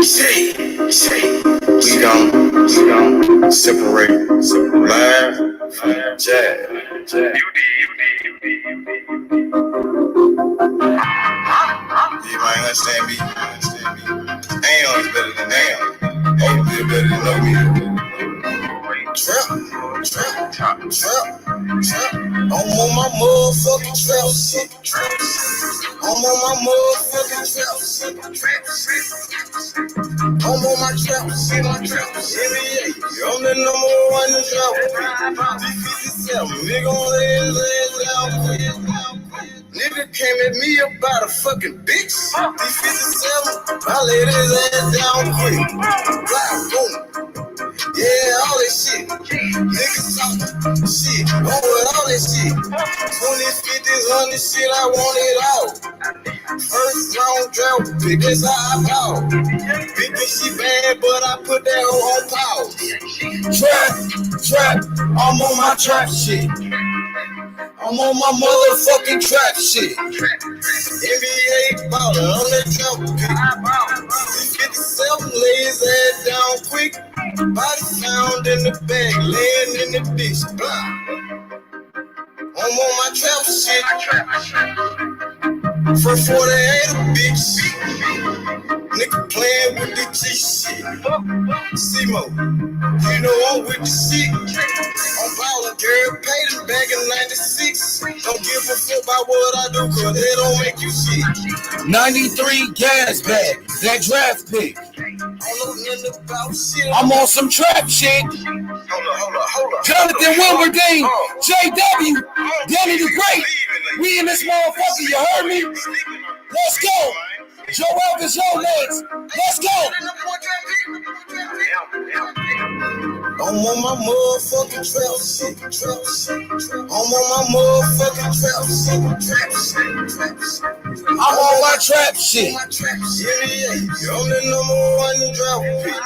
We gon' separate live from jazz. You might understand me. Ain't always better than damn. Hopefully better than no me. Trap. I'm on my motherfucking trap shit. I'm on my motherfucking trap shit. I'm on my trap shit. NBA, I'm the number one in trap. D57, nigga on his ass down. Nigga came at me about a fucking bitch. D57, I laid his ass down quick. Blah, boom. Yeah, all that shit. Niggas talking shit. Oh, with all that shit. 20s, 50s, 100s shit, I want it all. First round draft pick, that's how I ball. Bitch, she bad, but I put that hoe on pause. Trap, I'm on my trap shit. I'm on my motherfucking trap shit. NBA baller on that trap pick. 57 lay his ass down quick. Body found in the bag, laying in the bitch. I'm on my trap shit. First 48 a bitch. Nigga playing with the G shit. C-Mo, you know I'm with the shit. I'm ballin', girl, paid him back in 96. Don't give a fuck about what I do, cause they don't make you shit. 93 gas bag, that draft pick. I'm on some trap shit. Hold up. Jonathan Wilberding, JW, Danny the Great. We in this motherfucker, you heard me? Let's go. Joe Elvis, yo legs. Let's go. I'm on my motherfucking trap shit. I'm on my motherfucking trap shit. I'm on my trap shit. Yeah. I'm the number one in draft pick.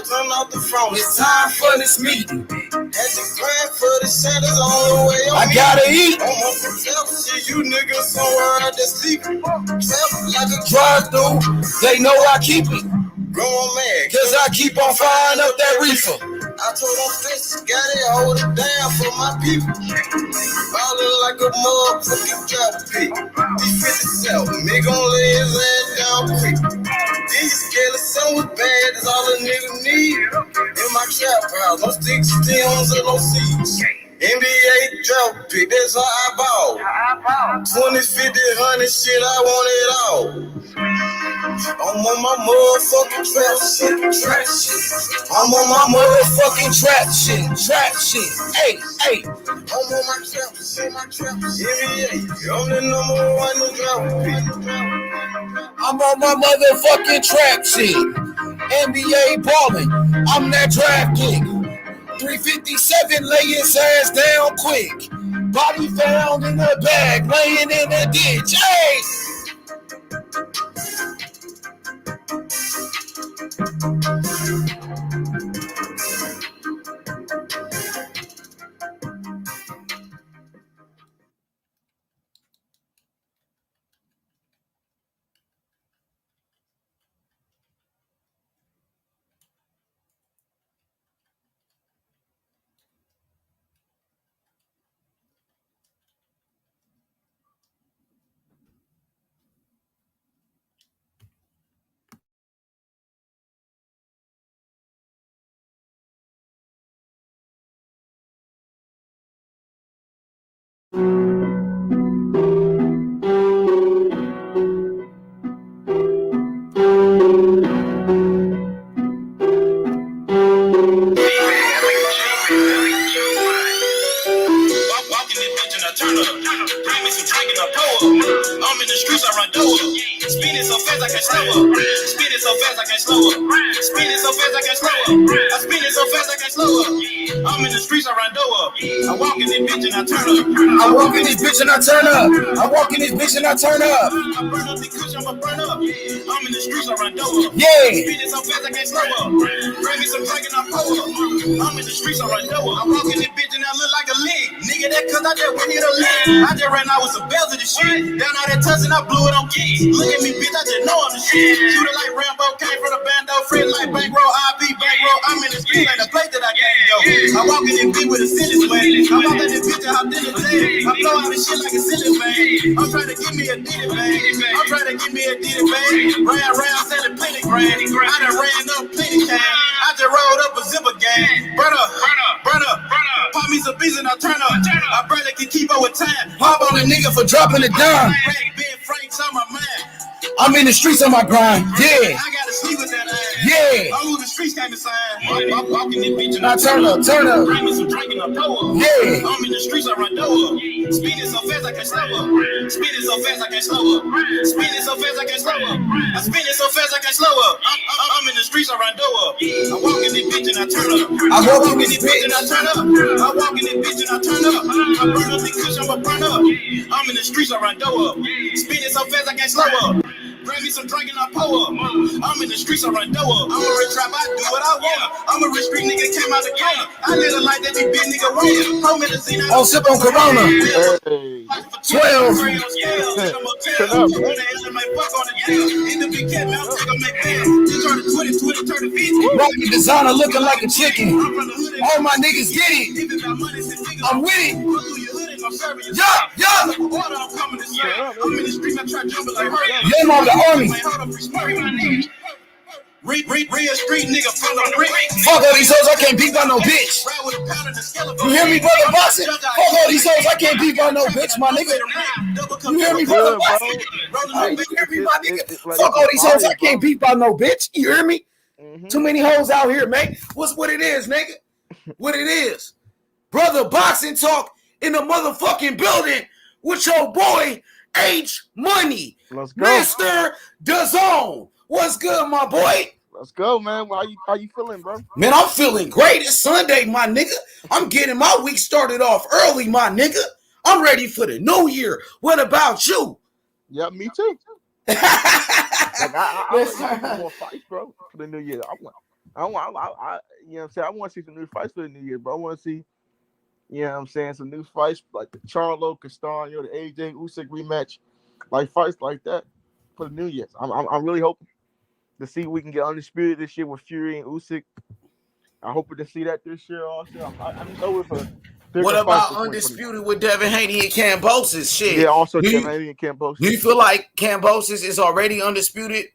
Turn out the phone. It's time for this meeting. Had to grind for the shadows on the way. I gotta eat. I'm on some trap shit. You niggas somewhere out there sleeping. Trap like a drive-through. They know I keep it. Going mad, cause I keep on firing up that reefer. I told them Spence, got it, hold it down for my people. Ballin' like a motherfucking drop pick. D57, nigga gon' lay his ass down quick. These skeletons son was bad, that's all a nigga need. In my trap house, no sticks, stems, or no seeds. NBA drop pick, that's how I ball. 20, 50, 100 shit, I want it all. I'm on my motherfucking trap shit. I'm on my motherfucking trap shit. Hey. I'm on my trap shit. NBA, I'm the number one in draft pick. I'm on my motherfucking trap shit. NBA ballin', I'm that draft pick. 357, lay his ass down quick. Body found in the bag, laying in the ditch. Hey! I'm in the streets, I run door. Speeding so fast I can't slow up. Speeding so fast I can't slow up. Speeding so fast I can't slow up. I'm speeding so fast I can't slow up. I'm in the streets, I run door. I walk in this bitch and I turn up. I walk in this bitch and I turn up. I walk in this bitch and I turn up. I burn up the kush, I'ma burn up. I'm in the streets, I run door. Yeah. Speeding so fast I can't slow up. Bring me some drink and I pull up. I'm in the streets, I run door. I walk in this bitch and I look like a lick. Nigga, that cause I just went here to lick. I just ran out with some bells of the shit. Down out that touch and I blew it on keys. Look at me, bitch, I just know I'm the shit. Shoot it like Rambo came from the bando, free like bankroll, IP bankroll. I'm in the street like the place that I can't go. I walk in this bitch with a silly swag. I walk in this bitch and hop in the tail. I blow out this shit like a silly bang. I'm trying to give me a ditty bang. I'm trying to give me a ditty bang. Ran around selling plenty grand. I done ran up plenty cash. I just rolled up a zipper gang. Brother. Pop me some beats and I turn up. I barely can keep up with time. Hop on a nigga for dropping it down. I'm in the streets on my grind. Yeah. I gotta sleep with that ass. Yeah. I'm moving the streets kind of sign. I'm walking this bitch and I turn up. Bring me some drink and I blow up. Yeah. I'm in the streets, I run door up. Spinning so fast I can't slow up. Spinning so fast I can't slow up. Spinning so fast I can't slow up. I spin it so fast I can't slow up. I'm in the streets, I run door up. I walk in this bitch and I turn up. I walk in this bitch and I turn up. I walk in this bitch and I turn up. I burn up the cushion, I'ma burn up. I'm in the streets, I run door up. Spinning so fast I can't slow up. Bring me some drink and I pour up. I'm in the streets, I run door up. I'm a rich trap, I do what I want. I'm a rich street nigga, came out the corner. I live a life that these big nigga want. I'll sip on Corona. 12. Turn up. Rocky designer looking like a chicken. All my niggas get it. I'm with it. Yeah. I'm in the street, I try jumping like her. Yeah, I'm the army. Real street nigga full of brick. Fuck all these hoes, I can't beat by no bitch. You hear me, brother boxing? Fuck all these hoes, I can't beat by no bitch, my nigga. You hear me, brother boxing? You hear me, my nigga? Fuck all these hoes, I can't beat by no bitch. You hear me? Too many hoes out here, man. What it is, nigga? What it is? Brother boxing talk in the motherfucking building with your boy H Money, Mr. DAZN. What's good, my boy? Let's go, man. How you feeling, bro? Man, I'm feeling great. It's Sunday, my nigga. I'm getting my week started off early, my nigga. I'm ready for the new year. What about you? Yeah, me too. I want more fights, bro, for the new year. I you know what I'm saying? I want to see some new fights for the new year, bro. I want to see, you know what I'm saying, some new fights like the Charlo, Castaño, the AJ Usyk rematch, like fights like that for the new year. I'm really hoping to see if we can get undisputed this year with Fury and Usyk. I hope to see that this year also. I'm just over for. What about undisputed with Devin Haney and Kambosos? Shit. Yeah, also Devin Haney and Kambosos. Do you feel like Kambosos is already undisputed?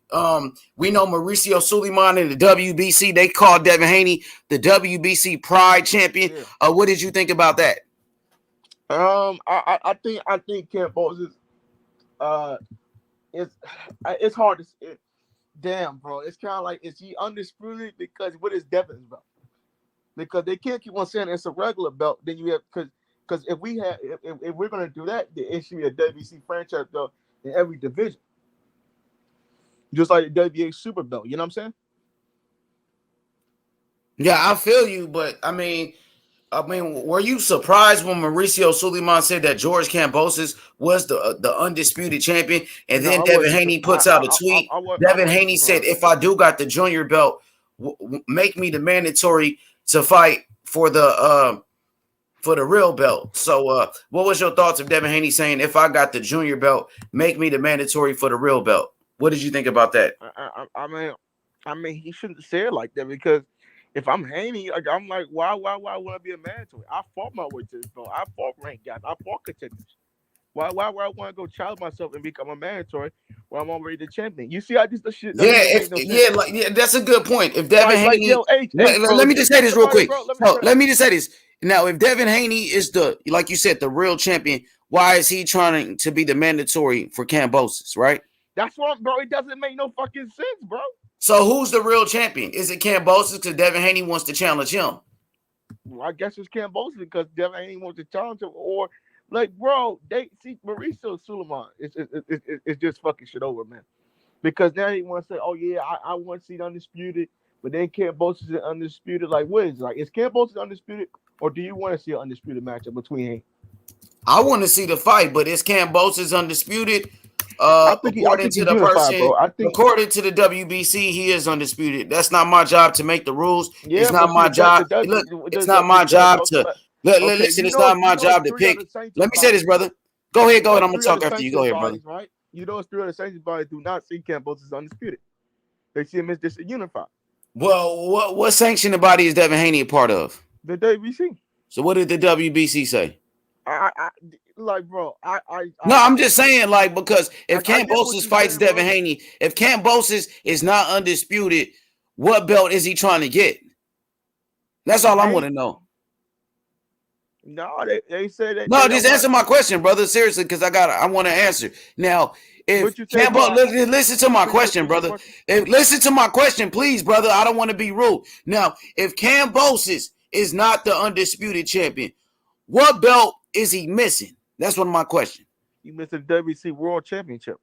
We know Mauricio Suleiman in the WBC. They called Devin Haney the WBC Pride champion. Yeah. What did you think about that? I think Kambosos. It's hard to say. Damn, bro. It's kind of like, is he undisputed? Because what is Devin's belt? Because they can't keep on saying it's a regular belt. Then you have because if we're gonna do that, it should be a WBC franchise belt in every division, just like the WBA Super Belt. You know what I'm saying? Yeah, I feel you, but I mean, were you surprised when Mauricio Suleiman said that George Kambosos was the undisputed champion? And then Devin Haney puts out a tweet. Devin Haney said, if I do got the junior belt, make me the mandatory to fight for the real belt. So what was your thoughts of Devin Haney saying, if I got the junior belt, make me the mandatory for the real belt? What did you think about that? I mean, he shouldn't say it like that, because if I'm Haney, like, I'm like, why would I be a mandatory? I fought my way to this belt. I fought ranked guys. I fought contenders. Why would I want to go challenge myself and become a mandatory when I'm already the champion? You see, I just the shit. That's a good point. If Devin Haney, let me just say this real quick. Let me just say this. Now, if Devin Haney is like you said, the real champion, why is he trying to be the mandatory for Kambosos, right? That's what, bro. It doesn't make no fucking sense, bro. So who's the real champion? Is it Kambosos because Devin Haney wants to challenge him? Well, I guess it's Kambosos because Devin Haney wants to challenge him, or like, bro, they see Mauricio Suleiman. It's just fucking shit over, man. Because now he wants to say, oh yeah, I want to see the undisputed, but then Kambosos is undisputed. Like, what is it? Like, is Kambosos undisputed, or do you want to see an undisputed matchup between him? I want to see the fight, but is Kambosos undisputed? According to the WBC, he is undisputed. That's not my job to make the rules. Yeah, it's not my job. Look, it's not my job to listen. It's not my job to pick. Let me say this, brother. Go ahead. I'm gonna talk after you. Go ahead, brother. Right? You know, it's 3 of the sanctions bodies do not see Kambosos undisputed. They see him as just unified. Well, what sanctioning body is Devin Haney a part of? The WBC. So what did the WBC say? I like, bro. No, I'm just saying, like, because if Kambosos Kambosos fights Devin Haney, if Kambosos is not undisputed, what belt is he trying to get? That's all I'm going to know. No, they said that. No, just answer my question, brother. Seriously, because I want to answer. Now, if Kambosos, listen to my question, brother. Listen to my question, please, brother. I don't want to be rude. Now, if Kambosos is not the undisputed champion, what belt is he missing? That's one of my questions. You missed the WBC World Championship.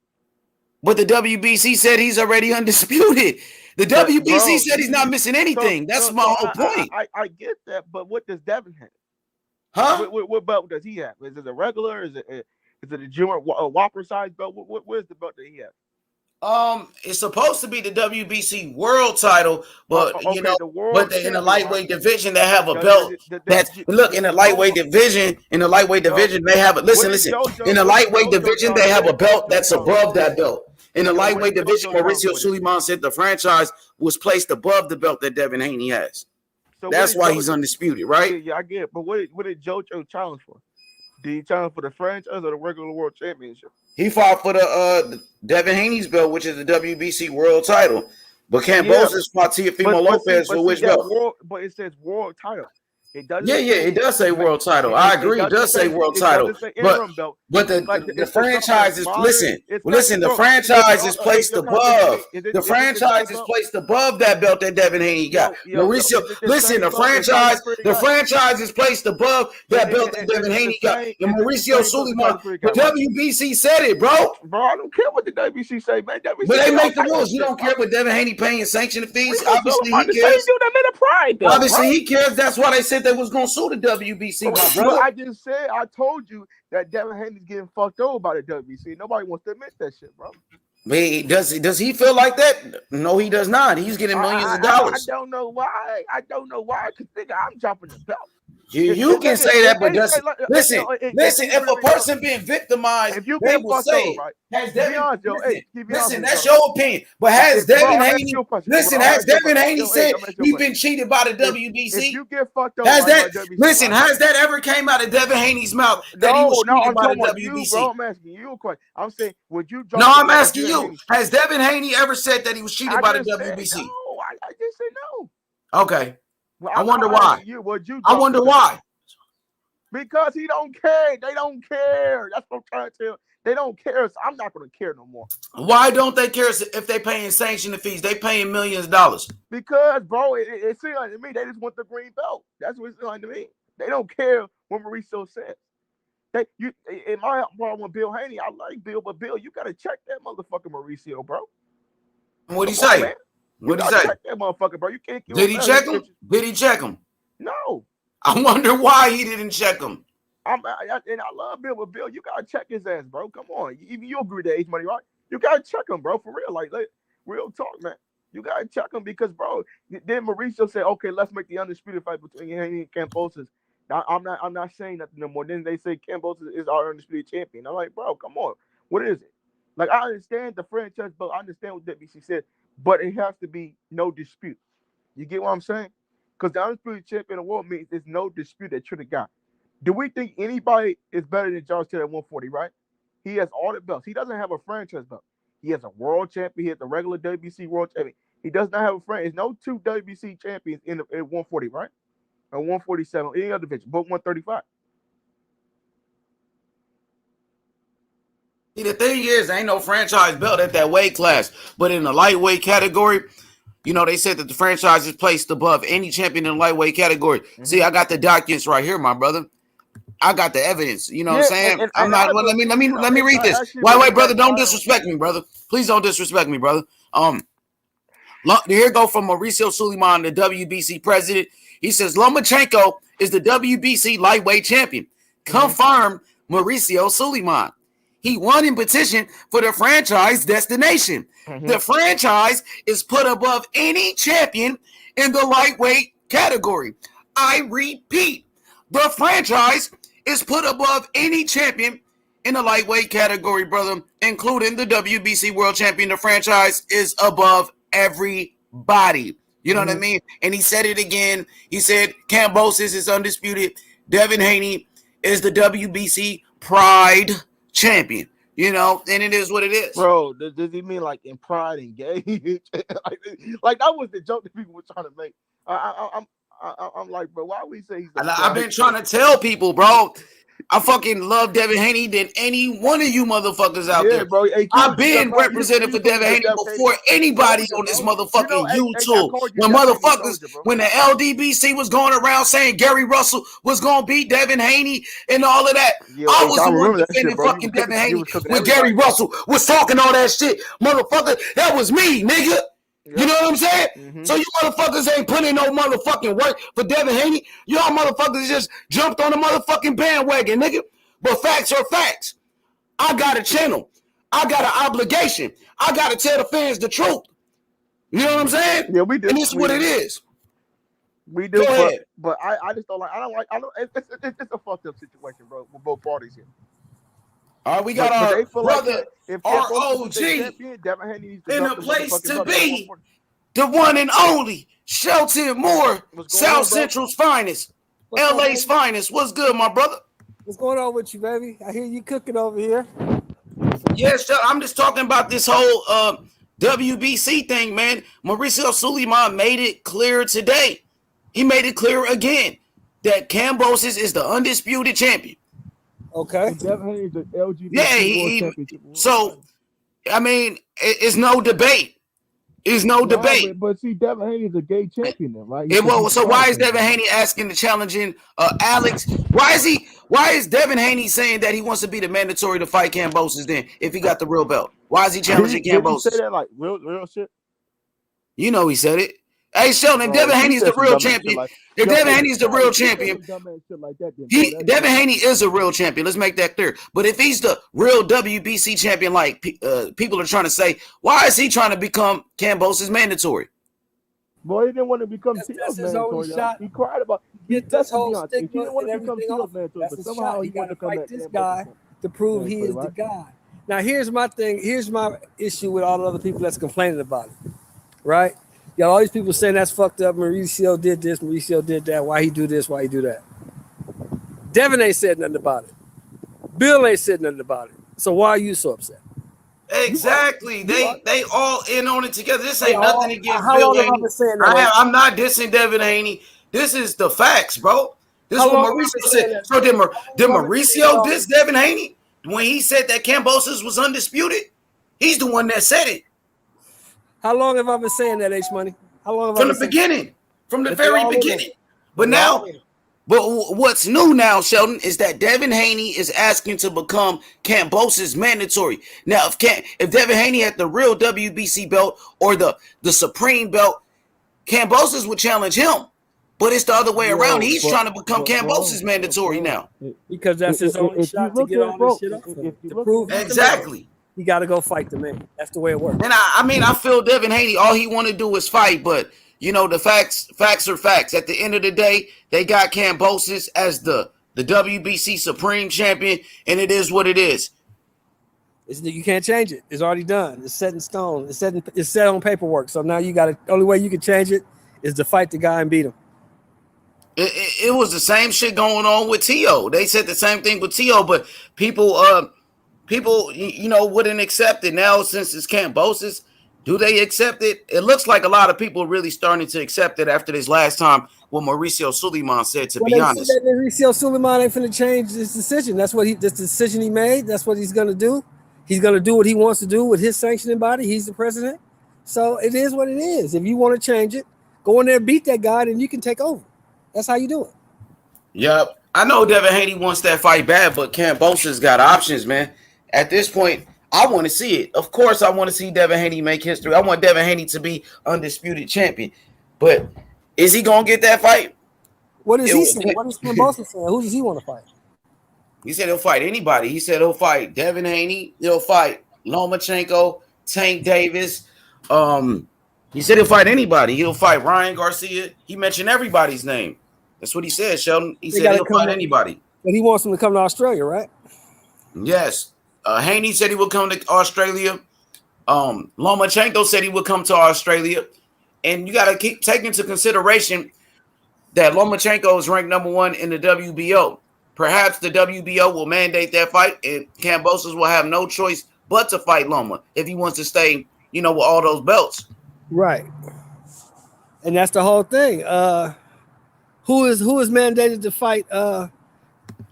But the WBC said he's already undisputed. The WBC said he's not missing anything. That's my whole point. I get that, but what does Devin have? Huh? What belt does he have? Is it a regular? Is it a junior Whopper size belt? Where's the belt that he has? It's supposed to be the WBC World Title, but in the lightweight division they have a belt. In the lightweight division, they have a listen. In the lightweight division, they have a belt that's above that belt. In the lightweight division, Mauricio Suleiman said the franchise was placed above the belt that Devin Haney has. So that's why he's undisputed, right? Yeah, I get it. But what did JoJo challenge for? Did he challenge for the franchise or the regular world championship? He fought for the Devin Haney's belt, which is the WBC world title. But Kambosos fought Teofimo Lopez for which belt? But it says world title. It doesn't. It does say world title. I agree. It does say world title. But the franchise is listen. The franchise is placed above. The franchise is placed above that belt that Devin Haney got. Mauricio, listen. The franchise is placed above that belt that Devin Haney got. And Mauricio Suleiman, the WBC said it, bro. Bro, I don't care what the WBC say, man. But they make the rules. You don't care what Devin Haney paying sanction fees. Obviously he cares. Obviously he cares. That's why they said they was gonna sue the WBC, my brother. I told you that Devin Haney's getting fucked over by the WBC. Nobody wants to admit that shit, bro. Does he feel like that? No, he does not. He's getting millions of dollars. I don't know why. Cause nigga, I'm dropping the belt. You can say that, but just listen. If a person being victimized, they will say, "Has Devin?" Listen, that's your opinion. But has Devin Haney? Listen, has Devin Haney said he's been cheated by the WBC? If you get fucked up, has that ever came out of Devin Haney's mouth that he was cheated by the WBC? Bro, I'm asking you a question. I'm saying, would you? No, I'm asking you. Has Devin Haney ever said that he was cheated by the WBC? No, I just said no. Okay. Well, I wonder why. I wonder why. Because he don't care. They don't care. That's what I'm trying to tell you. They don't care. So I'm not going to care no more. Why don't they care if they paying sanction fees? They paying millions of dollars. Because, bro, it seems like to me they just want the green belt. That's what it seems like to me. They don't care what Mauricio says. In my problem with Bill Haney, I like Bill, but Bill, you got to check that motherfucker Mauricio, bro. What'd he say? What'd he say? Check that motherfucker, bro. You can't. Did he check him? Did he check him? No. I wonder why he didn't check him. I love Bill, but Bill, you gotta check his ass, bro. Come on, even you agree to age money, right? You gotta check him, bro, for real. Like real talk, man. You gotta check him because, bro. Then Mauricio said, "Okay, let's make the undisputed fight between Haney and Kambosos." I'm not saying nothing no more. Then they say Kambosos is our undisputed champion. I'm like, bro, come on, what is it? Like, I understand the franchise, but I understand what WBC said, but it has to be no dispute. You get what I'm saying? Because the undisputed champion of the world means there's no dispute that you're the guy. Do we think anybody is better than Josh Taylor at 140, right? He has all the belts. He doesn't have a franchise belt. He has a world champion. He has the regular WBC world champion. He does not have a franchise. There's no two WBC champions in 140, right? Or 147, any other division, but 135. See, the thing is, there ain't no franchise belt at that weight class. But in the lightweight category, you know, they said that the franchise is placed above any champion in the lightweight category. Mm-hmm. See, I got the documents right here, my brother. I got the evidence. You know what I'm saying? I'm not. Let me read this. Wait, brother. Don't disrespect me, brother. Please don't disrespect me, brother. Here go from Mauricio Suleiman, the WBC president. He says Lomachenko is the WBC lightweight champion. Confirmed Mauricio Suleiman. He won in petition for the franchise destination. Mm-hmm. The franchise is put above any champion in the lightweight category. I repeat, the franchise is put above any champion in the lightweight category, brother, including the WBC world champion. The franchise is above everybody. You know what I mean? And he said it again. He said Kambosos is undisputed. Devin Haney is the WBC Pride champion. You know, and it is what it is. Bro, does he mean like in pride and gay? like that was the joke that people were trying to make. I'm like, bro, why we say he's the I've been trying to tell people, bro. I fucking love Devin Haney than any one of you motherfuckers out there. Bro. Hey, I've been represented for Devin Haney before anybody on this motherfucking YouTube. When motherfuckers, when the LDBC was going around saying Gary Russell was going to beat Devin Haney and all of that, I was the one defending fucking Devin Haney when Gary Russell was talking all that shit. Motherfucker, that was me, nigga. You know what I'm saying? So you motherfuckers ain't putting no motherfucking work for Devin Haney. Y'all motherfuckers just jumped on the motherfucking bandwagon, nigga. But facts are facts. I got a channel. I got an obligation. I got to tell the fans the truth. You know what I'm saying? Yeah, we do. And this is what it is. We do, but I just don't like. It's a fucked up situation, bro, with both parties here. All right, we got our brother, like our OG, in a place to be, the one and only Shelton Moore, South Central's finest, LA's finest. What's good, my brother? What's going on with you, baby? I hear you cooking over here. Yes, I'm just talking about this whole WBC thing, man. Mauricio Suleiman made it clear today. He made it clear again that Kambosos is the undisputed champion. Okay. Yeah, so I mean, it's no debate. It's no debate. But see, Devin Haney is a gay champion, then, right? So why is Devin Haney asking to challenging Alex? Why is Devin Haney saying that he wants to be the mandatory to fight Kambosos then if he got the real belt? Why is he challenging Kambosos? Did he say that like real shit? You know he said it. Hey, Sheldon, Devin Haney's the real champion. If Devin Haney's the real champion, Devin Haney is a real champion. Let's make that clear. But if he's the real WBC champion, like people are trying to say, why is he trying to become Kambosos mandatory? Boy, he didn't want to become Tito's mandatory. He cried about this whole stigma and everything else. That's his shot. He got to fight this guy to prove he is the guy. Now, here's my thing. Here's my issue with all the other people that's complaining about it, right? You got all these people saying that's fucked up. Mauricio did this. Mauricio did that. Why he do this? Why he do that? Devin ain't said nothing about it. Bill ain't said nothing about it. So why are you so upset? Exactly. They all in on it together. This ain't nothing against Bill Haney. I'm not dissing Devin Haney. This is the facts, bro. This is what Mauricio said. So did Mauricio diss Devin Haney when he said that Kambosos was undisputed? He's the one that said it. How long have I been saying that, H-Money? How long? From the beginning. From the very beginning. But now, what's new now, Sheldon, is that Devin Haney is asking to become Kambosos mandatory. Now, if Devin Haney had the real WBC belt or the Supreme belt, Kambosos would challenge him. But it's the other way around. He's trying to become Kambosos mandatory now. Because that's his only shot to get all this shit up. To prove exactly. You got to go fight the man. That's the way it works. And I feel Devin Haney, all he want to do is fight. But, you know, the facts are facts. At the end of the day, they got Kambosos as the WBC Supreme Champion, and it is what it is. You can't change it. It's already done. It's set in stone. It's set on paperwork. So now you got to, only way you can change it is to fight the guy and beat him. It was the same shit going on with T.O. They said the same thing with T.O., but people, you know, wouldn't accept it. Now, since it's Kambosos, do they accept it? It looks like a lot of people are really starting to accept it after this last time what Mauricio Suleiman said, to be honest. Mauricio Suleiman ain't finna change this decision. That's the decision he made. That's what he's going to do. He's going to do what he wants to do with his sanctioning body. He's the president. So it is what it is. If you want to change it, go in there and beat that guy, and you can take over. That's how you do it. Yep. I know Devin Haney wants that fight bad, but Kambosos got options, man. At this point, I want to see it. Of course, I want to see Devin Haney make history. I want Devin Haney to be undisputed champion. But is he going to get that fight? What is he saying? What is Kambosos saying? Who does he want to fight? He said he'll fight anybody. He said he'll fight Devin Haney. He'll fight Lomachenko, Tank Davis. He said he'll fight anybody. He'll fight Ryan Garcia. He mentioned everybody's name. That's what he said, Sheldon. He said he'll fight anybody. But he wants him to come to Australia, right? Yes. Haney said he will come to Australia. Lomachenko said he would come to Australia, and you got to keep taking into consideration that Lomachenko is ranked number 1 in the WBO. Perhaps the WBO will mandate that fight, and Kambosos will have no choice but to fight Loma if he wants to stay, with all those belts. Right. And that's the whole thing. Who is mandated to fight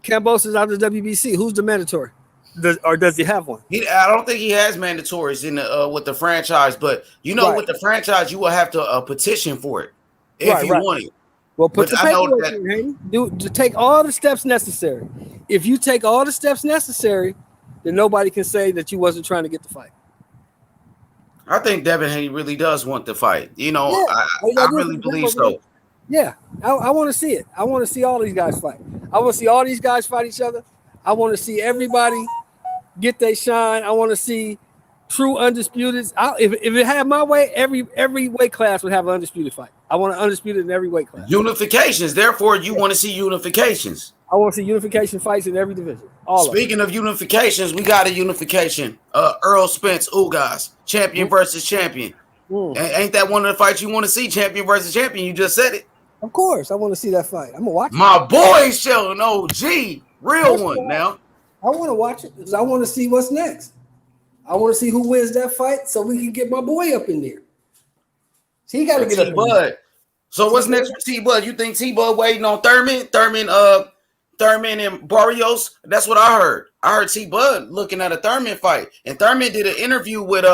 Kambosos out of the WBC? Who's the mandatory? Does he have one? I don't think he has mandatories in the with the franchise, but with the franchise, you will have to petition for it if you want it. Well, put the paperwork in, to take all the steps necessary. If you take all the steps necessary, then nobody can say that you wasn't trying to get the fight. I think Devin Haney really does want the fight. I really believe so. Yeah, I want to see it. I want to see all these guys fight. I want to see all these guys fight each other. I want to see everybody get their shine. I want to see true undisputed. If it had my way, every weight class would have an undisputed fight. I want an undisputed in every weight class. Unifications. Therefore, you want to see unifications. I want to see unification fights in every division. Speaking of unifications, we got a unification. Errol Spence, Ugas, champion versus champion. Ain't that one of the fights you want to see? Champion versus champion. You just said it. Of course, I want to see that fight. I'm gonna watch it. My boy Sheldon OG, real one now. I want to watch it because I want to see what's next. I want to see who wins that fight so we can get my boy up in there. So he got to get up in there. So what's next for T-Bud? You think T-Bud waiting on Thurman and Barrios? That's what I heard. I heard T-Bud looking at a Thurman fight. And Thurman did an interview with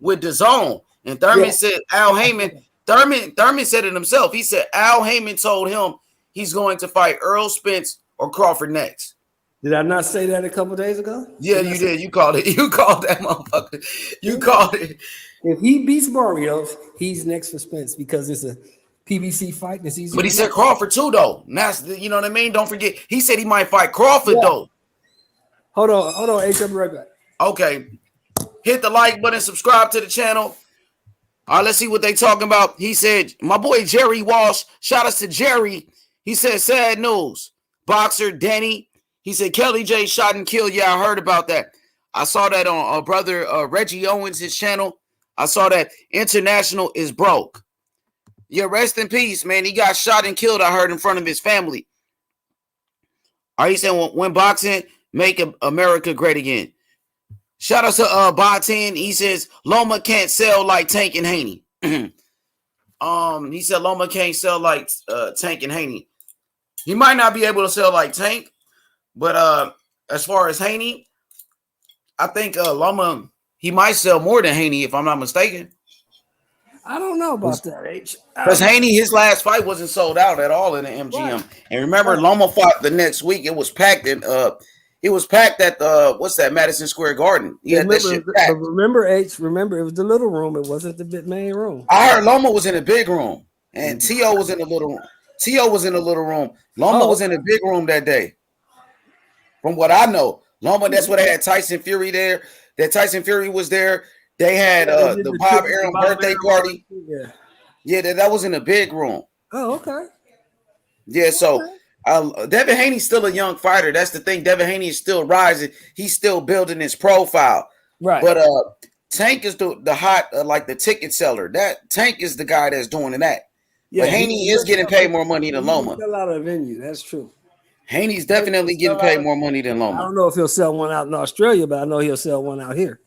DAZN. And Thurman said Al Heyman. Thurman said it himself. He said Al Heyman told him he's going to fight Errol Spence or Crawford next. Did I not say that a couple days ago? Yeah, you did. You called it. You called that motherfucker. You called it. If he beats Barrios, he's next for Spence because it's a PBC fight. But he said Crawford too, though. You know what I mean? Don't forget. He said he might fight Crawford, though. Hold on. H, I'll be right back. Okay. Hit the like button, subscribe to the channel. All right, let's see what they talking about. He said, my boy Jerry Walsh, shout out to Jerry. He said, sad news. Boxer Denny. He said, Kelly J shot and killed. Yeah, I heard about that. I saw that on brother Reggie Owens' his channel. I saw that International is broke. Yeah, rest in peace, man. He got shot and killed, I heard, in front of his family. All right, he said, when boxing, make America great again. Shout out to Botin. He says Loma can't sell like Tank and Haney. He said Loma can't sell like Tank and Haney. He might not be able to sell like Tank, but as far as Haney, I think Loma he might sell more than Haney if I'm not mistaken. I don't know about that, H. Because Haney, his last fight wasn't sold out at all in the MGM. Right. And remember, Loma fought the next week. It was packed in it was packed at what's that, Madison Square Garden. Yeah, that shit packed. Remember, H, remember, it was the little room. It wasn't the main room. I heard Loma was in a big room, and T.O. was in a little room. T.O. was in a little room. Loma was in a big room that day. From what I know, Loma, that's where they had Tyson Fury there. That Tyson Fury was there. They had the Bob Arum birthday party. Yeah, that was in a big room. Oh, okay. Yeah, so Devin Haney's still a young fighter. That's the thing. Devin Haney is still rising. He's still building his profile. Right. But Tank is the hot, like the ticket seller. That Tank is the guy that's doing that. Yeah, but Haney is getting paid more money than Loma. Sell out of a venue. That's true. Haney's definitely getting paid more money than Loma. I don't know if he'll sell one out in Australia, but I know he'll sell one out here.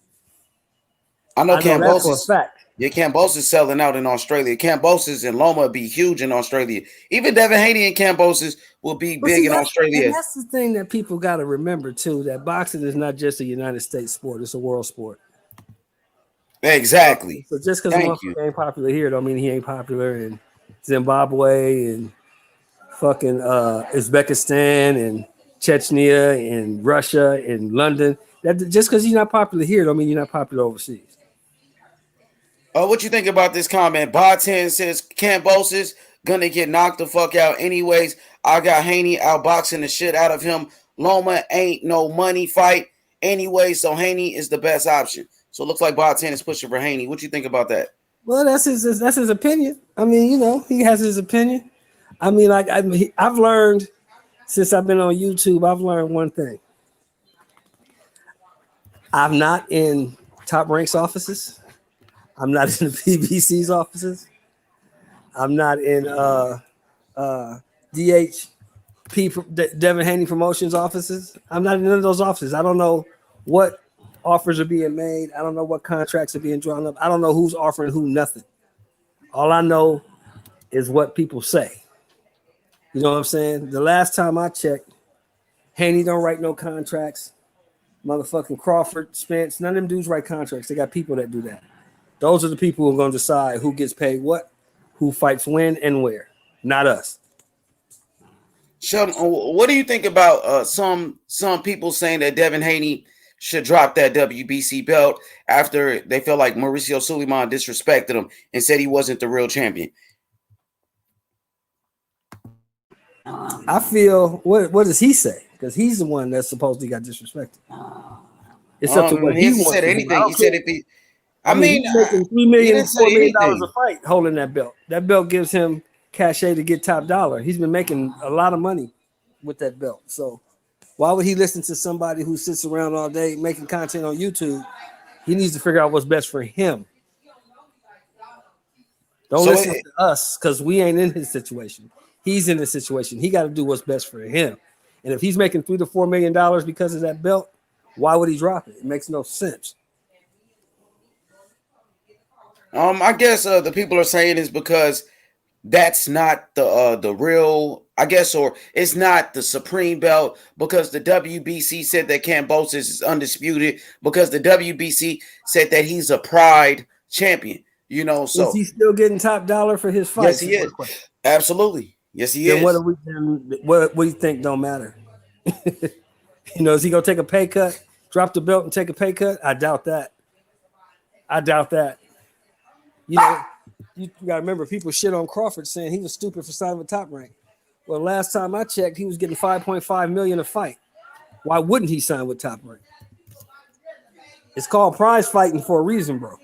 I know Kambosos. Yeah, Kambosos is selling out in Australia. Kambosos and Loma be huge in Australia. Even Devin Haney and Kambosos will be big in Australia. And that's the thing that people got to remember too, that boxing is not just a United States sport, it's a world sport. Exactly. So just because one ain't popular here don't mean he ain't popular in Zimbabwe and fucking Uzbekistan and Chechnya and Russia and London. That just because you're not popular here don't mean you're not popular overseas. What you think about this comment? Botin says Kambosos gonna get knocked the fuck out anyways. I got Haney outboxing the shit out of him. Loma ain't no money fight anyway, so Haney is the best option. So it looks like Botin is pushing for Haney. What you think about that? Well, that's his opinion. I mean, you know, he has his opinion. I mean, like I've learned since I've been on YouTube, I've learned one thing. I'm not in Top Rank's offices. I'm not in the PBC's offices. I'm not in DHP Devin Haney Promotions offices. I'm not in none of those offices. I don't know what offers are being made. I don't know what contracts are being drawn up. I don't know who's offering who nothing. All I know is what people say. You know what I'm saying? The last time I checked, Haney don't write no contracts. Motherfucking Crawford, Spence, none of them dudes write contracts. They got people that do that. Those are the people who are going to decide who gets paid what, who fights when and where, not us. Sheldon, what do you think about some people saying that Devin Haney should drop that WBC belt after they feel like Mauricio Suleiman disrespected him and said he wasn't the real champion? I feel, what does he say? Because he's the one that's supposedly got disrespected. It's up to what he wants. Said anything. He said if he, I mean he's making $3 million, $4 million a fight holding that belt. That belt gives him cachet to get top dollar. He's been making a lot of money with that belt. So why would he listen to somebody who sits around all day making content on YouTube? He needs to figure out what's best for him. Don't listen to us because we ain't in his situation. He's in the situation. He got to do what's best for him. And if he's making $3 to $4 million because of that belt, why would he drop it? It makes no sense. I guess the people are saying is because that's not the real, I guess, or it's not the supreme belt because the WBC said that Kambosos is undisputed because the WBC said that he's a pride champion. You know, so is he still getting top dollar for his fights? Yes, he is. Absolutely. Yes, he is. What do you think don't matter? You know, is he gonna take a pay cut, drop the belt, and take a pay cut? I doubt that. You know, you gotta remember people shit on Crawford saying he was stupid for signing with Top Rank. Well, last time I checked, he was getting $5.5 million a fight. Why wouldn't he sign with Top Rank? It's called prize fighting for a reason, bro.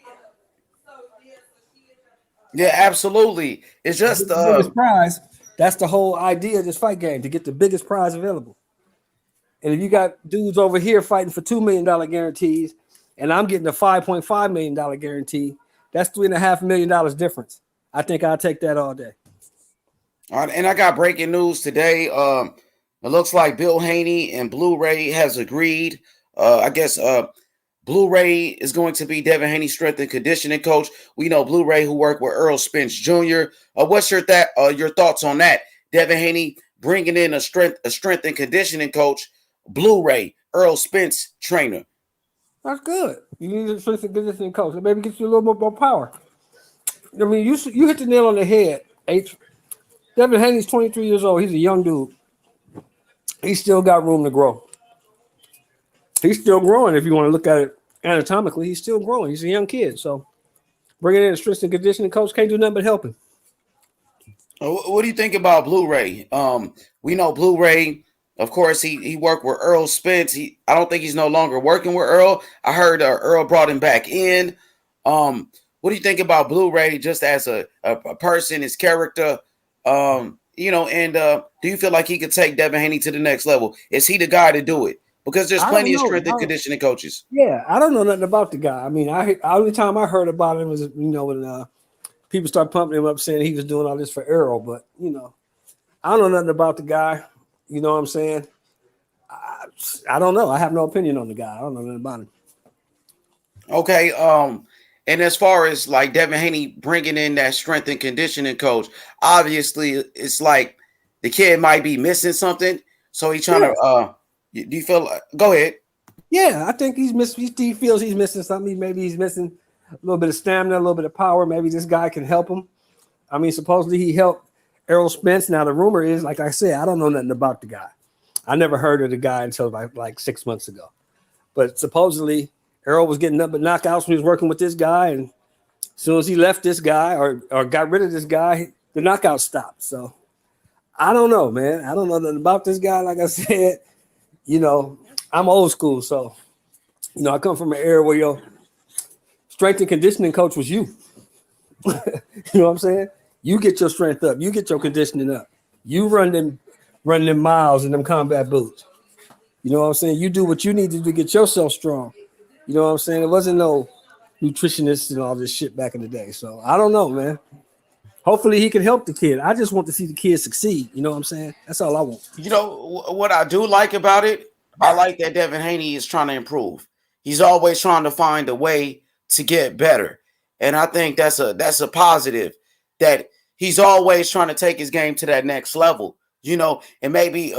Yeah, absolutely. It's just the biggest prize. That's the whole idea of this fight game, to get the biggest prize available. And if you got dudes over here fighting for $2 million guarantees, and I'm getting a $5.5 million guarantee, that's $3.5 million difference. I think I'll take that all day. All right, and I got breaking news today. It looks like Bill Haney and Blu-ray has agreed. I guess Blu-ray is going to be Devin Haney's strength and conditioning coach. We know Blu-ray who worked with Errol Spence Jr. What's your thoughts on that? Devin Haney bringing in a strength and conditioning coach, Blu-ray, Errol Spence trainer. That's good. You need a strength and conditioning coach. Maybe get you a little more power. I mean, you hit the nail on the head, H. Devin Haney's 23 years old. He's a young dude. He's still got room to grow. He's still growing. If you want to look at it anatomically, he's still growing. He's a young kid. So bringing in a strength and conditioning coach can't do nothing but help him. What do you think about Blu-ray? We know Blu-ray, of course, he worked with Errol Spence. I don't think he's no longer working with Earl. I heard Earl brought him back in. What do you think about Blu-ray just as a person, his character? You know, and do you feel like he could take Devin Haney to the next level? Is he the guy to do it? Because there's plenty of strength and conditioning coaches. Yeah, I don't know nothing about the guy. I mean, only time I heard about him was, you know, when people start pumping him up saying he was doing all this for Errol. But, you know, I don't know nothing about the guy. You know what I'm saying? I don't know. I have no opinion on the guy. I don't know nothing about him. Okay. And as far as like Devin Haney bringing in that strength and conditioning coach, obviously it's like the kid might be missing something. So he's trying to do you feel go ahead? Yeah, I think he feels he's missing something. Maybe he's missing a little bit of stamina, a little bit of power. Maybe this guy can help him. I mean, supposedly he helped Errol Spence. Now the rumor is, like I said, I don't know nothing about the guy. I never heard of the guy until like 6 months ago. But supposedly Errol was getting nothing but knockouts when he was working with this guy, and as soon as he left this guy or got rid of this guy, the knockouts stopped. So I don't know, man. I don't know nothing about this guy. Like I said, you know, I'm old school, so you know, I come from an era where your strength and conditioning coach was you. You know what I'm saying? You get your strength up, you get your conditioning up, you run them miles in them combat boots. You know what I'm saying? You do what you need to do to get yourself strong. You know what I'm saying? There wasn't no nutritionists and all this shit back in the day. So I don't know, man. Hopefully he can help the kid. I just want to see the kid succeed. You know what I'm saying? That's all I want. You know what I do like about it? I like that Devin Haney is trying to improve. He's always trying to find a way to get better. And I think that's a positive, that he's always trying to take his game to that next level, you know, and maybe,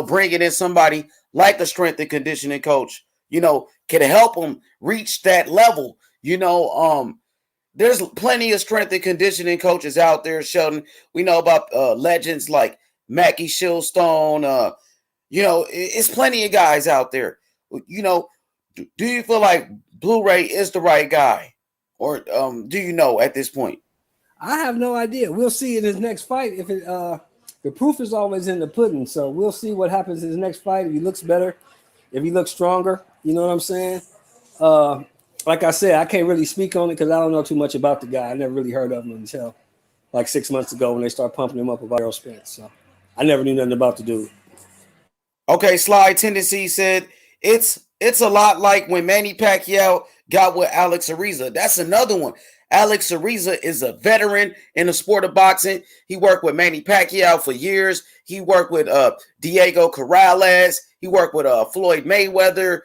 bringing in somebody like a strength and conditioning coach, you know, can help him reach that level. You know, there's plenty of strength and conditioning coaches out there, Sheldon. We know about legends like Mackie Shillstone. It's plenty of guys out there. You know, do you feel like Blu-ray is the right guy? Or do you know at this point? I have no idea. We'll see in his next fight. If it, the proof is always in the pudding, so we'll see what happens in his next fight. If he looks better, if he looks stronger, you know what I'm saying? Like I said, I can't really speak on it because I don't know too much about the guy. I never really heard of him until like 6 months ago when they started pumping him up about Errol Spence. So I never knew nothing about the dude. Okay, Sly Tendency said it's a lot like when Manny Pacquiao got with Alex Ariza. That's another one. Alex Ariza is a veteran in the sport of boxing. He worked with Manny Pacquiao for years. He worked with Diego Corrales. He worked with Floyd Mayweather.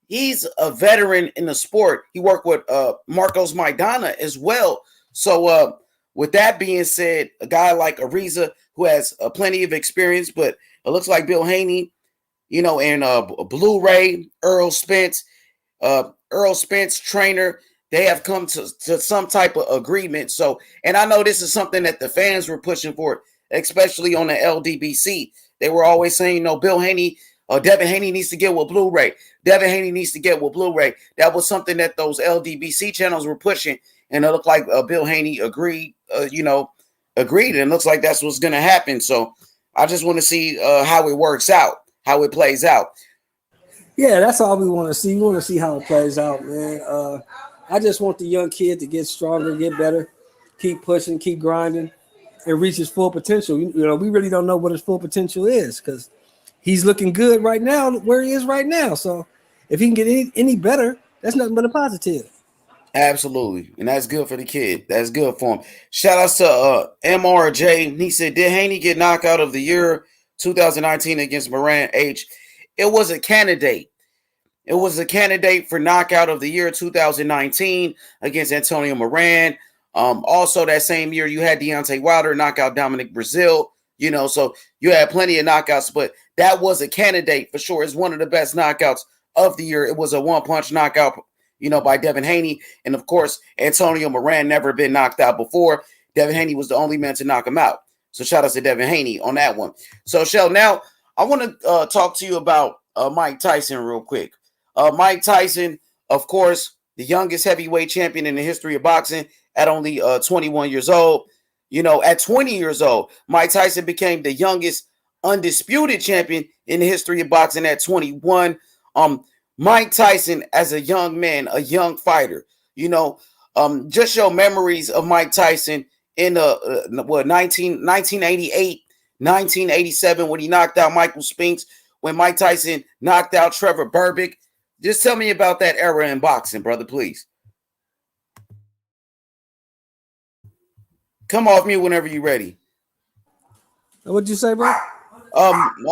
He's a veteran in the sport. He worked with Marcos Maidana as well. So with that being said, a guy like Ariza, who has plenty of experience, but it looks like Bill Haney, you know, and Blu-ray, Errol Spence trainer, they have come to some type of agreement. So, and I know this is something that the fans were pushing for, especially on the LDBC. They were always saying, Bill Haney, Devin Haney needs to get with Blu-ray. Devin Haney needs to get with Blu-ray. That was something that those LDBC channels were pushing, and it looked like Bill Haney agreed. Agreed, and it looks like that's what's going to happen. So, I just want to see how it works out, how it plays out. Yeah, that's all we want to see. We want to see how it plays out, man. I just want the young kid to get stronger, get better, keep pushing, keep grinding, and reach his full potential. You know, we really don't know what his full potential is because he's looking good right now where he is right now. So if he can get any better, that's nothing but a positive. Absolutely. And that's good for the kid. That's good for him. Shout out to MRJ. He said, did Haney get knockout of the year 2019 against Moran H? It was a candidate. It was a candidate for knockout of the year 2019 against Antonio Moran. Also that same year, you had Deontay Wilder knock out Dominic Brazil. You know, so you had plenty of knockouts, but that was a candidate for sure. It's one of the best knockouts of the year. It was a one-punch knockout, by Devin Haney. And, of course, Antonio Moran never been knocked out before. Devin Haney was the only man to knock him out. So shout out to Devin Haney on that one. So, Shell, now I want to talk to you about Mike Tyson real quick. Mike Tyson, of course, the youngest heavyweight champion in the history of boxing at only 21 years old. You know, at 20 years old, Mike Tyson became the youngest undisputed champion in the history of boxing at 21. Mike Tyson, as a young man, a young fighter, just your memories of Mike Tyson in 1988, 1987, when he knocked out Michael Spinks, when Mike Tyson knocked out Trevor Berbick. Just tell me about that era in boxing, brother, please. Come off mute whenever you're ready. What'd you say, bro?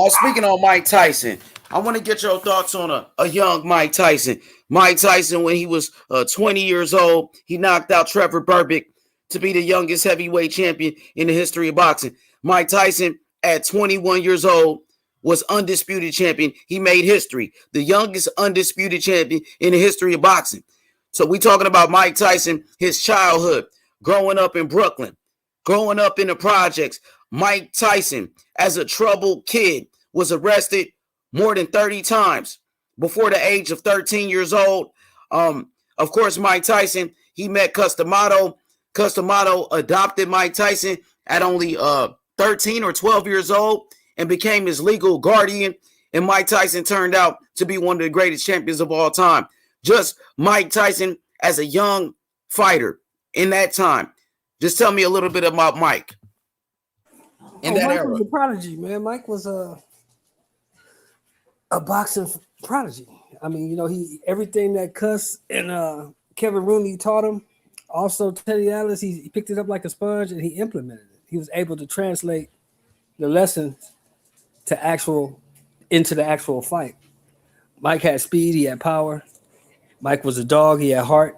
Speaking on Mike Tyson, I want to get your thoughts on a young Mike Tyson. Mike Tyson, when he was 20 years old, he knocked out Trevor Berbick to be the youngest heavyweight champion in the history of boxing. Mike Tyson, at 21 years old, was undisputed champion. He made history, the youngest undisputed champion in the history of boxing. So we talking about Mike Tyson, his childhood, growing up in Brooklyn, growing up in the projects. Mike Tyson, as a troubled kid, was arrested more than 30 times before the age of 13 years old. Of course, Mike Tyson, he met Customato. Customato adopted Mike Tyson at only 13 or 12 years old and became his legal guardian. And Mike Tyson turned out to be one of the greatest champions of all time. Just Mike Tyson as a young fighter in that time. Just tell me a little bit about Mike in that Mike era. was a prodigy, man. Mike was a boxing prodigy. I mean, you know, he everything that Cuss and Kevin Rooney taught him. Also, Teddy Atlas, he picked it up like a sponge and he implemented it. He was able to translate the lessons into the actual fight. Mike had speed, he had power. Mike was a dog, he had heart,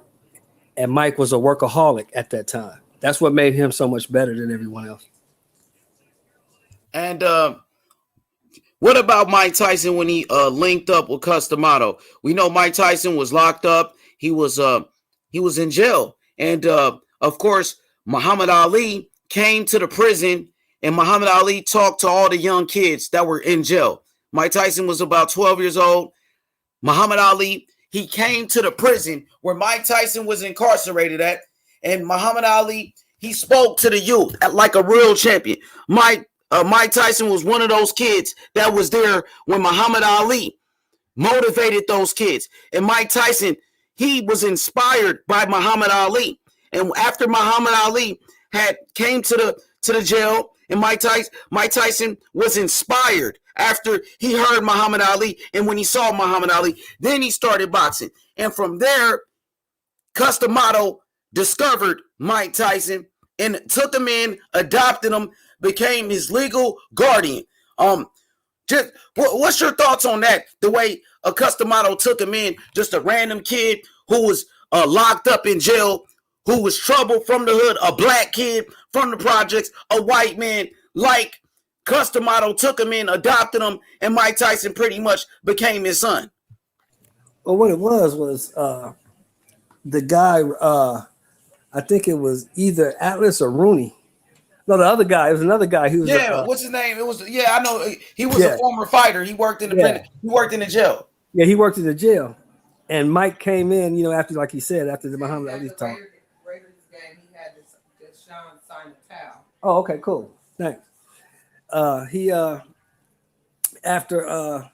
and Mike was a workaholic at that time. That's what made him so much better than everyone else. And what about Mike Tyson when he linked up with Cus D'Amato? We know Mike Tyson was locked up. He was in jail. And of course, Muhammad Ali came to the prison, and Muhammad Ali talked to all the young kids that were in jail. Mike Tyson was about 12 years old. Muhammad Ali, he came to the prison where Mike Tyson was incarcerated at, and Muhammad Ali, he spoke to the youth like a real champion. Mike Tyson was one of those kids that was there when Muhammad Ali motivated those kids. And Mike Tyson, he was inspired by Muhammad Ali. And after Muhammad Ali had came to the jail, and Mike Tyson was inspired after he heard Muhammad Ali, and when he saw Muhammad Ali, then he started boxing. And from there, Cus D'Amato discovered Mike Tyson and took him in, adopted him, became his legal guardian. Just what's your thoughts on that? The way Cus D'Amato took him in, just a random kid who was locked up in jail, who was trouble from the hood, a black kid from the projects, a white man, like Cus D'Amato took him in, adopted him, and Mike Tyson pretty much became his son. Well, what it was the guy, I think it was either Atlas or Rooney. No, the other guy. It was another guy who was. What's his name? It was. I know. He was a former fighter. He worked in the. He worked in the jail. Yeah, he worked in the jail, and Mike came in. You know, after like he said, after the Muhammad Ali talk. Raiders game, he had this Sean sign a towel. Oh, okay, cool. Thanks. After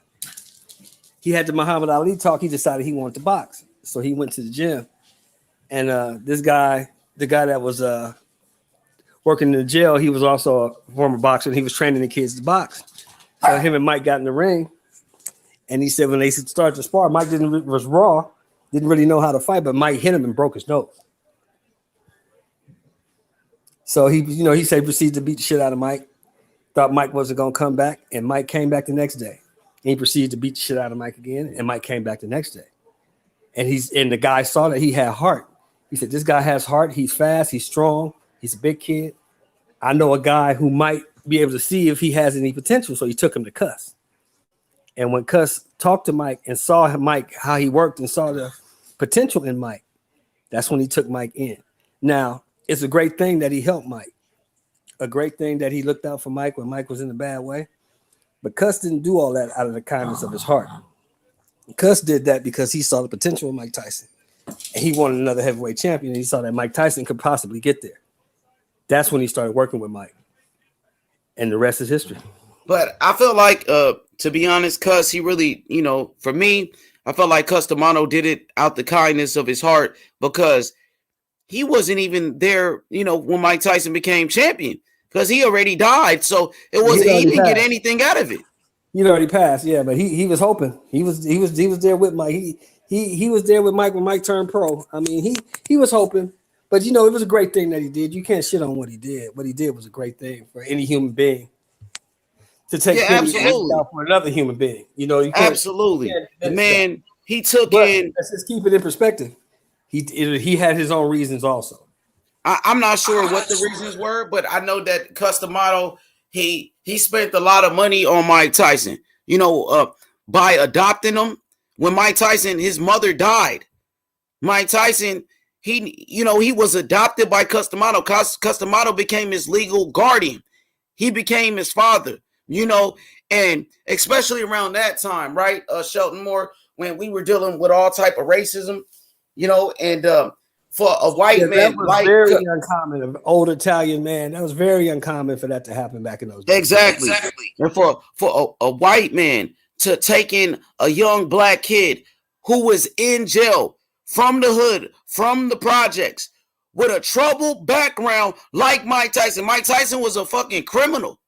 he had the Muhammad Ali talk, he decided he wanted to box. So he went to the gym, and this guy, the guy that was working in the jail, he was also a former boxer, and he was training the kids to box. So him and Mike got in the ring, and he said when they started to spar, Mike was raw, didn't really know how to fight, but Mike hit him and broke his nose. So he said he proceeded to beat the shit out of Mike. Thought Mike wasn't gonna come back, and Mike came back the next day. And he proceeded to beat the shit out of Mike again, and Mike came back the next day. And the guy saw that he had heart. He said, "This guy has heart. He's fast. He's strong. He's a big kid. I know a guy who might be able to see if he has any potential." So he took him to Cus. And when Cus talked to Mike and saw Mike how he worked and saw the potential in Mike, that's when he took Mike in. Now it's a great thing that he helped Mike. A great thing that he looked out for Mike when Mike was in a bad way. But Cus didn't do all that out of the kindness of his heart. Cus did that because he saw the potential in Mike Tyson. And he wanted another heavyweight champion. And he saw that Mike Tyson could possibly get there. That's when he started working with Mike. And the rest is history. But I feel like, to be honest, Cus, he really, for me, I felt like Cus D'Amato did it out the kindness of his heart because he wasn't even there, when Mike Tyson became champion. Because he already died, so he didn't get anything out of it. He'd already passed, yeah, but he was hoping. He was there with Mike. He was there with Mike when Mike turned pro. I mean, he was hoping, but it was a great thing that he did. You can't shit on what he did. What he did was a great thing for any human being to take out for another human being. You can't, absolutely. The man he took in. Let's just keep it in perspective. He had his own reasons also. I'm not sure what the reasons were, but I know that Cus D'Amato, he spent a lot of money on Mike Tyson, by adopting him. When Mike Tyson, his mother died, Mike Tyson, he was adopted by Cus D'Amato. Cus D'Amato became his legal guardian. He became his father, and especially around that time, right, Shelton Moore, when we were dealing with all type of racism, and for a white man, that was very uncommon. An old Italian man, that was very uncommon for that to happen back in those days. Exactly. And for a white man to take in a young black kid who was in jail from the hood, from the projects, with a troubled background like Mike Tyson. Mike Tyson was a fucking criminal.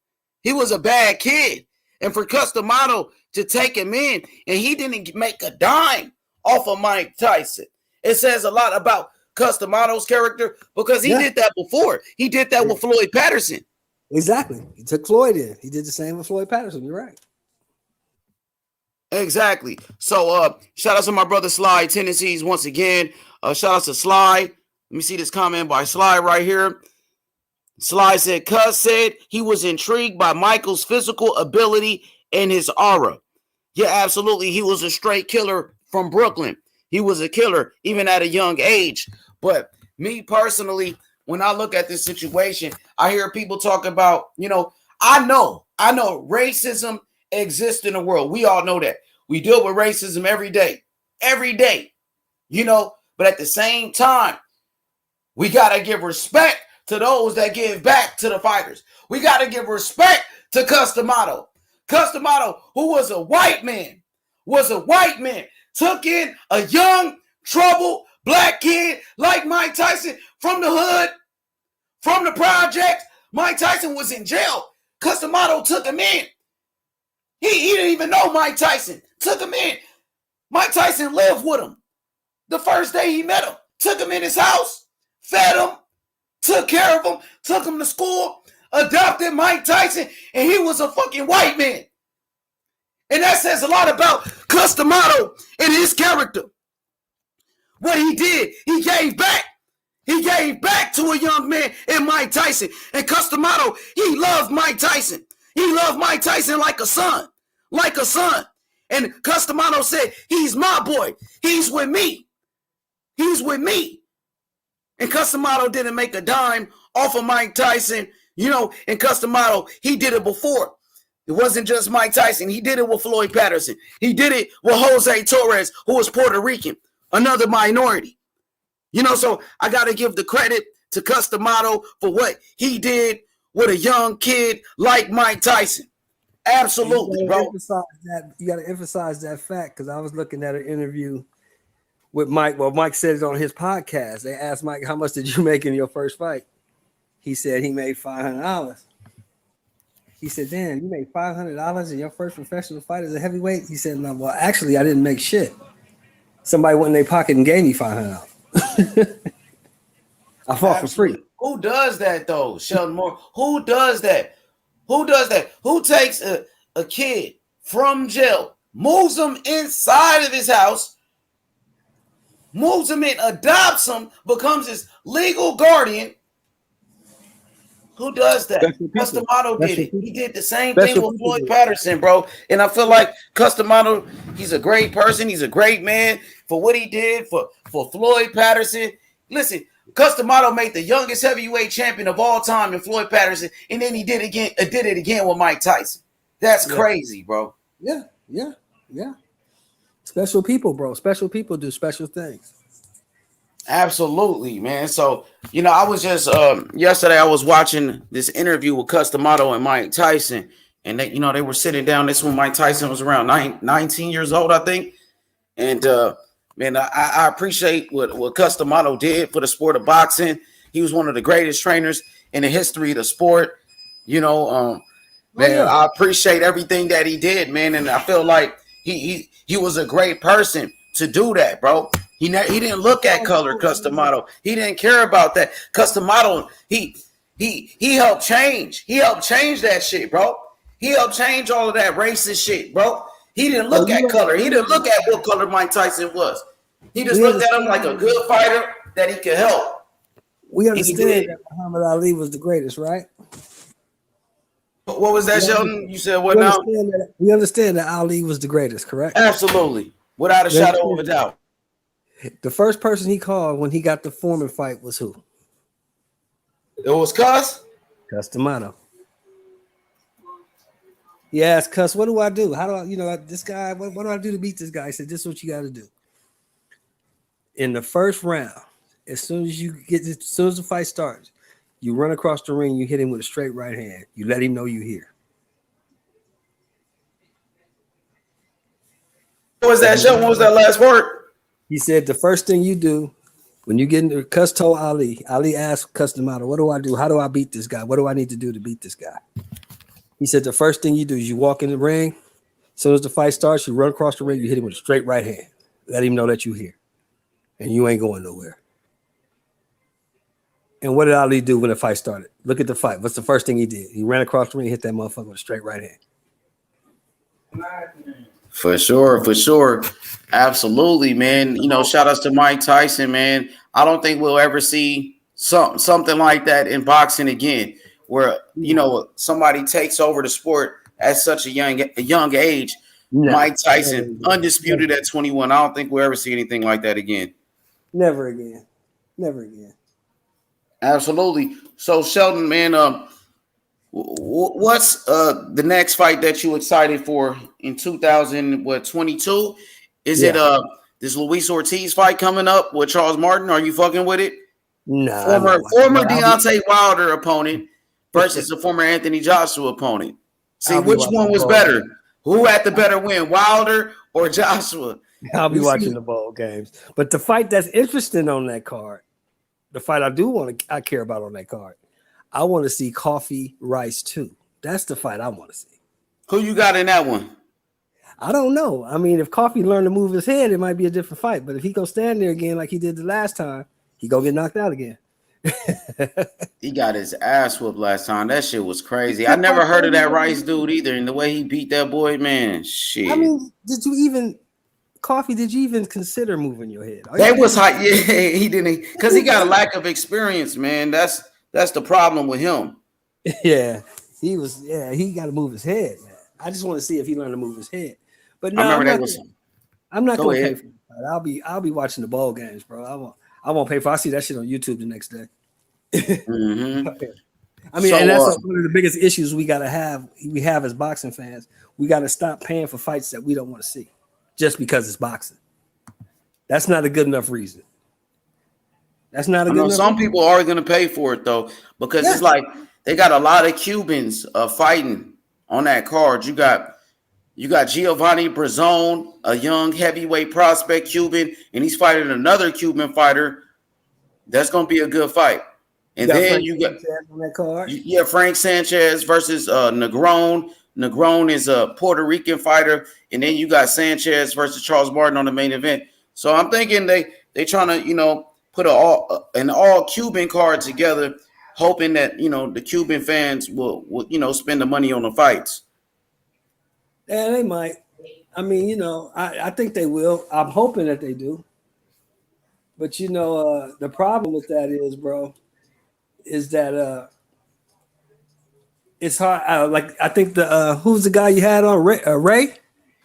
He was a bad kid. And for Cus D'Amato to take him in, and he didn't make a dime off of Mike Tyson. It says a lot about Cus D'Amato's character because he did that before. He did that with Floyd Patterson. Exactly. He took Floyd in. He did the same with Floyd Patterson. You're right. Exactly. So shout out to my brother Sly Tennessees once again. Shout out to Sly. Let me see this comment by Sly right here. Sly said, Cus said he was intrigued by Michael's physical ability and his aura. Yeah, absolutely. He was a straight killer from Brooklyn. He was a killer even at a young age. But me personally, when I look at this situation, I hear people talk about, I know racism exists in the world. We all know that. We deal with racism every day, but at the same time, we got to give respect to those that give back to the fighters. We got to give respect to Cus D'Amato. Cus D'Amato, who was a white man, took in a young, troubled black kid like Mike Tyson from the hood, from the projects. Mike Tyson was in jail. Cus D'Amato took him in. He didn't even know Mike Tyson. Took him in. Mike Tyson lived with him. The first day he met him, took him in his house, fed him, took care of him, took him to school, adopted Mike Tyson, and he was a fucking white man. And that says a lot about Cus D'Amato and his character. What he did, he gave back. He gave back to a young man in Mike Tyson. And Cus D'Amato, he loved Mike Tyson. He loved Mike Tyson like a son. And Cus D'Amato said, he's my boy. He's with me. And Cus D'Amato didn't make a dime off of Mike Tyson, and Cus D'Amato, he did it before. It wasn't just Mike Tyson. He did it with Floyd Patterson. He did it with Jose Torres, who was Puerto Rican, another minority. So I got to give the credit to Cus D'Amato for what he did with a young kid like Mike Tyson. Absolutely, bro. You got to emphasize that fact because I was looking at an interview with Mike. Well, Mike said it on his podcast. They asked Mike, how much did you make in your first fight? He said he made $500. He said, damn, you made $500 in your first professional fight as a heavyweight? He said, no, well, actually, I didn't make shit. Somebody went in their pocket and gave me $500. I fought for free. Who does that, though, Sheldon Moore? Who does that? Who takes a kid from jail, moves him inside of his house, moves him in, adopts him, becomes his legal guardian? Who does that? Cus D'Amato did it. He did the same thing with Floyd Patterson, bro. And I feel like Cus D'Amato, he's a great person. He's a great man for what he did for Floyd Patterson. Listen, Cus D'Amato made the youngest heavyweight champion of all time in Floyd Patterson, and then he did it again with Mike Tyson. That's crazy, bro. Yeah. Special people, bro. Special people do special things. Absolutely, man. So, I was just yesterday I was watching this interview with Cus D'Amato and Mike Tyson, and they, they were sitting down. This when Mike Tyson was around 19 years old, I think. And man, I appreciate what Cus D'Amato did for the sport of boxing. He was one of the greatest trainers in the history of the sport. I appreciate everything that he did, man, and I feel like he was a great person to do that, bro. He didn't look at color, Cus D'Amato. He didn't care about that. Cus D'Amato, he helped change. He helped change that shit, bro. He helped change all of that racist shit, bro. He didn't look at color. He didn't look at what color Mike Tyson was. He just looked at him like a good fighter that he could help. We understand that Muhammad Ali was the greatest, right? What was that, Sheldon? You said what now? We understand that Ali was the greatest, correct? Absolutely. Without a shadow of a doubt. The first person he called when he got the Foreman fight was who? It was Cus D'Amato. He asked Cus, what do I do? How do I, this guy, what do I do to beat this guy? He said, this is what you got to do. In the first round, as soon as the fight starts, you run across the ring, you hit him with a straight right hand. You let him know you're here. What was that show? What was that last word? He said the first thing you do when you get into Cus told Ali asked Cus D'Amato, what do I do? How do I beat this guy? What do I need to do to beat this guy? He said the first thing you do is you walk in the ring, As soon as the fight starts, you run across the ring, you hit him with a straight right hand. Let him know that you're here. And you ain't going nowhere. And what did Ali do when the fight started? Look at the fight. What's the first thing he did? He ran across the ring and hit that motherfucker with a straight right hand. For sure. Absolutely, man. You know, shout outs to Mike Tyson, man. I don't think we'll ever see something like that in boxing again, where, you know, somebody takes over the sport at such a young age. No, Mike Tyson, undisputed at 21. I don't think we'll ever see anything like that again. Never again. Absolutely. So, Sheldon, man, what's the next fight that you excited for in 2022? Is it this Luis Ortiz fight coming up with Charles Martin? Are you fucking with it? No. Former Deontay Wilder opponent versus a former Anthony Joshua opponent. See, which one was better? Who had the better win, Wilder or Joshua? I'll be watching the bowl games. But the fight that's interesting on that card, the fight I care about on that card, I want to see Coffee Rice 2. That's the fight I want to see. Who you got in that one? I don't know. I mean, if Coffee learned to move his head, it might be a different fight. But if he go stand there again like he did the last time, he go get knocked out again. He got his ass whooped last time. That shit was crazy. I never heard of that Rice dude either. And the way he beat that boy, man, shit. I mean, did you even consider moving your head? That was hot. Yeah, he didn't, because he got a lack of experience, man. That's the problem with him. Yeah, he got to move his head, man. I just want to see if he learned to move his head. But no, I'm not going to pay for it. I'll be watching the bowl games, bro. I won't pay for it. I'll see that shit on YouTube the next day. Mm-hmm. I mean, and that's one of the biggest issues we have as boxing fans. We got to stop paying for fights that we don't want to see just because it's boxing. That's not a good enough reason. Some people are going to pay for it though, because it's like they got a lot of Cubans fighting on that card. You got Giovanni Brazone, a young heavyweight prospect Cuban, and he's fighting another Cuban fighter. That's going to be a good fight. And then you got on that card. Frank Sanchez versus Negron. Negron is a Puerto Rican fighter, and then you got Sanchez versus Charles Martin on the main event. So I'm thinking they trying to put an all Cuban card together, hoping that the Cuban fans will spend the money on the fights. Yeah, they might. I mean, I think they will. I'm hoping that they do. But the problem with that is, bro, is that it's hard. Like I think who's the guy you had on Ray?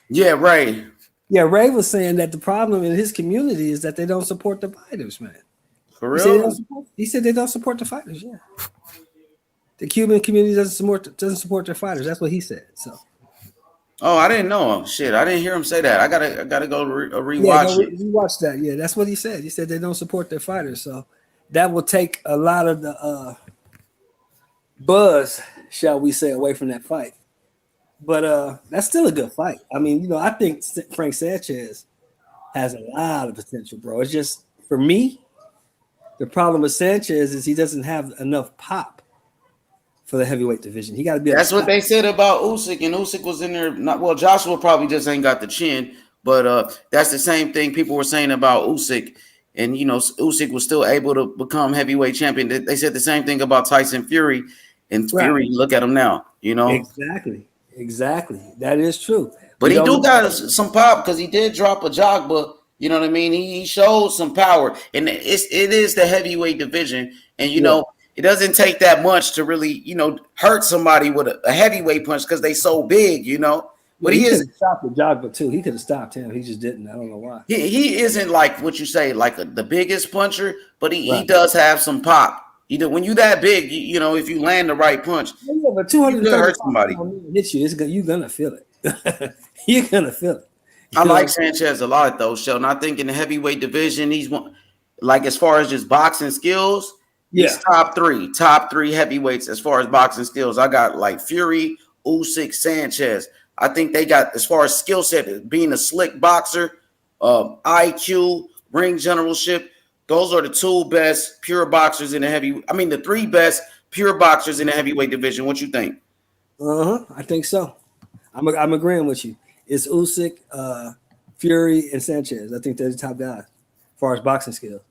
Yeah, Ray. Yeah, Ray was saying that the problem in his community is that they don't support the fighters, man. For real? He said they don't support the fighters. Yeah, the Cuban community doesn't support their fighters. That's what he said. So. Oh, I didn't know. Shit, I didn't hear him say that. I gotta go rewatch it. Rewatch that. Yeah, that's what he said. He said they don't support their fighters, so that will take a lot of the buzz, shall we say, away from that fight. But that's still a good fight. I mean, I think Frank Sanchez has a lot of potential, bro. It's just for me, the problem with Sanchez is he doesn't have enough pop for the heavyweight division. He got to be. That's what they said about Usyk, and Usyk was in there. Joshua probably just ain't got the chin, but that's the same thing people were saying about Usyk, and Usyk was still able to become heavyweight champion. They said the same thing about Tyson Fury, and Fury, look at him now. Exactly. That is true. But he do got some pop because he did drop a jog, but you know what I mean. He showed some power, and it is the heavyweight division, and it doesn't take that much to really, hurt somebody with a heavyweight punch because they so big, But he is stopped the jogger too. He could have stopped him. He just didn't. I don't know why. He isn't like what you say, like the biggest puncher, but he does have some pop. When you that big, if you land the right punch, but 230 hurt somebody. Hit you. You're gonna feel it. You're gonna feel it. I like Sanchez a lot though, Sheldon. I think in the heavyweight division, he's one. Like as far as just boxing skills. He's top three heavyweights as far as boxing skills. I got like Fury, Usyk, Sanchez. I think they got, as far as skill set, being a slick boxer, IQ, ring generalship. Those are the two best pure boxers in the three best pure boxers in the heavyweight division. What you think? I think so. I'm agreeing with you. It's Usyk, Fury, and Sanchez. I think they're the top guys as far as boxing skills.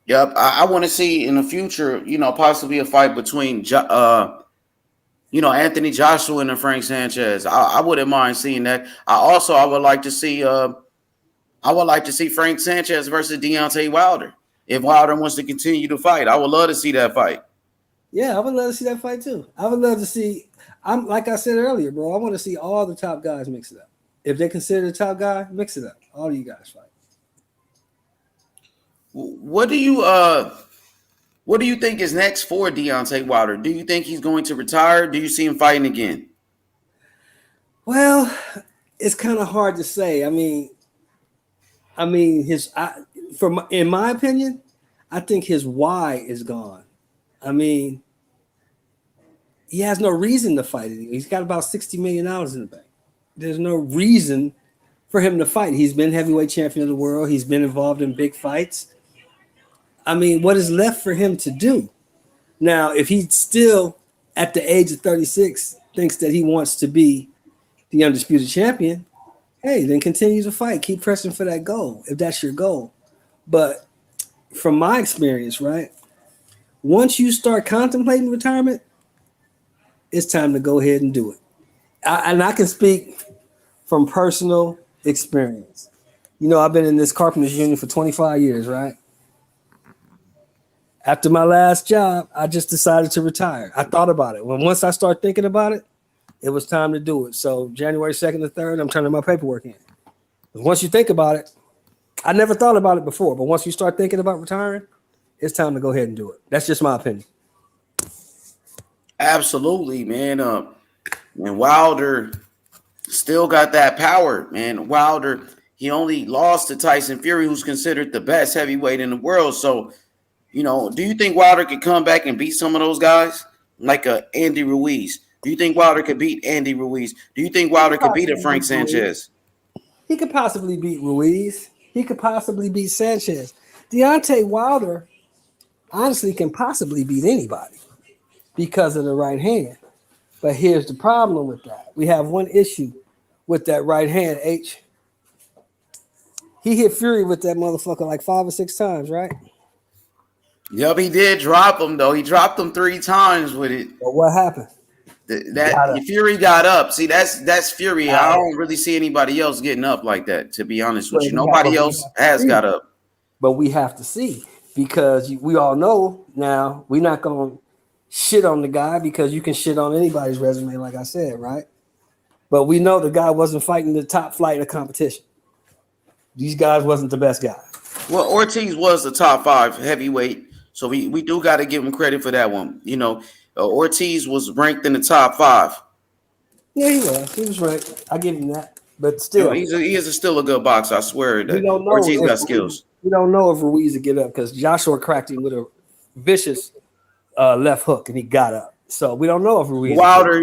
Yep, I want to see in the future, possibly a fight between, Anthony Joshua and Frank Sanchez. I wouldn't mind seeing that. I would like to see, Frank Sanchez versus Deontay Wilder. If Wilder wants to continue to fight, I would love to see that fight. Yeah, I would love to see that fight too. I would love to see. I'm like I said earlier, bro. I want to see all the top guys mix it up. If they consider the top guy, mix it up. All you guys fight. What do you think is next for Deontay Wilder? Do you think he's going to retire? Do you see him fighting again? Well, it's kind of hard to say. I mean, in my opinion, I think his why is gone. I mean, he has no reason to fight anymore. He's got about $60 million in the bank. There's no reason for him to fight. He's been heavyweight champion of the world. He's been involved in big fights. I mean, what is left for him to do? Now, if he's still at the age of 36 thinks that he wants to be the undisputed champion, hey, then continue to fight. Keep pressing for that goal if that's your goal. But from my experience, right, once you start contemplating retirement, it's time to go ahead and do it. I can speak from personal experience. I've been in this carpenters union for 25 years, right? After my last job, I just decided to retire. I thought about it. Once I start thinking about it, it was time to do it. So January 2nd to 3rd, I'm turning my paperwork in. Once you think about it, I never thought about it before, but once you start thinking about retiring, it's time to go ahead and do it. That's just my opinion. Absolutely, man. And Wilder still got that power, man. Wilder, he only lost to Tyson Fury, who's considered the best heavyweight in the world. So, do you think Wilder could come back and beat some of those guys like Andy Ruiz? Do you think Wilder could beat Andy Ruiz? Do you think Wilder could beat a Frank Sanchez? He could possibly beat Ruiz. He could possibly beat Sanchez. Deontay Wilder honestly can possibly beat anybody because of the right hand. But here's the problem with that. We have one issue with that right hand, H. He hit Fury with that motherfucker like 5 or 6 times, right? Yep, he did drop him, though. He dropped him 3 times with it. But what happened? Fury got up. See, that's Fury. I don't really see anybody else getting up like that, to be honest with you. Nobody else has got up. But we have to see, because we all know now we're not going to shit on the guy, because you can shit on anybody's resume, like I said, right? But we know the guy wasn't fighting the top flight of competition. These guys wasn't the best guy. Well, Ortiz was the top 5 heavyweight, so we do got to give him credit for that one. Ortiz was ranked in the top 5. Yeah, he was. He was ranked. I give him that. But still, he is still a good boxer. I swear that Ortiz got skills. We don't know if Ruiz would get up, because Joshua cracked him with a vicious left hook and he got up. So we don't know if Ruiz.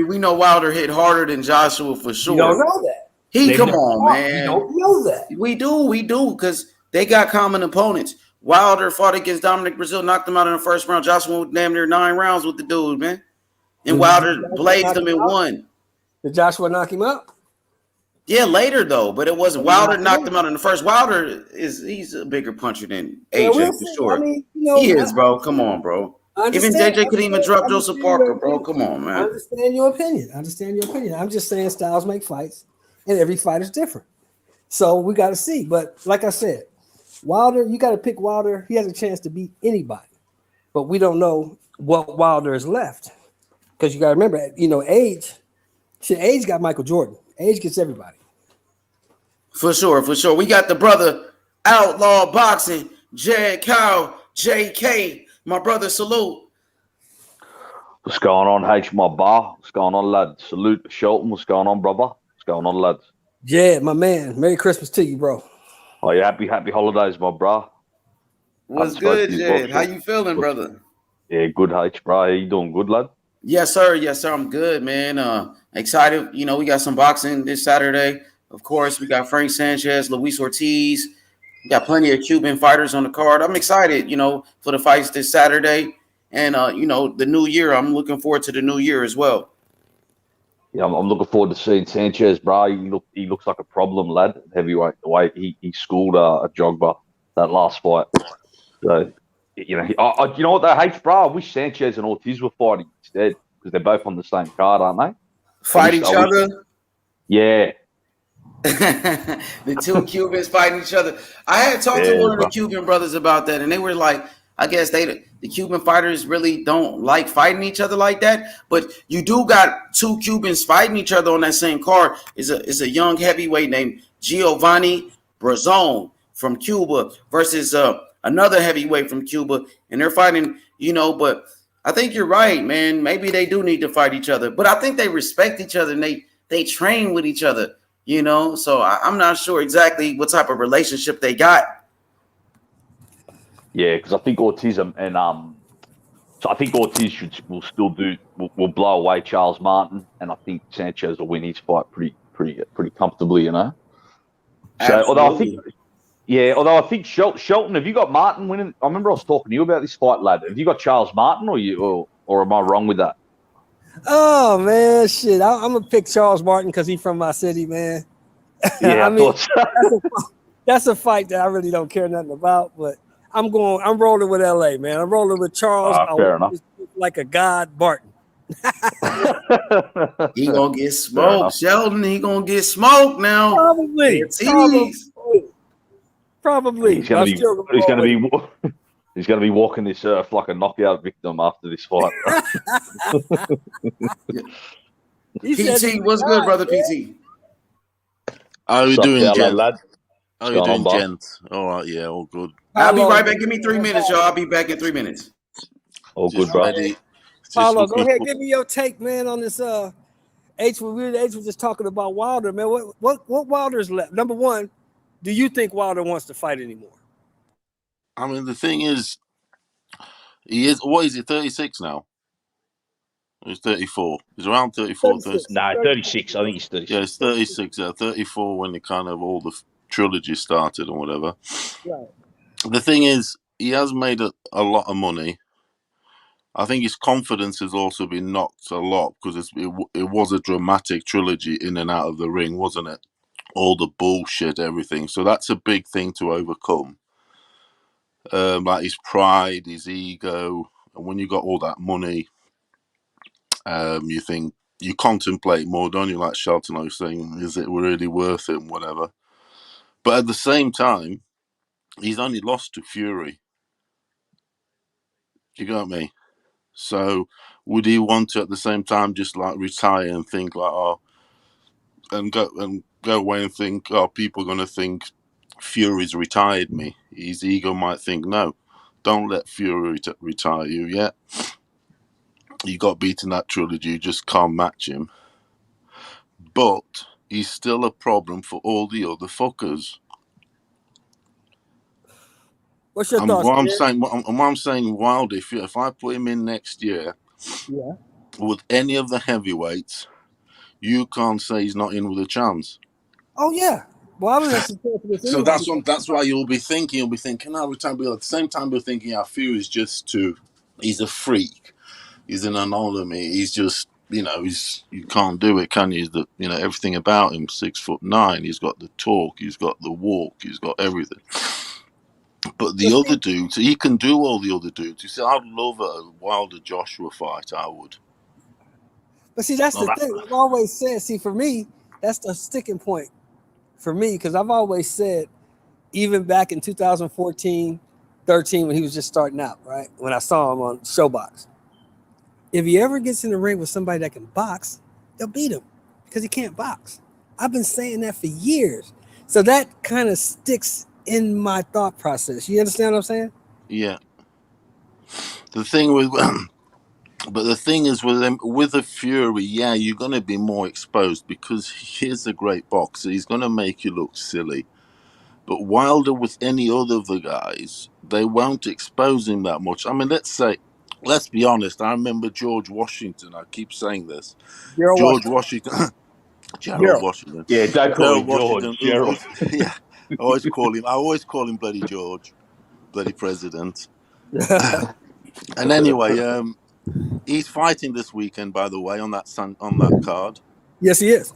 We know Wilder hit harder than Joshua for sure. We don't know that. Man. We don't know that. We do, because they got common opponents. Wilder fought against Dominic Brazil, knocked him out in the first round. Joshua went damn near 9 rounds with the dude, man. And Wilder blazed him and won. Did Joshua knock him out? Yeah, later though, but it wasn't. Wilder knocked him out in the first. Wilder he's a bigger puncher than AJ for sure. He is, bro. Come on, bro. Even JJ couldn't even drop Joseph Parker, bro. Come on, man. I understand your opinion. I'm just saying styles make fights, and every fight is different. So we got to see. But like I said, Wilder, you got to pick Wilder. He has a chance to beat anybody, but we don't know what Wilder is left, because you got to remember, age. Age got Michael Jordan. Age gets everybody. For sure. We got the brother Outlaw Boxing, Jared Kyle, JK. My brother, salute. What's going on, H, my bar? What's going on, lads? Salute, Shelton. What's going on, brother? What's going on, lads? Jed, my man. Merry Christmas to you, bro. Oh, yeah, happy holidays, my bro. What's good, Jed? How you feeling, brother? Yeah, good, H, bro. How you doing? Good, lad? Yes, sir. I'm good, man. Excited. We got some boxing this Saturday. Of course, we got Frank Sanchez, Luis Ortiz. We got plenty of Cuban fighters on the card. I'm excited, for the fights this Saturday. And, the new year. I'm looking forward to the new year as well. Yeah, I'm looking forward to seeing Sanchez, bro. He looks like a problem, lad. Heavyweight, the way he schooled a Jogba that last fight. So, you know what they hate, bro? I wish Sanchez and Ortiz were fighting instead because they're both on the same card, aren't they? Fight each other. Yeah. The two Cubans fighting each other. I had talked to one of the Cuban brothers about that, and they were like, I guess the Cuban fighters really don't like fighting each other like that. But you do got two Cubans fighting each other on that same card. Is a young heavyweight named Giovanni Brazon from Cuba versus another heavyweight from Cuba, and they're fighting. But I think you're right, man. Maybe they do need to fight each other, but I think they respect each other and they train with each other. So I'm not sure exactly what type of relationship they got. Yeah, because I think Ortiz so I think Ortiz will blow away Charles Martin, and I think Sanchez will win his fight pretty comfortably, So Absolutely. although I think Shelton, have you got Martin winning? I remember I was talking to you about this fight, lad. Have you got Charles Martin, or am I wrong with that? Oh man, shit! I'm gonna pick Charles Martin because he's from my city, man. Yeah, I thought so. That's a fight that I really don't care nothing about, but I'm rolling with LA, man. I'm rolling with Charles. Fair enough. Like a god, Martin. He gonna get smoked, Sheldon. He gonna get smoked now. Probably. He's gonna be walking this earth like a knockout victim after this fight. PT, what's good, brother? PT. How you doing, gent? Lad? How you doing, gent? All right, yeah, all good. I'll be right back. Give me 3 minutes, y'all. I'll be back in 3 minutes. All good, bro. Paulo, go ahead. Give me your take, man, on this. H was just talking about Wilder, man. What Wilder's left? Number one, do you think Wilder wants to fight anymore? I mean, the thing is, he is. What is he? 36 now. He's 34. He's around 34. 36. No, 36. I think he's 36. Yeah, he's 36. 34 when the kind of all the trilogy started or whatever. Right. The thing is, he has made a lot of money. I think his confidence has also been knocked a lot because it was a dramatic trilogy in and out of the ring, wasn't it? All the bullshit, everything. So that's a big thing to overcome. Like his pride, his ego, and when you got all that money, you contemplate more, don't you? Like Shelton was saying, is it really worth it and whatever? But at the same time, he's only lost to Fury. You got me? So would he want to at the same time just like retire and think like, and go away and think, people are going to think Fury's retired me? His ego might think, no, don't let Fury retire you yet. You got beaten that trilogy, you just can't match him. But he's still a problem for all the other fuckers. What's your thoughts? What I'm saying, Wilder, if I put him in next year, with any of the heavyweights, you can't say he's not in with a chance. Oh yeah. Well, so that's why you'll be thinking, I'll retire. But at the same time, you're thinking, Fury's he's a freak. He's an anomaly. He's just, you can't do it, can you? Everything about him, 6'9". He's got the talk. He's got the walk. He's got everything. But the other dudes, he can do all the other dudes. You see, I'd love a Wilder Joshua fight. I would. But see, that's the thing. I've always said. See, for me, that's the sticking point. For me, because I've always said, even back in 2014, 13, when he was just starting out, right? When I saw him on Showbox. If he ever gets in the ring with somebody that can box, they'll beat him because he can't box. I've been saying that for years. So that kind of sticks in my thought process. You understand what I'm saying? Yeah. The thing with... But the thing is with him, with the Fury, you're going to be more exposed because he's a great boxer. He's going to make you look silly. But Wilder, with any other of the guys, they won't expose him that much. I mean, let's be honest. I remember George Washington. I keep saying this. Gerald Washington. Yeah, don't call him George. Gerald. Yeah, I always call him bloody George, bloody president. And anyway, he's fighting this weekend, by the way, on that card. Yes, he is.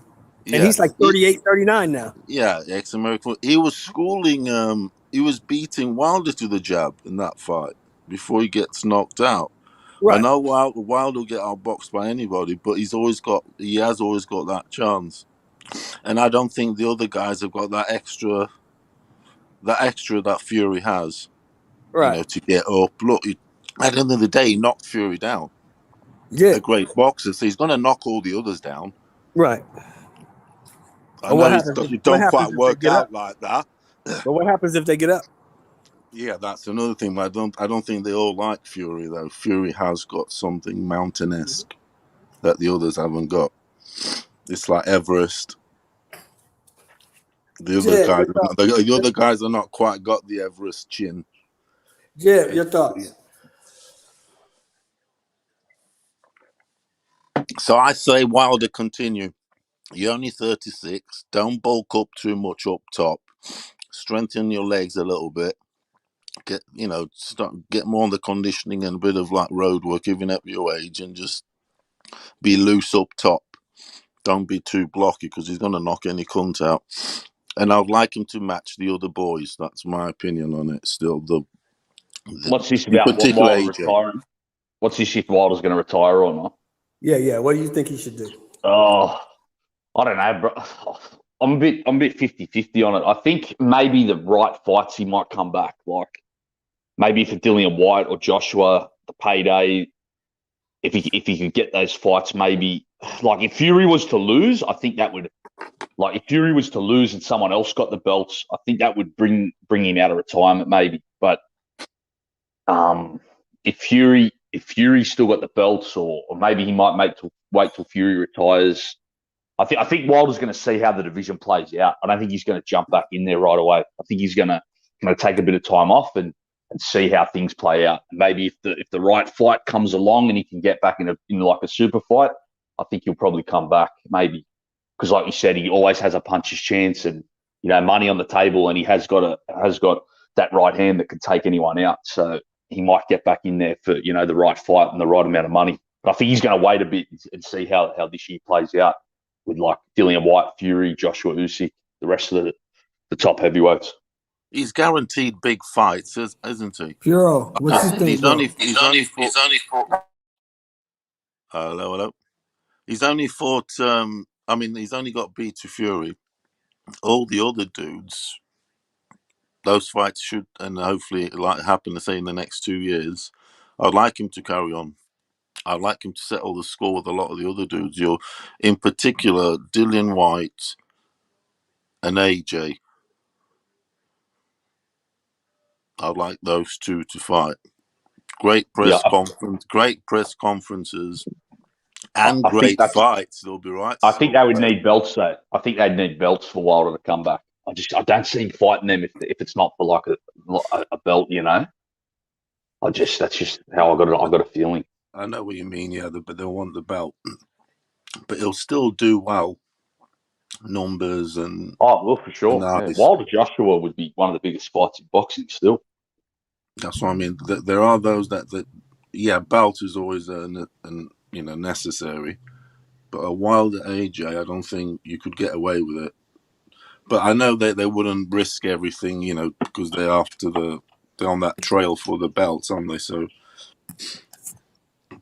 And Yeah, he's like 38, 39 now. yeah, ex-American. He was schooling. He was beating Wilder to the jab in that fight before he gets knocked out. I Right. know Wilder will get outboxed by anybody, but he has always got that chance. And I don't think the other guys have got that extra that Fury has. Right. To get up. Look, at the end of the day, he knocked Fury down. Yeah. A great boxer, so he's going to knock all the others down. Right. I And know what it don't happens quite if they work get up? out like that. But what happens if they get up? Yeah, that's another thing. But I don't think they all like Fury though. Fury has got something mountain-esque that the others haven't got. It's like Everest. The other guys are not quite got the Everest chin. Jeb, your thoughts? So I say Wilder continue. You're only 36. Don't bulk up too much up top. Strengthen your legs a little bit. Get more on the conditioning and a bit of like road work, even at your age, and just be loose up top. Don't be too blocky because he's going to knock any cunt out. And I'd like him to match the other boys. That's my opinion on it. Still, What's this in about? particular Wilder AJ. retiring? What's this if Wilder's going to retire or not? Yeah. What do you think he should do? Oh, I don't know, bro. I'm a bit 50-50 on it. I think maybe the right fights he might come back. Like maybe for Dillian White or Joshua, the payday. If he could get those fights, maybe like if Fury was to lose, I think that would if Fury was to lose and someone else got the belts, I think that would bring him out of retirement maybe. But if Fury still got the belts, or maybe he might wait till Fury retires. I think Wilder's going to see how the division plays out. I don't think he's going to jump back in there right away. I think he's going to take a bit of time off and see how things play out. Maybe if the right fight comes along and he can get back in like a super fight, I think he'll probably come back maybe, because like you said, he always has a puncher's chance and money on the table, and he has got that right hand that can take anyone out. So he might get back in there for the right fight and the right amount of money. But I think he's going to wait a bit and see how this year plays out with like Dillian White, Fury, Joshua Usyk, the rest of the top heavyweights. He's guaranteed big fights, isn't he? Puro, what's his thing? He's only fought. Hello. He's only fought. He's only got beat to Fury. All the other dudes, those fights should and hopefully happen, say in the next 2 years. I'd like him to carry on. I'd like him to settle the score with a lot of the other dudes. In particular, Dillian White and AJ. I'd like those two to fight. Great press conferences, and great fights. They'll be right. I think they would need belts though. I think they'd need belts for Wilder to come back. I don't see him fighting them if it's not for like a belt. That's just how I got a feeling. I know what you mean, yeah, but they'll want the belt. But he'll still do well. Numbers and well, for sure. Yeah. Wilder Joshua would be one of the biggest fights in boxing still. That's what I mean. There are those that belt is always necessary. But a Wilder AJ, I don't think you could get away with it. But I know they wouldn't risk everything, because they're on that trail for the belts, aren't they? So,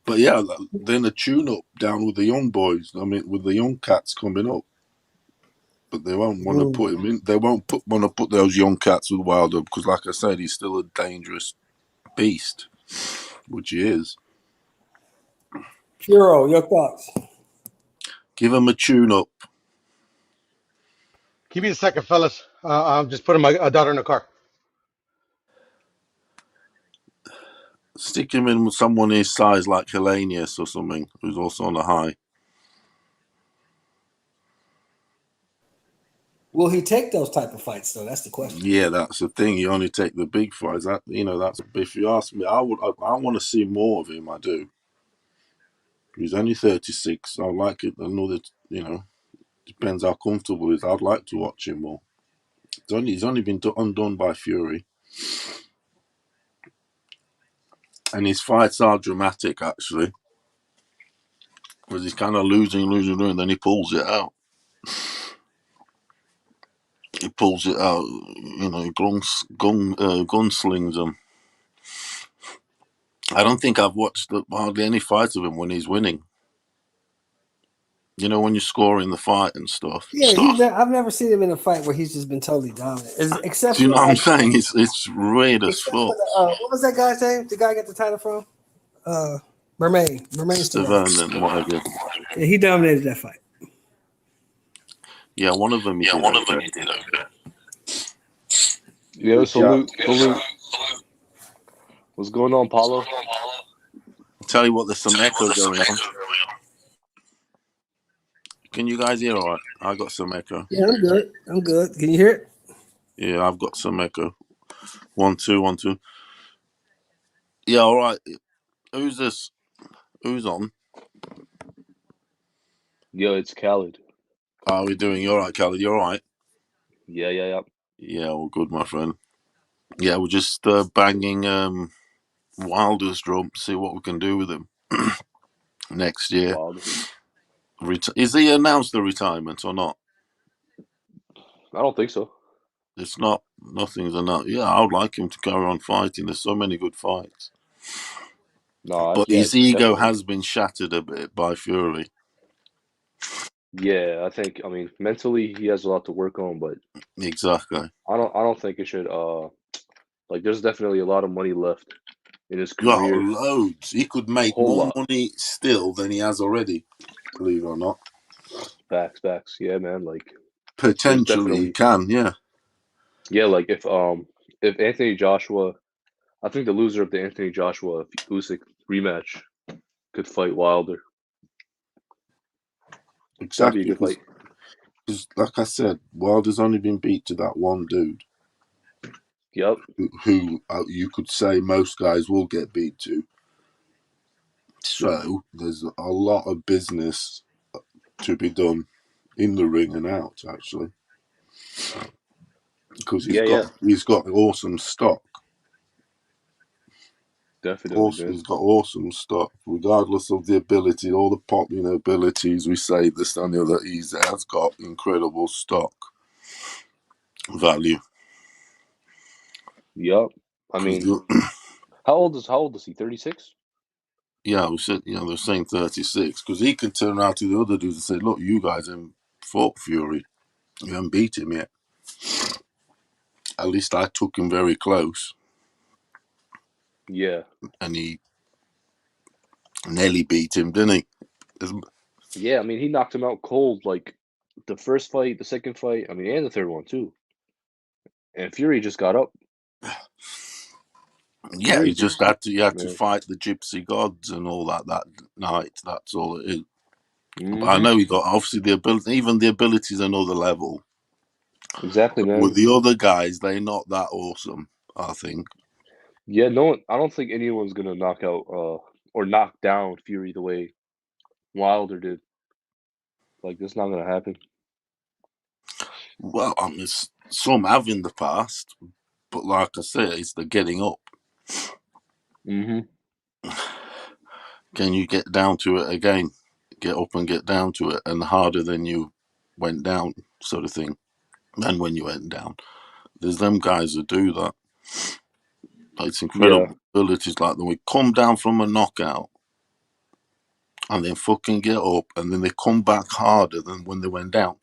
but yeah, then a tune-up down with the young boys. I mean, with the young cats coming up. But they won't want to put him in. They won't want to put those young cats with Wilder because, like I said, he's still a dangerous beast, which he is. Puro, your thoughts? Give him a tune-up. Give me a second, fellas. I'm just putting my daughter in the car. Stick him in with someone his size like Hellenius or something, who's also on a high. Will he take those type of fights though? That's the question. Yeah, that's the thing. You only take the big fights. That's if you ask me, I want to see more of him. I do. He's only 36. I like it. Another, depends how comfortable he is. I'd like to watch him more. He's only been undone by Fury, and his fights are dramatic. Actually, because he's kind of losing, and then he pulls it out. He pulls it out, you know. He gunslings him. I don't think I've watched hardly any fights of him when he's winning. You know, when you're scoring the fight and stuff. Yeah, I've never seen him in a fight where he's just been totally dominant. Except do you know what I'm like, saying? It's weird as fuck. what was that guy's name? The guy got the title from? Bermain Steven and whatever. Yeah, he dominated that fight. Yeah, one of them. He did okay. Yo, salute. What's going on, Paulo? I'll tell you what, there's some echo going on. Can you guys hear all right? I got some echo. Yeah, I'm good. Can you hear it? Yeah, I've got some echo. 1 2 1 2. Yeah, all right. Who's this? Who's on? Yo, it's Khaled. How are we doing? You all right, Khaled? You all right? Yeah. Yeah, all good, my friend. Yeah, we're just banging Wilder's drum, see what we can do with him next year. Is he announced the retirement or not? I don't think so. It's not. Nothing's announced. Yeah, I would like him to carry on fighting. There's so many good fights. No, but his ego has been shattered a bit by Fury. Yeah, I mean, mentally he has a lot to work on, but exactly. I don't think it should. Like, there's definitely a lot of money left in his career. Loads. He could make more money still than he has already. Believe it or not. Facts. Yeah, man. Like, potentially he can. Yeah. Yeah, like if Anthony Joshua, I think the loser of the Anthony Joshua Usyk rematch could fight Wilder. Exactly. That'd be a good fight. Because, like I said, Wilder's only been beat to that one dude. Yep. Who you could say most guys will get beat to. So there's a lot of business to be done in the ring and out, actually. Because he's got awesome stock. Definitely. He's got awesome stock, regardless of the ability, all the popular abilities we say this and the other. He has got incredible stock value. Yep. I mean, how old is he? 36? Yeah, they're saying 36 because he can turn around to the other dudes and say, "Look, you guys haven't fought Fury. You haven't beat him yet. At least I took him very close." Yeah. And he nearly beat him, didn't he? Yeah, I mean, he knocked him out cold, like the first fight, the second fight, I mean, and the third one too. And Fury just got up. Yeah, crazy. He just had to fight the gypsy gods and all that night. That's all it is. Mm-hmm. But I know he got obviously the ability, even the ability is another level. Exactly, man. With the other guys, they're not that awesome, I think. Yeah, I don't think anyone's gonna knock out or knock down Fury the way Wilder did. Like, that's not gonna happen. Well, I mean, some have in the past, but like I said, it's the getting up. Mm-hmm. Can you get down to it again? Get up and get down to it, and harder than you went down, sort of thing. And when you went down, there's them guys that do that. It's incredible abilities like that. We come down from a knockout, and then fucking get up, and then they come back harder than when they went down.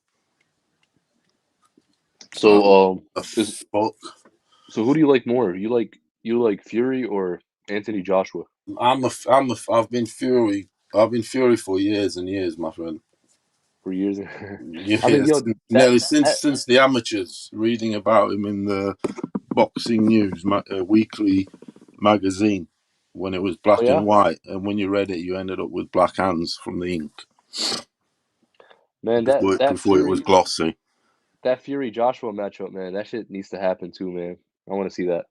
So, so who do you like more? You like Fury or Anthony Joshua? I've been Fury for years and years, my friend. For years. Yeah, I mean, since the amateurs, reading about him in the Boxing News weekly magazine when it was black and white, and when you read it, you ended up with black hands from the ink. Man, before it was glossy. That Fury Joshua matchup, man, that shit needs to happen too, man. I want to see that.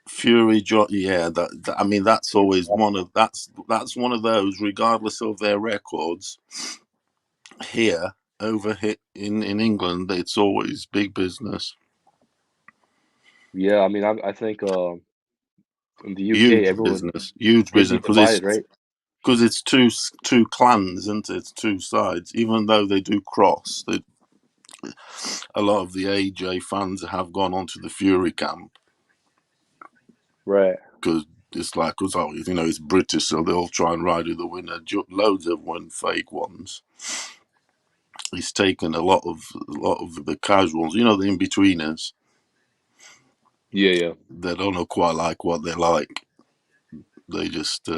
Fury, yeah, I mean, that's always that's one of those, regardless of their records. Here, in England, it's always big business. Yeah, I mean, I think in the UK, huge everyone business, huge business, divided, right? because it's two clans, isn't it? It's two sides. Even though they do cross, a lot of the AJ fans have gone onto the Fury camp, Right. because it's like, because it's British, so they'll try and ride with the winner. Loads of fake ones. He's taken a lot of the casuals, the in-betweeners. Yeah. They don't know quite like what they like. They just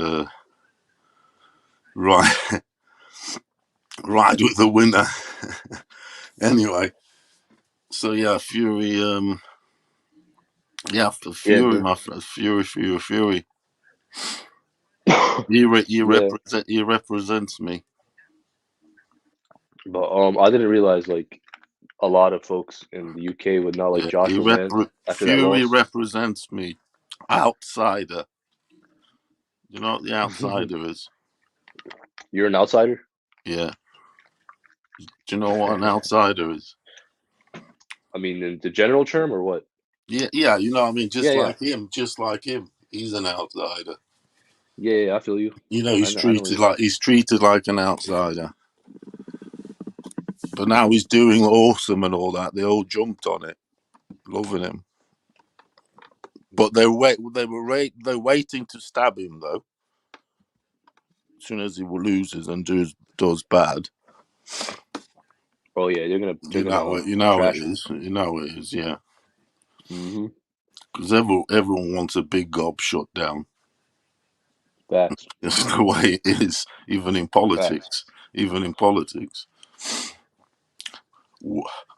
ride with the winner. Anyway, so yeah, Fury. Fury, my friend, Fury. He represents me. But I didn't realize like a lot of folks in the UK would not like Joshua, man. After that Fury loss, represents me. Outsider. You know what the outsider is? you're an outsider. Yeah. Do you know what an outsider is? I mean, in the general term or what? Yeah. You know what I mean? Just Yeah. like him. He's an outsider. Yeah, I feel you. He's I know treated like an outsider. But now he's doing awesome and all that. They all jumped on it, loving him. But they're waiting to stab him though. As soon as he loses and does bad. Oh yeah, they're gonna it him. is. You know it is. Yeah. Mm-hmm. Because everyone wants a big gob shut down. Facts. It's the way it is, even in politics. Even in politics.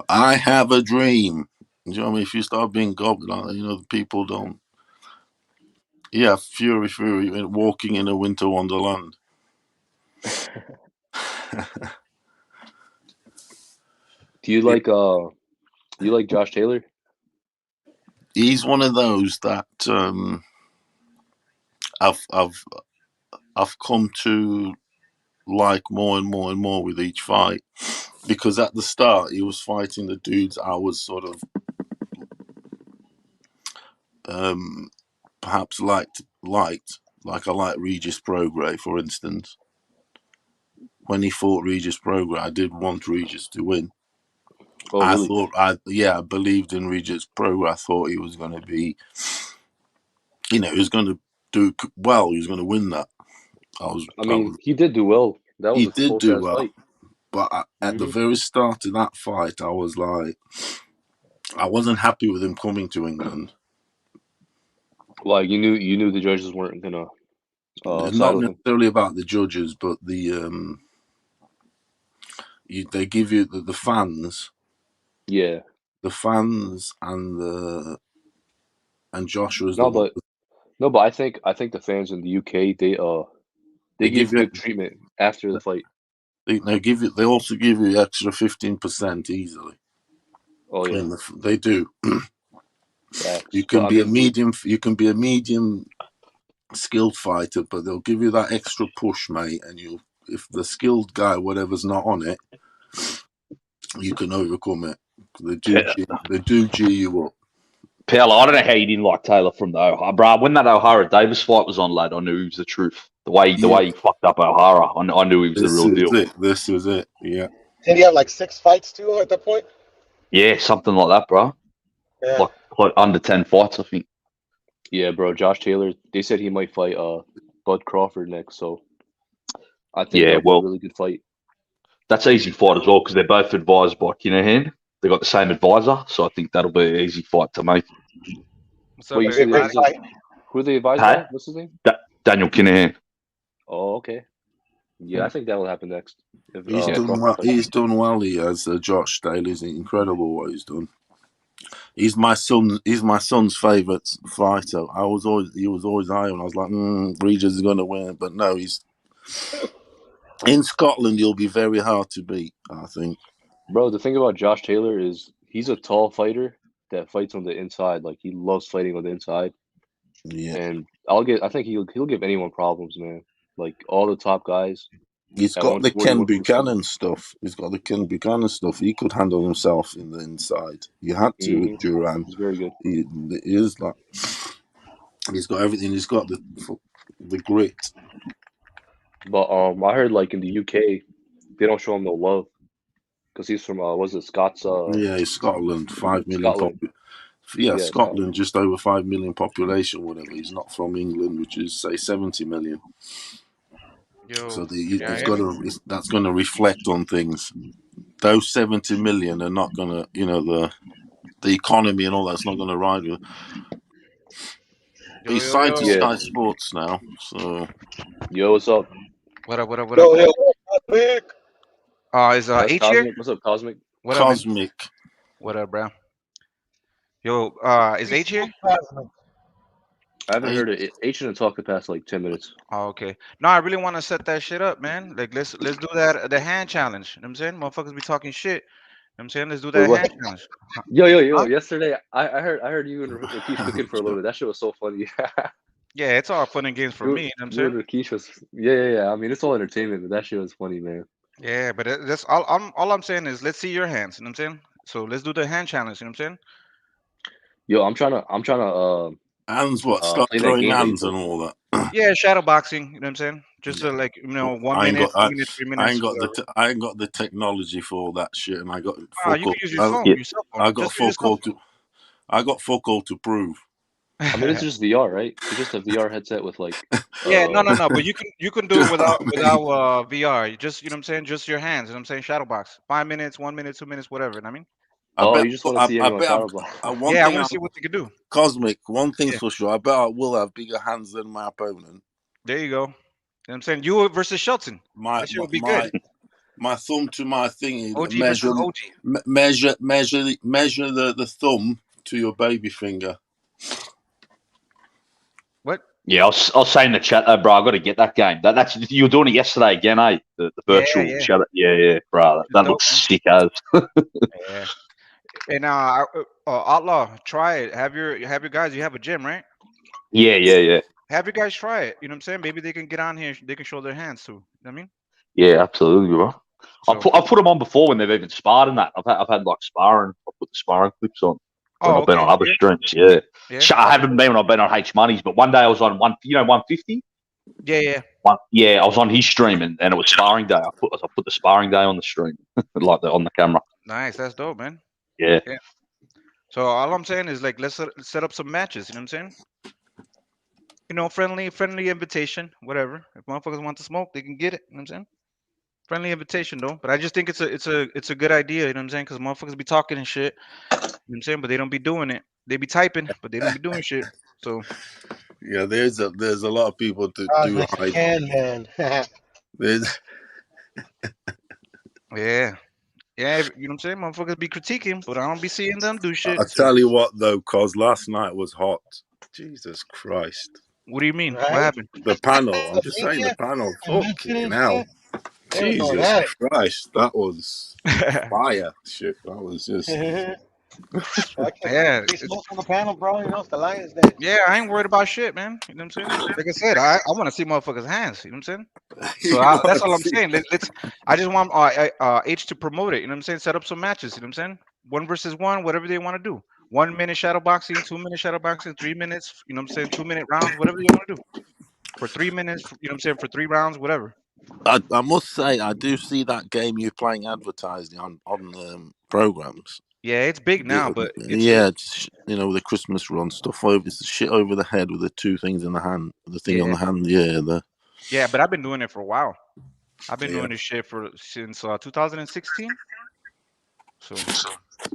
I have a dream. You know what I mean? If you start being gobbed, people don't. Yeah, Fury, walking in a winter wonderland. Do you like Josh Taylor? He's one of those that I've come to like more and more and more with each fight, because at the start he was fighting the dudes I was sort of perhaps liked, like I like Regis Prograis, for instance. When he fought Regis Prograis, I did want Regis to win. Oh, I really? thought, I believed in Regis Prograis. I thought he was going to be, he was going to do well. He was going to win that. He did do well. That was He a did close do ass well, fight. but at the very start of that fight, I was like, I wasn't happy with him coming to England. Like you knew the judges weren't gonna Not necessarily about the judges, but the they give you the fans. Yeah. The fans and Joshua's But I think the fans in the UK they give good treatment after the fight. They also give you extra 15% easily. Oh yeah, they do. facts. You can be a medium skilled fighter, but they'll give you that extra push, mate. And if the skilled guy, whatever's not on it, you can overcome it. They do G you up. Pal, I don't know how you didn't like Taylor from the O'Hara. Bro, when that O'Hara Davis fight was on, lad, I knew he was the truth. The way he fucked up O'Hara, I knew he was the real deal. This was it. Yeah. Did he have like 6 fights too at that point? Yeah, something like that, bro. Yeah. Like under 10 fights, I think. Yeah, bro. Josh Taylor. They said he might fight Bud Crawford next, so I think that'll be a really good fight. That's an easy fight as well because they're both advised by Kinahan. They got the same advisor, so I think that'll be an easy fight to make. Who are they advised by? What's his name? Daniel Kinahan. Oh, okay. Yeah, I think that'll happen next. He's done well. He's done well. He has Josh Taylor. He's incredible what he's done. He's my son's favourite fighter. He was always high, and I was like, Regis is going to win, but no, he's in Scotland. He'll be very hard to beat, I think. Bro, the thing about Josh Taylor is he's a tall fighter that fights on the inside. Like he loves fighting on the inside. Yeah, and I think he'll give anyone problems, man. Like all the top guys. He's got the Ken Buchanan stuff. He could handle himself in the inside. He had to with Duran. He's very good. He is like. He's got everything. He's got the grit. But I heard like in the UK, they don't show him no love because he's from was it Scots? Yeah, Scotland, 5 million Scotland. Yeah, Yeah, Scotland, just over 5 million population, whatever. He's not from England, which is say 70 million. Yo, So yeah, yeah. that's going to reflect on things. Those 70 million are not going to, the economy and all that's not going to ride with. Yo, He's yo, signed to yo. Yeah. Sky Sports now, so Yo, what's up? What up, what up, what up? Yo, Cosmic. Is That's H here? Cosmic. What's up, Cosmic? What up, man? Cosmic. What up, bro? Yo, is H here? Cosmic. I haven't heard it. H didn't talk the past like 10 minutes. Oh, okay. No, I really want to set that shit up, man. Like, let's do that the hand challenge. You know what I'm saying? Motherfuckers be talking shit. You know what I'm saying? Let's do Wait, that what? hand challenge. Yo! Huh? Yesterday, I heard you and Rakesh cooking for a little bit. That shit was so funny. Yeah, it's all fun and games for me. You know what I'm You and saying? Rakesh was yeah. I mean, it's all entertainment, but that shit was funny, man. Yeah, but that's all I'm saying is let's see your hands. You know what I'm saying? So let's do the hand challenge. You know what I'm saying? Yo, I'm trying to Hands, what? Start play that throwing game that you hands put. and all that. Yeah, shadow boxing. You know what I'm saying? Just Yeah. like 1 I ain't minute, got 2 minutes, 3 I ain't minutes, got whatever. I ain't got the technology for all that shit, and I got You fuck all. can use your phone. Yeah. Your cell phone. I got Just use your fuck cell all to. I got fuck all to prove. I mean, it's just VR, right? It's just a VR headset with like. Yeah, no. But you can do it without I mean, VR. You just you know what I'm saying. Just your hands. You know what I'm saying. Shadow box. 5 minutes, 1 minute, 2 minutes, whatever. You know what I mean. I Oh, bet. you just want to see I anyone bet. shadow block. One Yeah, I thing, want to see what they can do. Cosmic. One thing's Yeah, for sure. I bet I will have bigger hands than my opponent. there you go. You know what I'm saying. You versus Shelton. My That shit would be good. my thumb to my thingy. OG versus OG. Measure the thumb to your baby finger. What? Yeah, I was saying in the chat though, bro. I got to get that game. That's you were doing it yesterday again, eh? The virtual Yeah. shadow. Yeah, bro. It's That dope, looks man. sick as. Yeah. And Outlaw, try it. Have your guys. You have a gym, right? Yeah. Have your guys try it. You know what I'm saying? Maybe they can get on here. They can show their hands too. You know what I mean? Yeah, absolutely, bro. So. I've put them on before when they've even sparred and that. I've had like sparring. I put the sparring clips on when I've been on other streams. Yeah. I haven't been when I've been on H Money's, but one day I was on 150. Yeah. I was on his stream and it was sparring day. I put the sparring day on the stream, like on the camera. Nice, that's dope, man. Yeah. So all I'm saying is like let's set up some matches. You know what I'm saying? You know, friendly invitation, whatever. If motherfuckers want to smoke, they can get it. You know what I'm saying? Friendly invitation though. But I just think it's a good idea. You know what I'm saying? Because motherfuckers be talking and shit. You know what I'm saying? But they don't be doing it. They be typing, but they don't be doing shit. So. Yeah, there's a lot of people to do Cosmic hype. man. There's Yeah, you know what I'm saying? Motherfuckers be critiquing, but I don't be seeing them do shit. I tell you what though, cause last night was hot. Jesus Christ. What do you mean? Right? What happened? The panel. I'm just saying the panel. Fucking hell. Jesus Christ. That was fire shit. That was just Yeah, Free smoke on the panel, bro. You know, it's the Lions Day. yeah, I ain't worried about shit, man. You know what I'm saying? Like I said, I want to see motherfuckers' hands. You know what I'm saying? So that's all I'm saying. Let's. I just want H to promote it. You know what I'm saying? Set up some matches. You know what I'm saying? 1 versus 1, whatever they want to do. 1 minute shadow boxing, 2 minute shadow boxing, 3 minutes. You know what I'm saying? 2 minute rounds, whatever you want to do. For 3 minutes, you know what I'm saying? For 3 rounds, whatever. I must say I do see that game you're playing advertised on programs. Yeah, it's big now, but it's the Christmas run stuff over. It's the shit over the head with the two things in the hand, the thing on the hand. Yeah, but I've been doing it for a while. I've been doing this shit since 2016. So,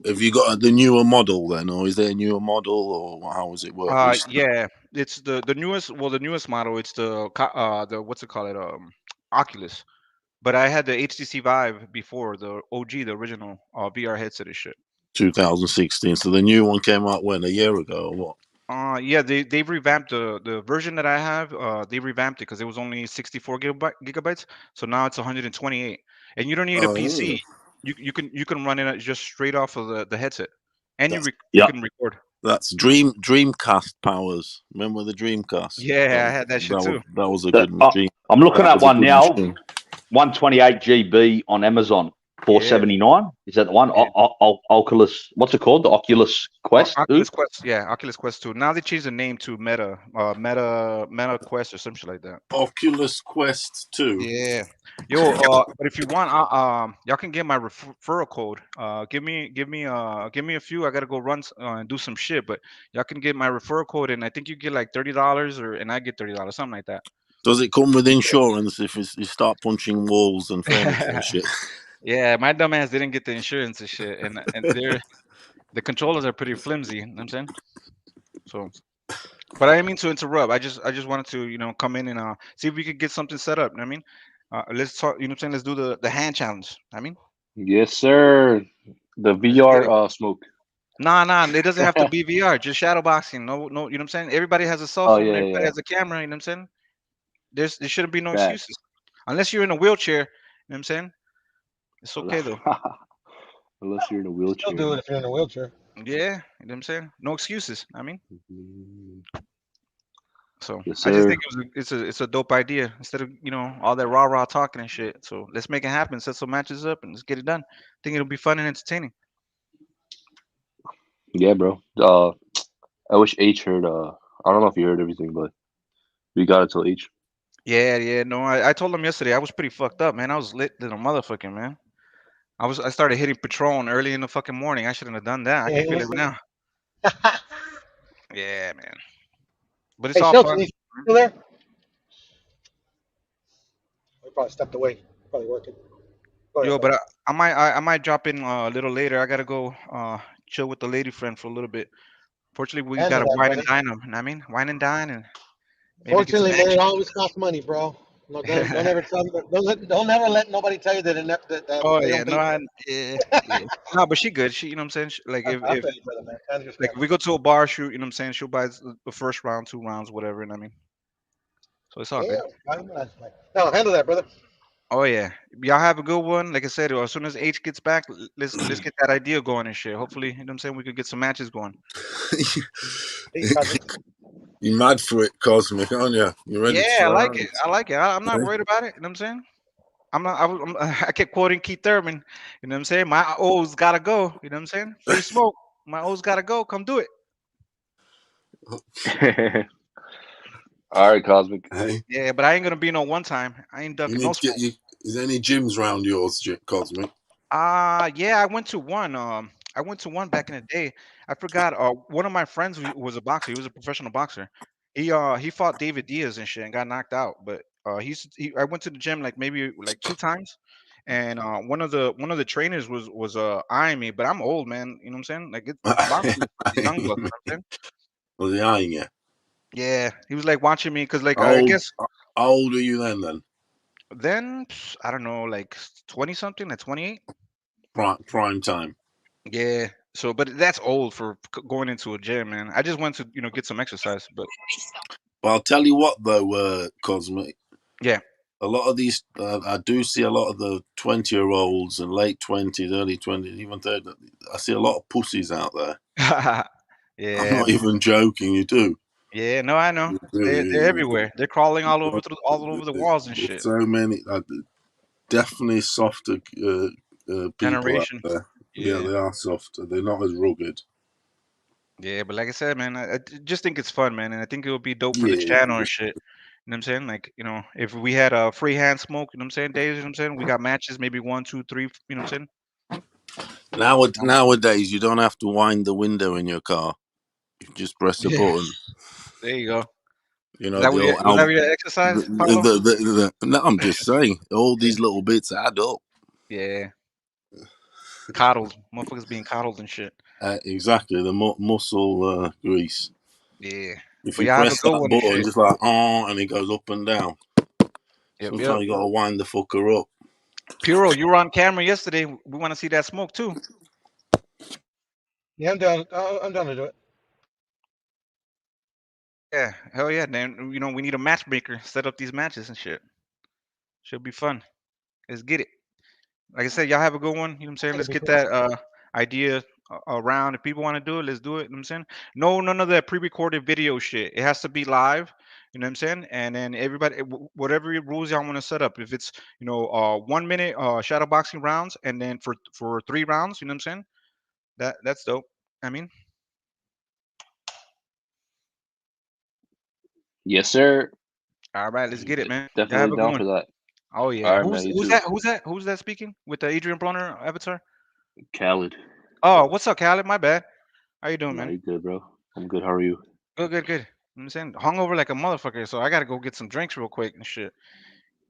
have you got the newer model then, or is there a newer model, or how does it work? Yeah, it's the newest. Well, the newest model. It's the what's it called? Oculus. But I had the HTC Vive before, the OG, the original VR headset and shit. 2016. So the new one came out when, a year ago or what? Yeah, they've revamped the version that I have. They revamped it because it was only 64 gigabytes. So now it's 128, and you don't need a PC. You can run it just straight off of the headset, and you can record. That's Dreamcast powers. Remember the Dreamcast? Yeah, I had that shit too. That was a good machine. I'm looking at one now, 128 GB on Amazon. $479. Is that the one? Yeah. Oculus. What's it called? The Oculus Quest. Oculus Quest, yeah, Oculus Quest 2. Now they changed the name to Meta Quest or something like that. Oculus Quest 2. Yeah, yo, but if you want, y'all can get my referral code. Give me a few. I gotta go run and do some shit, but y'all can get my referral code, and I think you get like $30, and I get $30, something like that. Does it come with insurance if you start punching walls and furniture and shit? Yeah, my dumbass didn't get the insurance and shit, and the controllers are pretty flimsy. You know what I'm saying? So, but I didn't mean to interrupt. I just wanted to come in and see if we could get something set up. You know what I mean, let's talk. You know what I'm saying? Let's do the hand challenge. I mean, Yes, sir. The let's get it. VR smoke. Nah, it doesn't have to be VR. Just shadow boxing. No, no. You know what I'm saying? Everybody has a cell Oh phone. yeah, Everybody yeah. has a camera. You know what I'm saying? There shouldn't be no Facts. excuses, unless you're in a wheelchair. You know what I'm saying? It's okay though. Unless you're in a You still wheelchair. do it if you're in a wheelchair. Yeah, you know what I'm saying? No excuses. I mean. Mhm. So Yes, I just sir. think it's a dope idea instead of all that rah talking and shit. So let's make it happen. Set some matches up and let's get it done. I think it'll be fun and entertaining. Yeah, bro. I wish H heard. I don't know if you heard everything, but we got it till H. Yeah. No, I told him yesterday I was pretty fucked up, man. I was lit to the motherfucking man. I started hitting Patron early in the fucking morning. I shouldn't have done that. I He can ain't feel it right listening. now. Yeah, man. But it's Hey, all Shelton, fun. you still there? He probably stepped away. Probably working. Go ahead, Yo, buddy. but I might drop in a little later. I gotta go chill with the lady friend for a little bit. Fortunately, we Handle gotta that, wine and brother. dine them. I mean, wine and dine and maybe get some Fortunately, man, it action. always costs money, bro. No, don't ever tell me. Don't ever let nobody tell you that that Oh they yeah, don't no, pay. yeah. No, but she good. She, you know what I'm saying? Like I if feel you, brother, man. I like understand, if we man. go to a bar, she, you know what I'm saying? She'll buy the first round, 2 rounds, whatever. And I mean, so it's all Yeah, good. man. No, handle that, brother. Oh yeah, y'all have a good one. Like I said, as soon as H gets back, let's get that idea going and shit. Hopefully, you know what I'm saying? We could get some matches going. Peace, Cosmic. You're mad for it, Cosmic, aren't you? You're ready to Yeah, I throw like it. hands. I like it. I'm not Eh? worried about it. You know what I'm saying? I'm not. I kept quoting Keith Thurman. You know what I'm saying? My O's gotta go. You know what I'm saying? Free smoke. My O's gotta go. Come do it. All right, Cosmic. Hey, Yeah, but I ain't gonna be no one time. I ain't you ducking no need to get smoke. you. Is there any gyms round yours, Cosmic? Yeah, I went to one. I went to one back in the day. I forgot. One of my friends who was a boxer. He was a professional boxer. He fought David Diaz and shit and got knocked out. But I went to the gym like maybe like 2 times, and one of the trainers was eyeing me. But I'm old, man. You know what I'm saying? Like boxing is for the young bucks. You know what I'm saying? Was he eyeing you? Yeah, he was like watching me because like How I old? guess How old are you then? then I don't know like 20 something, like 28. Prime time. Yeah. So, but that's old for going into a gym, man. I just went to, get some exercise, but But I'll tell you what, though, Cosmic. yeah. A lot of these, I do see a lot of the 20-year-olds and late 20s, early 20s, even 30. I see a lot of pussies out there. I'm Yeah, not even joking. You do. yeah. No, I know. You do. They're everywhere. They're crawling all over the walls and There's shit. so many. Definitely softer people out Generation. there. Yeah, Yeah, they are softer. They're not as rugged. yeah. But like I said, man, I just think it's fun, man, and I think it would be dope for the Yeah. channel and shit. You know what I'm saying? Like, if we had a free hand smoke, you know what I'm saying, days, you know what I'm saying? We got matches, maybe 1, 2, 3, you know what I'm saying? Nowadays, you don't have to wind the window in your car. You just press a Yeah, button. there you go. You Is know that the what old was that your exercise, Paulo? No, I'm just saying, all Yeah. these little bits add up. Yeah. Coddled. Motherfuckers being coddled and shit. Exactly, the muscle grease. Yeah. If But you y'all have a press good that one and button, shit. just like and it goes up and down. Yep. Sometimes you gotta wind the fucker up. Puro, you were on camera yesterday. We want to see that smoke too. Yeah, I'm done. I'm done to do it. Yeah. Hell yeah. Then we need a matchmaker. Set up these matches and shit. Should be fun. Let's get it. Like I said, y'all have a good one. You know what I'm saying? It'll Let's be get cool. that idea around. If people want to do it, let's do it. You know what I'm saying? No, none of that pre-recorded video shit. It has to be live. You know what I'm saying? And then everybody, whatever rules y'all want to set up. If it's 1 minute shadow boxing rounds, and then for 3 rounds. You know what I'm saying? That's dope. I mean, Yes, sir. all right, let's get it, man. Y'all have Definitely a good down one. for that. Oh All yeah. right, Who's man. You who's too. that? Who's that speaking with the Adrian Broner avatar? Khaled. Oh, what's up, Khaled? My bad. How you doing, No, man? you good, bro. I'm good. How are you? Good, good, good. You know what I'm saying? Hungover like a motherfucker, so I gotta go get some drinks real quick and shit.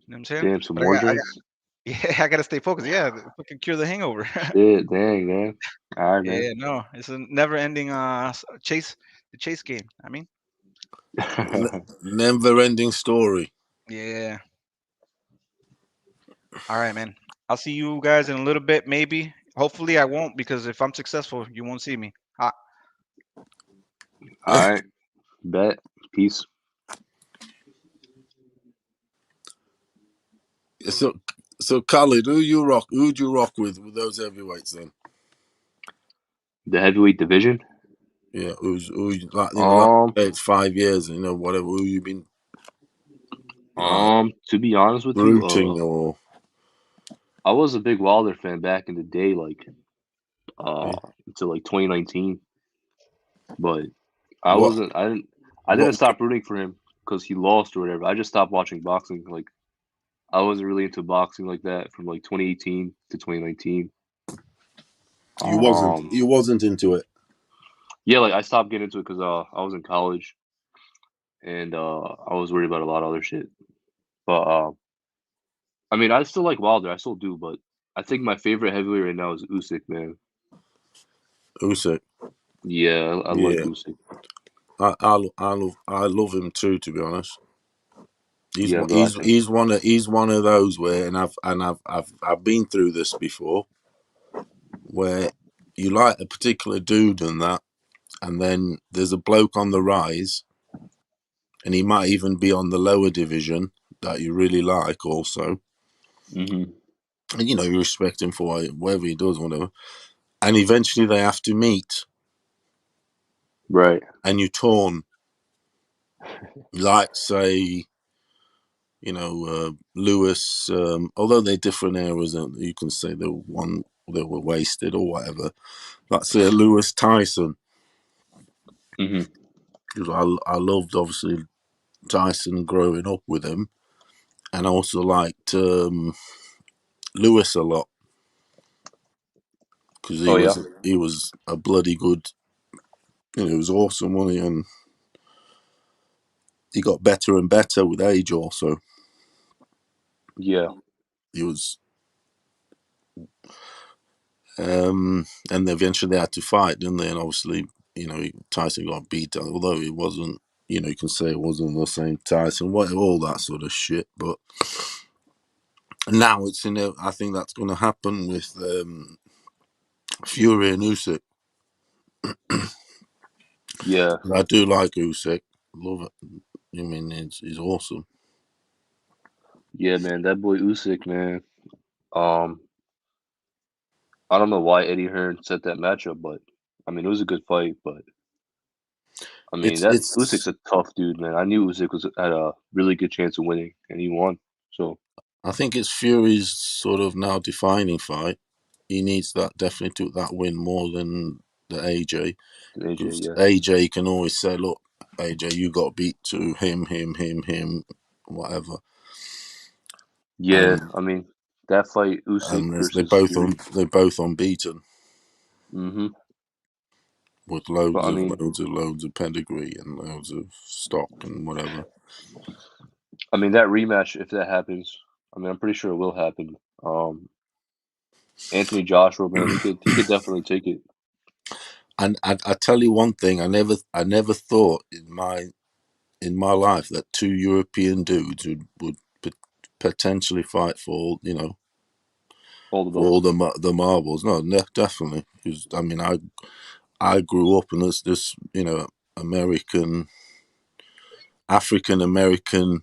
You know what I'm saying? Damn, some But more drinks. yeah, I gotta stay focused. Yeah, fucking cure the hangover. Shit, dang, man. All right, man. Yeah, no, it's a never-ending chase, the chase game. I mean, Never-ending story. yeah. All right, man. I'll see you guys in a little bit, maybe. Hopefully, I won't because if I'm successful, you won't see me. All right. Bet. Peace. So Khalid, who you rock? Who'd you rock with those heavyweights then? The heavyweight division. Yeah, who like Um, it's 5 years, whatever. Who you been like to be honest with you, rooting or I was a big Wilder fan back in the day, like yeah. until like 2019. But I what wasn't. I didn't what stop rooting for him because he lost or whatever. I just stopped watching boxing. Like I wasn't really into boxing like that from like 2018 to 2019. Um, you wasn't into it. yeah, like I stopped getting into it because I was in college and I was worried about a lot of other shit. But I mean, I still like Wilder. I still do, but I think my favorite heavyweight right now is Usyk, man. Usyk. Yeah, I like Yeah, Usyk. I love him too. To be honest, he's Yeah, one- bro. I he's think. he's one of those where, and I've been through this before, where you like a particular dude and that, and then there's a bloke on the rise, and he might even be on the lower division that you really like also, Hmm. and you respect him for whatever he does, whatever, and eventually they have to meet, Right. and you're torn. Like say, Lewis. Although they're different eras, and you can say they were wasted or whatever. Let's say Lewis Tyson, Hmm. because I loved obviously Tyson growing up with him, and I also liked Lewis a lot because he Oh was yeah. he was a bloody good. He was awesome, wasn't he? And he got better and better with age. Also, Yeah. he was. And eventually they had to fight, didn't they? And obviously, Tyson got beat, although it wasn't. You can say it wasn't the same Tyson, all that sort of shit. But now it's I think that's going to happen with Fury and Usyk. Yeah. I do like Usyk, love it. I mean, he's awesome. Yeah, man. That boy Usyk, man. Um, I don't know why Eddie Hearn set that matchup, but I mean, it was a good fight. But I mean, It's that Usyk's it's. a tough dude, man. I knew Usyk had a really good chance of winning, and he won. So I think it's Fury's sort of now defining fight. He needs that definitely to that win more than the AJ. AJ, Because yeah, AJ can always say, "Look, AJ, you got beat to him, whatever." yeah. And I mean, that fight Usyk they're versus both Fury. they're both unbeaten Hmm. with But I mean, loads of pedigree and loads of stock and whatever. that rematch, if that happens, I mean, I'm pretty sure it will happen. Anthony Joshua, man, he could definitely take it. And I tell you one thing, I never thought in my life that two European dudes would potentially fight for All the for all belts. the marbles. No, definitely, because I mean I grew up in this American, African American,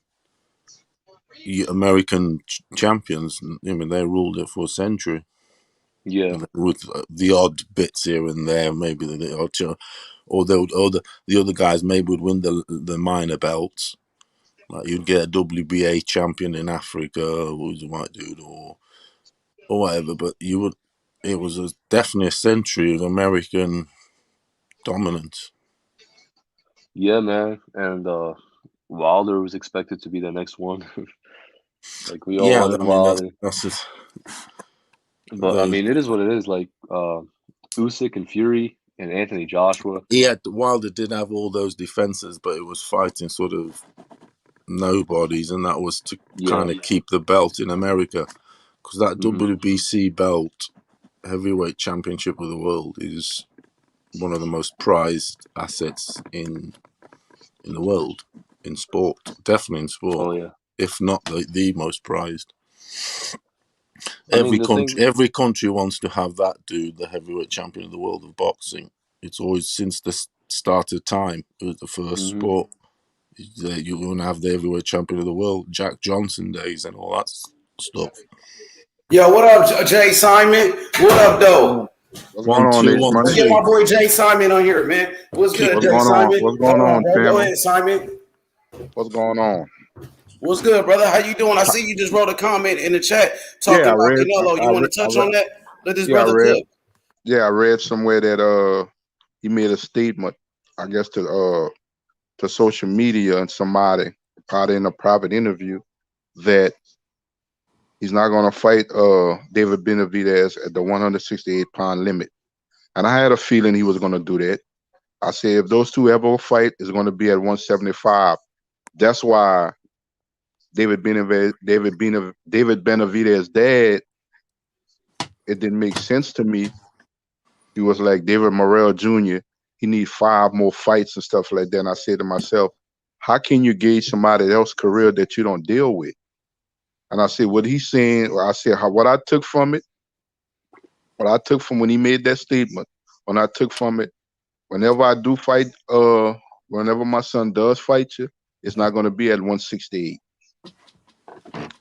American champions. I mean, they ruled it for a century, Yeah, with the odd bits here and there, maybe the odd, or the other guys maybe would win the minor belts, Like you'd get a WBA champion in Africa, who's a white dude, or whatever. But it was definitely a century of American dominance. Yeah, man, and Wilder was expected to be the next one. Like we all wanted Wilder, that's it. but I mean, it is what it is. Like Usyk and Fury and Anthony Joshua. Yeah, Wilder did have all those defenses, but it was fighting sort of nobodies, and that was to kind of keep the belt in America, because that WBC belt, heavyweight championship of the world, is one of the most prized assets in the world, in sport, definitely in sport. Oh yeah, if not the most prized. I mean, Every country wants to have that dude, the heavyweight champion of the world of boxing. It's always since the start of time. It was the first sport. You're going to have the heavyweight champion of the world, Jack Johnson days and all that stuff. Yo, what up, Jay Simon? What up, though? What's going on, Let's get my boy Jay Simon on here, man. What's good, Jay Simon? What's going on, bro? Go ahead, Simon. What's going on? What's good, brother? How you doing? I see you just wrote a comment in the chat talking about Canelo. You want to touch on that? Let this brother cook. Yeah, I read somewhere that he made a statement, I guess to social media and somebody, probably in a private interview, that he's not going to fight David Benavidez at the 168-pound limit. And I had a feeling he was going to do that. I said, if those two ever fight, it's going to be at 175. That's why David Benavidez's dad, it didn't make sense to me. He was like, David Morrell Jr., he needs 5 more fights and stuff like that. And I said to myself, how can you gauge somebody else's career that you don't deal with? And I said, what he's saying, I said, what I took from it, what I took from when he made that statement, when I took from it, whenever I do fight, whenever my son does fight you, it's not going to be at 168.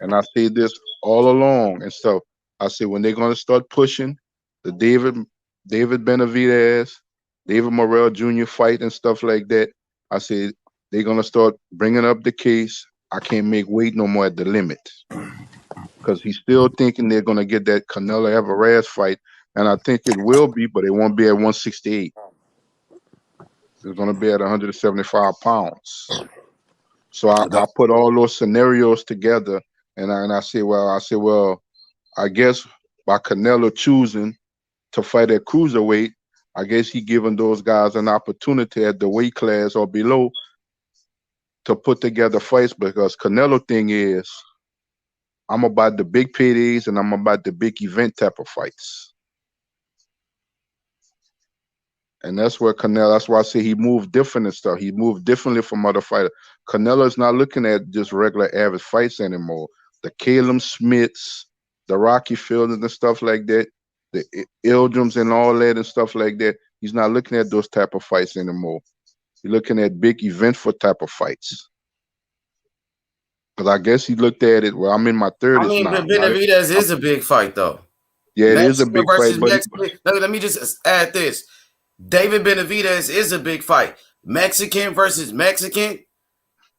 And I say this all along and stuff. I say when they're going to start pushing the David Benavidez, David Morrell Jr. fight and stuff like that, I say they're going to start bringing up the case. I can't make weight no more at the limit, because he's still thinking they're going to get that Canelo Alvarez fight, and I think it will be, but it won't be at 168. It's going to be at 175 pounds. So I put all those scenarios together, and I say, well, I guess by Canelo choosing to fight at cruiserweight, I guess he giving those guys an opportunity at the weight class or below to put together fights, because Canelo thing is, I'm about the big paydays and I'm about the big event type of fights. And that's where Canelo, that's why I say he moved different and stuff. He moved differently from other fighters. Canelo's not looking at just regular average fights anymore. The Caleb Smiths, the Rocky Fielders and stuff like that, the Ildrums and all that and stuff like that. He's not looking at those type of fights anymore. He's looking at big eventful type of fights. Because I guess he looked at it, well, I'm in my 30s now. I mean, Benavidez is a big fight, though. Yeah, it is a big fight. Let me just add this. David Benavidez is a big fight. Mexican versus Mexican.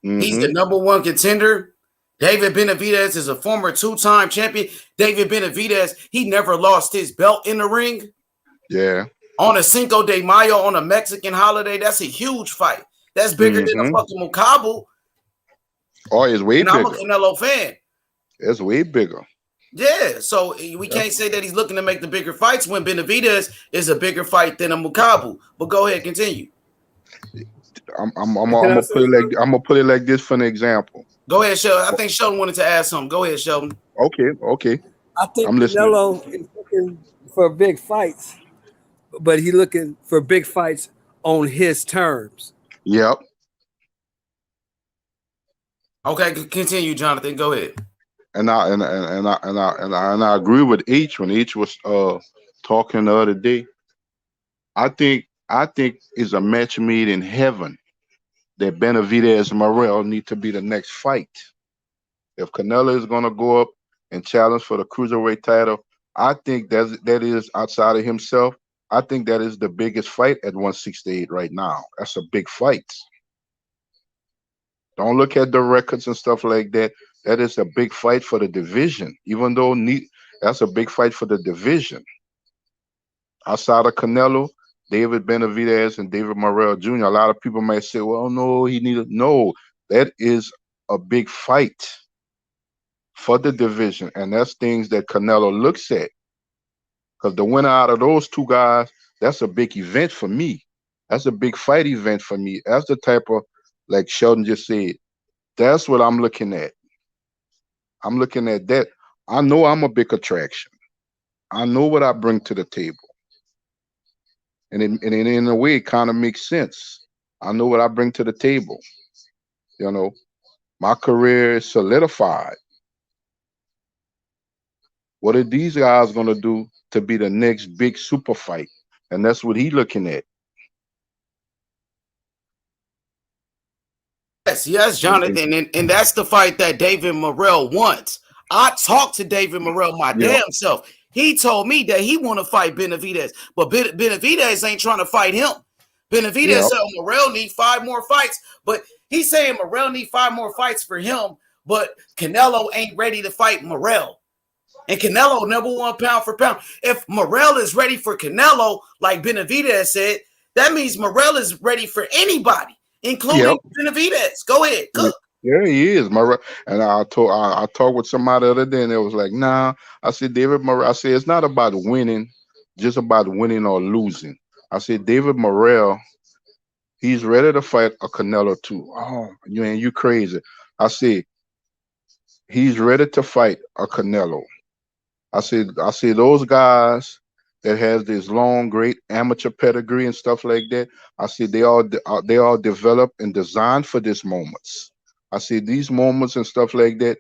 He's the #1 contender. David Benavidez is a former 2-time champion. David Benavidez, he never lost his belt in the ring. Yeah. On a Cinco de Mayo, on a Mexican holiday, that's a huge fight. That's bigger than a fucking Mukabu. Oh, it's way bigger. I'm a Canelo fan. It's way bigger. Yeah, so we can't say that he's looking to make the bigger fights when Benavidez is a bigger fight than a Mukabu. But go ahead, continue. I'm gonna put it like this for an example. Go ahead, Sheldon. I think Sheldon wanted to add something. Go ahead, Sheldon. Okay. I think Canelo is looking for big fights, but he's looking for big fights on his terms. Yep. Okay, continue, Jonathan. Go ahead. And I agree with H when H was talking the other day. I think it's a match made in heaven that Benavidez and Morrell need to be the next fight. If Canelo is going to go up and challenge for the cruiserweight title, I think that is outside of himself. I think that is the biggest fight at 168 right now. That's a big fight. Don't look at the records and stuff like that. That is a big fight for the division. Even though that's a big fight for the division. Outside of Canelo, David Benavidez and David Morrell Jr. A lot of people might say, "Well, no, he needed no." That is a big fight for the division, and that's things that Canelo looks at. Because the winner out of those two guys, that's a big event for me. That's a big fight event for me. That's the type of, like Sheldon just said, that's what I'm looking at. I'm looking at that. I know I'm a big attraction. I know what I bring to the table. And in a way, it kind of makes sense. I know what I bring to the table. You know, my career is solidified. What are these guys going to do to be the next big super fight? And that's what he's looking at. Yes, Jonathan, and that's the fight that David Morrell wants. I talked to David Morrell my damn self. He told me that he want to fight Benavidez, but Benavidez ain't trying to fight him. Benavidez said Morrell need 5 more fights, but he's saying Morrell need 5 more fights for him, but Canelo ain't ready to fight Morrell. And Canelo #1 pound for pound. If Morrell is ready for Canelo, like Benavidez said, that means Morrell is ready for anybody, including Benavidez. Go ahead, cook. Yeah, he is. And I talked with somebody the other day, and it was like, nah. I said, David Morrell. I said, it's not about winning, just about winning or losing. I said, David Morrell, he's ready to fight a Canelo too. Oh, you crazy. I said, he's ready to fight a Canelo. I said those guys that has this long, great amateur pedigree and stuff like that. I said they all developed and designed for these moments. I said these moments and stuff like that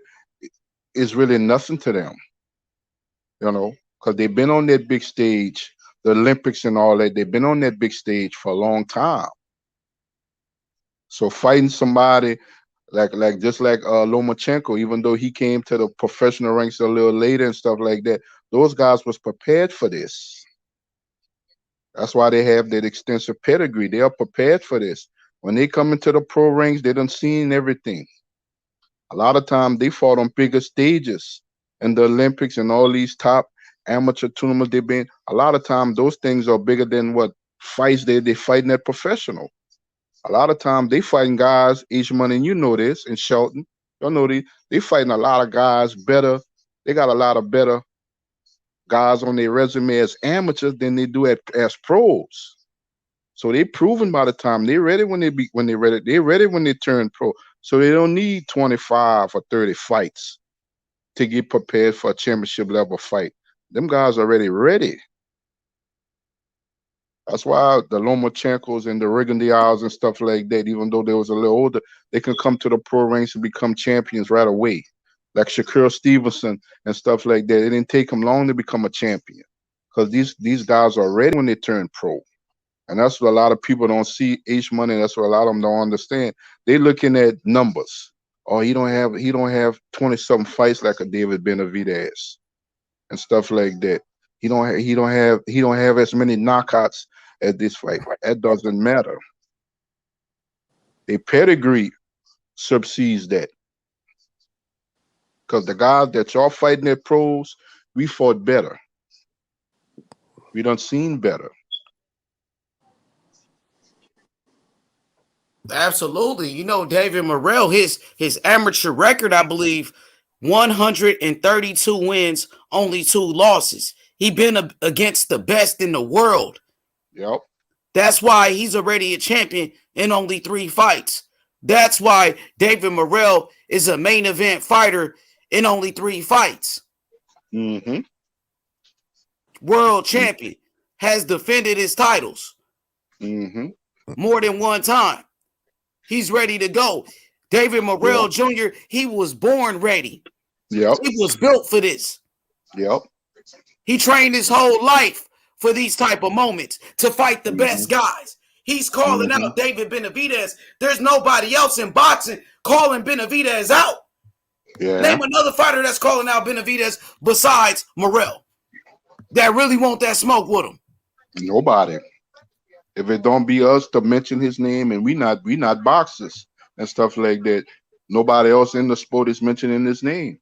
is really nothing to them, because they've been on that big stage, the Olympics and all that. They've been on that big stage for a long time. So fighting somebody like Lomachenko, even though he came to the professional ranks a little later and stuff like that, those guys was prepared for this. That's why they have that extensive pedigree. They are prepared for this. When they come into the pro ranks, they done seen everything. A lot of times they fought on bigger stages in the Olympics and all these top amateur tournaments they've been. A lot of times those things are bigger than what fights they fighting at professional. A lot of times they fighting guys, Ishman, and you know this, and Shelton, y'all know they fighting a lot of guys better. They got a lot of better guys on their resume as amateurs than they do as pros. So they proven by the time they're ready they're ready when they turn pro. So they don't need 25 or 30 fights to get prepared for a championship level fight. Them guys are already ready. That's why the Lomachenkos and the Rigondeaux and stuff like that, even though they was a little older, they can come to the pro ranks and become champions right away. Like Shakur Stevenson and stuff like that. It didn't take them long to become a champion because these guys are ready when they turn pro. And that's what a lot of people don't see, H-Money. That's what a lot of them don't understand. They're looking at numbers. Oh, he don't have 20-something fights like a David Benavidez and stuff like that. He don't have as many knockouts at this fight. That doesn't matter. A pedigree subsedes that. Because the guys that y'all fighting at pros, we fought better. We done seen better. Absolutely. David Morrell, his amateur record, I believe, 132 wins, only 2 losses. He been against the best in the world. Yep. That's why he's already a champion in only 3 fights. That's why David Morrell is a main event fighter in only 3 fights. Mm-hmm. World champion, has defended his titles more than 1 time. He's ready to go. David Morrell Jr., he was born ready. Yep. He was built for this. Yep. He trained his whole life for these type of moments to fight the best guys. He's calling out David Benavidez. There's nobody else in boxing calling Benavidez out. Yeah. Name another fighter that's calling out Benavidez besides Morrell that really want that smoke with him. Nobody. If it don't be us to mention his name, and we not boxers, and stuff like that. Nobody else in the sport is mentioning his name.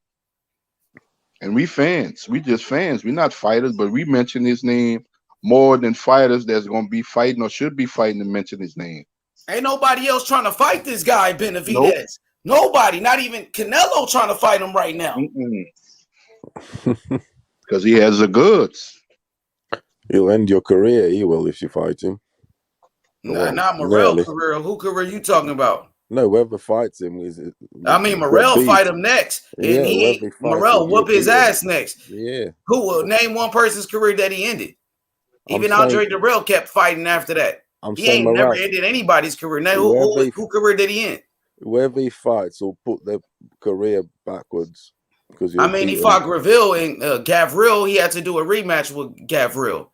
And we fans. We just fans. We're not fighters, but we mention his name more than fighters that's going to be fighting or should be fighting to mention his name. Ain't nobody else trying to fight this guy, Benavidez. Nope. Nobody, not even Canelo trying to fight him right now. Because he has the goods. He'll end your career, he will, if you fight him. Nah, not Morrell career. Who career you talking about? No, whoever fights him is. I mean, Morrell fight him next, and Morrell whoop his ass next. Yeah. Who will name one person's career that he ended? Even Andre Dirrell kept fighting after that. He ain't never ended anybody's career. Now, who career did he end? Whoever he fights will put their career backwards. Because I mean, he fought Gavril and Gavril. He had to do a rematch with Gavril.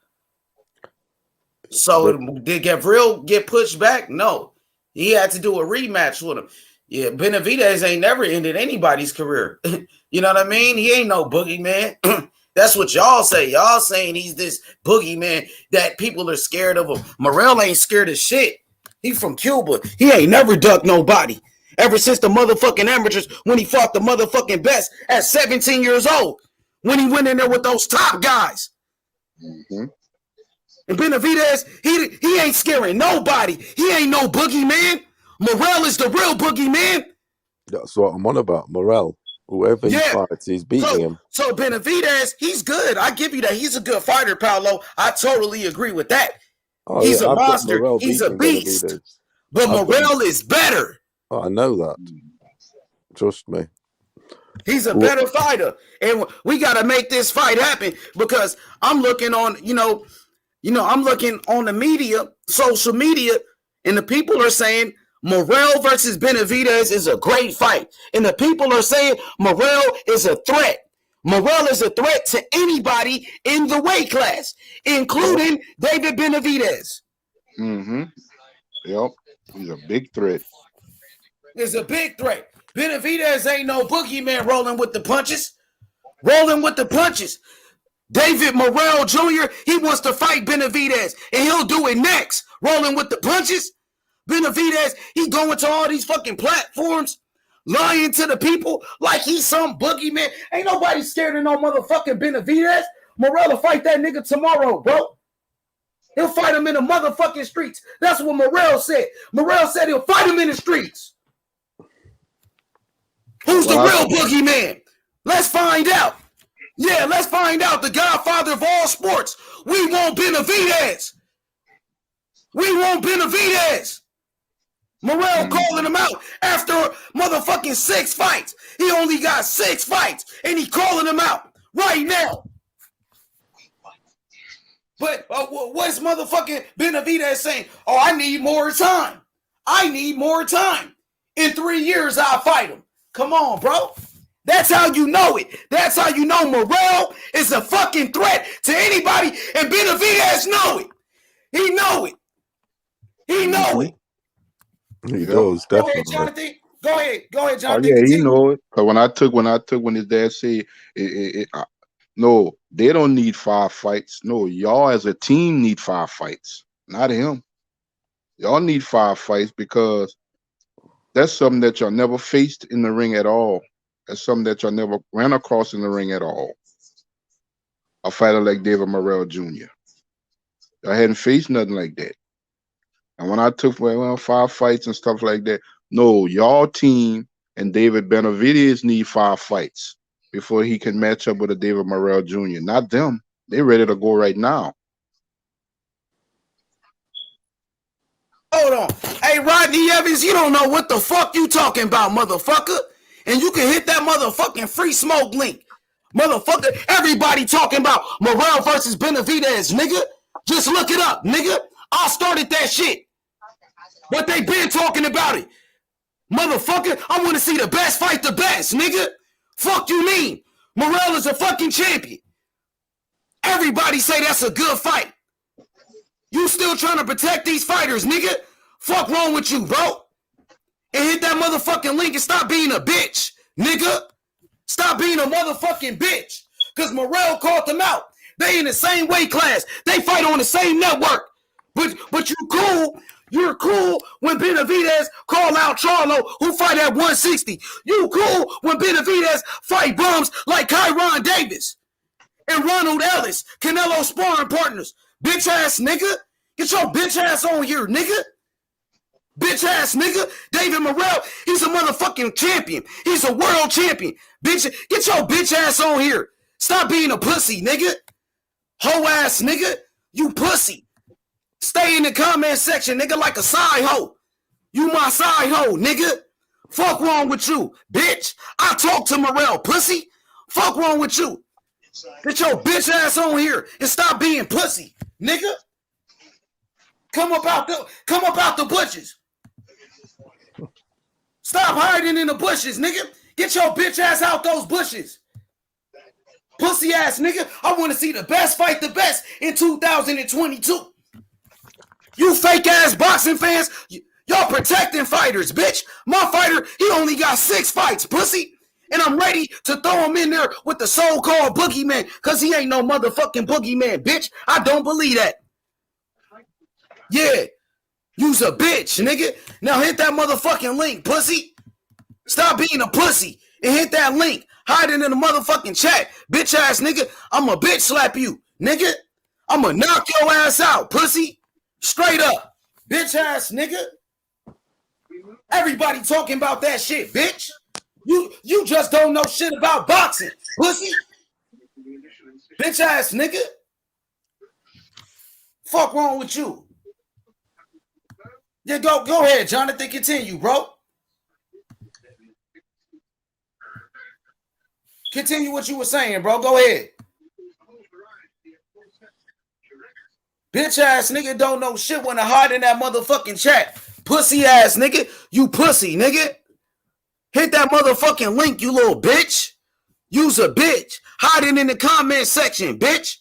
So did Gavril get pushed back? No. He had to do a rematch with him. Yeah, Benavidez ain't never ended anybody's career. You know what I mean? He ain't no boogeyman. That's what y'all say. Y'all saying he's this boogeyman that people are scared of him. Morrell ain't scared of shit. He from Cuba. He ain't never ducked nobody. Ever since the motherfucking amateurs, when he fought the motherfucking best at 17 years old, when he went in there with those top guys. Mm-hmm. And Benavidez, he ain't scaring nobody. He ain't no boogeyman. Morrell is the real boogeyman. That's what I'm on about. Morrell. Whoever he fights, he's beating him. So Benavidez, he's good. I give you that. He's a good fighter, Paolo. I totally agree with that. He's a monster. He's a beast. Benavidez. But Morrell is better. Oh, I know that. Trust me. He's a better fighter. And we got to make this fight happen because I'm looking on, I'm looking on the media, social media, and the people are saying Morrell versus Benavidez is a great fight. And the people are saying Morrell is a threat. Morrell is a threat to anybody in the weight class, including David Benavidez. Mm-hmm. Yep. He's a big threat. It's a big threat. Benavidez ain't no boogeyman rolling with the punches. Rolling with the punches. David Morrell Jr., he wants to fight Benavidez, and he'll do it next. Rolling with the punches. Benavidez, he going to all these fucking platforms, lying to the people like he's some boogeyman. Ain't nobody scared of no motherfucking Benavidez. Morrell will fight that nigga tomorrow, bro. He'll fight him in the motherfucking streets. That's what Morrell said. Morrell said he'll fight him in the streets. Who's the real boogeyman? Let's find out. Yeah, let's find out. The godfather of all sports. We want Benavidez. We want Benavidez. Morrell calling him out after motherfucking 6 fights. He only got 6 fights, and he calling him out right now. But what's motherfucking Benavidez saying? Oh, I need more time. I need more time. In 3 years, I'll fight him. Come on, bro. That's how you know it. That's how you know Morrell is a fucking threat to anybody, and Benavidez know it. He know it. He know it. He does, definitely. Go ahead, Jonathan. Go ahead, Jonathan. Oh, yeah, he know it. Because when his dad said, no, they don't need 5 fights. No, y'all as a team need 5 fights, not him. Y'all need 5 fights because that's something that y'all never faced in the ring at all. That's something that y'all never ran across in the ring at all. A fighter like David Morrell Jr. Y'all hadn't faced nothing like that. And when I took 5 fights and stuff like that, no, y'all team and David Benavidez need 5 fights before he can match up with a David Morrell Jr. Not them. They ready to go right now. Hold on. Hey, Rodney Evans, you don't know what the fuck you talking about, motherfucker. And you can hit that motherfucking free smoke link. Motherfucker, everybody talking about Morrell versus Benavidez, nigga. Just look it up, nigga. I started that shit. But they been talking about it. Motherfucker, I want to see the best fight the best, nigga. Fuck you mean? Morrell is a fucking champion. Everybody say that's a good fight. You still trying to protect these fighters, nigga? Fuck wrong with you, bro? And hit that motherfucking link and stop being a bitch, nigga. Stop being a motherfucking bitch. Because Morrell called them out. They in the same weight class. They fight on the same network. But you cool. You're cool when Benavidez call out Charlo, who fight at 160. You cool when Benavidez fight bums like Kyron Davis and Ronald Ellis, Canelo sparring partners. Bitch ass nigga. Get your bitch ass on here, nigga. Bitch ass nigga. David Morrell, he's a motherfucking champion. He's a world champion. Bitch, get your bitch ass on here. Stop being a pussy, nigga. Hoe ass nigga. You pussy. Stay in the comment section, nigga, like a side hoe. You my side hoe, nigga. Fuck wrong with you, bitch. I talk to Morrell, pussy. Fuck wrong with you. Get your bitch ass on here and stop being pussy, nigga. Come up out the bushes. Stop hiding in the bushes, nigga. Get your bitch ass out those bushes. Pussy ass nigga. I want to see the best fight the best in 2022. You fake ass boxing fans, y'all protecting fighters, bitch. My fighter, he only got 6 fights, pussy. And I'm ready to throw him in there with the so-called boogeyman, because he ain't no motherfucking boogeyman, bitch. I don't believe that. Yeah. You's a bitch, nigga. Now hit that motherfucking link, pussy. Stop being a pussy and hit that link. Hiding in the motherfucking chat. Bitch ass nigga. I'ma bitch slap you, nigga. I'ma knock your ass out, pussy. Straight up. Bitch ass nigga. Everybody talking about that shit, bitch. You just don't know shit about boxing, pussy. Bitch ass nigga. Fuck wrong with you? Yeah, go ahead, Jonathan. Continue, bro. Continue what you were saying, bro. Go ahead. Bitch ass nigga don't know shit when to hide in that motherfucking chat. Pussy ass nigga. You pussy, nigga. Hit that motherfucking link, you little bitch. You's a bitch. Hiding in the comment section, bitch.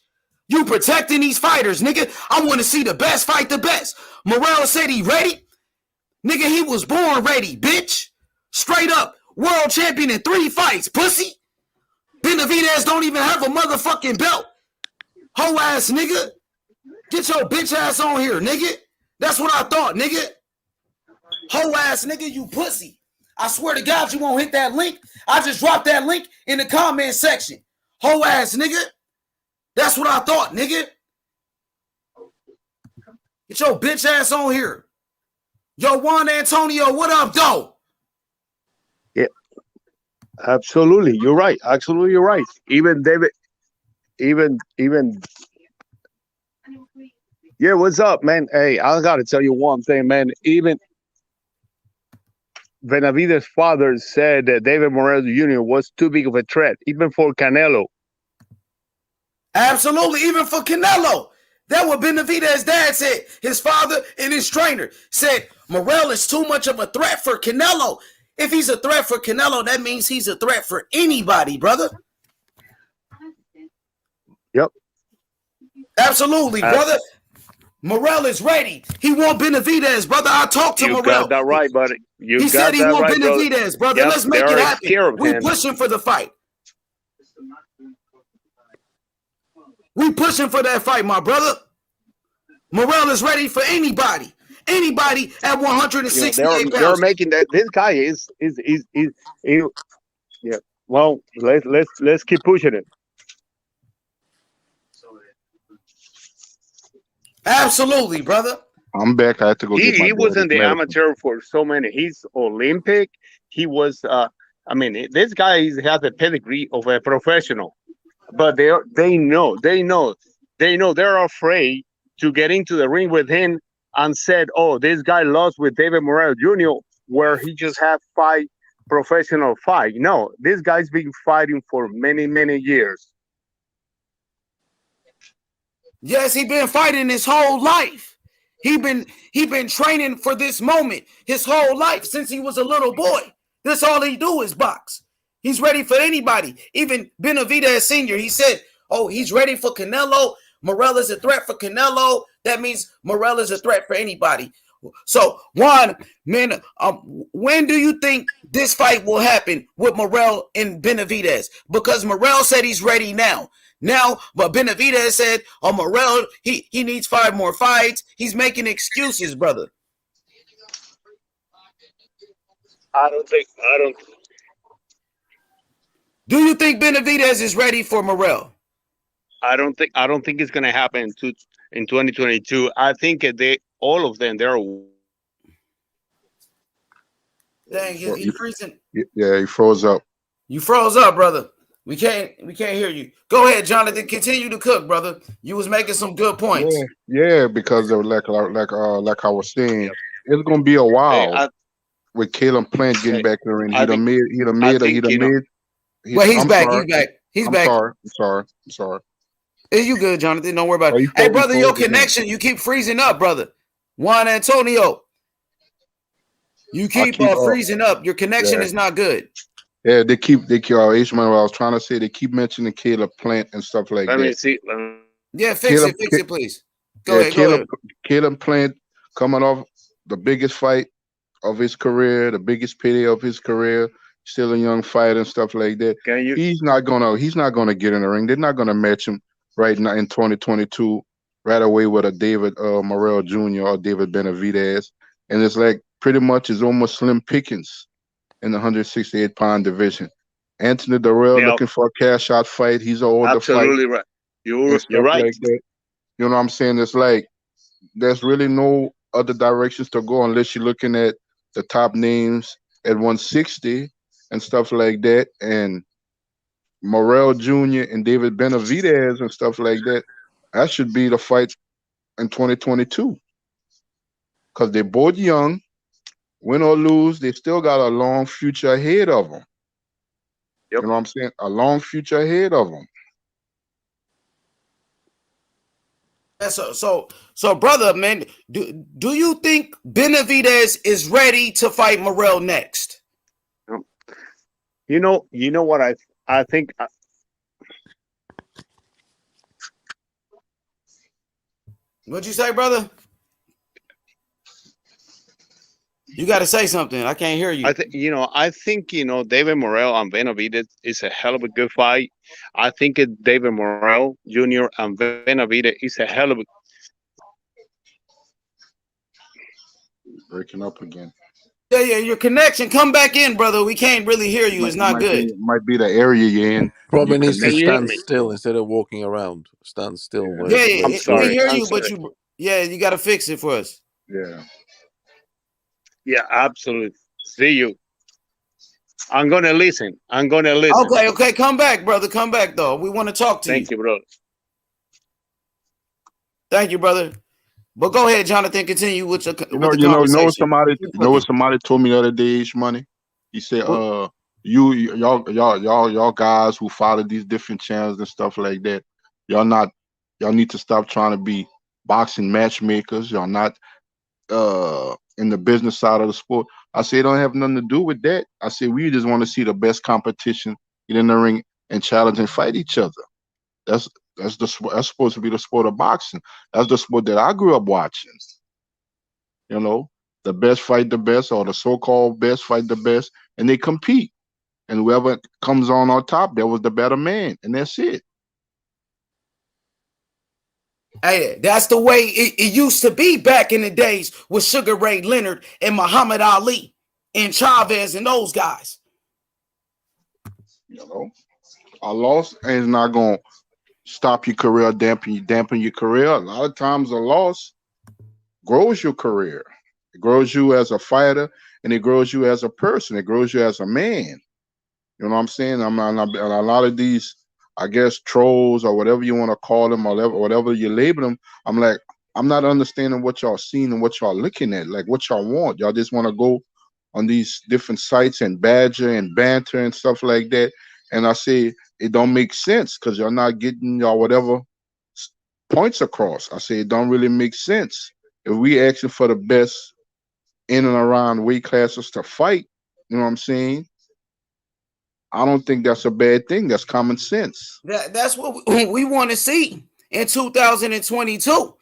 You protecting these fighters, nigga. I want to see the best fight the best. Morrell said he ready. Nigga, he was born ready, bitch. Straight up. World champion in 3 fights, pussy. Benavidez don't even have a motherfucking belt. Hoe ass nigga. Get your bitch ass on here, nigga. That's what I thought, nigga. Hoe ass nigga, you pussy. I swear to God, you won't hit that link. I just dropped that link in the comment section. Hoe ass nigga. That's what I thought, nigga. Get your bitch ass on here. Yo, Juan Antonio, what up, though? Yeah, absolutely. You're right. Absolutely, you're right. Even David, even. Yeah, what's up, man? Hey, I gotta tell you one thing, man. Even Benavidez's father said that David Morrell Jr. was too big of a threat, even for Canelo. Absolutely, even for Canelo. That's what Benavidez's dad said. His father and his trainer said Morrell is too much of a threat for Canelo. If he's a threat for Canelo, that means he's a threat for anybody, brother. Yep. Absolutely, brother. Morrell is ready. He want Benavidez, brother. I talked to Morrell. You got that right, buddy. He said he want Benavidez, brother. Yep, Let's make it happen. We pushing for the fight. We pushing for that fight, my brother. Morrell is ready for anybody. Anybody at 168 pounds. They're making that. This guy is yeah. Well, let's keep pushing it. Absolutely, brother. I'm back. I have to go. He was in the amateur for so many. He's Olympic. He was. I mean, this guy has a pedigree of a professional, but they know they're afraid to get into the ring with him and said, "Oh, this guy lost with David Morrell Jr., where he just had 5 professional fight." No, this guy's been fighting for many years. Yes, he been fighting his whole life. He been training for this moment his whole life since he was a little boy. That's all he do is box. He's ready for anybody. Even Benavidez Sr., he said, oh, he's ready for Canelo. Morrell is a threat for Canelo. That means Morrell is a threat for anybody. So, Juan, man, when do you think this fight will happen with Morrell and Benavidez? Because Morrell said he's ready now. But Benavidez said, oh, Morrell, he needs 5 more fights. He's making excuses, brother. I don't think. Do you think Benavidez is ready for Morrell? I don't think it's gonna happen in 2022. I think all of them they're. Dang, he's freezing. Yeah, he froze up. You froze up, brother. We can't hear you. Go ahead, Jonathan. Continue to cook, brother. You was making some good points. Yeah, because of like I was saying, it's gonna be a while with Caleb Plant getting back in the ring. He'd have made. Well, he's back. He's back. He's back. I'm sorry. Hey, you good, Jonathan? Don't worry about it. Hey, brother, your connection, you keep freezing up, brother. Juan Antonio, you keep freezing up. Your connection is not good. Yeah, they keep H-Man, what I was trying to say, they keep mentioning Caleb Plant and stuff like that. Let me see. Yeah, fix it, please. Go ahead. Caleb Plant coming off the biggest fight of his career, the biggest payday of his career, still a young fighter and stuff like that. He's not gonna get in the ring. They're not gonna match him right now in 2022 right away with a David Morrell Jr. or David Benavidez. And it's like pretty much it's almost slim pickings in the 168-pound division. Anthony Durrell looking for a cash out fight. He's an older fight. Absolutely right. You're right. Like that. You know what I'm saying? It's like there's really no other directions to go unless you're looking at the top names at 160 and stuff like that. And Morrell Jr. and David Benavidez and stuff like that. That should be the fight in 2022. Because they're both young. Win or lose, they still got a long future ahead of them. Yep. You know what I'm saying? A long future ahead of them. So, brother, man, do you think Benavidez is ready to fight Morrell next? You know what I think. What'd you say, brother? You got to say something. I can't hear you. I think David Morrell and Benavidez is a hell of a good fight. I think David Morrell Jr. and Benavidez is a hell of a. Breaking up again. Yeah, your connection. Come back in, brother. We can't really hear you. It's not good. Might be the area you're in. Probably needs to stand still instead of walking around. Stand still. Yeah, we hear you, but you got to fix it for us. Yeah. Yeah, absolutely. See you. I'm gonna listen. Okay. Come back, brother. Come back, though. We want to talk to you. Thank you, brother. Thank you, brother. But go ahead, Jonathan. Continue with the conversation. What somebody told me the other day, H-Money? He said, y'all guys who follow these different channels and stuff like that, y'all need to stop trying to be boxing matchmakers. Y'all not in the business side of the sport. I say it don't have nothing to do with that. I say we just want to see the best competition, get in the ring and challenge and fight each other. That's supposed to be the sport of boxing. That's the sport that I grew up watching. You know, the best fight the best, or the so-called best fight the best, and they compete. And whoever comes on top, that was the better man, and that's it. Hey, that's the way it used to be back in the days with Sugar Ray Leonard and Muhammad Ali and Chavez and those guys. You know, a loss is not going to stop your career, dampen your career. A lot of times a loss grows your career. It grows you as a fighter, and it grows you as a person. It grows you as a man. You know what I'm saying? A lot of these, I guess, trolls or whatever you want to call them, or whatever you label them, I'm like, I'm not understanding what y'all seeing and what y'all looking at, like what y'all want. Y'all just want to go on these different sites and badger and banter and stuff like that. And I say it don't make sense because y'all not getting y'all whatever points across. I say it don't really make sense. If we asking for the best in and around weight classes to fight, you know what I'm saying? I don't think that's a bad thing. That's common sense. That's what we want to see in 2022.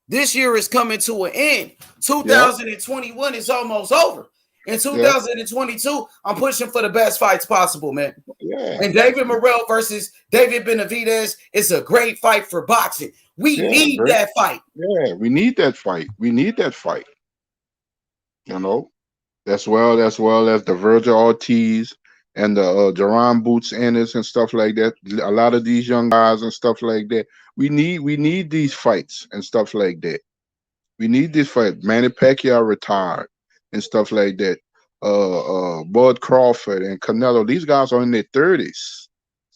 This year is coming to an end. 2021 is almost over. In 2022, I'm pushing for the best fights possible, man. Yeah. And David Morrell versus David Benavidez is a great fight for boxing. We need that fight. Yeah, we need that fight. You know? as well as the Virgil Ortiz and the Jerron Boots Ennis and stuff like that. A lot of these young guys and stuff like that. We need these fights and stuff like that. We need this fight. Manny Pacquiao retired and stuff like that. Bud Crawford and Canelo. These guys are in their 30s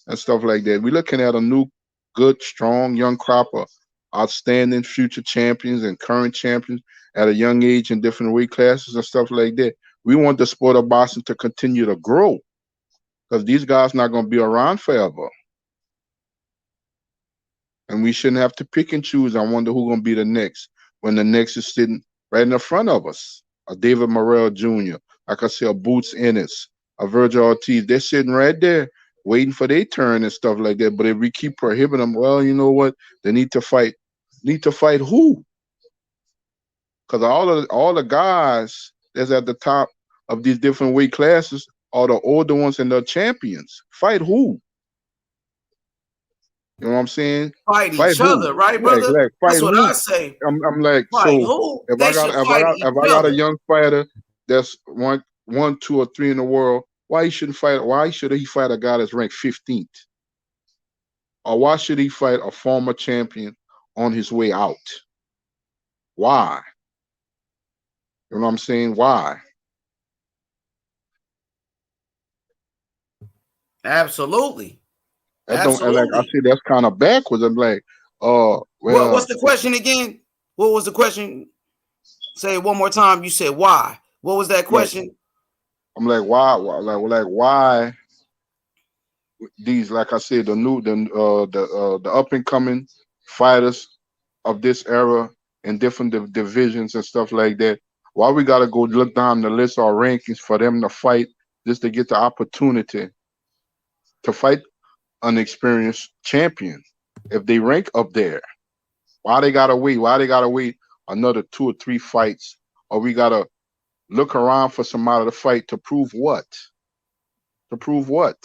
and stuff like that. We're looking at a new, good, strong young crop of outstanding future champions and current champions at a young age in different weight classes and stuff like that. We want the sport of boxing to continue to grow because these guys not going to be around forever. And we shouldn't have to pick and choose. I wonder who's going to be the next when the next is sitting right in the front of us. A David Morrell Jr., like I said, a Boots Ennis, a Virgil Ortiz. They're sitting right there waiting for their turn and stuff like that. But if we keep prohibiting them, well, you know what? They need to fight. Need to fight who? Because all the guys that's at the top of these different weight classes are the older ones and the champions. Fight who? You know what I'm saying? Fight each other, right, brother? Like, fight That's what who? I say. I'm like, Fight so who? if They I got should fight each if I got a other. young fighter that's one, 2, or 3 in the world, why should he fight a guy that's ranked 15th? Or why should he fight a former champion on his way out? Why? You know what I'm saying? Why? Absolutely. That don't, and like I see, that's kind of backwards. I'm like, what's the question again? What was the question? Say it one more time. You said why? What was that question? I'm like, why these, like I said, the up and coming fighters of this era in different divisions and stuff like that. Why we gotta go look down the list or rankings for them to fight just to get the opportunity to fight an experienced champion? If they rank up there, why they gotta wait? Why they gotta wait another 2 or 3 fights? Or we gotta look around for somebody to fight to prove what? To prove what?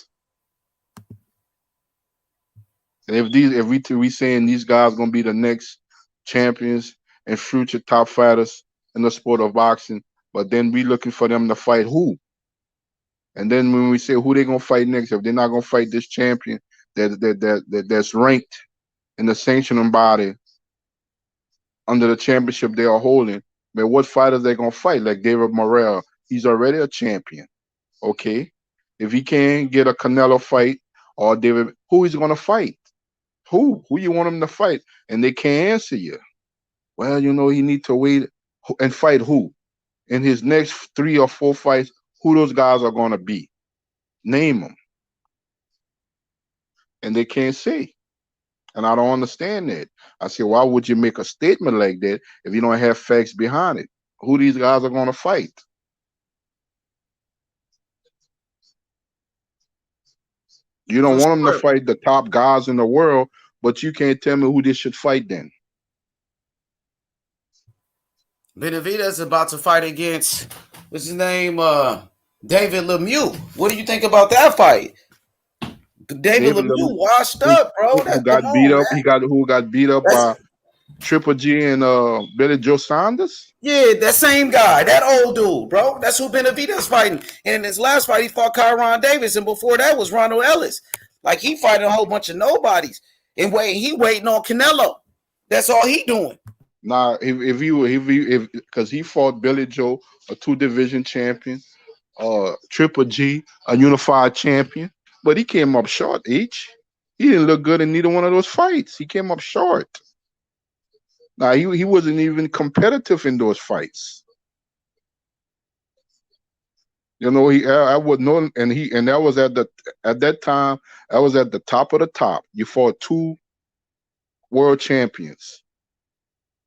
And if we saying these guys gonna be the next champions and future top fighters in the sport of boxing, but then we looking for them to fight who? And then when we say who they gonna fight next, if they're not gonna fight this champion that's ranked in the sanctioning body under the championship they are holding, but what fighters they gonna fight? Like David Morrell, he's already a champion. Okay, if he can't get a Canelo fight or David, who he's gonna fight? Who you want him to fight? And they can't answer you. Well, you know, he need to wait and fight who? In his next 3 or 4 fights, who those guys are going to be? Name them. And they can't say. And I don't understand that. I say, why would you make a statement like that if you don't have facts behind it? Who these guys are going to fight? You don't want them to fight the top guys in the world, but you can't tell me who they should fight then. Benavidez is about to fight against, what's his name? David Lemieux. What do you think about that fight? David Lemieux washed up, bro. Who got beat up? Who got beat up by Triple G and Billy Joe Saunders? Yeah, that same guy, that old dude, bro. That's who Benavidez fighting. And in his last fight, he fought Kyron Davis, and before that was Ronald Ellis. Like, he fighting a whole bunch of nobodies. And he waiting on Canelo. That's all he doing. Nah, if because he fought Billy Joe, a 2-division champion, Triple G, a unified champion, but he came up short. He didn't look good in neither one of those fights. He came up short. Now he wasn't even competitive in those fights. You know, I would know, and that was at that time, I was at the top of the top. You fought 2 world champions.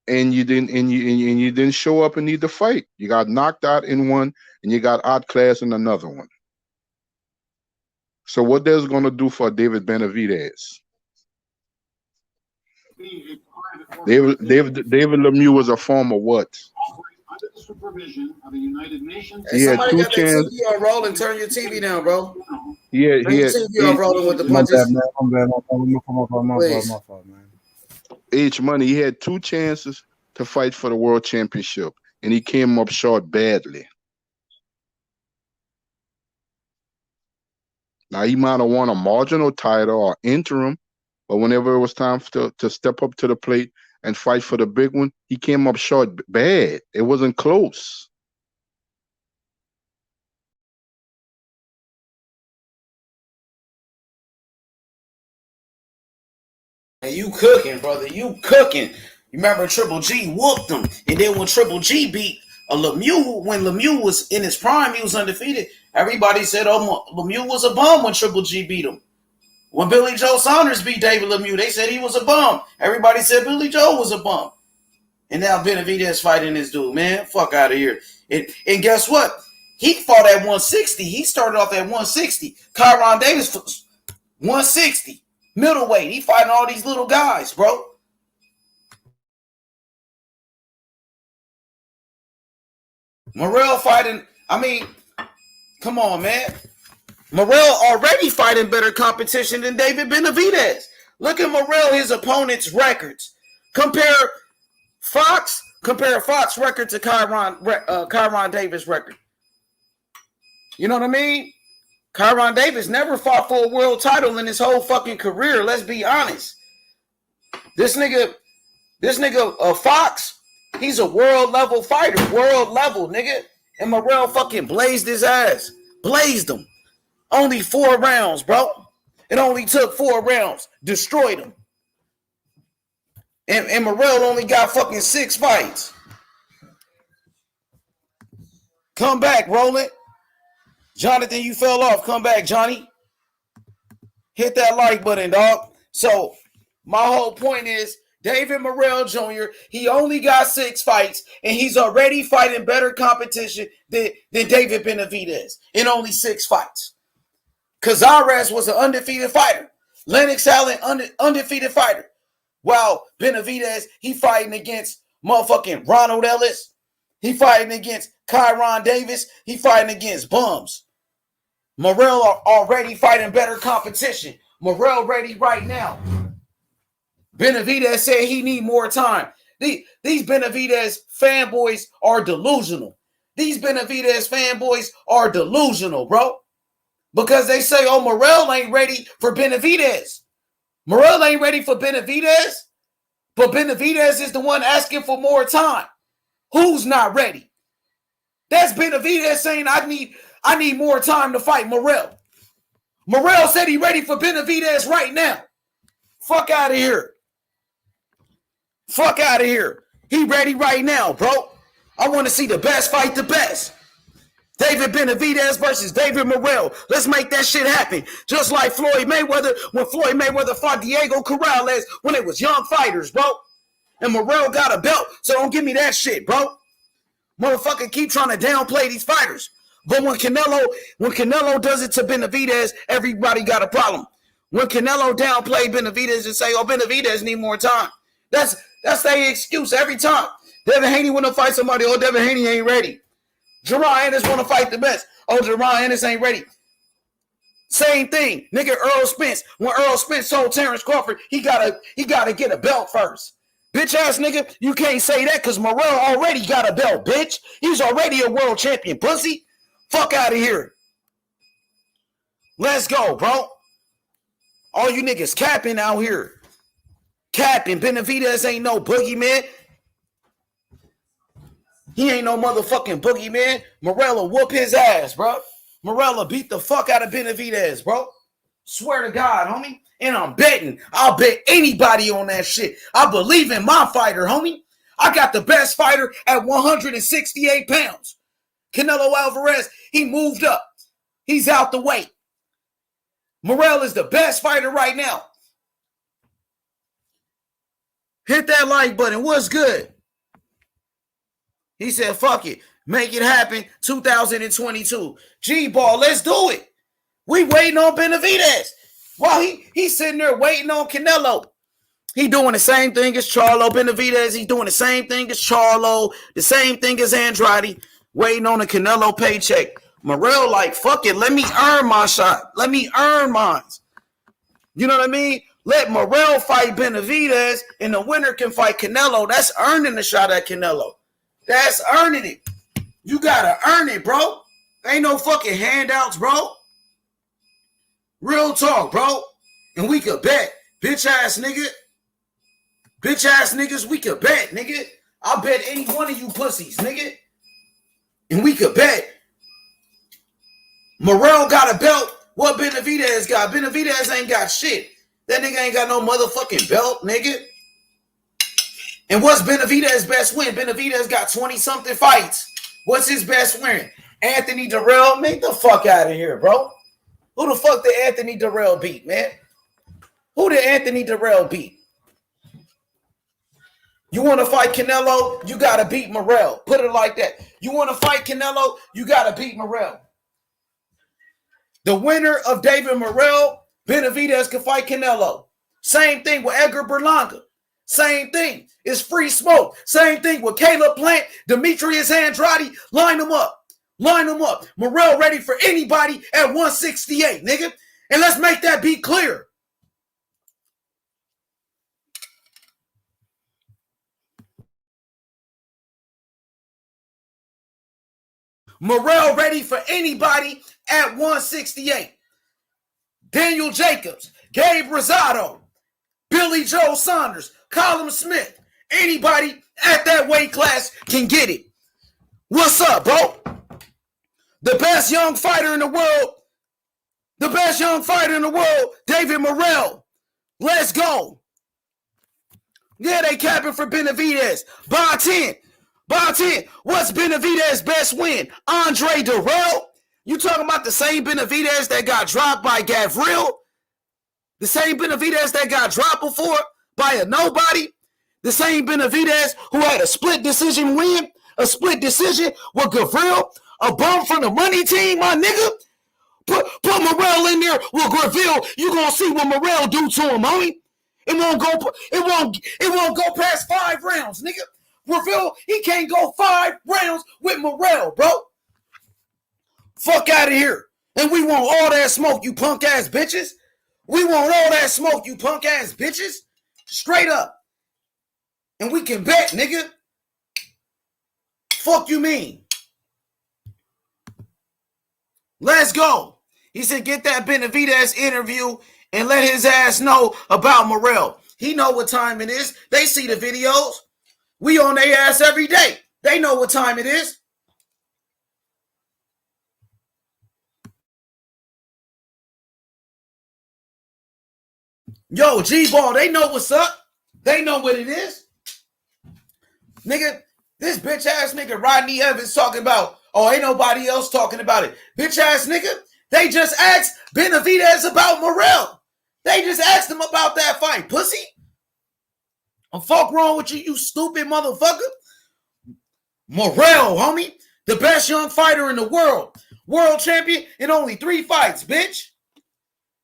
And you didn't show up in either fight. You got knocked out in one, and you got outclassed in another one. So what that's going to do for David Benavidez? David Lemieux was a former what? Hey, somebody got their TV on rolling. Turn your TV down, bro. He had TV on rolling with the punches. My fault, man. H Money, he had 2 chances to fight for the world championship, and he came up short badly. Now he might have won a marginal title or interim, but whenever it was time to step up to the plate and fight for the big one, he came up short bad. It wasn't close. And you cooking, brother. You cooking. You remember Triple G whooped him. And then when Triple G beat Lemieux, when Lemieux was in his prime, he was undefeated. Everybody said, oh, Lemieux was a bum when Triple G beat him. When Billy Joe Saunders beat David Lemieux, they said he was a bum. Everybody said Billy Joe was a bum. And now Benavidez fighting this dude, man. Fuck out of here. And guess what? He fought at 160. He started off at 160. Kyron Davis, 160. Middleweight. He fighting all these little guys, bro. Morrell fighting, I mean, come on, man. Morrell already fighting better competition than David Benavidez. Look at Morrell, his opponent's records. Compare Fox record to Kyron Davis record. You know what I mean? Kyron Davis never fought for a world title in his whole fucking career. Let's be honest. This nigga Fox, he's a world level fighter. World level, nigga. And Morrell fucking blazed his ass. Blazed him. Only 4 rounds, bro. It only took 4 rounds. Destroyed him. And Morrell only got fucking 6 fights. Come back, Roland. Jonathan, you fell off. Come back, Johnny. Hit that like button, dog. So, my whole point is, David Morrell Jr., he only got 6 fights, and he's already fighting better competition than David Benavidez in only 6 fights. Cazares was an undefeated fighter. Lennox Allen, undefeated fighter. While Benavidez, he fighting against motherfucking Ronald Ellis. He fighting against Kyron Davis. He fighting against bums. Morrell are already fighting better competition. Morrell ready right now. Benavidez said he need more time. These Benavidez fanboys are delusional. These Benavidez fanboys are delusional, bro. Because they say, oh, Morrell ain't ready for Benavidez. Morrell ain't ready for Benavidez, but Benavidez is the one asking for more time. Who's not ready? That's Benavidez saying, I need more time to fight Morrell. Morrell said he ready for Benavidez right now. Fuck out of here. Fuck out of here. He ready right now, bro. I want to see the best fight the best. David Benavidez versus David Morrell. Let's make that shit happen. Just like Floyd Mayweather, when Floyd Mayweather fought Diego Corrales when it was young fighters, bro. And Morrell got a belt, so don't give me that shit, bro. Motherfucker keep trying to downplay these fighters. But when Canelo does it to Benavidez, everybody got a problem. When Canelo downplay Benavidez and say, oh, Benavidez need more time. That's their excuse every time. Devin Haney want to fight somebody, oh, Devin Haney ain't ready. Jerron Ennis want to fight the best. Oh, Jerron Ennis ain't ready. Same thing. Nigga, Errol Spence. When Errol Spence told Terrence Crawford, he gotta get a belt first. Bitch ass nigga, you can't say that because Morrell already got a belt, bitch. He's already a world champion, pussy. Fuck out of here. Let's go, bro. All you niggas capping out here. Capping. Benavidez ain't no boogeyman. He ain't no motherfucking boogeyman. Morrell will whoop his ass, bro. Morrell will beat the fuck out of Benavidez, bro. Swear to God, homie. And I'm betting. I'll bet anybody on that shit. I believe in my fighter, homie. I got the best fighter at 168 pounds. Canelo Alvarez, he moved up. He's out the way. Morrell is the best fighter right now. Hit that like button. What's good? He said, fuck it. Make it happen 2022. G-Ball, let's do it. We waiting on Benavidez. While he's sitting there waiting on Canelo. He doing the same thing as Charlo. Benavidez, he's doing the same thing as Charlo. The same thing as Andrade. Waiting on a Canelo paycheck. Morrell like, fuck it. Let me earn my shot. Let me earn mine. You know what I mean? Let Morrell fight Benavidez and the winner can fight Canelo. That's earning the shot at Canelo. That's earning it. You gotta earn it, bro. Ain't no fucking handouts, bro. Real talk, bro. And we could bet. Bitch ass nigga. Bitch ass niggas, we could bet, nigga. I'll bet any one of you pussies, nigga. And we could bet. Morrell got a belt. What Benavidez got? Benavidez ain't got shit. That nigga ain't got no motherfucking belt, nigga. And what's Benavidez's best win? Benavidez got 20-something fights. What's his best win? Anthony Durrell? Make the fuck out of here, bro. Who the fuck did Anthony Durrell beat, man? Who did Anthony Durrell beat? You want to fight Canelo? You got to beat Morrell. Put it like that. You want to fight Canelo? You got to beat Morrell. The winner of David Morrell, Benavidez can fight Canelo. Same thing with Edgar Berlanga. Same thing. It's free smoke. Same thing with Caleb Plant, Demetrius Andrade. Line them up. Line them up. Morrell ready for anybody at 168, nigga. And let's make that be clear. Morrell ready for anybody at 168. Daniel Jacobs, Gabe Rosado, Billy Joe Saunders, Colin Smith. Anybody at that weight class can get it. What's up, bro? The best young fighter in the world. The best young fighter in the world, David Morrell. Let's go. Yeah, they capping for Benavidez. By 10. By 10. What's Benavidez's best win? Andre Durrell? You talking about the same Benavidez that got dropped by Gavril? The same Benavidez that got dropped before by a nobody? The same Benavidez who had a split decision win? A split decision with Gavril? A bum from the money team, my nigga? Put Morrell in there with Gavril. You gonna see what Morrell do to him, homie. It won't go past 5 rounds, nigga. Gavril, he can't go 5 rounds with Morrell, bro. Fuck out of here. And we want all that smoke, you punk ass bitches. We want all that smoke, you punk ass bitches. Straight up. And we can bet, nigga. Fuck you mean? Let's go. He said get that Benavidez interview and let his ass know about Morrell. He know what time it is. They see the videos. We on their ass every day. They know what time it is. Yo, G-Ball, they know what's up. They know what it is. Nigga, this bitch ass nigga Rodney Evans talking about, oh, ain't nobody else talking about it. Bitch ass nigga, they just asked Benavidez about Morrell. They just asked him about that fight, pussy. What the fuck wrong with you, you stupid motherfucker? Morrell, homie, the best young fighter in the world. World champion in only 3 fights, bitch.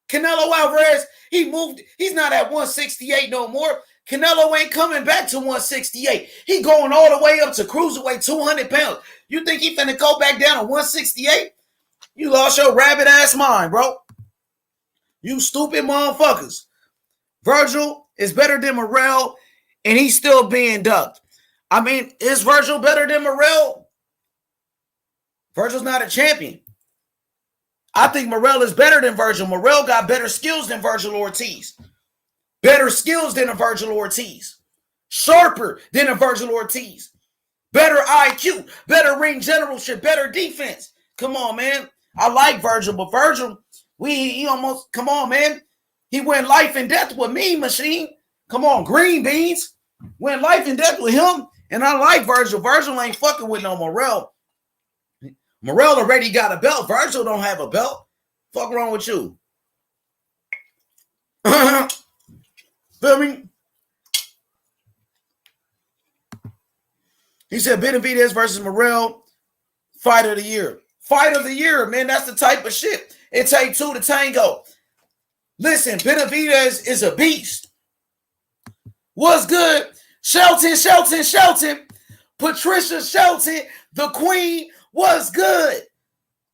Canelo Alvarez, he moved. He's not at 168 no more. Canelo ain't coming back to 168. He going all the way up to cruiserweight 200 pounds. You think he finna go back down to 168? You lost your rabbit ass mind, bro. You stupid motherfuckers. Virgil is better than Morrell, and he's still being ducked. I mean, is Virgil better than Morrell? Virgil's not a champion. I think Morrell is better than Virgil. Morrell got better skills than Virgil Ortiz. Better skills than a Virgil Ortiz. Sharper than a Virgil Ortiz. Better IQ. Better ring generalship. Better defense. Come on, man. I like Virgil, but Virgil, he almost, come on, man. He went life and death with me, machine. Come on, green beans. Went life and death with him. And I like Virgil. Virgil ain't fucking with no Morrell. Morrell already got a belt. Virgil don't have a belt. Fuck wrong with you? Feel me? He said Benavidez versus Morrell, fight of the year. Fight of the year, man. That's the type of shit. It take 2 to tango. Listen, Benavidez is a beast. What's good? Shelton. Patricia Shelton, the queen. What's good?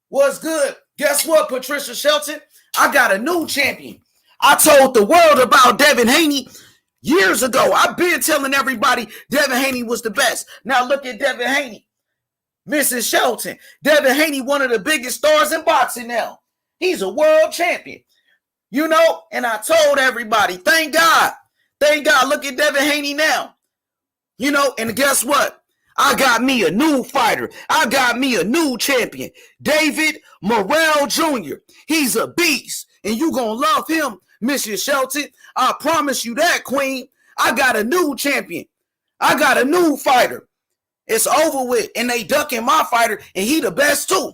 What's good? Guess what, Patricia Shelton? I got a new champion. I told the world about Devin Haney years ago. I've been telling everybody Devin Haney was the best. Now look at Devin Haney. Mrs. Shelton. Devin Haney, one of the biggest stars in boxing now. He's a world champion. You know, and I told everybody, thank God. Thank God. Look at Devin Haney now. You know, and guess what? I got me a new fighter. I got me a new champion. David Morrell Jr. He's a beast. And you gonna love him, Mrs. Shelton. I promise you that, Queen. I got a new champion. I got a new fighter. It's over with. And they ducking my fighter, and he the best too.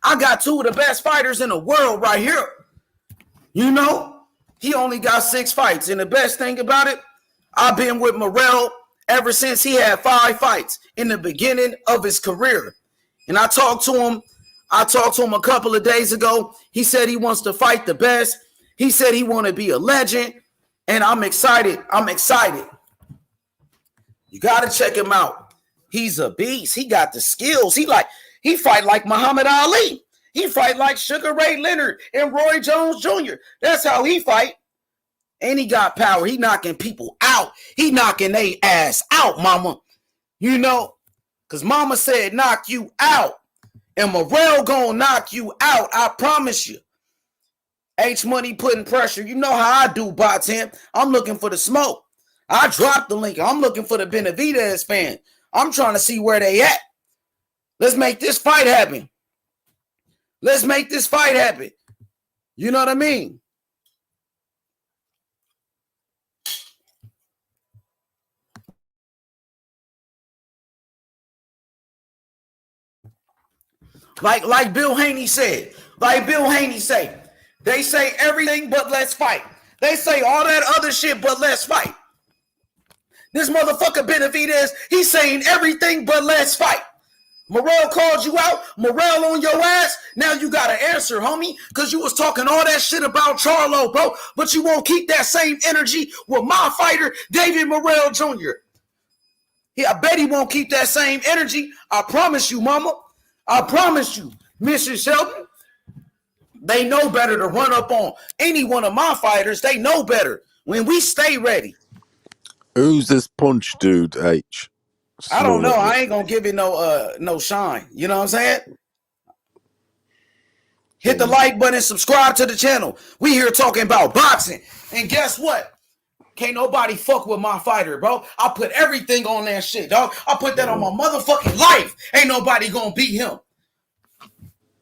I got two of the best fighters in the world right here. You know, he only got 6 fights. And the best thing about it, I've been with Morrell ever since he had 5 fights in the beginning of his career. And I talked to him a couple of days ago. He said he wants to fight the best. He said he want to be a legend. And I'm excited. You got to check him out. He's a beast. He got the skills. He fight like Muhammad Ali. He fight like Sugar Ray Leonard and Roy Jones Jr. That's how he fight. And he got power. He knocking people out. He knocking they ass out, mama. You know, because mama said knock you out. And Morrell gonna knock you out. I promise you. H-Money putting pressure. You know how I do, bots him. I'm looking for the smoke. I dropped the link. I'm looking for the Benavidez fan. I'm trying to see where they at. Let's make this fight happen. Let's make this fight happen. You know what I mean? Like Bill Haney said. They say everything but let's fight. They say all that other shit but let's fight. This motherfucker Benavidez, he's saying everything but let's fight. Morrell called you out. Morrell on your ass. Now you got to answer, homie, because you was talking all that shit about Charlo, bro. But you won't keep that same energy with my fighter, David Morrell Jr. I bet he won't keep that same energy. I promise you, mama. I promise you, Mrs. Shelton. They know better to run up on any one of my fighters. They know better when we stay ready. Who's this punch dude, H? I don't know. I ain't gonna give it no shine. You know what I'm saying? Hit the like button, subscribe to the channel. We here talking about boxing. And guess what? Can't nobody fuck with my fighter, bro. I put everything on that shit, dog. I put that on my motherfucking life. Ain't nobody gonna beat him.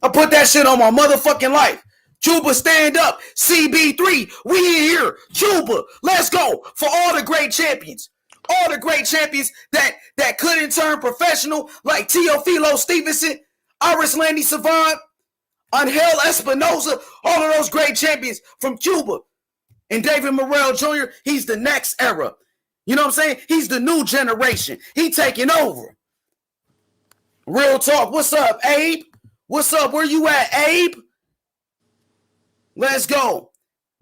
I put that shit on my motherfucking life. Cuba, stand up. CB3, we in here. Cuba, let's go. For all the great champions. All the great champions that couldn't turn professional, like Teofilo Stevenson, Iris Landy Savant, Angel Espinosa, all of those great champions from Cuba. And David Morrell Jr., he's the next era. You know what I'm saying? He's the new generation. He taking over. Real talk. What's up, Abe? What's up? Where you at, Abe? Let's go.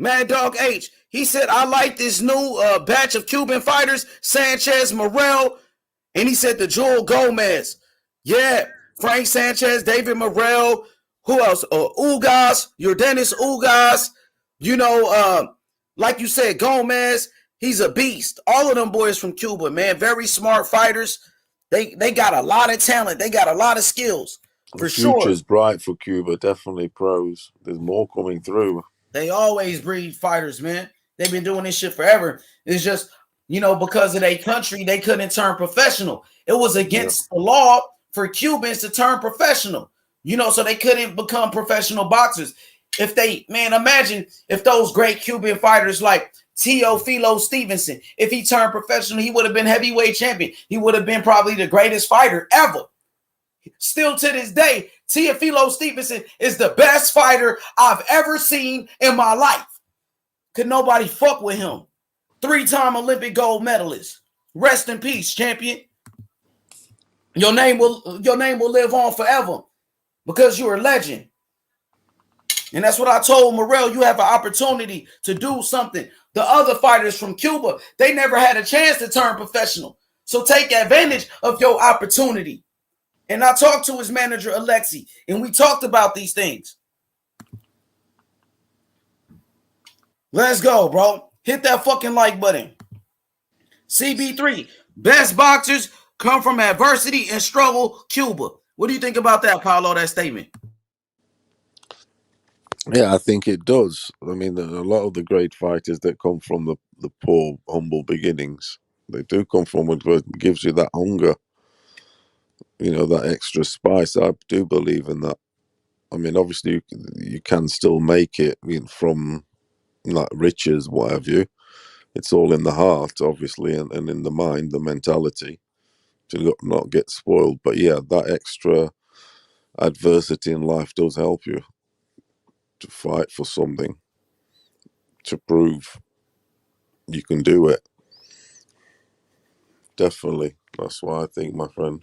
Mad Dog H. He said, I like this new batch of Cuban fighters, Sanchez, Morrell, and he said the Joel Gomez. Yeah, Frank Sanchez, David Morrell, who else? Ugas, Yordenis Ugas. You know, like you said, Gomez, he's a beast. All of them boys from Cuba, man, very smart fighters. They got a lot of talent. They got a lot of skills. For sure. Future's bright for Cuba, definitely pros. There's more coming through. They always breed fighters, man. They've been doing this shit forever. It's just, you know, because of their country, they couldn't turn professional. It was against the law for Cubans to turn professional, you know, so they couldn't become professional boxers. If they, man, imagine if those great Cuban fighters like Teofilo Stevenson, if he turned professional, he would have been heavyweight champion. He would have been probably the greatest fighter ever. Still to this day, Teofilo Stevenson is the best fighter I've ever seen in my life. Could nobody fuck with him. 3-time Olympic gold medalist. Rest in peace, champion. Your name will live on forever because you're a legend. And that's what I told Morrell. You have an opportunity to do something. The other fighters from Cuba, they never had a chance to turn professional. So take advantage of your opportunity. And I talked to his manager, Alexi, and we talked about these things. Let's go, bro. Hit that fucking like button. CB3, best boxers come from adversity and struggle, Cuba. What do you think about that, Paulo, that statement? Yeah, I think it does. I mean, a lot of the great fighters that come from the poor, humble beginnings, they do come from what gives you that hunger, that extra spice. I do believe in that. I mean, obviously, you can still make it from like riches, what have you. It's all in the heart, obviously, and in the mind, the mentality to not get spoiled. But yeah, that extra adversity in life does help you to fight for something, to prove you can do it. Definitely. That's why I think, my friend,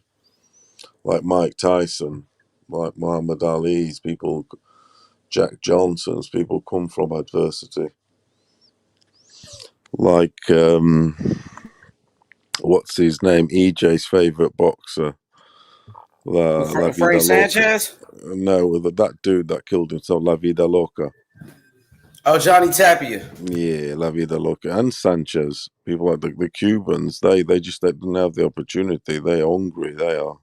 like Mike Tyson, like Muhammad Ali's, people, Jack Johnson's, people come from adversity. Like, what's his name? EJ's favorite boxer, La Vida Frank Loca. Sanchez? No, that dude that killed himself, La Vida Loca. Oh, Johnny Tapia. Yeah, La Vida Loca and Sanchez. People like the Cubans, they didn't have the opportunity. They're hungry. They are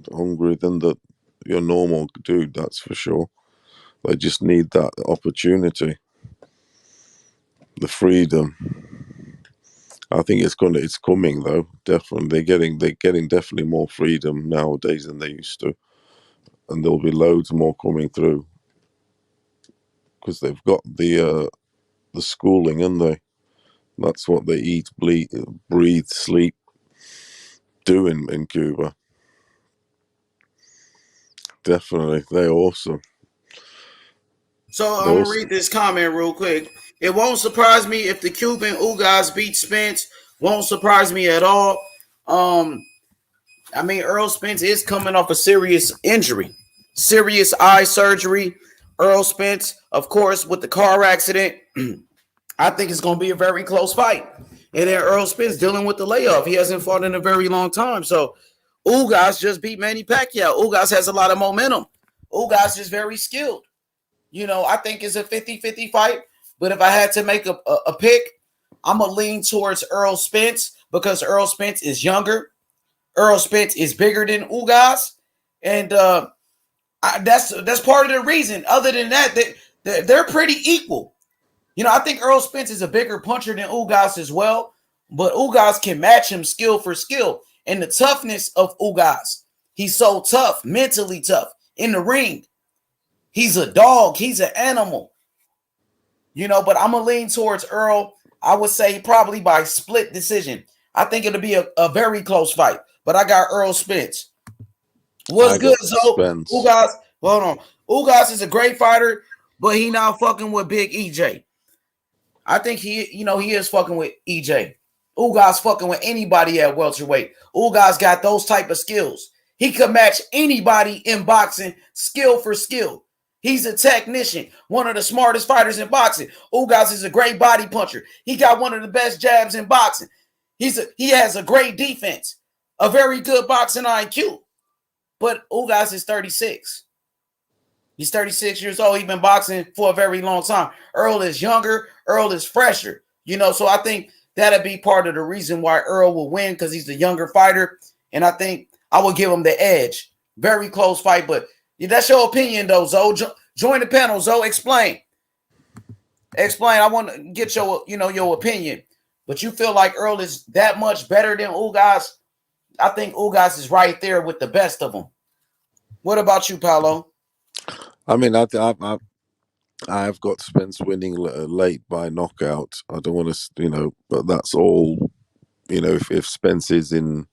hungrier than your normal dude. That's for sure. They just need that opportunity, the freedom. I think it's coming though. Definitely, they're getting definitely more freedom nowadays than they used to, and there'll be loads more coming through because they've got the schooling, and that's what they eat, breathe, sleep, do in Cuba. Definitely, they're awesome. So I'm gonna read this comment real quick. It won't surprise me if the Cuban Ugas beat Spence. Won't surprise me at all. I mean, Errol Spence is coming off a serious injury, serious eye surgery. Errol Spence, of course, with the car accident. I think it's going to be a very close fight. And then Errol Spence dealing with the layoff. He hasn't fought in a very long time. So Ugas just beat Manny Pacquiao. Ugas has a lot of momentum. Ugas is very skilled. I think it's a 50-50 fight. But if I had to make a pick, I'm going to lean towards Errol Spence because Errol Spence is younger. Errol Spence is bigger than Ugas. And that's part of the reason. Other than that, they're pretty equal. I think Errol Spence is a bigger puncher than Ugas as well, but Ugas can match him skill for skill. And the toughness of Ugas, he's so tough, mentally tough in the ring. He's a dog. He's an animal. But I'm going to lean towards Errol. I would say probably by split decision. I think it'll be a very close fight, but I got Errol Spence. What's good, Zoe? Ugas, hold on. Ugas is a great fighter, but he not fucking with Big EJ. I think he is fucking with EJ. Ugas fucking with anybody at welterweight. Ugas got those type of skills. He could match anybody in boxing, skill for skill. He's a technician, one of the smartest fighters in boxing. Ugas is a great body puncher. He got one of the best jabs in boxing. He has a great defense, a very good boxing IQ. But Ugas is 36. He's 36 years old. He's been boxing for a very long time. Errol is younger. Errol is fresher. So I think that'll be part of the reason why Errol will win because he's the younger fighter. And I think I will give him the edge. Very close fight. But that's your opinion, though, Zoe. Join the panel, Zoe. Explain. I want to get your opinion. But you feel like Errol is that much better than Ugas? I think Ugas is right there with the best of them. What about you, Paolo? I mean, I've got Spence winning late by knockout. I don't want to, but that's all. If Spence is in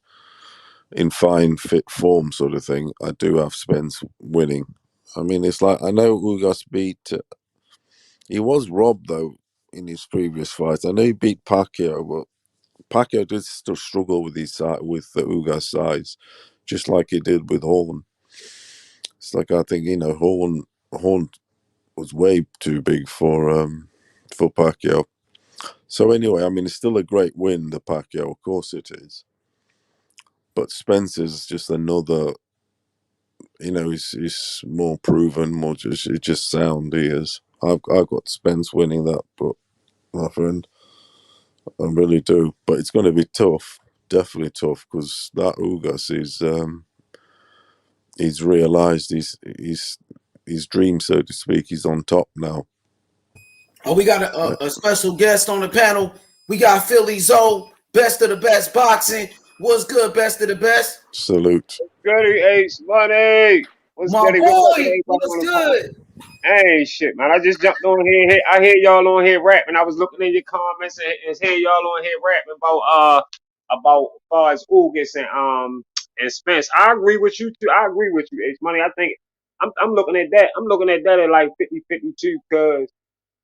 fine, fit form, sort of thing, I do have Spence winning. I mean, it's like I know Ugas beat. He was robbed though in his previous fights. I know he beat Pacquiao, but Pacquiao did still struggle with the Ugas size, just like he did with Horn. It's like I think Horn was way too big for Pacquiao. So anyway, I mean, it's still a great win, the Pacquiao, of course it is. But Spencer's just another, he's more proven, just sound. He is. I've got Spence winning that, but my friend, I really do. But it's going to be tough, definitely tough, because that Ugas is, he's realised his dream, so to speak. He's on top now. Oh, we got a special guest on the panel. We got Philly Zoe, best of the best boxing. What's good, best of the best? Salute. Goody Ace Money. What's My goody? What's up with boy, everybody what's on the phone? good? Hey, shit, man. I just jumped on here. I hear y'all on here rapping. I was looking in your comments and hear y'all on here rapping about as far as Ugas and Spence. I agree with you too. I agree with you, Ace Money. I think I'm looking at that. I'm looking at that at like 50-52 because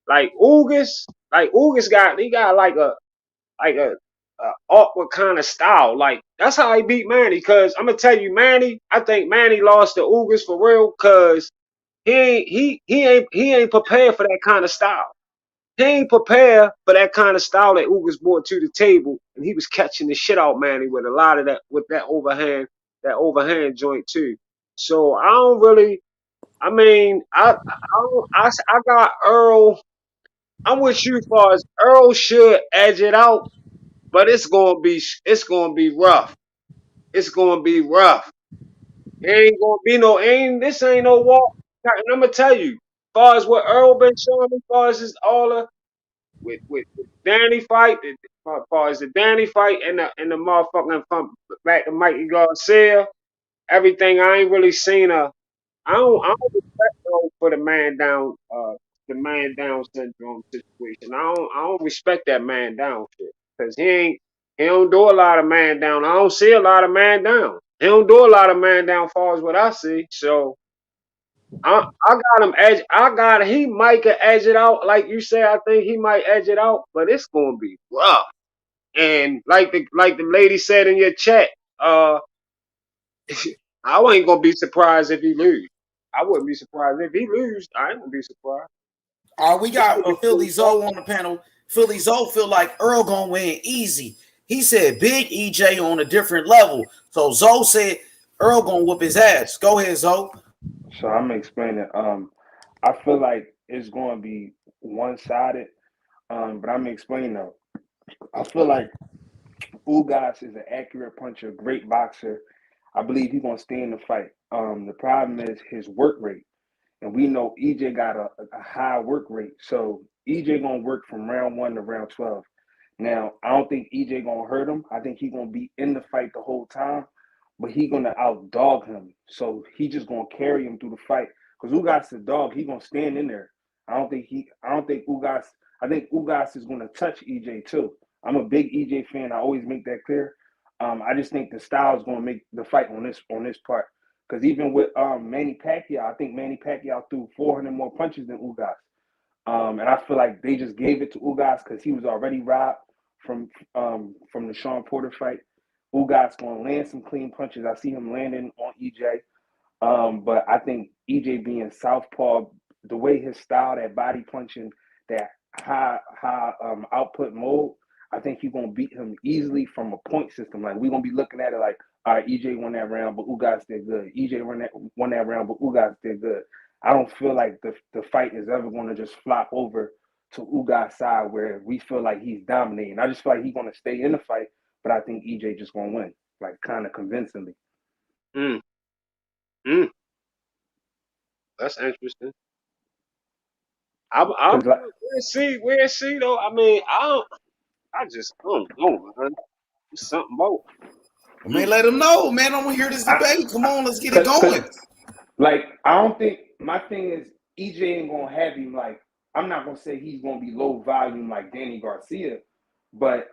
Ugas got like a awkward kind of style. Like that's how he beat Manny. Cause I'm gonna tell you, I think Manny lost to Ugas for real. Cause he ain't prepared for that kind of style. He ain't prepared for that kind of style that Ugas brought to the table, and he was catching the shit out Manny with a lot of that with that overhand joint too. So I don't really. I mean, I got Earl. I'm with you as far as Earl should edge it out, but it's gonna be rough. It's gonna be rough. It ain't gonna be this ain't no walk. And I'm gonna tell you, as far as what Earl been showing me, as far as his all the with Danny fight, as far as the Danny fight and the motherfucking back to Mikey Garcia, everything I ain't really seen I don't respect Earl for the man down syndrome situation. I don't respect that man down shit. Cause he don't do a lot of man down. I don't see a lot of man down. He don't do a lot of man down far as what I see. So I got him edge. He might can edge it out. Like you say, I think he might edge it out, but it's gonna be rough. And like the lady said in your chat, I ain't gonna be surprised if he lose. I wouldn't be surprised if he lose. I ain't gonna be surprised. We got Philly Zoe on the panel. Philly Zoe feel like Earl gonna win easy. He said Big EJ on a different level. So Zoe said Earl gonna whoop his ass. Go ahead, Zoe. So I'm explaining. I feel like it's going to be one-sided, but I'm explaining though. I feel like Ugas is an accurate puncher, great boxer. I believe he's going to stay in the fight. The problem is his work rate. And we know EJ got a high work rate. So EJ gonna work from round 1 to round 12. Now, I don't think EJ gonna hurt him. I think he's gonna be in the fight the whole time, but he gonna outdog him. So he just gonna carry him through the fight. Because Ugas the dog, he gonna stand in there. I think Ugas is gonna touch EJ too. I'm a big EJ fan. I always make that clear. I just think the style is gonna make the fight on this part. Because even with Manny Pacquiao, I think Manny Pacquiao threw 400 more punches than Ugas. And I feel like they just gave it to Ugas because he was already robbed from the Sean Porter fight. Ugas going to land some clean punches. I see him landing on EJ. But I think EJ being southpaw, the way his style, that body punching, that high output mode, I think he's gonna beat him easily from a point system. Like we're gonna be looking at it like, all right, EJ won that round, but Ugas did good. EJ won that round, but Ugas did good. I don't feel like the fight is ever gonna just flop over to Ugas' side where we feel like he's dominating. I just feel like he's gonna stay in the fight, but I think EJ just gonna win, like kind of convincingly. That's interesting. I'm Cause like, we'll see though. I mean, I don't know, man. It's something about. Man, let him know, man. I want to hear this debate. Come on, let's get it going. Like, I don't think my thing is EJ ain't gonna have him like. I'm not gonna say he's gonna be low volume like Danny Garcia, but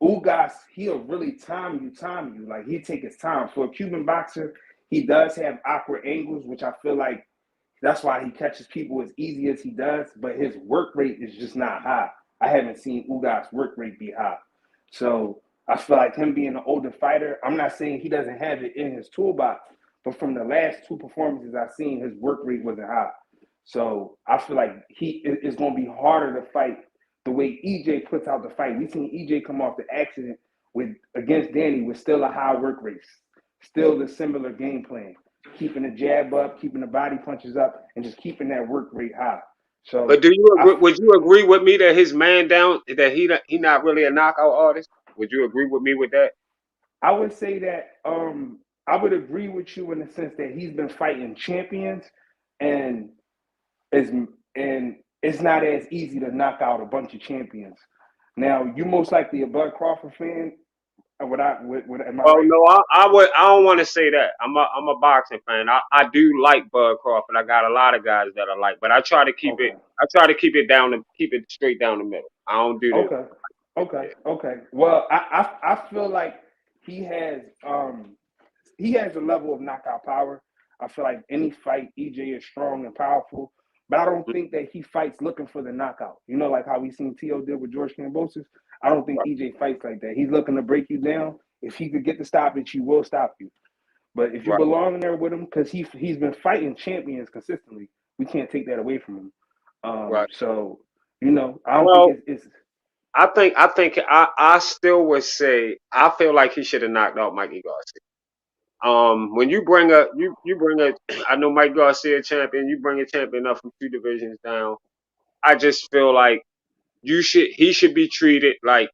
Ugas, he'll really time you. Like he take his time. For a Cuban boxer, he does have awkward angles, which I feel like that's why he catches people as easy as he does, but his work rate is just not high. I haven't seen Ugas' work rate be high. So I feel like him being an older fighter, I'm not saying he doesn't have it in his toolbox, but from the last 2 performances I've seen, his work rate wasn't high. So I feel like it's going to be harder to fight the way EJ puts out the fight. We seen EJ come off the accident against Danny with still a high work rate, still the similar game plan, keeping the jab up, keeping the body punches up, and just keeping that work rate high. So, But would you agree with me that his man down that he not really a knockout artist? Would you agree with me with that? I would say that I would agree with you in the sense that he's been fighting champions, and it's not as easy to knock out a bunch of champions. Now, you most likely a Bud Crawford fan. Am I Well, right? no, I don't want to say that. I'm a boxing fan. I do like Bud Crawford. I got a lot of guys that I like, but I try to keep it. Okay. I try to keep it straight down the middle. I don't do the. Okay. Okay. Yeah. Okay. Well, I feel like he has a level of knockout power. I feel like any fight, EJ is strong and powerful, but I don't think that he fights looking for the knockout. You know, like how we seen T.O. did with George Kambosos. I don't think Right. EJ fights like that. He's looking to break you down. If he could get the stoppage, he will stop you. But if you Right. belong there with him, because he's been fighting champions consistently, we can't take that away from him. Right. So I don't think Well, it's I still would say I feel like he should have knocked out Mikey Garcia. When you bring a I know Mike Garcia champion, you bring a champion up from 2 divisions down. I just feel like he should be treated like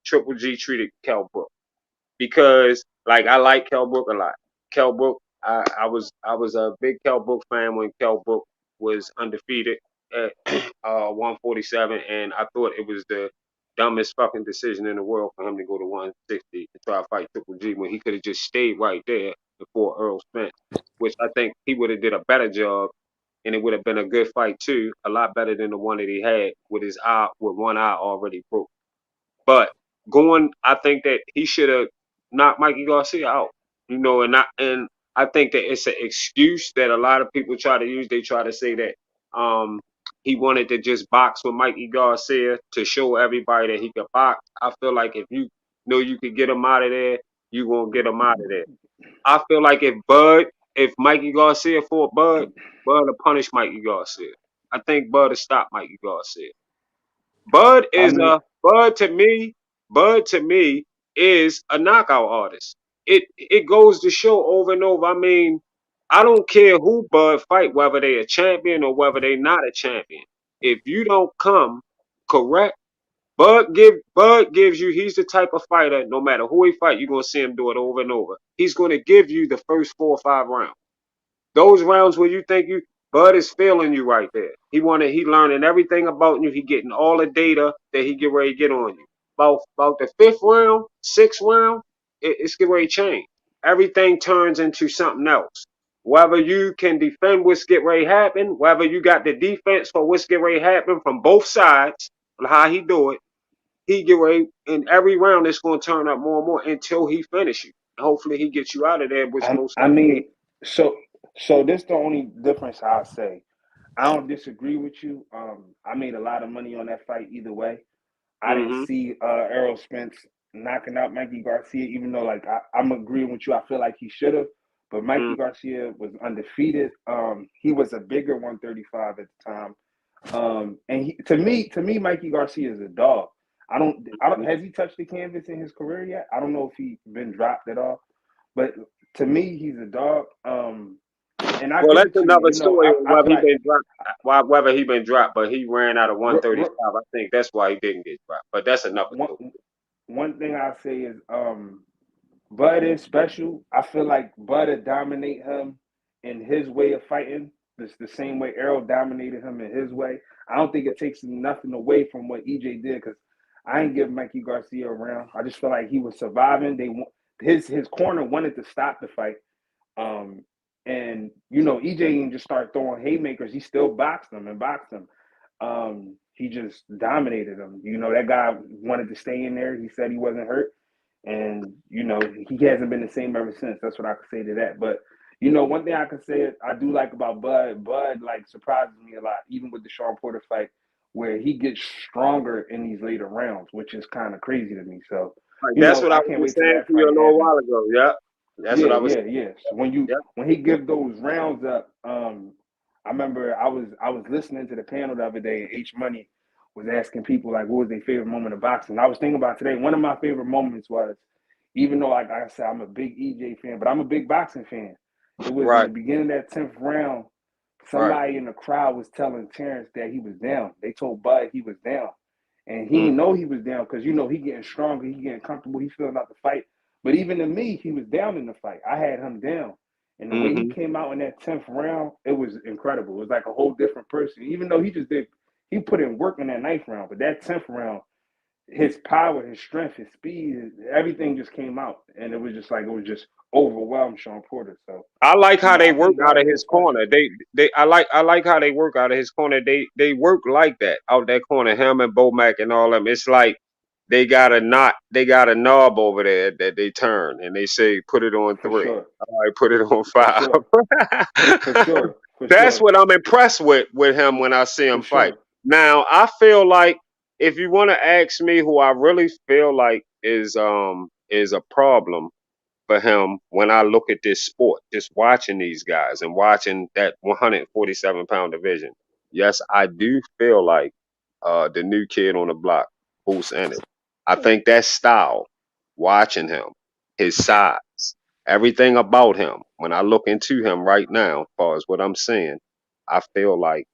Triple G treated Kell Brook, because like I like Kell Brook a lot. Kell Brook, I was a big Kell Brook fan when Kell Brook was undefeated at 147, and I thought it was the dumbest fucking decision in the world for him to go to 160 to try to fight Triple G when he could have just stayed right there before Errol Spence, which I think he would have did a better job, and it would have been a good fight too, a lot better than the one that he had with one eye already broke. But I think that he should have knocked Mikey Garcia out. And I think that it's an excuse that a lot of people try to use. They try to say that he wanted to just box with Mikey Garcia to show everybody that he could box. I feel like if you know you could get him out of there, you gonna get him out of there. I feel like if Mikey Garcia fought Bud will punish Mikey Garcia. I think Bud will stop Mikey Garcia. Bud I is mean, a Bud to me. Bud to me is a knockout artist. It goes to show over and over. I mean, I don't care who Bud fight, whether they a champion or whether they not a champion. If you don't come correct, Bud gives you. He's the type of fighter. No matter who he fight, you're gonna see him do it over and over. He's gonna give you the first 4 or 5 rounds. Those rounds where you think Bud is failing you right there. He learning everything about you. He getting all the data that he get ready to get on you. About the 5th round, 6th round, it's get ready to change. Everything turns into something else. Whether you can defend what's get ready to happen, whether you got the defense for what's get ready to happen from both sides, how he do it, he get ready in every round. It's going to turn up more and more until he finish you. Hopefully, he gets you out of there, which most I likely. mean, so this the only difference I'll say. I don't disagree with you. I made a lot of money on that fight either way. I didn't Mm-hmm. see Errol Spence knocking out Mikey Garcia, even though like I'm agreeing with you. I feel like he should have, but Mikey Garcia was undefeated. He was a bigger 135 at the time. And to me, Mikey Garcia is a dog. I don't. Has he touched the canvas in his career yet? I don't know if he's been dropped at all. But to me, he's a dog. And I Well, give that's it to you. another story on I whether feel he like been dropped. Whether he been dropped, but he ran out of r- 135. r- I think that's why he didn't get dropped. But that's another one story. one thing I say is Bud is special. I feel like Bud would dominate him in his way of fighting. It's the same way Errol dominated him in his way. I don't think it takes nothing away from what EJ did because I ain't give Mikey Garcia a round. I just feel like he was surviving. His corner wanted to stop the fight. Um, and EJ didn't just start throwing haymakers. He still boxed him and boxed him. He just dominated him. That guy wanted to stay in there. He said he wasn't hurt. And, he hasn't been the same ever since. That's what I could say to that. But, one thing I could say I do like about Bud like surprises me a lot, even with the Sean Porter fight, where he gets stronger in these later rounds, which is kind of crazy to me. So, Like, that's what I I was can't just wait till saying that to you a fight little happens. while ago. Yeah, that's what Yeah, I was yeah, saying. yeah. So when he give those rounds up, I remember I was listening to the panel the other day, and H Money was asking people like, what was their favorite moment of boxing? And I was thinking about today. One of my favorite moments was, even though like I said, I'm a big EJ fan, but I'm a big boxing fan. It was in Right, the beginning of that 10th round. right. Somebody in the crowd was telling Terrence that he was down. They told Bud he was down. And he Mm. didn't know he was down because, he getting stronger. He getting comfortable. He feeling out the fight. But even to me, he was down in the fight. I had him down. And the way he Mm-hmm. came out in that 10th round, it was incredible. It was like a whole different person. Even though he put in work in that 9th round, but that 10th round, his power, his strength, his speed, everything just came out, and it was just overwhelmed Sean Porter. So, I like how they I work think that out was of real his special. corner. I like how they work out of his corner. They work like that out that corner. Him and Bomac and all them. It's like they got a knob over there that they turn and they say put it on For 3. sure, All right, put it on for 5. sure, for sure, for That's sure, what I'm impressed with him when I see for him fight. sure. Now I feel like if you want to ask me who I really feel like is a problem for him when I look at this sport, just watching these guys and watching that 147-pound division. Yes, I do feel like the new kid on the block, Boots Ennis. I think that style, watching him, his size, everything about him, when I look into him right now, as far as what I'm seeing, I feel like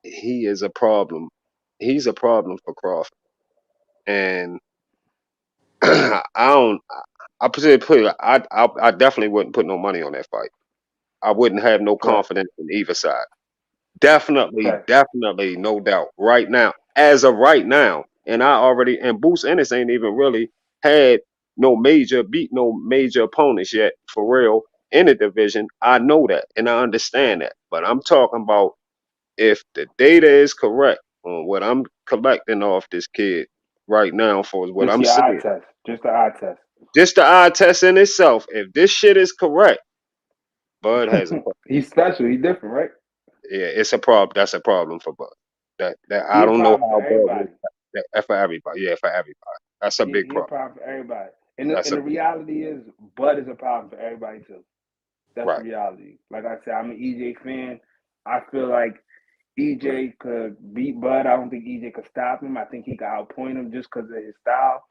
he is a problem. He's a problem for Crawford. And I don't. I definitely wouldn't put no money on that fight. I wouldn't have no Right, confidence in either side. Definitely, right. definitely, no doubt. Right now, as of right now, and Boots Ennis ain't even really had beat no major opponents yet for real in the division. I know that and I understand that. But I'm talking about if the data is correct on what I'm collecting off this kid right now for what Just I'm your eye seeing. test, just the eye test. Just the eye test in itself. If this shit is correct, Bud has a problem. He's special. He's different, right? Yeah, it's a problem. That's a problem for Bud. That He I a don't know problem for how Bud would. everybody. For everybody. Yeah, for everybody. That's a big He a problem. problem for everybody. That's And a the reality is, Bud is a problem for everybody too. That's the right. reality. Like I said, I'm an EJ fan. I feel like EJ could beat Bud. I don't think EJ could stop him. I think he could outpoint him just because of his style.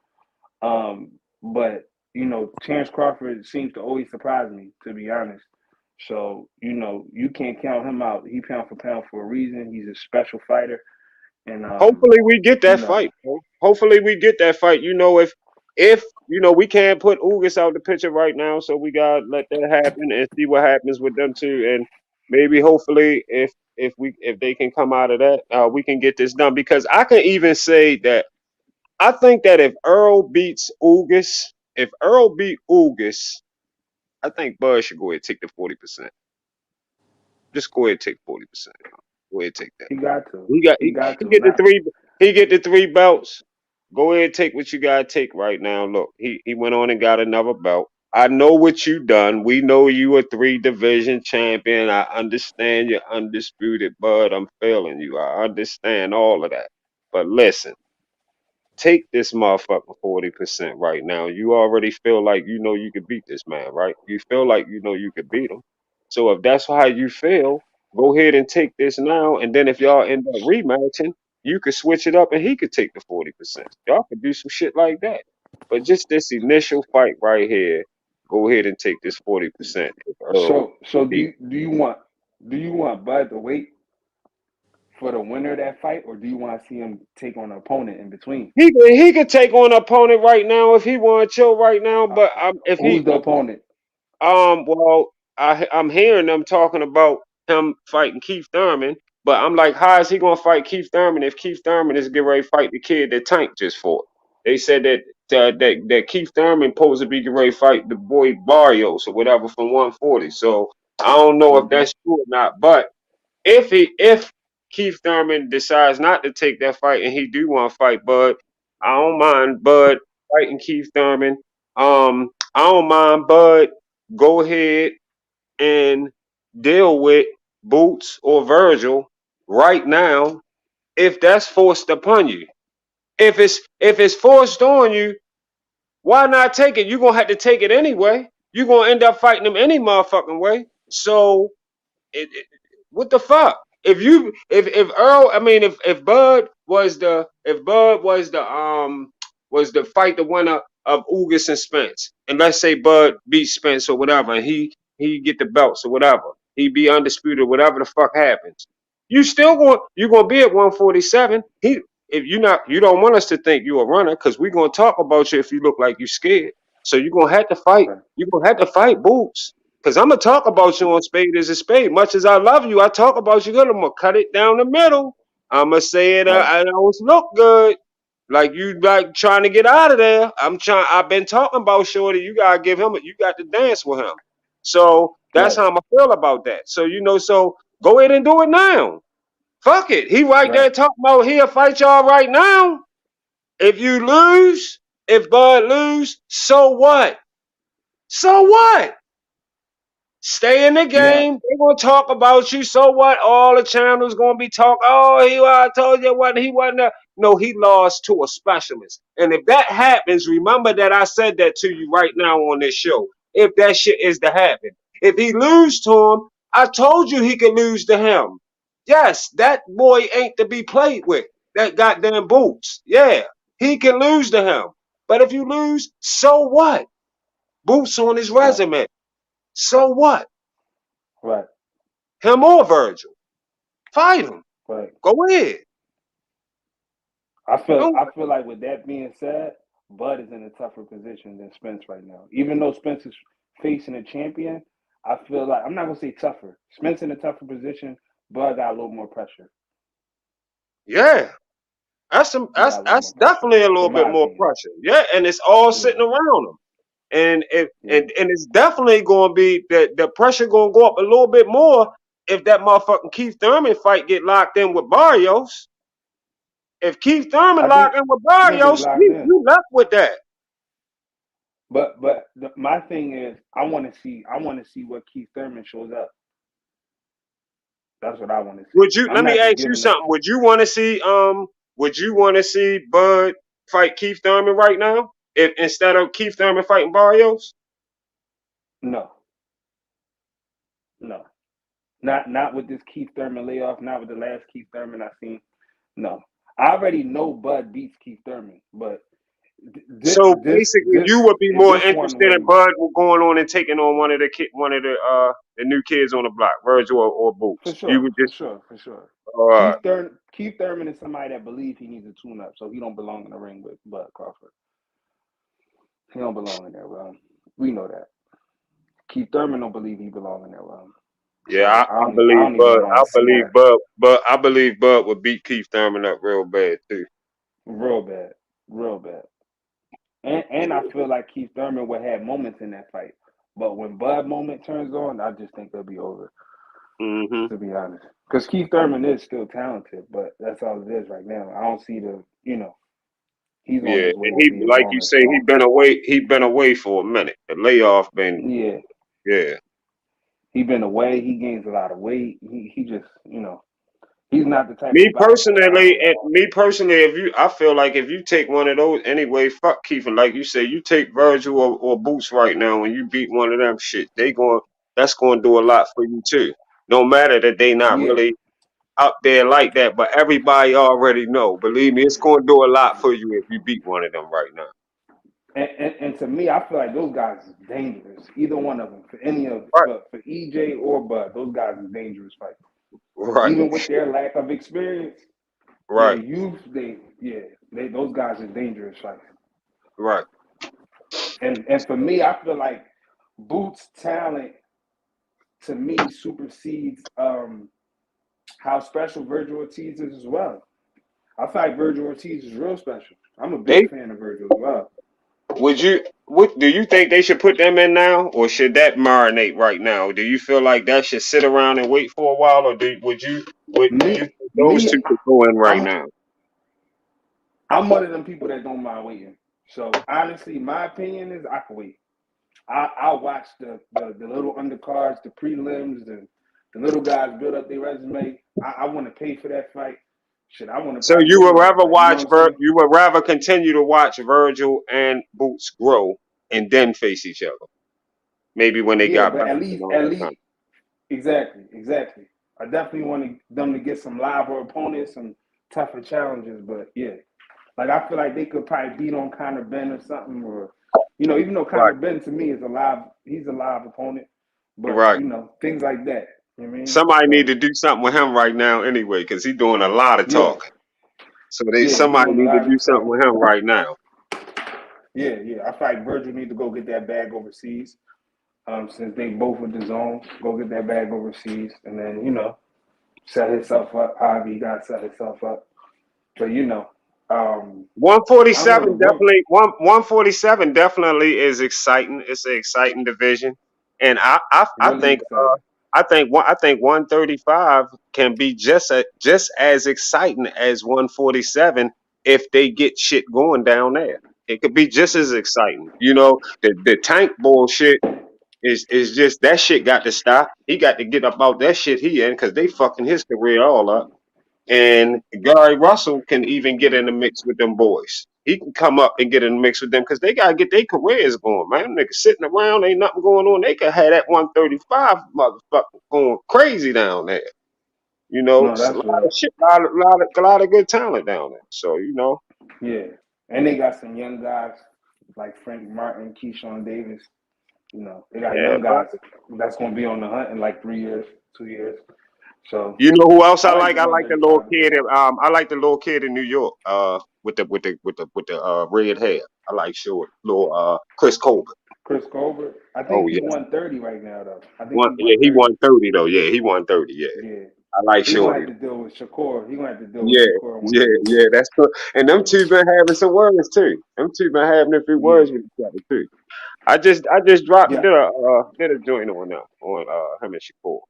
But Terrence Crawford seems to always surprise me, to be honest. So you can't count him out. He pound for pound for a reason. He's a special fighter, and Hopefully we get you that know, fight, bro. Hopefully we get that fight. If we can't put Ugas out the picture right now, so we gotta let that happen and see what happens with them two, and maybe hopefully if they can come out of that, we can get this done. Because I can even say that I think that if Earl beat Ugas, I think Bud should go ahead and take the 40%. Just go ahead and take 40%. Go ahead and take that. he got to. He got He he, got he to. get the Not three he get the 3 belts. Go ahead and take what you gotta take right now. Look, he went on and got another belt. I know what you done. We know you a 3 division champion. I understand you're undisputed, but I'm failing you. I understand all of that. But listen, take this motherfucker 40% right now. You already feel like you could beat this man, right? You feel like you could beat him. So if that's how you feel, go ahead and take this now. And then if y'all end up rematching, you could switch it up and he could take the 40%. Y'all could do some shit like that. But just this initial fight right here, go ahead and take this 40% if Earl so. Do beat. you want Bud to wait for the winner of that fight, or do you want to see him take on an opponent in between? He could take on an opponent right now if he want to chill right now. Uh, But if he who's the opponent? Well, I'm hearing them talking about him fighting Keith Thurman, but I'm like, how is he gonna fight Keith Thurman if Keith Thurman is getting ready to fight the kid that Tank just fought? They said that Keith Thurman supposed to be getting ready to fight the boy Barrios or whatever from 140. So I don't know if Hmm. that's true or not. But if Keith Thurman decides not to take that fight and he do want to fight Bud, I don't mind Bud fighting Keith Thurman. I don't mind Bud go ahead and deal with Boots or Virgil right now if that's forced upon you. If it's forced on you, why not take it? You're gonna have to take it anyway. You're gonna end up fighting them any motherfucking way. So what the fuck? If Earl, I mean, if Bud was the fight the winner of Ugas and Spence, and let's say Bud beat Spence or whatever, and he get the belts or whatever, he be undisputed, whatever the fuck happens. You gonna be at 147. If you don't want us to think you a runner, because we gonna talk about you if you look like you scared. So you're gonna have to fight. Right. You're gonna have to fight Boots. Because I'm going to talk about you on Spade is a Spade. Much as I love you, I talk about you good. I'm going to cut it down the middle. I'm going to say it, Right. I don't look good. Like you like trying to get out of there. I've been talking about Shorty. You got to give him, you got to dance with him. So that's Right. how I feel about that. So, so go ahead and do it now. Fuck it. He right Right. there talking about he'll fight y'all right now. If you lose, if Bud lose, so what? So what? Stay in the Now, game. They're gonna talk about you. So what? All the channels gonna be talking. Oh, I told you what he wasn't there. No, he lost to a specialist. And if that happens, remember that I said that to you right now on this show. If that shit is to happen. If he lose to him, I told you he could lose to him. Yes, that boy ain't to be played with. That goddamn Boots. Yeah, he can lose to him. But if you lose, so what? Boots on his right. resume. So what? Right. Him or Virgil. Fight him. Right. Go ahead. I feel Don't, I feel like with that being said, Bud is in a tougher position than Spence right now. Even though Spence is facing a champion, I feel like I'm not gonna say tougher. Spence in a tougher position, Bud got a little more pressure. yeah. He got a little That's more pressure, definitely a little in bit my more opinion. pressure. Yeah, and it's all Yeah, sitting around him. And yeah. and it's definitely gonna be the pressure gonna go up a little bit more if that motherfucking Keith Thurman fight get locked in with Barrios. If Keith Thurman I locked in with think it's Barrios, locked in. you left with that. But my thing is, I want to see what Keith Thurman shows up. That's what I want to see. Would you I'm let me not just ask you giving it. something? Would you want to see Bud fight Keith Thurman right now? If instead of Keith Thurman fighting Barrios? No, no, not with this Keith Thurman layoff. Not with the last Keith Thurman I seen. No, I already know Bud beats Keith Thurman, but So basically, you would be more this one interested in when Bud going on and taking on one of the new kids on the block, Virgil or for Boots. You sure, would for just sure, for sure. uh Keith Thurman is somebody that believes he needs a tune up, so he don't belong in the ring with Bud Crawford. He don't belong in there, bro. We know that. Keith Thurman don't believe he belong in there, bro. yeah, So I believe I don't Bud. even want to see that. But I believe Bud would beat Keith Thurman up real bad too. Real bad, real bad. And I feel like Keith Thurman would have moments in that fight, but when Bud moment turns on, I just think they'll be over. Hmm. To be honest, because Keith Thurman is still talented, but that's all it is right now. I don't see he's on Yeah, his way and to he being like you gone. say he So been away. He been away for a minute. The layoff been yeah, yeah. he been away. He gains a lot of weight. He just he's not the type Me of boxer that I personally, want. and me personally, I feel like if you take one of those anyway, fuck Keith. And like you say, you take Virgil or Boots right now, and you beat one of them, shit, that's going to do a lot for you too. No matter that they not Yeah, really up there like that, but everybody already know. Believe me, it's going to do a lot for you if you beat one of them right now. and to me, I feel like those guys is dangerous. Either one of them, Right, for EJ or Bud, those guys is dangerous fighters. right, Even with their lack of experience, their right, youth, those guys are dangerous fighters. right. And for me, I feel like Boots' talent to me supersedes how special Virgil Ortiz is as well. I feel like Virgil Ortiz is real special. I'm a They big fan of Virgil as well. What do you think they should put them in now, or should that marinate right now? Do you feel like that should sit around and wait for a while, or do you Me, think those me, two could go in right I'm now? I'm one of them people that don't mind waiting. So honestly, my opinion is I can wait. I watch the little undercards, the prelims, the little guys build up their resume. I want to pay for that fight. Shit, I want to So probably go to that fight. You know what I'm saying? You would rather continue to watch Virgil and Boots grow and then face each other, maybe when they Yeah, got but back and all at that kind. least, exactly. I definitely want them to get some live opponents, some tougher challenges. But yeah, like I feel like they could probably beat on Conor Ben or something, or even though Conor Right, Ben to me is he's a live opponent. But right. things like that. You know what I mean? Somebody need So to do something with him right now anyway, because he's doing a lot of yeah, talking. So he's somebody doing a need to lot do of something talking. with him right now. Yeah. I feel like Virgil need to go get that bag overseas. since they both with the zone, go get that bag overseas, and then set himself up however he got to set himself up. So 147 definitely 147 definitely is exciting. It's an exciting division, and I really think excited. I think 135 can be just as exciting as 147 if they get shit going down there. It could be just as exciting. The tank bullshit is just that shit got to stop. He got to get up out that shit he in because they fucking his career all up. And Gary Russell can even get in the mix with them boys. He can come up and get in the mix with them because they gotta get their careers going, man. Niggas sitting around, ain't nothing going on. They could have that 135 motherfucker going crazy down there. No, It's a that's lot of real. shit, a lot of good talent down there. So Yeah, and they got some young guys like Frank Martin, Keyshawn Davis. They got yeah, young man. guys that's going to be on the hunt in like 3 years, 2 years. So You know who else I I like like? the I like the little 135 kid. division. I like the little kid in New York. With the red hair. I like short little Chris Colbert. Chris Colbert, I Oh think he yeah. 130 right now though. I think he Yeah, he 130. 130 though. Yeah, he 130. Yeah, Yeah, I like he gonna Shorty. have to deal with Shakur. He gonna have to deal with Yeah, Shakur yeah, 130. yeah. That's cool. And them So two been having some words too. Them two been having a few yeah, words with each other too. I just dropped yeah. did a joint on him and Shakur.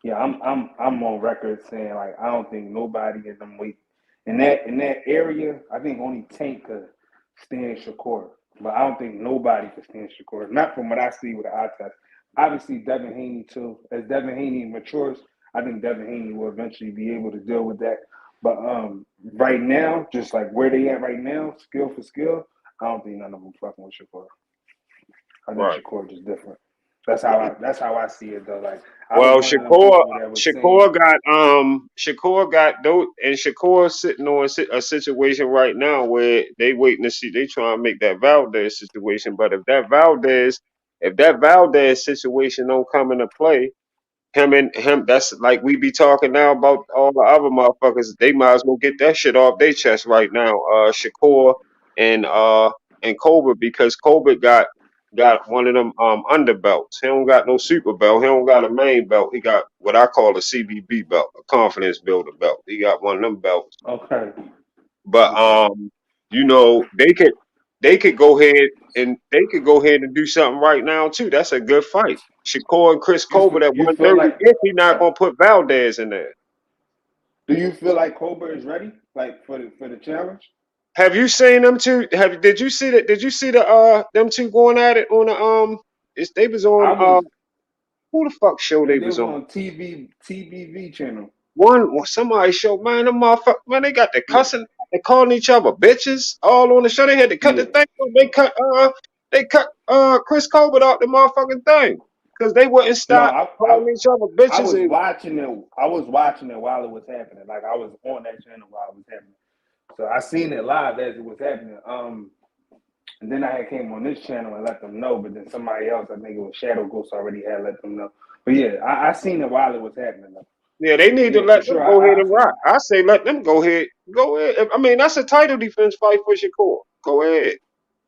Yeah, I'm on record saying like I don't think nobody in them weight in that area. I think only Tank could stand Shakur, but I don't think nobody could stand Shakur. Not from what I see with the eye test. Obviously, Devin Haney too. As Devin Haney matures, I think Devin Haney will eventually be able to deal with that. But right now, just like where they at right now, skill for skill, I don't think none of them fucking with Shakur. I think Right. Shakur just different. That's how I see it though. Like I was Well, one of them people that was saying, Shakur got those, and Shakur sitting on a situation right now where they waiting to see. They trying to make that Valdez situation, but if that Valdez situation don't come into play, him, that's like we be talking now about all the other motherfuckers. They might as well get that shit off their chest right now. Shakur and Colbert, because Colbert got one of them underbelts. He don't got no super belt. He don't got a main belt. He got what I call a CBB belt, a confidence builder belt. He got one of them belts. okay, But okay. they could go ahead and do something right now too. That's a good fight. Shakur and Chris Colbert at You feel 130 like? if he not gonna put Valdez in there. Do you feel like Colbert is ready, like for the challenge? Have you seen them two? Did you see the them two going at it on the they was I on was. who the fuck show they They was was on? on TBV channel. Somebody showed, man, them motherfuckers, man, they got the Yeah, cussing, they calling each other bitches all on the show. They had to cut the yeah. thing. They cut Chris Colbert out the motherfucking thing because they wouldn't No, stop calling each other I bitches. was And watching it. I was watching it while it was happening. Like I was on that channel while it was happening. So I seen it live as it was happening. And then I had came on this channel and let them know. But then somebody else, I think it was Shadow Ghost, already had let them know. But yeah, I seen it while it was happening. Though. yeah, they need to Yeah, for let them sure. go ahead I and seen rock. it. I say let them go ahead. Go ahead. I mean, that's a title defense fight for Shakur. Go ahead.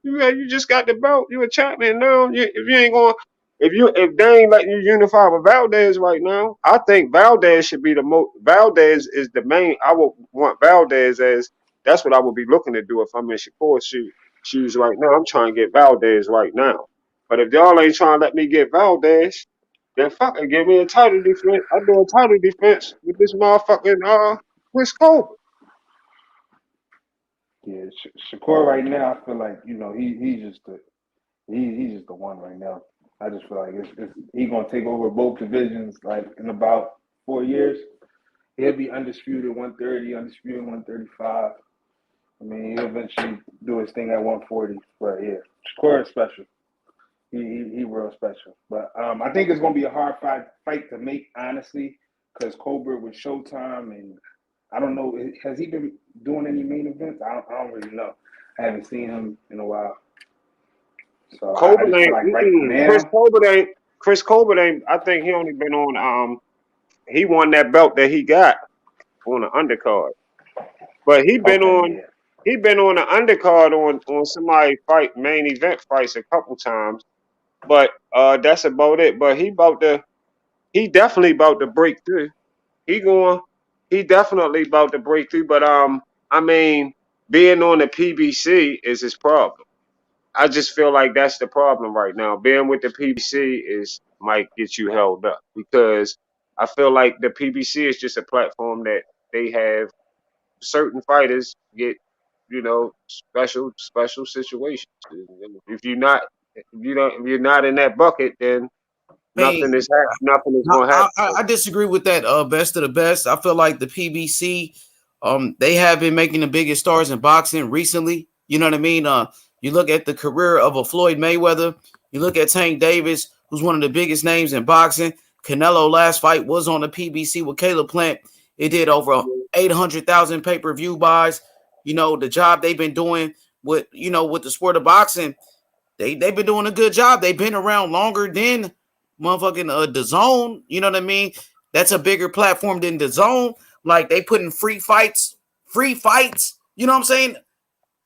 You just got the belt. You a champion now. If you ain't going, if they ain't letting you unify with Valdez right now, I think Valdez should be the most. Valdez is the main. I would want Valdez as that's what I would be looking to do if I'm in Shakur's shoes right now. I'm trying to get Valdez right now. But if y'all ain't trying to let me get Valdez, then fuck it, give me a title defense. I do a title defense with this motherfucking Chris Colbert. Yeah, Shakur right now, I feel like he's just he's just the one right now. I just feel like he's gonna take over both divisions like in about 4 years. He'll be undisputed 130, undisputed 135. I mean, he'll eventually do his thing at 140. But yeah, Shakur is special. He real special. But I think it's gonna be a hard fight to make, honestly, because Colbert with Showtime, and I don't know, has he been doing any main events? I don't really know. I haven't seen him in a while. So I Colbert just feel ain't. like right Chris now, Colbert ain't. Chris Colbert ain't. I think he only been on. He won that belt that he got on the undercard, but he been okay, on. yeah. He been on the undercard on somebody fight main event fights a couple times. But that's about it. But he definitely about to break through. He going he definitely about to break through. But I mean, being on the PBC is his problem. I just feel like that's the problem right now. Being with the PBC is might get you held up because I feel like the PBC is just a platform that they have certain fighters get, special situations. If you're not, if you're not in that bucket, then Hey, nothing is gonna happen. I disagree with that. Best of the best. I feel like the PBC, they have been making the biggest stars in boxing recently. You know what I mean? You look at the career of a Floyd Mayweather. You look at Tank Davis, who's one of the biggest names in boxing. Canelo last fight was on the PBC with Caleb Plant. It did over 800,000 pay-per-view buys. You know the job they've been doing with the sport of boxing. They've been doing a good job. They've been around longer than motherfucking the zone. You know what I mean? That's a bigger platform than the zone. Like they putting free fights. You know what I'm saying?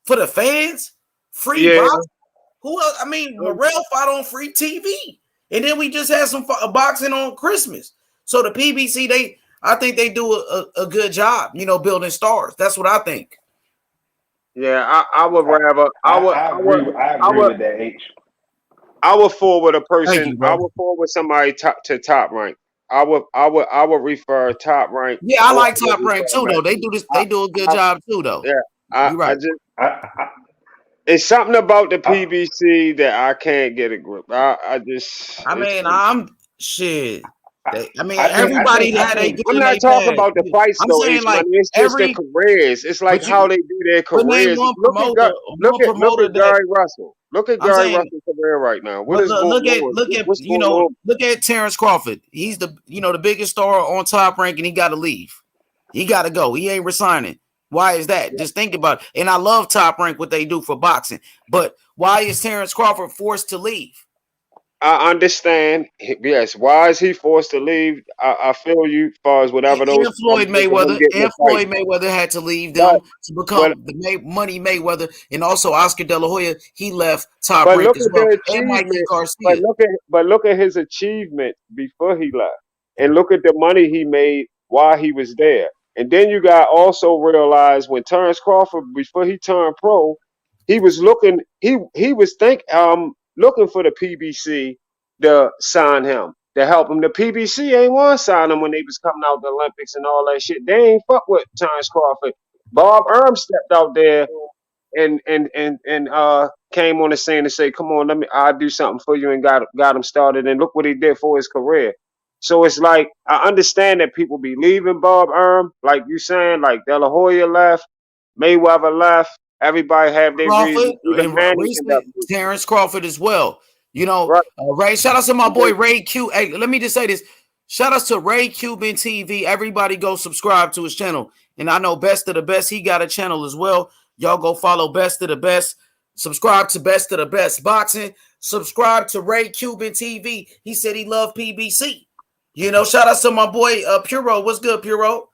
For the fans, free Yeah, box. Who else? I mean, Morrell fought on free TV, and then we just had some boxing on Christmas. So the PBC, I think they do a good job. Building stars. That's what I think. yeah. I would rather. I agree with that. H. I would forward a Thank person. you, I bro. would forward somebody top rank. I would refer top rank. Yeah, I Or like Top Rank too, though. They do this. They do a good job too, though. Yeah, You're I right. just I, it's something about the PBC that I can't get a grip. I just I it's mean, crazy. I'm shit. I Everybody think had a good I'm and not they talking bad. about the fights I'm though, saying H money. like It's just their every, careers. It's like but how you, they do their but name careers. one promoter, Look at that Gary Russell. Look at I'm Gary saying. Russell's career right now. What But is going on? look at What's going on? look at Terrence Crawford. He's the biggest star on Top Rank, and he got to leave. He got to go. He ain't resigning. Why is that? Just think about it. And I love Top Rank what they do for boxing, but why is Terrence Crawford forced to leave? I understand. Yes, why is he forced to leave? I feel you as far as whatever those come over him getting a And fight. Floyd Mayweather had to leave But them to but become the Money Mayweather, and also Oscar De La Hoya. He left Top but Rank look as at well, the and Mikey achievement. Garcia. But look at his achievement before he left, and look at the money he made while he was there. And then you got also realize when Terrence Crawford before he turned pro, he was looking he was looking for the PBC to sign him to help him. The PBC ain't want to sign him when they was coming out the Olympics and all that shit. They ain't fuck with Terrence Crawford. Bob Erm stepped out there and came on the scene and say, "Come on, I'll do something for you," and got him started. And look what he did for his career. So it's like I understand that people be leaving Bob Erm, like you saying, like De La Hoya left, Mayweather left. Everybody have their Crawford reasons. Even and Manny ended recently up Terrence Crawford as well. right. Ray. Shout out to my And then, boy Ray Q. Hey, let me just say this. Shout out to Ray Cuban TV. Everybody go subscribe to his channel. And I know Best of the Best. He got a channel as well. Y'all go follow Best of the Best. Subscribe to Best of the Best Boxing. Subscribe to Ray Cuban TV. He said he loved PBC. Shout out to my boy Puro. What's good, Puro?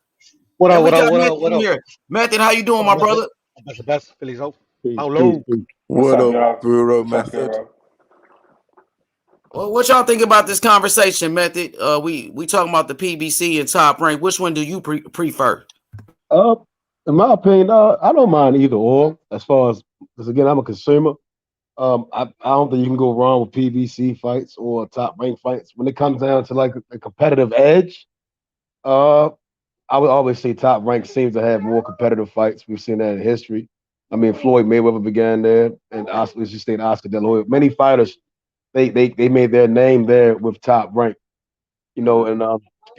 What And up? we What up? got What Method up? What in up? here. Method, how you doing, my brother? That's the best. Phillies out. Peace, How peace, low? peace. What's What up, up, y'all? Bureau What's up, Method? Pharaoh? Well, what y'all think about this conversation, Method? We talking about the PBC and Top Rank. Which one do you prefer? Uh, in my opinion, I don't mind either or. As far as because again, I'm a consumer. I don't think you can go wrong with PBC fights or top rank fights. When it comes down to like a competitive edge, uh, I would always say top rank seems to have more competitive fights. We've seen that in history. I mean, Floyd Mayweather began there, and Oscar, let's just say Oscar De La Hoya. Many fighters they made their name there with top rank. And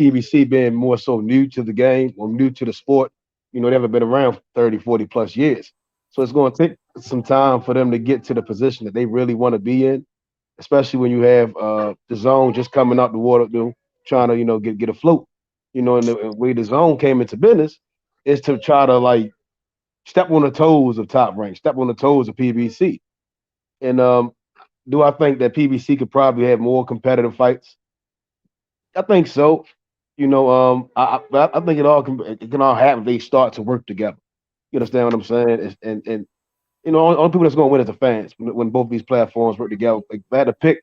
PBC being more so new to the game or new to the sport, they haven't been around for 30, 40 plus years. So it's going to take some time for them to get to the position that they really want to be in, especially when you have the zone just coming out the water, trying to, get afloat. And the way the zone came into business is to try to like step on the toes of top rank, step on the toes of PBC. And do I think that PBC could probably have more competitive fights? I think so. I think it can all happen if they start to work together. You understand what I'm saying? And only people that's going to win is the fans when both these platforms work together. Like if I had to pick,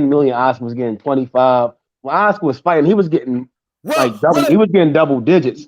10 million. Oscar was getting 25. When Oscar was fighting, he was getting What he was getting double digits.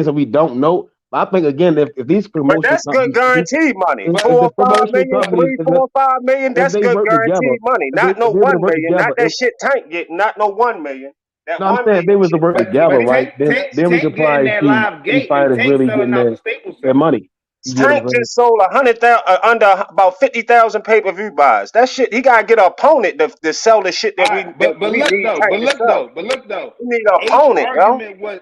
things that we don't know. But I think again, if these But promotional that's good companies, guaranteed money. if Four the or 5 promotional million, companies, 4 or 5 million. if That's they good work together, guaranteed money. if Not no they were to 1 work million. Not together, that shit Tank getting. Not no 1 million. That no, I'm 1 saying if they million was to shit. work together, But right? Then we could Tank getting probably that see live these gate, and fighters Tank really selling getting out the Staples their Center. money. You get what Tank I'm saying? just sold 100,000 under about 50,000 pay-per-view buys. That shit, he gotta get an opponent to sell the shit All that we right, but need look Tank to sell. though. We need an H opponent, yo. argument was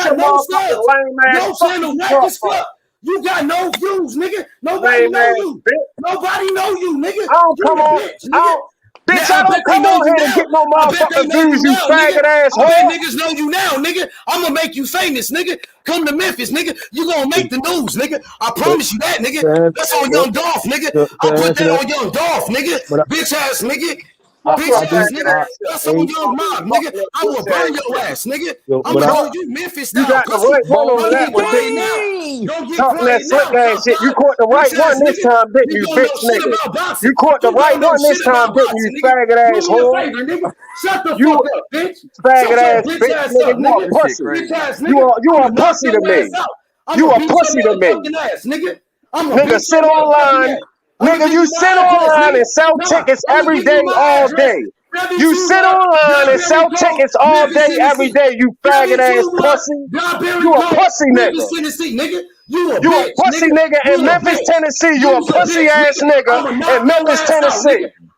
Shut your got no motherfucking subs. lame ass. Your Fuck channel you whack talk as about. fuck. You got no views, nigga. Nobody Lame know ass you. bitch. Nobody know you, nigga. I don't You come the on. bitch, I nigga. don't. Now Bitch, I I don't bet they come know on you here to now. get no I bet they motherfucking know views, you you now, nigga. faggot ass I bet whore. niggas know you now, nigga. I'm gonna make you famous, nigga. Come to Memphis, nigga. You gonna make the news, nigga. I But promise you that, nigga. to, That's on to, Young Dolph, nigga. to I'll put answer that that, on Young Dolph, nigga. but Bitch ass, nigga. I, Fuck Bitch your I ass, do. faggot nigga. I ass up. That's on ain't. Young All this Mob, nigga. fucking that I will pussy burn ass your shit. ass, nigga. Yo, I'm but gonna I. show Talk. you Memphis You style, got the pussy. right one Ball on Don't that get one, didn't quiet you? now. P. Don't get Talking that quiet slick now, ass tough shit. You guy. caught the right Bitch one ass this nigga. time, didn't You you, don't know bitch shit nigga? about boxing. You caught the You right don't know one this shit time, about didn't you, boxing, nigga. faggot Do ass me a whore? favor, nigga. Shut the You fuck up, bitch. faggot Shut your ass bitch bitch ass nigga. up, You a nigga. This shit pussy. Bitch crazy. ass nigga. You I'm a gonna knock pussy your to me. ass out. I'm You gonna a beat your pussy to me. motherfucking ass, nigga. I'm gonna Nigga, beat your sit motherfucking online. ass. I'm gonna Nigga, give you you sit my address, online nigga. and sell Nah, tickets I'm gonna every give day, you my all address. day. You 32 sit online and Blackberry sell Cove, tickets all Memphis, day, every Tennessee. day, you faggot ass 32 pussy. Blackberry You a Cove, pussy Memphis, nigga. Tennessee, nigga. You a You a bitch, pussy nigga. nigga You in a Memphis, bitch. Tennessee. You a You's a pussy bitch, ass nigga. nigga I'ma knock in your Memphis, ass out, nigga. Tennessee.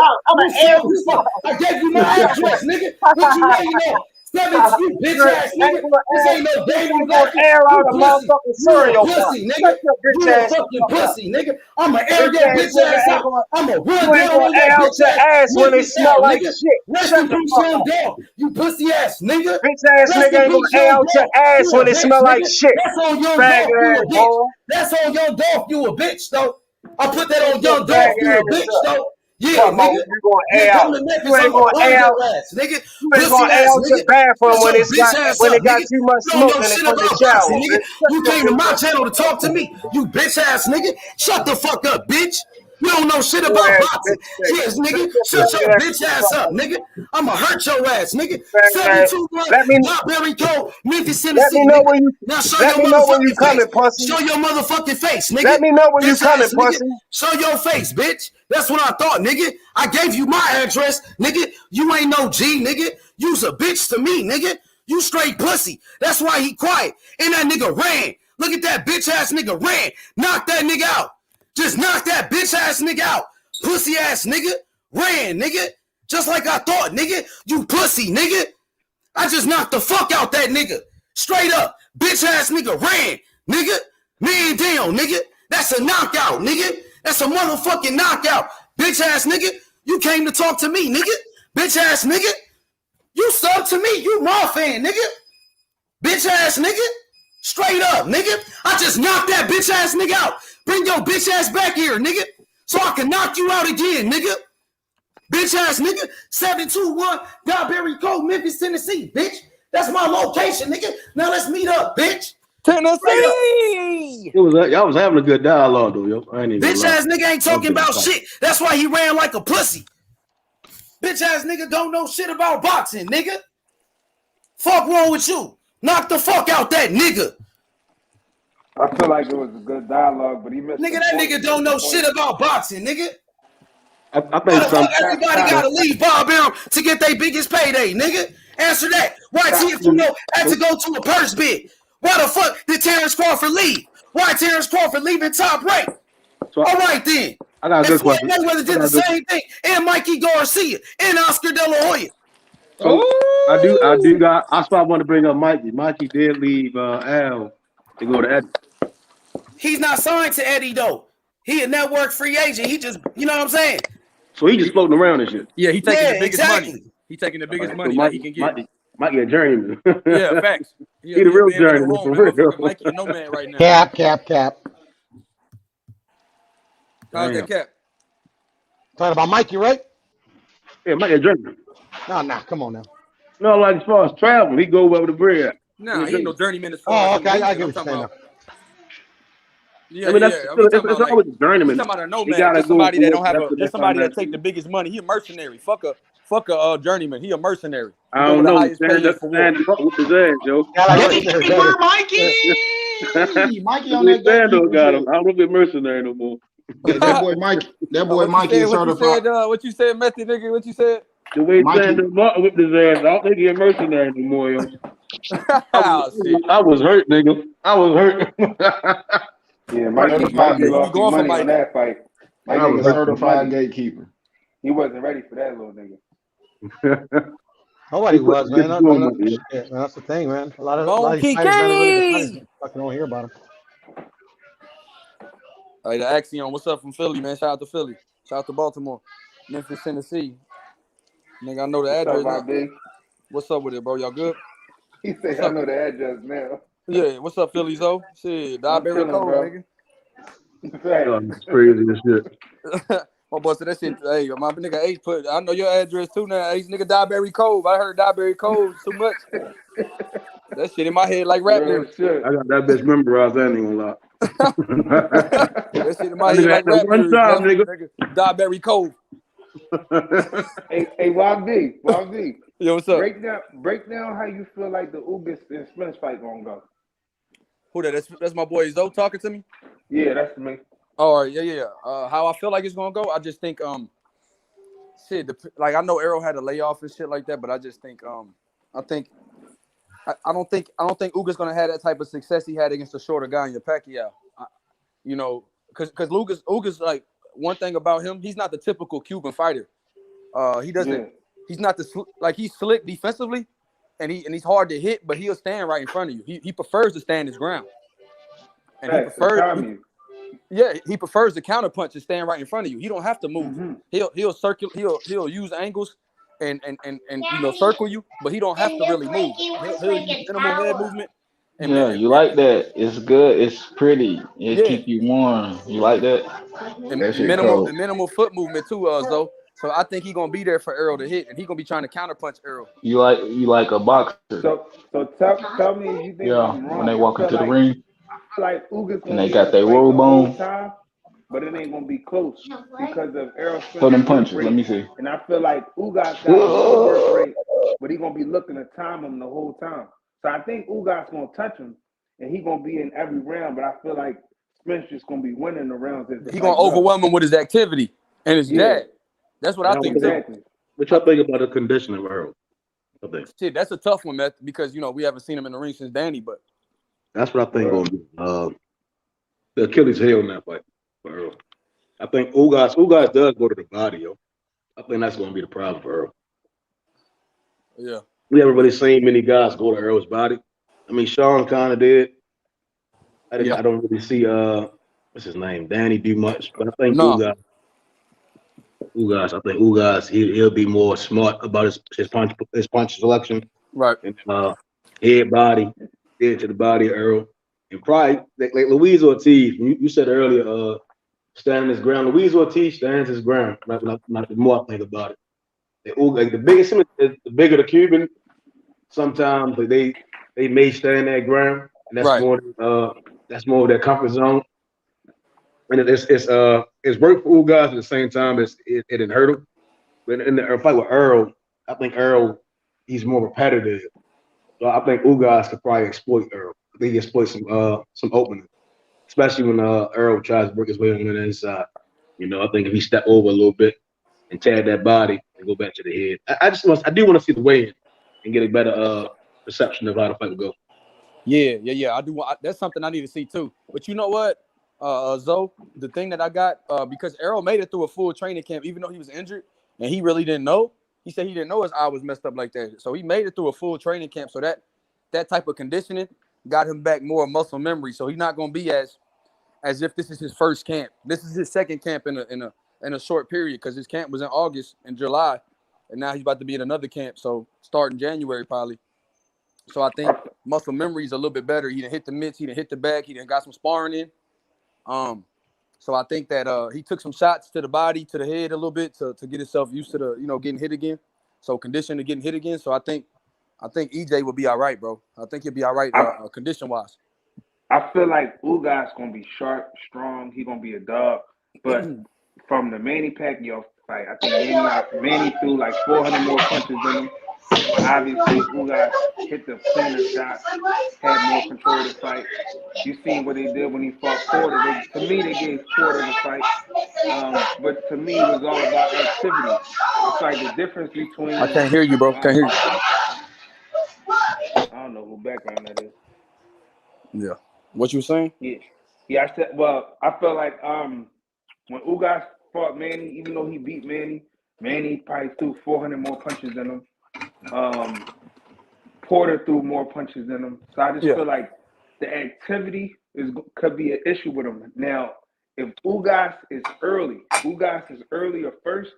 I'm gonna air you fuck. I gave you my address, nigga. What you waiting on? 17, you bitch ass nigga. This ain't no David Blackett. Air out You a pussy. motherfucking You a cereal box. pussy, nigga. Shut your bitch You a ass fucking fuck up. pussy, nigga. I'ma air Bitch your ass bitch nigga ass ain't out. gonna, I'ma you run ain't down gonna on your air out bitch your ass ass when it Memphis smell out, like nigga. shit. Rest Shut in the peace, fuck young up. dog. You pussy ass nigga. Bitch ass Rest nigga in ain't peace, gonna air young out your dog. ass You a when it bitch, smell like nigga. shit. That's on young Fag dog. You a ass bitch. boy. That's on young dog. You a bitch, though. I put that Shut on your young fag dog. You a ass bitch, up. though. Yeah, Talking about nigga. when you gonna Yeah, air come out. to You Memphis. ain't I'ma gonna burn air out. your ass, nigga. You ain't Pussy gonna air ass out your nigga. bathroom Get when your it's got bitch ass when up, it got nigga. too much You don't smoke know in it shit from the about shower, boxing, nigga. bitch. Shut You your came to bitch my ass channel to up. talk to me. You bitch ass nigga. Shut the fuck up, bitch. You don't know shit Poor about ass boxing. bitch nigga. Yes, Shut nigga. your Shut your fag ass bitch the ass fuck up, up. nigga. I'ma hurt your ass, nigga. Fag ass. 72-1, Let me Blackberry Code, Memphis, let me Tennessee, know nigga. when you Now show let your me know when you motherfucking face. coming, pussy. Show your motherfucking face, nigga. Let me know when you Bitch coming, ass nigga. pussy. Show your face, bitch. That's what I thought, nigga. I gave you my address, nigga. You ain't no G, nigga. You's a bitch to me, nigga. You straight pussy. That's why he quiet. And that nigga ran. Look at that bitch ass nigga ran. Knock that nigga out. Just knock that bitch ass nigga out. Pussy ass nigga. Ran, nigga. Just like I thought, nigga. You pussy, nigga. I just knocked the fuck out that nigga. Straight up. Bitch ass nigga ran, nigga. Man down, nigga. That's a knockout, nigga. That's a motherfucking knockout. Bitch ass nigga. You came to talk to me, nigga. Bitch ass nigga. You stuck to me. You my fan, nigga. Bitch ass nigga. Straight up, nigga. I just knocked that bitch ass nigga out. Bring your bitch ass back here, nigga. So I can knock you out again, nigga. Bitch ass nigga. 721 Godberry Cove, Memphis, Tennessee, bitch. That's my location, nigga. Now let's meet up, bitch. Tennessee. Y'all was having a good dialogue though, yo. I ain't even Bitch ass nigga ain't talking about shit. That's why he ran like a pussy. Bitch ass nigga don't know shit about boxing, nigga. Fuck wrong with you? Knock the fuck out that nigga. I feel like it was a good dialogue, but he missed. Nigga, that nigga don't know shit about boxing, nigga. I think everybody gotta leave Bob Arum to get their biggest payday, nigga. Answer that. Why TFO had to go to a purse bid? Why the fuck did Terrence Crawford leave? Why Terrence Crawford leaving Top Rank? All right then. I got a good question. Mayweather did the same thing, and Mikey Garcia, and Oscar De La Hoya. So I do got. I want to bring up Mikey. Mikey did leave Al to go to Eddie. He's not signed to Eddie though. He a network free agent. He just, you know what I'm saying? So he just floating around and shit. Yeah, he taking the biggest money. He taking the biggest money that he can get. Mikey a journeyman. Yeah, facts. He the real journeyman for real. Mikey no man right now. Cap. How's that cap? Talking about Mikey, right? Yeah, Mikey a journeyman. Nah, come on now. No, like as far as travel, he go over the bread. Nah, he ain't no journeyman as far as. Okay, I get what you're saying now. Yeah, I mean, it's always a journeyman. Talking about a no man, just somebody that don't have just somebody that take the biggest money. He a mercenary. Fuck a journeyman. He a mercenary. I don't know. Stand up with his ass, Joe. Mikey on that Stand got him. I don't know if he's mercenary no more. That boy Mikey is certified. What you said, Method nigga? What you said? The way Sanders Martin whipped his ass, I don't think he's a mercenary no more, yo. I was hurt, nigga. I was hurt. Yeah, Mikey lost money on that fight. I was a certified gatekeeper. He wasn't ready for that little nigga. Nobody was, man. That's the thing, man. A lot of these fighters never really fucking don't hear about him. Hey, the Axiom, what's up from Philly, man? Shout out to Philly. Shout out to Baltimore. Memphis, Tennessee. Nigga, I know the address. What's up with it, bro? Y'all good? He said, I know the address now. Yeah, what's up, Philly, Zo? Shit, Diabetic Code, nigga. That's crazy as shit. My boy said that shit. Hey, my nigga H put. I know your address too now. H nigga Diabetic Cove. I heard Diabetic Cove too much. That shit in my head like rap lyrics. I got that bitch memorized. I ain't gonna lie. That shit in my head like rap lyrics. Time, nigga. Diabetic Cove. Hey, YB. Yo, what's up? Break down how you feel like the Ugas and Spence fight gonna go. Who that? That's my boy Zo talking to me. Yeah, that's me. All right, yeah. How I feel like it's gonna go? I just think shit. Like I know Errol had a layoff and shit like that, but I just think I don't think Ugas gonna have that type of success he had against a shorter guy in your Pacquiao. You know, because Ugas like one thing about him, he's not the typical Cuban fighter. He doesn't. Yeah. He's not he's slick defensively, and he's hard to hit, but he'll stand right in front of you. He prefers to stand his ground, and he prefers the counter punch and stand right in front of you. He don't have to move. Mm-hmm. He'll use angles and circle you, but he don't have to really move. He'll use minimal head movement. You like that? It's good. It's pretty. It keep you warm. You like that? And minimal foot movement too, Zo. So I think he's gonna be there for Errol to hit, and he's gonna be trying to counterpunch Errol. You like a boxer? So tell me if you think I'm wrong. When they walk into the ring, I feel like Ugas and they got their robe on, but it ain't gonna be close because of Errol Spence. Throw them punches. Let me see. And I feel like Ugas got a work rate, but he's gonna be looking to time him the whole time. So I think Ugas gonna touch him, and he's gonna be in every round. But I feel like Spence just gonna be winning the rounds. He's gonna overwhelm him with his activity and his jab. That's what I think. Exactly. What y'all think about the condition of Errol? I think. Shit, that's a tough one, Matt, because we haven't seen him in the ring since Danny. But that's what I think gonna be the Achilles heel in that fight for Errol. I think Ugas does go to the body, yo. I think that's gonna be the problem for Errol. Yeah. We haven't really seen many guys go to Errol's body. I mean, Sean kind of did. I Yeah. don't really see what's his name, Danny, do much, but I think No. Ugas. I think Ugas he'll be more smart about his punch selection Right. and head body, head to the body of Earl, and probably like Luis Ortiz. You said earlier, standing his ground. Luis Ortiz stands his ground. Not the more I think about it. Like the biggest, the bigger the Cuban, sometimes like they may stand their ground, and that's Right. more of their comfort zone. And it's worked for Ugas at the same time as it didn't hurt him. But in the fight with Earl, I think Earl he's more repetitive. So I think Ugas could probably exploit Earl. I think he exploit some openings, especially when Earl tries to work his way on the inside. I think if he step over a little bit and tag that body and go back to the head, I do want to see the weigh-in and get a better perception of how the fight will go. Yeah. I do. That's something I need to see too. But you know what, Zoe, the thing that I got because Errol made it through a full training camp, even though he was injured and he really didn't know. He said he didn't know his eye was messed up like that. So he made it through a full training camp. So that type of conditioning got him back more muscle memory. So he's not going to be as if this is his first camp. This is his second camp in a short period because his camp was in August and July, and now he's about to be in another camp. So starting January probably. So I think muscle memory is a little bit better. He done hit the mitts, he done hit the back, he done got some sparring in. So I think that he took some shots to the body, to the head a little bit to get himself used to the getting hit again. So conditioned to getting hit again. So I think EJ will be all right, bro. I think he'll be all right condition wise. I feel like Ugas gonna be sharp, strong. He gonna be a dog. But from the Manny Pacquiao fight, I think Manny threw like 400 more punches than him. But obviously, Ugas hit the cleaner shots, had more control of the fight. You seen what they did when he fought Porter. To me, they gave Porter the fight. But to me, it was all about activity. It's like the difference between. I can't hear you, bro. Can't hear you. I don't know who background that is. Yeah. What you were saying? Yeah. I said. Well, I felt like when Ugas fought Manny, even though he beat Manny probably threw 400 more punches than him. Porter threw more punches than him. So I just feel like the activity could be an issue with him. Now, if Ugas is early or first,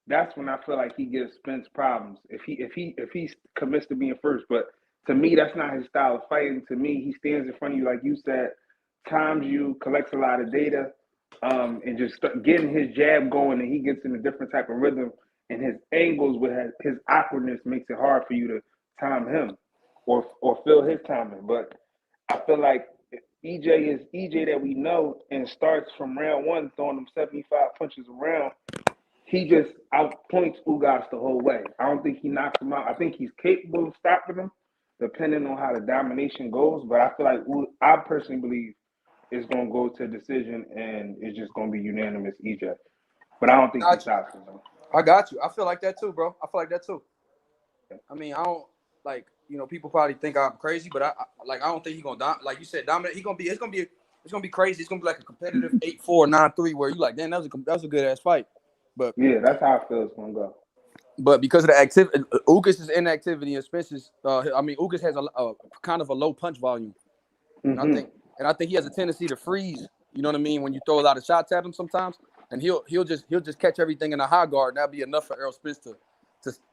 that's when I feel like he gives Spence problems. If he commits to being first, but to me, that's not his style of fighting. To me, he stands in front of you, like you said, times you, collects a lot of data, and just start getting his jab going, and he gets in a different type of rhythm. And his angles with his awkwardness makes it hard for you to time him or feel his timing. But I feel like EJ is EJ that we know and starts from round one throwing them 75 punches around. He just outpoints Ugas the whole way. I don't think he knocks him out. I think he's capable of stopping him, depending on how the domination goes. But I feel like I personally believe it's going to go to a decision and it's just going to be unanimous EJ. But I don't think he stops him. I got you. I feel like that too, bro. I feel like that too. I mean, I don't like, people probably think I'm crazy, but I don't think he's gonna like you said, dominate. It's gonna be crazy. It's gonna be like a competitive 8-4, 9-3 where you like, damn, that was a good ass fight. But yeah, that's how I feel it's gonna go. But because of the activity, Ugas' inactivity and Spence's, Ugas has a kind of a low punch volume, and I think he has a tendency to freeze. You know what I mean? When you throw a lot of shots at him sometimes, and he'll just catch everything in a high guard. And that'll be enough for Errol Spence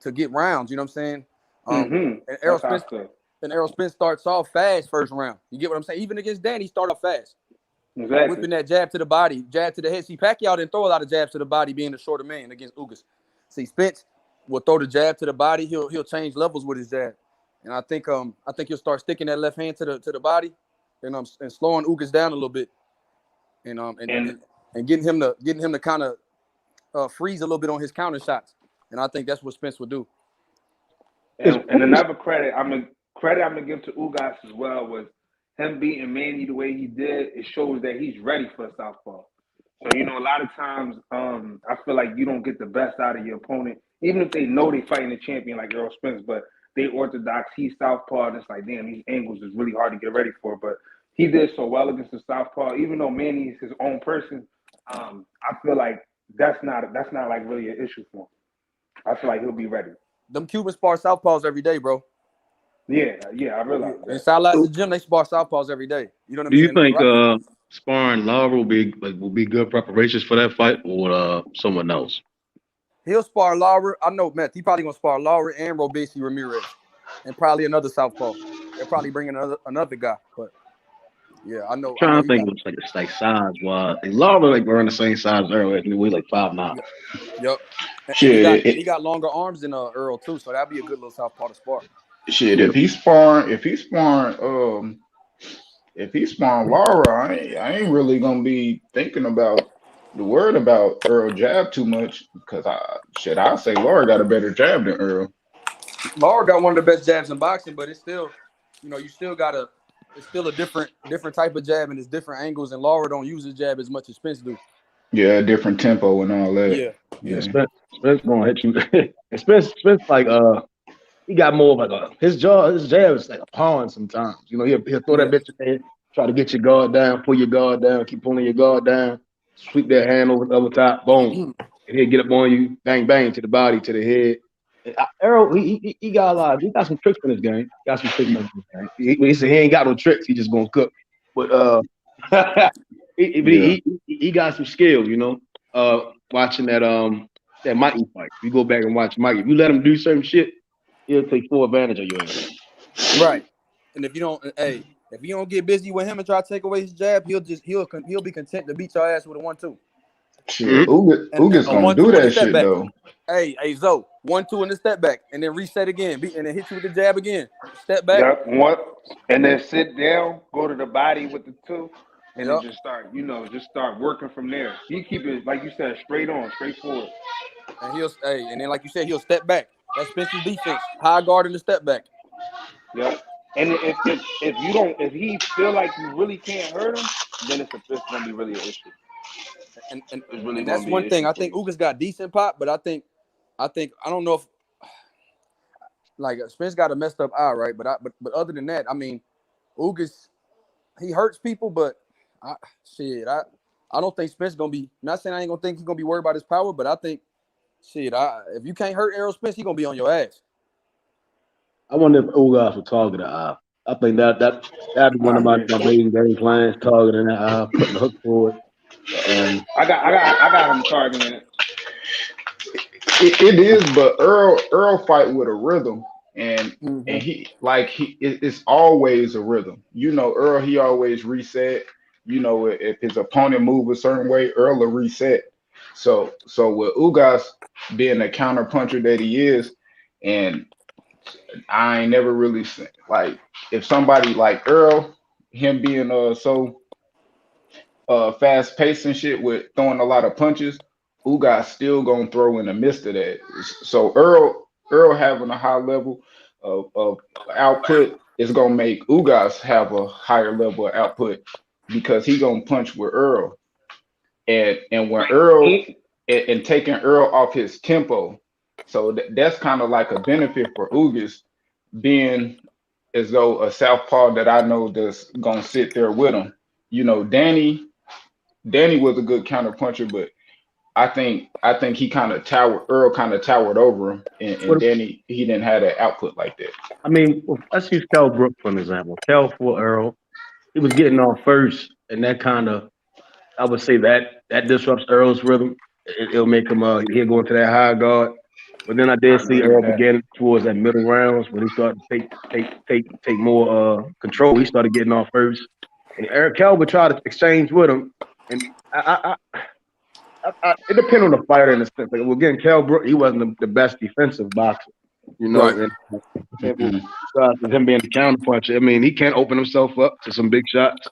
to get rounds. You know what I'm saying? And Errol Spence starts off fast first round. You get what I'm saying? Even against Dan, he started off fast. Exactly. Whipping that jab to the body, jab to the head. See, Pacquiao didn't throw a lot of jabs to the body, being the shorter man against Ugas. See, Spence will throw the jab to the body. He'll change levels with his jab, and I think he'll start sticking that left hand to the body, and slowing Ugas down a little bit, and getting him to kind of freeze a little bit on his counter shots. And I think that's what Spence would do. And another credit I'm gonna give to Ugas as well was him beating Manny the way he did. It shows that he's ready for a southpaw. So a lot of times I feel like you don't get the best out of your opponent, even if they know they fighting a champion like Errol Spence, but they orthodox, he's southpaw, and it's like, damn, these angles is really hard to get ready for. But he did so well against the southpaw, even though Manny is his own person. I feel like that's not like really an issue for him. I feel like he'll be ready. Them Cubans spar southpaws every day, bro. Yeah, I realize that. Inside last the gym, they spar southpaws every day. You know what I Do mean? you think sparring Lara will be good preparations for that fight, or someone else? He'll spar Lara. I know, Matt. He probably gonna spar Lara and Robesi Ramirez, and probably another southpaw. They'll probably bring in another guy. But yeah, I know. I'm trying to He think got. of like size wise. Lara like around the same size as Earl. He weigh like 5'9". Yep. And Shit, he got longer arms than Earl too, so that'd be a good little southpaw to spar. shit. If he's sparring Laura, I ain't really gonna be thinking about the word about Earl jab too much because I say Laura got a better jab than Earl. Lara got one of the best jabs in boxing, but it's still, you still gotta. It's still a different type of jab and it's different angles, and Lara don't use his jab as much as Spence do. Yeah, different tempo and all that. Yeah. Yeah, Spence gonna hit you. And Spence like he got more of his jab is like a pawn sometimes. He'll throw that bitch in there, try to get your guard down, pull your guard down, keep pulling your guard down, sweep that hand over top, boom, and he'll get up on you, bang bang to the body, to the head. And Errol, he got a lot. He got some tricks in his game. He said he ain't got no tricks. He just gonna cook. But he got some skill. Watching that Mikey fight. You go back and watch Mikey. If you let him do certain shit, he'll take full advantage of you. Right. And if you don't get busy with him and try to take away his jab, he'll be content to beat your ass with a 1-2. Shit, Ugas gonna do that shit though. Hey, Zoe, 1-2 in the step back, and then reset again, and then hit you with the jab again. Step back. Yep. And then sit down, go to the body with the 2, and then just start working from there. He keep it, like you said, straight on, straight forward. And and then like you said, he'll step back. That's Spence's defense. High guard in the step back. Yep. And if he feel like you really can't hurt him, then it's gonna be really an issue. And that's one thing. I think Ugas got decent pop, but I think I don't know if like Spence got a messed up eye, right? But other than that, I mean, Ugas, he hurts people, but I don't think Spence gonna be. Not saying I ain't gonna think he's gonna be worried about his power, but I think if you can't hurt Errol Spence, he's gonna be on your ass. I wonder if Ugas will target the eye. I think that'd be one of my main game plans, targeting that eye, putting the hook forward. I got him targeting it. It is, but Earl fight with a rhythm, and it's always a rhythm. Earl, he always reset. If his opponent move a certain way, Earl will reset. So with Ugas being the counter puncher that he is, and I ain't never really seen like if somebody like Earl, him being so fast paced and shit with throwing a lot of punches, Ugas still gonna throw in the midst of that. So Earl having a high level of output is gonna make Ugas have a higher level of output because he gonna punch with Earl. And when Earl and taking Earl off his tempo. So that's kind of like a benefit for Ugas being as though a southpaw that I know that's gonna sit there with him. Danny was a good counter puncher, but I think he kind of towered over him, and Danny, he didn't have that output like that. I mean, let's use Kel Brook for an example. Kel for Earl, he was getting off first, and that kind of, I would say that disrupts Earl's rhythm. It'll make him he'll go into that high guard. But then I did see Earl begin towards that middle rounds when he started to take more control. He started getting off first, and Eric Kel would try to exchange with him, and it depends on the fighter in the sense. Like, again, Kel Brook, he wasn't the best defensive boxer, Right. And him being the counter puncher, I mean, he can't open himself up to some big shots.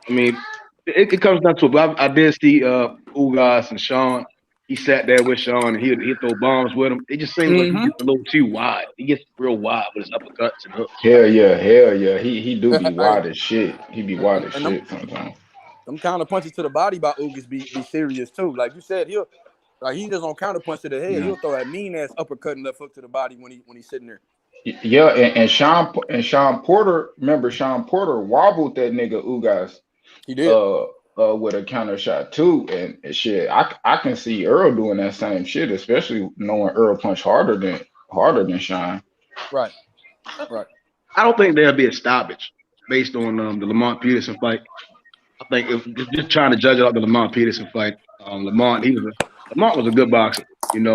I mean, it comes down to it. But I did see Ugas and Sean. He sat there with Sean, and he'd throw bombs with him. It just seems like he gets a little too wide. He gets real wide with his uppercuts and hooks. Hell yeah. He do be wide as shit. He be wide as shit sometimes. Them counter punches to the body by Ugas be serious too. Like you said, he just on counter punch to the head. He'll throw that mean ass uppercut and left hook to the body when he's sitting there. Yeah, and Sean Porter. Remember, Sean Porter wobbled that nigga Ugas. He did. With a counter shot too, and shit. I can see Earl doing that same shit, especially knowing Earl punch harder than Sean. Right. I don't think there'll be a stoppage based on the Lamont Peterson fight. I think just trying to judge it off the Lamont Peterson fight. Lamont was a good boxer, and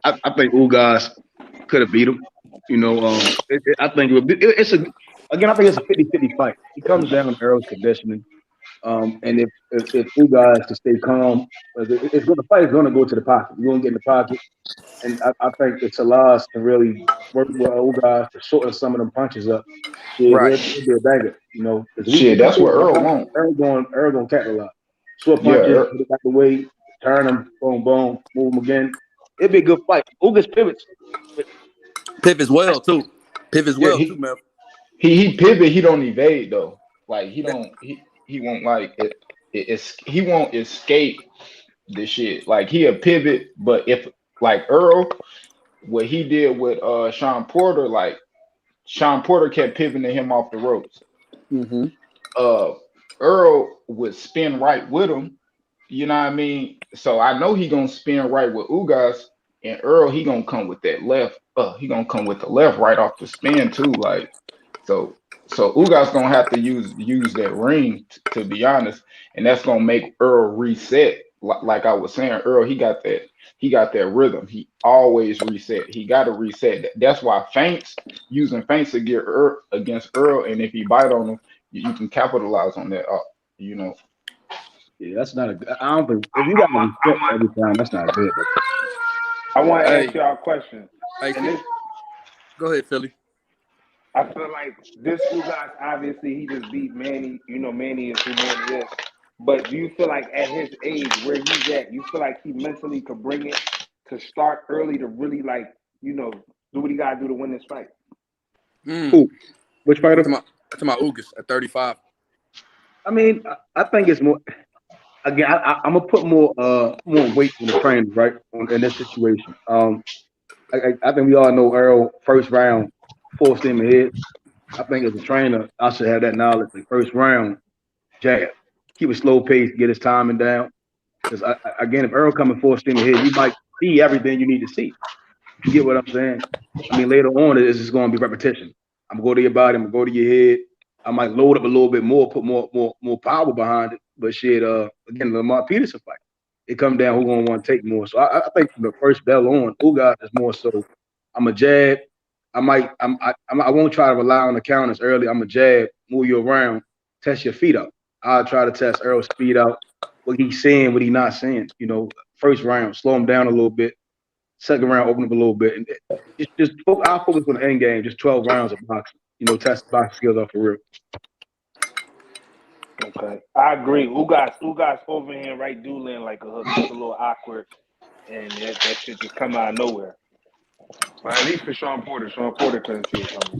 I think Ugas could have beat him. I think I think it's a 50-50 fight. It comes down to Errol's conditioning. And if Ugas to stay calm, the fight is going to go to the pocket. You're going to get in the pocket, and I think it's a loss to really work with Ugas to shorten some of them punches up. Shit, Right. it'll be a banger, Because Shit, that's what Earl want. Errol going capitalize. Short Yeah, punches, put it back away, turn them, boom, boom, move them again. It'll be a good fight. Ugas pivots. Pivots well too. Pivots well too, man. He pivot. He don't evade though. Like he won't like it. He won't escape the shit. Like he'll pivot, but if like Earl, what he did with Sean Porter, like Sean Porter kept pivoting him off the ropes. Mm-hmm. Earl would spin right with him. You know what I mean? So I know he gonna spin right with Ugas, and Earl he gonna come with that left. He gonna come with the left right off the spin too. Like so Ugas gonna have to use that ring to be honest, and that's gonna make Earl reset. Like I was saying, Earl he got that rhythm. He always reset. He got to reset. That's why using feints to get against Earl, and if you bite on him, you can capitalize on that. Yeah, that's not a good. I don't think if you got to reset every time, that's not good. I want to ask y'all a question. Go ahead, Philly. I feel like this Ugas, obviously, he just beat Manny. Manny is who Manny is. But do you feel like at his age, where he's at, you feel like he mentally could bring it to start early to really, do what he got to do to win this fight? Who? Which fighter? I'm talking about Ugas at 35. I mean, I think it's more. Again, I'm gonna put more weight on the trainer, right? In this situation, I think we all know Errol first round forced him ahead. I think as a trainer, I should have that knowledge. Like first round, jab, keep a slow pace, get his timing down. Because again, if Errol coming forced him ahead, you might see everything you need to see. You get what I'm saying? I mean, later on, it's just going to be repetition. I'm gonna go to your body, I'm gonna go to your head. I might load up a little bit more, put more power behind it. But shit, again, the Lamont Peterson fight, it come down who's gonna want to take more. So I think from the first bell on, Ugas is more so. I'm a jab. I won't try to rely on the counters early. I'm a jab, move you around, test your feet out. I'll try to test Errol's speed out, what he's saying, what he's not saying. First round, slow him down a little bit. Second round, open up a little bit, and I'll focus on the end game. Just 12 rounds of boxing. Test boxing skills off the real. Okay, I agree. Ugas overhand right do land like a hook. It's a little awkward, and that shit just come out of nowhere. But at least for Sean Porter couldn't see it coming.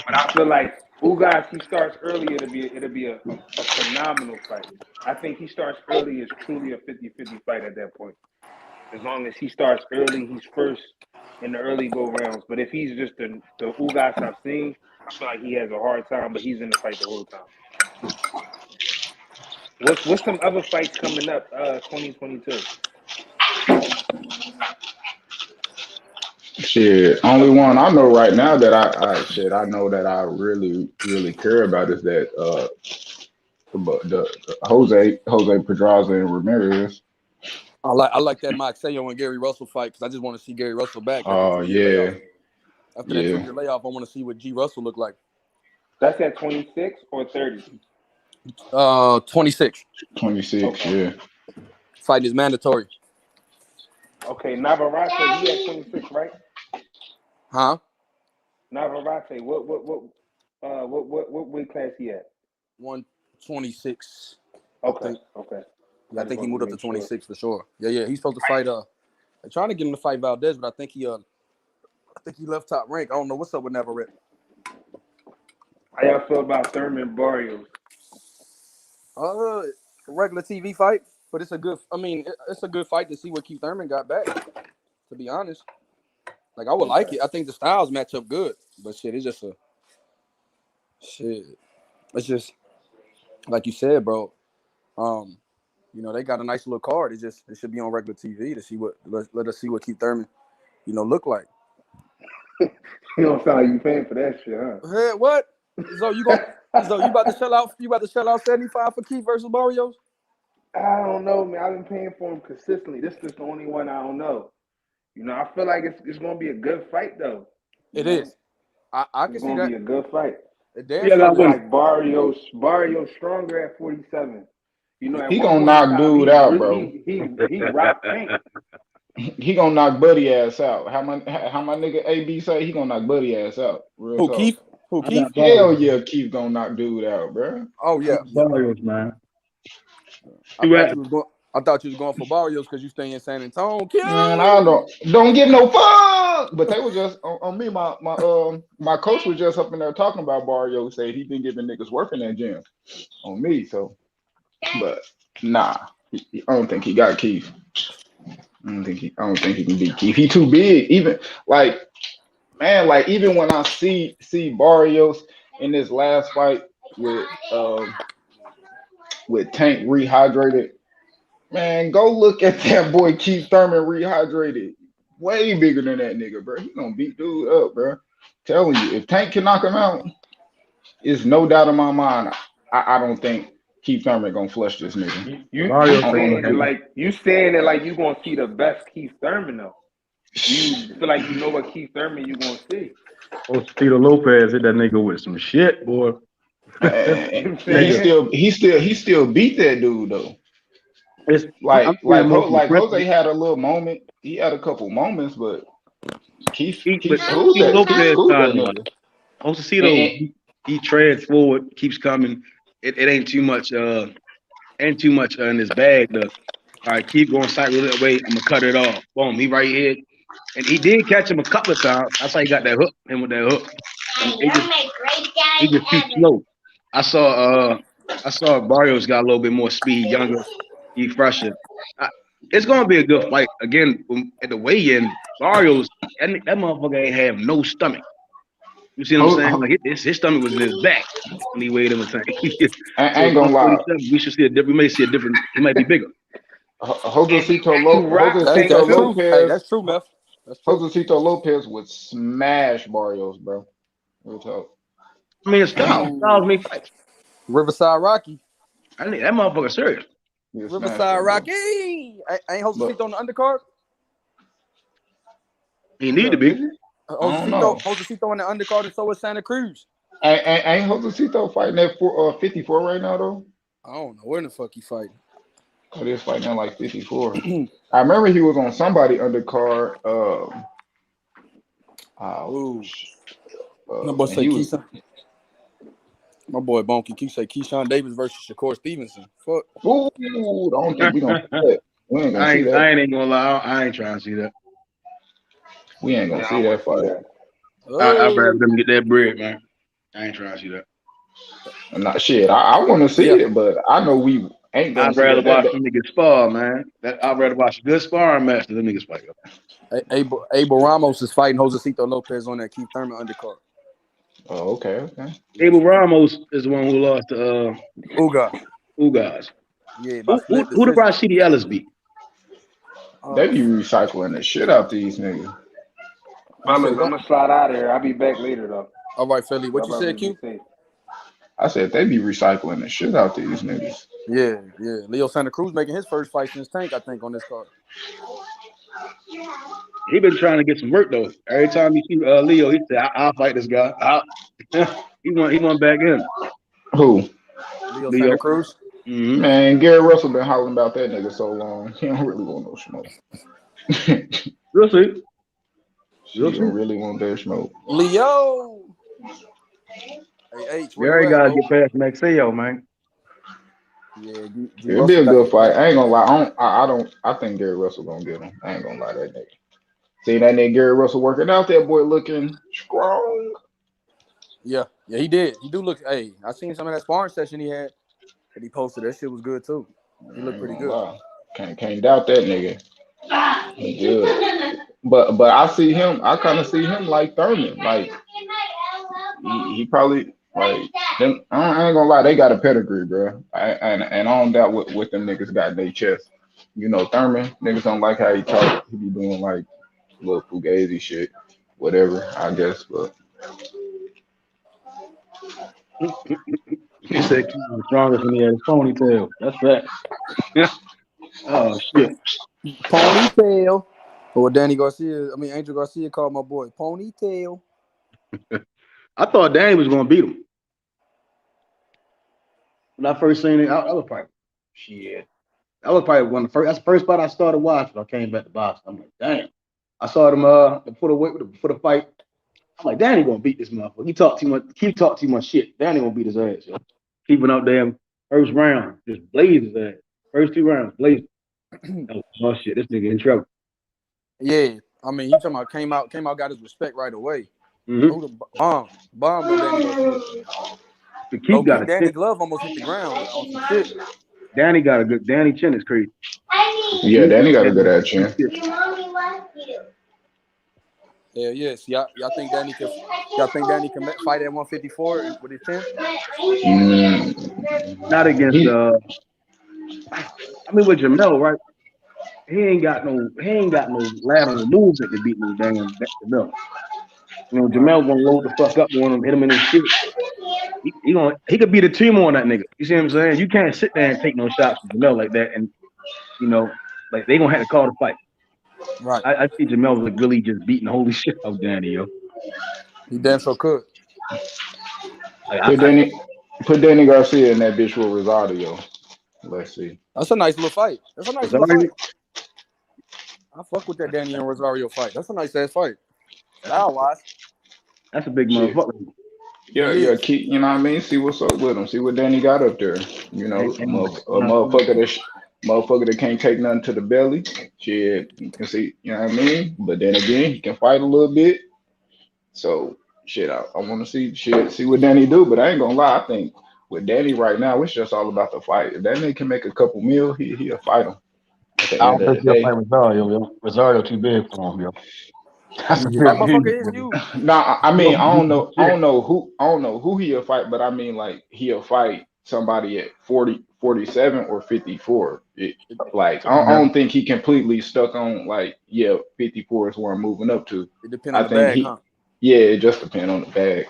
But I feel like Ugas, he starts early, it'll be a phenomenal fight. I think he starts early is truly a 50-50 fight at that point. As long as he starts early, he's first in the early go rounds. But if he's just the Ugas I've seen, I feel like he has a hard time, but he's in the fight the whole time. What's some other fights coming up 2022? Shit, only one I know right now that I know that I really really care about is that the Jose Pedraza and Ramirez. I like that Mike Sayo and Gary Russell fight because I just want to see Gary Russell back. Oh yeah. After that 2-year layoff, I want to see what G Russell look like. That's at 26 or 30? 26. 26, okay. Yeah. Fight is mandatory. Okay, Navarrete, he at 26, right? Huh? Navarrete, what weight class he at? 126. Okay. Yeah, I think he moved up to 26 for sure. Yeah. He's supposed to fight. They're trying to get him to fight Valdez, but I think he left Top Rank. I don't know what's up with Navarrete. How y'all feel about Thurman Barrios? A regular TV fight, but it's a good. I mean, it's a good fight to see what Keith Thurman got back. To be honest, like I would like it. I think the styles match up good, but it's just It's just like you said, bro. They got a nice little card. It should be on regular TV to see let us see what Keith Thurman, look like. You don't sound like you paying for that shit, huh? Hey, what? So you about to shell out? You about to shell out 75 for Keith versus Barrios? I don't know, man. I've been paying for him consistently. This is the only one I don't know. You know, I feel like it's gonna be a good fight though. It is. I can It's see gonna that. be a good fight. Damn Yeah, sure like Barrios stronger at 47. You know, at He one gonna point in knock time, dude out, bro. he rocked Tank. He gonna knock Buddy ass out. How my nigga AB say he gonna knock Buddy ass out? Real Who talk. Keith? Who Keith? Hell yeah, Keith gonna knock dude out, bro. Oh yeah, Barrios, man. I thought you was going for Barrios because you stay in San Antonio. Man, I don't give no fuck. But they were just on me. My coach was just up in there talking about Barrio. Said he been giving niggas work in that gym on me. So, but nah, I don't think he got Keith. I don't think he can beat Keith. He too big. Even like man, like even when I see Barrios in this last fight with Tank rehydrated. Man, go look at that boy Keith Thurman rehydrated. Way bigger than that nigga, bro. He gonna beat dude up, bro. Telling you, if Tank can knock him out, it's no doubt in my mind. I don't think Keith Thurman gonna flush this nigga. You saying it like you gonna see the best Keith Thurman though. You feel like you know what Keith Thurman you gonna see. Tito Lopez hit that nigga with some shit, boy. He still beat that dude though. It's like Jose had a little moment. He had a couple moments, but Keith who's that nigga? Josecito, he treads forward, keeps coming. It ain't too much in his bag though. All right, keep going sideways that way. I'm gonna cut it off. Boom, he right here. And he did catch him a couple of times. That's how he got that hook, him with that hook. He just too slow. I saw Barrios got a little bit more speed, younger, he fresher. It's gonna be a good fight. Again, at the weigh-in, Barrios, that motherfucker ain't have no stomach. You see what I'm saying? Like his stomach was in his back when he weighed him a time. I ain't gonna lie. We should see a different. We may see a different. He might be bigger. Josecito Lopez. That's true, Meth. Josecito Lopez would smash Barrios, bro. Real talk. I mean, it's Styles me fight. Riverside Rocky. I think that motherfucker serious. Riverside Rocky. Ain't Josecito on the undercard? He need to be. Josecito on the undercard, and so is Santa Cruz. Ain't Josecito fighting at 54 right now though? I don't know where the fuck he fighting. Oh, they're fighting at like 54. I remember he was on somebody undercard. My boy Bonky keeps say Keyshawn Davis versus Shakur Stevenson. Fuck. Ooh, I don't think we gonna see that. We ain't gonna see that. I ain't gonna lie. I ain't trying to see that. We ain't gonna see that fight. I'd rather them get that bread, man. I ain't trying to see that. Not shit. I want to see it, but I know we ain't gonna. I'd rather watch them niggas spar, man. I'd rather watch a good sparring match than them niggas fight. Abel Ramos is fighting Josecito Lopez on that Keith Thurman undercard. Oh, okay. Abel Ramos is the one who lost to Ugas. Yeah. Who did Rashidi Ellis beat? They be recycling the shit out these niggas. I'm gonna slide out of here. I'll be back later though. All right, Philly. What you said, Q? I said they be recycling the shit out these niggas. Yeah. Leo Santa Cruz making his first fight since Tank, I think, on this card. He been trying to get some work though. Every time you see Leo, he said, "I'll fight this guy." He want back in. Who? Leo Santa Cruz. Mm-hmm. Man, Gary Russell been hollering about that nigga so long. He don't really want no smoke. We'll see. He don't really want that smoke. Leo. Hey, Gary gotta get past Maxeo, man. Yeah, it'll be a good fight. I ain't gonna lie. I think Gary Russell gonna get him. I ain't gonna lie, that nigga. See that nigga Gary Russell working out, that boy looking strong. Yeah, he did. He do look. Hey, I seen some of that sparring session he had that he posted. That shit was good too. He looked pretty good. Wow. Can't doubt that nigga. He good. But I see him. I kind of see him like Thurman. Like he probably like them. I ain't gonna lie. They got a pedigree, bro. And on that with them niggas got their chest. You know, Thurman niggas don't like how he talk. He be doing like little fugazi shit. whatever, I guess. But He said King was strongest when he had his ponytail. That's facts. Oh shit. Ponytail. Or Danny Garcia. I mean Angel Garcia called my boy Ponytail. I thought Danny was gonna beat him. When I first seen it, I was probably shit. That was probably one of the first. That's the first fight I started watching. I came back to boxing. I'm like, damn. I saw them before the fight. I'm like, Danny gonna beat this motherfucker. He talk too much. Keep talk too much shit. Danny gonna beat his ass. Yo. Keeping up there first round, just blaze his ass. First 2 rounds, blaze. Oh shit, this nigga in trouble. Yeah, I mean, he talking about came out, got his respect right away. Mm-hmm. Who the bombed on Danny Garcia. The keep got a Danny chin. glove almost hit the ground on some shit. Danny got a good. Danny chin is crazy. yeah, Danny got a good ass chin. Yeah. See, y'all think Danny can fight at 154 with his chin? Not against I mean with Jamel, right? He ain't got no lateral movement to beat no damn Jamel. You know, Jamel gonna load the fuck up on him, hit him in his shit. He could beat a team on that nigga. You see what I'm saying? You can't sit there and take no shots from Jamel like that, and you know, like they gonna have to call the fight. Right. I see Jamel like really just beating the holy shit out of Danny, yo. He damn so could. Put Danny Garcia in that bitch with Rosario. Let's see. That's a nice little fight. Little fight. I fuck with that Danny and Rosario fight. That's a nice ass fight. Style wise. That's a big motherfucker. Yeah, keep, you know what I mean? See what's up with him. See what Danny got up there. You know, a motherfucker that can't take nothing to the belly. Shit, you can see, you know what I mean? But then again, he can fight a little bit. So, shit, I want to see what Danny do. But I ain't gonna lie, I think with Danny right now, it's just all about the fight. If that nigga can make a couple mil, he'll fight him. At the I end don't of think the he'll day. fight Rosario, yo. Rosario too big for him, yo. That's a big that motherfucker is you. Nah, I mean, I don't know who he'll fight, but I mean, like, he'll fight somebody at 40, 47 or 54. I don't think he completely stuck on, like, 54 is where I'm moving up to. It depends on the bag, huh? Yeah, it just depends on the bag.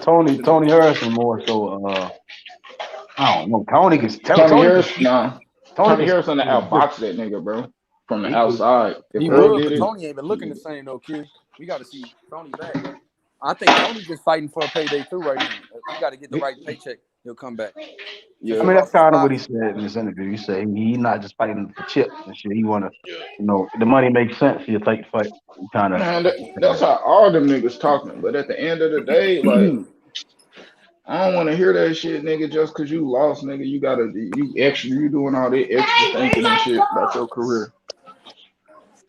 Tony Harrison more so, I don't know. Tony Harrison outbox that nigga, bro. From the outside. He would, but Tony ain't been looking the same though, kid. We got to see Tony back. I think Tony's just fighting for a payday too right now. He got to get the right paycheck. He'll come back. Yeah, I mean that's kind of what he said in this interview. He said he's not just fighting for chips and shit. He wanna, the money makes sense. He'll take the fight. Man, that's how all them niggas talking. But at the end of the day, like, I don't want to hear that shit, nigga. Just cause you lost, nigga, you doing all that extra thinking and shit about your career.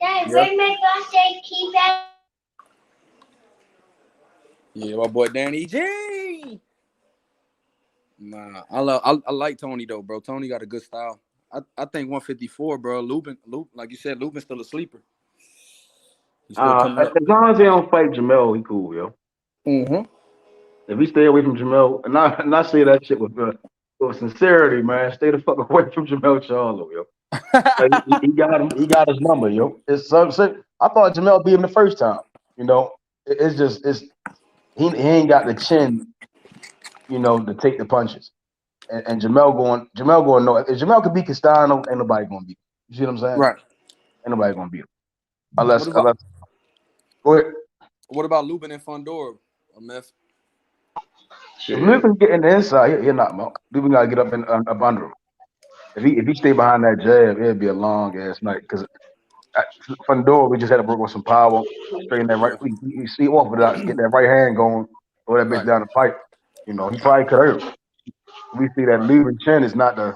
Where my birthday keep at? Yeah, my boy Danny G. Nah, I like Tony though, bro. Tony got a good style. I think 154, bro. Lubin, like you said, Lubin's still a sleeper. As long as he don't fight Jamel, he cool, yo. Mm-hmm. If he stay away from Jamel, and I say that shit with sincerity, man. Stay the fuck away from Jamel Charlo, yo. Like, he got him. He got his number, yo. It's I thought Jamel beat him the first time. You know, he ain't got the chin, to take the punches. And Jamel going no. If Jamel could beat Castano, ain't nobody gonna beat him. You see what I'm saying? Right. Ain't nobody gonna beat him. Unless. Go ahead. What about Lubin and Fondor? A mess. If Lubin get in the inside, he'll knock him out. Lubin gotta get up under him. If he stay behind that jab, it'd be a long ass night. Because Fondor, we just had to work with some power, straighten that right. We see off with that, get that right hand going, throw that bitch down the pipe. He probably could hurt him. We see that Lubin chin is not the.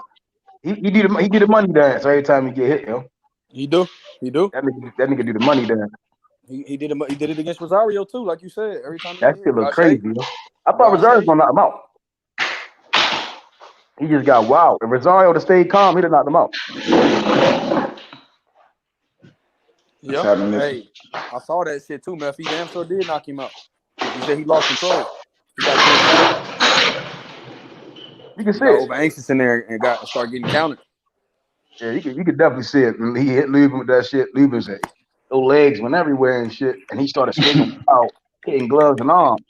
He do the money dance every time he get hit, yo. He do. That nigga do the money dance. He did it against Rosario too, like you said. Every time that shit look crazy, yo. I thought Rosario was gonna knock him out. He just got wild. If Rosario to stay calm, he'd have knocked him out. Yeah. Hey, I saw that shit too, man. He damn sure did knock him out. He said he lost control. He got you can see it. Over anxious in there and start getting counted. Yeah, you could definitely see it. When he hit Lubin with that shit, Lubin said, Those legs went everywhere and shit, and he started swinging out, hitting gloves and arms.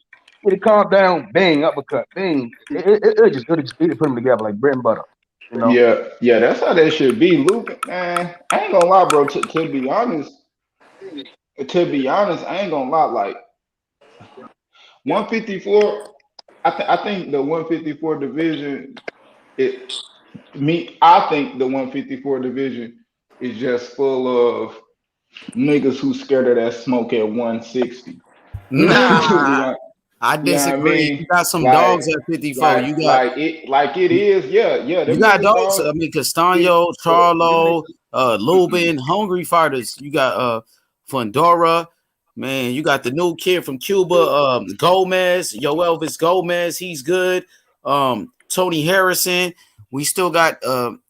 He'd calm down, bang, uppercut, bang. It'd put him together like bread and butter, you know. Yeah, that's how that should be, Luke. Man, I ain't gonna lie, bro. To be honest, I ain't gonna lie. Like 154, I think the 154 division. I think the 154 division is just full of niggas who scared of that smoke at 160. To be Nah, honest. I You know what I disagree. You mean? got some dogs at 54. Like it is. Yeah. You Them got niggas, dogs. dog. I mean, Castaño, But them Charlo, Lubin, hungry fighters. You got Fundora, man. You got the new kid from Cuba, Gomez, Elvis Gomez. He's good. Tony Harrison. We still got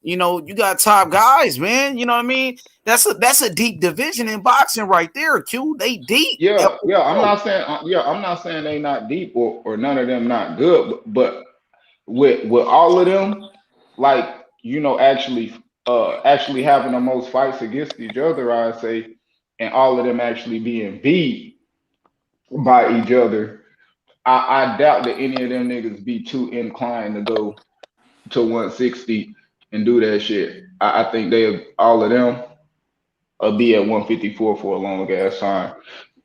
you got top guys, man. You know what I mean? That's a deep division in boxing right there, Q. They deep. yeah. I'm not saying they not deep or none of them not good, but with all of them, like actually having the most fights against each other, I say, and all of them actually being beat by each other. I doubt that any of them niggas be too inclined to go to 160 and do that shit. I think all of them will be at 154 for a long ass time.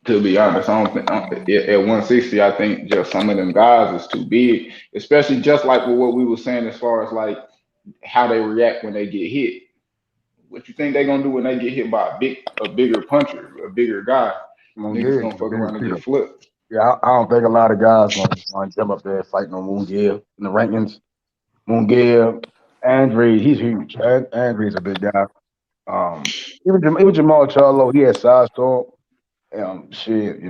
To be honest, I don't think at 160. I think just some of them guys is too big, especially just like with what we were saying as far as like how they react when they get hit. What you think they gonna do when they get hit by a bigger puncher, a bigger guy? Niggas gonna fuck around and get flipped. Yeah, I don't think a lot of guys gonna jump up there fighting on Munguia in the rankings. Munguia, Andre, he's huge. Andre's a big guy. Even Jamal Charlo, he had size to him. Shit,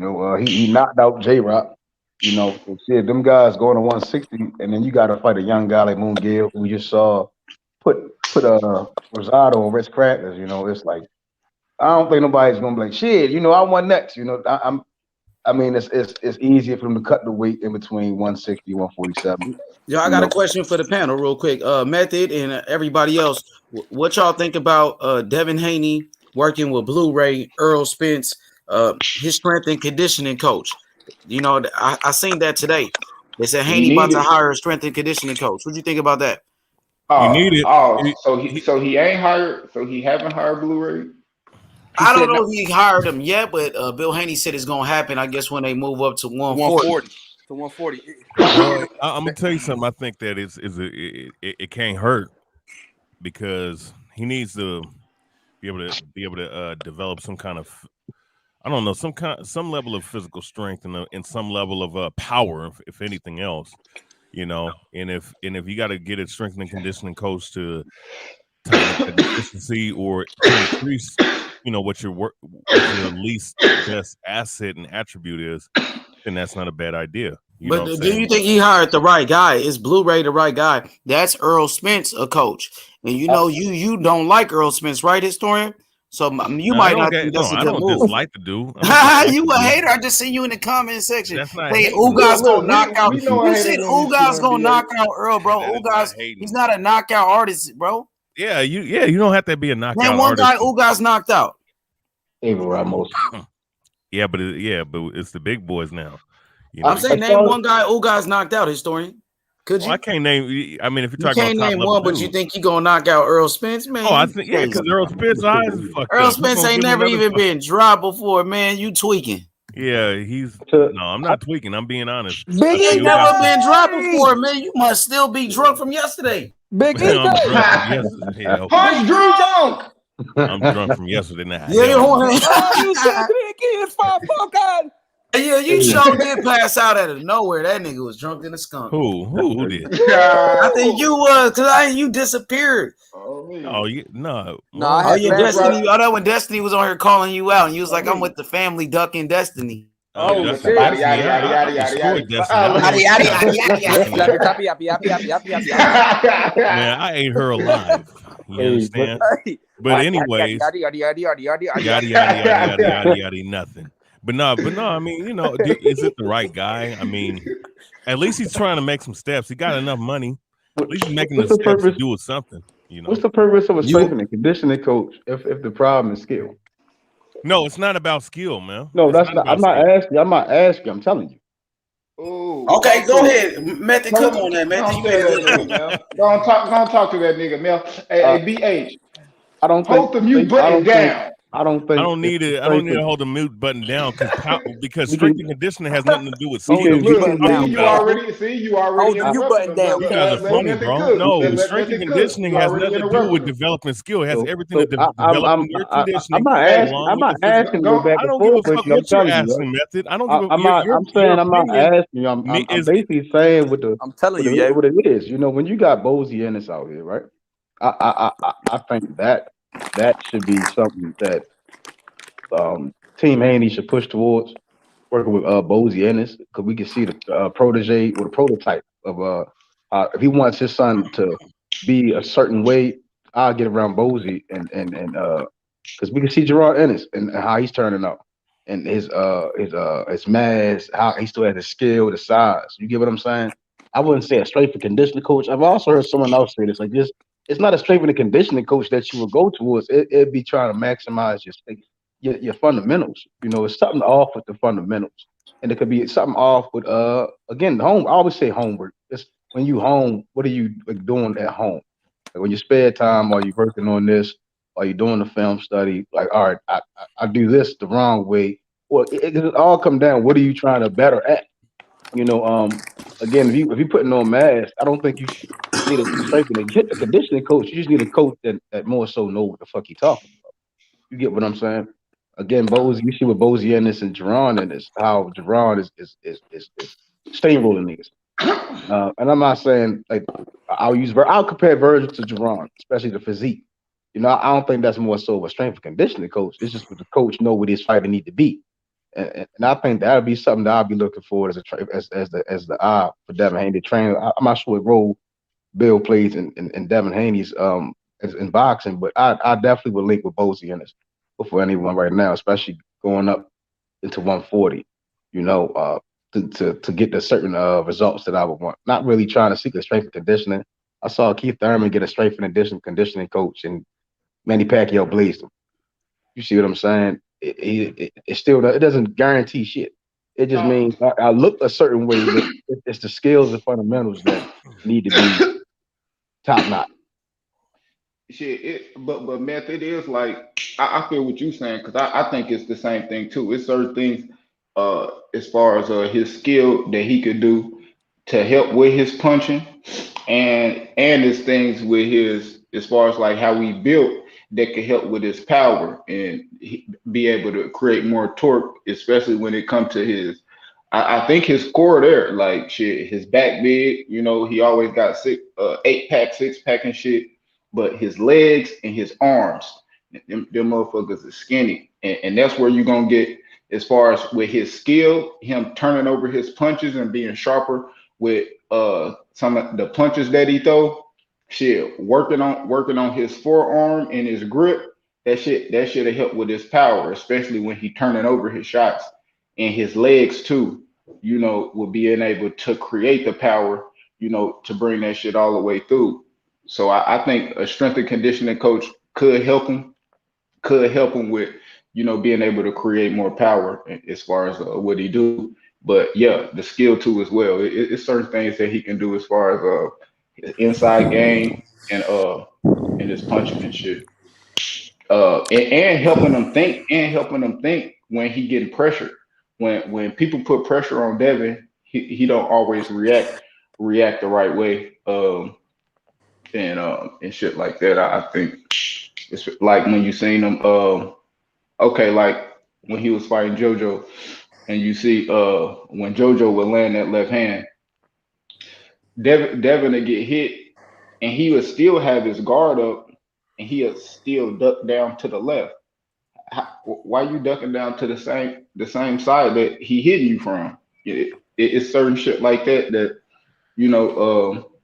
he knocked out J Rock. So shit, them guys going to 160, and then you got to fight a young guy like Munguia, who we just saw put Rosado on Ritz Crackers. It's like I don't think nobody's gonna be like, shit. I won next. I mean, it's easier for them to cut the weight in between 160, 147. Yo, I got a question for the panel, real quick. Method and everybody else, what y'all think about Devin Haney working with Blu-ray, Errol Spence, his strength and conditioning coach? I seen that today. They said Haney about to hire a strength and conditioning coach. What do you think about that? You need it. So he ain't hired. So he haven't hired Blu-ray. I don't know if he hired him yet, but Bill Haney said it's gonna happen. I guess when they move up to 140. To 140. I'm gonna tell you something. I think that it can't hurt because he needs to be able to develop some kind of, I don't know, some level of physical strength and some level of power, if anything else, And if you got to get a strength and conditioning coach to tighten up the efficiency or to increase, what your least best asset and attribute is, then that's not a bad idea. But do you think he hired the right guy? Is Blu-ray the right guy? That's Errol Spence, a coach, and you don't like Errol Spence, right, historian? So you might not think that's a good move. I don't dislike the dude. You a hater? I just see you in the comment section. That's not hey, Ugas gonna knock out. You said Ugas gonna knock out Earl, bro. Ugas, he's not a knockout artist, bro. Yeah, you don't have to be a knockout artist. Man, one guy Ugas knocked out. Abel Ramos. Yeah, but it's the big boys now. I'm saying name one guy Ugas knocked out, historian. Could you? I can't name. I mean, if you're talking about, you can't name one, but you think he gonna knock out Errol Spence, man? Oh, I think because Errol Spence eyes is fucked Errol up. Spence ain't never even been dropped before, man. You tweaking? Yeah, no, I'm not tweaking. I'm being honest. Big ain't never been dropped before, man. You must still be drunk from yesterday. Big I'm drunk from yesterday. Drunk. I'm drunk from yesterday night. Yeah, you said big 5-4 God. Yeah, you sure did pass out out of nowhere. That nigga was drunk in a skunk. Who did? I think you was, because you disappeared. No. Destiny. I know when Destiny was on here calling you out, and you was like, "I'm with the family ducking Destiny." Man, I ate her alive. You understand? But anyways, yada nothing. But no. I mean, is it the right guy? I mean, at least he's trying to make some steps. He got enough money. At least he's making the steps to do something. What's the purpose of a strength and conditioning coach if the problem is skill? No, it's not about skill, man. No, It's that's not not. about skill. I'm not asking. I'm telling you. Oh, Okay, talk go to him. ahead, Method. Tell Cook him. on that, Method. Don't You tell ain't that good nigga, enough. Mel. Don't talk to that nigga, Mel. Uh, Hey, BH, I don't think. hold the mute I button don't think. down. I don't I think don't if need the to. I don't strength need and to hold the mute button down because we strength can and conditioning has nothing to do with we Hold the skill. can What mute we are you can button talking down, about? Method. You already Hold the mute interrupting button him, but down, You guys are Method. let funny, Method bro. cook. No, Let strength and Method cook. conditioning You has already nothing to do interrupting with him. developing skill. It has everything to so developing your conditioning to go I'm along with not the physical. asking to go Go. back I and don't give a forth with fuck you. I'm what you're telling you, right? asking, Method. I don't give a I'm not. I'm your saying I'm not opinion. asking you. I'm Is basically saying I'm telling you, yeah. what it is. You know, when you got Bozy Ennis out here, right? I think that should be something that Team Haney should push towards working with Bozy Ennis because we can see the protege or the prototype of if he wants his son to be a certain way, I'll get around Bozy and because we can see Gerard Ennis and how he's turning out and his mass, how he still has the skill, the size. You get what I'm saying? I wouldn't say a strength and conditioning coach. I've also heard someone else say this like this. It's not a strength and conditioning coach that you would go towards. It'd be trying to maximize your fundamentals. You know, it's something off with the fundamentals. And it could be something off with again, home. I always say homework. It's when you home, what are you like, doing at home? Like when you spare time, are you working on this? Are you doing the film study? Like, all right, I do this the wrong way. Well, it all come down. What are you trying to better at? You know, again, if you putting on mass, I don't think you need a strength and a conditioning coach. You just need a coach that more so know what the fuck he talking. You get what I'm saying? Again, Bozy, you see what Bozy in this and Jerron in this, how Jerron is steamrolling niggas. And I'm not saying like I'll compare Virgil to Jerron, especially the physique. You know, I don't think that's more so of a strength and conditioning coach. It's just what the coach know what his fighter need to be. And I think that'll be something that I'll be looking for as the eye for Devin Haney trainer. I'm not sure what role Bill plays in Devin Haney's in boxing, but I definitely would link with Bozy in this before anyone right now, especially going up into 140. You know, to get the certain results that I would want. Not really trying to seek a strength and conditioning. I saw Keith Thurman get a strength and conditioning coach, and Manny Pacquiao blazed him. You see what I'm saying? It still it doesn't guarantee shit. It just No. means I look a certain way, but it's the skills and fundamentals that need to be top notch. But meth, it is like I feel what you're saying because I think it's the same thing too. It's certain things as far as his skill that he could do to help with his punching, and his things with his as far as like how we built that could help with his power and be able to create more torque, especially when it comes to his. I think his core there, like shit, his back big. You know, he always got 8 pack, 6 pack and shit. But his legs and his arms, them motherfuckers are skinny, and that's where you're gonna get as far as with his skill, him turning over his punches and being sharper with some of the punches that he throw. Shit, working on his forearm and his grip. That should have helped with his power, especially when he turning over his shots and his legs too. You know, with being able to create the power. You know, to bring that shit all the way through. So I think a strength and conditioning coach could help him with, being able to create more power as far as what he do. But yeah, the skill too as well. It's certain things that he can do as far as his inside game and his punching and shit. And helping him think when he getting pressured. When people put pressure on Devin, he don't always react the right way. And shit like that. I think it's like when you seen him. Okay, like when he was fighting JoJo, and you see when JoJo would land that left hand, Devin would get hit, and he would still have his guard up, and he would still duck down to the left. Why you ducking down to the same side that he hitting you from? It's certain shit like that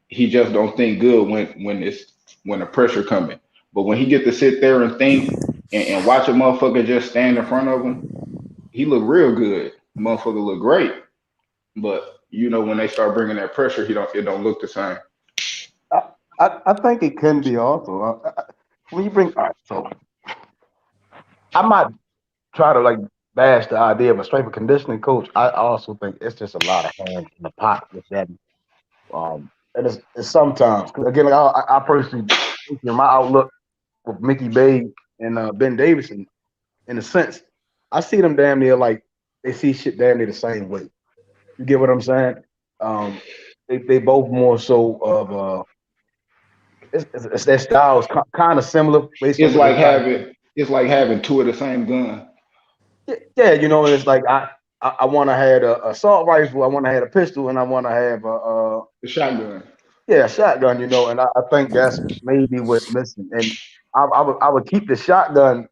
he just don't think good when the pressure coming. But when he get to sit there and think and watch a motherfucker just stand in front of him, he look real good. Motherfucker look great. But when they start bringing that pressure, it don't look the same. I think it can be also when you bring all right. So I'm not. try to like bash the idea of a strength and conditioning coach, I also think it's just a lot of hands in the pot with that. And it's sometimes 'cause again, like I personally, my outlook with Mickey Bay and Ben Davison, in a sense, I see them damn near like they see shit damn near the same way. You get what I'm saying? Um, they both more so of it's their styles kind of similar based on It's what they like try to do. having two of the same gun. Yeah, and it's like I want to have a assault rifle, I want to have a pistol, and I want to have The shotgun. a shotgun. And I think that's maybe what's missing. And I would keep the shotgun.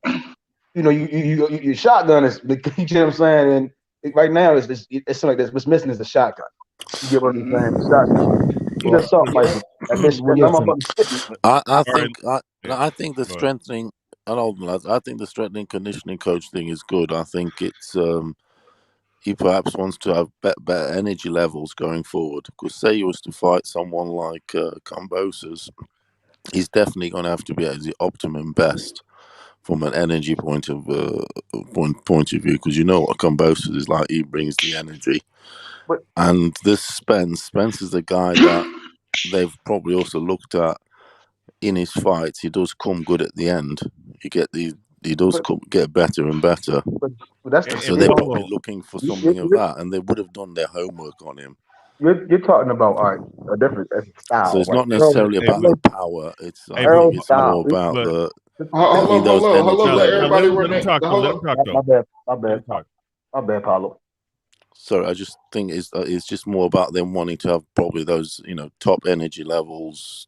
Your shotgun is you know what I'm saying. And right now it's like this. What's missing is the shotgun. You get what I'm saying? The shotgun. Keep the Well, assault rifle. That bitch. well, That listen. motherfucker spitting. I All right. think Yeah. I think the Go ahead. strengthening. I don't know, lads. I think the strengthening conditioning coach thing is good. I think it's he perhaps wants to have better energy levels going forward. Because say he was to fight someone like Kambosos, he's definitely going to have to be at the optimum best from an energy point of view. Because you know what Kambosos is like. He brings the energy. But And this Spence is the guy that they've probably also looked at in his fights. He does come good at the end. He does but get better and better. but, but that's the So And they're skill. probably Paulo, looking for You, something of you, that, and they would have done their homework on him. you're talking about all right, a different So style, it's right? not necessarily about the power. I but think Earl it's more style. about but I mean those Hold energy up. Let now levels. everybody let run him it. talk though. Hold Let him up. talk My though. bad, my Let bad, him talk. my bad, Paulo. So I just think it's just more about them wanting to have probably those top energy levels,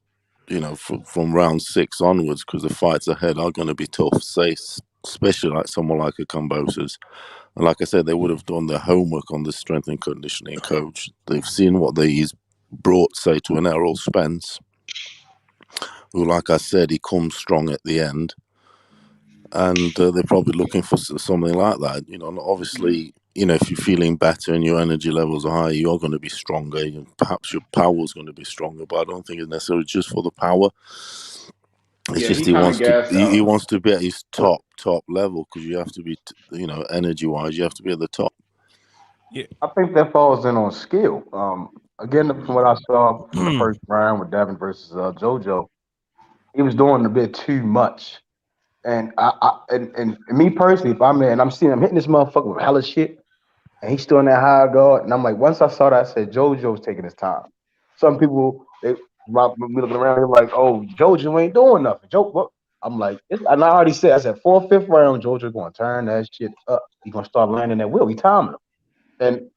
from round 6 onwards, because the fights ahead are going to be tough. Say especially like someone like a Kambosos. And like I said, they would have done their homework on the strength and conditioning coach. They've seen what he's brought, say, to an Errol Spence, who, like I said, he comes strong at the end. And they're probably looking for something like that. And obviously, if you're feeling better and your energy levels are high, you're going to be stronger. And perhaps your power's going to be stronger, but I don't think it's necessarily just for the power. It's Yeah, just he kind of gassed he out. wants to be at his top level, because you have to be, energy wise, you have to be at the top. Yeah. I think that falls in on skill. Again, from what I saw from the first round with Devin versus JoJo, he was doing a bit too much. And and me personally, if I'm in, I'm seeing him hitting this motherfucker with hella shit, and he's still in that high guard. And I'm like, once I saw that, I said, JoJo's taking his time. Some people, me looking around, they're like, oh, JoJo ain't doing nothing. What? I'm like, and I already said, I said, 4th, 5th round, JoJo's going to turn that shit up. He's going to start landing that wheel. He timing him. And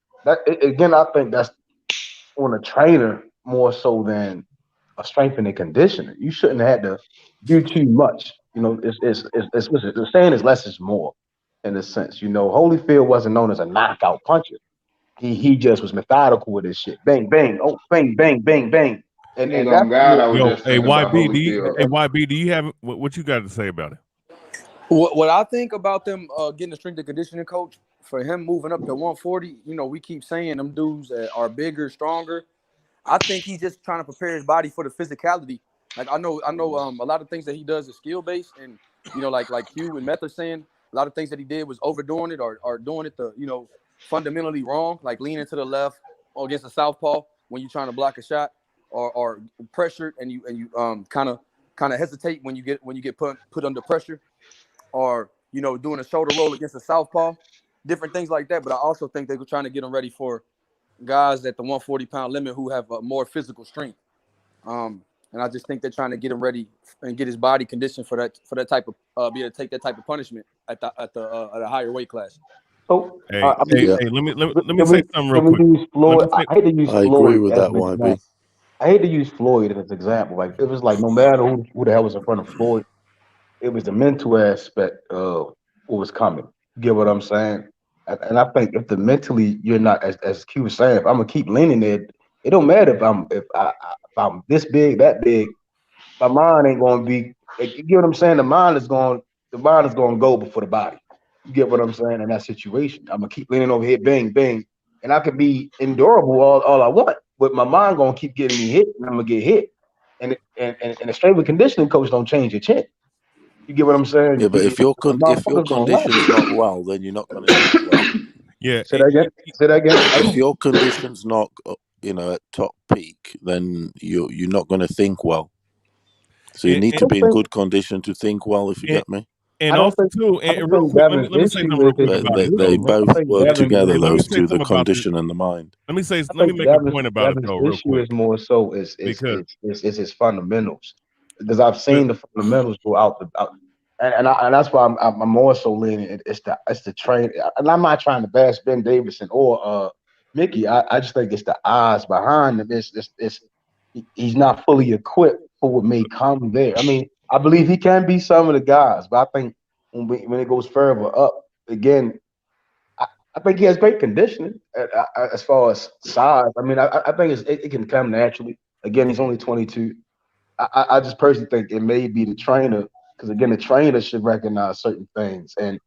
again, I think that's on a trainer more so than a strength and conditioner. You shouldn't have had to do too much. The saying is less is more in a sense. Holyfield wasn't known as a knockout puncher. He just was methodical with his shit. Bang, bang, oh, bang, bang, bang, bang. And Nigga, that's on God, I more. was Yo, just hey thinking about YB, Holyfield. do you have what you got to say about it? What I think about them getting a strength and conditioning coach, for him moving up to 140, we keep saying them dudes that are bigger, stronger. I think he's just trying to prepare his body for the physicality. Like I know a lot of things that he does is skill based, and like Q and Meth are saying, a lot of things that he did was overdoing it or doing it fundamentally wrong, like leaning to the left or against a southpaw when you're trying to block a shot, or pressured and you kind of hesitate when you get put under pressure, or doing a shoulder roll against a southpaw, different things like that. But I also think they were trying to get him ready for guys at the 140-pound limit who have more physical strength. And I just think they're trying to get him ready and get his body conditioned for that type of be able to take that type of punishment at a higher weight class. So Hey, I mean, let me can say we something real quick. use Let Floyd? me I say, hate to use I agree Floyd with as that, an example. YB. I hate to use Floyd as an example. Like it was like no matter who the hell was in front of Floyd, it was the mental aspect of what was coming. You get what I'm saying? And I think if mentally you're not, as Q was saying, if I'm gonna keep leaning there, it don't matter if I'm this big, that big. My mind ain't gonna be. Like, you get what I'm saying? The mind is going to go before the body. You get what I'm saying? In that situation, I'm gonna keep leaning over here, bang, bang, and I could be endurable all I want, but my mind gonna keep getting me hit, and I'm gonna get hit. And a strength and conditioning coach don't change your chin. You get what I'm saying? Yeah, but if your Motherfuckers gonna laugh. condition's not well, then you're not going to think well. Yeah. Say that again. Say that again. If your condition's not, at top peak, then you're not going to think well. So you need to be in good condition to think well. If you get me. And also too, and real quick, let me say something real quick about it. They both work together. Let me Those say two, the something about this. condition and the mind. Let me I think make a point about it Devin's though, real issue quick. is more so is his fundamentals, because I've seen the fundamentals go out and that's why I'm more so leaning. It's the train, and I'm not trying to bash Ben Davison or Mickey. I just think it's the eyes behind him. He's not fully equipped for what may come there. I mean, I believe he can be some of the guys, but I think when it goes further up again. I think he has great conditioning as far as size. I mean, I think it can come naturally. Again, he's only 22. I just personally think it may be the trainer, because again, the trainer should recognize certain things and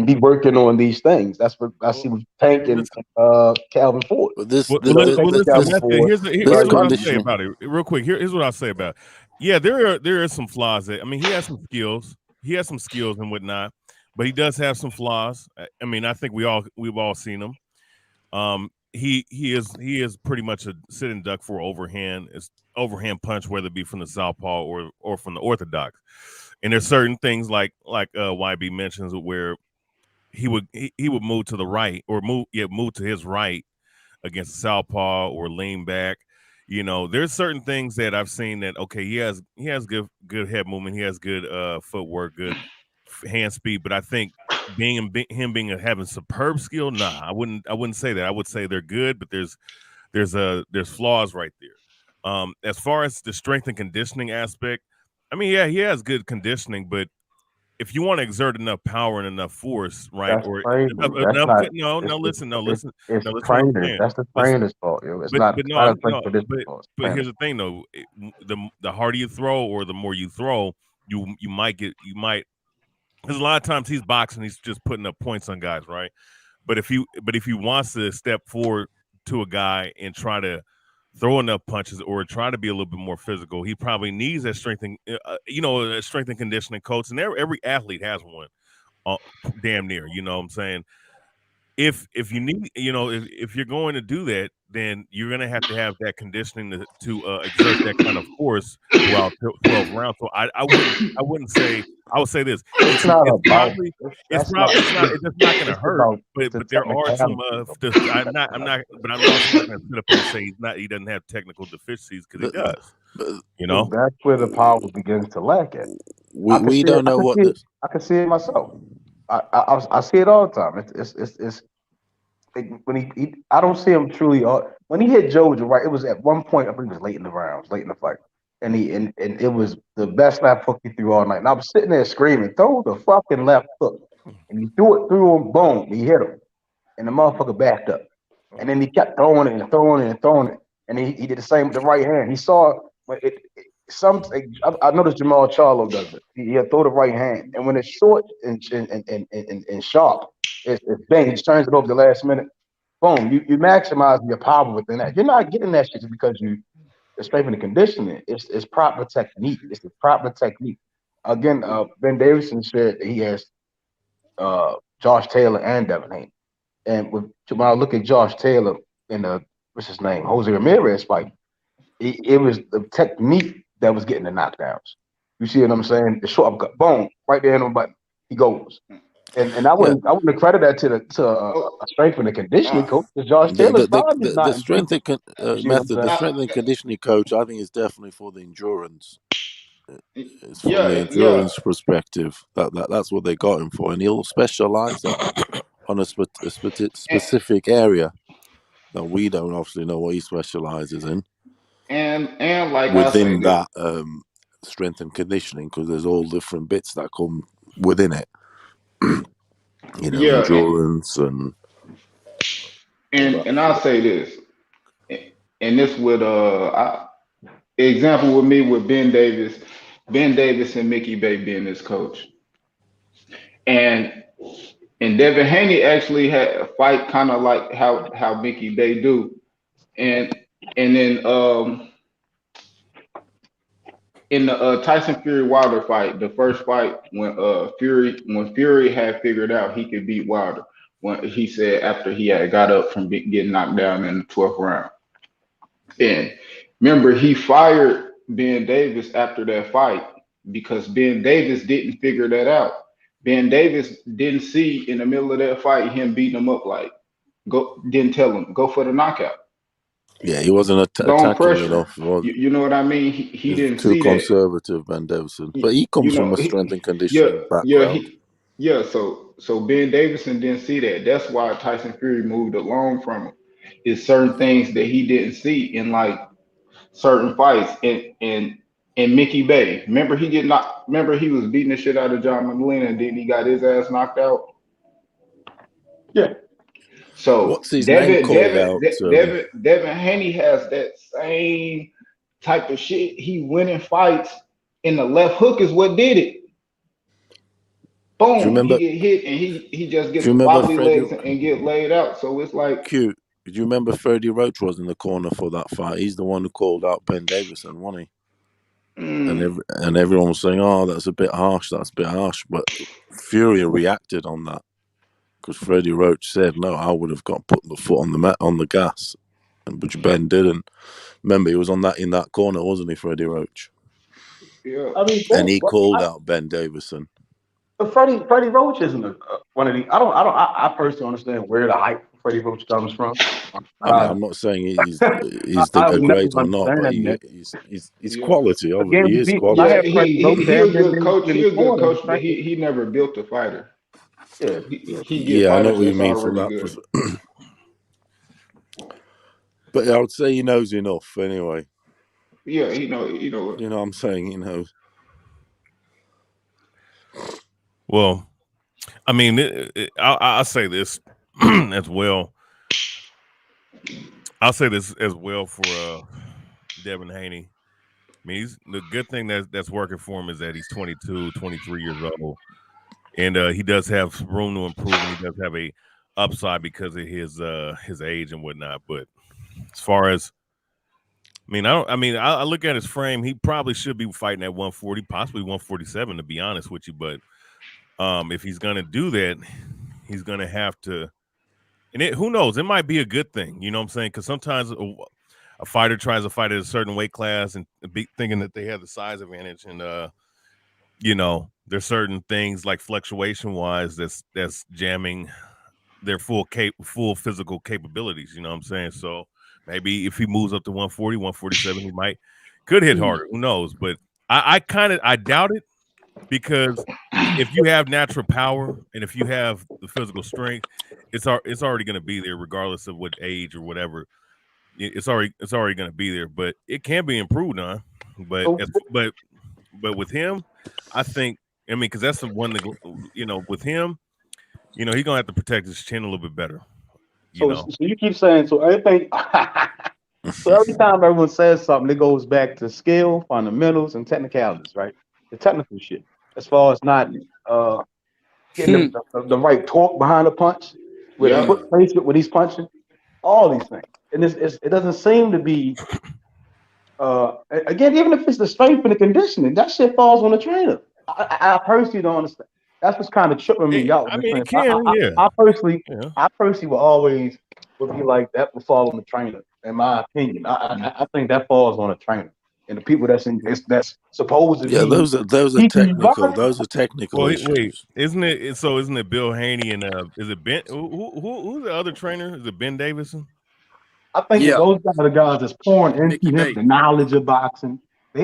be working on these things. That's what I see with Tank and Calvin Ford. But this Here's what I'll say conditioning. about it, real quick. Here's what I'll say about it. Yeah, there are some flaws. He has some skills. He has some skills and whatnot, but he does have some flaws. I mean, I think we've all seen them. He is pretty much a sitting duck for overhand punch, whether it be from the southpaw or from the orthodox. And there's certain things like YB mentions where he would move to the right or move to his right against the southpaw or lean back. There's certain things that I've seen that he has good head movement, he has good footwork, good hand speed, but I think having superb skill, nah, I wouldn't say that. I would say they're good, but there's flaws right there. As far as the strength and conditioning aspect, I mean, yeah, he has good conditioning, but if you want to exert enough power and enough force, right? That's crazy. Listen. It's What I'm trainers. saying. That's the trainer's fault. It's not But here's the thing, though. The harder you throw, or the more you throw, you might because a lot of times he's boxing, he's just putting up points on guys, right? But if he wants to step forward to a guy and try to throw enough punches or try to be a little bit more physical, he probably needs that strength and conditioning coach, and every athlete has one, damn near. You know what I'm saying? If you need, if you're going to do that, then you're going to have that conditioning to exert that kind of force throughout 12 rounds. So I wouldn't say. I would say this: it's not going to hurt, but there are some. I'm also not going to sit up and say he doesn't have technical deficiencies, because he does. That's where the power begins to lack at. We don't know what this. I can see it myself. I see it all the time. It's when I don't see him truly. When he hit Jojo, right, it was at one point, I think it was late in the rounds, late in the fight, and it was the best left hook he threw all night. And I was sitting there screaming, "Throw the fucking left hook!" And he threw it through him, boom, he hit him, and the motherfucker backed up, and then he kept throwing it and throwing it and throwing it, and he did the same with the right hand. He saw I noticed Jamal Charlo does it. He'll throw the right hand, and when it's short and sharp, it's bang. He just turns it over the last minute. Boom! You maximize your power within that. You're not getting that shit just because it's strength and conditioning. It's proper technique. It's the proper technique. Again, Ben Davison said that he has Josh Taylor and Devin Haney, and when I look at Josh Taylor in the what's his name, Jose Ramirez fight, it was the technique that was getting the knockdowns. You see what I'm saying? The short uppercut, boom, right there in the button, he goes. And I wouldn't accredit that to a strength and conditioning coach. Josh Taylor's body is not the strength and conditioning coach, I think, is definitely for the endurance. It's from the endurance perspective. That's what they got him for, and he'll specialize on a specific area. Now we don't obviously know what he specializes in. And like within that strength and conditioning, because there's all different bits that come within it. Endurance and I'll say this, and this would example with me with Ben Davis and Mickey Bay being his coach, and Devin Haney actually had a fight kind of like how Mickey Bay do, and then in the Tyson Fury Wilder fight, the first fight when Fury had figured out he could beat Wilder, when he said after he had got up from getting knocked down in the 12th round, and remember he fired Ben Davis after that fight because Ben Davis didn't figure that out. Ben Davis didn't see in the middle of that fight him beating him up like didn't tell him go for the knockout. Yeah, he wasn't Don't attacking pressure him. enough. You know what I mean? He He's didn't too see that. conservative, Ben Davison. But he You comes from know, a strength and yeah, conditioning yeah, background. So Ben Davison didn't see that. That's why Tyson Fury moved along from him. Is certain things that he didn't see in like certain fights. And Mickey Bay. Remember Remember he was beating the shit out of John McGlynn and then he got his ass knocked out. Yeah. So What's his name called out? Devin Haney has that same type of shit. He winning fights, and the left hook is what did it. Boom, he get hit, and he just gets wobbly legs and get laid out. So it's like cute. Do you remember Freddie Roach was in the corner for that fight? He's the one who called out Ben Davison, wasn't he? And everyone was saying, "Oh, that's a bit harsh. That's a bit harsh." But Fury reacted on that because Freddie Roach said, "No, I would have got put the foot on the gas," but Ben didn't. Remember, he was in that corner, wasn't he, Freddie Roach? Yeah. I mean, and he called out Ben Davison. But Freddie Roach isn't one of the. I personally don't understand where the hype for Freddie Roach comes from. I'm not saying he's great or not, but he's quality. Obviously, he is quality. He a good coach. He a good coach, but he never built a fighter. Yeah, he get I know fighters what you that's mean from already that. good. But I would say he knows enough anyway. Yeah, you know. You know what I'm saying? He knows. Well, I mean, I'll say this as well. I'll say this as well for Devin Haney. I mean, the good thing that's working for him is that he's 22, 23 years old. And he does have room to improve, and he does have a upside because of his age and whatnot. But as far as I look at his frame, he probably should be fighting at 140, possibly 147, to be honest with you. But if he's gonna do that, he's gonna have to. And who knows? It might be a good thing. You know what I'm saying? Because sometimes a fighter tries to fight at a certain weight class and thinking that they have the size advantage, and there's certain things like fluctuation wise that's jamming their full physical capabilities. You know what I'm saying? So maybe if he moves up to 140, 147, he could hit harder. Who knows? But I doubt it, because if you have natural power and if you have the physical strength, it's already going to be there regardless of what age or whatever. It's already going to be there, but it can be improved on. But with him, I think, because that's the one that, with him, he's going to have to protect his chin a little bit better. So you keep saying, so everything, so every time everyone says something, it goes back to skill, fundamentals, and technicalities, right? The technical shit. As far as not getting the right torque behind the punch, with the foot placement when he's punching, all these things. And it doesn't seem to be, again, even if it's the strength and the conditioning, that shit falls on the trainer. I personally don't understand. That's what's kind of tripping me out. It can, yeah. I personally will always be like, that will fall on the trainer, in my opinion. I think that falls on the trainer. And the people that's supposed to be. Yeah, those are technical. Those are technical issues. Wait, isn't it Bill Haney and is it Ben? Who's the other trainer? Is it Ben Davison? I think those guys are the guys that's pouring into him the knowledge of boxing.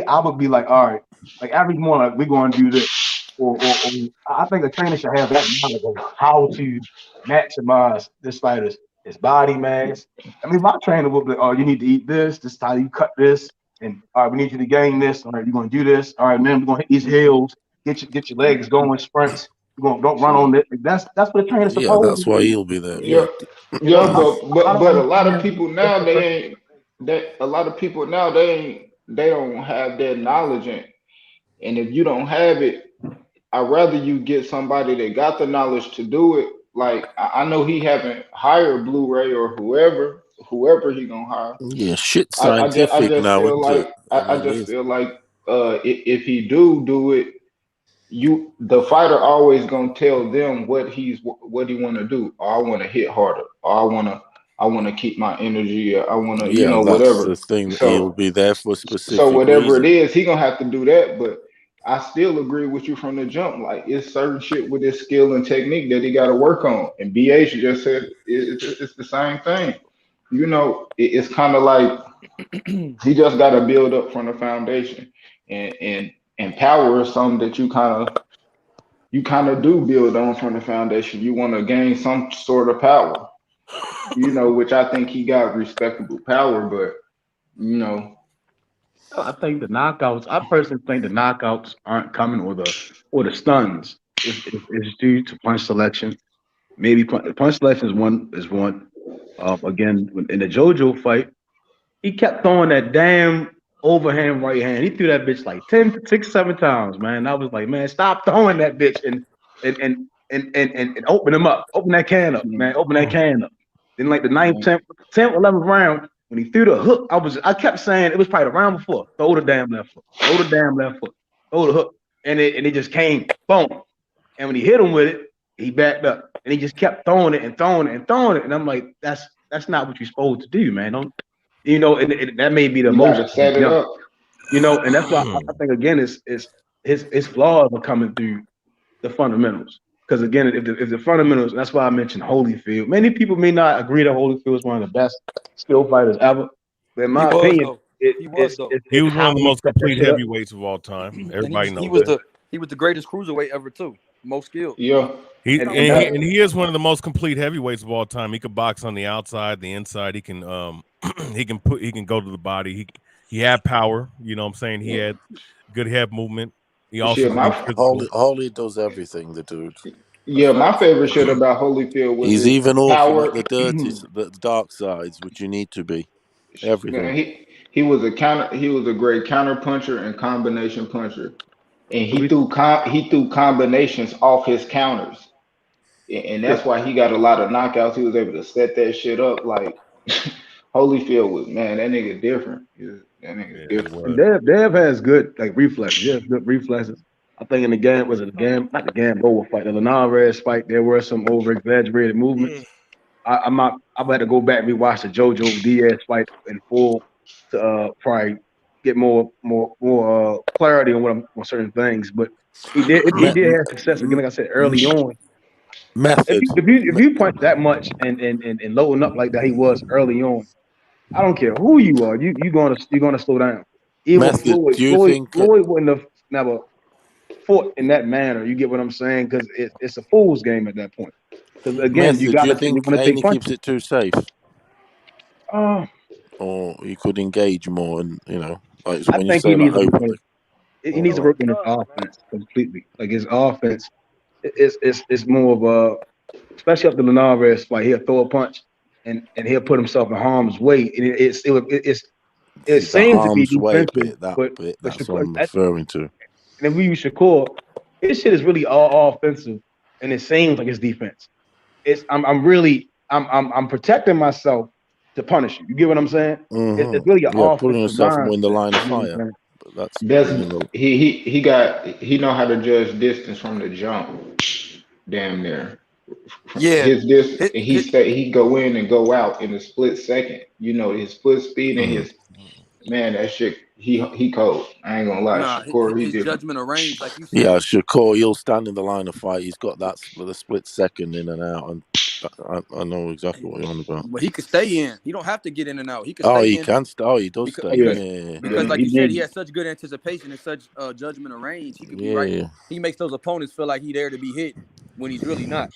I would be like, all right, like every morning, like, we're going to do this. Or I think a trainer should have that knowledge of how to maximize this fighter's body mass. I mean, my trainer would be, oh, you need to eat this. This is how you cut this. And all right, we need you to gain this. All right, you're going to do this. All right, man, we're going to hit these hills. Get your legs going, sprints. Don't run on it. That's what the trainer's supposed to do. Yeah, that's why he'll be there. Yeah, but a lot of people now they don't have that knowledge, and if you don't have it, I'd rather you get somebody that got the knowledge to do it. Like I know he haven't hired Blu-ray or whoever he gonna hire. Yeah, shit scientific now. I just feel like if he do it, the fighter always gonna tell them what he want to do. Or I want to hit harder. Or I want to keep my energy. Or I want to, Yeah, that's whatever. the thing. He'll So be there for a so specific whatever it reason. is, he gonna have to do that. But I still agree with you from the jump. Like it's certain shit with his skill and technique that he got to work on. And BH just said it's the same thing. It's kind of like he just got to build up from the foundation. And power is something that you kind of do build on from the foundation. You want to gain some sort of power, which I think he got respectable power, but you know, I think the knockouts. I personally think the knockouts aren't coming, or the stuns. It's due to punch selection. Maybe punch selection is one. Again, in the JoJo fight, he kept throwing that damn overhand right hand. He threw that bitch like 10, 6, 7 times, man. I was like, man, stop throwing that bitch and open him up. Open that can up, man. Open that can up. Then like the 9th, 10th, 11th round, when he threw the hook, I kept saying, it was probably the round before, throw the damn left foot. Throw the damn left foot. Throw the hook. And it just came, boom. And when he hit him with it, he backed up. And he just kept throwing it and throwing it and throwing it. And I'm like, that's not what you're supposed to do, man. Don't, and that may be the you got to emotion. set it up. And that's why I think again is his flaws are coming through the fundamentals. Because again, if the fundamentals, that's why I mentioned Holyfield. Many people may not agree that Holyfield is one of the best skill fighters ever, but in my opinion, He was He was how one of the he most set that complete shit up. heavyweights of all time. And Everybody he knows was that. he was the greatest cruiserweight ever too, most skilled. Yeah. He is one of the most complete heavyweights of all time. He can box on the outside, the inside. He can he can go to the body. He had power. You know what I'm saying? He had good head movement. He also Shit, could be physical. Holly does everything, the dude. my favorite shit about Holyfield was He's his even awful at power. the dirty, the dark sides, which you need to be. Everything. Man, he was a great counter puncher and combination puncher, and he threw combinations off his counters, and that's why he got a lot of knockouts. He was able to set that shit up. Like Holyfield was, man, that nigga different. That nigga different. Dev has good reflexes. He has good reflexes. I think in the game, not the Gamboa fight, the Linares fight, there were some over exaggerated movements. I'm about to go back and rewatch the JoJo Diaz fight in full to probably get more clarity on certain things. But he did have success again, like I said early on. Method. If you punch that much and loading up like that he was early on, I don't care who you are, you're gonna slow down. Even Method. Do you Floyd think? wouldn't have never fought in that manner. You get what I'm saying? Because it's a fool's game at that point. Because again, Method. Do you think you're gonna take Haney punches. keeps it too safe? Or he could engage more, and like I when you think say he like needs to work openly. on he needs to work on his offense completely. Like his offense is more of a, especially up the Linares fight. He'll throw a punch and he'll put himself in harm's way. And it seems to be arm's way defensive, bit. but That's what I'm referring to. and if we use Shakur, his shit is really all offensive, and it seems like it's defense. I'm protecting myself to punish you. You get what I'm saying? It's really an Putting offensive yourself in the mindset. line of You know what I'm fire. saying? But that's He know how to judge distance from the jump. Damn near. Yeah. He go in and go out in a split second. His foot speed and his man, that shit. He cold. I ain't gonna lie. Nah, Shakur, he his different. judgment of range, like you said. Yeah, Shakur, he'll stand in the line of fight. He's got that the split second in and out, and I know exactly what you're on about. But he could stay in. He don't have to get in and out. He could Oh, stay he in. can stay. Oh, he does Because, stay. because, Yeah. because like you said, he has such good anticipation and such judgment of range. He could be right. Yeah. He makes those opponents feel like he's there to be hit when he's really not.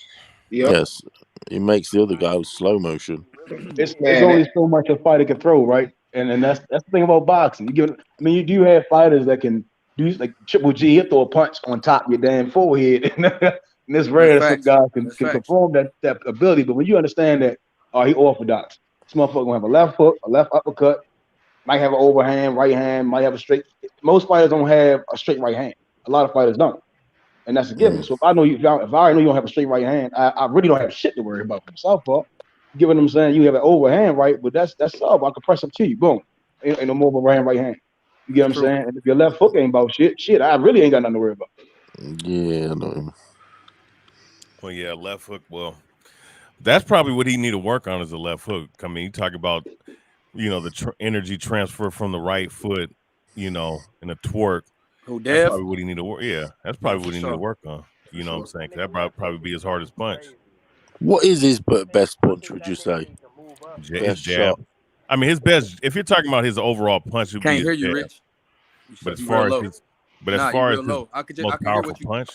Yes, he makes the other guy slow motion. It's only so much a fighter can throw, right? And that's the thing about boxing. You do have fighters that can do like Triple G. He'll throw a punch on top of your damn forehead, and it's rare that some guys can perform that ability. But when you understand that, he orthodox. This motherfucker gonna have a left hook, a left uppercut, might have an overhand, right hand, might have a straight. Most fighters don't have a straight right hand. A lot of fighters don't, and that's a given. So if I already know you don't have a straight right hand, I really don't have shit to worry about from southpaw. You get what I'm saying? You have an overhand right, but that's up. I can press up to you. Boom. Ain't no more of a right hand. You get what I'm saying? And if your left hook ain't about shit, I really ain't got nothing to worry about. Yeah, I know. Well, yeah, left hook. Well, that's probably what he need to work on is the left hook. I mean, you talk about, the energy transfer from the right foot, and a twerk. Who, That's Dev? probably what he need to work. Yeah, that's Yeah, probably for what he need to sure. work on. You know what I'm saying? 'Cause that probably be his hardest punch. What is his best punch? Would you say His best jab. shot? I mean, his best. If you're talking about his overall punch, would be Can't his hear you, jab. Rich. But as You real far as low. his, You real low. I could most hear powerful what you. punch.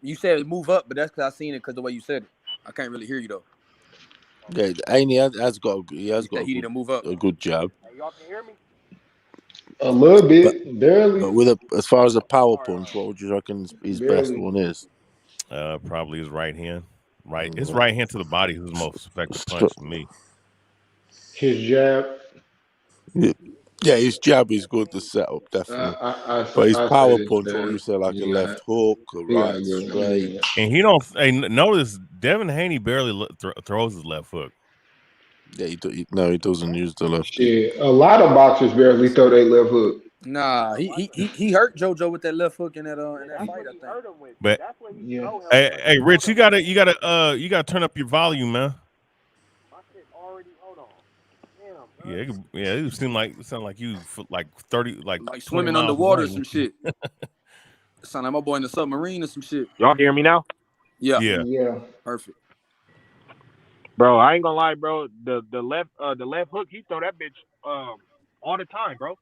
You said move up, but that's because I seen it because the way you said it. I can't really hear you though. Yeah, Ainey has got He need to move up. a good jab. Y'all can hear me? A little But bit, barely, with as far as a power punch, what would you reckon his best barely. one is? Probably his right hand. His Mm. right hand to the body is the most effective punch to me. His jab. Yeah, his jab is good to set up, definitely. But his I say power his punch, what would you jab. say, like a left hook, a He got right good. straight? Yeah. And he don't. Hey, notice Devin Haney barely throws his left hook. Yeah, he doesn't use the left. Shit, a lot of boxers barely throw their left hook. Nah, he hurt JoJo with that left hook in that fight. I think. But Yeah. hey, Rich, you gotta turn up your volume, man. Yeah, it sound like you like 30, like 20 swimming miles underwater or away. some shit. Sound like my boy in the submarine or some shit. Y'all hear me now? Yeah. Yeah. Perfect. Bro, I ain't gonna lie, bro. The left hook, he throw that bitch all the time, bro.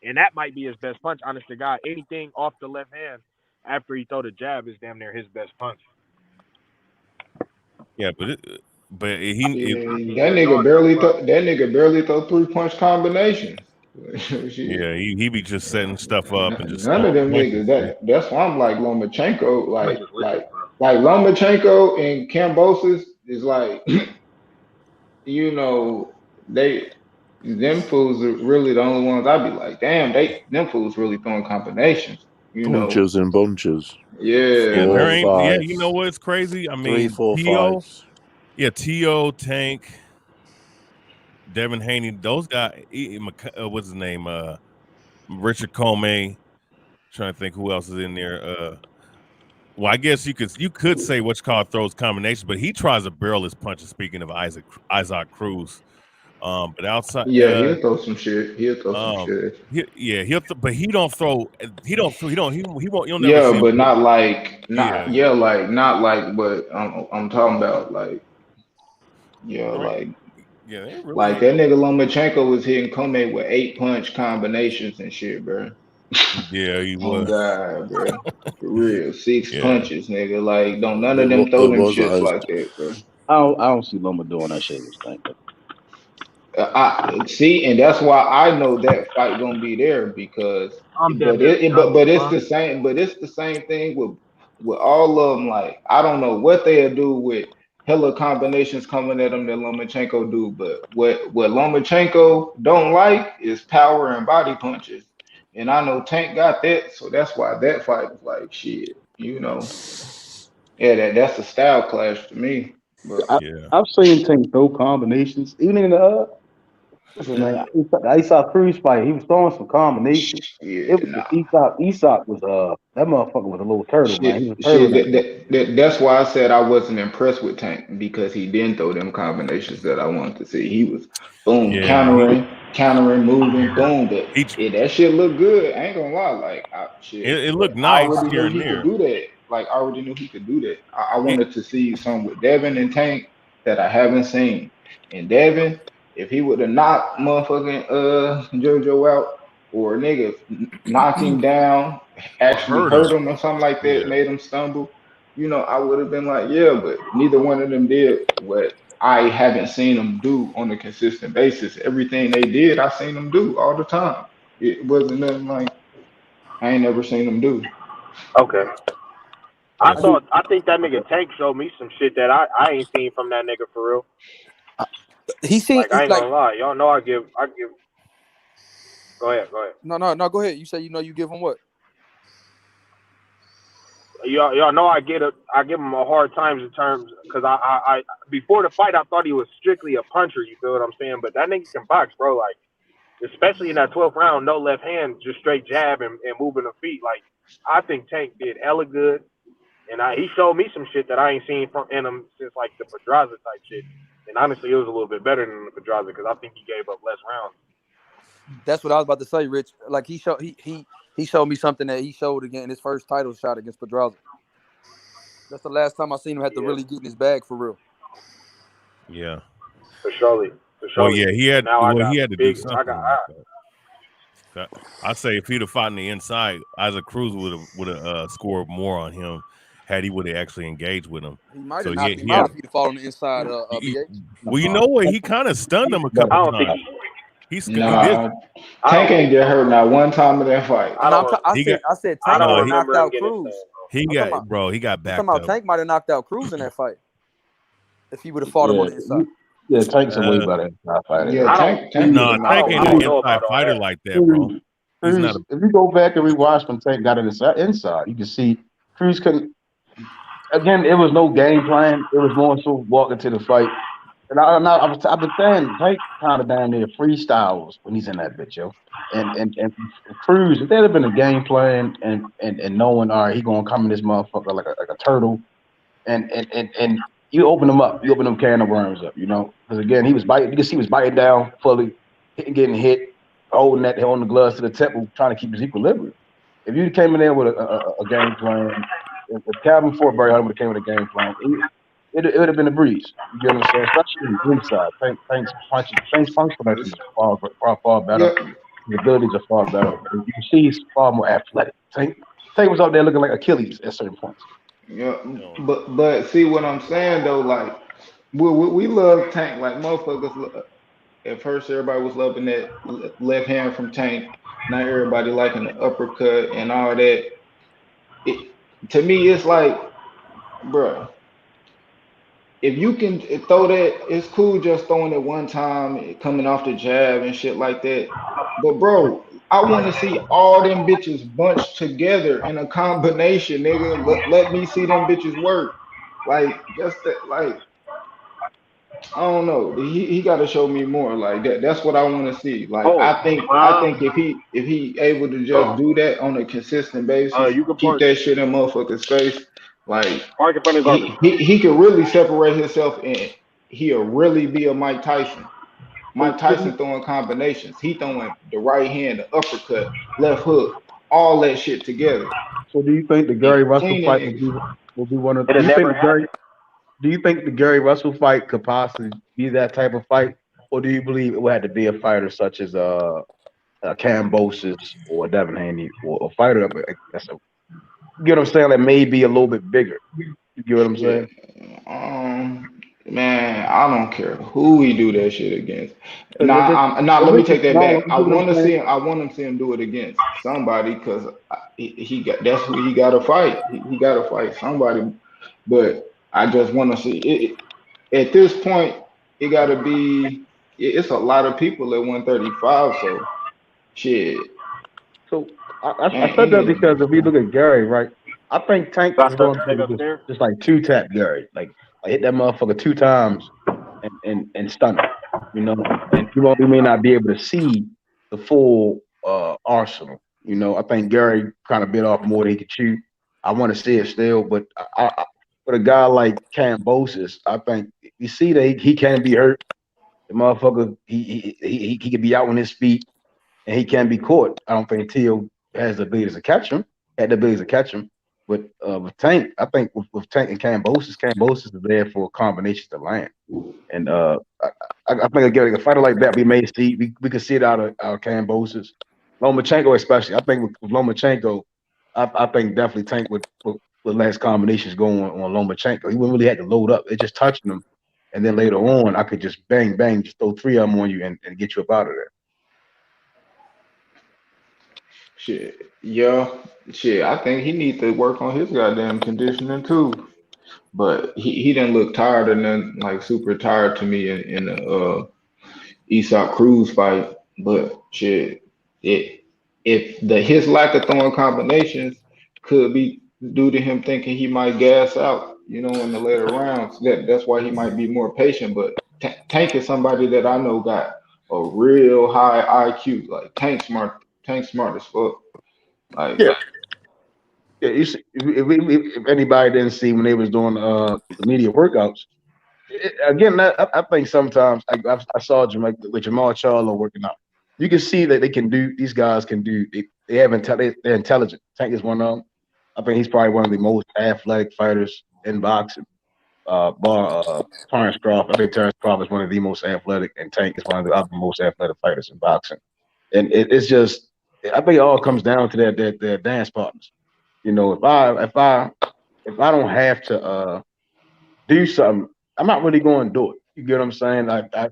And that might be his best punch, honest to God. Anything off the left hand after he throw the jab is damn near his best punch. Yeah, but That nigga barely throw 3-punch combinations. Yeah, he be just setting stuff up and just None of throwing them punches. niggas. That's why I'm like Lomachenko, like Lomachenko and Kambosos is like, them fools are really the only ones I'd be like, damn, them fools really throwing combinations. Punches and bunches. Yeah, Yeah, there 4 ain't. like Yeah, you know fights. what's crazy? I 3, mean, 4 T.O. fights. Yeah, T.O. Tank, Devin Haney, those guys. What's his name? Richard Comey. Trying to think who else is in there. Well, I guess you could say what's called throws combinations, but he tries to barrel his punches. Speaking of Isaac Cruz, but outside, yeah, he'll throw some shit. He'll throw some shit. but he don't throw. He won't. You'll never see Yeah, him. but not like Yeah, not like what I'm talking about. Like, yeah, like they really. like that nigga Lomachenko was hitting Kome with 8-punch combinations and shit, bro. Yeah, he Oh was. God, bro. For real. 6 Yeah. punches, nigga. Like, don't none of them throw It them was shits like that, bro. I don't see Loma doing that shit this thing. I see, and that's why I know that fight gonna be there because, I'm damn but near but it's done. the same, thing with all of them. Like, I don't know what they'll do with hella combinations coming at them that Lomachenko do, but what Lomachenko don't like is power and body punches, and I know Tank got that, so that's why that fight is like shit, Yeah, that's a style clash to me, but. I've seen Tank throw combinations, even in the what's his name? Isaac Cruz fight. He was throwing some combinations. Yeah, It was nah. Isak was that motherfucker was a little turtle, man. He was a turtle Shit. in that fight. That's why I said I wasn't impressed with Tank because he didn't throw them combinations that I wanted to see. He was boom Yeah, countering, moving, boom. But he that shit looked good. I ain't gonna lie, like it But looked I nice already here knew and he could there. do that. Like, I already knew he could do that. I It, wanted to see something with Devin and Tank that I haven't seen. And Devin, if he would have knocked motherfucking JoJo out, or nigga knock him down, or actually hurt hurt him. him or something like that, Yeah. made him stumble, I would have been like, yeah, but neither one of them did what I haven't seen them do on a consistent basis. Everything they did, I seen them do all the time. It wasn't nothing like I ain't never seen them do. Okay. Yes. I think that nigga Tank showed me some shit that I ain't seen from that nigga for real. He Like, I ain't like gonna lie. Y'all know I give go ahead. no. Go ahead. You say you give him what? Y'all know I give him a hard time in terms because I before the fight I thought he was strictly a puncher. You feel what I'm saying? But that nigga can box, bro. Like, especially in that 12th round, no left hand, just straight jab and moving the feet. Like I think Tank did hella good, and he showed me some shit that I ain't seen from in him since like the Pedraza type shit. And honestly, it was a little bit better than the Pedraza because I think he gave up less rounds. That's what I was about to say, Rich. Like he showed me something that he showed again in his first title shot against Pedraza. That's the last time I seen him have to really get in his bag for real. Yeah. For surely. Well, yeah, he had. Now Well, he had to do something. I got. I say if he'd have fought on the inside, Isaac Cruz would have scored more on him had he would have actually engaged with him. He might have knocked him out if he'd have fought on the inside. Well, you know what? He kind of stunned him a couple times. Nah, Tank ain't get hurt not one time in that fight. I said Tank might have knocked out Cruz. He got backed I'm talking about up. Tank might have knocked out Cruz in that fight if he would have fought him on the inside. Yeah, Tank's a way better inside fighter. Yeah, Tank ain't an inside fighter like that, bro. He's not if you go back and rewatch when Tank got it inside, you can see Cruz couldn't. Again, it was no game plan. It was more so walking to the fight. And I've been saying Tank kind of down there freestyles when he's in that bitch, yo. And Cruz, if there had been a game plan and knowing, all right, he gonna come in this motherfucker like a turtle, and you open him up, you open them can of worms up, you know. Because again, he was biting. You can see he was biting down fully, getting hit, holding the gloves to the temple, trying to keep his equilibrium. If you came in there with a game plan, if Calvin Fortbury would have came with a game plan, it would have been a breeze. You get what I'm saying? Especially on the inside. Tank's punch connection is far better. Yeah. His abilities are far better. You can see he's far more athletic. Tank was out there looking like Achilles at certain points. Yeah, but see what I'm saying though, like we love Tank like motherfuckers. At first, everybody was loving that left hand from Tank. Now everybody liking the uppercut and all that. To me, it's like, bruh, if you can throw that, it's cool just throwing it one time, coming off the jab and shit like that. But bro, I want to see all them bitches bunched together in a combination, nigga. Let me see them bitches work. Like just that, like I don't know. He got to show me more. Like that. That's what I want to see. Like I think if he able to just do that on a consistent basis, keep that shit in motherfuckers' face. Like he could really separate himself and he'll really be a Mike Tyson. Mike Tyson throwing combinations. He throwing the right hand, the uppercut, left hook, all that shit together. So do you think the Gary Russell fight will be one of? Do you think the Gary Russell fight could possibly be that type of fight, or do you believe it would have to be a fighter such as Kambosos or Devin Haney or a fighter that's you get what I'm saying? That may be a little bit bigger. You get what I'm saying? Man, I don't care who he do that shit against. Let me take that back. I want to see him do it against somebody because he got that's who he got to fight. He got to fight somebody. But I just want to see it. At this point, it got to be. It's a lot of people at 135. So shit. So I said that because if we look at Gary, right? I think Tank is going to just like two tap Gary, like hit that motherfucker 2 times and stun him, you know. And we may not be able to see the full arsenal, you know. I think Gary kind of bit off more than he could chew. I want to see it still, but with a guy like Kambosos, I think you see that he can be hurt. The motherfucker, he can be out on his feet and he can be caught. I don't think Teal has the ability to catch him. But with Tank, I think with Tank and Kambosos is there for a combination to land. And I think again, a fighter like that, we may see, we could see it out of Kambosos. Lomachenko especially. I think with Lomachenko, I think definitely Tank would let his combinations go on Lomachenko. He wouldn't really have to load up. It just touching him. And then later on, I could just bang, just throw 3 of them on you and get you up out of there. Shit, yeah, shit. I think he needs to work on his goddamn conditioning too. But he didn't look tired and then like super tired to me in the Aesop Cruz fight. But shit, if his lack of throwing combinations could be due to him thinking he might gas out, you know, in the later rounds. That's why he might be more patient. But Tank is somebody that I know got a real high IQ. Like Tank smart as fuck. Like Yeah. Yeah, you see, if anybody didn't see when they was doing the media workouts, again, I think sometimes I saw with Jamal Charlo working out. You can see that they can do. These guys can do. They have they're intelligent. Tank is one of them. I think he's probably one of the most athletic fighters in boxing. Bar Terrence Crawford. I think Terrence Crawford is one of the most athletic, and Tank is one of the other most athletic fighters in boxing. And it's just, I think it all comes down to their dance partners. You know, if I don't have to do something, I'm not really going to do it. You get what I'm saying? I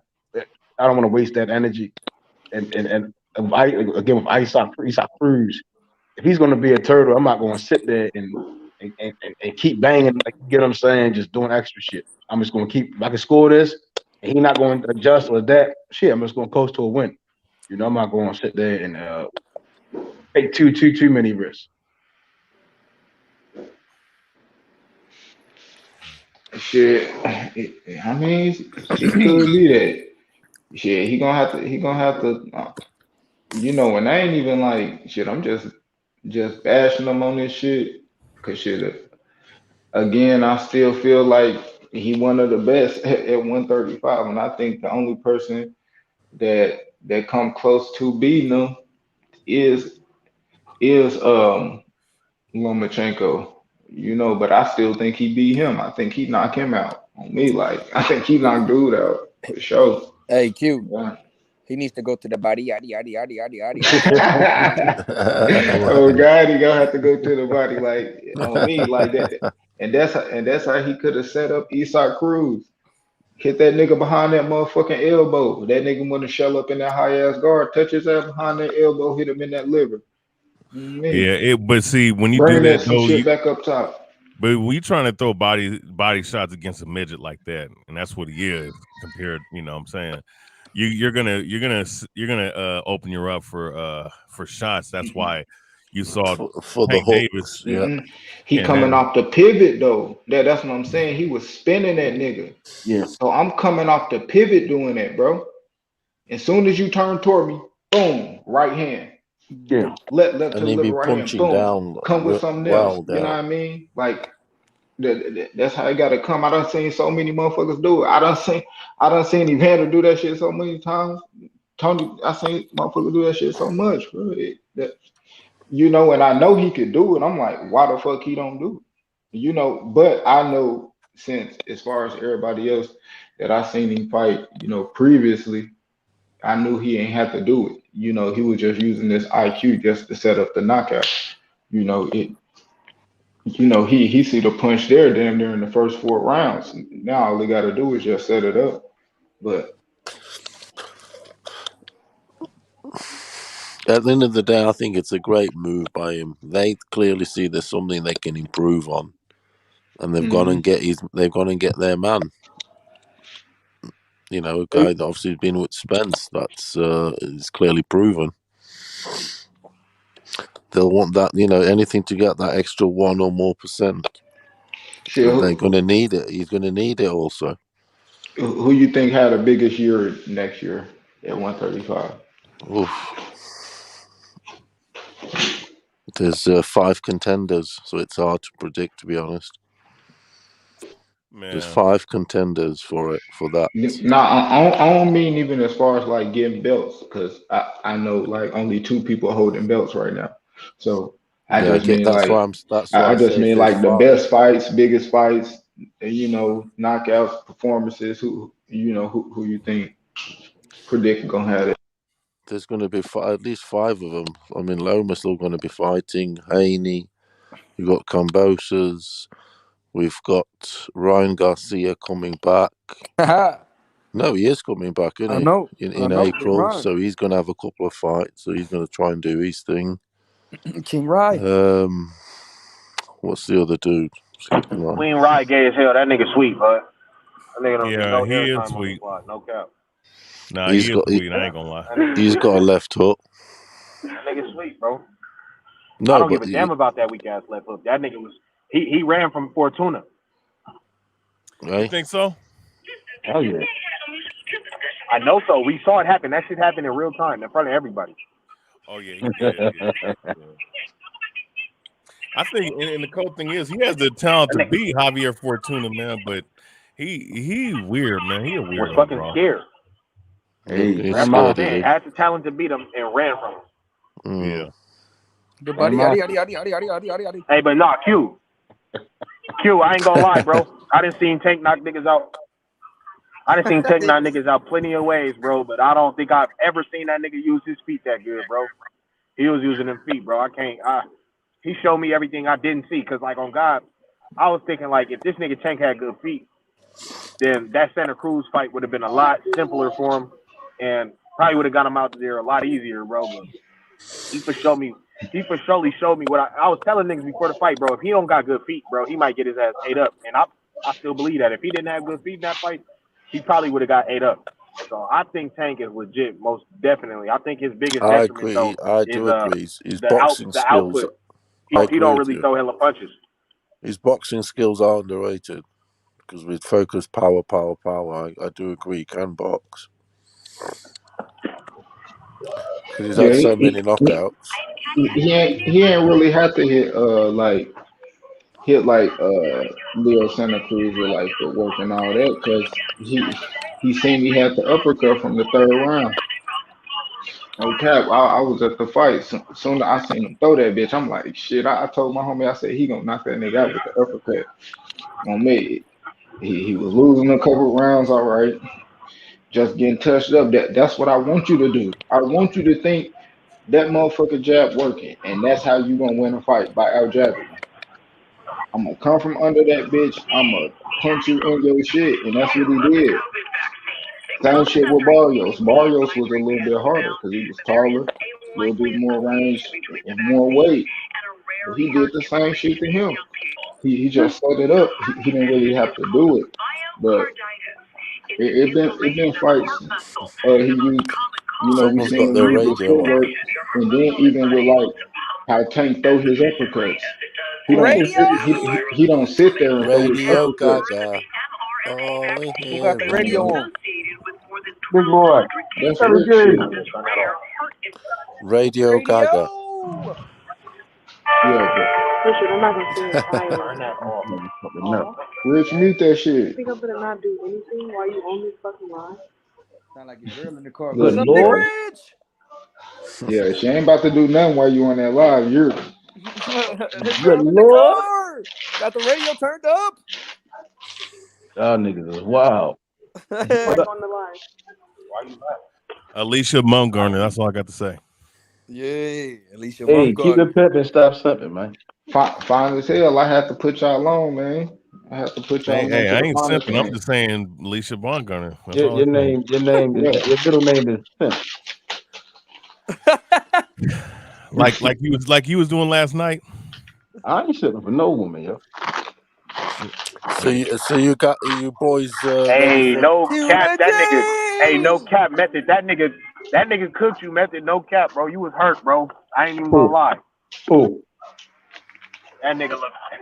don't want to waste that energy. And again with Isaac Cruz, if he's going to be a turtle, I'm not going to sit there and keep banging. Like, you get what I'm saying? Just doing extra shit. I'm just going to keep. If I can score this, and he's not going to adjust or that shit, I'm just going to coast to a win. You know, I'm not going to sit there and take too many risks. shit. I mean, he could be that. Shit, he gonna have to. He gonna have to. You know, and I ain't even like shit. I'm just bashing him on this shit. Cause shit, again, I still feel like he one of the best at 135, and I think the only person that come close to beating him is Lomachenko. You know, but I still think he beat him. I think he knocked him out on me. Like I think he knocked dude out for sure. Hey, Q. Yeah. He needs to go to the body, yada yada yada yada yada. Oh God, he gonna have to go to the body like on me like that. And that's how he could have set up Isak Cruz. Hit that nigga behind that motherfucking elbow. That nigga want to shell up in that high ass guard, touch his ass behind that elbow, hit him in that liver. Yeah, but see, when you do Bring that that some though, shit back up top. but we trying to throw body shots against a midget like that, and that's what he is compared. You know what I'm saying? You're gonna open your up for shots. That's why you saw for the Tank Davis. hooks. Yeah. He And coming then off the pivot though. That's what I'm saying. He was spinning that nigga. Yeah. So I'm coming off the pivot doing that, bro. As soon as you turn toward me, boom, right hand. Yeah. Left to And the he'd be liver right hand, punching boom. down Come with something else. well You know what down. I mean? Like that's how it gotta come. I done seen so many motherfuckers do it. I done seen Evander do that shit so many times. Tony, I seen motherfuckers do that shit so much, bro. You know, and I know he could do it. I'm like, why the fuck he don't do it? You know, but I know since as far as everybody else that I seen him fight, you know, previously, I knew he ain't have to do it. You know, he was just using this IQ just to set up the knockout. You know, he see the punch there damn near in the first 4 rounds. Now all he gotta do is just set it up. But At the end of the day, I think it's a great move by him. They clearly see there's something they can improve on, and they've gone and get their man. You know, a guy that obviously has been with Spence. That's is clearly proven. They'll want that, you know, anything to get that extra 1 or more %. shit, And they're going to need it. He's going to need it also. who you think had the biggest year next year at 135? Oof. There's 5 contenders, so it's hard to predict, to be honest. Man. There's 5 contenders for that. Nah, I don't mean even as far as like getting belts, because I know like only 2 people holding belts right now. So I Yeah, I just get mean that's like why I I just say if mean there's like the 5. best fights, biggest fights, you know, knockouts, performances. Who you know who you think predict gonna have it? There's going to be at least 5 of them. I mean, Loma's still going to be fighting. Haney. We've got Kambosos. We've got Ryan Garcia coming back. No, he is coming back, isn't he? I know. In Big April. Ryan. So he's going to have a couple of fights. So he's going to try and do his thing. King Ryan. What's the other dude? Skipping on. Queen Rye gay as hell. That nigga sweet, bud. That nigga don't get no he is airtime on the sweet. block. No cap. Nah, He's he is got sweet. I ain't gonna lie. he's got a left hook. That nigga sweet, bro. I No, don't but give a damn about that weak ass left hook. That nigga was he ran from Fortuna. You think so? Hell yeah. I know so. We saw it happen. That shit happened in real time in front of everybody. Oh yeah, he did. Yeah. I think, and the cool thing is, he has the talent to beat Javier Fortuna, man. But he weird, man. He a Was weirdo, fucking bro. scared. Hey, That's what I'm saying. Had the talent to beat him and ran from him. Yeah. Good buddy. Adi. Hey, but nah, Q, I ain't gonna lie, bro. I done seen Tank knock niggas out. I done seen Tank knock niggas out plenty of ways, bro. But I don't think I've ever seen that nigga use his feet that good, bro. He was using them feet, bro. He showed me everything I didn't see. Cause like on God, I was thinking like if this nigga Tank had good feet, then that Santa Cruz fight would have been a lot simpler for him, and probably would have got him out there a lot easier, bro. But he for surely showed me what I was telling niggas before the fight, bro. If he don't got good feet, bro, he might get his ass ate up. And I still believe that. If he didn't have good feet in that fight, he probably would have got ate up. So I think Tank is legit, most definitely. I think his biggest I detriment agree. though I is do agree. His the boxing skills. output. I He agree don't with really you. throw hella punches. His boxing skills are underrated because with focus, power. I do agree. He can box because he's had so many knockouts. He ain't really have to hit like Leo Santa Cruz with like footwork and all that because he seen he had the uppercut from the third round. No cap, I was at the fight. Soon as I seen him throw that bitch, I'm like, shit. I told my homie, I said he gonna knock that nigga out with the uppercut. On me, he was losing a couple rounds, all right, just getting touched up. That's what I want you to do. I want you to think that motherfucker jab working, and that's how you gonna win a fight by out jabbing me. I'm gonna come from under that bitch. I'm gonna punch you in your shit, and that's what he did. Same shit with Barrios. Barrios was a little bit harder because he was taller, a little bit more range and more weight. But he did the same shit to him. He just set it up. He didn't really have to do it. But it been fights. He used, we Someone's seen got him their use the radio on. footwork, and then even with like how Tank throw his uppercuts. He don't Radio. he don't sit there and throw his Radio uppercuts. Gaga. All we Who got the hear radio is on? Big boy. That's Tell rich the shit. game. Radio Gaga. Yeah, but Richard, I'm not gonna say tired. Turn that off. Oh, Rich, mute that you shit. think I'm gonna not do anything while you on this fucking line? Sound like your girl in the car. Good What's up, Big lord. Rich? Yeah, she ain't about to do nothing while you on that live. You're His Good girl in the lord. car. Got the radio turned up. Y'all niggas is wild. Like on the line. Why you back? Alicia Bumgarner. That's all I got to say. Yeah, Alicia Hey, keep Bumgarner. it pimping, stop simping, man. fine as hell. I have to put y'all on, man. I have to put y'all Hey, on to I the ain't finest simping. I'm man. just saying Alicia Bumgarner. That's Your, all your I'm saying. name, your name is Yeah. your middle name is Pimp. like you was doing last night. I ain't sitting for no woman, yo. So you got you boys ready Hey, for? no cap, Cuban that nigga. Hey, no James. cap, method. That nigga cooked you, method. No cap, bro. You was hurt, bro. I ain't even gonna Who? lie. Who? That nigga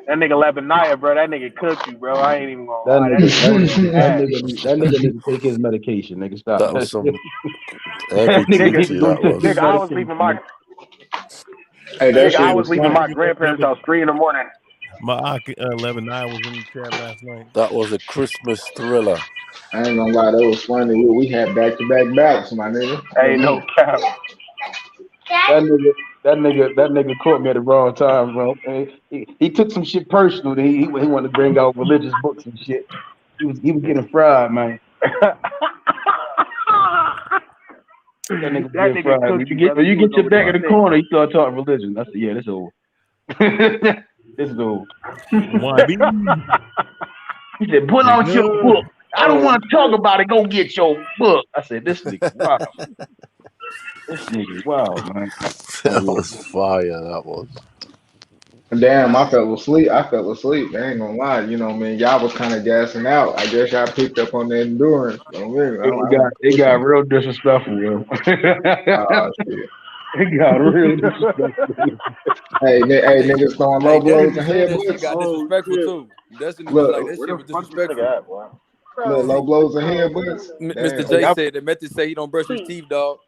Lebanaya, bro. That nigga cooked you, bro. I ain't even gonna That lie. That nigga, nigga worked your ass. that nigga need to take his medication, nigga. Stop. That was some That heavy nigga need duty. to go That take his was. Nigga, I was leaving my medication. Hey, that nigga, I shit was was leaving funny. my grandparents' house 3 a.m. My 11-9 was in the chat last night. That was a Christmas thriller. I ain't gonna lie, that was funny. We had back-to-back bouts, my nigga. Hey, no cap. That nigga caught me at the wrong time, bro. And he took some shit personal. He wanted to bring out religious books and shit. He was getting fried, man. That nigga was That getting nigga fried. cooked you, brother. When you You was get your over back there in the sick. corner, he start talking religion. I said, yeah, this over. This is over. He said, pull out your book. I don't want to talk about it. Go get your book. I said, this nigga wow. This nigga wow, man. That was fire. That was. Damn, I fell asleep. I ain't gonna lie. You know what I mean? Y'all was kind of gassing out. I guess y'all picked up on the endurance. You know what I mean? It got real disrespectful, yo. Oh, shit. It got real disrespectful. Hey, niggas throwing Hey, low blows Destiny and said that shit headbutts. got disrespectful too. Destiny was Look, like, that shit was disrespectful. At, boy? Little low blows and headbutts. Mr. Damn. J said that Method say he don't brush his teeth, dog.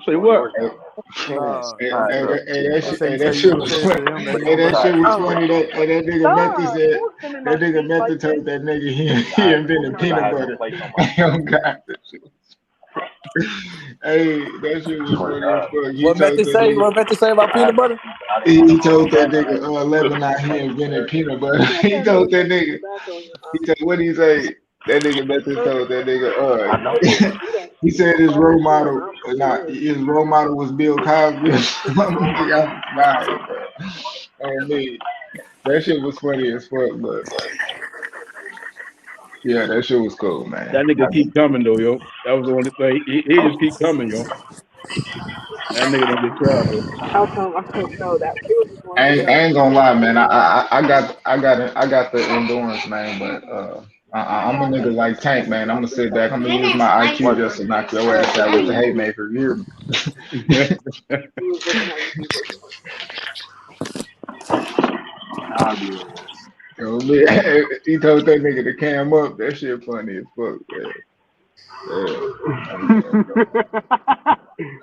Say what? Nah. Hey, He that say shit you was said funny. to him that he Hey, don't that brush shit his was teeth. funny. That nigga Method said that nigga Method told that nigga he invented peanut butter. Oh God, that shit. Hey, that shit was funny as fuck. He What told Method that say? nigga. What Method say about peanut butter? He told that nigga Lebanon he invented peanut butter. He told that nigga. He told what he say? That nigga Method told that nigga. He said his role model, his role model was Bill Cosby. Nigga, I'm dying, bro. On me, that shit was funny as fuck, but yeah, that shit was cool, man. That nigga keep coming though, yo. That was the only thing. He just keep coming, yo. That nigga don't get tired though. How come I couldn't know that? It was just one of I those. ain't gonna lie, man. I got the endurance, man. But I'm a nigga like Tank, man. I'm gonna sit back. I'm gonna use my IQ just to knock your ass out with the haymaker. You hear me? You know, man, he told that nigga to cam up. That shit funny as fuck, man.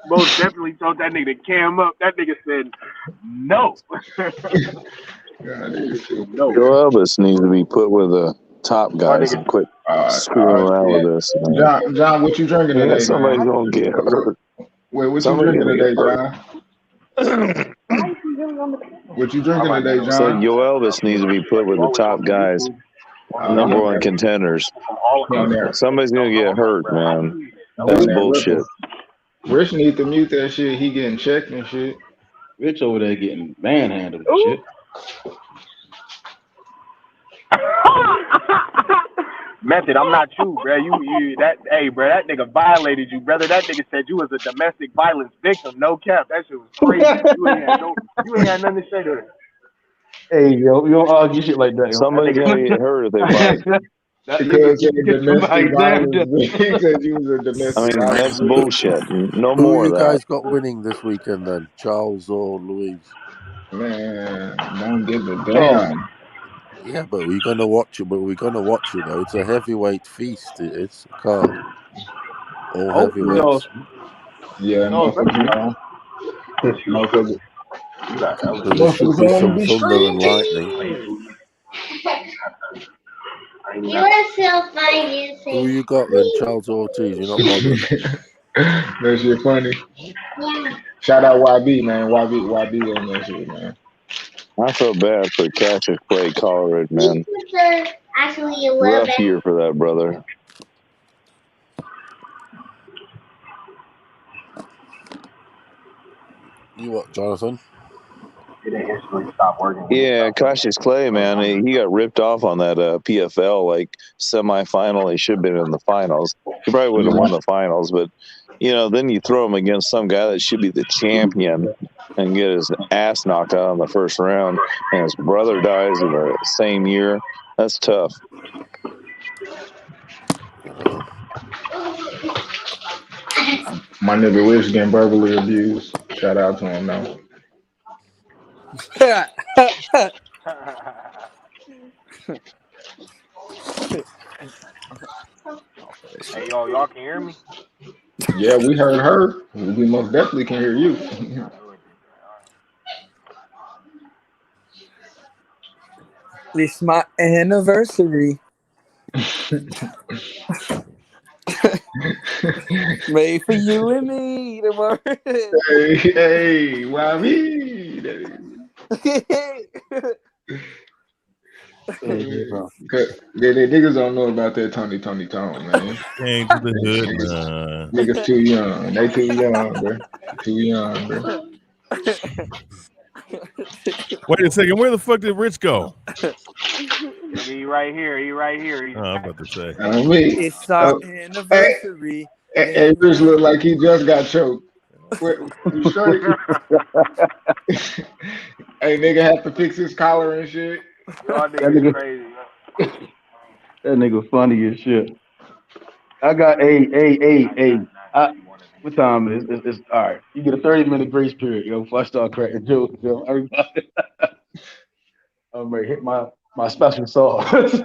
Most definitely told that nigga to cam up. That nigga said no. Joe Elvis needs to be put with the top guys and quit screwing around with this. Man. John, what you drinking Yeah, today, man? somebody's gonna get hurt. Wait, what you Somebody's drinking gonna get today, hurt. John? What you drinking today, So John? Joe Elvis needs to be put with the top guys, number one contenders. Somebody's gonna get hurt, man. That's bullshit. Rich need to mute that shit. He getting checked and shit. Rich over there getting manhandled and shit. Method, I'm not you, bro. Hey, bro, that nigga violated you, brother. That nigga said you was a domestic violence victim. No cap, that shit was crazy. You ain't had nothing to say to it. Hey, yo, you don't argue shit like that, yo. Somebody's gonna get hurt if they fight. Because of domestic violence. He said you was a domestic I mean, violence that's victim. bullshit. No Who more you of that. guys got winning this weekend then? Charles or Louise? Man, don't give a Charles. damn. Yeah, but we're gonna watch it. But we're gonna watch it though. It's a heavyweight feast. It's a card. All heavyweights. Yeah, motherfuckers, motherfuckers. So there should be some thunder and lightning. You are so funny. Who you got then? Charles Ortiz. You're not bothered. That shit funny. Yeah. Shout out YB, man. YB on that shit, man. I feel bad for Cassius Clay Collarwood, man. Actually, a little Rough bit. year for that brother. You what, Jonathan? Yeah, Cassius Clay, man, he got ripped off on that PFL like semifinal. He should have been in the finals. He probably wouldn't have won the finals, but then you throw him against some guy that should be the champion and get his ass knocked out in the first round, and his brother dies in the same year. That's tough. My nigga Rich getting verbally abused. Shout out to him now. Hey, y'all can hear me? Yeah, we heard her. We most definitely can hear you. It's my anniversary. Made for you and me tomorrow. Hey, why me? The niggas don't know about that Tony Tone, man. Came to the hood, nah. Niggas too young. They too young, bro. Too young, bro. Wait a second, where the fuck did Rich go? He right here. I'm about to say. It's our anniversary. Hey, Rich look like he just got choked. You straight? Hey, nigga have to fix his collar and shit. Y'all niggas crazy. That nigga funny as shit. I got what time is it? It's all right. You get a 30-minute grace period, yo, before I start cracking jokes, yo. Everybody. I'm ready to hit my My special sauce. Put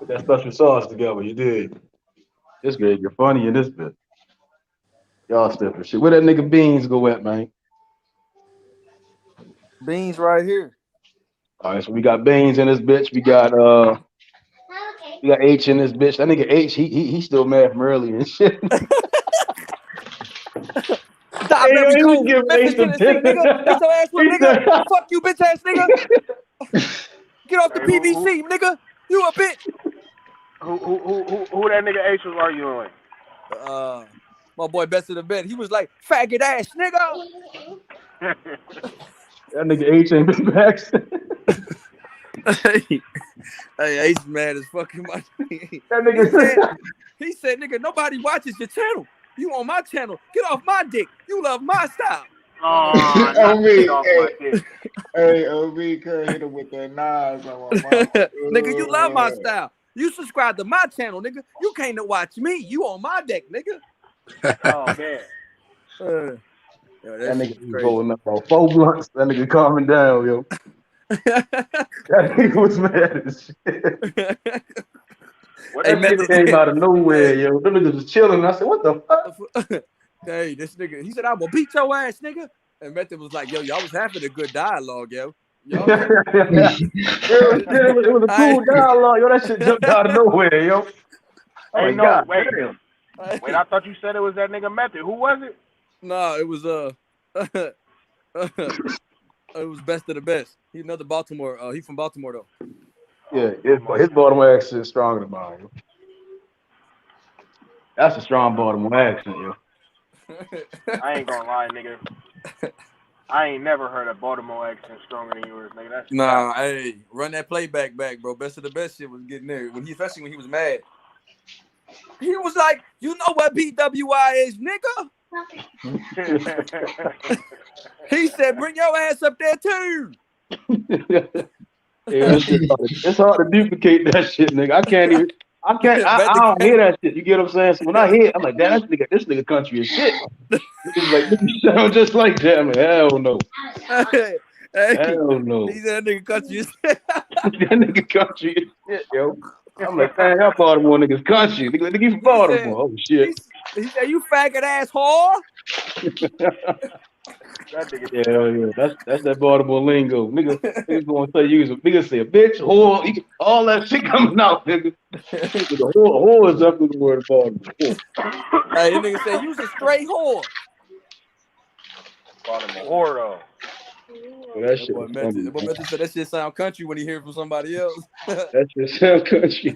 that special sauce together. You did. This good. You're funny in this bit. Y'all stupid shit. Where that nigga Beans go at, man? Beans right here. All right, so we got Beans in this bitch. We got H in this bitch. That nigga H, he still mad from earlier and shit. Stop Hey, yo, every he was cold giving Memphis, H the Tennessee, nigga. Get your ass with nigga. Fuck you, bitch ass nigga. Get off the Hey, PVC, nigga. You a bitch. Who that nigga H was arguing with? My boy Best of the Bet. He was like, faggot ass nigga. That nigga H ain't been back. Hey, H mad as fucking my. That nigga He said, nigga, nobody watches your channel. You on my channel. Get off my dick. You love my style. Oh, Oh me, off my dick. hey, OB Kerr hit him with that knives on my mama. Nigga, you love my style. You subscribe to my channel, nigga. You can't watch me. You on my deck, nigga. Oh man. Yo, that nigga was crazy. rolling up on 4 blunts. That nigga calming down, yo. That nigga was mad as shit. That nigga came out of nowhere, yo. Them niggas was chilling. I said, what the fuck? Hey, this nigga, he said, I will beat your ass, nigga. And Method was like, yo, y'all was having a good dialogue, yo. Y'all it was a cool dialogue, yo. That shit jumped out of nowhere, yo. Oh Hey, my no, God, wait. damn. Wait, I thought you said it was that nigga Method. Who was it? No, it was it was Best of the Best. He's another Baltimore. He from Baltimore though. Yeah, his Baltimore accent is stronger than mine, yo. That's a strong Baltimore accent, yo. I ain't gonna lie, nigga. I ain't never heard a Baltimore accent stronger than yours, nigga. That's Nah, hey, run that playback back, bro. Best of the Best shit was getting there. Especially when he was mad. He was like, you know what BWI is, nigga? He said, bring your ass up there too. Yeah, it's hard to duplicate that shit, nigga. I don't hear that shit. You get what I'm saying? So when I hear it, I'm like, damn, this nigga country is shit. Niggas like, nigga sound just like that. I'm like, hell no. Hey, hell no. He said that nigga country is shit. That nigga country is shit, yo. I'm like, damn, y'all Baltimore niggas country. Nigga, you from Baltimore. Oh shit. He said, you faggot ass whore. Yeah. That's that Baltimore lingo. Niggas gonna tell you, nigga say a bitch, whore, all that shit coming out, nigga. Whore is definitely the word of Baltimore. Hey, that nigga said, you's a straight whore. Baltimore whore though. That shit was funny. That boy Method said that shit sound country when he hear it from somebody else. That shit sound country.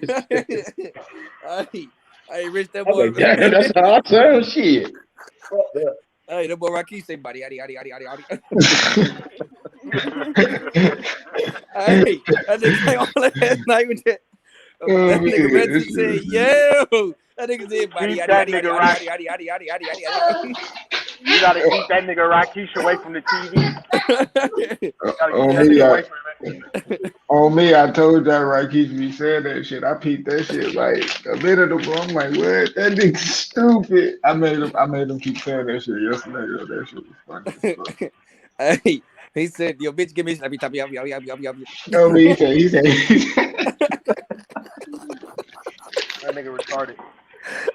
Hey, Rich, that I'm boy. like, damn, that's how I sound. Shit. Hey, that boy Rakeem say, buddy, Hey, that nigga came on last night with that. That nigga Benson said, yo. That nigga said, buddy, You gotta keep that nigga Rakeem away from the TV. On me, I told y'all Rakeem be saying that shit. I peeped that shit like a minute ago. I'm like, what? That nigga stupid. I made him keep saying that shit yesterday. Yo, that shit was funny. Hey, he said, yo, bitch, give me slappy tappy. No, he said. That nigga retarded.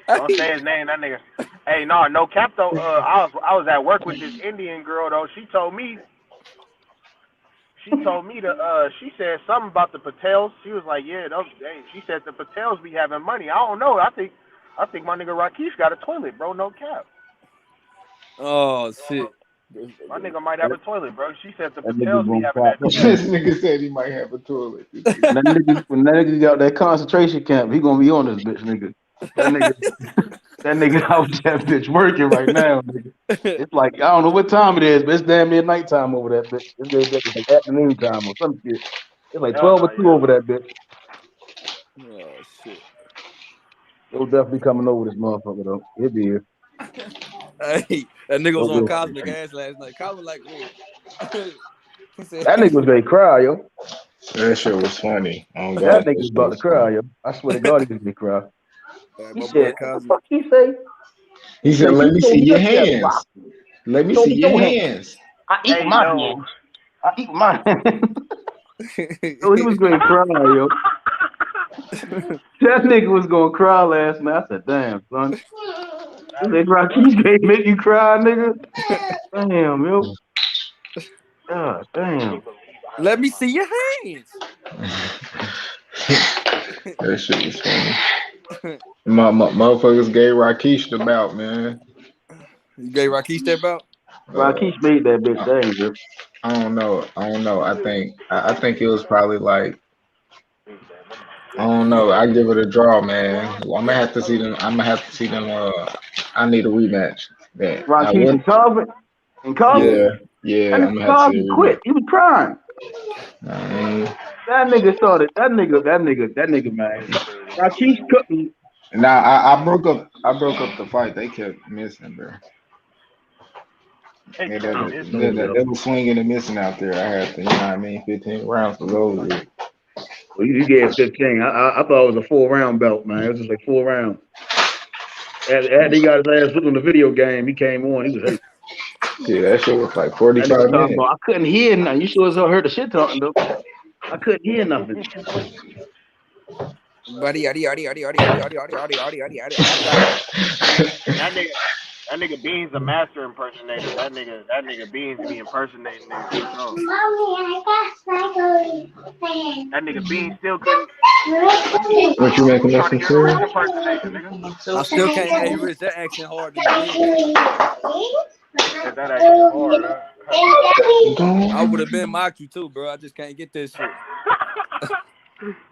Don't say his name, that nigga. Hey, no cap though. I was at work with this Indian girl though. She told me to she said something about the Patels. She was like, yeah, she said the Patels be having money. I don't know. I think my nigga Rakeem got a toilet, bro. No cap. Oh shit. My nigga might have a toilet, bro. She said the Patels be having that. This nigga said he might have a toilet. When that nigga got that concentration camp, he gonna be on this bitch, nigga. That nigga out that bitch working right now, nigga. It's like, I don't know what time it is, but it's damn near nighttime over that bitch. It's like afternoon time or some shit. It's like 12 or 2 over that bitch. Oh shit. He'll definitely coming over this motherfucker though. He'll be here. Hey, that nigga was on Cosmic Ass last night. Cosmic like, that nigga was ready to cry, yo. That shit was funny. Oh, that nigga was about to cry, yo. I swear to God, he was going to cry. He said, what the fuck he say? He said, let me see your hands. Let me see your hands. I eat my hands. My yo, he was going to cry, yo. That nigga was going to cry last night. I said, damn, son. That Rakeem can't make you cry, nigga. Damn, yo. God damn. Let me see your hands. That shit was funny. My motherfuckers gave Rakeem the bout, man. You gave Rakeem that bout? Rakeem made that bitch dang, bro. I don't know. I think it was probably like, I don't know. I give it a draw, man. I'm gonna have to see them. I need a rematch. Man, I Rakeem would. and Cosby. And Cosby? Yeah. That I'm nigga gonna have to see a Cosby rematch. quit. He was crying. Nah, That nigga started. That nigga, man. Rakeem cooking. Nah, I broke up the fight. They kept missing, bro. Hey, They was swinging and missing out there. I had to, 15 rounds to go with. Well, you gave 15. I thought it was a 4-round belt, man. It was just like 4 rounds. And he got his ass whipped on the video game. He came on. He was hurt. Yeah, that shit was like That 45 nigga talking minutes. about, I couldn't hear nothing. You sure as hell heard the shit talking, though. I couldn't hear nothing. That nigga Bean's a master impersonator. That nigga Beans be impersonating niggas. So. That nigga Bean still couldn't. What you making us some cereal? I still can't. Hey, Rich, that accent hard than the bitch. That accent hard, huh? I would have been mocked you too, bro. I just can't get this shit.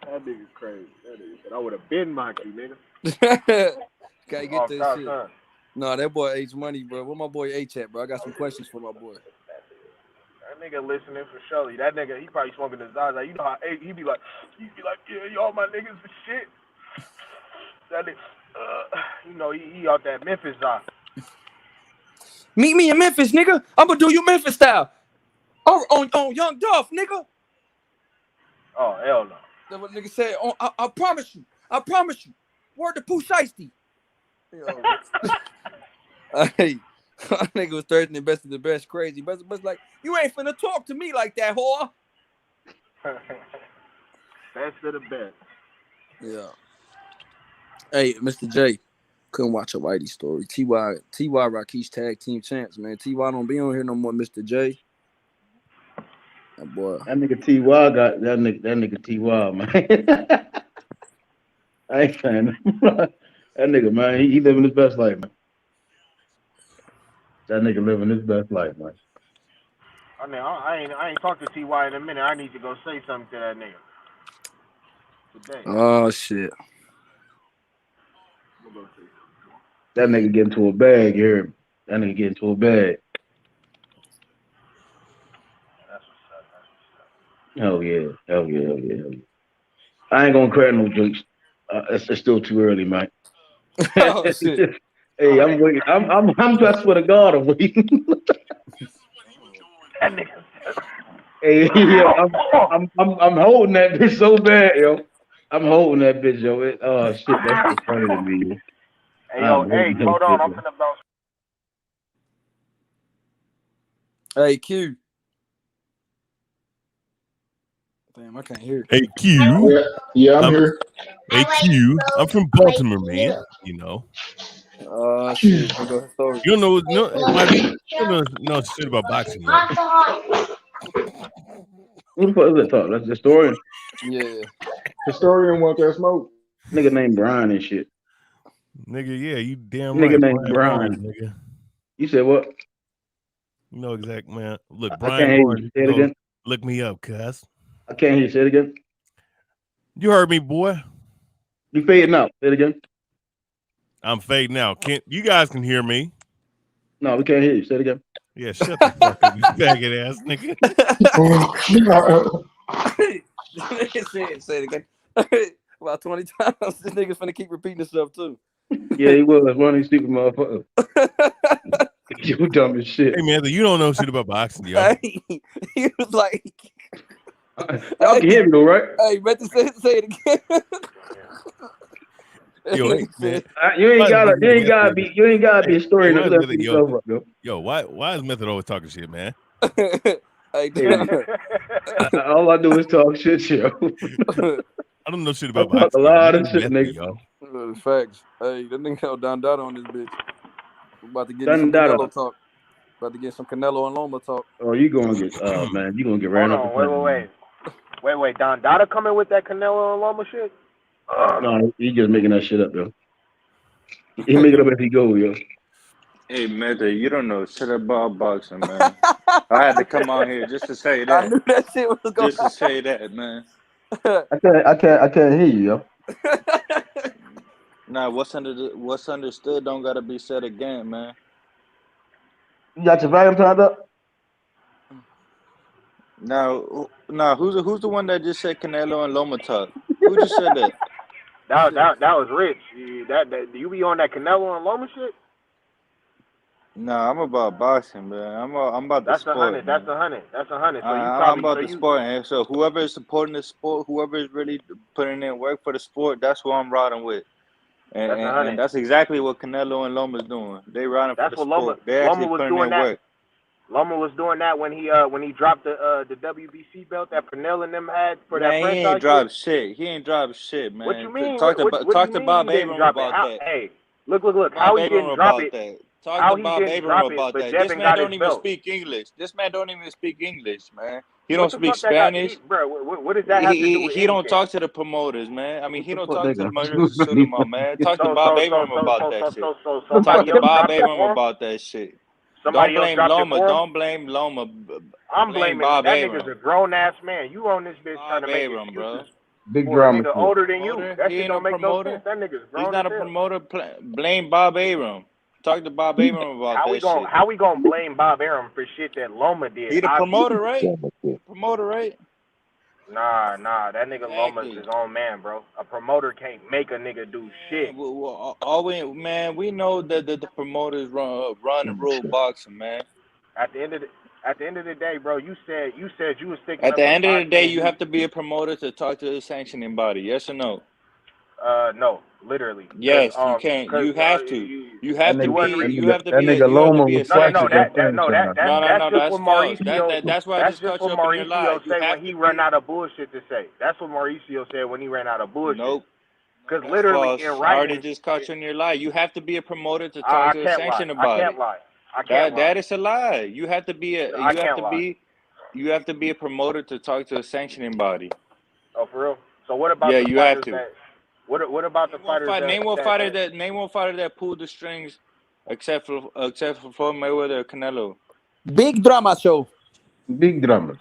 That nigga's crazy. That nigga said I would have been mocked you, nigga. Can't get this shit. No, that boy H money, bro. Where my boy H at, bro? I got some questions for my boy. That nigga listening for Shelly. That nigga, he probably smoking his eyes. Like, you know how he be like, yeah, y'all my niggas for shit. That nigga, he out that Memphis eye. Meet me in Memphis, nigga. I'm gonna do you Memphis style. On Young Dolph, nigga. Oh, hell no. That's what nigga said. I promise you. I promise you. Word to Pooh Shiesty. Hey, nigga was threatening best of the best, crazy. But like, you ain't finna talk to me like that, whore. Best of the best. Yeah. Hey, Mr. J, couldn't watch a Whitey story. T.Y. Rakeem tag team champs, man. T.Y. don't be on here no more, Mr. J. That boy. That nigga T.Y. got that nigga T.Y. man. I ain't saying that nigga, man. He living his best life, man. That nigga living his best life, man. I mean, I ain't talked to T.Y. in a minute. I need to go say something to that nigga today. Oh shit. That nigga get into a bag, you hear me? That nigga get into a bag. Hell yeah. I ain't gonna crack no jokes. It's still too early, man. Oh shit. Hey, I'm waiting. I'm just for the God. I'm waiting. That nigga. Hey, yeah, I'm holding that bitch so bad, yo. I'm holding that bitch, yo. Oh shit, that's so funny to me. Yo. Hey, hold on. I'm finna bounce. Hey, Q. Damn, I can't hear. Hey, Q. Yeah, I'm here. Hey, Q. I'm from Baltimore, man. You know. Shit. Here goes the story. You don't know, you don't know shit about boxing yet. Who the fuck is that talk? That's the historian. Yeah. Historian want that smoke. Nigga named Brian and shit. Nigga, yeah, you damn Nigga right. named Brian. Barnes, nigga. You said what? You know exactly, man. Look, I Brian can't hear Barnes, you. Say it again. look me up, cuz. I can't hear you. Say it again. You heard me, boy. You fading out. Say it again. I'm fading out. You guys can hear me? No, we can't hear you. Say it again. Yeah, shut the fuck up, you faggot ass nigga. Say it again. About 20 times. This nigga's finna keep repeating himself too. Yeah, he was one of these stupid motherfuckers. You dumb as shit. Hey man, you don't know shit about boxing, yo. He was like, y'all can hear me though, right? Hey, better say it again. Yo, hey, man. You ain't gotta be a story. Yo, why is Method always talking shit, man? Hey, all I do is talk shit, yo. I don't know shit I about talk a boxing. lot of I'm shit, messy, nigga. y'all. Facts. Hey, that nigga held down data on this bitch. We about to get in Done some that. Canelo talk. About to get some Canelo and Loma talk. Oh, you gonna get man, you gonna get ran Hold off the on, plane. wait. Don Dada coming with that Canelo and Loma shit? No, he just making that shit up, yo. He make it up as he go, yo. Hey, Meta, you don't know shit about boxing, man. I had to come out here just to say I that. knew that shit was going. Just to say that, man. I can't hear you, yo. Nah, what's understood don't gotta be said again, man. You got your volume turned up? Now, who's the one that just said Canelo and Loma talk? Who just said that? That was Rich. That you be on that Canelo and Loma shit? Nah, I'm about boxing, man. I'm about the That's sport, man. That's a hundred. So you I'm probably about the sport, and so whoever is supporting the sport, whoever is really putting in work for the sport, that's who I'm riding with. And that's exactly what Canelo and Loma's doing. They riding for the what Loma sport. They actually was putting doing in that. work. Loma was doing that when he dropped the WBC belt that Pernell and them had for that Man, he franchise. ain't dropped shit. He ain't dropped shit, man. What you mean? Talk to Bob He didn't Abrams drop it? about that. Hey, look. How Bob he Abrams didn't drop about it? that. Talk How to he Bob didn't Abrams drop it? about But that. This Devin man got don't his even belt. speak English. This man don't even speak English, man. He What don't the speak fuck that got, Spanish. bro? What does that have to do with He don't anything? talk to the promoters, man. I mean, he don't talk to the nigga? promoters to shoot him out, man. Talk to Bob Abrams about that shit. So Talk somebody to else Bob dropped it Abrams for him. about that shit. Somebody else dropped it for him. Don't blame Loma. I'm Blame blaming Bob that Abrams. nigga's a grown ass man. You on this bitch trying Bob to make Abrams, bro. excuses Big for a drama nigga shit. older than you. Promoter? That He shit ain't no don't make no sense. promoter. That nigga's He's grown not as a hell. promoter. Blame Bob Abrams. Talk to Bob Abrams about How we gonna blame Bob Arum for shit that Loma did? He the promoter, right? Yeah. Promoter, right? Nah, that nigga Loma's Exactly. his own man, bro. A promoter can't make a nigga do shit. We know that the promoters run the rule boxing, man. At the end of the day, bro, you said you was sticking At up the for end of the boxing day, and you have to be a promoter to talk to the sanctioning body. Yes or no? no, literally. Yes, you can't. You have to. You have to be. You have to That be. nigga You have to Loma be was a practicing sanctioning. That's just That's what false. Mauricio. That's why I That's just just caught you what up in your lie. Mauricio You said have when he to ran be. out of bullshit to say. That's what Mauricio said when he ran out of bullshit. Nope. Because That's literally in false. I already writing, just caught you in your lie. You have to be a promoter to talk I to the can't lie. sanctioning I body. can't lie. I can't lie. That is a lie. You have to be a. I can't lie. You have to be a promoter to talk to a sanctioning body. Oh, for real? So what about Yeah, the you have fighters to. that? What about the fighters that? Name one fighter that pulled the strings, except for Mayweather or Canelo. Big drama show. Big drama.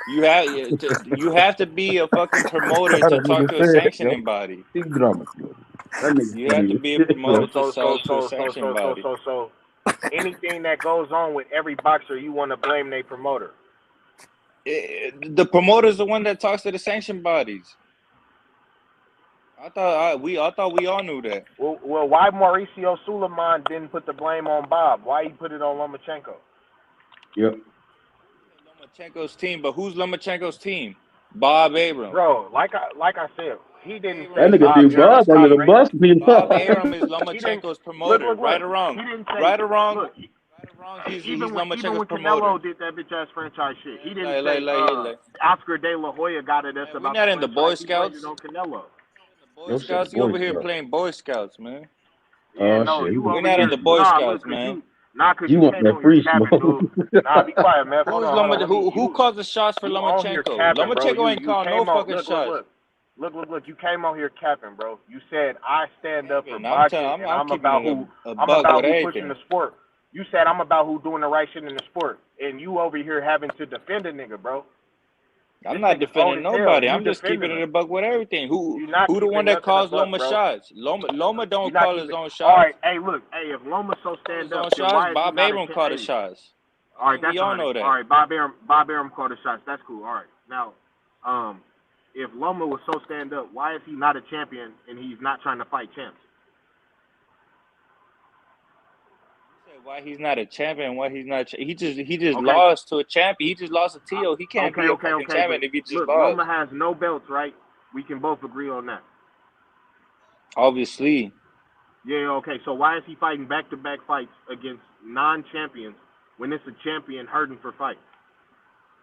You have to be a fucking promoter to talk to a sanctioning body. Big drama. That nigga You have to be a promoter to talk to a sanctioning body. So anything that goes on with every boxer, you want to blame their promoter. The promoter is the one that talks to the sanction bodies. I thought we all knew that. Well, why Mauricio Suleiman didn't put the blame on Bob? Why he put it on Lomachenko? Yep. Lomachenko's team, but who's Lomachenko's team? Bob Abrams. Bro, like I said, he didn't say That nigga Bob threw Bob Arum. under the bus. Bob Arum is Lomachenko's promoter. Look. Right or wrong? He didn't say, right or wrong? Look, He's even when Lomachenko's promoter. Canelo did that bitch ass franchise shit, he didn't say like, Oscar De La Hoya got at us we're about not the in the franchise. Boy He blamed Scouts. it on Canelo. Boy Scouts, you over here playing Boy Scouts, man. Yeah, no, shit. you We're over not here. in the Boy Nah, Scouts, look, man. cause You you want came that on free here capping, smoke? dude. Nah, be quiet, man. Hold on. Who calls the shots for you on here Lomachenko? capping, bro. Lomachenko ain't You calling no came on. fucking shots. Look. You came on here capping, bro. You said I stand up for I'm boxing, and I'm I'm keeping about it who a I'm buck about with who pushing everything. the sport. You said I'm about who doing the right shit in the sport, and you over here having to defend a nigga, bro. I'm This not nigga's old defending as hell. nobody. You I'm just keeping defending it him. a buck with everything. Who You're not the one keeping that nothing a calls buck, Loma bro. shots? Loma don't You're not call his keeping. own All shots. right, hey, look, hey, if Loma so stand up, then Shots. why is he Bob not Abrams called the hey, shots. all right, that's We all know that. All right, Bob Arum called the shots. That's cool. All right, now, if Loma was so stand up, why is he not a champion and he's not trying to fight champs? Why he's not a champion? Why he's not? He just lost to a champion. He just lost to Tio. He can't be a fucking champion if he just look, lost. Loma has no belts, right? We can both agree on that. Obviously. Yeah, okay. So why is he fighting back-to-back fights against non-champions when it's a champion hurting for fights?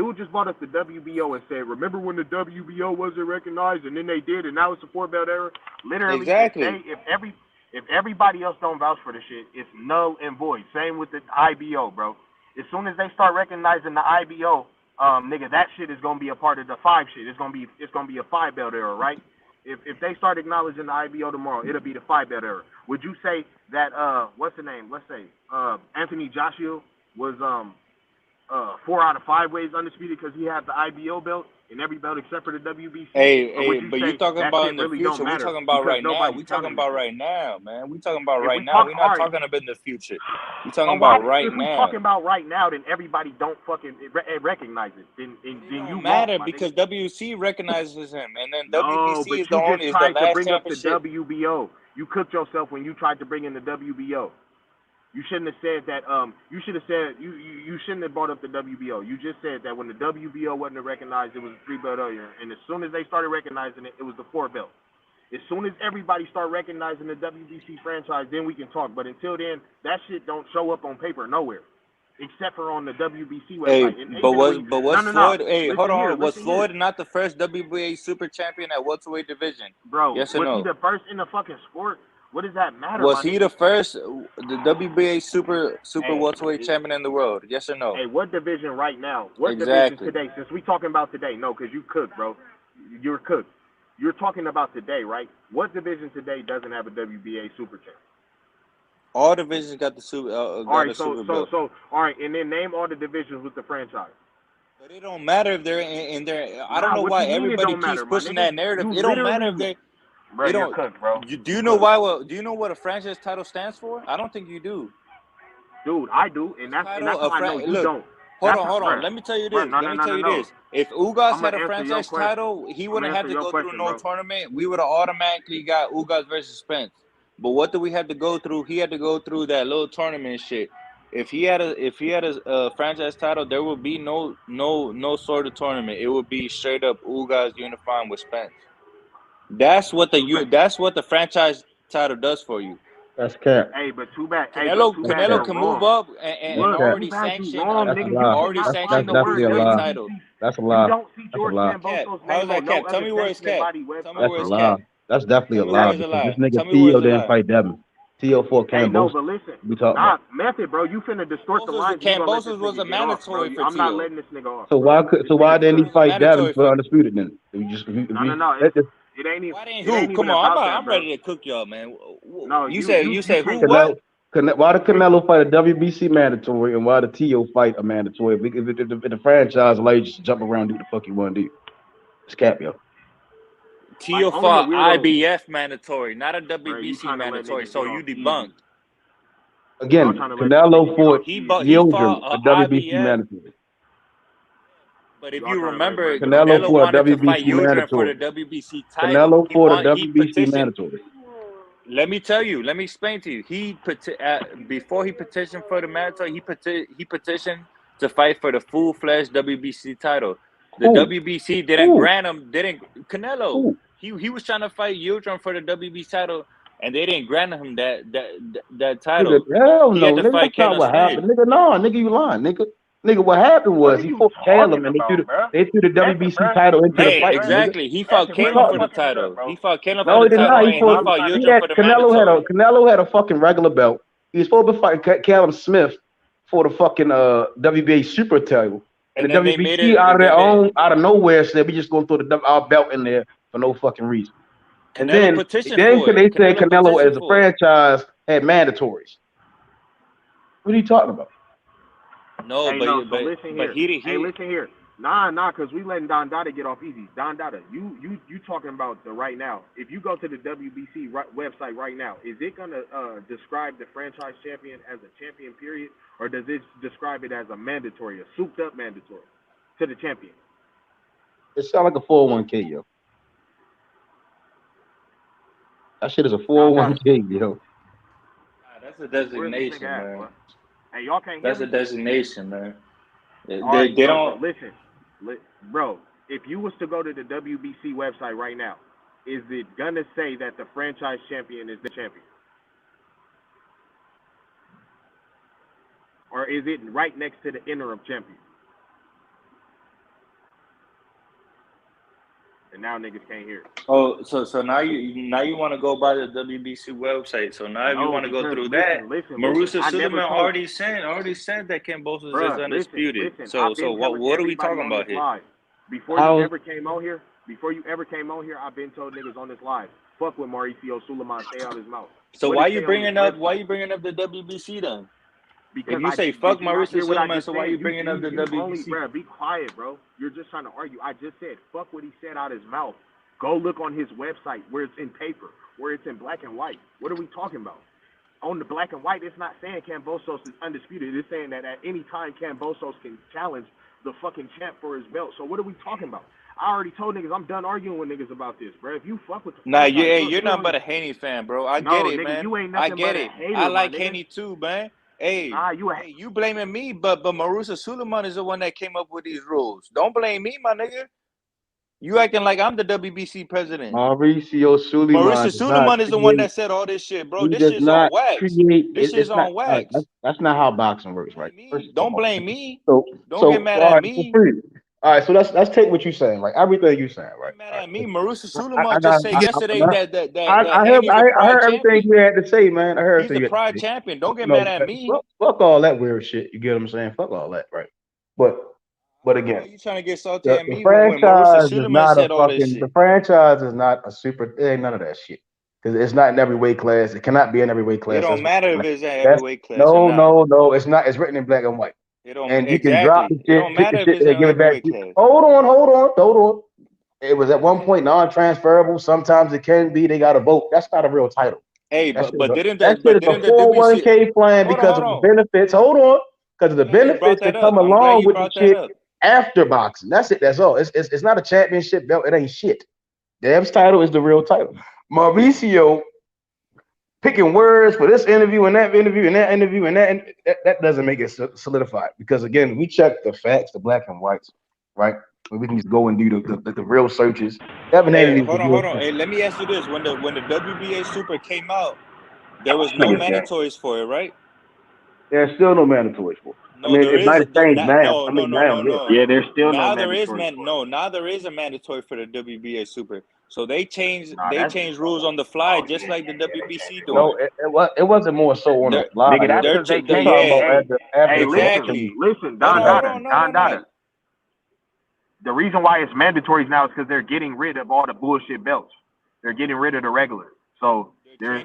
dude just brought up the WBO and said, remember when the WBO wasn't recognized and then they did and now it's a 4-belt era? Literally, Exactly. if everybody else don't vouch for the shit, it's null and void. Same with the IBO, bro. As soon as they start recognizing the IBO, nigga, that shit is gonna be a part of the 5 shit. It's gonna be a 5 belt era, right? If they start acknowledging the IBO tomorrow, it'll be the 5 belt era. Would you say that what's the name? Let's say Anthony Joshua was 4 out of 5 ways undisputed because he had the IBO belt and every belt except for the WBC? Or would Hey, you but you say talking that about shit in the really don't future. We matter talking about because right now. nobody's We talking counting the about shit? right now, man. We talking about If right we now. talk, We're all not right. talking about in the future. We But talking why? about right If we now. talking about right now, then everybody don't fucking recognize it. Then It you don't lost, matter my because nigga. WC recognizes him, and then No, but WBC is the you just only is the tried to last bring up the championship. WBO. You cooked yourself when you tried to bring in the WBO. You shouldn't have said that. You should have said you shouldn't have brought up the WBO. You just said that when the WBO wasn't recognized, it was a 3 belt area, and as soon as they started recognizing it, it was the 4 belt. As soon as everybody start recognizing the WBC franchise, then we can talk. But until then, that shit don't show up on paper nowhere, except for on the WBC Hey, website. And but even when was no, Floyd? Hey, hold listen here, on. Was listen here, Floyd not the first WBA super champion at welterweight division? bro. Yes or Was he no? the first in the fucking sport? What does that matter, Was my he nigga? the first the WBA super Hey, welterweight champion in the world? Yes or no? hey, what division right now? What division Exactly. today? Since we talking about today, no, because you cooked, bro. You're cooked. You're talking about today, right? What division today doesn't have a WBA super champ? All divisions got the super All got right, a super belt. all right, and then name all the divisions with the franchise. But it don't matter if they're in there. I don't Nah, know what why you mean it everybody don't keeps matter, my pushing nigga? that narrative. You It don't matter if literally, they. bro, It you're don't. cooked, bro. Do you You're know cooked. why? Do you know what a franchise title stands for? I don't think you do. Dude, I do, and that's Title how of I know you look. don't. Hold That's on, how, hold on. bro. Let me tell you Bro, this. no, Let no, me no, tell no, you no. this. If Ugas I'm had gonna a answer your franchise question. title, he I'm gonna wouldn't have answer to your go through question, no bro. tournament. We would have automatically got Ugas versus Spence. But what do we have to go through? He had to go through that little tournament shit. If he had a franchise title, there would be no sort of tournament. It would be straight up Ugas unifying with Spence. That's what the franchise title does for you. That's cap. Hey, but too bad. Hey, but too That's bad Canelo cap. you're can move wrong. up That's and What? cap. Too already bad you sanctioned wrong, That's a nigga. You lie. cannot sanctioned find the the word Definitely a cruiserweight lie. title. WBC. That's a You lie. don't see That's a George lie. Cap. Kambosos' How is name that on no cap? Tell other me where it's sanctioning cap. body Tell me website, That's where a bro. it's lie. cap. That's definitely Tell a me lie where it's a because this lie. nigga Tell me where Theo it's a didn't lie. fight Devin. Theo fought Hey, no, Cambosos. but listen. We talking Nah, about. method, bro. You finna distort the lines. You gonna let this Cambosos was a nigga get off, bro. mandatory for I'm not Tio. letting this nigga off, So bro. why could This so why nigga didn't cooked. he Was a fight Devin mandatory for for. undisputed then? If No, no, we no. let this It ain't even. Why didn't It who? ain't even Come on, about that, I'm bro. ready to cook y'all, man. No, You you say who? can't. What? Why did You Canelo fight a WBC mandatory and why did Tio fight a mandatory? If the franchise allow you just to jump around and do what the fuck you want to do. It's cap, yo. like Tio only a fought weirdo, IBF mandatory, not a bro. You WBC trying to let mandatory. niggas So get you off easy. debunked. Y'all Again, trying to let these Canelo niggas get fought off easy. He fought Yildirim, a WBC IBF. mandatory. But if Y'all you trying to let remember, everybody get off Canelo Canelo easy. fought a wanted to fight WBC Yildirim for the mandatory. WBC title. Canelo fought a He WBC petitioned. mandatory. Let me tell you. Let me explain to you. Before he petitioned for the mandatory, he petitioned to fight for the full-fledged WBC title. The Who? WBC didn't Who? grant him. Didn't Canelo? Who? He was trying to fight Yildirim for the WBC title, and they didn't grant him that Nigga, title. hell He no, had to nigga. fight That's not Caleb what Smith. happened. Nigga, no, nigga, you lying, nigga. Nigga, what happened What was are he you fought Caleb talking and about, bro? they threw the Method, WBC bro. title into the Hey, fight, nigga. exactly. He fought Method, What you bro. Caleb You for talking the about? fucking this up, title. bro. He fought Caleb for No, the he did title, not. He and he fought. fought He Yildirim had for the mandatory. Canelo had a fucking regular belt. He was supposed to fight Callum Smith for the fucking WBA super title, and And the then they made WBC it. out of nowhere said we just gonna throw our belt in there for no fucking reason. And Canelo then petitioned they for it. said Canelo Canelo petitioned as a for it. franchise had mandatories. What are you talking about? No, Hey, no. So listen but here. he Hey, listen here. Nah, cause we letting Don Dada get off easy. Don Dada, you talking about the right now. If you go to the WBC website right now, is it gonna describe the franchise champion as a champion period, or does it describe it as a mandatory, a souped up mandatory to the champion? It sounds like a 401k, yo. That shit is a Don Dada, 401k, yo. that's a where's this nigga designation, at, man. bro? Hey, y'all can't hear That's a me? designation, man. All right, They no, but don't. listen, bro. If you was to go to the WBC website right now, is it gonna say that the franchise champion is the champion, or is it right next to the interim champion? And and now niggas can't hear. Oh, so now you want to go by the WBC website. So now if you No, want to go because through that, listen. Marusa I never Suleiman told. already said that Kambosos is Bruh, undisputed. listen. So I've been what telling are we everybody talking on about this here? live. Before you ever came on here, I've been told niggas on this live, fuck with Mauricio Suleiman, stay out his mouth. So What why it you say on bringing his up website? the WBC then? Because If you say fuck did you not Mauricio hear what I Suleiman, just so said? why you bringing up the You only, WBC? bruh, be quiet, bro. You're just trying to argue. I just said, fuck what he said out his mouth. Go look on his website where it's in paper, where it's in black and white. What are we talking about? On the black and white, it's not saying Kambosos is undisputed. It's saying that at any time Kambosos can challenge the fucking champ for his belt. So what are we talking about? I already told niggas I'm done arguing with niggas about this, bro. If you fuck with the Nah, franchise, you're nothing but a Haney fan, bro. I no, get it, nigga, man. you ain't I nothing get but a it. hater, I my like nigga. Haney too, man. Hey, Nah, you a you blaming me, but Marusa Suleiman is the one that came up with these rules. Don't blame me, my nigga. You acting like I'm the WBC president. Mauricio Suleiman Mauricio does not Suleiman is the one create. that said all this shit, bro. He This does shit's on not wax. create. This shit's It's not. on All right, wax. that's not how boxing works, right? First Don't of all. blame me. So Don't get so mad all at right. So me. free. All right. So let's take what you're saying, right? Everything you're saying, right? Get mad All at me. right. Marusa I Suleiman got. just said yesterday that I heard. Haney's a I pride heard everything champion. you had to say, man. I heard He's the everything you had pride to say. champion. Don't get No, mad at me. fuck all that weird shit. You get what I'm saying? Fuck all that, right? But Why again, you trying to get salty the, at the me when Marusa franchise is Suleiman not a said all this fucking. shit? The franchise is not a super. It ain't none of that shit because it's not in every weight class. It cannot be in every weight It class. don't matter if it's at every That's weight class or no, not. no, no. It's not. It's written in black and white. It don't And you can drop the It shit, don't pick the matter if shit, it's and at give it every back weight to you. class. Hold on. It was at one point non-transferable. Sometimes it can be. They got to vote. That's not a real title. Hey, That but shit didn't is a the WBC 401k plan hold because of the on. benefits. Hold on, because of the I'm glad you brought benefits that that up. come I'm glad along you with the brought that shit up. after boxing. That's it. That's all. It's not a championship belt. It ain't shit. Dev's title is the real title. Mauricio picking words for this interview and that interview and that interview and that doesn't make it solidified because again we check the facts, the black and whites, right? We can just go and do the real searches. Devin Hey, Haney hold on. Hey, let me ask you this: when the WBA Super came out, there was no mandatories for it, right? There's still no mandatory for it. I No, mean, there it is. might have changed now. No, I no, mean, no, now, no, yeah. no. Yeah, there's still no Now there is mandatory for it. no. Now there is a mandatory for the WBA Super. So they changed. Nah, They that's changed rules on the fly, just like the WBC doing. No, it wasn't more so on the fly. nigga. That's because they I'm changed. talking about Yeah, after exactly. Listen, Hold Don on, Dada. The reason why it's mandatory now is because they're getting rid of all the bullshit belts. They're getting rid of the regular. So they're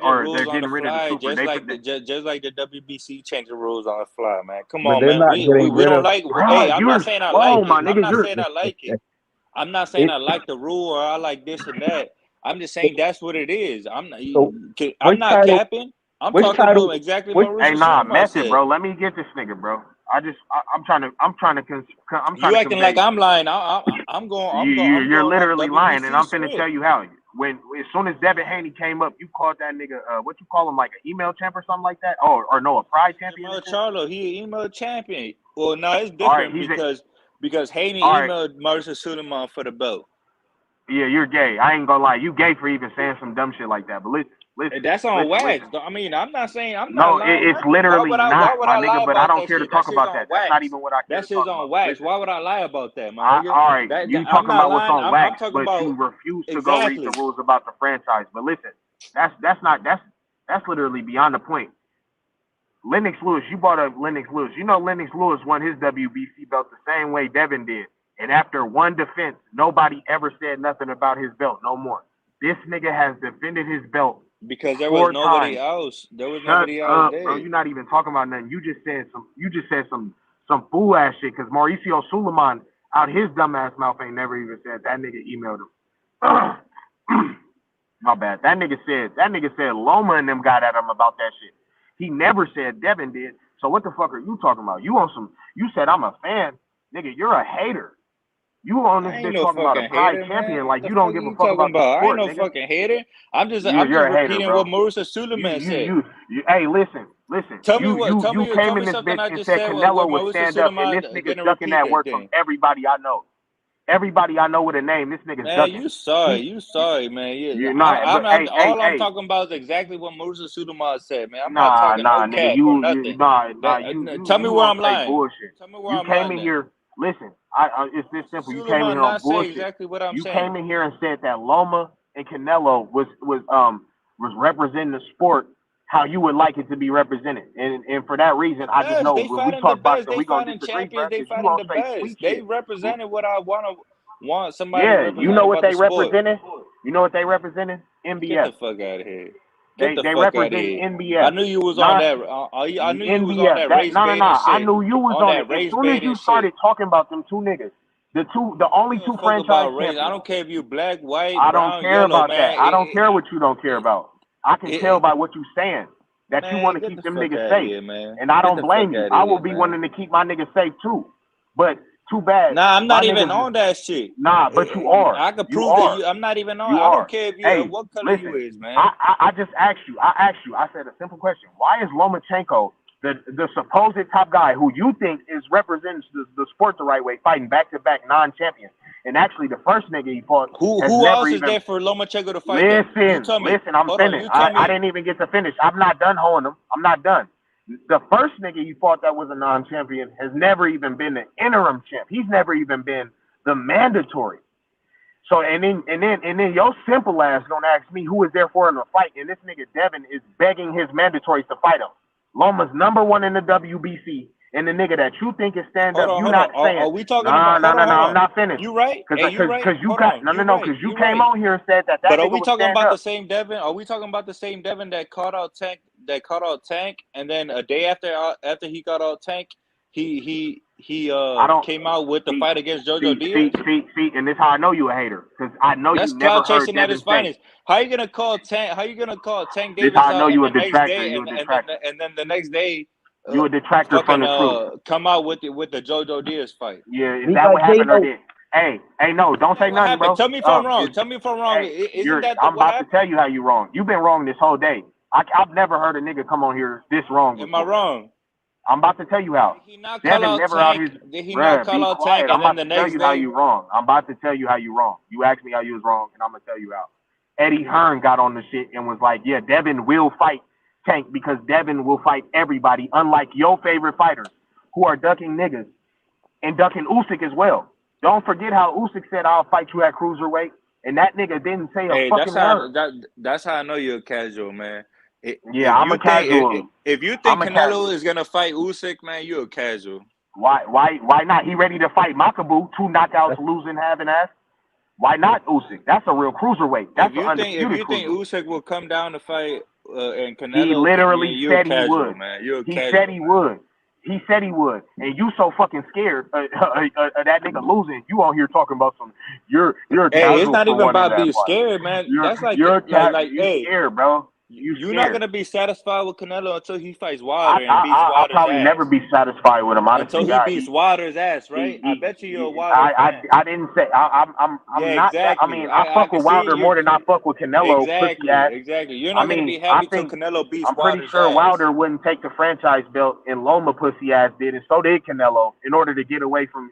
getting rid of the super. just like the WBC changed the rules on the fly, man. Come But on, they're man. not getting We rid don't of. like. Bro, Hey, I'm you're not saying I slow, like my it. I'm nigga. not saying I like it. I'm not saying I like the rule or I like this and that. I'm just saying that's what it is. I'm not capping. I'm talking about exactly what Mauricio Suleiman method, said. bro. Let me get this nigga, bro. I'm trying to. You acting like I'm lying. I'm going. You're literally lying, WBC and I'm finna script. tell you how. When as soon as Devin Haney came up, you called that nigga what you call him, like an email champ or something like that, or no, a pride champion. Charlo, he emailed champion. Well, no, it's different because Haney emailed Mauricio Suleiman for the belt. Yeah, you're gay. I ain't gonna lie, you gay for even saying some dumb shit like that. But listen. That's on wax. Listen. I mean, I'm not saying I'm no, not lying. it's literally why would my I lie nigga. But I about don't that care shit? to talk about on that. wax. That's not even what I care That to talk shit's on about. wax. Listen. Why would I lie about that, my nigga? All right, you talking about what's on wax, I'm talking but about, you refuse to go read the rules about the franchise. But listen, that's literally beyond the point. Lennox Lewis, you brought up Lennox Lewis. You know Lennox Lewis won his WBC belt the same way Devin did. And after one defense, nobody ever said nothing about his belt no more. This nigga has defended his belt because there was nobody else. There was nobody else there. Bro, you're not even talking about nothing. You just said some fool ass shit because Mauricio Suleiman out his dumb ass mouth ain't never even said that nigga emailed him. My bad. That nigga said Loma and them got at him about that shit. He never said Devin did. So what the fuck are you talking about? You said I'm a fan. Nigga, you're a hater. You on this bitch talking about a pride champion like you don't give a fuck about the sport, I ain't no nigga. fucking hater. I'm just hater, repeating bro. what Mauricio Suleiman said. Hey, listen. Tell you came in this bitch and said Canelo would stand up, and this nigga's ducking that word from everybody I know. Everybody I know with a name, this nigga's ducking. You sorry, man. Yeah, I'm talking about is exactly what Mauricio Suleiman said, man. I'm not talking no cap or nothing. You Tell me where I'm say lying. bullshit. Tell me where I'm came lying. in here. Listen, It's this simple. You came in Suleiman here on not say bullshit. exactly what I'm You saying. came in here and said that Loma and Canelo was representing the sport how you would like it to be represented, and for that reason, I just Best. know They when we fighting the talk best. boxing, They we gonna fighting disagree, bro, champions. They because you fighting gonna the say best. sweet They shit. represented what I want somebody to Yeah, you represent know what about the they sport. represented? You know what they represented? Get the NBF. fuck out of here. Get the They fuck out of represent here. I NBF. knew you was on Not that. I knew you was on NBF. that That race no. baiting I shit. knew you was On on it. that As race soon as you baiting started shit. talking about them two niggas, the only Give a two fuck franchise about race. I champions. don't care if you black, white, I don't brown, care yellow, about that. man. I don't care what you don't care about. I can tell by what you saying that you want Man, to get keep the them fuck niggas out of safe, here, man. and I Get don't the fuck blame you. out of I will here, be man. wanting to keep my niggas safe too, but too bad. Nah, I'm My not even niggas, on that shit. nah, but you are. I could You prove that are. you. I'm not even on. You I don't are. care if you Hey, what color you listen. is, man. I just asked you. I said a simple question. Why is Lomachenko, the supposed top guy who you think is represents the sport the right way, fighting back-to-back non-champions? And actually, the first nigga he fought Who has else never is even. there for Lomachenko to fight? Then you tell me. Listen. I'm Hold on. finished. You tell I me. didn't even get to finish. I'm not done holding him. I'm not done. The first nigga you fought that was a non-champion has never even been the interim champ. He's never even been the mandatory. So and then your simple ass gonna ask me who is there for in the fight, and this nigga Devin is begging his mandatories to fight him. Loma's #1 in the WBC, and the nigga that you think is stand up, you Hold not on. saying. Are we talking No, about? Hold on. I'm not finished. You right? Hey, you right? Cause you Hold got on. no, You right? cause you You came right. on here and said that But are nigga we was talking stand about the up. same Devin? Are we talking about the same Devin that caught out Tank? That caught out Tank, and then a day after he got out Tank, he I don't came out with the see, fight against JoJo Diaz. see, and this is how I know you a hater, cause I know That's you never cloud heard chasing at Devin his say. finest. How you gonna call Tank? How you gonna call Tank This is Davis how I know out, and you a the next detractor. day, You a detractor. and then the next day, You a detractor from fucking the truth. come out with the JoJo Diaz fight? Yeah, is that what happened or did? Hey, no, don't say What nothing, happened? bro. Tell me if I'm wrong. Tell me if I'm wrong. Hey, Isn't that I'm what about to happened? tell you how you wrong. You've been wrong this whole day. I've never heard a nigga come on here this wrong Am I before. wrong? I'm about to tell you how. Did he not call Devin out never out Tank? his. Did he not Bruh, call be out quiet. Tank? I'm And then about the to tell next you how day, you wrong. I'm about to tell you how you wrong. You asked me how you was wrong, and I'm gonna tell you how. Eddie Hearn got on the shit and was like, yeah, Devin will fight Tank because Devin will fight everybody, unlike your favorite fighters who are ducking niggas and ducking Usyk as well. Don't forget how Usyk said, I'll fight you at cruiserweight, and that nigga didn't say a hey, fucking word. that's how I know you're a casual, man. Yeah, I'm a casual. If you I'm think a Canelo casual. is gonna fight Usyk, man, you're a casual. Why not? He ready to fight Makabu, 2 knockouts, losing, having ass. Why not Usyk? That's a real cruiserweight. That's an If undisputed you think cruiserweight. Usyk will come down to fight and He Canelo, literally you're a said he casual, would. man. You're a He casual. said he would. He said he would. And you so fucking scared of that nigga losing. You on here talking about some. You're a Hey, it's casual not for even wanting about that being fight. scared, man. That's like You hey, scared, bro. You you're not scared. gonna be satisfied with Canelo until he fights Wilder and beats I'll Wilder's probably never ass. be satisfied with him. Honestly, Until he God, beats Wilder's ass, right? I bet you're a Wilder fan. I didn't say I'm Yeah, not that. I exactly. mean, I I fuck can with see Wilder you. more than I fuck with Canelo, pussy ass. Exactly. You're I not gonna mean, be I happy till think Canelo beats I'm pretty Wilder's sure ass. Wilder wouldn't take the franchise belt, and Loma pussy ass did, and so did Canelo, in order to get away from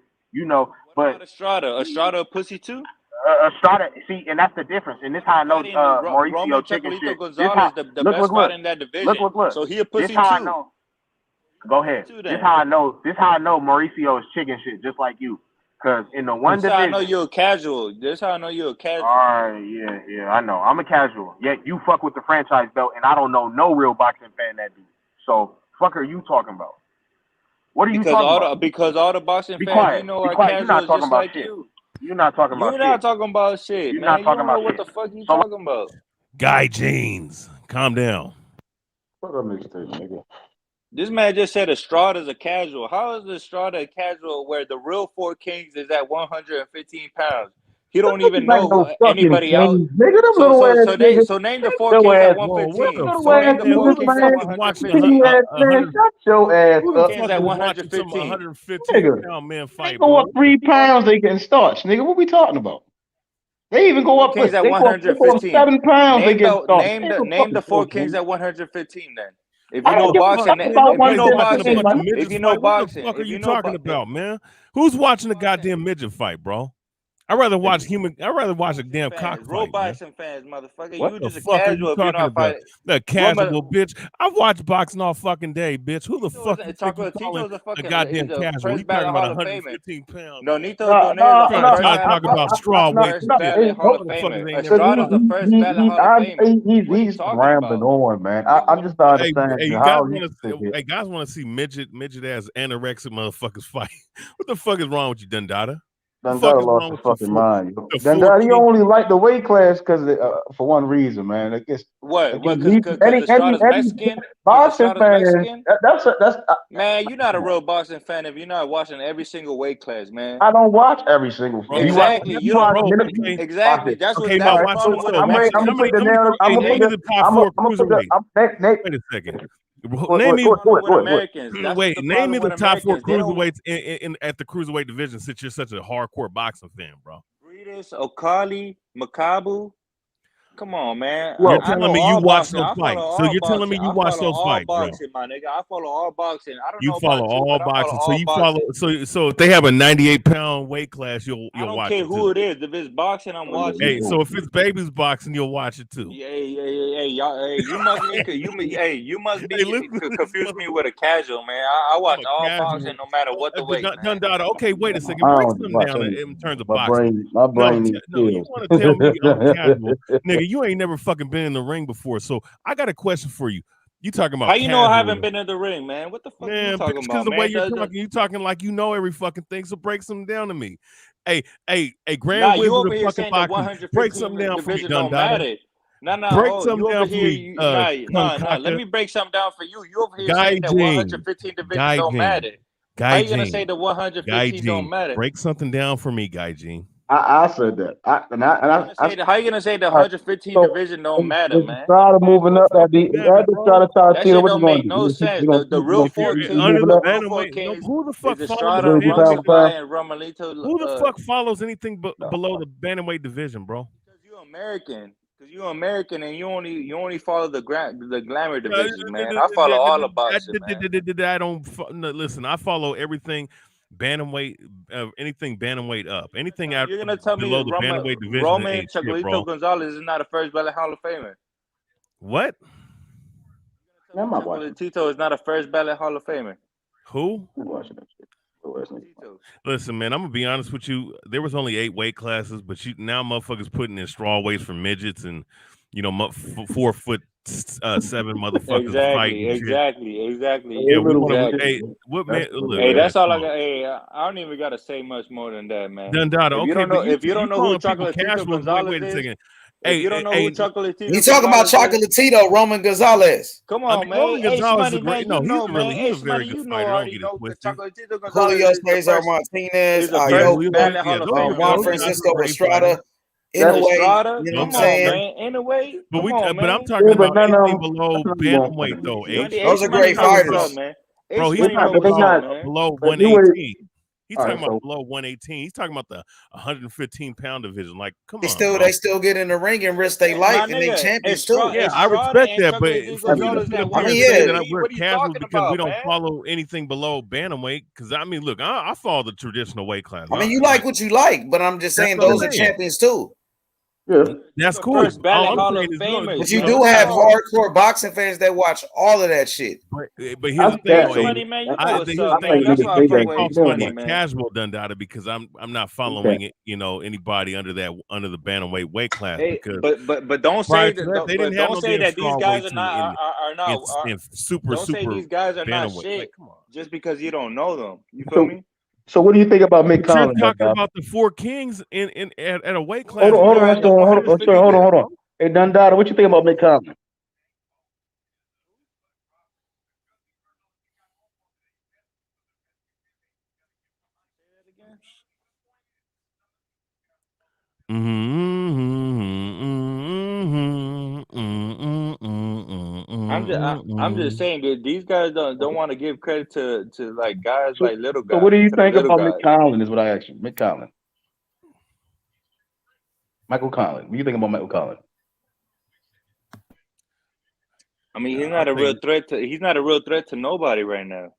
What about But Estrada? Estrada a pussy too? Estrada, see, and that's the difference. And this how I know Fighting Roman Mauricio chicken Chocolito shit. This how Gonzalez, the best fighter in that division. look. So he a This pussy how I too. know. Go ahead. Too This then. how I know. This how I know Mauricio is chicken shit, just like you. Cause in the one This how I know division. you're a casual. This how I know you're a casual. All right, yeah, I know. I'm a casual. Yet you fuck with the franchise belt, and I don't know no real boxing fan that do. So fuck are you talking about? What are you talking about? Because all the boxing Be fans you quiet. know Be are quiet. You're not casuals talking just about like shit. you. You're not talking about You're shit. not talking about shit, You're man. not You talking don't know about what shit. the fuck you So talking about. Guy Jeans, calm down. Fuck up mixtape, nigga. This man just said Estrada's a casual. How is Estrada a casual where the real Four Kings is at 115 pounds? He don't even Like no know fucking anybody else. kings, nigga. Them little ass niggas. Name the Four Little Kings at ass, Whoa, what 115. the little So fuck, ass name the man? Four niggas, Kings at man. Is watching a 115. Skinny ass man. 100? Shut your ass Who the up, Kings fuck at is watching some 115. 115 nigga. pound man They fight, go boy? up 3 pounds, they getting starched, nigga. What we talking about? They even go Four up. Kings at They go up 115. 7 pounds. They get starched. Ain't no Name fucking the Four joke, Kings nigga. at 115 then. If I you don't know give a boxing, fuck Man, about if you know nobody's watching a boxing, boxing, man. fucking if midget you know fight. What the boxing, fuck are you talking about, man? Who's watching a goddamn midget fight, bro? I'd rather watch a damn fans, cockfight, man. boxing fans, motherfucker. What You the just a fuck are casual you if you're talking not about? fighting. The casual bitch. I watch boxing all fucking day, bitch. Who the fuck you think you calling a goddamn casual? You talking about 115 pounds? No, Nito Trying Donaire is the to first talk about straw weight first and shit. ballot Hall of Motherfuckers Famer. ain't never Estrada's the fought. first ballot Hall of Famer. What are you He's talking rambling about? on, man. I'm just not Hey, understanding you how guys you want sit to? here. Hey, guys want to see midget ass anorexic motherfuckers fight? What the fuck is wrong with you, Dundada? The fuck Dundada is lost wrong his with fucking mind. the four Dundada, he king? only like the weight class because for one reason, man. I guess What? any Estrada's Mexican? Because boxing Estrada's fan, Mexican? that's Man, you're not a real boxing fan if you're not watching every single weight class, man. I don't watch every single. Bro, Exactly. You don't. okay. Exactly. That's Okay, that's the watch problem this. with So, a watch this. Mexican. How many? Name me the top four cruiserweights. Wait a second. Name me. Americans. That's Wait, the name me the problem top four with Americans. cruiserweights in at the cruiserweight division. Since you're such a hardcore boxing fan, bro. Breeders, Okali, Makabu. Come on, man. You're I telling know me you all watch boxing. those I follow fights. So all you're telling me boxing. you I watch follow those all fights, bro. boxing, my nigga. I follow all boxing. I don't You know follow about you, all but I follow boxing. So all you boxing. so if they have a 98-pound weight class, you'll I don't watch care it who too. it is. If it's boxing, I'm watching Hey, it. so if it's baby's boxing, you'll watch it too. Hey, y'all. Hey, you must be listen, confuse me with a casual, man. I watch all boxing, no matter what the weight, man. Dundada. Okay, wait a second. I Break don't something watch down anything. in terms of My boxing. brain needs No, you pills. want to tell me I'm casual, nigga? You ain't never fucking been in the ring before. So I got a question for you. You talking about How you know I haven't casual? been in the ring, man? What the fuck are you Man, talking bitch, because about, the way man? you're talking like you know every fucking thing. So break something down to me. Hey, Grand Nah, you Wizard over of here fucking saying the boxing. Break 115 something down for me, division don't Dundada. matter. Nah. Break Oh, something you over down for here? me, Nah. Let me break something down for you. You over here saying that 115 division don't matter. How you gonna say the 115 don't matter? Break something down for me, Guy Gene. I said that. How you gonna say the 115 division don't matter, man? Estrada moving up. That That shit what you don't gonna make do? no You sense. gonna The keep real four keep kings, Under moving the the up? real four bantamweight, kings who the fuck is follows the Estrada, bantamweight? and Romelito. Who the fuck follows anything below the bantamweight division, bro? Because you're American, and you only follow the glamour divisions, man. I follow all the boxing, man. I don't listen. I follow everything bantamweight, anything bantamweight up, anything out You're gonna tell me below the bantamweight division Roman ain't shit, Chocolito bro. Gonzalez is not a first ballot Hall of Famer? What? Chocolatito is not a first ballot Hall of Famer. Who? Listen, man, I'm gonna be honest with you. There was only 8 weight classes, but now motherfuckers putting in straw weights for midgets and 4'7" motherfuckers fighting. Exactly. Yeah, we want to. Hey, what man? Look, Hey, man, that's all I got. Hey, I don't even gotta say much more than that, man. Dundada. Okay, but If you don't know who calling people Chocolatito casuals? Gonzalez Wait a is, second. if you don't know who Chocolatito You talking about Chocolatito, Roman Gonzalez? Come on, man. Roman Hey, Gonzalez is Smoney, a great. man, No, man. Hey, he's a very Smoney, good you know fighter. Don't already get it know that twisted. Chocolatito Gonzalez Julio is the Cesar first, Martinez, is the first ballot Hall of Famer. Juan Francisco Estrada. In a way, Estrada, you know what I'm come on, saying? man. In a way, But man. I'm talking about anything below bantamweight though. Those are great fighters, man. Bro, he's Money know talking what's about up, man. below 118. He's talking about below 118. He's talking about the 115-pound division. Like, come on, bro. They still get in the ring and risk their life, and they champions too. Yeah, I respect that, but for me to sit up here and say that we're casual because we don't follow anything below bantamweight, because I mean, look, I follow the traditional weight class. I mean, you like what you like, but I'm just saying those are champions too. Yeah, that's cool. First ballot All I'm Hall saying of is, Famers. But you do have hardcore boxing fans that watch all of that shit. But here's the thing, though, Money, man, you know what's up, man. That's why I you fuck can't with call Ace somebody Money, a man. casual, Dundada, because I'm not following it. Anybody under the bantamweight weight class. Hey, because but don't say that. they didn't have Don't no say damn that these straw guys weights are not in super Don't say these guys are not bantamweight. shit Like, come on. just because you don't know them. You feel me? So what do you think about Mick But you're Collins? talking about the 4 kings at a weight class. Hold on. Hey, Dundada, what you think about Mick Collins? I'm just saying that these guys don't want to give credit to like guys like little guys. So what do you think little about guys. Mick Collins? Is what I asked you. Mick Collins. Michael Collins. What do you think about Michael Collins? I mean, he's not a real threat to nobody right now.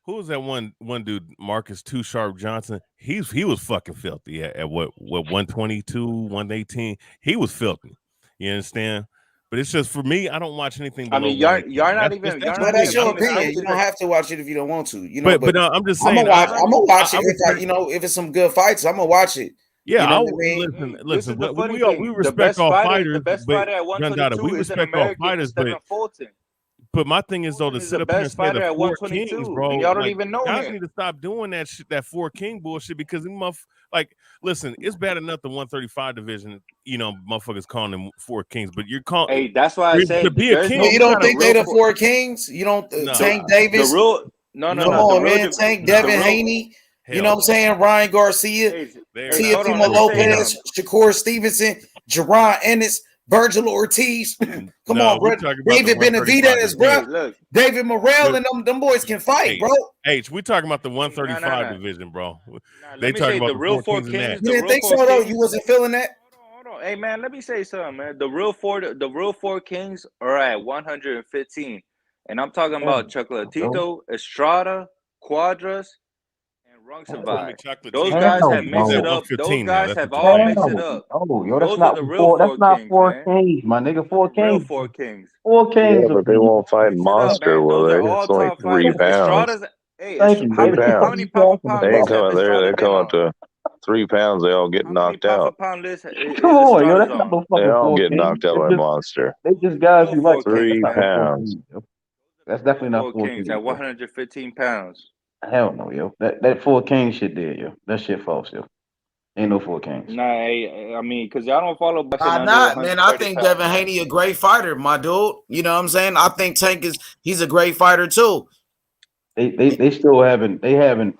Who was that one dude? Marcus Too Sharp Johnson. He was fucking filthy at what 122, 118. He was filthy. You understand? But it's just for me. I don't watch anything below. I mean, y'all not even. Well, that's your opinion. You don't have to watch it if you don't want to. You know, but I'm just saying. I'm gonna watch it if it's some good fights. I'm gonna watch it. Yeah, you know what I mean? Listen. We respect all fighters. The best fighter at 122 we respect all fighters, but my thing is though to sit up here and say the 4 kings, bro. Y'all don't even know guys him. need to stop doing that shit, that 4 king bullshit, because listen, it's bad enough the 135 division, motherfuckers calling them 4 kings, but you're calling. Hey, that's why I said to be a king. You don't think they the 4 kings? You don't Tank Davis? No. Come on, man. Tank Devin Haney. You know what I'm saying? Ryan Garcia, Teofimo Lopez, Shakur Stevenson, Jerron Ennis, Virgil Ortiz. Come on, bro. David Benavidez, bro. Look, David Morrell and them boys can fight, bro. We talking about the 135 division, bro. They talking about the real 4 kings. You didn't think so, though? You wasn't feeling that? Hold on. Hey, man, let me say something, man. The real 4 kings are at 115. And I'm talking about Chocolatito, Estrada, Quadras, those guys have mixed it up. Those guys have all mixed it up. Oh, yo, that's not the real 4 kings. That's not 4 kings, my nigga. 4 kings. Real 4 kings. 4 kings. Yeah, but they won't fight Monster, will they? It's only 3 pounds. Hey, 3 pounds. They ain't coming there. They're coming to 3 pounds. They all get knocked out. Come on, yo, that's not no fucking 4 kings. They all get knocked out by Monster. They just guys who like 3 pounds. That's definitely not 4 kings. At 115 pounds. Hell no, yo. That 4 Kings shit there, yo. That shit false, yo. Ain't no 4 Kings. Nah, I mean, because y'all don't follow. Not, man. I think Devin Haney a great fighter, my dude. You know what I'm saying? I think Tank he's a great fighter too. They still haven't done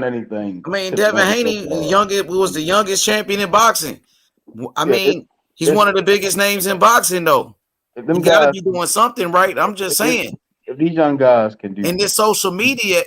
anything. I mean, Devin Haney was the youngest champion in boxing. I mean, he's one of the biggest names in boxing, though. You got to be doing something right. I'm just saying. If these young guys can do in this social media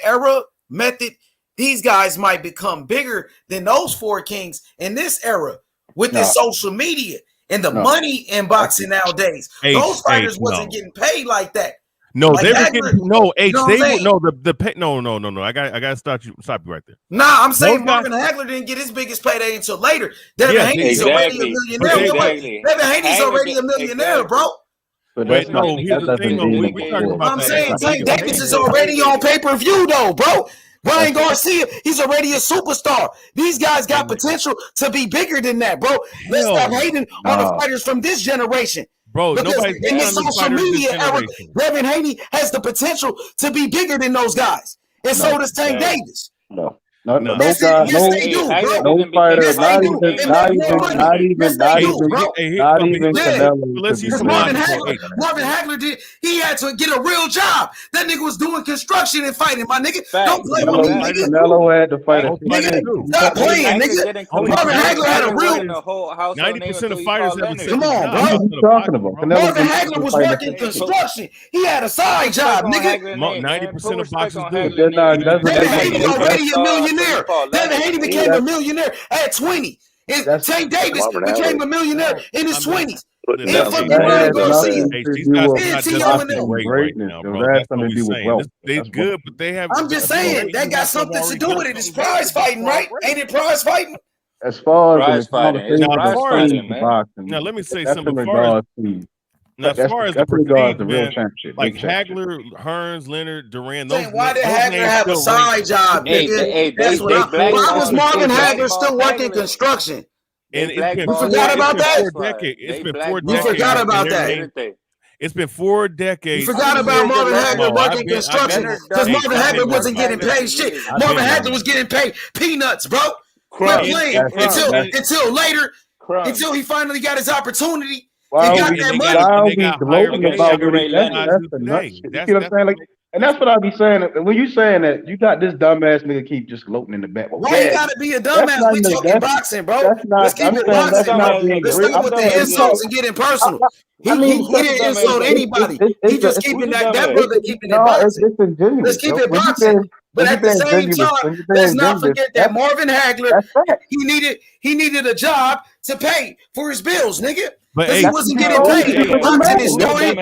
era method, these guys might become bigger than those 4 kings in this era with this social media and the money in boxing nowadays. Those fighters wasn't getting paid like that. No, like they were getting no. They were the pay. No. I got to stop you right there. Nah, I'm saying Marvin Hagler didn't get his biggest payday until later. Devin Haney's already a millionaire. Devin Haney's already a millionaire, bro. But here's the thing, though. We talking about I'm saying Tank Davis is already on pay-per-view, though, bro. Ryan Garcia, he's already a superstar. These guys got potential to be bigger than that, bro. Let's stop hating on the fighters from this generation. Bro, because in this social media era, Devin Haney has the potential to be bigger than those guys. And so does Tank Davis. No fighter, not even Canelo. Marvin Hagler did. He had to get a real job. That nigga was doing construction and fighting, my nigga. Don't play with me, nigga. Canelo had to fight. Stop playing, nigga. Marvin Hagler had a real 90% of fighters have a come on, bro. What are you talking about? Marvin Hagler was working construction. He had a side job, nigga. 90% of boxers do. Devin Haney already a millionaire. Devin Haney became a millionaire at 20. And Tank Davis became a millionaire in his 20s. Ryan Garcia. They're good, but they have. I'm just saying that got something to do with it. It's prize fighting, right? Ain't it prize fighting? As far as now, let me say something. As far as the prestige, man, like Hagler, Hearns, Leonard, Duran, why did Hagler have a side job, nigga? Why was Marvin Hagler still working construction? And you forgot about that? It's been 4 decades. You forgot about that. It's been 4 decades. You forgot about Marvin Hagler working construction because Marvin Hagler wasn't getting paid shit. Marvin Hagler was getting paid peanuts, bro. Quit playing until later, until he finally got his opportunity. Wow, he got that money. That's the nut shit. You see what I'm saying? Like, and that's what I be saying. When you saying that, you got this dumbass nigga keep just gloating in the back. Why you gotta be a dumbass? We talking boxing, bro. Let's keep it boxing. Let's stop with the insults and getting personal. He didn't insult anybody. He just keeping that brother keeping it boxing. Let's keep it boxing. But at the same time, let's not forget that Marvin Hagler, he needed a job to pay for his bills, nigga. But Because he wasn't getting paid. Boxing historian,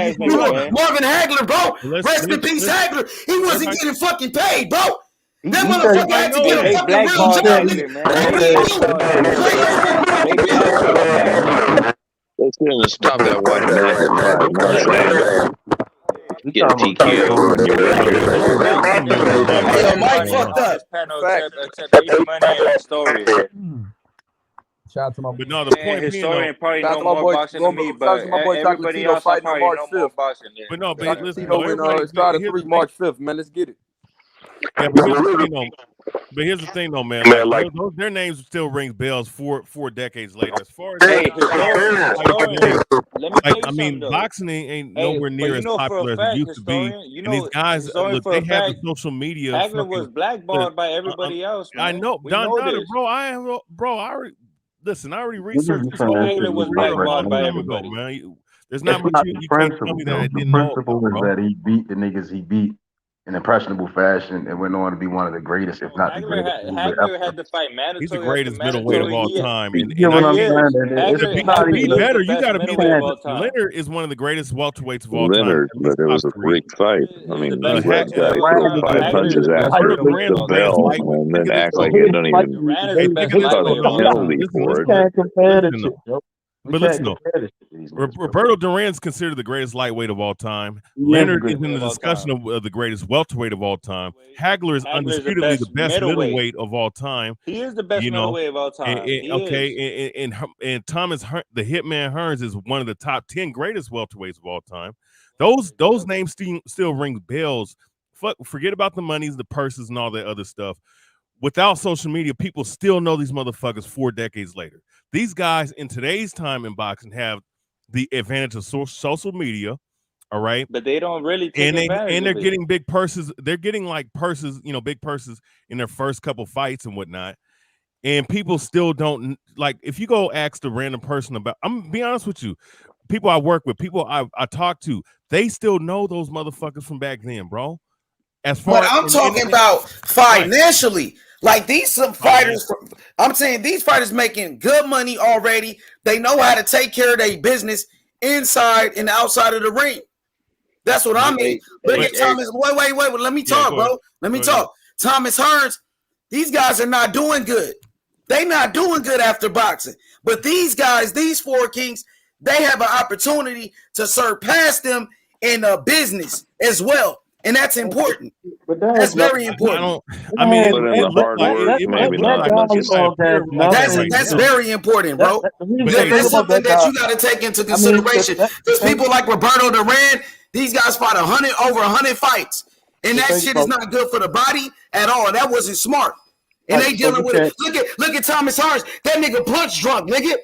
Marvin Hagler, bro. Rest in peace, Hagler. He wasn't getting fucking paid, bro. That motherfucker had to get a fucking real job, nigga. They shouldn't stop that white magic fight. You know what I'm saying? Get TKO when you're Yo, Mike fucked up. Except Eddie Money and Historian. Shout out to my but no, the point Historian probably know more boxing than me, but everybody else I probably know more boxing than. But no, but listen, started 3 March 5th, man. Let's get it. Yeah, but here's the thing, though, man. Like, their names still ring bells 4 decades later. As far as boxing ain't nowhere near as popular as it used to be. And these guys, look, they have the social media. Hagler was blackballed by everybody else. Man. I know, Don, bro. I already researched. Hagler was blackballed by everybody. Man. There's not much you can't tell me that I didn't know. The principle is that he beat the niggas he beat in impressionable fashion and went on to be one of the greatest, if not the greatest. Hagler had to fight mandatory. He's the greatest middleweight of all time. You know what I'm saying? To be better, you got to be better. Leonard is one of the greatest welterweights of all time. But it was a freak fight. I mean, that guy took 5 punches after the bell and then act like it don't even took out a penalty for it. Can't compare the shit, yo. But listen, Roberto Duran's considered the greatest lightweight of all time. Leonard is in the discussion of the greatest welterweight of all time. Hagler is undisputedly the best middleweight of all time. He is the best middleweight of all time. And Thomas the Hitman Hearns is one of the top 10 greatest welterweights of all time. Those names still ring bells. Forget about the monies, the purses, and all that other stuff. Without social media, people still know these motherfuckers 4 decades later. These guys in today's time in boxing have the advantage of social media, all right? But they don't really take advantage and they're getting big purses. They're getting like purses, big purses in their first couple fights and whatnot. And people still don't, like, if you go ask the random person about, I'm going to be honest with you, people I work with, people I talk to, they still know those motherfuckers from back then, bro. But I'm talking about financially. Like these fighters, I'm saying these fighters making good money already. They know how to take care of their business inside and outside of the ring. That's what I mean. Look at Thomas. Wait. Let me talk, bro. Let me talk. Thomas Hearns, these guys are not doing good. They not doing good after boxing. But these guys, these 4 kings, they have an opportunity to surpass them in a business as well. And that's important. But that's very important. That's very important, bro. That's something that you got to take into consideration. Because people like Roberto Duran, these guys fought over 100 fights. And that shit is not good for the body at all. That wasn't smart. And they dealing with it. Look at Thomas Hearns. That nigga punch drunk, nigga.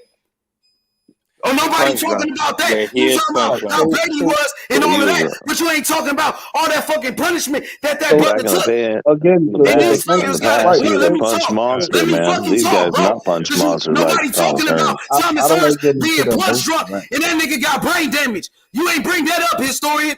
Oh, nobody talking about that. You talking about how bad he was and all of that, but you ain't talking about all that fucking punishment that brother took. Again, let me punch monster, man. These guys not punch monsters. Nobody talking about Thomas Hearns being punch drunk and that nigga got brain damage. You ain't bring that up, historian.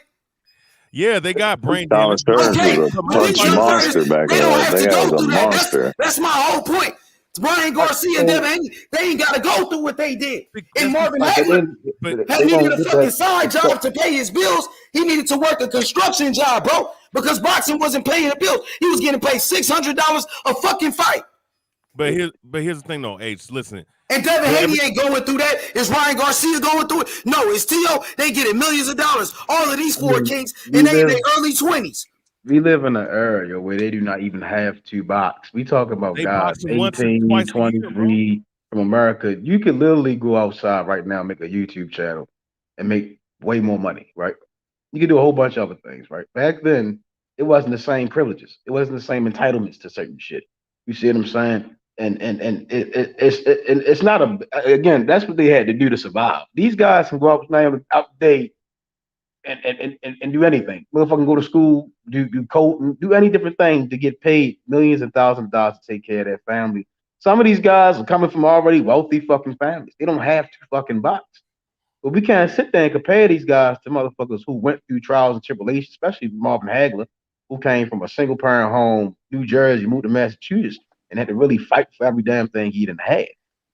Yeah, they got brain damage. Thomas Hearns was a punch monster back then. That guy was a monster. That's my whole point. Brian Garcia, they ain't got to go through what they did. And Marvin Hagler needed a fucking side job to pay his bills. He needed to work a construction job, bro, because boxing wasn't paying the bills. He was getting paid $600 a fucking fight. But here's the thing, though, H. Listen. And Devin Haney ain't going through that. Is Ryan Garcia going through it? No, it's T.O. They getting millions of dollars. All of these 4 kings, and they in their early 20s. We live in an area where they do not even have to box. We talk about guys 18, 23 from America. You could literally go outside right now, make a YouTube channel, and make way more money, right? You could do a whole bunch of other things, right? Back then, it wasn't the same privileges. It wasn't the same entitlements to certain shit. You see what I'm saying? And it's not again, that's what they had to do to survive. These guys can go out now outdate and do anything. Motherfucking go to school, do coding, do any different thing to get paid millions and thousands of dollars to take care of their family. Some of these guys are coming from already wealthy fucking families. They don't have to fucking box. But we can't sit there and compare these guys to motherfuckers who went through trials and tribulations, especially Marvin Hagler, who came from a single parent home, New Jersey, moved to Massachusetts, and had to really fight for every damn thing he didn't have.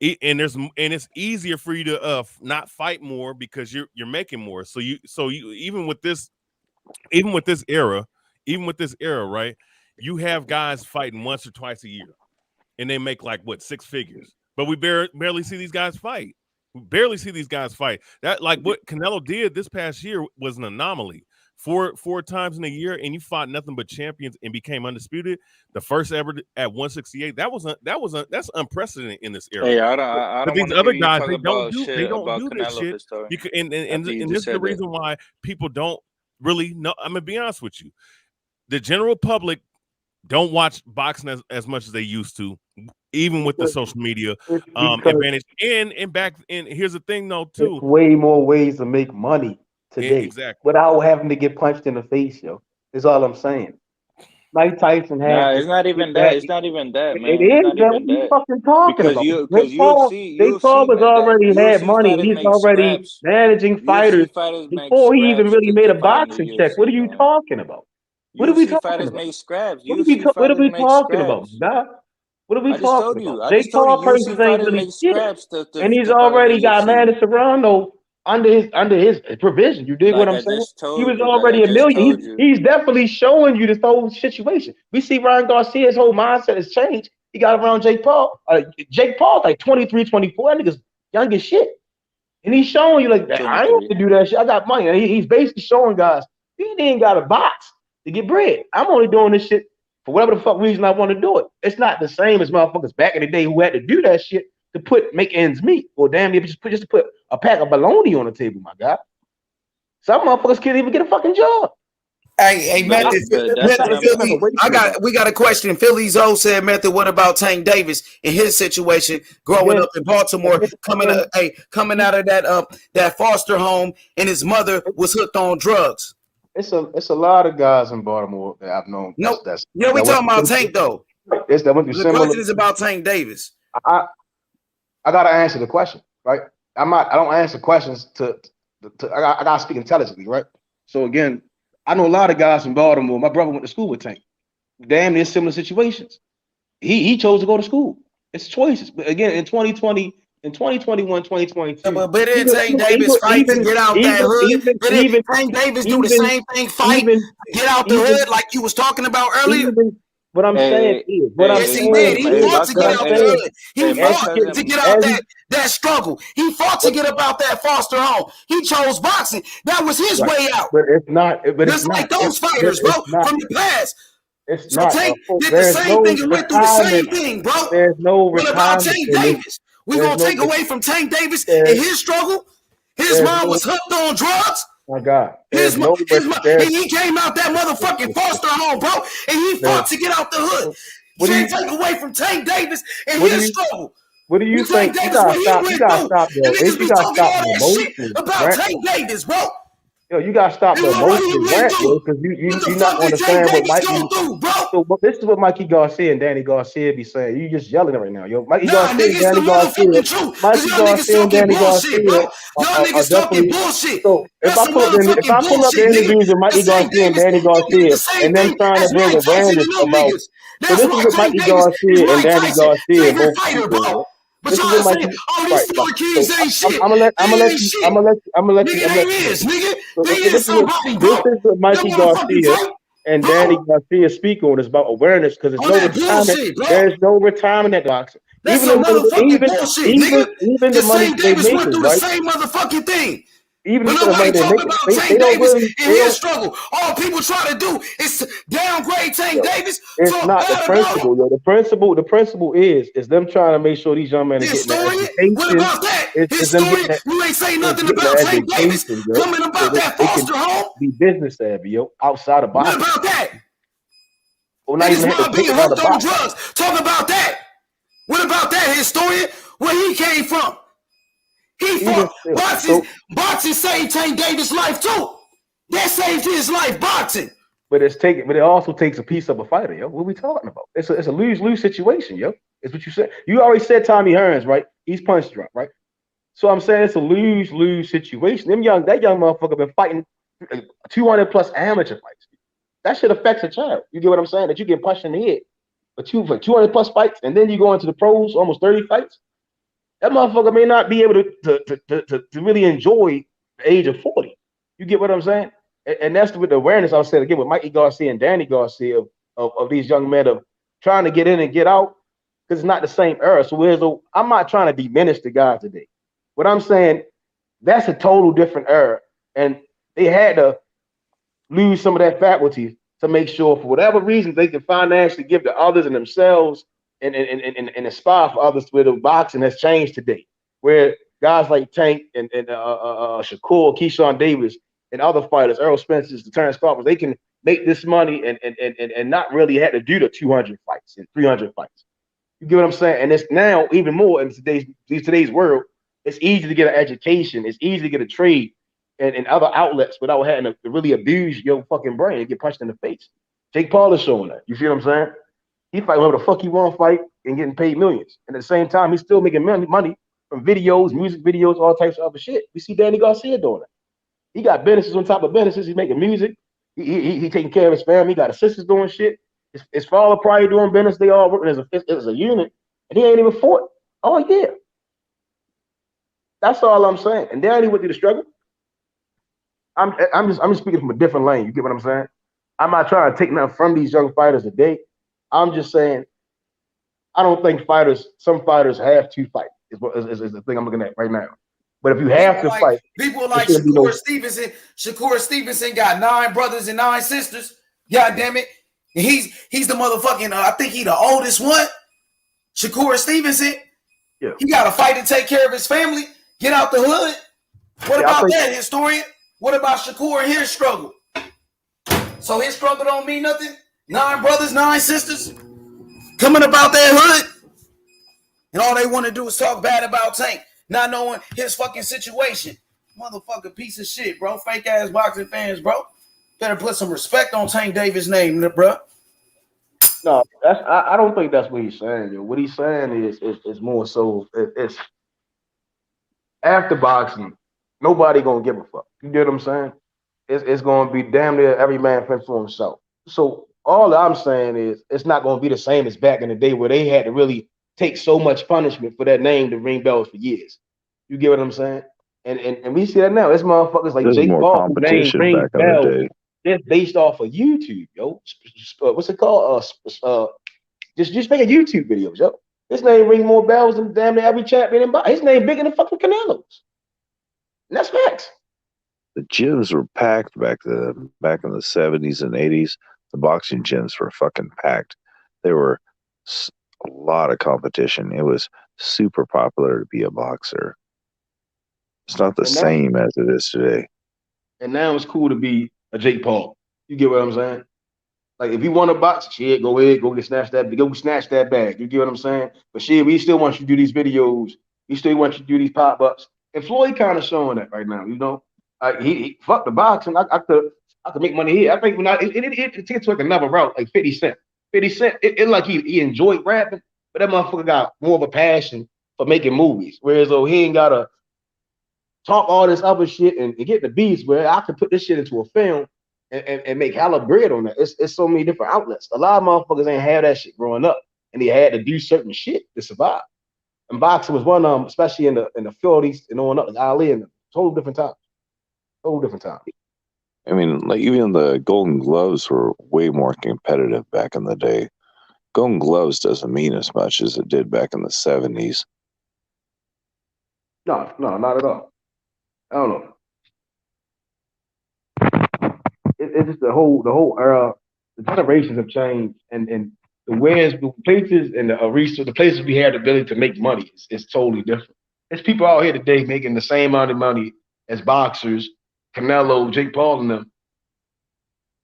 And it's easier for you to not fight more because you're making more. So you even with this era, right? You have guys fighting once or twice a year, and they make like what 6 figures. But we barely see these guys fight. We barely see these guys fight. That like what Canelo did this past year was an anomaly. Four times in a year, and you fought nothing but champions and became undisputed. The first ever at 168. That's unprecedented in this era. Hey, I But don't these want to other hear you guys, talk they don't about do shit about this Canelo shit. Historia. And After you this just is the said that. reason why people don't really know. I'm gonna be honest with you. The general public don't watch boxing as much as they used to, even with the social media advantage. And here's the thing though, too. There's way more ways to make money today Exactly. without having to get punched in the face, yo. That's all I'm saying. Mike Tyson Nah, had it's not even that. It's not even that, man. it It's is not that. What even are you that. fucking talking about? Because Jake Paul was already had UFC money. fighters He's make already scraps. managing fighters UFC fighters make before he even scraps really made to a fight in the boxing check. What are UFC, you man. talking about? What are we UFC talking fighters about? make scraps. What are UFC we fighters make talking about, scraps. God? What are we I just talking told about? you. I Jake just told Paul you. UFC purses ain't fighters really make shit, scraps and he's to fight in the already got UFC. Madison Serrano under his provision. You dig what Like I'm I saying? just He told was you. Like I already a just million. told you. He's definitely showing you this whole situation. We see Ryan Garcia's whole mindset has changed. He got around Jake Paul. Jake Paul's like 23, 24. That nigga's young as shit. And he's showing you like, I ain't have to do that shit. I got money. And he's basically showing guys, he ain't got a box to get bread. I'm only doing this shit for whatever the fuck reason I want to do it. It's not the same as motherfuckers back in the day who had to do that shit to make ends meet. Or damn near just to put a pack of bologna on the table, my guy. Some motherfuckers can't even get a fucking job. Hey, Method, Philly, we got a question. Philly Zoe said, Method, what about Tank Davis in his situation growing up in Baltimore, coming out of that foster home, and his mother was hooked on drugs? It's a lot of guys in Baltimore that I've known. We talking about Tank though. The question is about Tank Davis. I gotta answer the question, right? I don't answer questions I gotta speak intelligently, right? So again, I know a lot of guys in Baltimore. My brother went to school with Tank. Damn near similar situations. He chose to go to school. It's choices. But again, in 2020, in 2021, 2022. But didn't Tank Davis fight to get out that hood? Didn't Tank Davis do the same thing, get out the hood like you was talking about earlier? What I'm saying is, he did. He fought to get out the hood. He fought to get out that struggle. He fought to get about that foster home. He chose boxing. That was his way out. But it's not. Just like those fighters, bro, from the past. It's so not. Tank did the same thing and went through the same thing, bro. There's no what about Tank Davis? We're going to take away from Tank Davis and his struggle? His mom was hooked on drugs? My God. His mom, he came out that motherfucking foster home, bro, and he fought to get out the hood. You can't take away from Tank Davis and his struggle. What do you think? Tank Davis, what he went through. And niggas be talking all that shit about Tank Davis, bro. Yo, you gotta stop the emotional rant, bro, because you're not understand what Mikey. So this is what Mikey Garcia and Danny Garcia be saying. You just yelling right now, yo. Mikey Garcia and Danny Garcia. Mikey Garcia and Danny Garcia are definitely. So if I pull up the interviews with Mikey Garcia and Danny Garcia, and then trying to bring awareness about. So this is what Mikey Garcia and Danny Garcia both do. This is what Mikey. I'm gonna let you. This is what Mikey Garcia and Danny Garcia speak on. Is about awareness because there's no retirement. There's no retirement at boxing. Even the money they make, right? The same motherfucking thing. Even but nobody talking about Tank Davis and his struggle. All people try to do is to downgrade Tank Davis. It's not the principle, yo. The principle is them trying to make sure these young men are getting that education. What about that? Historian, you ain't say nothing about Tank Davis coming about that foster home. Be business savvy, yo. Outside of boxing. What about that? Well, not even mom being hooked on drugs. Talk about that. What about that, historian? Where he came from? He fought boxing saved Tank Davis' life too. That saved his life, boxing. But it also takes a piece of a fighter, yo. What are we talking about? It's a lose-lose situation, yo. It's what you said. You already said Tommy Hearns, right? He's punch drunk, right? So I'm saying it's a lose-lose situation. That young motherfucker been fighting 200 plus amateur fights. That shit affects a child. You get what I'm saying? That you get punched in the head. But 200 plus fights, and then you go into the pros, almost 30 fights. That motherfucker may not be able to really enjoy the age of 40. You get what I'm saying? And that's with the awareness I was saying again with Mikey Garcia and Danny Garcia of these young men of trying to get in and get out because it's not the same era. So I'm not trying to diminish the guys today. What I'm saying, that's a total different era, and they had to lose some of that faculty to make sure, for whatever reason, they can financially give to others and themselves, and inspire for others. Where the boxing has changed today, where guys like Tank and Shakur, Keyshawn Davis, and other fighters, Errol Spence, the Terrence Crawford, they can make this money and not really have to do the 200 fights and 300 fights. You get what I'm saying? And it's now even more in today's world. It's easy to get an education. It's easy to get a trade and other outlets without having to really abuse your fucking brain and get punched in the face. Jake Paul is showing that. You feel what I'm saying? He fight whoever the fuck he want to fight and getting paid millions. And at the same time, he's still making money from videos, music videos, all types of other shit. We see Danny Garcia doing it. He got businesses on top of businesses. He's making music. He taking care of his family. He got assistants doing shit. His father probably doing business. They all working as a unit, and he ain't even fought all year. That's all I'm saying. And Danny went through the struggle. I'm just speaking from a different lane. You get what I'm saying? I'm not trying to take nothing from these young fighters today. I'm just saying I don't think some fighters have to fight. Is the thing I'm looking at right now. But if you have to fight, people like Shakur Stevenson. Shakur Stevenson got 9 brothers and 9 sisters. God damn it. And he's the motherfucking, I think he the oldest one. Shakur Stevenson. Yeah. He got to fight to take care of his family. Get out the hood. What about that, historian? What about Shakur and his struggle? So his struggle don't mean nothing? 9 brothers, 9 sisters coming about their hood. And all they want to do is talk bad about Tank, not knowing his fucking situation. Motherfucker piece of shit, bro. Fake ass boxing fans, bro. Better put some respect on Tank Davis' name, bro. No, I don't think that's what he's saying, yo. What he's saying is more so it's after boxing, nobody gonna give a fuck. You get what I'm saying? It's gonna be damn near every man fends for himself. So all I'm saying is it's not gonna be the same as back in the day where they had to really take so much punishment for that name to ring bells for years. You get what I'm saying? And we see that now. It's motherfuckers like There's Jake more Paul whose name competition rings back in the bells day. just based off of YouTube, yo. What's it called? Just making YouTube videos, yo. His name ring more bells than damn near every champion in boxing. His name bigger than fucking Canelo's. And that's facts. The gyms were back in the 70s and 80s. The boxing gyms were fucking packed. There were a lot of competition. It was super popular to be a boxer. It's not the same as it is today. And now it's cool to be a Jake Paul. You get what I'm saying? Like if you want to box, shit, go ahead, go snatch that bag. You get what I'm saying? But shit, we still want you to do these videos. We still want you to do these pop-ups. And Floyd kind of showing that right now, you know. He fuck the boxing. I could make money here. I think when it took another route, like 50 Cent. 50 Cent, it like he enjoyed rapping, but that motherfucker got more of a passion for making movies. Whereas though he ain't gotta talk all this other shit and get the beats where I could put this shit into a film and make hella bread on that. It's so many different outlets. A lot of motherfuckers ain't had that shit growing up, and they had to do certain shit to survive. And boxing was one of them, especially in the 40s and on up, like Ali, and total different time. Total different time. I mean, like even the Golden Gloves were way more competitive back in the day. Golden Gloves doesn't mean as much as it did back in the 70s. No, not at all. I don't know. It's just the whole era. The generations have changed, and the places and the places we have the ability to make money is totally different. There's people out here today making the same amount of money as boxers, Canelo, Jake Paul, and them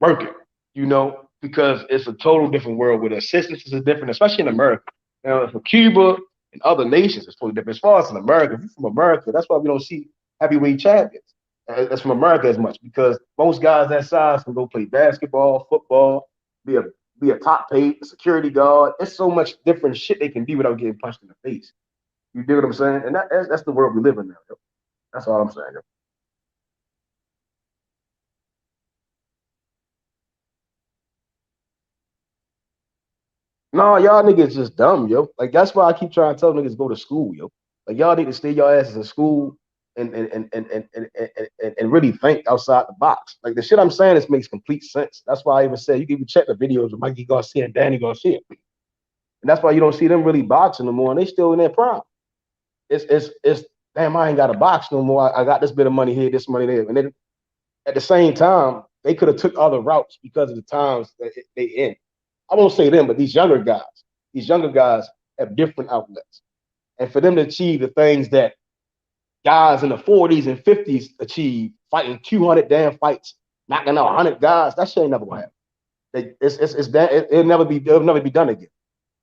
working. You know, because it's a total different world where the assistance is different, especially in America. Now, for Cuba and other nations, it's totally different. As far as in America, if you're from America, that's why we don't see heavyweight champions. That's from America as much because most guys that size can go play basketball, football, be a top paid security guard. There's so much different shit they can do without getting punched in the face. You dig what I'm saying? And that's the world we live in now. Yo. That's all I'm saying. Yo. No, y'all niggas just dumb, yo. Like that's why I keep trying to tell niggas go to school, yo. Like y'all need to stay your asses in school and really think outside the box. Like the shit I'm saying, this makes complete sense. That's why I even said you can even check the videos of Mikey Garcia and Danny Garcia. And that's why you don't see them really boxing no more, and they still in their prime. It's damn, I ain't got a box no more. I got this bit of money here, this money there. And then at the same time, they could have took other routes because of the times that they in. I won't say them, but these younger guys have different outlets. And for them to achieve the things that guys in the 40s and 50s achieved, fighting 200 damn fights, knocking out 100 guys, that shit ain't never gonna happen. It'll never be done again.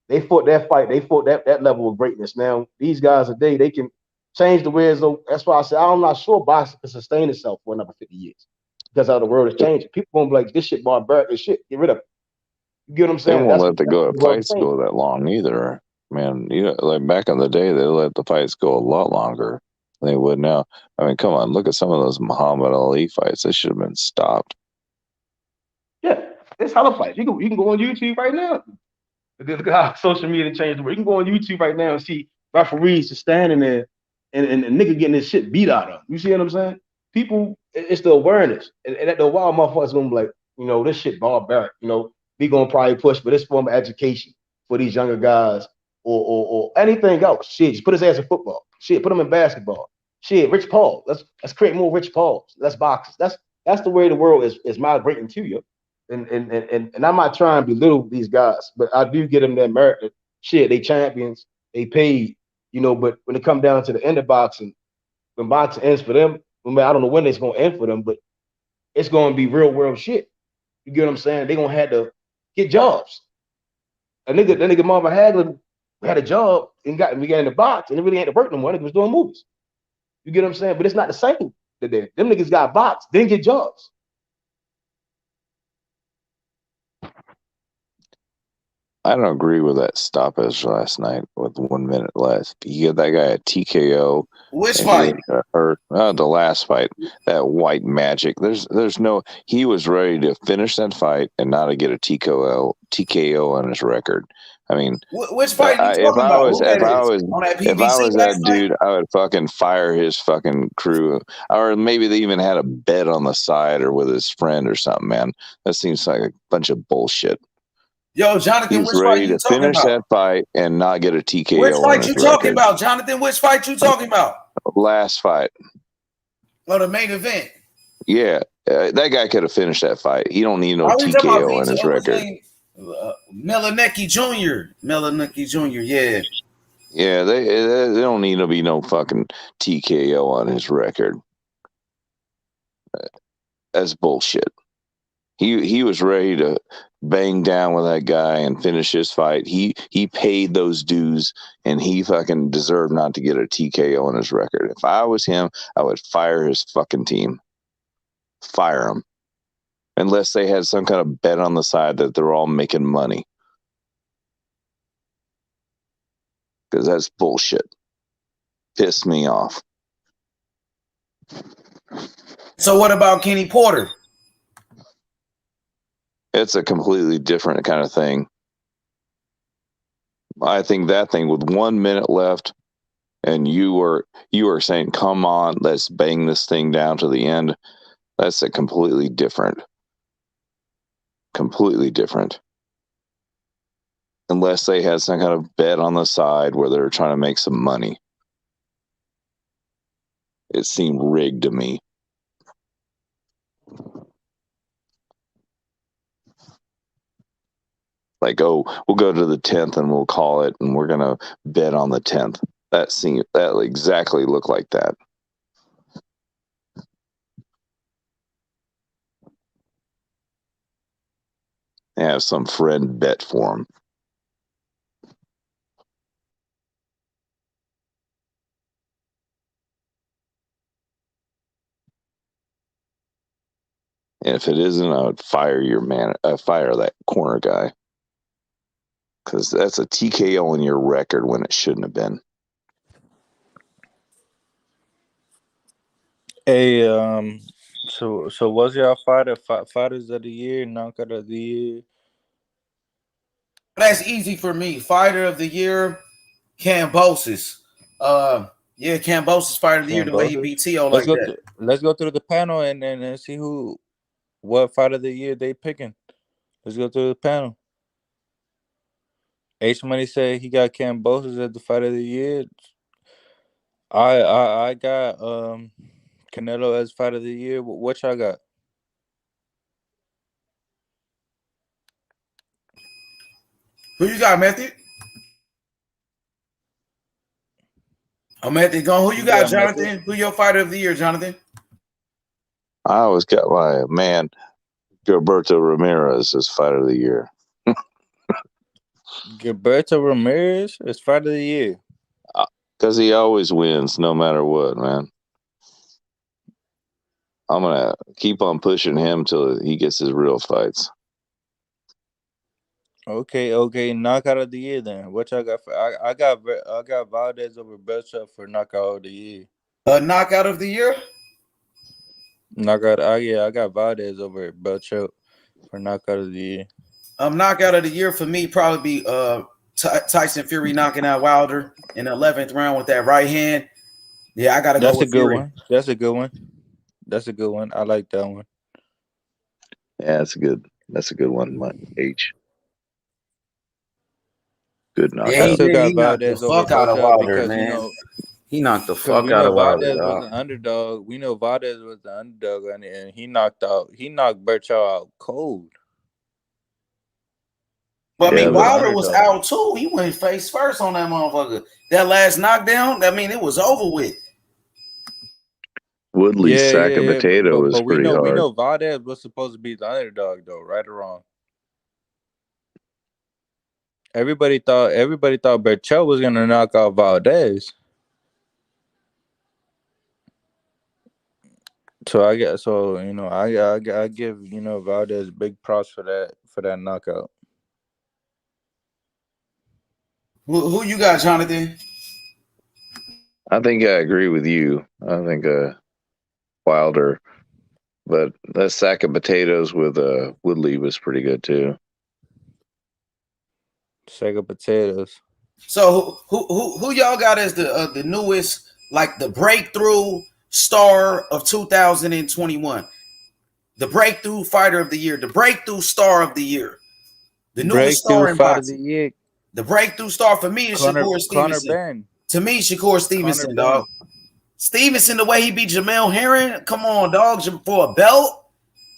They fought that fight. They fought that level of greatness. Now these guys today, they can change the ways. That's why I say I'm not sure boxing can sustain itself for another 50 years because how the world is changing. People gonna be like, this shit barbaric as shit. Get rid of it. You get what I'm They saying? won't let the The world fights changing. go that long either. Man, like back in the day, they let the fights go a lot longer than they would now. I mean, come on, look at some of those Muhammad Ali fights. They should have been stopped. Yeah, it's hella fights. You can go on YouTube right now. Look at how social media changed the world. You can go on YouTube right now and see referees just standing there and nigga getting his shit beat out of him. You see what I'm saying? People, it's the awareness. And at the while, motherfuckers gonna be like, this shit barbaric. We gonna probably push for this form of education for these younger guys or anything else. Shit, just put his ass in football. Shit, put him in basketball. Shit, Rich Paul. Let's create more Rich Pauls. Let's boxers. That's the way the world is migrating to you. And I'm not trying to belittle these guys, but I do give them that merit that shit, they champions, they paid, but when it comes down to the end of boxing, when boxing ends for them, I don't know when it's gonna end for them, but it's gonna be real world shit. You get what I'm saying? They gonna have to get jobs. That nigga Marvin Hagler had a job and got in the box and it really ain't to work no more. He was doing movies. You get what I'm saying? But it's not the same today. Them niggas got box, then get jobs. I don't agree with that stoppage last night with 1 minute left. You get that guy a TKO. Which fight? Hurt. The last fight, that white magic. There's no. He was ready to finish that fight and not to get a TKO on his record. I mean, which fight are you talking about? Who that is? On that PBC if I was last that night? dude, I would fucking fire his fucking crew, or maybe they even had a bet on the side or with his friend or something. Man, that seems like a bunch of bullshit. Yo, Jonathan, He's which fight ready you to talking finish about? that fight and not get a TKO Which on fight his you record. talking about, Jonathan? Which fight you talking about? Last fight. Oh, the main event. Yeah, that guy could have finished that fight. He don't need no Are we talking about TKO on his record. Melanicki Jr. Melanicki Jr. Yeah. Yeah, they don't need to be no fucking TKO on his record. That's bullshit. He was ready to bang down with that guy and finish his fight. He paid those dues and he fucking deserved not to get a TKO on his record. If I was him, I would fire his fucking team. Fire him. Unless they had some kind of bet on the side that they're all making money. Because that's bullshit. Pissed me off. So what about Kenny Porter? It's a completely different kind of thing. I think that thing with 1 minute left and you were saying, come on, let's bang this thing down to the end. That's a completely different. Unless they had some kind of bet on the side where they were trying to make some money. It seemed rigged to me. Like, oh, we'll go to the 10th and we'll call it and we're going to bet on the 10th. That exactly looked like that. Have some friend bet for him. And if it isn't, I would fire fire that corner guy. Because that's a TKO on your record when it shouldn't have been. Hey, so what's your fighters of the year, knockout of the year? That's easy for me. Fighter of the year, Kambosos. Yeah, Kambosos fighter of the year, the way he beat T.O. like that. Let's go through the panel and see what fighter of the year they picking. Let's go through the panel. H Money said he got Kambosos as the fighter of the year. I got Canelo as fight of the year. What y'all got? Who you got, Method? Oh, Method gone. Who you got, Jonathan? Who your fighter of the year, Jonathan? I always got my man, Gilberto Ramirez, as fighter of the year. Gilberto Ramirez is fight of the year. Because he always wins no matter what, man. I'm going to keep on pushing him till he gets his real fights. Okay. Knockout of the year then. What y'all got for I got Valdez over Belcher for knockout of the year. Knockout of the year? Knockout. I got Valdez over Belcher for knockout of the year. Knockout of the year for me probably be Tyson Fury knocking out Wilder in the 11th round with that right hand. Yeah, I gotta go with Fury. One. That's a good one. That's a good one. I like that one. Yeah, that's a good one, my H. Good knockout. Yeah, he knocked the fuck out of Wilder, man. You know, he knocked the fuck out of Wilder. Valdez was an underdog. We know Valdez was the underdog, and he knocked Berchow out cold. But I mean, Wilder was out too. He went face first on that motherfucker. That last knockdown, I mean, it was over with. Woodley's sack of potato was pretty hard. We know Valdez was supposed to be the underdog, though, right or wrong. Everybody thought Berchow was gonna knock out Valdez. So I give Valdez big props for that knockout. Who you got, Jonathan? I think I agree with you. I think Wilder, but that sack of potatoes with Woodley was pretty good too. Sack of potatoes. So who y'all got as the newest, like the breakthrough star of 2021? The breakthrough fighter of the year, the breakthrough star of the year, the newest star in boxing. The breakthrough star for me is Shakur Stevenson. To me, Shakur Stevenson, dog. Stevenson, the way he beat Jamel Herring, come on, dog, for a belt.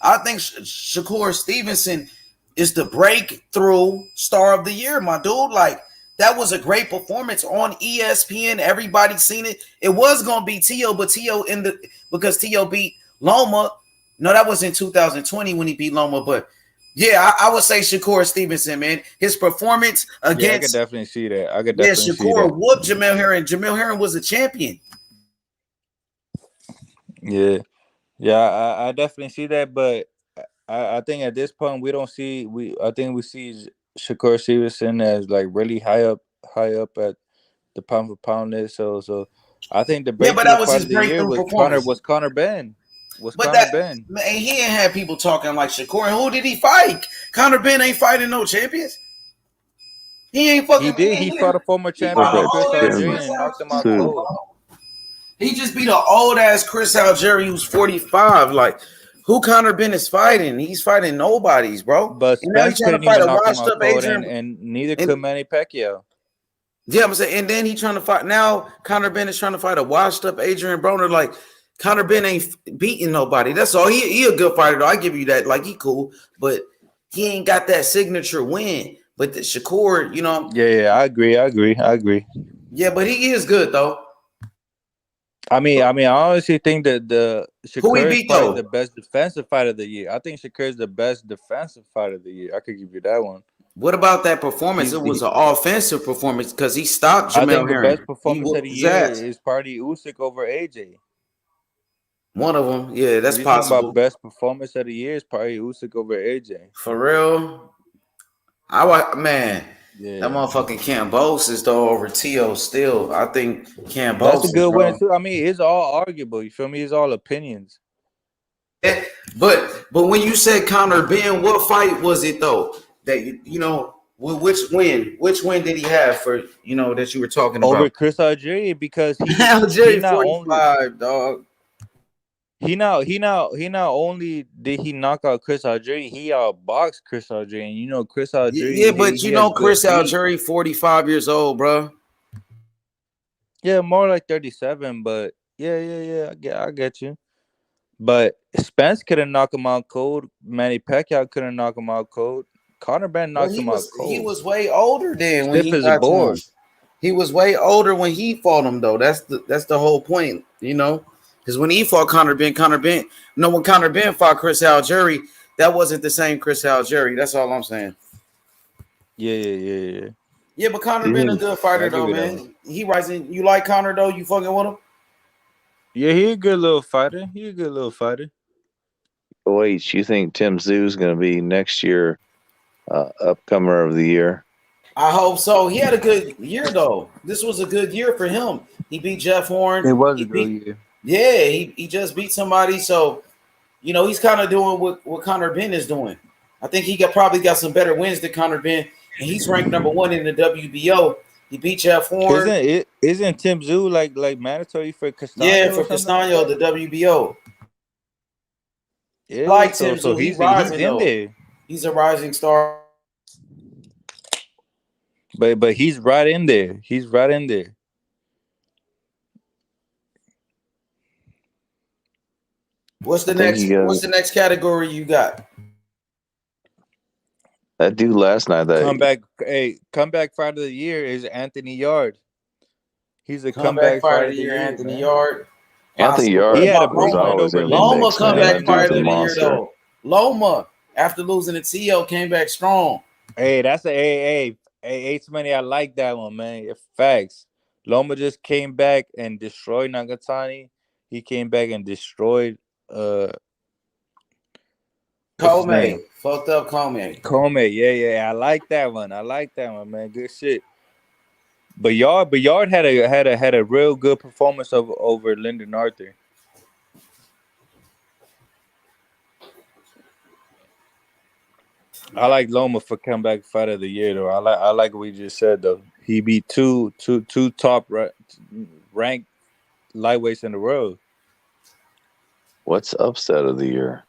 I think Shakur Stevenson is the breakthrough star of the year, my dude. Like, that was a great performance on ESPN. Everybody seen it. It was gonna be T.O., but because T.O. beat Loma. No, that was in 2020 when he beat Loma, but yeah, I would say Shakur Stevenson, man. His performance against... Yeah, I could definitely see that. Shakur whooped Jamel Herring. Jamel Herring was a champion. Yeah, I definitely see that, but I think at this point I think we see Shakur Stevenson as like really high up at the pound for pound list. So I think the breakthrough fight of the year was Conor Benn. Man, he ain't had people talking like Shakur. And who did he fight? Conor Benn ain't fighting no champions. He ain't fucking. He did. He fought a former champion, Chris Algieri, and knocked him out cold. He just beat an old ass Chris Algieri who's 45. Like, who Conor Benn is fighting? He's fighting nobodies, bro. But Spence couldn't even knock him out cold, and neither could Manny Pacquiao. Yeah, I'm saying, and then he trying to fight. Now Conor Benn is trying to fight a washed up Adrian Broner. Like, Conor Benn ain't beating nobody. That's all. He a good fighter, though. I give you that. Like, he cool, but he ain't got that signature win. But the Shakur, you know. Yeah, I agree. Yeah, but he is good, though. I honestly think that the Shakur is probably the best defensive fighter of the year. I think Shakur is the best defensive fighter of the year. I could give you that one. What about that performance? It was an offensive performance because he stopped Jamel Herring. I think the best performance of the year is probably Usyk over AJ. One of them, yeah, that's possible. About best performance of the year is probably Usyk over AJ. For real, that motherfucking Kambosos though over T.O. still. I think Kambosos. That's a good win too. I mean, it's all arguable. You feel me? It's all opinions. Yeah, but when you said Conor Benn, what fight was it though? That you know, which win? Which win did he have for that you were talking about? Over Chris Algieri because Algieri 45, dog. He not only did he knock out Chris Algieri, he outboxed Chris Algieri. And Chris Algieri. Yeah, but Chris Algieri, 45 years old, bro. Yeah, more like 37, but yeah. I get you. But Spence couldn't knock him out cold. Manny Pacquiao couldn't knock him out cold. Conor Ben Well, knocked him out he cold. was way older then when Stiff he as a got to him. board. He was way older when he fought him though. That's the whole point, you know. Because when he fought Conor Ben, when Conor Ben fought Chris Algieri, that wasn't the same Chris Algieri. That's all I'm saying. Yeah. Yeah, but Conor You Ben a think? good fighter I give though, you that one. man. He rising. You like Conor though? You fucking with him? Yeah, he a good little fighter. Wait, you think Tim Zoo's going to be next year upcomer of the year? I hope so. He had a good year though. This was a good year for him. He beat Jeff Horn. It was He a good beat year. Yeah, he just beat somebody. So, you know, he's kind of doing what Conor Ben is doing. I think he probably got some better wins than Conor Ben, and he's ranked number 1 in the WBO. He beat Jeff Horn. Isn't Tim Tszyu like mandatory for Yeah, Castano for or something like Castano, that? the WBO. I Yeah, like so Tim so Tszyu. He he's rising in though. there. He's a rising star. But he's right in there. He's right in there. What's the I think he What's got the next category you got? that dude last night. That Comeback fighter of the year is Anthony Yard. He's a Comeback comeback fighter fighter of of the the year, year, Anthony man. Yard. Anthony Possible. What He Yard had a about was big win Loma? always over going to be Lindsey Loma mixed, man. comeback That dude's fighter a of the year monster. though. Loma, after losing to T.O., came back strong. Hey, that's a H Money. I like that one, man. Facts. Loma just came back and destroyed Nagatani. He came back and destroyed what's his name? Fucked up Comey. Comey. Yeah. I like that one, man. Good shit. But Yard had a real good performance over Lyndon Arthur. I like Loma for comeback fighter of the year though. I like what we just said though. He beat two top ranked lightweights in the world. What's upset of the year?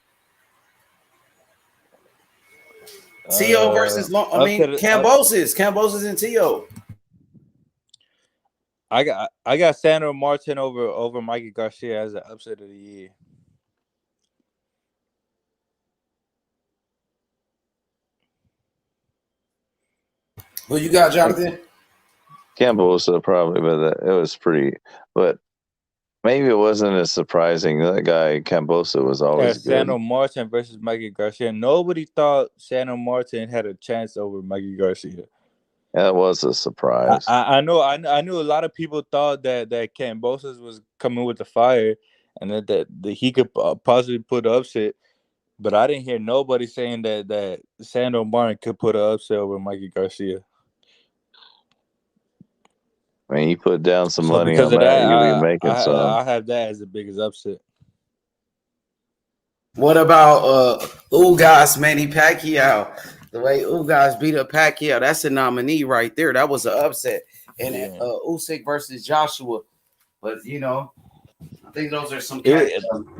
T.O. versus Cambosis. Cambosis and T.O. I got Sandro Martin over Mikey Garcia as the upset of the year. Who you got, Jonathan? Cambosa probably, but it was pretty. But maybe it wasn't as surprising. That guy Cambosa was always good. Sandro Martin versus Mikey Garcia. Nobody thought Sandro Martin had a chance over Mikey Garcia. That was a surprise. I knew a lot of people thought that Cambosis was coming with the fire, and that he could possibly put an upset. But I didn't hear nobody saying that Sandro Martin could put an upset over Mikey Garcia. I mean, you put down some money because on of that, that, you'll be making some. I have that as the biggest upset. What about Ugas Manny Pacquiao? The way Ugas beat up Pacquiao, that's a nominee right there. That was an upset. And Usyk versus Joshua. But you know, I think those are some.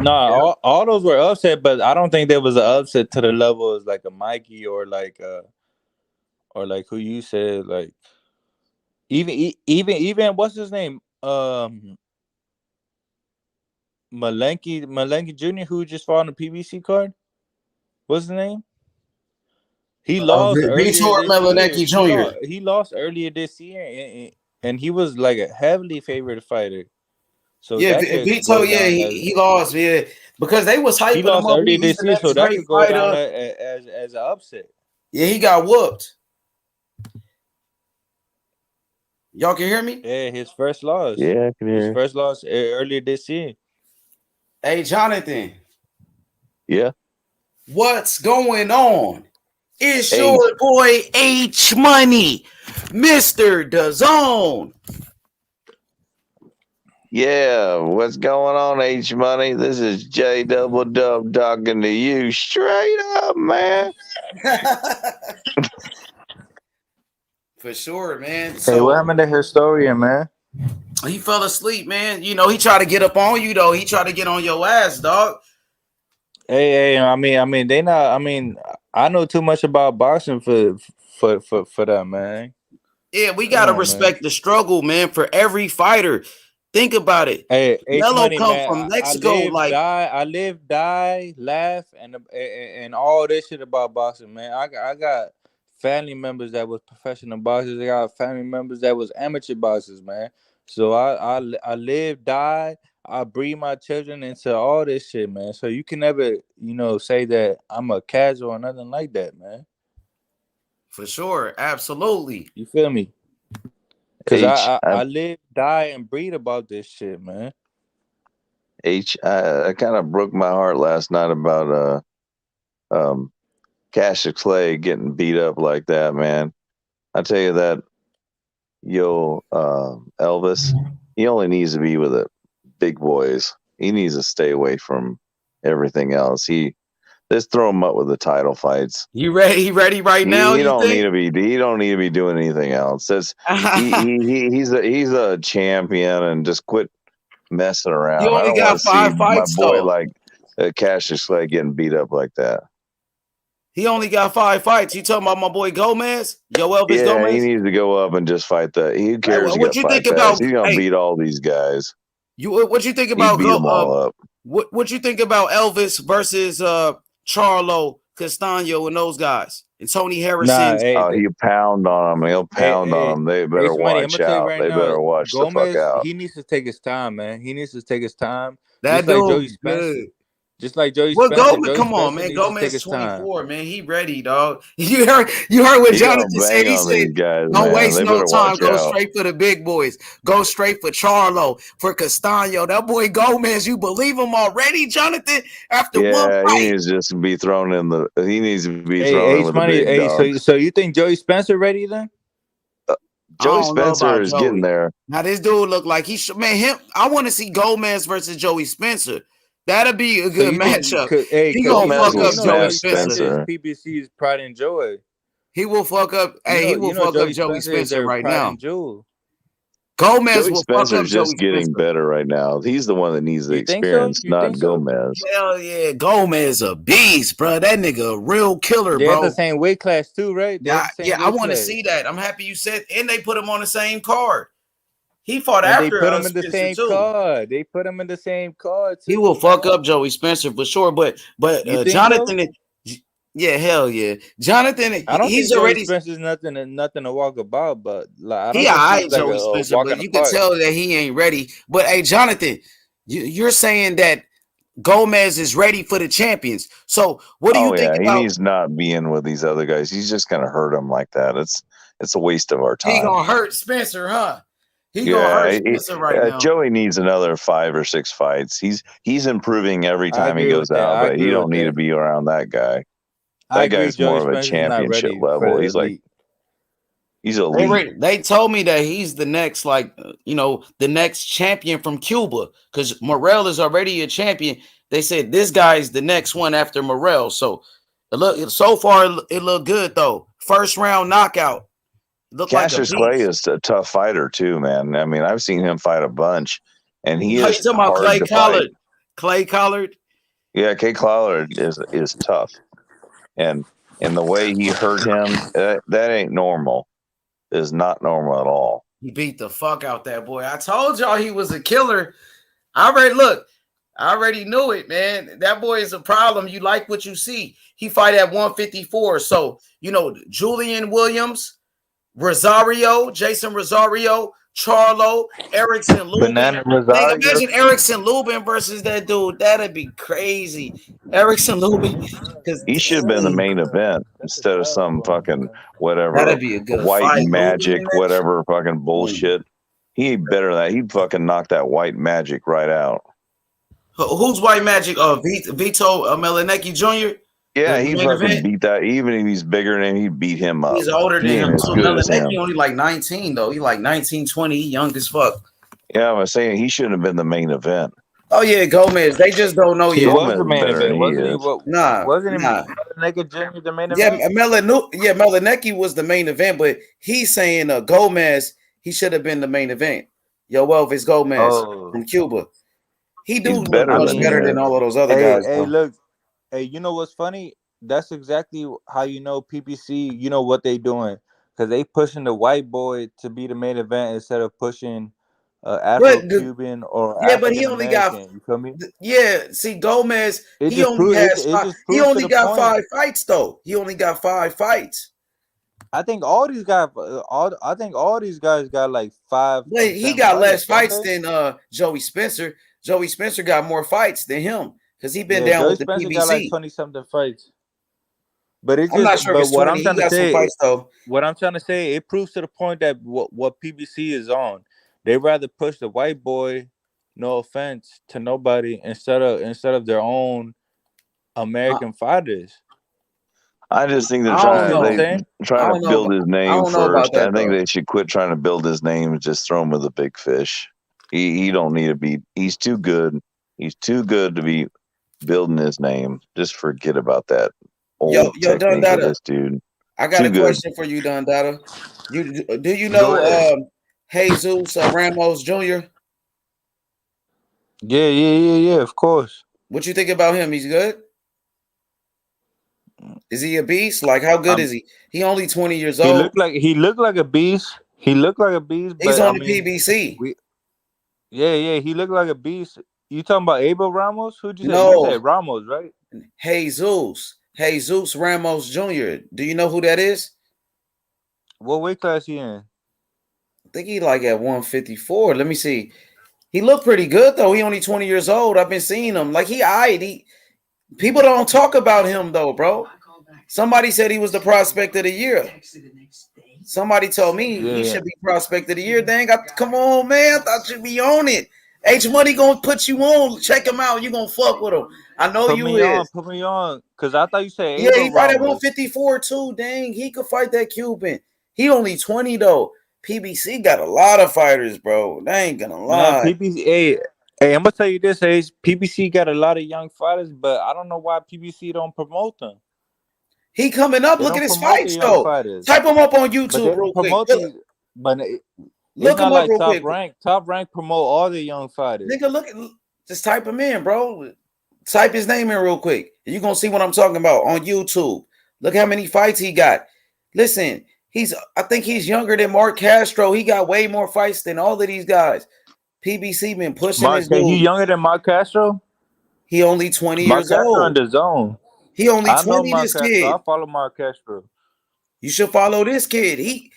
All those were upset, but I don't think there was an upset to the level as like a Mikey or like who you said like even what's his name Malenki Jr. who just fought on the PBC card. What's his name? He lost earlier this year. He lost earlier this year, and he was like a heavily favored fighter. So yeah, Vito, he lost, because they was hyping he lost him up. earlier this year, so that could go down as an upset. Yeah, he got whooped. Y'all can hear me? Yeah, his first loss. Yeah, I can hear. His first loss earlier this year. Hey, Jonathan. Yeah. What's going on? It's your boy H Money, Mr. DAZN. Yeah, what's going on, H Money? This is J Double Dub talking to you straight up, man. For sure, man. Hey, what happened to Historian, man? He fell asleep, man. You know, he tried to get up on you though. He tried to get on your ass, dog. Hey, I mean, they not. I mean, I know too much about boxing for that, man. Yeah, we Come gotta on, man. respect the struggle, man. For every fighter, think about it. Hey, H Canelo Money, come man. from I Mexico, live, like die, laugh, and all this shit about boxing, man. I got family members that was professional boxers. I got family members that was amateur boxers, man. So I live, die, I breed my children into all this shit, man. So you can never, say that I'm a casual or nothing like that, man. for sure, absolutely. You feel me? Cause H, I live, die, and breed about this shit, man. I kind of broke my heart last night about Cassius Clay getting beat up like that, man. I tell you that, Elvis, he only needs to be with the big boys. He needs to stay away from everything else. Just throw him up with the title fights. You ready? He ready right now? He You don't need think? to be. He don't need to be doing anything else. He's a champion, and just quit messing He around. I only don't want got to see 5 my fights boy though. like Cassius Clay getting beat up like that. He only got 5 fights. You talking about my boy Gomez? Elvis Yeah, Gomez? he needs to go up and just fight that. Who cares? He What got you think fight pass. about? He's gonna Hey, beat all these guys. what you think He about beat them all up. What you think about Elvis versus Charlo Castano and those guys and Tony Nah, Harrison? He'll pound on them. He'll pound on them. They better H Money, I'm watch gonna tell you out. right They now, better watch the fuck Gomez, out. he needs to take his time, man. He needs to take his time. That Just like Joey dude Spence. good. Just like Joey Well, Spencer. Gomez, Joey come on, Spencer man. needs to take Gomez his time. 24, man. He ready, dog. You heard what He gonna Jonathan said. bang He on said, these guys, don't man. waste They no better time. watch Go out. straight for the big boys. Go straight for Charlo, for Castano. That boy Gomez, you believe him already, Jonathan? After one Yeah, he fight. needs just to be thrown in the. He needs to be Hey, thrown in H with the Money. big Hey, dogs. so you think Joey Spencer ready then? I Joey don't know Spencer about is getting Joey. there. Now, this dude look like he should, man, him. I want to see Gomez versus Joey Spencer. That'll be a So good you think? matchup. He Cause gonna Gomez fuck will up Joey smash Joey Spencer. Spencer is Spencer. PBC's pride and joy. He will fuck up. Hey, he will fuck up Joey Joey Spencer is Spencer their right pride now. and jewel. Gomez Joey will fuck Spencer up is just Joey getting Spencer. better right now. He's the one that needs the You think so? experience, You not think so? Gomez. Hell yeah, Gomez a beast, bro. That nigga a real killer, They at the bro. same weight class too, right? They at Yeah, the same yeah. I weight want to class. see that. I'm happy you said. And they put him on the same card. He fought And they after put him in the Spencer same too. card. They put him in the same card He will too, fuck man. up Joey Spencer for sure. But You think so? Jonathan, yeah, hell yeah. Jonathan, I don't he's think Joey already Spencer's nothing to walk about, but like I he don't think he's alright, like Joey a Spencer, walk in but the you could park. tell that he ain't ready. But hey, Jonathan, you're saying that Gomez is ready for the champions. So what do you Oh think yeah, he about needs not being with these other guys. He's just gonna hurt him like that. It's a waste of our he time. gonna hurt Spencer, huh? He gonna Yeah, hurt Spencer right now. Joey needs another 5 or 6 fights. He's improving every I time he agree with goes that. out, I but he agree don't with need to that. be around that guy. I That agree. guy's more Joey of a Spencer's not championship ready for level. the He's elite. elite. They told me that he's the next, like, the next champion from Cuba, because Morrell is already a champion. They said this guy's the next one after Morrell. So so far it looked good though. First round knockout. Looked like a Cassius Clay beast. is a tough fighter too, man. I mean, I've seen him fight a bunch, and he You is talking about hard Clay to fight. Collard? Clay Collard? Yeah, K. Collard is tough, and the way he hurt him, that ain't normal. Is not normal at all. He beat the fuck out that boy. I told y'all he was a killer. I already knew it, man. That boy is a problem. You like what you see. He fight at 154. So, Julian Williams, Jason Rosario, Charlo, Erickson Lubin. Banana Man, Rosario. imagine Erickson Lubin versus that dude. That'd be crazy. Erickson Lubin. He should have been the main event instead of some fucking whatever That'd be a good white fight. magic, Lubin, whatever fucking bullshit. He ain't better than that. He'd fucking knock that white magic right out. Who's white magic? Vito Melanecki Jr. Yeah, he fucking beat that. Even if he's bigger than him, he'd beat him up. He's older than He ain't him as too. good as him. Melanecki only like 19 though. He like 19, 20. He young as fuck. Yeah, I was saying he shouldn't have been the main event. Oh yeah, Gomez. They just don't know He yet. was the main event, wasn't he? Wasn't he Nah. Melanecki Jr. the main Yeah, event? Melanecki was the main event, but he's saying Gomez, he should have been the main event. Elvis Gomez from Cuba. He do look much better than all of those other guys. Hey, though. look. Hey, you know what's funny? That's exactly how you know PBC, you know what they doing. because they pushing the white boy to be the main event instead of pushing But Afro-Cuban or yeah, but he only got African-American. You feel me? yeah. See, Gomez, It he just only proves has it five. just He proves to only the got point. 5 fights though. He only got 5 fights. I think all these guys, got like 5 But to he 10 got fights, less don't fights they? than Joey Spencer. Joey Spencer got more fights than him because he been Yeah, down Joey with the Spencer got like PBC. 20-something fights. But I'm not sure if it's what 20. I'm He trying to got some say, fights though. it proves to the point that what PBC is on. They rather push the white boy, no offense to nobody, instead of their own American fighters. I just think they're I don't know. I trying to don't know. build his I name don't know about first. I that think though. they should quit trying to build his name and just throw him with the big fish. He don't need to be. He's too good. He's too good to be building his name. Just forget about that old Yo, technique of Dundada, this dude. I got Too a good. question for you, Dundada. Do you Go ahead. know Jesus Ramos Jr.? Yeah, of course. What you think about him? He's good? Is he a beast? Like, how good is he? He only 20 years He old. looked like a beast. He looked like a beast, He's but I on the mean, PBC. he looked like a beast. You talking about Abel Ramos? Who'd you say? You No, said Ramos, right? Jesus Ramos Jr. Do you know who that is? What weight class he in? I think he like at 154. Let me see. He looked pretty good though. He only 20 years old. I've been seeing him. Like people don't talk about him though, bro. Somebody said he was the prospect of the year. Somebody told me he Yeah. should be prospect of the year. Dang, come on, man. I thought you'd be on it. H Money gonna put you on. Check him out. You gonna fuck with him. I know Put you me is. on, cause I thought you said Yeah, Abel he fight at Ramos. 154 too. Dang, he could fight that Cuban. He only 20 though. PBC got a lot of fighters, bro. They ain't gonna Nah, lie. PBC. Hey, I'm gonna tell you this, Ace. PBC got a lot of young fighters, but I don't know why PBC don't promote them. He coming up. They Look at don't his promote the fights young though. fighters, Type him up on but they YouTube don't real quick. promote these. But it's Look him not up like real quick. Top rank promote all the young fighters. Nigga, just type him in, bro. Type his name in real quick. You're gonna see what I'm talking about on YouTube. Look how many fights he got. Listen, I think he's younger than Mark Castro. He got way more fights than all of these guys. PBC been pushing this He dude. younger than Mark Castro. He only 20 Mark years Castro in old. the zone. He only I know 20, Mark this Castro. kid. I follow Mark Castro. You should follow this kid. He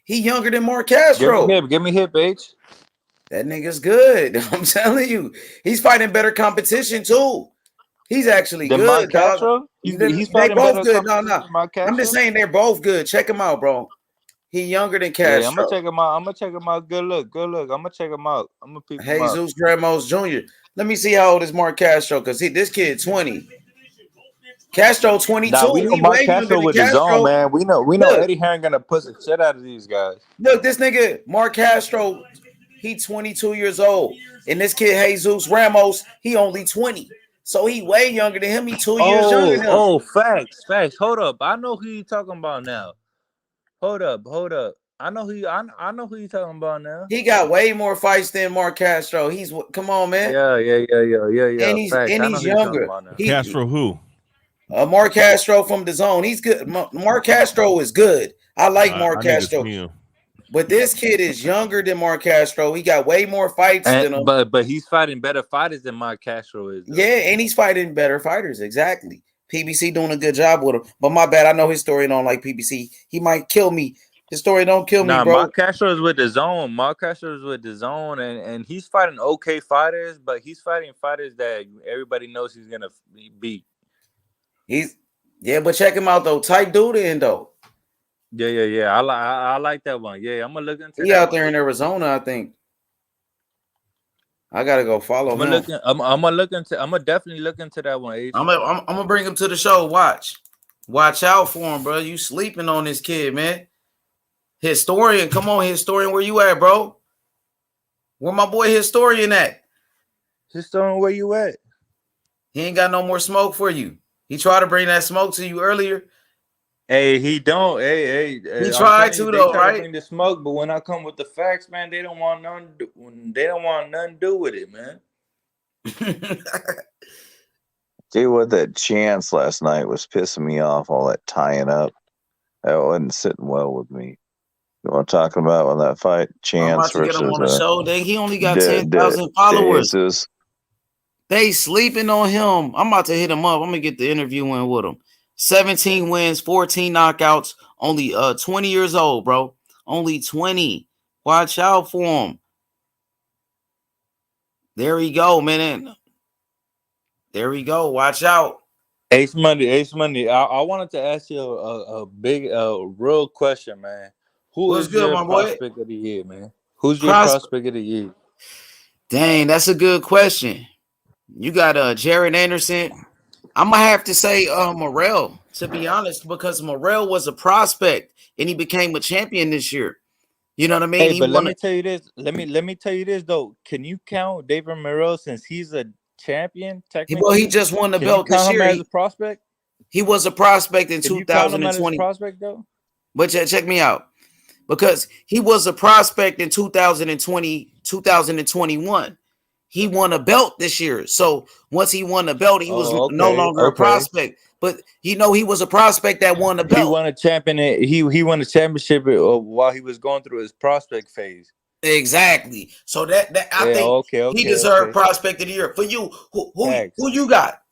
younger than Mark Give Castro. me hip, H. That nigga's good. I'm telling you. He's fighting better competition too. He's actually Then Mark good, dog. Castro. He's They fighting both better good. No. competition than Mark I'm just Castro. saying they're both good. Check him out, bro. He younger than Yeah, I'm gonna Castro. check him out. Good look. I'm gonna check him out. I'm gonna pick him up. Jesus Ramos Jr. Let me see how old is Mark Castro, because this kid 20. Castro 22. Nah, we know He Mark way younger Castro than with his own, Castro. man. We know Look, Eddie Hearn gonna push the shit out of these guys. look, this nigga, Mark Castro, he 22 years old. And this kid, Jesus Ramos, he only 20. So he way younger than him. He 2 years younger than him. Facts. Hold up. I know who you talking about now. Hold up. I know who you talking about now. He got way more fights than Mark Castro. Come on, man. Yeah. And Facts. I know he's who you talking younger. about now. Castro who? Mark Castro from the zone. He's good. Mark Castro is good. I like Mark I need to Castro. see him. But this kid is younger than Mark Castro. He got way more fights than him. But he's fighting better fighters than Mark Castro is. Though. Yeah, and he's fighting better fighters. Exactly. PBC doing a good job with him. But my bad. I know his story don't like PBC. He might kill me. His story don't kill me, bro. Mark Castro is with the zone. And he's fighting okay fighters, but he's fighting fighters that everybody knows he's gonna beat. But check him out though. Tight dude in though. Yeah. I like that one. Yeah, I'm gonna look into. He out there in Arizona, I think. I gotta go follow him. I'm gonna definitely look into that one. H. I'm gonna bring him to the show. Watch out for him, bro. You sleeping on this kid, man. Historian, come on, historian. Where you at, bro? Where my boy historian at? Historian, where you at? He ain't got no more smoke for you. He tried to bring that smoke to you earlier. Hey, he don't. Hey. He tried to though, right? To bring the smoke, but when I come with the facts, man, they don't want nothing. They don't want nothing to do with it, man. Tell you what, that chance last night was pissing me off. All that tying up. That wasn't sitting well with me. You want to talk about on that fight, I'm Chance about to get him on the versus show. He only got 10,000 followers. Jesus. They sleeping on him. I'm about to hit him up. I'm gonna get the interview in with him. 17 wins, 14 knockouts. Only 20 years old, bro. Only 20. Watch out for him. There we go, man. There we go. Watch out. Ace Money. I wanted to ask you a big, real question, man. Who What's is good, your my boy? prospect of the year, man? Who's your prospect of the year? Dang, that's a good question. You got Jared Anderson. I'm gonna have to say Morrell, to be honest, because Morrell was a prospect and he became a champion this year. You know what I mean? Hey, but let me tell you this. Let me tell you this though. Can you count David Morrell since he's a champion? Technically, well, he just won the Can you belt this count him year. as a prospect? He was a prospect in Can you count him as a 2020. prospect though? But check me out. Because he was a prospect in 2020, 2021. He won a belt this year. So once he won the belt, he was no longer a prospect. But he was a prospect that won the belt. He won a champion. He won a championship while he was going through his prospect phase. Exactly. So that I think he deserved prospect of the year. For you, who you got?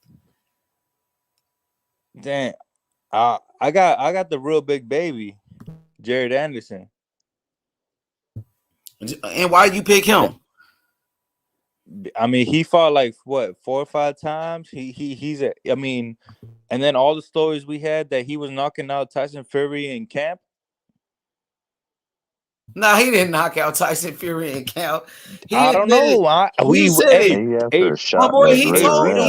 Damn, I got the real big baby, Jared Anderson. And why you pick him? I mean, he fought like what 4 or 5 times. I mean, and then all the stories we had that he was knocking out Tyson Fury in camp. No, he didn't knock out Tyson Fury in camp. I don't know. He said it. My boy, he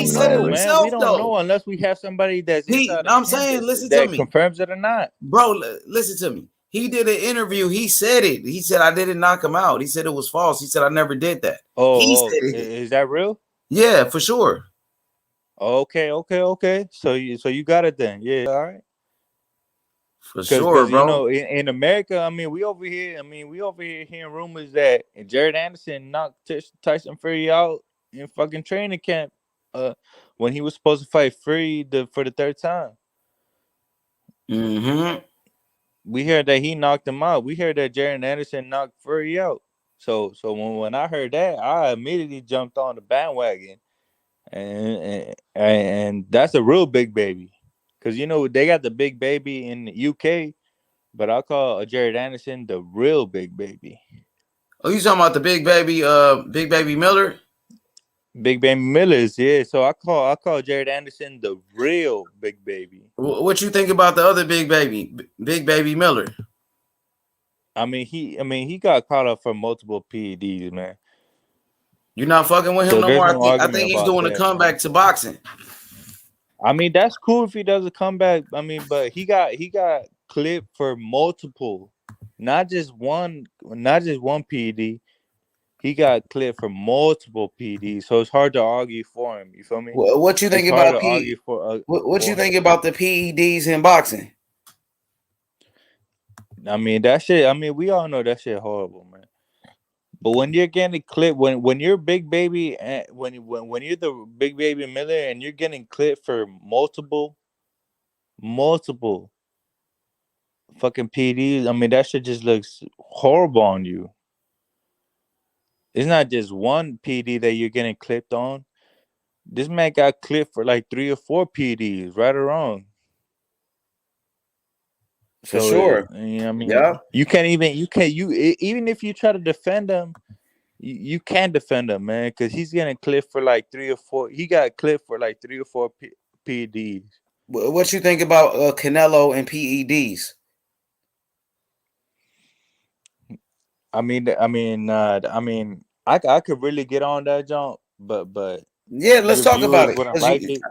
said it himself, we don't know unless we have somebody that's inside. I'm saying, listen that to me. Confirms it or not, bro. Listen to me. He did an interview. He said it. He said I didn't knock him out. He said it was false. He said I never did that. He said it. Is that real? Yeah, for sure. Okay. So you got it then. Yeah, all right. For sure, bro. You know, in America, I mean, we over here hearing rumors that Jared Anderson knocked Tyson Fury out in fucking training camp, when he was supposed to fight Fury for the 3rd time. Mm-hmm. We heard that he knocked him out. We heard that Jared Anderson knocked Fury out. So when I heard that, I immediately jumped on the bandwagon, and that's a real big baby, because you know they got the big baby in the UK. But I call Jared Anderson the real big baby. Oh, you talking about the big baby Miller? Big baby Millers, yeah. So I call Jared Anderson the real big baby. What you think about the other big baby Miller? I mean he got caught up for multiple PEDs, man. You're not fucking with him no more. I think he's doing a comeback to boxing. I mean, that's cool if he does a comeback. I mean, but he got clipped for multiple, not just one PED. He got clipped for multiple PEDs, so it's hard to argue for him. You feel me? What you think about what you think about the PEDs in boxing? I mean, that shit. I mean, we all know that shit horrible, man. But when you're getting clipped, when you're big baby, and when you're the big baby Miller, and you're getting clipped for multiple fucking PEDs, I mean, that shit just looks horrible on you. It's not just one PD that you're getting clipped on. This man got clipped for like 3 or 4 PDs, right or wrong. For sure. You know, I mean, yeah. Even if you try to defend him, you can't defend him, man, because he's getting clipped for like 3 or 4. He got clipped for like 3 or 4 PEDs. What you think about Canelo and PEDs? I could really get on that jump, but yeah, let's talk about it.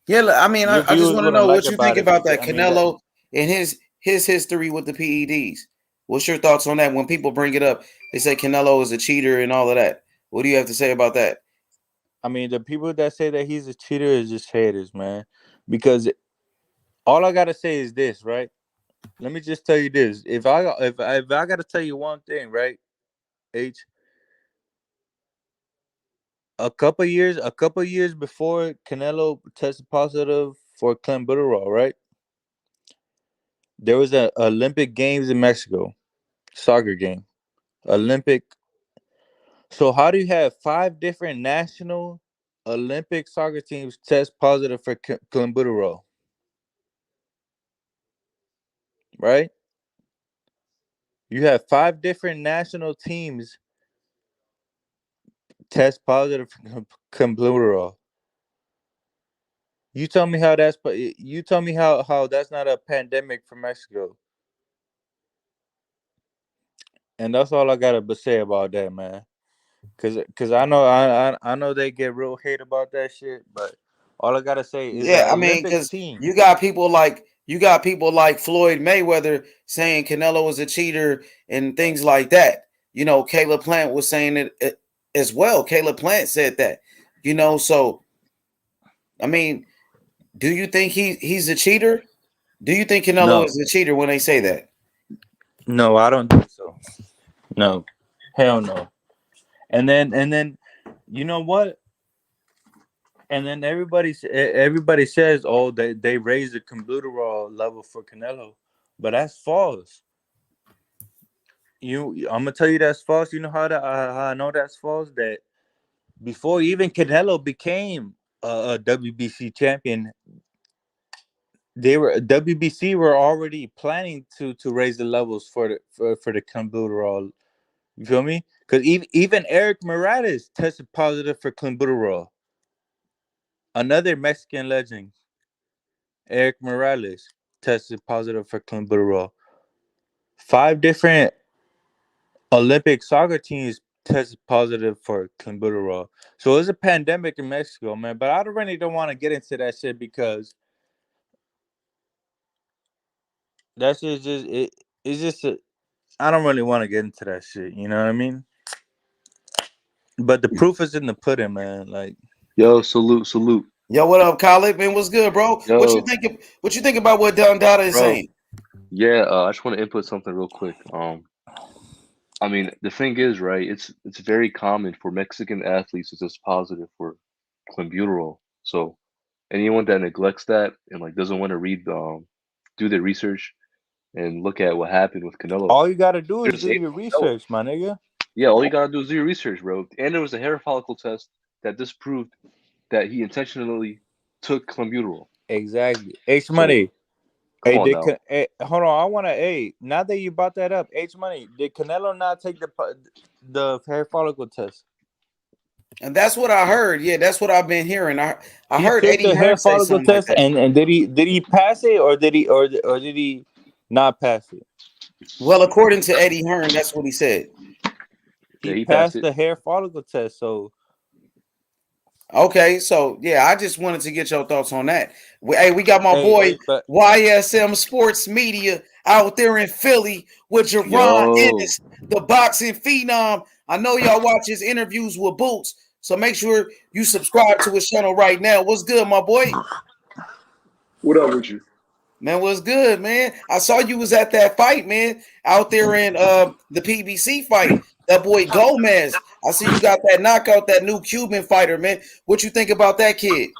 Yeah, I mean, I just want to know what you think about that Canelo and his history with the PEDs. What's your thoughts on that? When people bring it up, they say Canelo is a cheater and all of that. What do you have to say about that? I mean, the people that say that he's a cheater is just haters, man. Because all I gotta say is this, right? Let me just tell you this: if I gotta tell you one thing, right, H. A couple years before Canelo tested positive for clenbuterol, right? There was a Olympic Games in Mexico, soccer game, Olympic. So how do you have 5 different national Olympic soccer teams test positive for clenbuterol? Right? You have 5 different national teams test positive for clenbuterol. You tell me how that's. You tell me how that's not a pandemic for Mexico. And that's all I gotta say about that, man. Cause I know they get real hate about that shit, but all I gotta say is Yeah, that I mean, Olympic because team. you got people like Floyd Mayweather saying Canelo is a cheater and things like that. You know, Caleb Plant was saying it as well. Caleb Plant said that. You know, so I mean, do you think he's a cheater? Do you think Canelo No, is a cheater when they say that? no, I don't think so. No, hell no. And then, you know what? And then everybody says, oh, they raised the clenbuterol level for Canelo, but that's false. I'm gonna tell you that's false. You know how I know that's false? That before even Canelo became a WBC champion, WBC were already planning to raise the levels for the clenbuterol. You feel me? Because even Eric Morales tested positive for clenbuterol. Another Mexican legend, Eric Morales, tested positive for clenbuterol. 5 different Olympic soccer teams tested positive for clenbuterol. So it's a pandemic in Mexico, man. But I really don't want to get into that shit because that's just it. It's just I don't really want to get into that shit. You know what I mean? But the proof is in the pudding, man. Like, yo, salute. Yo, what up, Khaled? Man, what's good, bro? What you Yo, think? What you think about what Don Dada is bro. saying? Yeah, I just want to input something real quick. I mean, the thing is, right? It's very common for Mexican athletes to test positive for clenbuterol. So anyone that neglects that and like doesn't want to do their research and look at what happened with Canelo, all you gotta do they're is just do able your to know it. research, my nigga. Yeah, all you gotta do is do your research, bro. And there was a hair follicle test that disproved that he intentionally took clenbuterol. Exactly. H So Money. come Hey, on now. hold on. I want to. Hey, now that you brought that up, H Money, did Canelo not take the hair follicle test? And that's what I heard. Yeah, that's what I've been hearing. I He heard took Eddie the hair Hearn say follicle something like test, that. and did he pass it or did he not pass it? Well, according to Eddie Hearn, that's what he said. Yeah, He he passed passed it. the hair follicle test. So Okay, so yeah, I just wanted to get your thoughts on that. Hey, we got my boy but YSM Sports Media out there in Philly with Jerron Yo, Ennis, the boxing phenom. I know y'all watch his interviews with Boots, so make sure you subscribe to his channel right now. What's good, my boy? What up with you? Man, what's good, man? I saw you was at that fight, man, out there in the PBC fight. That boy Gomez. I see you got that knockout, that new Cuban fighter, man. What you think about that kid?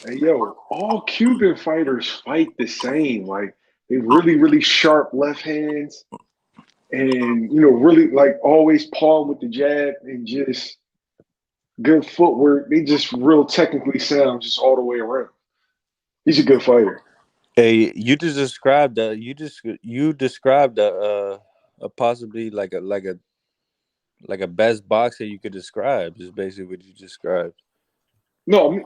Hey, yo, all Cuban fighters fight the same. Like they really sharp left hands, and really like always palm with the jab and just good footwork. They just real technically sound just all the way around. He's a good fighter. hey, you just described you described a possibly like a best boxer you could describe. Is basically what you described. No, I mean,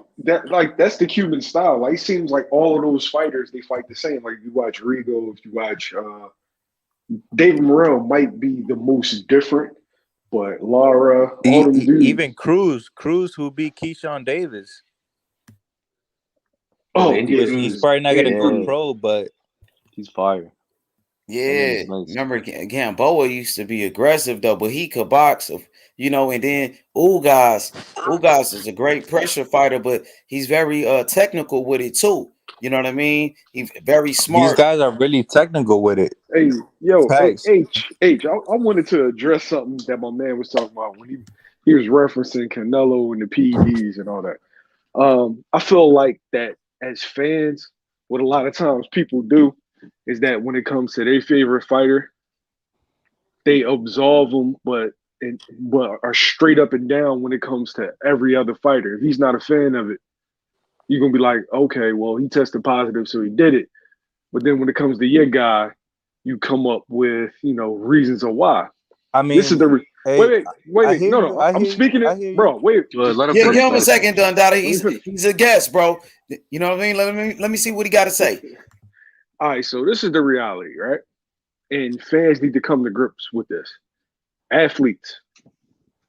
that's the Cuban style. Like it seems like all of those fighters they fight the same. Like you watch Rigo, if you watch David Morrell might be the most different, but Lara, all them Even dudes. Cruz who beat Keyshawn Davis. oh, the Oh yeah, Indian He's dude. probably not gonna go Yeah, pro, but he's fire. That man Yeah, is nice. remember Gamboa used to be aggressive though, but he could box, and then Ugas is a great pressure fighter, but he's very technical with it too. You know what I mean? He's very these smart. guys are really technical with it. hey, yo, hey, Facts. I wanted to address something that my man was talking about when he was referencing Canelo and the PEDs and all that. I feel like that as fans, what a lot of times people do is that when it comes to their favorite fighter, they absolve them, but are straight up and down when it comes to every other fighter. If he's not a fan of it, you're gonna be like, okay, well, he tested positive, so he did it. But then when it comes to your guy, you come up with, reasons of why. I mean, this is the wait. No, I'm speaking it, bro. Wait, give him a second, Dundada. He's a guest, bro. You know what I mean? Let me see what he got to say. All right, so this is the reality, right? And fans need to come to grips with this. Athletes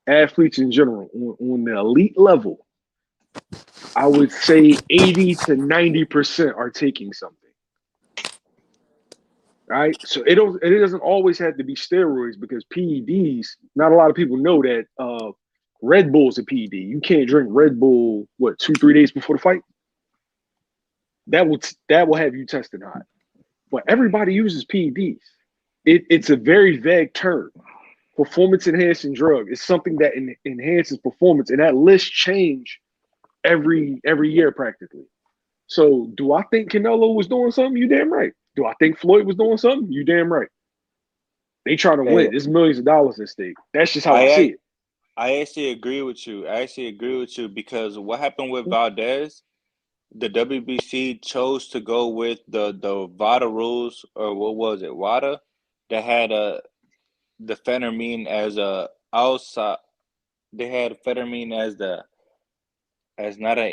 in general, on the elite level, I would say 80 to 90% are taking something. Right? So it doesn't always have to be steroids, because PEDs, not a lot of people know that Red Bull's a PED. You can't drink Red Bull, 2-3 days before the fight? That will have you tested hot. But everybody uses PEDs. It's a very vague term. Performance enhancing drug is something that enhances performance, and that list change every year practically. So do I think Canelo was doing something? You damn right. Do I think Floyd was doing something? You damn right. They trying to win. There's millions of dollars at stake. That's just how I see it. I actually agree with you. Because what happened with Valdez, the WBC chose to go with the WADA rules, or what was it, WADA, that had the phentermine as a outside. They had phentermine as not a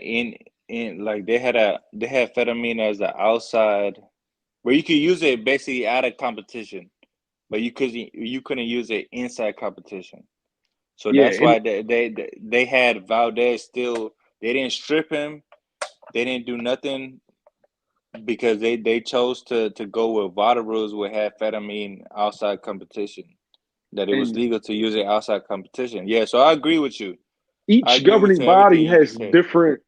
in like they had phentermine as the outside, where you could use it basically out of competition, but you couldn't use it inside competition. So that's why they had Valdez still. They didn't strip him. They didn't do nothing, because they chose to go with WADA rules, which had phentermine outside competition. That it was legal to use it outside competition. Yeah, so I agree with you. Each governing body has different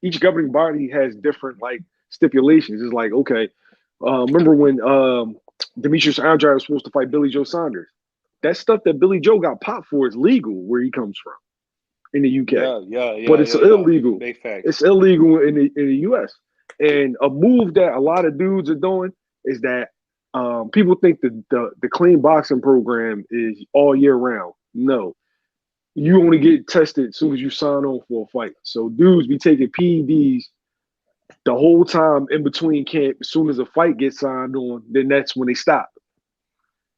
like stipulations. It's like, okay, remember when Demetrius Andrade was supposed to fight Billy Joe Saunders? That stuff that Billy Joe got popped for is legal where he comes from in the UK. Yeah. But it's illegal. Big facts. It's illegal in the US. And a move that a lot of dudes are doing is that people think the clean boxing program is all year round. No. You only get tested as soon as you sign on for a fight. So dudes be taking PEDs the whole time in between camp. As soon as a fight gets signed on, then that's when they stop.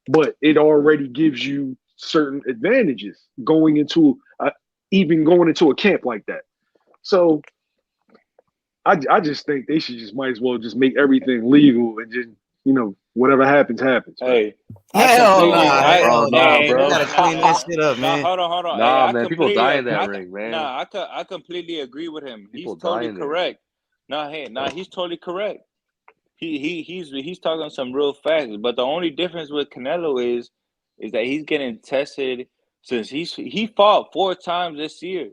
But it already gives you certain advantages going into a camp like that. So I just think they should might as well just make everything legal and just, whatever happens. Hey, hell bro. Gotta clean that shit up, man. Hold on. Nah, man, people die in that ring, man. Nah, I completely agree with him. People He's totally die in correct. He's totally correct. He's talking some real facts. But the only difference with Canelo is that he's getting tested since he fought 4 times this year,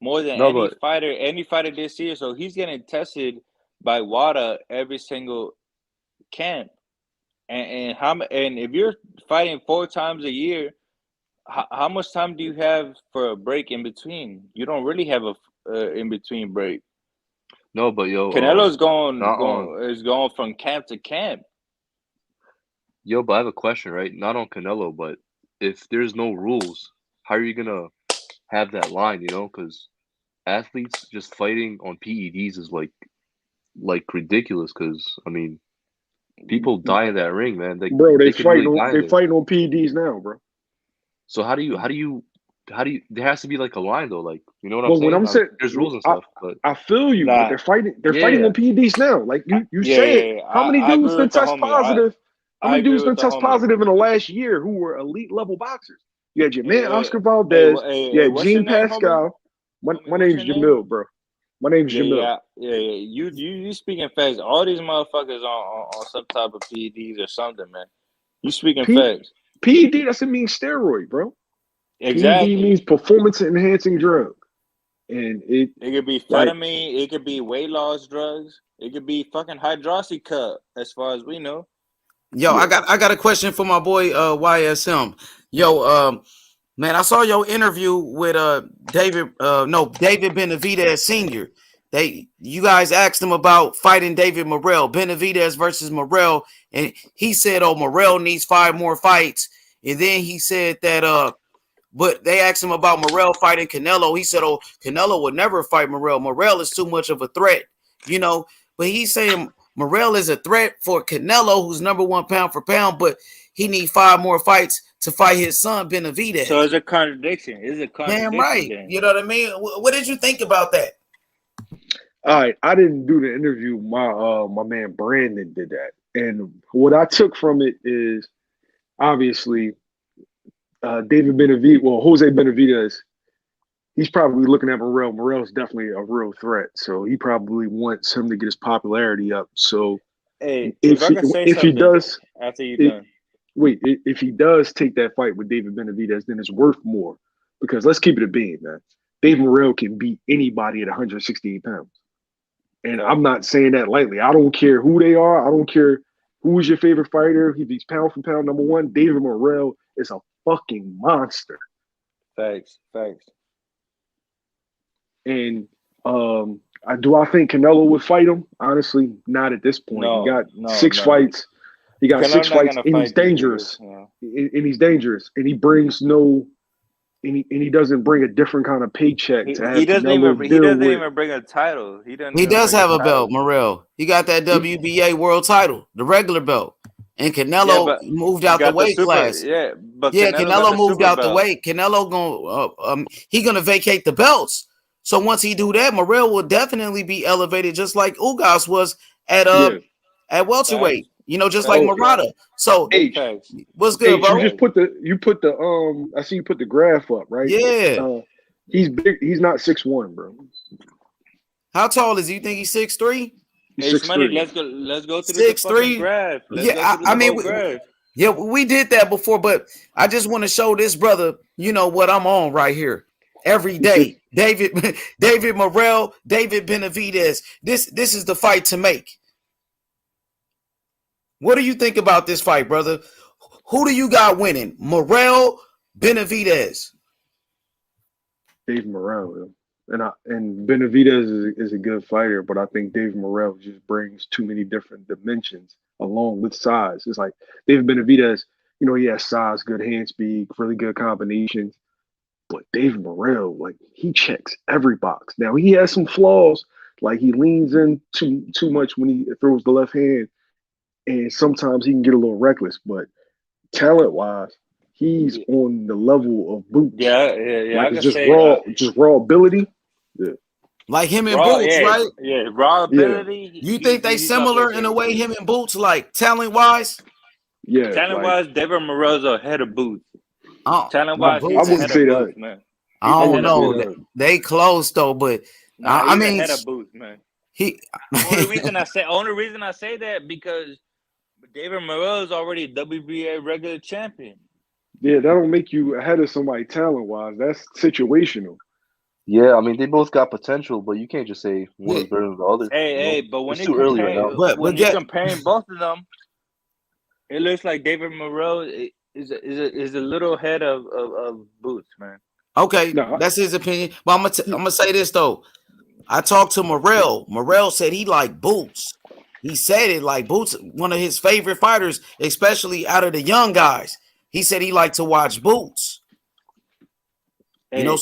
more than any fighter this year. So he's getting tested by WADA every single camp. And if you're fighting 4 times a year, how much time do you have for a break in between? You don't really have a in between break. No, but Canelo's going from camp to camp. Yo, but I have a question, right? Not on Canelo, but if there's no rules, how are you gonna have that line? Because athletes just fighting on PEDs is like ridiculous. Because I mean, people die in that ring, man. They fighting on PEDs now, bro. So how do you? There has to be like a line though, like what I'm saying. When I'm saying there's rules and stuff, but I feel you. But they're fighting on PEDs now. Like you said, how many dudes that test positive? How many dudes that test positive in the last year who were elite level boxers? You had your man Oscar Valdez. You had Gene Pascal. My name's Jamil, bro. My name's Jamil. Yeah. You speaking facts. All these motherfuckers on some type of PEDs or something, man. You speaking facts. PED doesn't mean steroid, bro. Exactly. PED means performance enhancing drug. And it could be phentermine, it could be weight loss drugs, it could be fucking hydroxy cup, as far as we know. Yo, I got a question for my boy YSM. Yo, man, I saw your interview with David Benavidez Sr. you guys asked him about fighting David Morrell, Benavidez versus Morrell, and he said, "Oh, Morrell needs 5 more fights." And then he said that but they asked him about Morrell fighting Canelo. He said, "Oh, Canelo would never fight Morrell. Morrell is too much of a threat, you know." But he's saying Morrell is a threat for Canelo, who's #1 pound for pound, but he needs 5 more fights to fight his son Benavidez. So it's a contradiction. It's a contradiction. Damn right. Then. You know what I mean? What did you think about that? All right, I didn't do the interview. My man Brandon did that, and what I took from it is obviously David Benavidez. Well, Jose Benavidez, he's probably looking at Morrell. Morrell's definitely a real threat, so he probably wants him to get his popularity up. So, hey, if he does, after you're done. Wait, if he does take that fight with David Benavidez, then it's worth more because let's keep it a bean, man. David Morrell can beat anybody at 168 pounds. And I'm not saying that lightly. I don't care who they are. I don't care who is your favorite fighter. He beats pound for pound #1. David Morrell is a fucking monster. Facts. And do I think Canelo would fight him? Honestly, not at this point. He got 6 fights. He got 6 fights, and he's dangerous. And he's dangerous. And he brings no. And he doesn't bring a different kind of paycheck. He doesn't even bring a title. He does have a belt, Morrell. He got that WBA world title, the regular belt. And Canelo moved out the weight class. Yeah, but Canelo moved out the weight. Canelo gonna vacate the belts. So once he do that, Morrell will definitely be elevated, just like Ugas was at welterweight. You know, just like Murata. So what's good, bro? You put the I see you put the graph up, right? Yeah. He's big. He's not 6'1", bro. How tall is he? You think he's 6'3"? He's Money, let's go through the fucking graph. Yeah, we did that before, but I just want to show this brother, you know what I'm on right here every day. David Morrell, David Benavidez. This is the fight to make. What do you think about this fight, brother? Who do you got winning? Morrell, Benavidez? Dave Morrell, and Benavidez is a good fighter, but I think Dave Morrell just brings too many different dimensions along with size. It's like David Benavidez, you know, he has size, good hand speed, really good combinations. But Dave Morrell, like, he checks every box. Now, he has some flaws, like he leans in too much when he throws the left hand. And sometimes he can get a little reckless, but talent-wise, he's on the level of Boots. Yeah. Like, it's just raw ability. Yeah. Like him and Boots, right? Yeah, raw ability. You think they similar in a way, him and Boots, like talent-wise? Yeah. Talent-wise, David Morrell's ahead of Boots. Talent-wise, I wouldn't say that. Man. I don't know. They close though, but I mean, ahead of Boots, man. Only reason I say that because David Morrell is already WBA regular champion. Yeah, that don't make you ahead of somebody talent-wise. That's situational. Yeah, I mean, they both got potential, but you can't just say one is better than the other. Hey, but when it's too early right now. When you're comparing both of them, it looks like David Morrell is a little ahead of Boots, man. Okay, that's his opinion. But I'm gonna say this though. I talked to Morrell. Morrell said he liked Boots. He said it like Boots, one of his favorite fighters, especially out of the young guys. He said he liked to watch Boots. Hey, you know,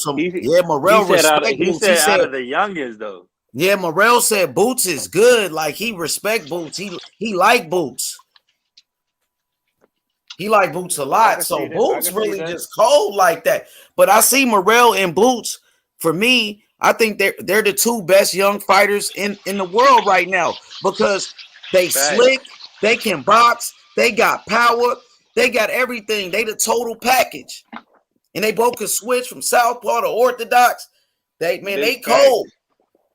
Morrell respect Boots. He said out of the youngest though. Yeah, Morrell said Boots is good. Like he respect Boots. He like Boots. He like Boots a lot. So Boots really just cold like that. But I see Morrell and Boots. For me, I think they're the 2 best young fighters in the world right now because they slick, they can box, they got power, they got everything. They the total package. And they both can switch from southpaw to orthodox. They cold.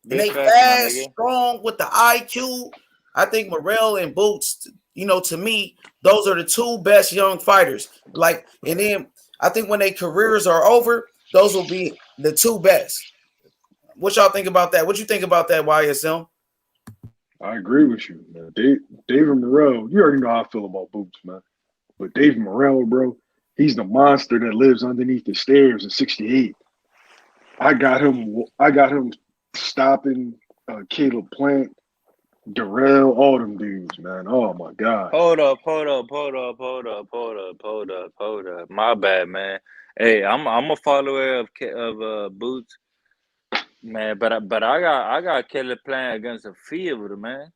And they fast, strong with the IQ. I think Morrell and Boots, you know, to me, those are the 2 best young fighters. Like, and then I think when their careers are over, those will be the 2 best. What y'all think about that? What you think about that, YSM? I agree with you, man. David Morrell, you already know how I feel about Boots, man. But David Morrell, bro, he's the monster that lives underneath the stairs at 68. I got him stopping Caleb Plant, Darrell, all them dudes, man. Oh my God. Hold up. My bad, man. Hey, I'm a follower of Boots, man. But I got Caleb Plant against the field, man.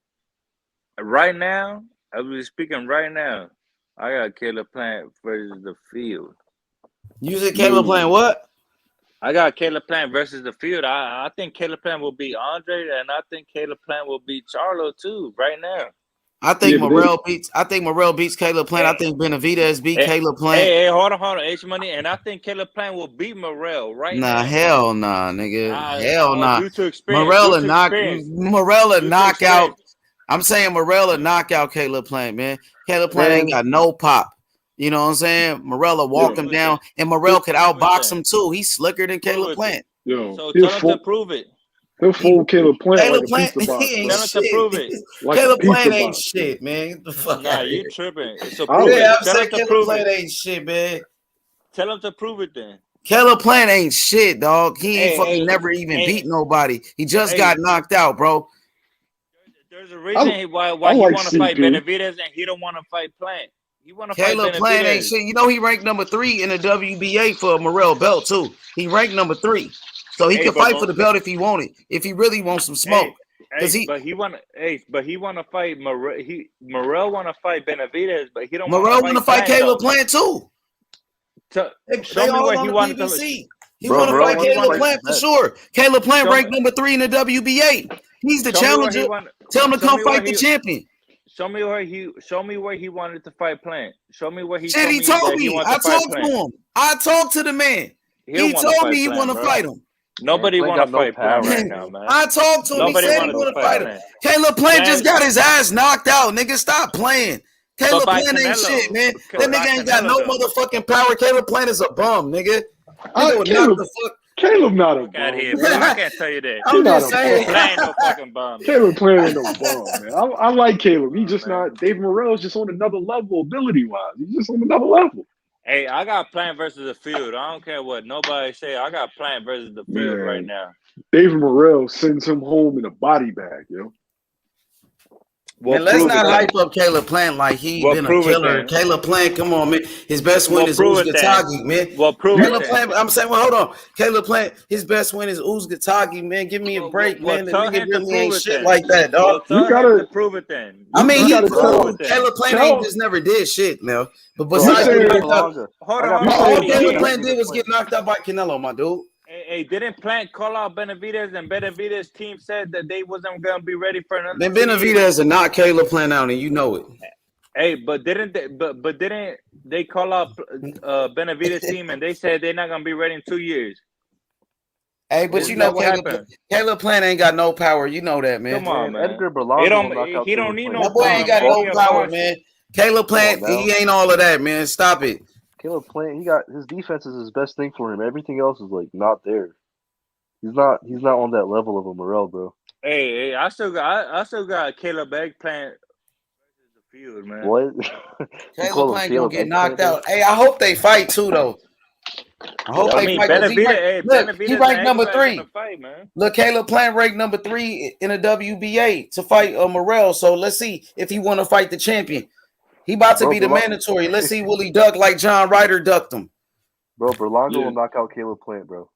Right now, as we speaking right now, I got Caleb Plant versus the field. You said Caleb Plant what? I got Caleb Plant versus the field. I think Caleb Plant will beat Andre, and I think Caleb Plant will beat Charlo too. Right now, I think Morrell beats. I think Morrell beats Caleb Plant. I think Benavidez beat Caleb Plant. Hey, hold on, H Money, and I think Caleb Plant will beat Morrell right now. Nah, hell nah, nigga. Hell nah. Due to experience, Morrell a knockout. I'm saying Morrell a knockout Caleb Plant, man. Caleb Plant ain't got no pop. You know what I'm saying? Morrell will walk him down, and Morrell could outbox him too. He's slicker than Caleb Plant. So tell him to prove it. He'll fool Caleb Plant Caleb like a Plant, pizza box. he ain't Tell him shit. to prove it. Like Caleb a pizza Plant ain't box. shit, man. Get the fuck Nah, out of you here. tripping. So prove it. Yeah, I'm Tell him saying to Caleb prove Plant it. ain't shit, man. Tell him to prove it then. Caleb Plant ain't shit, dog. He ain't fucking never even beat nobody. He just got knocked out, bro. There's a reason why he want to fight Benavidez and he don't want to fight Plant. He want to fight Caleb Plant ain't Benavidez. shit. You know he ranked number 3 in the WBA for a Morrell belt too. He ranked number 3, so he can fight for the belt if he wanted. If he really wants some smoke, But he want to fight Morrell. Morrell want to fight Benavidez, but he don't. Morrell want to fight Caleb Plant too. Show me where he wanted to. He want to fight Caleb Plant for sure. Caleb Plant ranked number 3 in the WBA. He's the challenger. Tell him to come fight the champion. Show me where he wanted to fight Plant. Show me where he. Shit, he told me. I talked to him. I talked to the man. He told me he want to fight him. Nobody want to fight Plant right now, man. I talked to him. He said he want to fight him. Caleb Plant just got his ass knocked out. Nigga, stop playing. Caleb Plant ain't shit, man. That nigga ain't got no motherfucking power. Caleb Plant is a bum, nigga. Caleb not a bum. Out here, bro. I can't tell you that. I'm just saying. Plant ain't no fucking bum. Caleb Plant ain't no bum, man. I like Caleb. He just not. David Morrell's just on another level, ability wise. He's just on another level. Hey, I got Plant versus the field. I don't care what nobody say. I got Plant versus the field right now. David Morrell sends him home in a body bag, yo. Man, let's not hype up Caleb Plant like he been a killer. Caleb Plant, come on, man. His best win is Ugas, man. Caleb Plant, I'm saying, well, hold on. Caleb Plant, his best win is Ugas, man. Give me a break, man. The nigga really ain't shit like that, dog. You gotta prove it then. I mean, Caleb Plant ain't just never did shit, now. But besides, all Caleb Plant did was get knocked out by Canelo, my dude. Hey, didn't Plant call out Benavidez, and Benavidez team said that they wasn't gonna be ready for another? Man, Benavidez are not Caleb Plant out, and you know it. Hey, but didn't they call out Benavidez team, and they said they're not gonna be ready in 2 years? Hey, but you know Caleb Plant ain't got no power. You know that, man. Come on, man. Edgar Berlanga He don't need no. That boy ain't got no power, man. Caleb Plant, he ain't all of that, man. Stop it. Caleb Plant, he got his defense is his best thing for him. Everything else is like not there. He's not on that level of a Morrell, bro. Hey, I still got Caleb Eggplant versus the field, man. What? Caleb Plant gonna get knocked out. Hey, I hope they fight too, though. I hope they fight. He ranked number 3. Look, Caleb Plant ranked number 3 in the WBA to fight Morrell. So let's see if he want to fight the champion. He about to be the mandatory. Let's see, will he duck like John Ryder ducked him? Bro, Berlanga will knock out Caleb Plant, bro.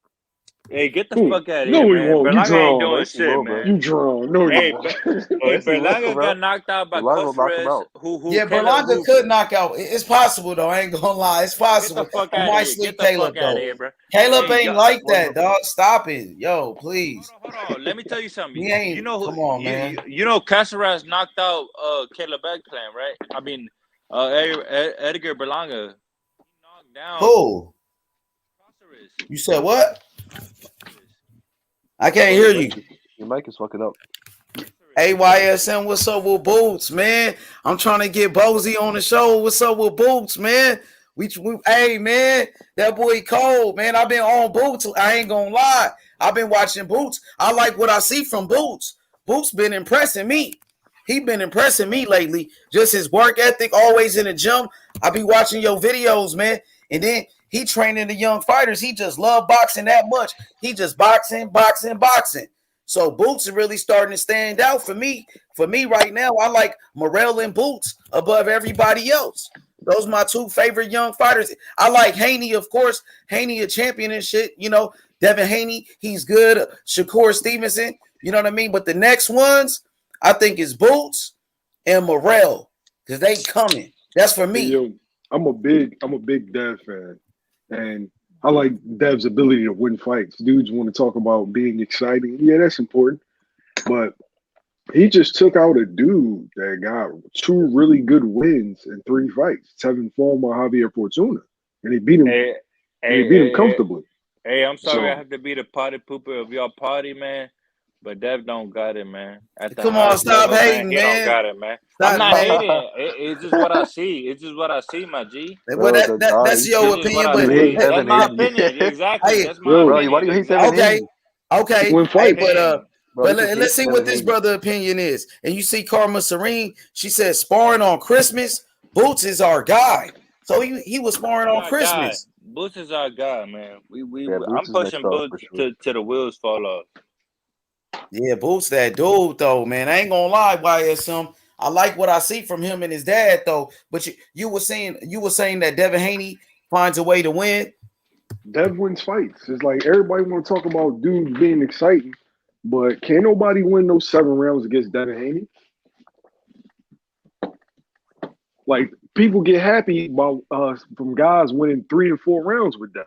Hey, get the fuck out of here, man. Berlanga ain't doing shit, man. You drawn. No, hey, Berlanga got knocked out by Cosperez. Berlanga could knock out. It's possible, though. I ain't gonna lie. It's possible. Get the fuck I out might of here. sleep Caleb, though. Here, Caleb ain't like that, dog. Stop it. Yo, please. Hold on. Let me tell you something. He ain't. Come on, man. You know Cosperez knocked out Caleb Eggplant, right? I mean, Edgar Berlanga. Knocked down. Who? You said what? I can't hear you. Your mic is fucking up. AYSM, what's up with Boots, man? I'm trying to get Bozy on the show. What's up with Boots, man? Hey, man, that boy cold, man. I've been on Boots. I ain't gonna lie. I've been watching Boots. I like what I see from Boots. Boots been impressing me. He been impressing me lately. Just his work ethic, always in the gym. I be watching your videos, man. And then he training the young fighters. He just love boxing that much. He just boxing. So Boots is really starting to stand out for me. For me right now, I like Morrell and Boots above everybody else. Those are my two favorite young fighters. I like Haney, of course. Haney a champion and shit. You know, Devin Haney, he's good. Shakur Stevenson, you know what I mean? But the next ones, I think is Boots and Morrell because they coming. That's for me. Hey, yo, I'm a big Dev fan, and I like Dev's ability to win fights. Dudes want to talk about being exciting. Yeah, that's important, but he just took out a dude that got 2 really good wins in 3 fights. Tevin Former, Javier Fortuna, and he beat him. Comfortably. Hey, I'm sorry So- I have to be the party pooper of your party, man. But Dev don't got it, man. At the Come on, highest stop level, hating, he man. don't got it, man. Stop I'm not hating. hating. It's just what I see. It's just what I see, my G. Well, that's your opinion, but That's my opinion. Exactly. That's my opinion. Why do you hate Exactly. Okay. Win Hey, fights. but let's see what this brother opinion is. And you see Karma Serene, she said sparring on Christmas. Boots is our guy. So he was sparring on Christmas. Boots is our guy, man. Boots I'm is pushing next up Boots for sure. to the wheels fall off. Yeah, Boots that dude though, man. I ain't gonna lie, YSM. I like what I see from him and his dad though. But you were saying that Devin Haney finds a way to win. Dev wins fights. It's like everybody want to talk about dudes being exciting, but can't nobody win those 7 rounds against Devin Haney. Like people get happy about from guys winning 3 and 4 rounds with Dev.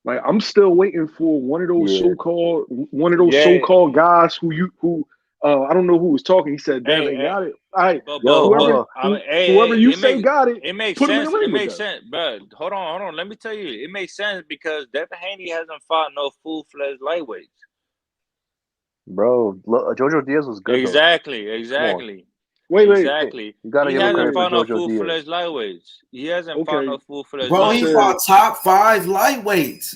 Like I'm still waiting for one of those so-called guys who I don't know who was talking. He said Dev ain't got it. All right, whoever you say got it, it makes put him in sense. the ring It with makes Dev. sense, bro. Hold on. Let me tell you, it makes sense because Devin Haney hasn't fought no full-fledged lightweights. Bro, Jojo Diaz was good. Exactly. Wait. Exactly. You gotta he give him hasn't credit for fought no Jojo full-fledged lightweights. He hasn't fought no full-fledged Bro, lightweights. he fought top 5 lightweights.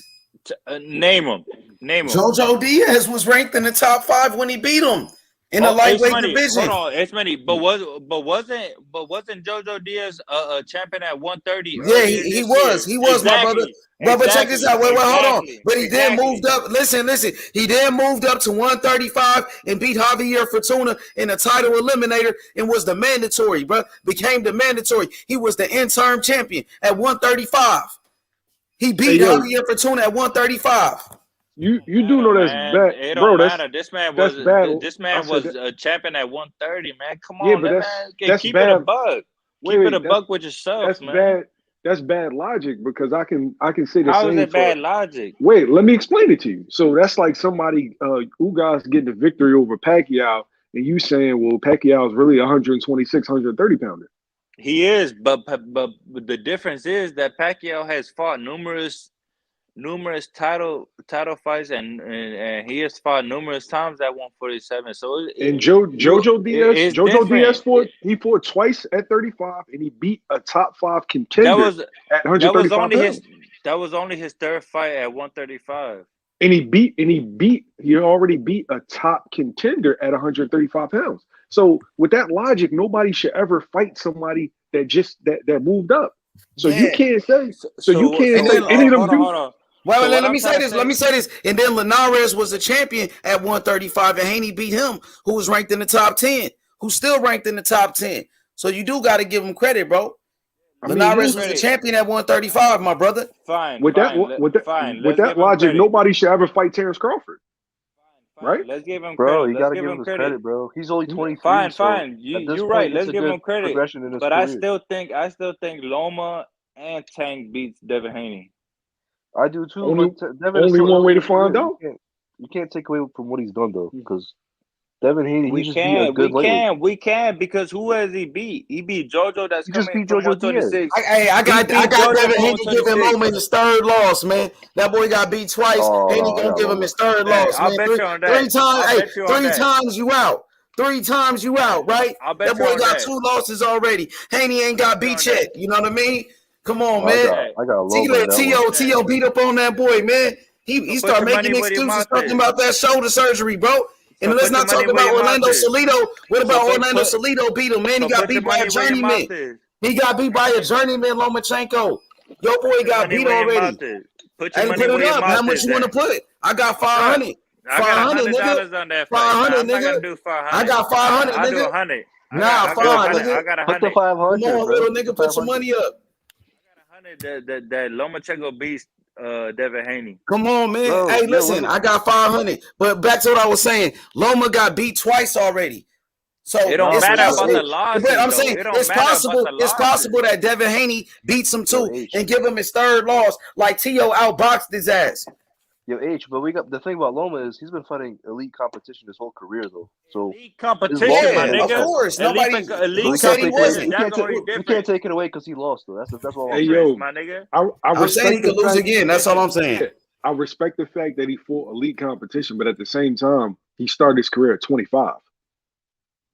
Name them. Jojo Diaz was ranked in the top 5 when he beat him in the lightweight division. Hold on, it's many. But wasn't Jojo Diaz a champion at 130? Yeah, he was. He was, my brother. But check this out. Wait, hold on. But he then moved up. Listen. He then moved up to 135 and beat Javier Fortuna in a title eliminator and was the mandatory, bro. Became the mandatory. He was the interim champion at 135. He beat Javier Fortuna at 135. You do know that's bad, It bro. don't matter. This man was bad. a champion at 130, man. Come Yeah, on, but that's keep bad. it a buck. Keep it a buck with yourself, that's man. Bad. That's bad logic because I can say the How same. is it bad logic? Wait, let me explain it to you. So that's like somebody Ugas getting the victory over Pacquiao, and you saying, well, Pacquiao is really 126, 130 pounder. He is, but the difference is that Pacquiao has fought numerous title fights, and he has fought numerous times at 147. So Jojo Diaz fought twice at 35, and he beat a top 5 contender at 135 pounds. That was only his 3rd fight at 135. And he already beat a top contender at 135 pounds. So with that logic, nobody should ever fight somebody that moved up. So you can't say any of them dudes. Well, let me say this. And then Linares was a champion at 135, and Haney beat him, who was ranked in the top 10, who's still ranked in the top 10. So you do got to give him credit, bro. Linares was a champion at 135, my brother. Fine. With that logic, nobody should ever fight Terrence Crawford. Right? Let's give him credit. Bro, you gotta give him credit, bro. He's only 23. Fine. You're right. Let's give him credit. But I still think Loma and Tank beats Devin Haney. I do too. Only one way to find out. You can't take away from what he's done though, because Devin Haney, we can because who has he beat? He beat JoJo. That's just beat JoJo 126. I got Devin Haney giving Loma his 3rd loss, man. That boy got beat twice. Haney gonna give him his 3rd loss, man. Bet you on that. 3 times you out. 3 times you out, right? That boy got 2 losses already. Haney ain't got beat yet. You know what I mean? Come on, man. I got a T.O. beat up on that boy, man. He started making excuses talking about that shoulder surgery, bro. And let's not talk about Orlando Salido. What about Orlando Salido beat him, man? He got beat by a journeyman. He got beat by a journeyman, Lomachenko. Your boy got beat already. Put it up. How much you want to put? I got 500. I got $500, nigga. $100 on that fight. 500, I'm not gonna nigga. do 500. I got 500, I'll do nigga. 100. Nah, I got 5, 100. nigga. I got Put the 100. 500, Come on, bro. little nigga, put some money up. 100. That Lomachenko beast Devin Haney. Come on, man. Bro, Hey, yo, listen, I got 500. But back to what I was saying, Loma got beat twice already. So It don't it's matter about possible. the losses, But I'm though. saying It don't it's matter about possible. the It's losses. possible that Devin Haney beats him Yo, too H. and give him his third loss, like T.O. outboxed his ass. Yo, H, but we got the thing about Loma is he's been fighting elite competition his whole career though. So Elite competition, his losses Yeah, have been of tough. course. Elite Nobody. So Who we said can't he take away. wasn't? That's the only We difference. can't take it away because he lost though. That's all I'm Hey, saying. yo, My nigga. I I'm saying he respect the could lose fact. again. That's all I'm saying. Yeah, I respect the fact that he fought elite competition, but at the same time, he started his career at 25.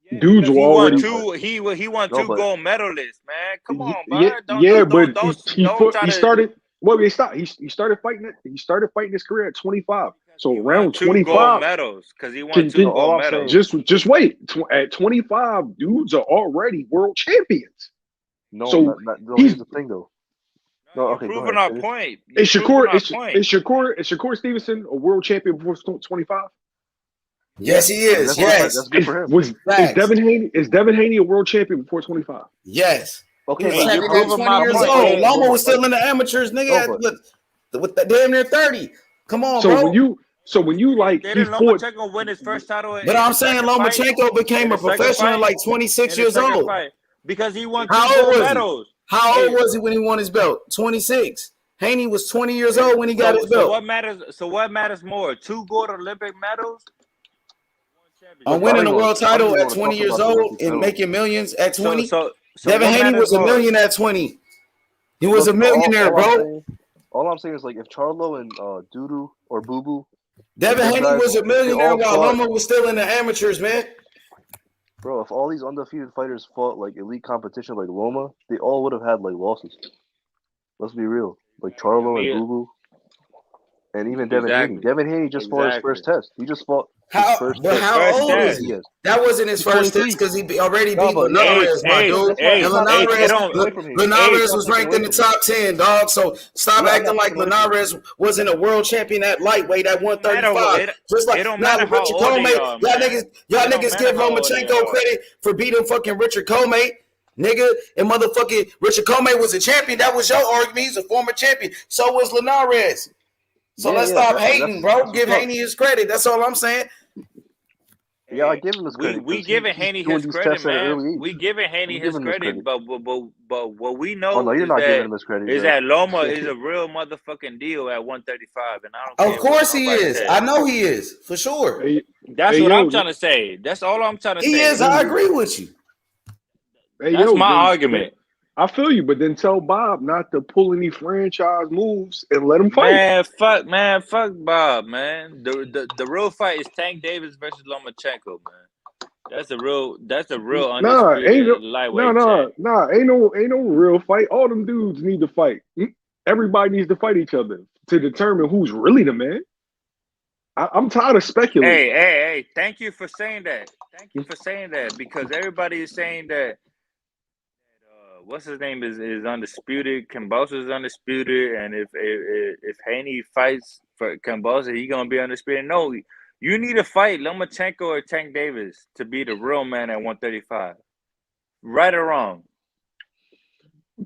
Yeah, Dudes because were he won already. two. He won No, two but gold medalists, man. Come on, Yeah, bro. yeah, but Don't try he to. started. Well, he started fighting it. He started fighting his career at 25. So He won around two gold 25, medals. Because he won can, two can all gold I'm saying. medals. just wait. At 25, dudes are already world champions. No, So no. he's Here's the thing though. No, You're okay, go proving ahead. our Finish. point. is You're proving our Shakur point. is Shakur Stevenson a world champion before 25? Yes, he I mean, is. that's good for Yes. him. Is Facts. Devin Haney a world champion before 25? Yes. Okay, He was Hey, you're champion at proving 20 my years point. old. Hey, Loma was like, still in the amateurs, nigga. no, but With the damn near 30. Come on, So bro. when you like he didn't fought. Lomachenko win his first title But in I'm the saying second fight? Lomachenko became a professional at like 26 In the years second old. fight. Because he won How two old gold was he? medals. How old was he when he won his belt? 26. Haney was 20 years old when he got his So belt. what matters more? Two gold Olympic medals? I'm winning a world title at 20 years old and making millions at 20. So Devin what Haney matters was a more? million at 20. He was look, a millionaire, bro. All I'm saying is like if Charlo and Dudu or Boo Boo, Devin Haney was a if they millionaire all while fought, Loma was still in the amateurs, man. bro, if all these undefeated fighters fought like elite competition like Loma, they all would have had like losses. Let's be real. Like Charlo and Boo Boo. And even Devin Haney. Devin Haney just fought his first test. He just fought his first But test. how old is he? That wasn't his He's first 23. test because he already No, beat but Linares, my dude. And Linares was taking ranked in the top 10, dog. So stop Yeah, I'm acting not like taking away from Linares wasn't a world champion at lightweight at 135. Just like it don't now matter with how Richard old they Comey, are, y'all man. niggas give Lomachenko credit for beating fucking Richard Comey. Nigga, and motherfucking Richard Comey was a champion. That was your argument. He's a former champion. So was Linares. So let's stop hating, bro. Give Haney his credit. That's all I'm saying. Yeah, I give him his credit. We giving Haney his credit, man. We giving Haney his credit, but what we know no, you're is not giving that him his credit, is bro. that Loma is a real motherfucking deal at 135, and I don't care. Of course what he nobody is. says. I know he is for sure. That's what I'm trying to say. That's all I'm trying to say. He is. I agree with you. That's my argument. I feel you, but then tell Bob not to pull any franchise moves and let him fight. Man, fuck Bob, man. The real fight is Tank Davis versus Lomachenko, man. That's a real undisputed lightweight champ. Ain't no real fight. All them dudes need to fight. Everybody needs to fight each other to determine who's really the man. I'm tired of speculating. Hey, thank you for saying that. Thank you for saying that, because everybody is saying that what's his name is undisputed. Kambosos is undisputed, and if Haney fights for Kambosos, he gonna be undisputed. No, you need to fight Lomachenko or Tank Davis to be the real man at 135. Right or wrong?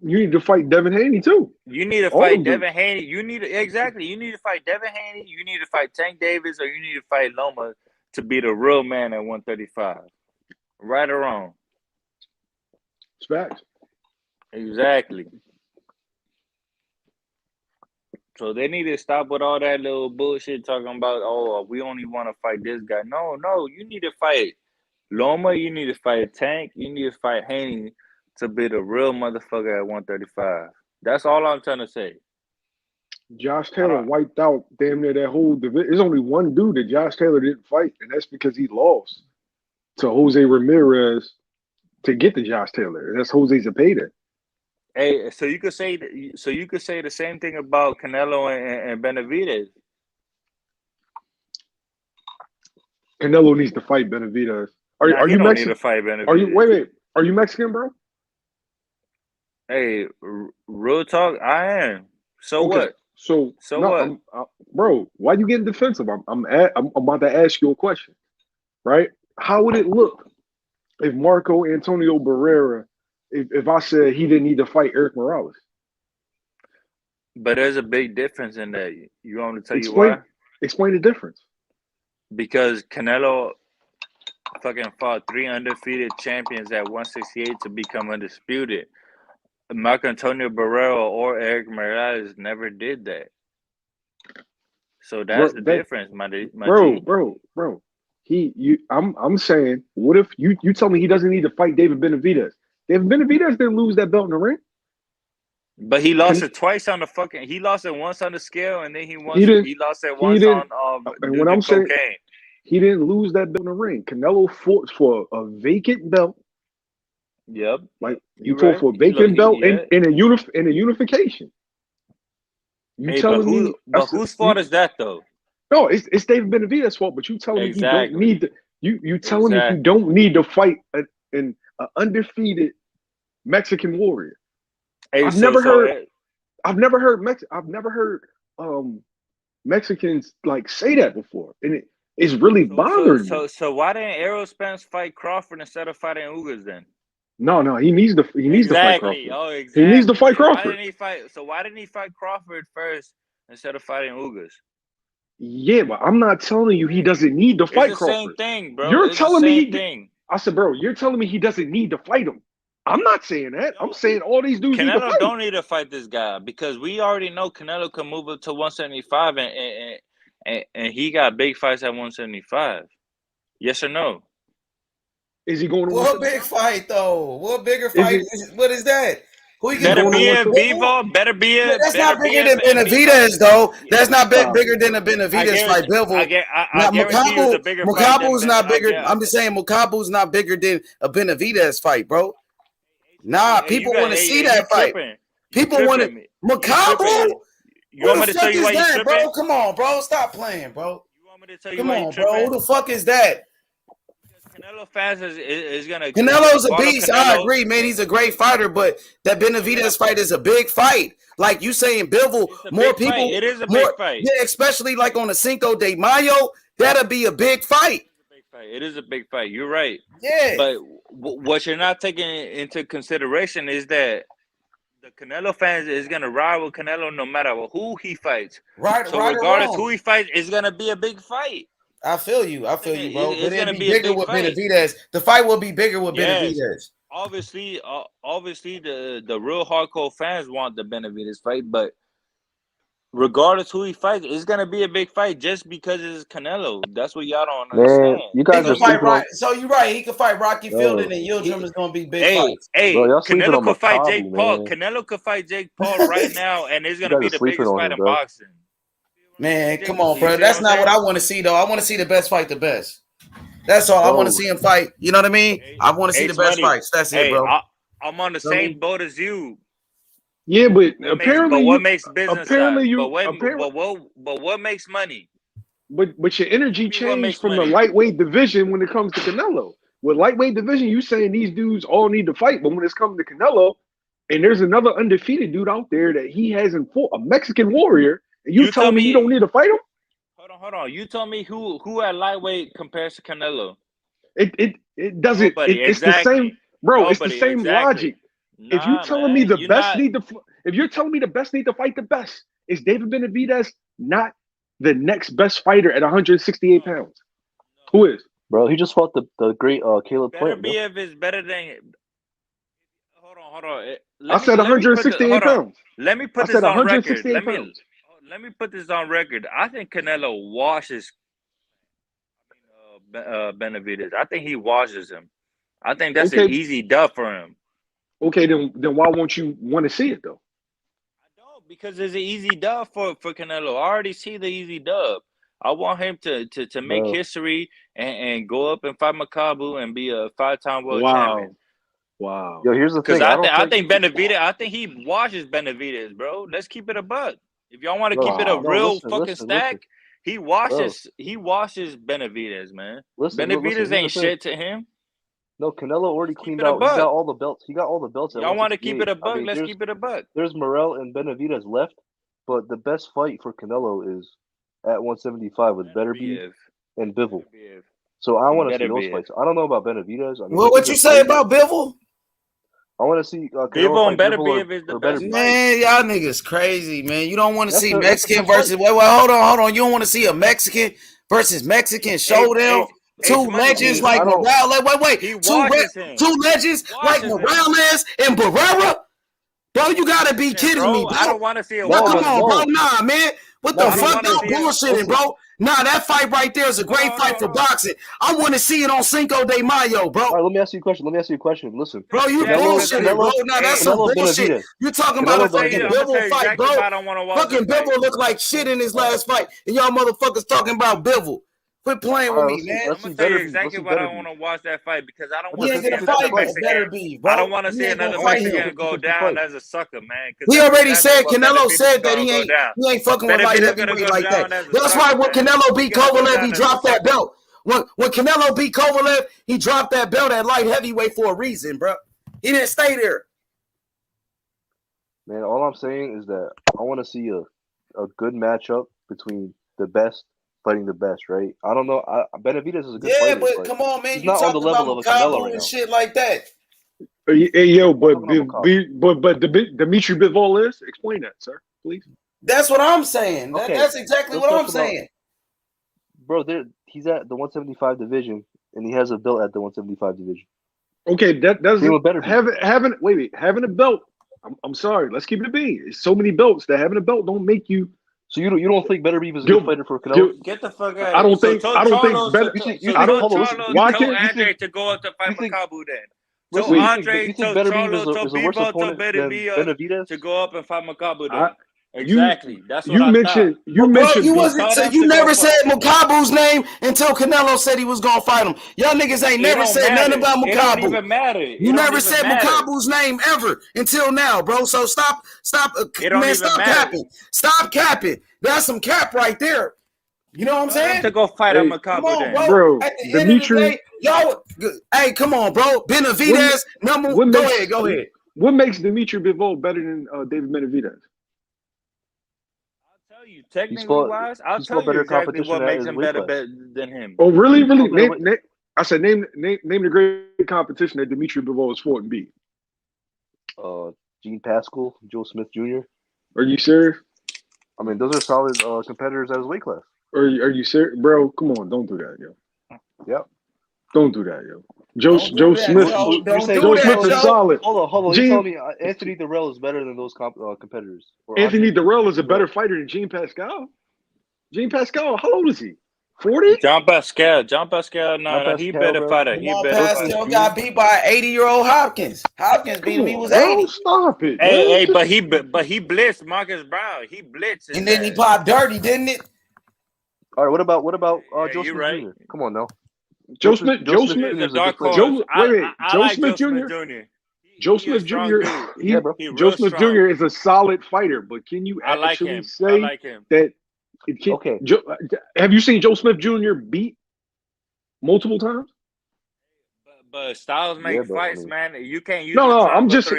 You need to fight Devin Haney too. You need to fight Devin Haney. You need to fight Devin Haney. You need to fight Tank Davis, or you need to fight Loma to be the real man at 135. Right or wrong? It's facts. Exactly. So they need to stop with all that little bullshit talking about, oh, we only want to fight this guy. No, you need to fight Loma. You need to fight Tank. You need to fight Haney to be the real motherfucker at 135. That's all I'm trying to say. Josh Taylor wiped out damn near that whole division. There's only one dude that Josh Taylor didn't fight, and that's because he lost to Jose Ramirez to get to Josh Taylor. And that's Jose Zepeda. Hey, so you could say the same thing about Canelo and Benavidez. Canelo needs to fight Benavidez. Are you Mexican? Need to fight Benavidez. Are you wait? Are you Mexican, bro? Hey, real talk, I am. So okay. What? So no, what? Bro. Why you getting defensive? I'm about to ask you a question, right? How would it look if Marco Antonio Barrera, if I said he didn't need to fight Eric Morales? But there's a big difference in that. You want me to tell you Explain why? explain the difference. Because Canelo fucking fought 3 undefeated champions at 168 to become undisputed. Marco Antonio Barrera or Eric Morales never did that. So that's the difference, my G. Bro. I'm saying, what if you tell me he doesn't need to fight David Benavidez? David Benavidez didn't lose that belt in the ring. But he lost it twice on the fucking. He lost it once on the scale, and then he lost it once didn't. on And what I'm saying, he didn't lose that belt in the ring. Canelo fought for a vacant belt. Yep. Like you fought for a vacant belt in a unification. Whose fault is that though? No, it's David Benavidez's fault. But you telling me he don't need to. You telling me he don't need to fight an undefeated Mexican warrior. Hey, I've never heard Mexicans like say that before, and it's really bothering me. So why didn't Errol Spence fight Crawford instead of fighting Ugas then? No, he needs to fight Crawford. Oh, exactly. He needs to fight Crawford. Why didn't he fight Crawford first instead of fighting Ugas? Yeah, but I'm not telling you he doesn't need to fight Crawford. It's the same thing, bro. You're it's telling the same me thing. I said, bro, you're telling me he doesn't need to fight him. I'm not saying that. I'm saying all these dudes need to Canelo fight. don't need to fight this guy because we already know Canelo can move up to 175 and he got big fights at 175. Yes or no? Is he going to what big fight though? What bigger fight? What is that? Who you better going be to a Bivol, better be a. That's not bigger than Benavidez, though. That's not bigger than a Benavidez fight. Bivol. I guarantee you it's a bigger fight. Mukabu's not bigger. I'm just saying Mukabu's not bigger than a Benavidez fight, bro. Nah, people want to see that fight. People want to. Mukabu? You want me to tell you why you tripping, bro? Come on, bro. Stop playing, bro. You want me to tell you Come why you on, tripping? bro. Who the fuck is that? Canelo fans is gonna. Canelo's a beast. I agree, man. He's a great fighter, but that Benavidez fight is a big fight. Like you saying, Bivol, more people. Fight. It is a big fight. Yeah, especially like on the Cinco de Mayo, that'll be a big fight. It is a big fight. You're right. Yeah. But what you're not taking into consideration is that the Canelo fans is gonna ride with Canelo no matter who he fights. So regardless who he fights, it's gonna be a big fight. I feel you, bro. But it'll be bigger with Benavidez. The fight will be bigger with Yes. Benavidez. Obviously, the real hardcore fans want the Benavidez fight, but regardless who he fights, it's gonna be a big fight just because it's Canelo. That's what y'all don't understand. You guys are sleeping So you're right. He could fight Rocky Fielding, and Yildirim is gonna be big fights. Bro, Canelo could fight Jake Paul. Man. Canelo could fight Jake Paul right now, and it's gonna be the biggest fight in boxing. Man, come on, bro. That's not what I want to see, though. I want to see the best fight the best. That's all. I want to see him fight. You know what I mean? I want to see the best fights. That's it, bro. I'm on the same boat as you. Yeah, but apparently, what makes business? Apparently, but what makes money? But your energy changed from the lightweight division when it comes to Canelo. With lightweight division, you saying these dudes all need to fight, but when it's coming to Canelo, and there's another undefeated dude out there that he hasn't fought, a Mexican warrior. You telling me you don't need to fight him? Hold on. You tell me who at lightweight compares to Canelo? It doesn't. It's the same, bro. It's the same logic. If you telling me the best need to, if you're telling me the best need to fight the best, is David Benavidez not the next best fighter at 168 pounds? Who is? Bro, he just fought the great Caleb Plant. Better be better than. Hold on. I said 168 pounds. Let me put this on record. Let me put this on record. I think Canelo washes Benavidez. I think he washes him. I think that's an easy dub for him. Okay, then why won't you want to see it though? I don't, because it's an easy dub for Canelo. I already see the easy dub. I want him to make history and go up and fight Makabu and be a 5-time world champion. Wow. Yo, here's the thing. I think Benavidez. I think he washes Benavidez, bro. Let's keep it a buck. If y'all want to keep it a real fucking stack, he washes Benavidez, man. Benavidez ain't shit to him. No, Canelo already cleaned out. He got all the belts. He got all the belts. Y'all want to keep it a buck? Let's keep it a buck. There's Morrell and Benavidez left. But the best fight for Canelo is at 175 with Beterbiev and Bivol. So I want to see those fights. I don't know about Benavidez. I mean, what you say about Bivol? I want to see Canelo Bivol and fight Bivol Beterbiev is the best fight. Man, y'all niggas crazy, man. You don't want to see that's the Mexican best versus. Wait, hold on. You don't want to see a Mexican versus Mexican showdown. Two legends like Morrell. Wait. Two legends like Morales and Barrera. Bro, you gotta be kidding me, bro. I don't want to see a come on, bro. Nah, man. What the fuck? No bullshitting, bro. Nah, that fight right there is a great fight for boxing. I want to see it on Cinco de Mayo, bro. All right, let me ask you a question. Listen, bro, you bullshitting, bro. Nah, that's some bullshit. Benavidez. You're talking about a fucking Bivol fight, bro. Fucking Bivol looked like shit in his last fight, and y'all motherfuckers talking about Bivol. Quit playing with me, man. I'm gonna tell you exactly why I don't want to watch that fight because I don't want to see another Mexican. I don't want to see another Mexican go down as a sucker, man. He already said Canelo said that he ain't fucking with light heavyweight like that. That's why when Canelo beat Kovalev, he dropped that belt. When Canelo beat Kovalev, he dropped that belt at light heavyweight for a reason, bro. He didn't stay there. Man, all I'm saying is that I want to see a good matchup between the best fighting the best, right? I don't know. Benavidez is a good fighter. Yeah, but come on, man. He's You not on the talking level about of a Canelo right and now. shit like that. Hey, yo, but Dimitri Bivol is? Explain that, sir, please. That's what I'm saying. Okay, That's exactly what I'm saying. Bro, he's at the 175 division, and he has a belt at the 175 division. Okay, that doesn't having a belt. I'm sorry. Let's keep it a bean. There's so many belts that having a belt don't make you. So you don't think Beterbiev is a good fighter for Canelo? Get the fuck out. I don't think. Tell Andre to go up to fight Makabu then. Tell Andre, tell Charlo, tell Bebo, tell Benavidez to go up and fight Makabu then. Exactly. That's what I thought. You never said Makabu's name until Canelo said he was gonna fight him. Y'all niggas ain't never said nothing about Makabu. It don't even matter. You never said Makabu's name ever until now, bro. So stop, man, stop capping. Stop capping. That's some cap right there. You know what I'm saying? To go fight on Makabu then. Bro, at the end of the day, y'all, hey, come on, bro. Benavidez, go ahead. What makes Dimitri Bivol better than David Benavidez? Technically wise, I'll tell you exactly what makes him better than him. Oh, really? I said name the great competition that Dimitri Bivol has fought and beat. Gene Pascal, Joe Smith Jr. Are you serious? I mean, those are solid competitors at his weight class. Are you serious, bro? Come on, don't do that, yo. Yep. Don't do that, yo. Joe Smith is solid. Hold on. You telling me Anthony Durrell is better than those competitors? Anthony Durrell is a better fighter than Gene Pascal. Gene Pascal, how old is he? 40? John Pascal, no, he better fighter. He better Pascal got beat by 80-year-old Hopkins. Hopkins beat him. He was 80. Stop it. Hey, but he blitzed Marcus Brown. He blitzed, and then he popped dirty, didn't it? All right. What about Joe Smith Jr.? Come on now. Joe Smith Jr. Joe Smith Jr. is a solid fighter, but can you actually say that? Okay. Have you seen Joe Smith Jr. beat multiple times? But styles make fights, man. You can't use. No. I'm just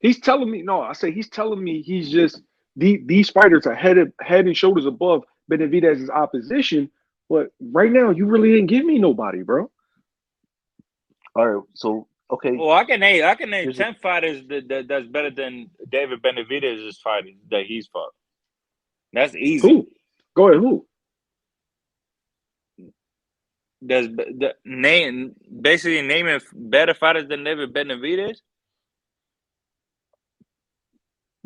he's telling me. No, I say he's telling me he's just these fighters are head and shoulders above Benavidez's opposition. But right now, you really didn't give me nobody, bro. All right, so okay. Well, I can name 10 fighters that's better than David Benavidez's fighters that he's fought. That's easy. Who? Go ahead. Who? There's naming better fighters than David Benavidez.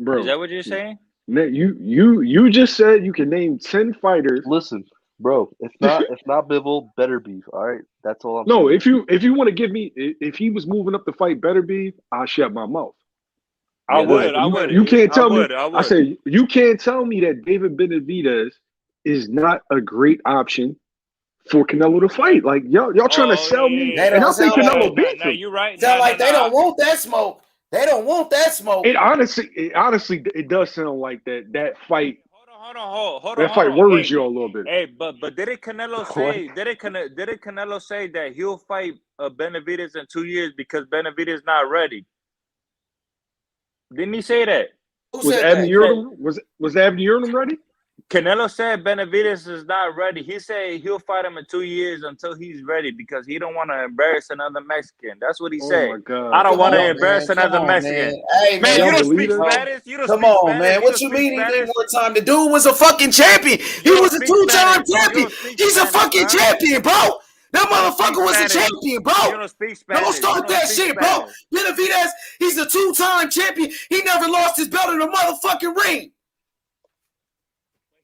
Bro, is that what you're saying? You just said you can name 10 fighters. Listen, bro, if not Bivol, Beterbiev. All right, that's all I'm saying. If you want to give me, if he was moving up to fight Beterbiev, I'll shut my mouth. I would. You can't tell me. I said you can't tell me that David Benavidez is not a great option for Canelo to fight. Like y'all trying to sell me, and I'll say Canelo beats him. You're right. Sound like they don't want that smoke. They don't want that smoke. It honestly, it does sound like that fight. Hold on. That fight worries you a little bit. Hey, but didn't Canelo say? Didn't Canelo say that he'll fight Benavidez in 2 years because Benavidez not ready? Didn't he say that? Was Abner Yildirim ready? Canelo said Benavidez is not ready. He said he'll fight him in 2 years until he's ready because he don't want to embarrass another Mexican. That's what he said. My God. I don't want to on, embarrass man. another Come on, Mexican. man. Hey, Man, man, you don't y'all speak believe that? Spanish. You don't Come speak on, Spanish. man. You What don't you speak mean he need Spanish. more time? The dude was a fucking champion. He You don't was a speak two-time Spanish. You champion. don't speak He's a Spanish, fucking bro. champion, bro. That You don't speak motherfucker was a Spanish. champion, You bro. don't speak Don't Spanish. You start don't that speak shit, bro. Spanish. Benavidez, he's a two-time champion. He never lost his belt in a motherfucking ring.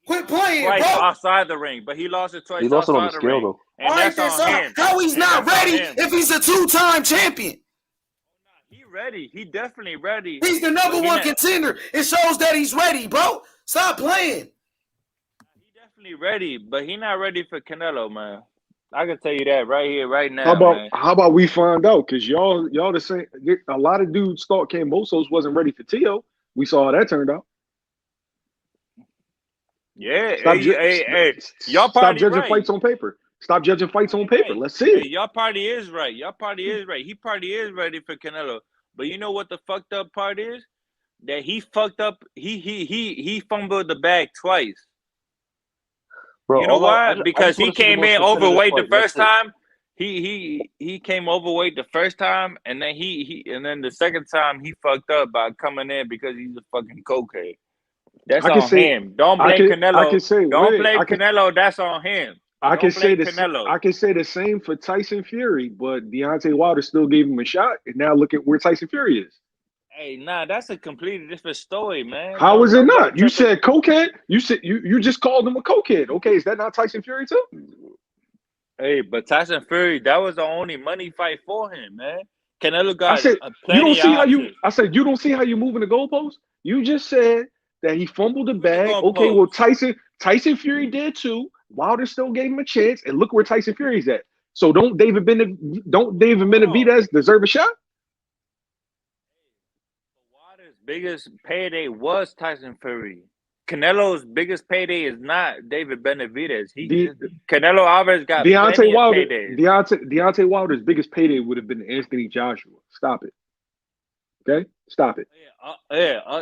Quit playing, Twice bro. outside the ring, but he lost it twice He lost it on the outside the scale ring. though. And All right, that's then, on son. him. How he's And not that's on ready him. if he's a two-time champion? He ready. He definitely ready. He's the number But he one not- contender. It shows that he's ready, bro. Stop playing. He definitely ready, but he not ready for Canelo, man. I can tell you that right here, right now, man. How about we find out? Because y'all the same. A lot of dudes thought Kambosos wasn't ready for Tio. We saw how that turned out. Yeah, Stop y'all Stop party judging right. fights on paper. Stop judging fights on paper. Let's see Hey, it. y'all party is right. Y'all party is right. He party is ready for Canelo. But you know what the fucked up part is? That he fucked up. He fumbled the bag twice. Bro, You know why? I Because just he want to see the came most in competitive overweight the fight. That's first it. time. He came overweight the first time, and then then the second time he fucked up by coming in because he's a fucking cokehead. That's I can on say- him. Don't I blame can- Canelo. I can say- Don't wait, blame I can- Canelo. That's on him. I can Don't say blame this. Canelo. I can say the same for Tyson Fury, but Deontay Wilder still gave him a shot, and now look at where Tyson Fury is. Hey, nah, that's a completely different story, man. How is it Don't not? You trip said cokehead. You said you just called him a cokehead. Okay, is that not Tyson Fury too? Hey, but Tyson Fury, that was the only money fight for him, man. Canelo got I said plenty you don't see how options. I said you don't see how you moving the goalposts. You just said that he fumbled the bag. goalpost. Okay, well Tyson Fury did too. Wilder still gave him a chance, and look where Tyson Fury's at. So don't David Benavidez deserve a shot? Wilder's biggest payday was Tyson Fury. Canelo's biggest payday is not David Benavidez. Canelo Alvarez got plenty of paydays. Deontay Wilder's biggest payday would have been Anthony Joshua. Stop it. Okay, stop it.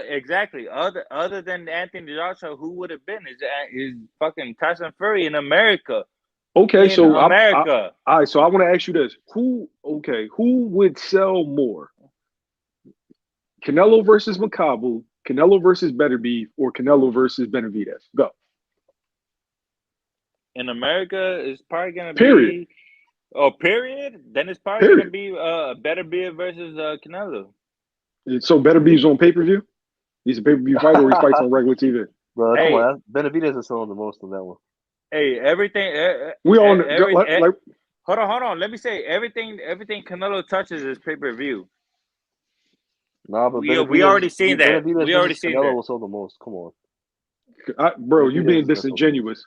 Exactly. Other than Anthony Joshua, who would have been is fucking Tyson Fury in America. Okay, so America. All right, so I want to ask you this: who would sell more? Canelo versus Makabu, Canelo versus Beterbiev, or Canelo versus Benavidez? Go. In America, it's probably gonna Period. be. Oh, period. Then it's probably gonna be Beterbiev versus Canelo. So Beterbiev's on pay-per-view? He's a pay-per-view fighter, or he fights on regular TV? Bro, come on. Benavidez is selling the most on that one. Hey, everything. We all hold on. Let me say everything Canelo touches is pay-per-view. Nah, but we already seen that. We already seen Canelo that. will sell the most. Come on, bro. You being disingenuous.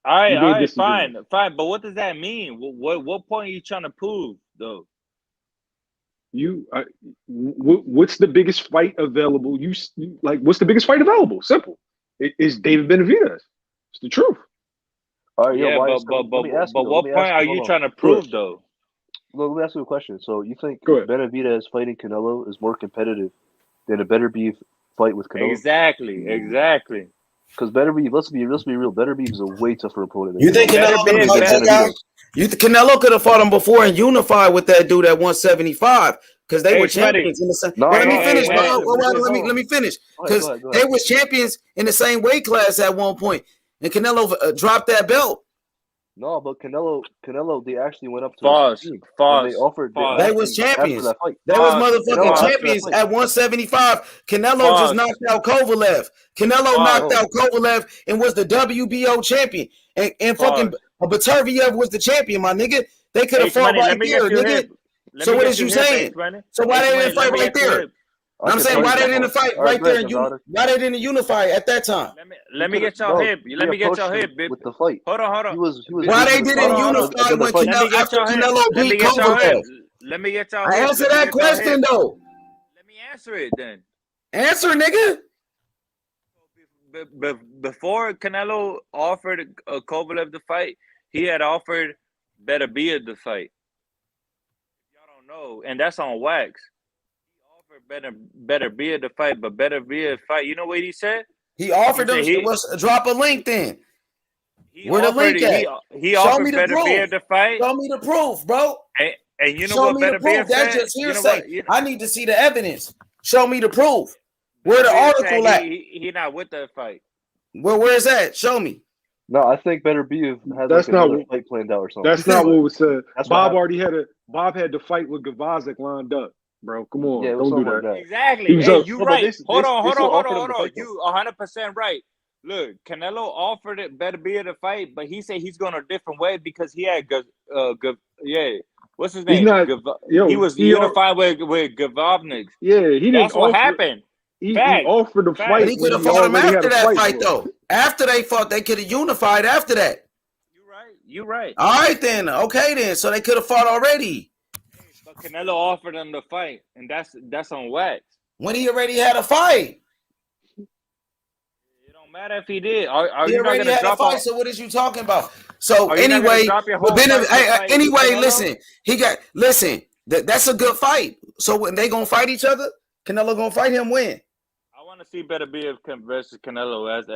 All right, fine. But what does that mean? What point are you trying to prove, though? What's the biggest fight available? What's the biggest fight available? Simple. It's David Benavidez. It's the truth. All right, yeah, but what point are you trying to prove, though? Well, let me ask you a question. So you think Benavidez fighting Canelo is more competitive than a Beterbiev fight with Canelo? Exactly. Because Beterbiev, let's be real, Beterbiev is a way tougher opponent. You think Canelo could have fought that guy? Canelo could have fought him before and unified with that dude at 175 because they were champions in the same. Let me finish, bro. Let me finish because they was champions in the same weight class at one point, and Canelo dropped that belt. No, but Canelo, they actually went up to They offered. They was champions. They was motherfucking champions at 175. Canelo just knocked out Kovalev. Canelo knocked out Kovalev and was the WBO champion. And fucking Beterbiev was the champion, my nigga. They could have fought right there, nigga. So what is you saying? So why they didn't fight right there? I'm saying why they didn't fight right there and why they didn't unify at that time? Let me get your hip. Let me get your hip with the fight. Hold on. He was why they didn't unify when Canelo beat Kovalev? Let me get your hip. Answer that question though. Let me answer it then. Answer, nigga. Before Canelo offered Kovalev the fight, he had offered Beterbiev the fight. Y'all don't know, and that's on wax. Benavidez to fight, but Benavidez fight. You know what he said? He offered them. Drop a link then. Where the link at? He Show me offered the proof. Benavidez to fight. Show me the proof, bro. And you know Show what me the proof. Benavidez That's said? just You know hearsay. what? I need to see the evidence. Show me the proof. Where the Benavidez article said at? He not with that fight. Where's that? Show me. No, I think Benavidez has That's like another fight planned out or something. That's not what was said. That's Bob already had the fight with Gavazic lined up, bro. Come on, Yeah, it was don't do something that. like that. Exactly. Hey, you right. Hold on. You 100% right. Look, Canelo offered it Benavidez to fight, but he said he's going a different way because he had what's his name? He was unified with Gavovnik. Yeah, he didn't. That's what happened. He offered to fight. But he could have fought him after that fight, though. After they fought, they could have unified after that. You're right. All right, then. Okay, then. So they could have fought already. But Canelo offered them to fight, and that's on wax. When he already had a fight. It don't matter if he did. He already had a fight, so what is you talking about? So anyway, listen. That's a good fight. So when they gonna fight each other, Canelo gonna fight him when? I want to see Benavidez versus Canelo as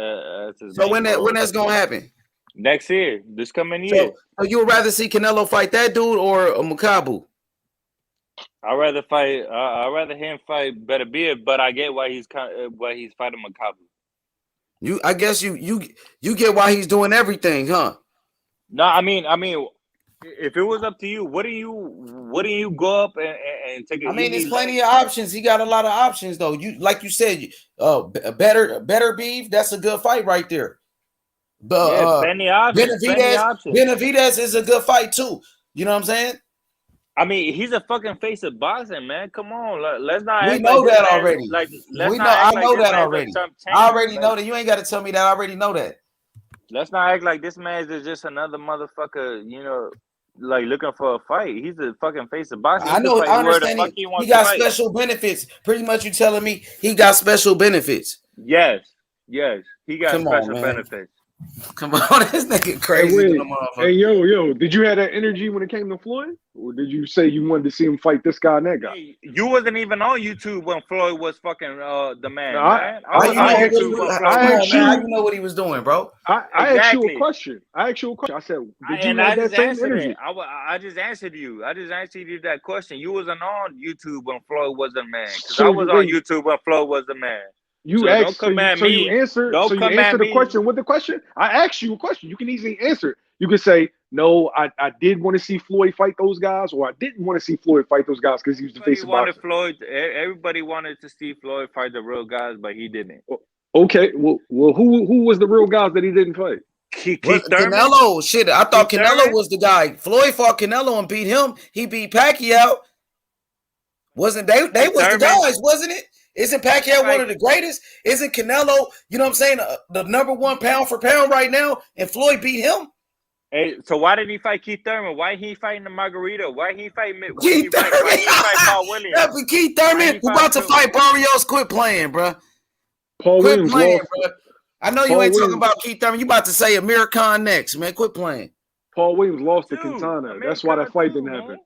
his. So when that's gonna happen? Next year, this coming year. So you would rather see Canelo fight that dude or Makabu? I'd rather him fight Benavidez, but I get why he's fighting Makabu. I guess you get why he's doing everything, huh? No, I mean, if it was up to you, wouldn't you go up and take? There's plenty of options. He got a lot of options, though. Like you said, better beef. That's a good fight right there. Benavidez is a good fight too. You know what I'm saying? I mean, he's a fucking face of boxing, man. Come on, let's not. We know that already. I know that already. I already know that. You ain't got to tell me that. I already know that. Let's not act like this man is just another motherfucker. You know, like looking for a fight. He's a fucking face of boxing. I know. I understand. He got special benefits. Pretty much, you telling me he got special benefits? Yes, he got special benefits. Come on, this nigga crazy. Hey, yo, did you have that energy when it came to Floyd? Or did you say you wanted to see him fight this guy and that guy? Hey, you wasn't even on YouTube when Floyd was fucking the man. Man. How you know what he was doing, bro? I asked you a question. I said, did you have that same energy? I just answered you. I just answered you that question. You wasn't on YouTube when Floyd was the man. Because I was on YouTube when Floyd was the man. You asked, so you answered the question with the question. I asked you a question. You can easily answer it. You can say, no, I did want to see Floyd fight those guys, or I didn't want to see Floyd fight those guys because he was the face of boxing. Everybody wanted to see Floyd fight the real guys, but he didn't. Okay, well, who was the real guys that he didn't fight? Canelo. Shit, I thought Canelo was the guy. Floyd fought Canelo and beat him. He beat Pacquiao. Wasn't they? They was the guys, wasn't it? Isn't Pacquiao one of the greatest? Isn't Canelo, you know what I'm saying, the number one pound for pound right now, and Floyd beat him? Hey, so why did he fight Keith Thurman? Why he fighting the Margarita? Why he fighting Keith Thurman? Why he fight Paul Williams? Yeah, but Keith Thurman, who about to fight Barrios? Quit playing, bro. Quit playing, bro. I know you ain't talking about Keith Thurman. You about to say Amir Khan next, man. Quit playing. Paul Williams lost to Quintana. That's why that fight didn't happen.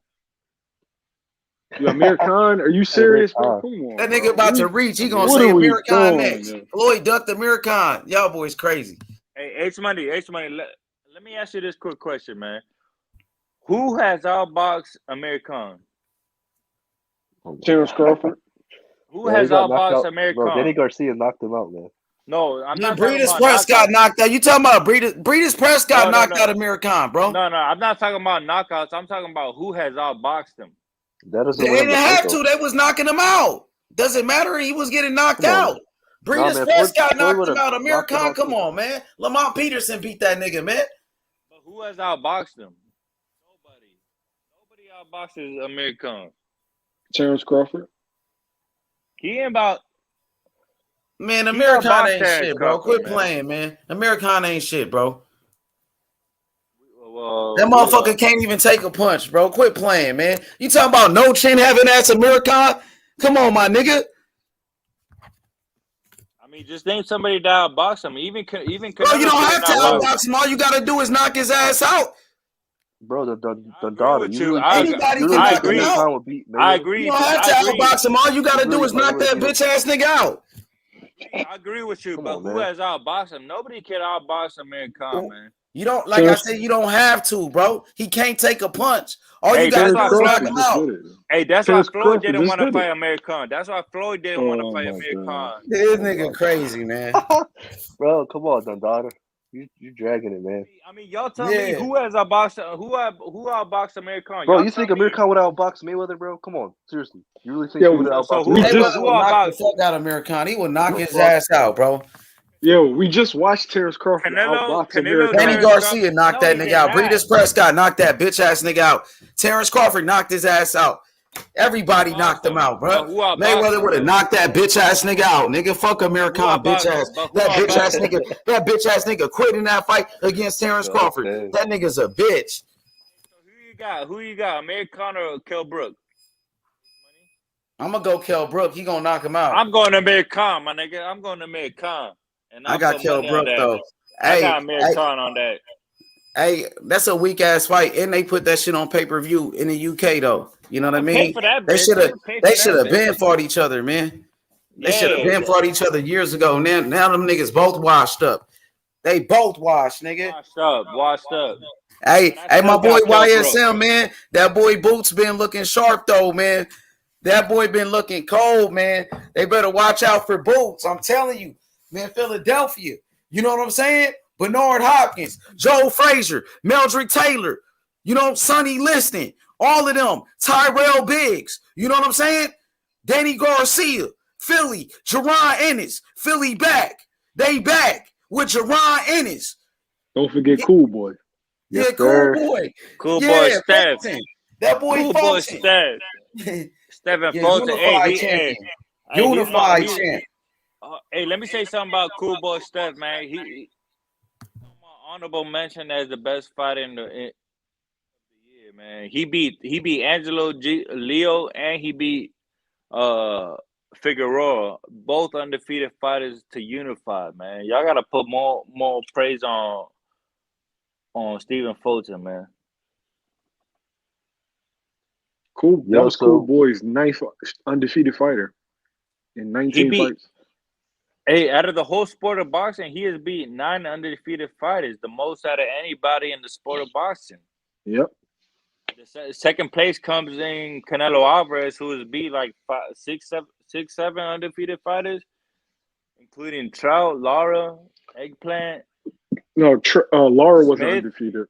You Amir Khan? Are you serious, bro? Come on, that nigga about to reach. He gonna say Amir Khan next. Floyd ducked Amir Khan. Y'all boys crazy. Hey, H Money. Let me ask you this quick question, man. Who has outboxed Amir Khan? Terrence Crawford. Who has outboxed Amir Khan? Danny Garcia knocked him out, man. No, I'm not. Breeders' Press got knocked out. You talking about Breeders' Press got knocked out Amir Khan, bro? No, I'm not talking about knockouts. I'm talking about who has outboxed him. They didn't have to. They was knocking him out. Doesn't matter. He was getting knocked out. Breeders' Press got knocked him out. Amir Khan, come on, man. Lamont Peterson beat that nigga, man. But who has outboxed him? Nobody outboxes Amir Khan. Terrence Crawford. He ain't about. Man, Amir Khan ain't shit, bro. Quit playing, man. Amir Khan ain't shit, bro. That motherfucker can't even take a punch, bro. Quit playing, man. You talking about no chin having ass Amir Khan? Come on, my nigga. I mean, just name somebody that outbox him. Even bro, you don't have to outbox him. All you gotta do is knock his ass out. Bro, the agree daughter. with you. Anybody can Usually I knock think him agree. out. Amir Khan would beat I Mayweather. agree. You don't have I to agree. outbox him. All you gotta do Usually is knock Mayweather that beat him. bitch ass nigga out. I agree with you. Come But on, who man. has outboxed him? Nobody can outbox Amir Khan, man. You don't, like I said, you don't have to, bro. He can't take a punch. All you gotta That's do why is knock Floyd. him out. That's why Terrence Floyd Crawford didn't just want to did fight it. Amir Khan. That's why Floyd didn't want to Oh fight my Amir god. Khan. This nigga crazy, man. Bro, come on, the daughter. You dragging it, man. I mean, y'all tell me who has outboxed who outboxed Amir Khan? Bro, Y'all you tell think Amir me. Khan would outbox Mayweather, bro? Come on, seriously. You really think Yo, he would outbox So who? Mayweather? So Mayweather who will knock the outboxed? fuck out of Americano. He will knock The his fuck? ass out, bro. Yo, we just watched Terrence Crawford outbox Amir Danny Khan. Garcia knocked No, that he nigga did out. not. Breeders Prescott knocked that bitch ass nigga out. Terrence Crawford knocked his ass out. Everybody knocked him out, bro. But who outboxed Mayweather him would have though? knocked that bitch ass nigga out. Nigga, fuck Amir But who Khan, bitch outboxed? ass. But who That bitch ass outboxed him? nigga. That bitch ass nigga quit in that fight against Terrence God Crawford. damn. That nigga's a bitch. Who you got? Amir Khan or Kell Brook? I'm gonna go Kell Brook. He gonna knock him out. I'm going to Amir Khan, my nigga. I'm going to Amir Khan, and I I'll got put Kell money on Brook that. though. I Hey, got Amir Khan on that. hey, that's a weak ass fight, and they put that shit on pay per view in the UK though. You know what I would pay mean? for that, They bitch. should I have. would pay They for should that, have bitch. been fought each other, man. They should have Yeah. been fought each other years ago. Now them niggas both washed up. They both washed, nigga. Washed up. Hey, I my still boy got Kell Brook. YSM, man. That boy Boots been looking sharp though, man. That boy been looking cold, man. They better watch out for Boots. I'm telling you, man. Philadelphia. You know what I'm saying? Bernard Hopkins, Joe Frazier, Meldrick Taylor. You know, Sonny Liston. All of them. Tyrell Biggs. You know what I'm saying? Danny Garcia. Philly. Jerron Ennis. Philly back. They back with Jerron Ennis. Don't forget Cool Boy. Yeah, Yes, Cool sir. Boy. Cool Yeah, boy Steph. Fulton. That boy Cool boy Fulton. Steph. Stephen Yeah, Fulton. unified champion. Hey, Unified champ. Hey, let me say something about Cool Boy Steph, man. He honorable mention as the best fighter in the year, man. He beat Angelo Leo, and he beat Figueroa, both undefeated fighters to unify, man. Y'all gotta put more praise on Stephen Fulton, man. Cool. Yo, That was so- Cool Boy's ninth undefeated fighter in 19 fights. Hey, out of the whole sport of boxing, he has beat 9 undefeated fighters, the most out of anybody in the sport of boxing. Yep. The second place comes in Canelo Alvarez, who has beat like 7 undefeated fighters, including Trout, Lara, Eggplant. No, Lara wasn't Smith. undefeated.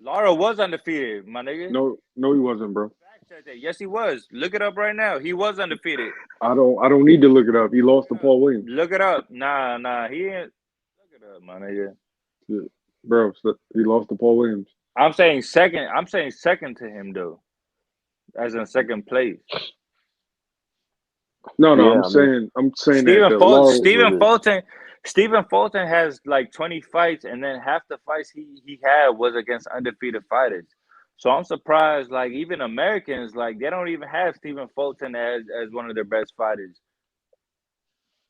Lara was undefeated, my nigga. No, he wasn't, bro. Yes, he was. Look it up right now. He was undefeated. I don't need to look it up. He lost to Paul Williams. Look it up. Nah, he ain't. Look it up, my nigga. Yeah. Bro, so he lost to Paul Williams. I'm saying second to him though, as in second place. No, Yeah, I'm saying Stephen Fulton has like 20 fights, and then half the fights he had was against undefeated fighters. So I'm surprised, like even Americans, like they don't even have Stephen Fulton as one of their best fighters.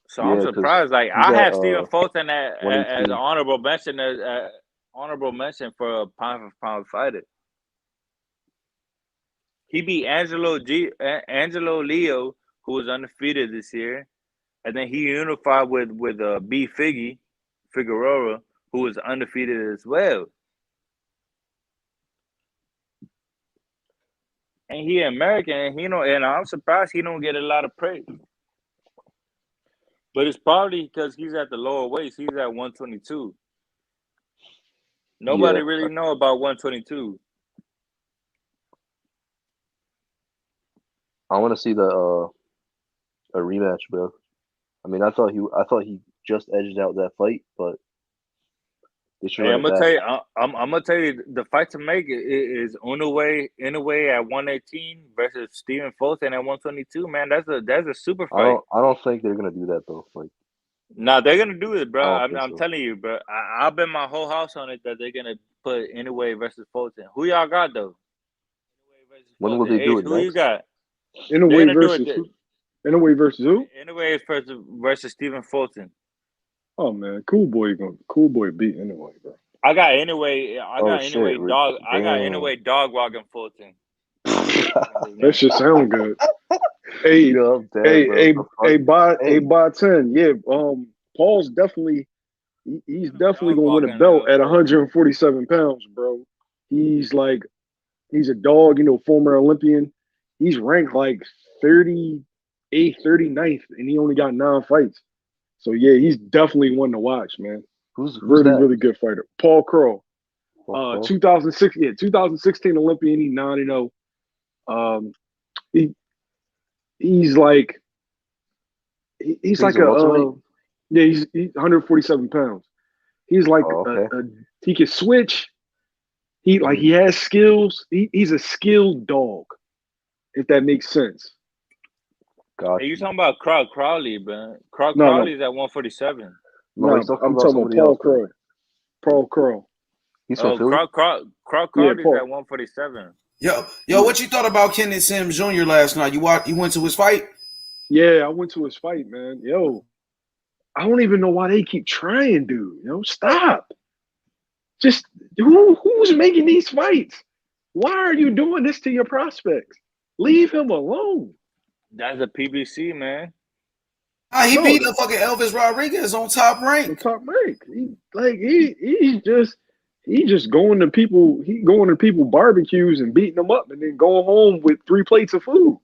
So I'm Yeah, 'cause surprised. Like he I got, have Stephen Fulton as 118. an honorable mention for a pound for pound fighter. He beat Angelo Leo, who was undefeated this year, and then he unified with B Figueroa, who was undefeated as well. And he American, and and I'm surprised he don't get a lot of praise. But it's probably because he's at the lower weights. He's at 122. Nobody really know about 122. I want to see a rematch, bro. I mean, I thought he just edged out that fight, but they should Hey, run I'm it gonna back. tell you. I'm gonna tell you the fight to make is Inoue at 118 versus Stephen Fulton at 122. Man, that's a super fight. I don't think they're gonna do that though. Like, Nah, they're gonna do it, bro. I don't I'm think so. telling you, bro. I'll bet my whole house on it that they're gonna put Inoue versus Fulton. Who y'all got though? when will they do it Who you next? got? Inoue versus who? Inoue versus who? Inoue versus Stephen Fulton. Oh man, Cool Boy beat Inoue, bro. I got anyway. Dog. I got Damn. anyway. Dog walking Fulton. That shit sound good. Hey, Yo, I'm dead, bro. by 10. Yeah, Paul's definitely he's definitely gonna win a belt at 147 pounds, bro. He's a dog, former Olympian. He's ranked like 38th, 39th, and he only got 9 fights. So yeah, he's definitely one to watch, man. Who's really, that? really good fighter. Paul Crow. 2016 Olympian, he's 9-0. He's like he's like he's 147 pounds. He's like he can switch. He has skills. He's a skilled dog, if that makes sense. Hey, you talking about Crowley, man? Crowley's at 147. No, I'm talking about Paul Crow. Paul Crow. He's from Philly? Crowley's at 147. Yo, what you thought about Kenneth Sims Jr. last night? You went to his fight? Yeah, I went to his fight, man. Yo, I don't even know why they keep trying, dude. Stop. Just who's making these fights? Why are you doing this to your prospects? Leave him alone. That's a PBC, man. He beat the fucking Elvis Rodriguez on Top Rank. Top Rank. He's just going to people. He going to people barbecues and beating them up, and then going home with 3 plates of food.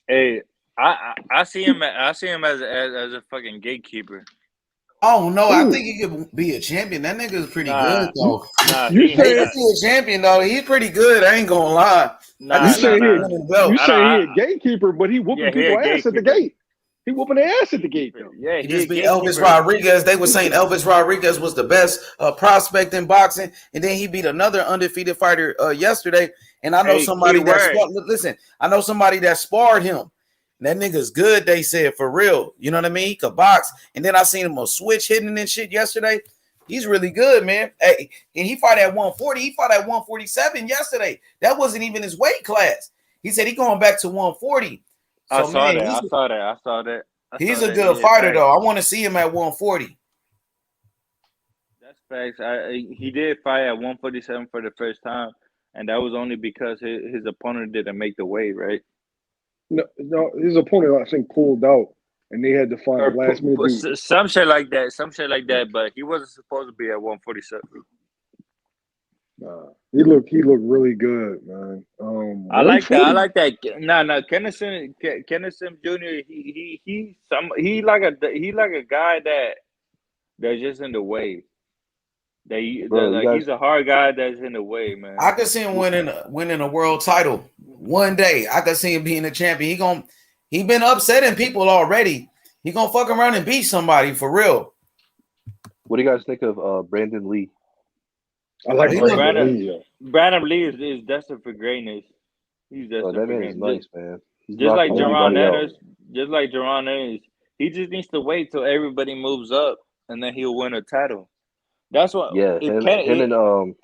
Hey, I see him. I see him as a fucking gatekeeper. Oh no, I think he could be a champion. That nigga is pretty good though. You say he's a champion though? He's pretty good. I ain't gonna lie. You say he a gatekeeper, but he whooping people ass at the gate. He whooping their ass at the gate though. Yeah, he just beat Elvis Rodriguez. They were saying Elvis Rodriguez was the best prospect in boxing, and then he beat another undefeated fighter yesterday. And I know somebody I know somebody that sparred him. That nigga's good, they said, for real. You know what I mean? He could box. And then I seen him on switch hitting and shit yesterday. He's really good, man. Hey, and he fought at 140. He fought at 147 yesterday. That wasn't even his weight class. He said he going back to 140. So, I saw that. He's a good fighter, though. I want to see him at 140. That's facts. He did fight at 147 for the first time, and that was only because his opponent didn't make the weight, right? No, his opponent I think pulled out, and they had to find last minute. Some shit like that. But he wasn't supposed to be at 147. He looked really good, man. I like that. No, Kenneth Sims Jr. He like a guy that's just in the way. He's a hard guy that's in the way, man. I could see him winning a world title one day. I could see him being a champion. He been upsetting people already. He gonna fuck around and beat somebody for real. What do you guys think of Brandon Lee? I like Brandon Lee is destined for greatness. He's destined for greatness. Nice, man. Just like Jaron Ennis. He just needs to wait till everybody moves up, and then he'll win a title. That's what. Yeah, him and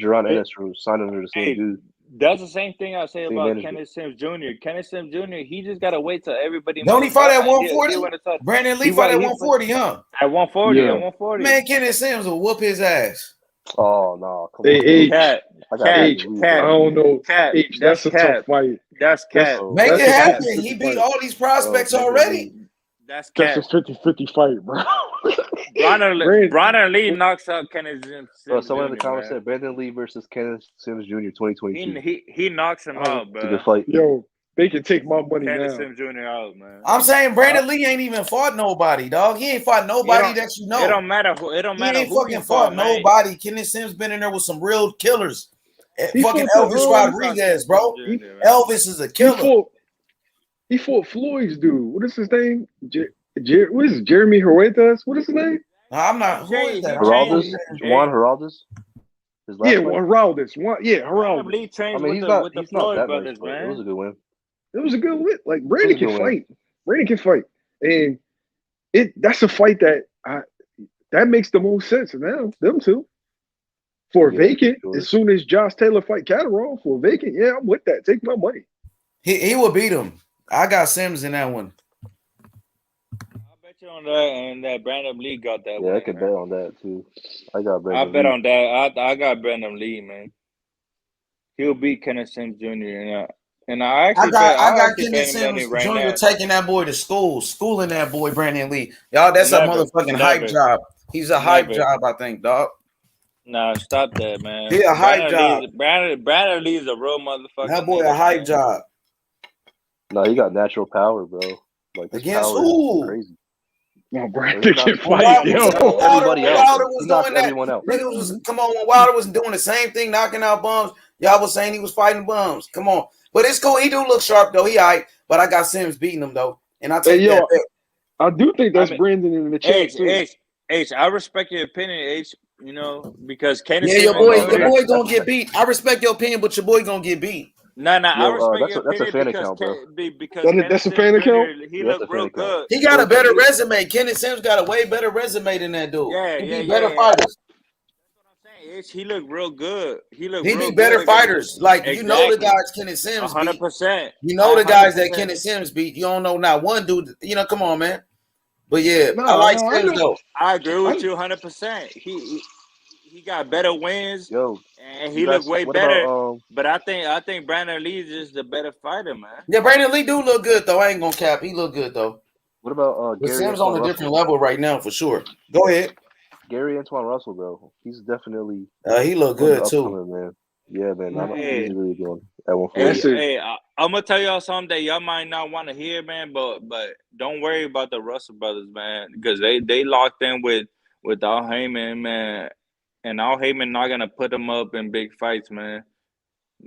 Jaron Ennis were signed under the same dude. That's the same thing I say about Kenneth Sims Jr. Kenneth Sims Jr. He just gotta wait till everybody. Don't he fight at 140? Brandon Lee fought at 140, huh? At 140, yeah. At 140. Man, Kenneth Sims will whoop his ass. Oh no! Come on. I don't know. That's a tough fight. That's cat. Make it happen. He beat all these prospects already. That's cat. That's a 50-50 fight, bro. Brandon Lee knocks out Kenneth Sims. Someone in the comments said Brandon Lee versus Kenneth Sims Jr. 2022. He knocks him out, bro. It's a good fight. Yo, they can take my money Kenneth now. Sims Jr. out, man. I'm saying Brandon Lee ain't even fought nobody, dog. He ain't fought nobody that you know. It don't matter. He ain't fucking fought nobody. Kenneth Sims been in there with some real killers. Fucking Elvis Rodriguez, bro. Elvis is a killer. He fought Floyd's dude. What is his name? What is it? Jeremy Huertas? What is his name? I'm not. Who is that? Juan Heraldez. Heraldez. Heraldez. Lee trains with the Floyd brothers, man. It was a good win. It was a good win. Like Brandon can fight. Brandon can fight, and that's a fight that makes the most sense now. Them two. For vacant, as soon as Josh Taylor fight Catterall for vacant, yeah, I'm with that. Take my money. He will beat him. I got Sims in that one. bet you on that, and that Brandon Lee got that Yeah, I win, could man. bet on that too. I got I Brandon bet Lee. on that. I got Brandon Lee, man. He'll beat Kenneth Sims Jr. And I actually I got bet Kenneth him money Sims right Jr. now. taking that boy to school, schooling that boy Brandon Lee. Y'all, that's a Never, motherfucking hype never, job. He's a hype never. job, I think, dog. Nah, stop that, man. He a hype job. Brandon Lee's a real motherfucking That boy a nigga, hype man. job. No, he got natural power, bro. Like his Against power is who? crazy. No, Bro, Brandon can When fight, yo. everybody out, Wilder bro. was He knocks doing that, everyone out. niggas was come on. When Wilder was doing the same thing, knocking out bums, y'all was saying he was fighting bums. Come on, but it's cool. He do look sharp though. He alright, but I got Sims beating him though, and I Hey, take yo, that bet. I do think I that's mean, Brandon in the chat too. H, I respect your opinion, H. You know, because Kenneth Yeah, your Simmons boy Jr. gonna get beat. I respect your opinion, but your boy gonna get beat. Nah, I Yo, respect your that's a opinion fan because account, bro. because Kenneth That's a Simmons fan account? Jr. He Yeah, that's a looked fan real account. good. He got a better resume. Kenneth Sims got a way better resume than that dude. He beat better fighters. H, he looked real good. He looked He real beat better good against fighters. Like you know the exactly guys Kenneth Sims beat. 100%. You know the guys that 100%. Kenneth Sims beat. You don't know not one dude. You know, come on, man. But yeah, I No, like I Sims know. though. I agree with you 100%. He got better wins. Yo, and you he looked guys, way what better. about But I think Brandon Lee is just the better fighter, man. Yeah, Brandon Lee do look good though. I ain't gonna cap. He look good though. what about But Gary Sims on Antoine a Russell? different level right now for sure. Go ahead. Gary Antoine Russell, bro. He's definitely He look on the good too. upcoming, man. Yeah, man. He's Hey, really doing at 140. I'm gonna tell y'all something that y'all might not want to hear, man. But don't worry about the Russell brothers, man, because they locked in with Al Heyman, man, and Al Heyman not gonna put them up in big fights, man.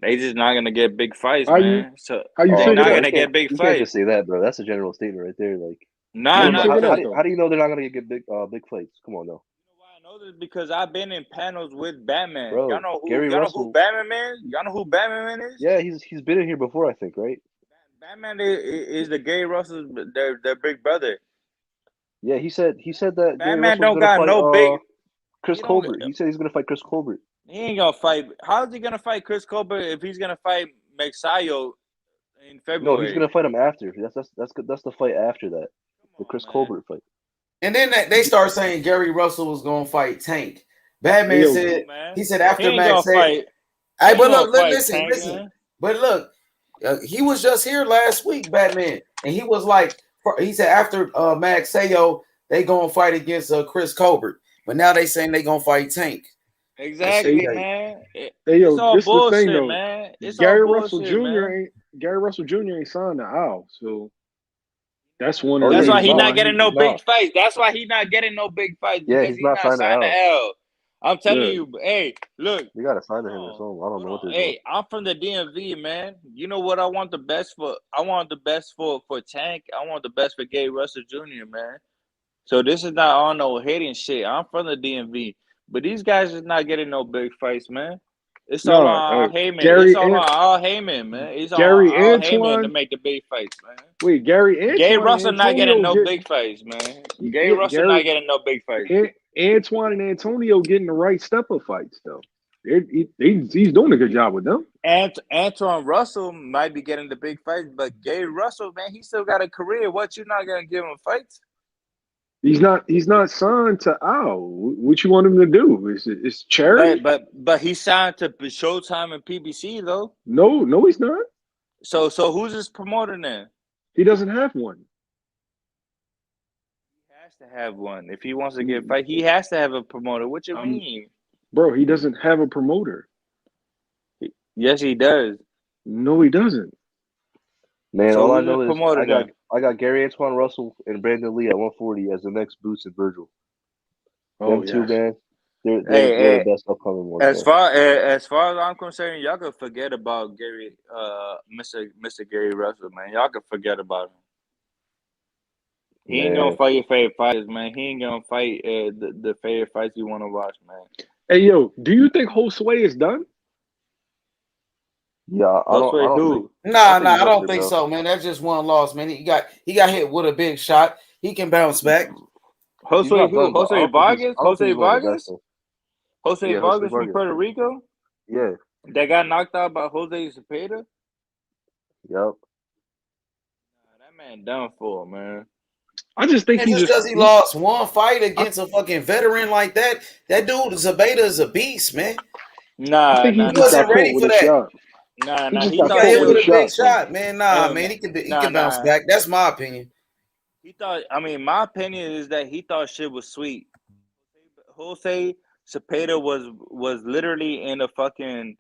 They just not gonna get big fights, man. So you they're not figure that? gonna get big You fights. can't just say that, bro. That's a general statement right there. Like, Nah, how do you know they're not gonna get big fights? Come on, though. I know this because I've been in panels with Batman. Bro, Y'all know who Gary Russell. who Batman man? Y'all know who Batman is? Yeah, he's been in here before, I think, right? Batman is the Gary Russell's their big brother. Yeah, he said that Gary Batman Russell's don't gonna got fight no big. Chris Colbert. He said he's gonna fight Chris Colbert. He ain't gonna fight. How is he gonna fight Chris Colbert if he's gonna fight Mexayo in February? No, he's gonna fight him after. That's the fight after that, the Chris Colbert fight. And then they start saying Gary Russell was gonna fight Tank. Batman said he said after Max said, "Hey, but look, listen. Man. But look, he was just here last week, Batman, and he was like, he said after Max Sayo, they gonna fight against Chris Colbert, but now they saying they gonna fight Tank. Exactly, man. Hey, It's yo, all this bullshit, the thing though. man. It's Gary all Russell bullshit, man. Gary Russell Jr. ain't signed to Al, so that's one. That's why he's not He's getting no not. big fights. That's why he's not getting no big fights Yeah, because he's not signed to signed to Al. L. I'm telling you, hey, look. You gotta sign to him or something. I don't know what they're doing. Hey, I'm from the DMV, man. You know what I want the best for? I want the best for Tank. I want the best for Gary Russell Jr., man. So this is not all no hating shit. I'm from the DMV. But these guys is not getting no big fights, man. It's all on Al Heyman. It's all on Al Heyman, man. It's all on Al Heyman to make the big fights, man. Wait, Gary Russell not getting no big fights, man. Gary Russell not getting no big fights. Antoine and Antonio getting the right step of fights though. He's doing a good job with them. And Antoine Russell might be getting the big fights, but Gary Russell, man, he still got a career. What, you not gonna give him fights? He's not signed to Al. What you want him to do? It's charity? But he signed to Showtime and PBC though. No, he's not. So who's his promoter then? He doesn't have one. He has to have one. If he wants to get a fight, he has to have a promoter. What you mean? Bro, he doesn't have a promoter. Yes, he does. No, he doesn't. Man, So all I who's know his is promoter I got Gary Antoine Russell and Brandon Lee at 140 as the next Boots and Virgil. Them two, man, they're the best upcoming ones. As far as I'm concerned, y'all can forget about Gary, Mr. Gary Russell, man. Y'all can forget about him. He ain't gonna fight your favorite fighters, man. He ain't gonna fight the favorite fights you want to watch, man. Hey, yo, do you think Josue is done? Yeah, I don't think. Nah, I don't think so, man. That's just one loss, man. He got hit with a big shot. He can bounce back. Jose who? Jose Vargas? Jose Vargas? Jose Yeah, Vargas Jose from Puerto Rico? Yeah. That got knocked out by Jose Cepeda? Yep. That man done for, man. I just think And he's just because he lost one fight against a fucking veteran like that, that dude Zabeta is a beast, man. Nah, I think he nah, He just nah. wasn't got ready caught with for a that. shot. Nah, He nah. just He He got got thought hit caught shit with with a a was big shot, bro. shot, man. Nah, man, he nah, can bounce nah. back. That's my opinion. He thought. I mean, my opinion is that he thought shit was sweet. Jose Cepeda was literally in a fucking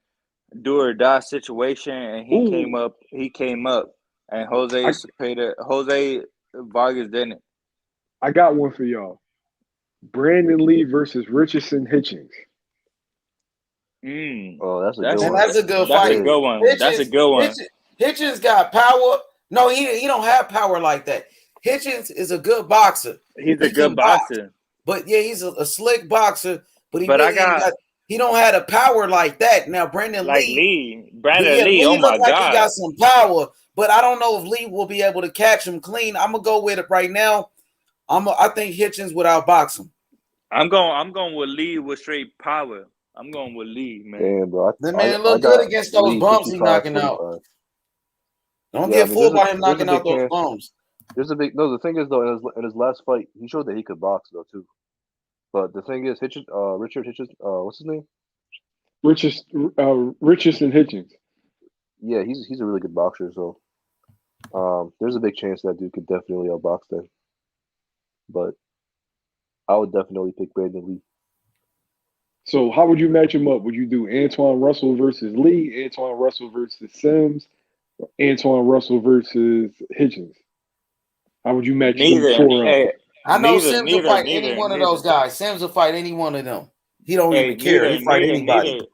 do or die situation, and he came Ooh, up. He came up, and Jose Vargas didn't. I got one for y'all. Brandon Lee versus Richardson Hitchens. Oh, that's a good That's And one. that's a good that's a fight. Yeah. good one. That's a good one. Hitchens got power. No, he don't have power like that. Hitchens is a good boxer. He's a He good can box, boxer, but yeah, he's a slick boxer. But he but I really ain't got got. He don't have the power like that. Now Brandon like Lee, Brandon yeah, Lee. Oh Lee my look like he god, got some power, but I don't know if Lee will be able to catch him clean. I'm gonna go with it right now. I think Hitchens would outbox him. I'm going with Lee with straight power. I'm going with Lee, man. Damn, bro. The I man I look good got against those Lee bumps he knocking 55-45. out. Don't Yeah, I get mean, fooled by him there's a knocking out big those chance. bumps. There's a big no. The thing is though, in his last fight, he showed that he could box though too. But the thing is, Richard Hitchens, what's his name? Richardson Hitchens. Yeah, he's a really good boxer. So, there's a big chance that dude could definitely outbox them. But I would definitely pick Brandon Lee. So how would you match him up? Would you do Antoine Russell versus Lee, Antoine Russell versus Sims, or Antoine Russell versus Hitchens? How would you match them Neither. four up? Hey, I know Sims will fight any neither. one of those guys. Sims will fight any one of them. He don't Hey, even care. He fight anybody.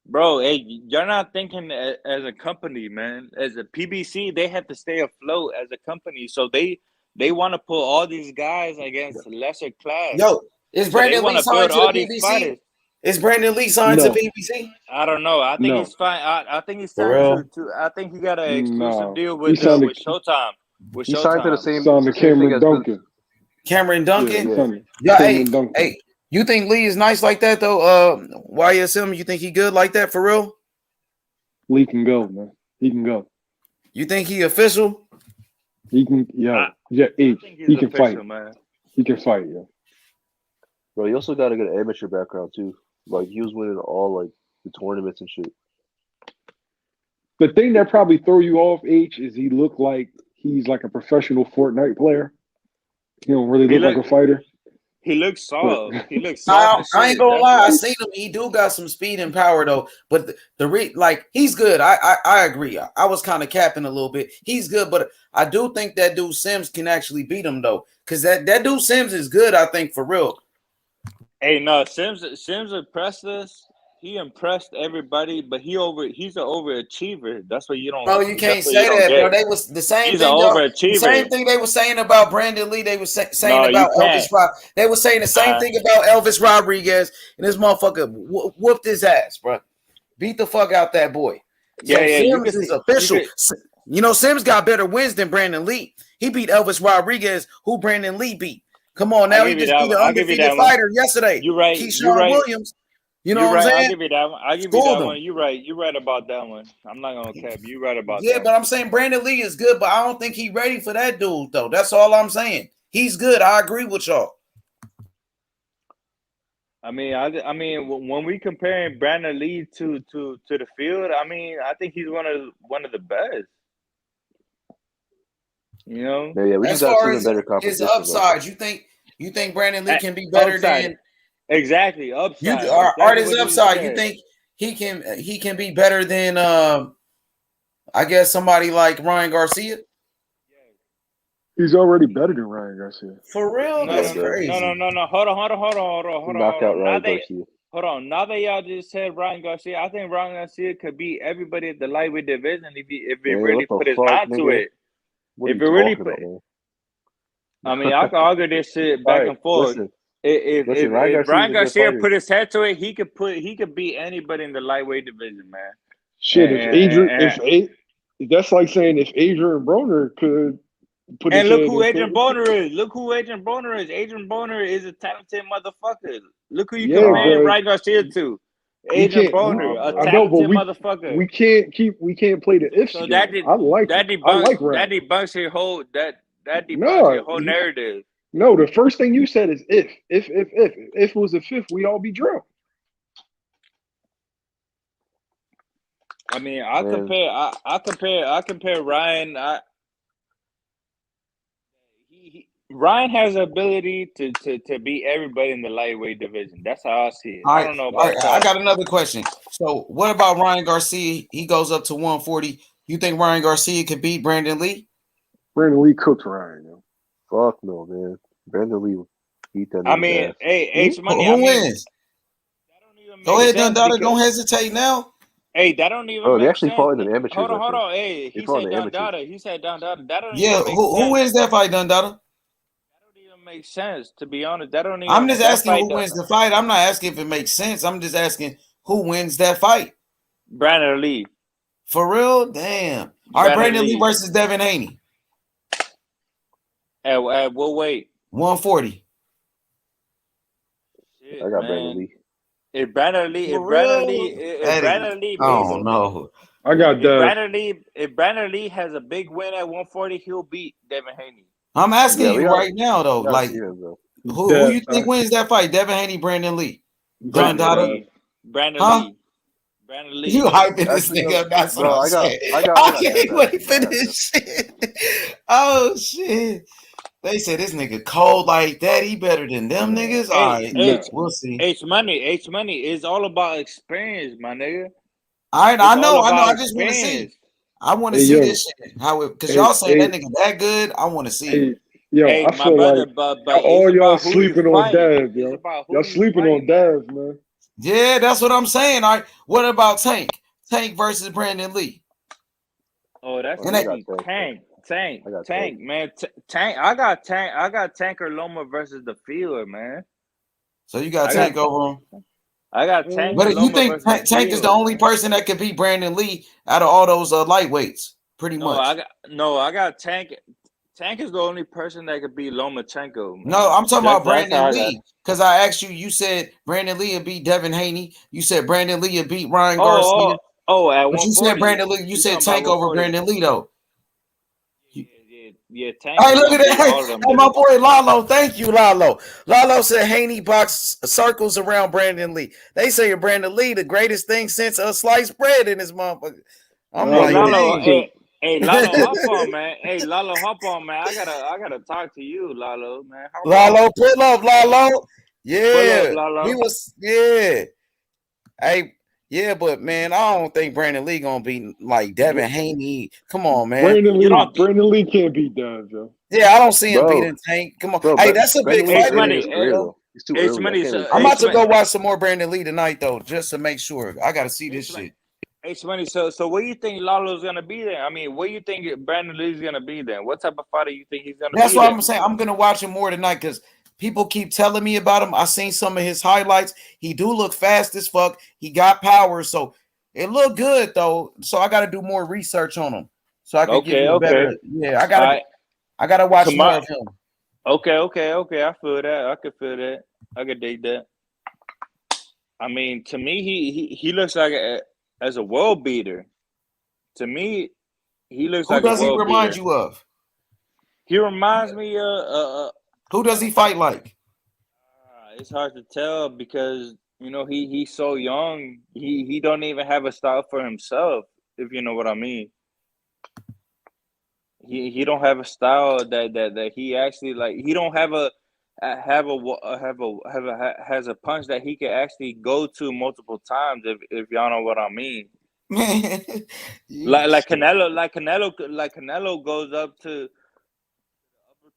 Bro, hey, you're not thinking as a company, man. As a PBC, they have to stay afloat as a company, so they want to put all these guys against lesser class. Yo, is So they Brandon want Lee to build signed to the all these PBC? fighters. Is Brandon Lee signed to No, PBC? I don't know. I think no, he's fine. I think he's For signed real? to. I think he got an exclusive no. deal He signed with Showtime. With He signed to the Showtime. same. signed It's to the same thing Cameron as Duncan. Cameron Yeah, Duncan? he yeah. signed to Yeah, Cameron Duncan. hey, you think Lee is nice like that though? YSM, you think he good like that for real? Lee can go, man. He can go. You think he official? He can. I He think he he's can fight. official, man. He can fight. Yeah. Bro, he also got a good amateur background too. Like he was winning all like the tournaments and shit. The thing that probably throw you off, H, is he look like he's like a professional Fortnite player. He don't really look like a fighter. He looks But soft. He looks soft as I ain't shit. gonna That's lie. I why. seen him. He do got some speed and power though. But like he's good. I agree. I was kind of capping a little bit. He's good, but I do think that dude Sims can actually beat him though. Cause that dude Sims is good. I think for real. Hey, no, Sims impressed us. He impressed everybody, but he's an overachiever. That's what you don't. Bro, you can't That's what you say don't that, bro. get. They was the same He's an thing, y'all. The overachiever. same thing they were saying about Brandon Lee. They were saying No, you about can't. Elvis Rod. They were saying the same thing about Elvis Rodriguez, and this motherfucker whooped his ass, bro. Beat the fuck out that boy. So Yeah. You Sims can is see. official. You know, Sims got better wins than Brandon Lee. He beat Elvis Rodriguez, who Brandon Lee beat. Come on, now he just beat an I'll give you undefeated that one. fighter yesterday. You right. Keyshawn Williams. You know You're what I'm right. I'll saying? give you that one. I'll give you Schooled that him. one. You're right. You're right about that one. I'm not gonna cap. You're right about Yeah, that. but I'm saying Brandon Lee is good, but I don't think he's ready for that dude, though. That's all I'm saying. He's good. I agree with y'all. I mean, when we comparing Brandon Lee to the field, I mean, I think he's one of the best. You know, Yeah, we As just gotta see far him in as better his competition, bro. upside, you think Brandon Lee can be better upside. than Exactly, upside. you? Exactly His what you upside. You said. think he can be better than I guess somebody like Ryan Garcia? he's already better than Ryan Garcia. For real? No. That's crazy. Hold on. Knock out Ryan Garcia. Now that y'all just said Ryan Garcia, I think Ryan Garcia could beat everybody at the lightweight division if he Man, really what put the his fuck, mind to nigga? it. What are If you it really talking about, man? I mean, I can argue this shit back and forth. Listen, If Ryan Ryan Garcia's a good Garcia fighter. put his head to it, he could beat anybody in the lightweight division, man. Shit, that's like saying if Adrian Broner could put his look head who in Adrian Broner is. Adrian Broner is a talented motherfucker. Look who you Yeah, comparing but Ryan Garcia to. we Adrian can't. Broner, a I know, but talented motherfucker. we can't play the ifs So game. I like that Ryan. debunks your whole that that debunks No, your whole narrative. no. The first thing you said is if. If was a fifth, we'd all be drunk. I mean, I compare Ryan. Ryan has the ability to beat everybody in the lightweight division. That's how I see it. All I right, don't know all about right. I that. got another question. So, what about Ryan Garcia? He goes up to 140. You think Ryan Garcia could beat Brandon Lee? Brandon Lee cooked Ryan, yo. Fuck no, man. Brandon Lee beat that I nigga's mean, ass. hey, H Money. Who wins? Go ahead, Dundada. Don't hesitate now. Hey, that don't even Bro, they make actually sense. fought in the amateurs. Hold I think. on. Hey, They he fought said in the amateurs. Dundada. He said Dundada. That don't Yeah, even make who sense. wins that fight, Dundada? That don't even make sense. To be honest, that don't even. I'm just that asking fight who wins the fight. I'm not asking if it makes sense. I'm just asking who wins that fight. Brandon Lee. For real? Damn. All right, Brandon Lee versus Devin Haney. At what weight? 140. Shit, I got man. Brandon Lee. If Brandon Lee I don't know. I got if Brandon Lee has a big win at 140, he'll beat Devin Haney. I'm asking you right now, though. Like, who you think wins that fight? Devin Haney, Brandon Lee. Brandon Lee. Brandon Lee. You hyping this nigga up. That's what I'm saying. I can't wait for this shit. Oh, shit. They said this nigga cold like that. He better than them niggas. All right, we'll see. H money is all about experience, my nigga. All right, I know. I just want to experience. see. I want to see this shit. How it? Because y'all saying that nigga that good. I want to see. Yo, Hey, I feel brother, like but all it's y'all about who you sleeping on fight. Dev, yo. Y'all sleeping on Dev, man. Yeah, that's what I'm saying. All right, what about Tank? Tank versus Brandon Lee. Oh, that's And easy. Tank, man. Tank. I got Tank or Loma versus the field, man. So you got Tank over him. I got Tank. But or you Loma think versus the Tank is the field, only man. person that could beat Brandon Lee out of all those lightweights? Pretty much. I got Tank. Tank is the only person that could beat Lomachenko. Man. No, I'm talking about Brandon how Lee. Because I asked you, you said Brandon Lee would beat Devin Haney. You said Brandon Lee would beat Ryan Garcia. At but 140. You said Brandon Lee. You said Tank over Brandon Lee, though. Yeah, Tank. Hey, look at that. All of them Hey, my boy Lalo. Thank you, Lalo. Lalo said Haney box circles around Brandon Lee. They say Brandon Lee the greatest thing since sliced bread in his motherfucker. I'm like, Lalo, dang. hey, Lalo, hop on, man. Hey, Lalo, hop on, man. I gotta talk to you, Lalo, man. Lalo, pull up, Lalo. Yeah. Pull up, Lalo. He was, yeah. Hey, yeah, but man, I don't think Brandon Lee gonna be like Devin Haney. Come on, man. Brandon Lee can't beat Dev, yo. Yeah, I don't see him beating Tank. Come on. Hey, that's a big fight. He's too early. I'm about to go watch some more Brandon Lee tonight, though, just to make sure. I gotta see this shit. It's funny. So what do you think Lalo's gonna be then? I mean, what do you think Brandon Lee's gonna be then? What type of fighter you think he's gonna be? That's what I'm saying. I'm gonna watch him more tonight because people keep telling me about him. I seen some of his highlights. He do look fast as fuck. He got power, so it looked good though. So I got to do more research on him so I can give you a better. Yeah, I gotta watch more of him. Okay. I feel that. I could feel that. I could dig that. I mean, to me, he looks like as a world beater. To me, he looks like a world beater. Who does he remind you of? He reminds me of. Who does he fight like? It's hard to tell because he's so young. He don't even have a style for himself. If you know what I mean. He don't have a style that he actually like. He don't have has a punch that he can actually go to multiple times. If y'all know what I mean. Man, like Canelo goes up to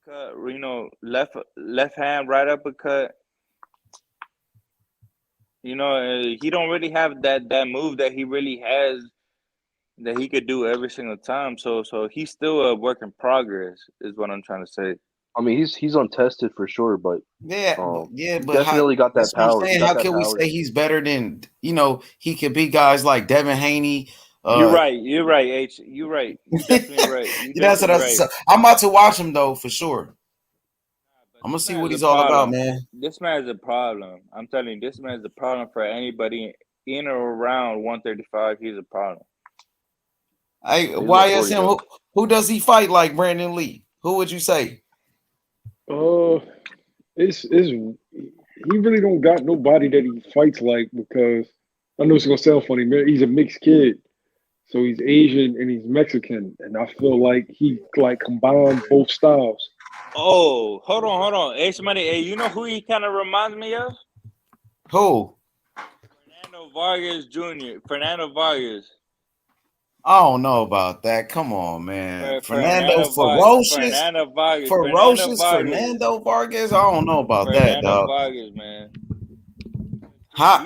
uppercut. Left hand right uppercut. He don't really have that move that he really has. That he could do every single time, so he's still a work in progress, is what I'm trying to say. I mean, he's untested for sure, but but definitely got that power. How can we say he's better than he could beat guys like Devin Haney? You're right, H. You're right. You're definitely right. That's what I'm about to watch him though for sure. I'm gonna see what he's all about, man. This man is a problem. I'm telling you, this man is a problem for anybody in or around 135. He's a problem. Hey, YSM, who does he fight like Brandon Lee? Who would you say? It's he really don't got nobody that he fights like because I know it's gonna sound funny, man. He's a mixed kid, so he's Asian and he's Mexican, and I feel like he like combined both styles. Oh, hold on. Hey, somebody, hey, you know who he kind of reminds me of? Who? Fernando Vargas Jr. Fernando Vargas. I don't know about that. Come on, man. Fernando Fernando Vargas. Ferocious. Fernando Vargas. Fernando Ferocious Vargas. Fernando Vargas. I don't know about that, Fernando dog. Vargas, man.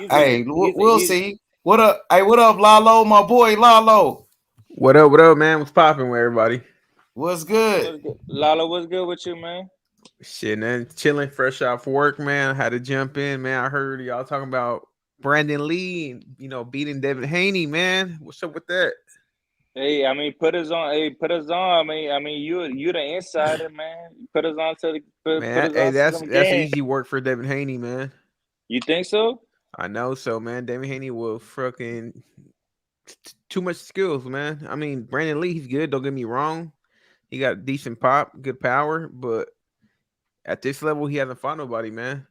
Hey, we'll see. What up? Hey, what up, Lalo? My boy, Lalo. What up, man? What's popping with everybody? What's good? What's good? Lalo, what's good with you, man? Shit, man. Chilling, fresh off work, man. Had to jump in, man. I heard y'all talking about Brandon Lee, beating Devin Haney, man. What's up with that? Hey, I mean, put us on. Hey, put us on. I mean, you the insider, man. Put us on to the put Man, us hey, on to that's some game. easy work for Devin Haney, man. You think so? I know so, man. Devin Haney will fucking too much skills, man. I mean, Brandon Lee, he's good. Don't get me wrong. He got decent pop, good power, but at this level, he hasn't fought nobody, man.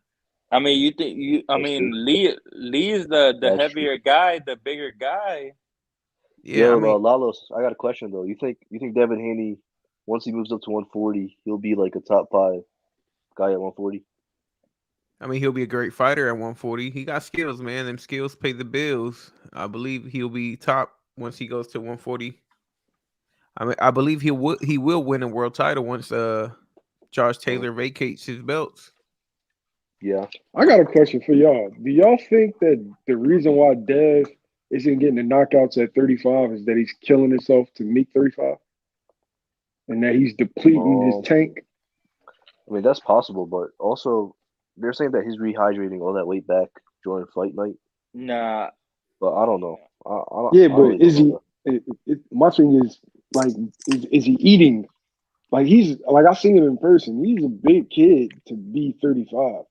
I mean, you think you? I mean, Lee is the That's heavier guy, the bigger guy. Yeah, Yo, I mean, Lalos, I got a question though. You think Devin Haney, once he moves up to 140, he'll be like a top 5 guy at 140? he'll be a great fighter at 140. He got skills, man. Them skills pay the bills. I believe he'll be top once he goes to 140. I believe he will win a world title once Josh Taylor vacates his belts. Yeah. I got a question for y'all. Do y'all think that the reason why Dev isn't getting the knockouts at 35 is that he's killing himself to meet 35? And that he's depleting his tank? I mean, that's possible, but also they're saying that he's rehydrating all that weight back during fight night. Nah. But I don't know. Yeah, but is he? My thing is like, is he eating? Like he's like I've seen him in person. He's a big kid to be 35.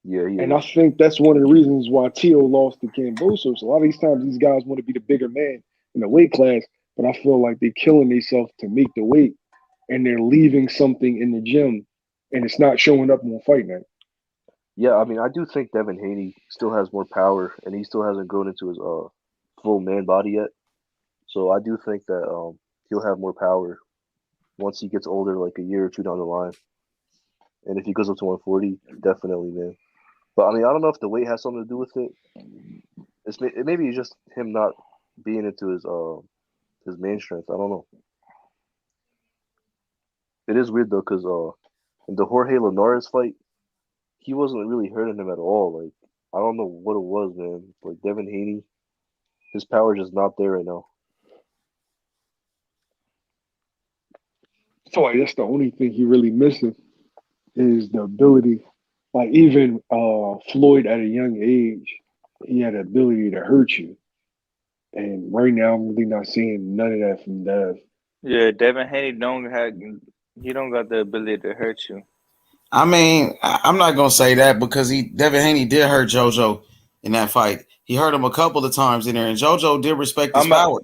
Yeah, and I think that's one of the reasons why Tio lost to Cambosos. A lot of these times, these guys want to be the bigger man in the weight class, but I feel like they're killing themselves to make the weight, and they're leaving something in the gym, and it's not showing up on fight night. Yeah, I mean, I do think Devin Haney still has more power, and he still hasn't grown into his full man body yet. So I do think that he'll have more power once he gets older, like a year or two down the line. And if he goes up to 140, definitely, man. But I mean, I don't know if the weight has something to do with it. Maybe it's just him not being into his main strength. I don't know. It is weird though, because in the Jorge Linares fight, he wasn't really hurting him at all. Like I don't know what it was, man. Like Devin Haney, his power is just not there right now. So like that's the only thing he really missing is the ability. Like even Floyd at a young age, he had the ability to hurt you. And right now, I'm really not seeing none of that from Dev. Yeah, Devin Haney don't got the ability to hurt you. I mean, I'm not gonna say that because Devin Haney did hurt JoJo in that fight. He hurt him a couple of times in there, and JoJo did respect his power.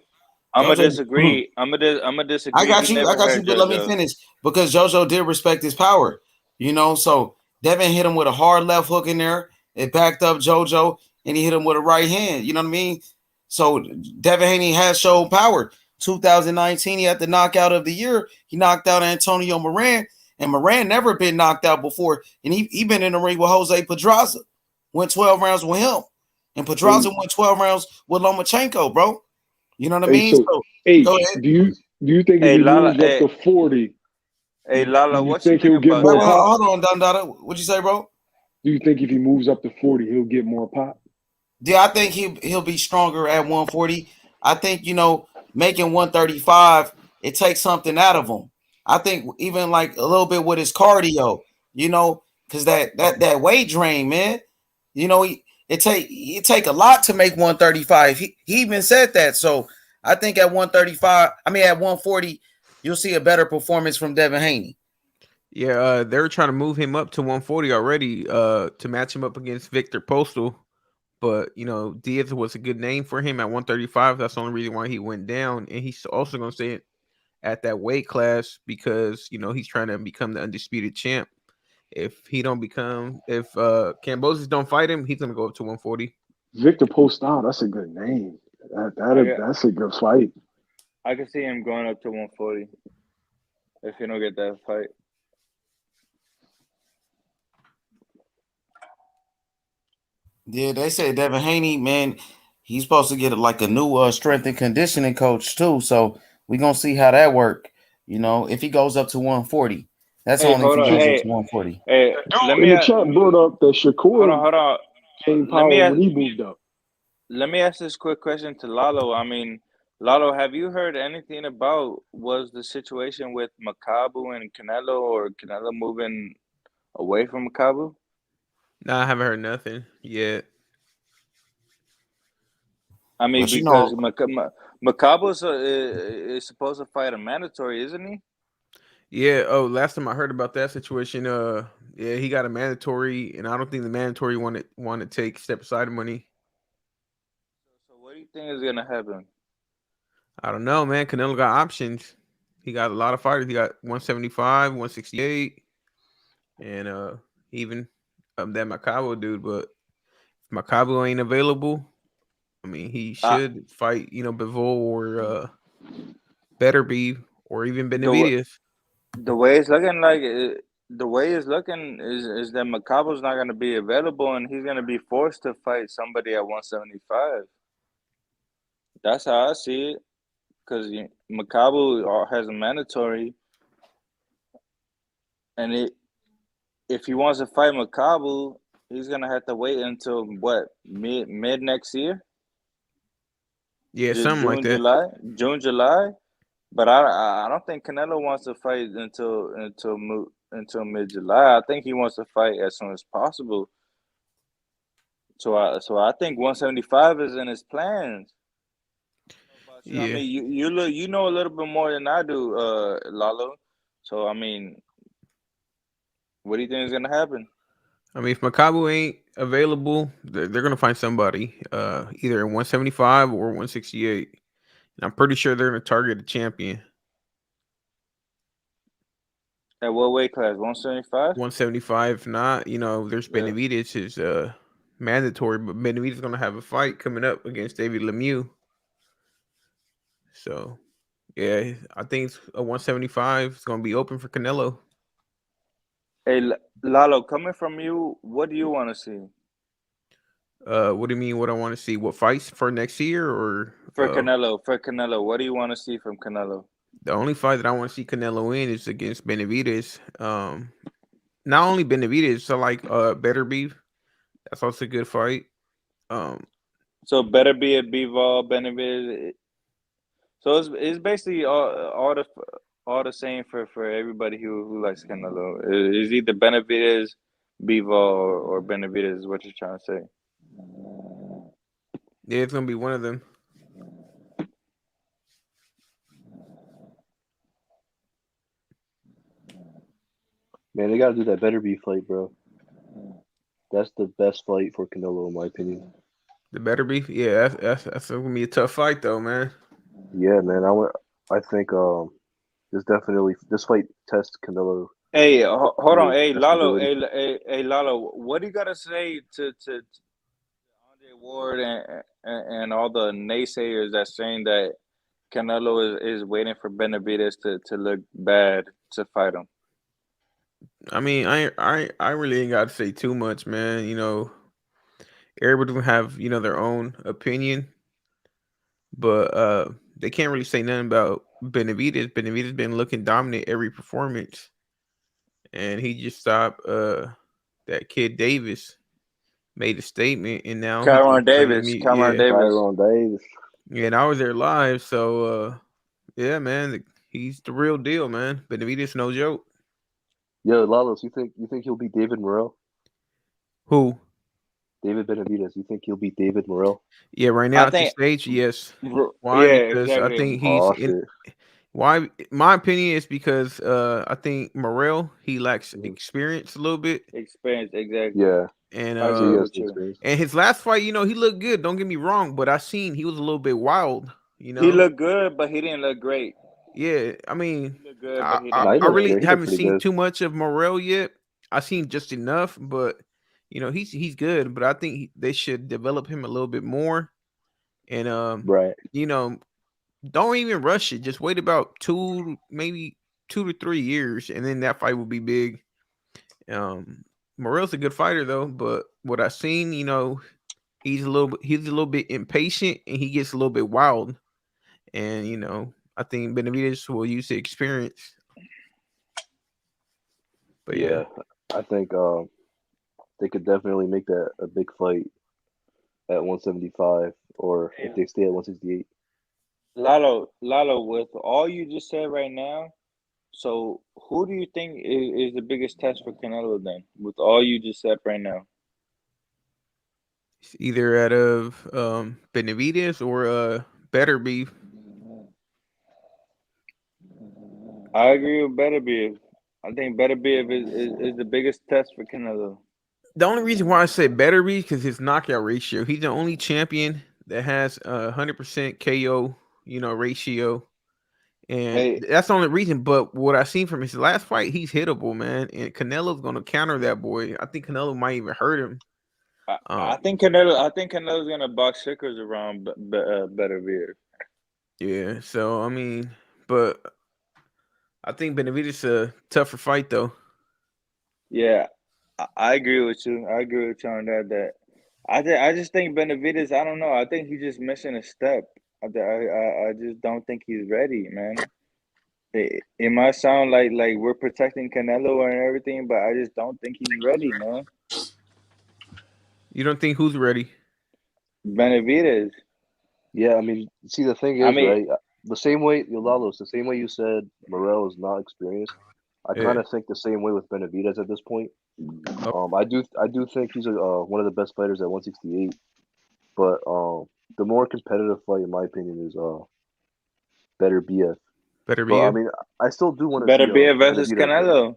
I'm gonna disagree. I'm gonna disagree. I got you, but let me finish because JoJo did respect his power. So Devin hit him with a hard left hook in there. It backed up JoJo, and he hit him with a right hand. You know what I mean? So Devin Haney has shown power. 2019, he had the knockout of the year. He knocked out Antonio Moran, and Moran never been knocked out before. And he been in the ring with Jose Pedraza. Went 12 rounds with him. And Pedraza went 12 rounds with Lomachenko, bro. You know what I mean? So H, do you think if he moves up to 40, hey Lala, do you what think you he'll think get about more that? pop? Hold on, Dundada. What'd you say, bro? Do you think if he moves up to 40, he'll get more pop? Yeah, I think he'll be stronger at 140. I think, making 135, it takes something out of him. I think even like a little bit with his cardio, because that weight drain, man. It take a lot to make 135. He even said that. So I think at 140, you'll see a better performance from Devin Haney. Yeah, they're trying to move him up to 140 already to match him up against Victor Postal. But, Diaz was a good name for him at 135. That's the only reason why he went down. And he's also going to stay at that weight class because he's trying to become the undisputed champ. If Kambosos don't fight him, he's gonna go up to 140. Victor Postal, that's a good name. That's a good fight. I can see him going up to 140 if he don't get that fight. Yeah, they say Devin Haney, man, he's supposed to get a new strength and conditioning coach too. So we're gonna see how that work. If he goes up to 140. That's only if he goes up to 140. Hey, let me in the chat brought up that Shakur hold on. gained power when he moved up. Let me ask this quick question to Lalo. I mean, Lalo, have you heard anything about was the situation with Makabu and Canelo, or Canelo moving away from Makabu? No, I haven't heard nothing yet. I mean, because Makabu is supposed to fight a mandatory, isn't he? Yeah. Oh, last time I heard about that situation, yeah, he got a mandatory, and I don't think the mandatory want to take step aside money. So what do you think is gonna happen? I don't know, man. Canelo got options. He got a lot of fighters. He got 175, 168, and even that Makabu dude. But if Makabu ain't available, I mean, he should fight, Bivol or Beterbiev or even Benavidez. The way it's looking is that Makabu's not going to be available, and he's going to be forced to fight somebody at 175. That's how I see it, because Makabu has a mandatory, and if he wants to fight Makabu, he's going to have to wait until mid next year. Yeah, something like that. June, July. But I don't think Canelo wants to fight until mid July. I think he wants to fight as soon as possible. So I think 175 is in his plans. Yeah. I mean, you know a little bit more than I do, Lalo. So I mean, what do you think is gonna happen? I mean, if Makabu ain't available, they're gonna find somebody, either in 175 or 168. And I'm pretty sure they're gonna target a champion. At what weight class? 175? 175. Not, there's Benavidez is mandatory, but Benavidez is gonna have a fight coming up against David Lemieux. So, yeah, I think it's a 175. It's gonna be open for Canelo. Hey, Lalo, coming from you, what do you want to see? What do you mean? What I want to see? What fights for next year or for Canelo? For Canelo, what do you want to see from Canelo? The only fight that I want to see Canelo in is against Benavidez. Not only Benavidez, so like Beterbiev. That's also a good fight. So Beterbiev, Bivol, Benavidez. So it's basically all the same for everybody who likes Canelo. It's either Benavidez, Bivol, or Benavidez is what you're trying to say. Yeah, it's gonna be one of them. Man, they gotta do that Beterbiev fight, bro. That's the best fight for Canelo, in my opinion. The Beterbiev, yeah, that's gonna be a tough fight, though, man. Yeah, man. I think this fight tests Canelo. Hey, hold on, hey Lalo, hey Lalo, what do you gotta say to Andre Ward and all the naysayers that's saying that Canelo is waiting for Benavidez to look bad to fight him? I mean, I really ain't got to say too much, man. Everybody will have their own opinion, but they can't really say nothing about Benavidez. Benavidez been looking dominant every performance, and he just stopped that kid Davis. Made a statement, and now Kyron Davis. Yeah, and I was there live, so yeah, man, he's the real deal, man. Benavidez, no joke. Yo, Lalos, you think he'll beat David Morrell? Who? David Benavidez. You think he'll beat David Morrell? Yeah, right now at this stage, yes. Why? Yeah, because exactly. I think he's why? My opinion is because I think Morrell he lacks experience a little bit. Experience, exactly. Yeah. And and his last fight, he looked good. Don't get me wrong, but I seen he was a little bit wild. He looked good, but he didn't look great. Yeah, I mean, He looked good, I, but he I, didn't Nah, he I look looked really good. good. He looked haven't pretty seen good. too much of Morrell yet. I've seen just enough, but he's good. But I think they should develop him a little bit more. And Right. don't even rush it. Just wait about maybe 2 to 3 years, and then that fight will be big. Morrell's a good fighter though, but what I've seen, he's a little bit impatient and he gets a little bit wild. And I think Benavidez will use the experience. But yeah, Yeah, I think they could definitely make that a big fight at 175, or if they stay at 168. Lalo, with all you just said right now, so who do you think is the biggest test for Canelo then? With all you just said right now, it's either out of Benavidez or Better Beef. I agree with Benavidez. I think Benavidez is the biggest test for Canelo. The only reason why I said Better Beef because his knockout ratio. He's the only champion that has 100% KO, ratio. And Hey, that's the only reason. But what I've seen from his last fight, he's hittable, man. And Canelo's going to counter that boy. I think Canelo might even hurt him. I think Canelo's gonna box Shickers around Benavidez. Yeah. So I mean, but I think Benavidez a tougher fight though. Yeah, I agree with you. I agree with you on that. I just think Benavidez. I don't know. I think he's just missing a step. I just don't think he's ready, man. It might sound like we're protecting Canelo and everything, but I just don't think he's ready, man. You don't think who's ready? Benavidez. Yeah, I mean, see, the thing I is, mean, right? The same way, Lalo, the same way you said Morrell is not experienced. I Yeah. kind of think the same way with Benavidez at this point. Oh, I do think he's one of the best fighters at 168. But the more competitive fight, in my opinion, is Better BF. Better But I Beef. mean, I still do want to see Benavidez versus Benavidez though. Canelo.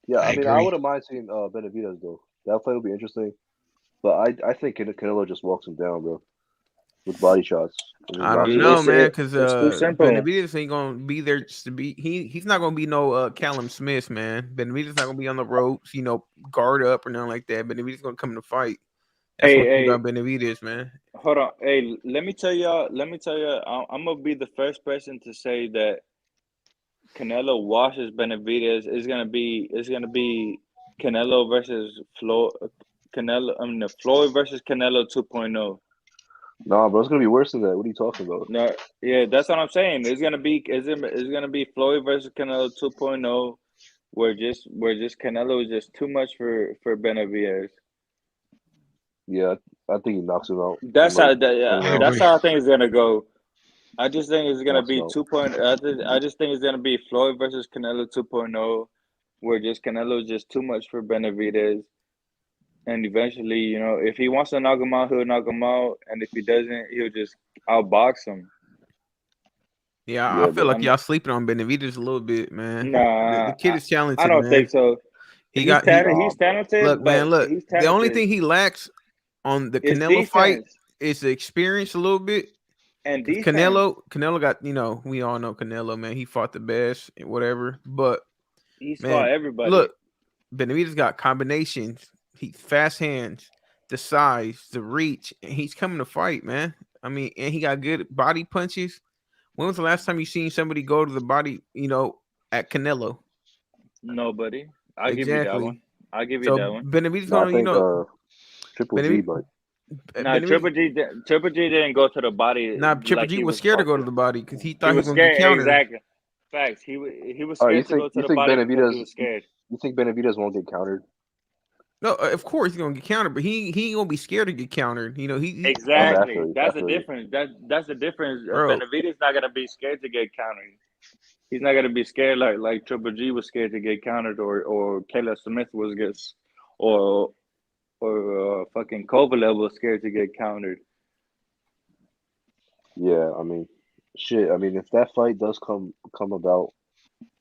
Yeah, I I mean, I agree. wouldn't mind seeing Benavidez though. That fight would be interesting. But I think Canelo just walks him down, bro, with body shots and just I knocks don't him know, out. man, because It's too simple. Benavidez ain't gonna be there just to be. He's not gonna be no Callum Smith, man. Benavidez not gonna be on the ropes, guard up or nothing like that. Benavidez gonna come to fight. That's one thing Hey, about Benavidez, man. hold on. Hey, let me tell y'all. I'm gonna be the first person to say that Canelo washes Benavidez. It's gonna be Canelo versus Floyd. Floyd versus Canelo 2.0. Nah, bro, it's gonna be worse than that. What are you talking about? No, yeah, that's what I'm saying. It's gonna be Floyd versus Canelo 2.0, where just Canelo is just too much for Benavidez. Yeah, I think he knocks him out in That's like how that, ten yeah, I that's rounds. agree. how I think it's gonna go. I just think it's gonna Knocks him be out. 2.0. I just think it's gonna be Floyd versus Canelo 2.0, where just Canelo is just too much for Benavidez. And eventually, if he wants to knock him out, he'll knock him out. And if he doesn't, he'll just outbox him. Yeah, I Yeah, feel bro. like I'm y'all sleeping on Benavidez a little bit, man. The Nah, kid is I talented, don't think man. so. He got he Nah, He's bro. talented, look, man, but look. he's The only talented. thing he lacks on the It's Canelo fight defense is the experience a little bit. and Because defense. Canelo got, we all know Canelo, man. He fought the best and whatever. But He's fought man, everybody. look, Benavidez got combinations. He fast hands, the size, the reach, and he's coming to fight, man. I mean, and he got good body punches. When was the last time you seen somebody go to the body, at Canelo? Nobody. I'll give you that Exactly. one. I'll give you So that one. Benavidez No, I gonna, think Triple G, Benavidez, but Nah, Benavidez, Triple G didn't go to the body nah, Triple like G he was was scared to supposed go to to. the body because he He thought he was was gonna get scared. countered. Exactly. Facts. He was all right, scared to go to you the think body because he Benavidez was scared. you think Benavidez won't get countered? No, of course he's gonna get countered, but he ain't gonna be scared to get countered. Okay, I Exactly. feel you. I That's the feel you. difference. That's the difference. Bro. Benavidez not gonna be scared to get countered. He's not gonna be scared like Triple G was scared to get countered, or Caleb Smith or fucking Kovalev was scared to get countered. Yeah, I mean, shit. I mean, if that fight does come about,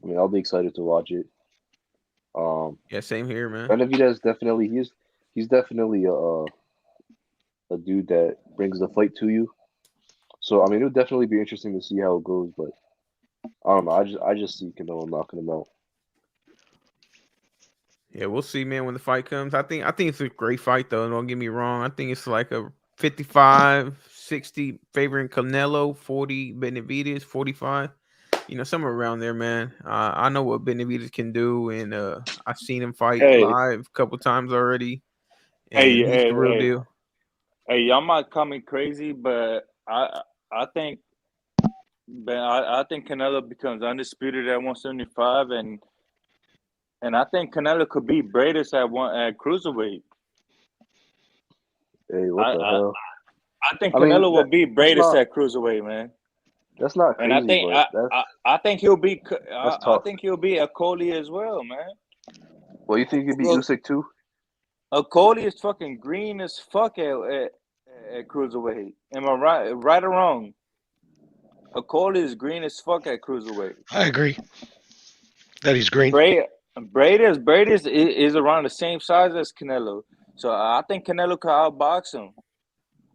I mean, I'll be excited to watch it. Yeah, same here, man. Benavidez definitely he's definitely a dude that brings the fight to you. So I mean, it would definitely be interesting to see how it goes. But I don't know. I just see Canelo knocking him out. Yeah, we'll see, man, when the fight comes. I think it's a great fight, though. Don't get me wrong. I think it's like a 55-60 favoring Canelo, 40 Benavidez, 45. Somewhere around there, man. I know what Benavidez can do, and I've seen him fight Hey, live a couple times already, hey, and he's hey, the real hey, deal. hey! Y'all might call me crazy, but I think, but I think Canelo becomes undisputed at 175, and I think Canelo could beat Bradis at cruiserweight. Hey, what I the I, hell? I think I mean, Canelo will beat that's Bradis not at cruiserweight, man. And I crazy, think but I think he'll beat that's I tough. think he'll beat Okoli as well, man. Well, you think he could beat Look, Usyk too? Okoli is fucking green as fuck at cruiserweight. Am I right or wrong? Okoli is green as fuck at cruiserweight. I agree that he's green. Bradis is around the same size as Canelo, so I think Canelo could outbox him.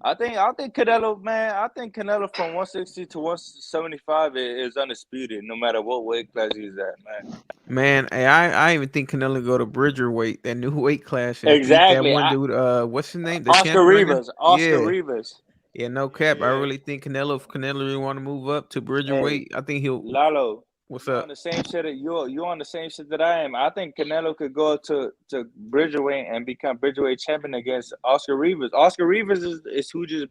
I think Canelo, man. I think Canelo from 160 to 175 is undisputed, no matter what weight class he's at, man. Man, hey, I even think Canelo go to Bridger weight, that new weight class, and beat that Exactly. one dude. What's his name? The champ Oscar right now. Rivas. Oscar Yeah, Rivas. yeah, no cap. I Yeah. really think if Canelo really want to move up to Bridger Hey, weight, I think he'll. Lalo, What's you up? on the same shit that you on the same shit that I am. I think Canelo could go to Bridgerweight and become Bridgerweight champion against Oscar Rivas. Oscar Rivas is who just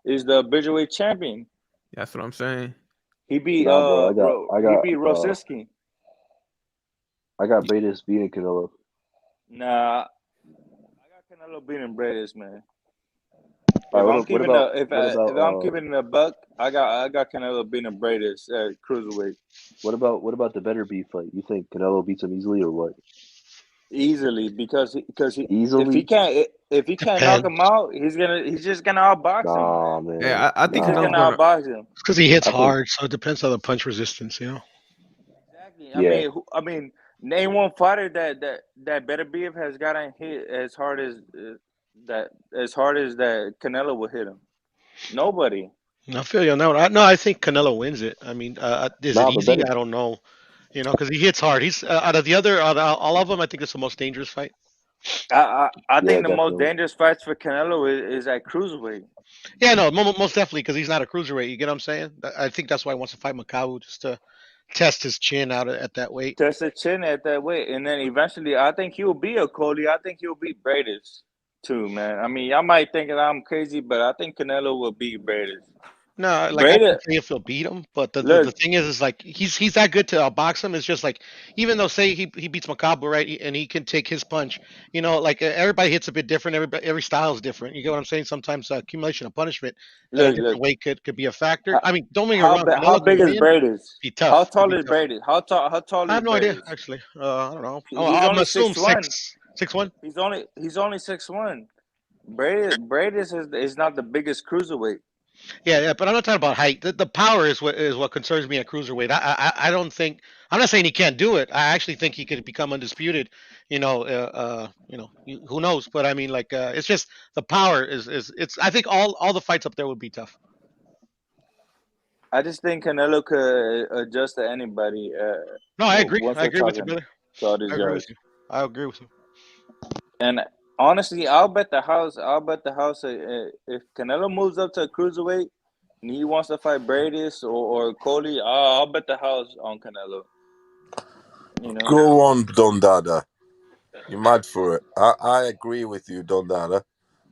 is the Bridgerweight champion. That's what I'm saying. He beat Nah, bro. he beat Rosicki. I got Bradis beating Canelo. Nah, I got Canelo beating Bradis, man. All If right, I'm keeping if I'm what keeping it a buck, I got Canelo beating Bradis at cruiserweight about the better beef fight? You think Canelo beats him easily or what? easily because if Easily? he can't knock Depends. him out, he's just gonna outbox him, Nah, man. man. Yeah, I think He's just Canelo's gonna gonna. outbox him. It's because he hits I think hard, so it depends on the punch resistance, you know. Exactly. yeah. I mean, name one fighter that better beef has gotten hit as hard as that Canelo will hit him. Nobody. I feel you on that one. I think Canelo wins it. I mean, is it Nah, but easy? better. I don't know. Because he hits hard. He's out of all of them, I think it's the most dangerous fight. I Yeah, think the most definitely. dangerous fights for Canelo is at cruiserweight. Yeah, no, most definitely because he's not a cruiserweight. You get what I'm saying? I think that's why he wants to fight Makabu, just to test his chin out at that weight. Test the chin at that weight, and then eventually, I think he'll be a Cody. I think he'll beat Bradis too, man. I mean, y'all might think that I'm crazy, but I think Canelo will beat Bradis. No, like I Bradis, can't say if he'll beat him, but the look, thing is like he's that good to box him. It's just like even though say he beats Makabu, right, and he can take his punch, like everybody hits a bit different. Every style is different. You get what I'm saying? Sometimes accumulation of punishment at a look. different weight could be a factor. I mean, don't get me How wrong, how Canelo could big is win. Bradis? Be How tough. Could tall be is tough. Bradis? How tall I is have no idea Bradis? actually. I don't know. He's I'm only assume 6'1". 6'1". He's only 6'1". Bradis is not the biggest cruiserweight. Yeah, but I'm not talking about height. The power is what concerns me at cruiserweight. I don't think I'm not saying he can't do it. I actually think he could become undisputed. Who knows? But I mean, like, it's just the power is it's. I think all the fights up there would be tough. I just think Canelo could adjust to anybody. No, I agree. Once I we're agree with you, talking brother. to all these I agree with guys. you. I agree with you. And honestly, I'll bet the house. If Canelo moves up to a cruiserweight and he wants to fight Bradis or Coley, I'll bet the house on Canelo. Go on, Don Dada. You're mad for it. I agree with you, Don Dada.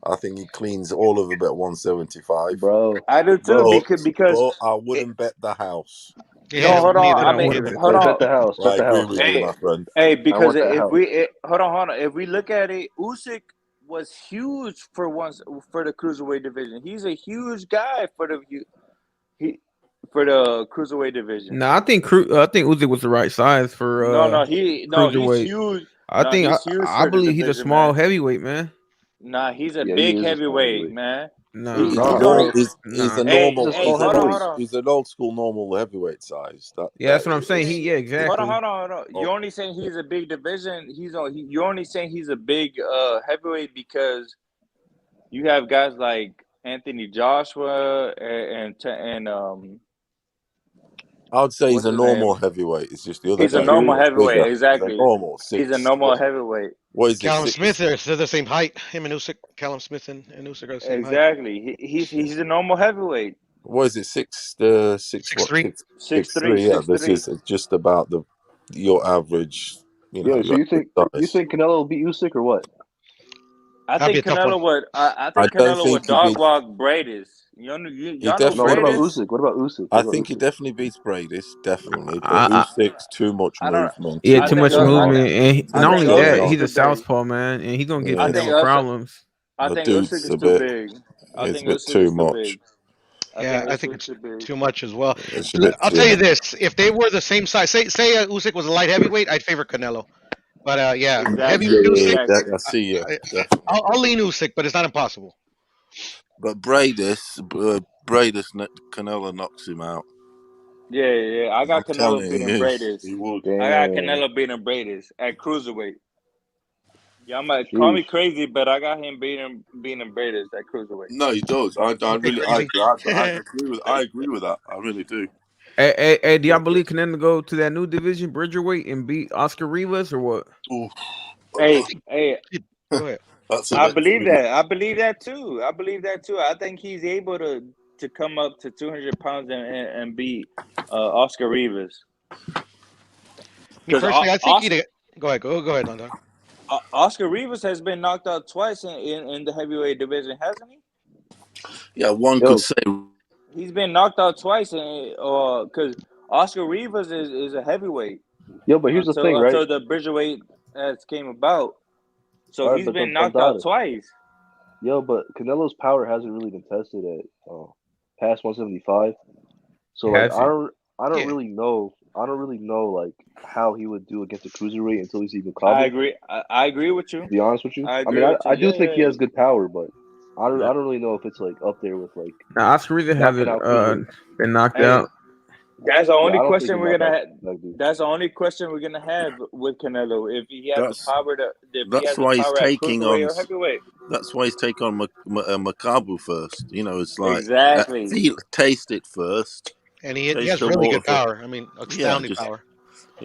I think he cleans all of about 175. Bro. I do too because but I wouldn't bet the house. no, hold me on. either. I I mean, wouldn't bet hold Hey, that. bet on. the house. I Bet the agree house. with you, my friend. Hey, I because want that house. hold on. If we look at it, Usyk was huge for the cruiserweight division. He's a huge guy for the cruiserweight division. No, I think Uzi was the right size for He's cruiserweight. huge. I think He's huge I for the believe he's a division, small man. heavyweight, man. Nah, he's a Yeah, he big is a small heavyweight, heavyweight. man. Nah, He's Nah, only bro. He's a hey He's a normal. small He's an hold old. heavyweight. on. He's an old school normal heavyweight size. yeah, That that's what I'm saying. is. Exactly. Hold on. Oh, You're only saying he's a big division. You're only saying he's a big heavyweight because you have guys like Anthony Joshua and I'd say he's What's a his normal name? heavyweight. It's just the other He's a guy. normal He's heavyweight. bigger. He's a Exactly. normal He's a six. normal heavyweight. What is it? Callum Six? Smith, they're the same height. Him and Usyk, Callum Smith and Usyk are the same height. Exactly. He's a normal heavyweight. What is it? Six? Six? What? 6'3". 6'3", 6'3". Yeah, this 6'3". is just about your average. Yo, so Your you think size. Canelo will beat Usyk or what? I That'd be a think tough one. Canelo would. I I think don't Canelo would think he dog beats. walk Bradis. Y'all He know No, what about definitely. Bradis? Usyk? What about Usyk? I What about think he Usyk? definitely beats Bradis, definitely. But I, Usyk's too much I don't. movement, Yeah, too I too much think. much movement, and too I not much think only going that, Usyk is on. he's a too big. southpaw, man, and he's gonna give I think Canelo Yes, problems. the Usyk dude's is a too bit. big. I It's a think bit Usyk is too too much. big. I Yeah, think I think Usyk is it's too big. too much as well. It's a bit I'll too tell you much. this: if they were the same size, say Usyk was a light heavyweight, I'd favor Canelo. But yeah, Exactly. heavyweight Usyk, Exactly. I see you definitely. I'll lean Usyk, but it's not impossible. But Canelo knocks him out. Yeah. I I'm got Canelo telling beating you, Bradis. he would. I got Damn. Canelo beating Bradis at cruiserweight. Y'all might call Sheesh. me crazy, but I got him beating Bradis at cruiserweight. No, he does. I Okay, really, crazy. I agree with that. I really do. Hey, do y'all believe Canelo go to that new division, Bridgerweight, and beat Oscar Rivas or what? Ooh, Hey. Go ahead. that's a I bit believe too much. that. I believe that too. I think he's able to come up to 200 pounds and beat Oscar Rivas. Me Because personally, I think he'd go ahead, Don Don. Oscar Rivas has been knocked out twice in the heavyweight division, hasn't he? Yeah, one Yo, could say. He's been knocked out twice, because Oscar Rivas is a heavyweight yo, but here's the thing, right? until the Bridgerweight has came about. So All right, he's but been Don knocked out Dada. twice. Yo, but Canelo's power hasn't really been tested at past 175. So like Has he? I don't Yeah. really know like how he would do against a cruiserweight until we see I Mukabu. agree. I agree with you. To be honest with you, I I agree mean with you. I do Yeah, think he yeah. has good power, but I don't really know if it's like up there with like Now Oscar Rivas knocking hasn't out cruiserweight. been knocked Hey, out. that's the Yeah, only I don't think question he we're knock gonna out have. that dude. That's the only question we're gonna have with Canelo if he has the That's power that's why he's at taking cruiserweight on. or heavyweight. That's why he's taking on Makabu first. It's like Exactly. taste it first. And he Taste has the really water good first. power. I mean, Yeah, astounding just power.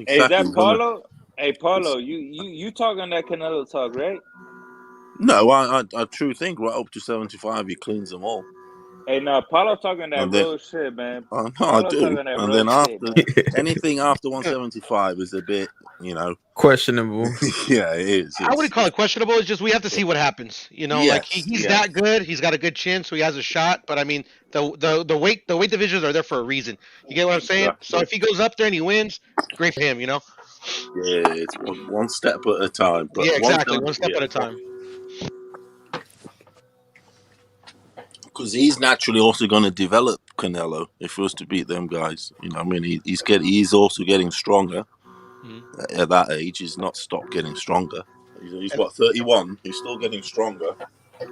Hey, is exactly. that Paulo? Hey, Paulo, you talking that Canelo talk, right? No, I true think right up to 75, he cleans them all, Hey, no, Paulo talking that and then real shit, man. no, I Paulo do, talking that and real then shit, after man. anything after 175 is a bit, Questionable. yeah, it is. I wouldn't call it questionable. It's just we have to see what happens. Like Yes, he's yes, that good. He's got a good chin, so he has a shot. But I mean, the weight divisions are there for a reason. You get what I'm saying? So exactly. if he goes up there and he wins, great for him. Yeah, it's one step at a time, but Yeah, exactly. 170, One step at a time. because he's naturally also going to develop Canelo if he was to beat them guys. I mean, he's also getting stronger at that age. He's not stopped getting stronger. He's what, 31? He's still getting stronger.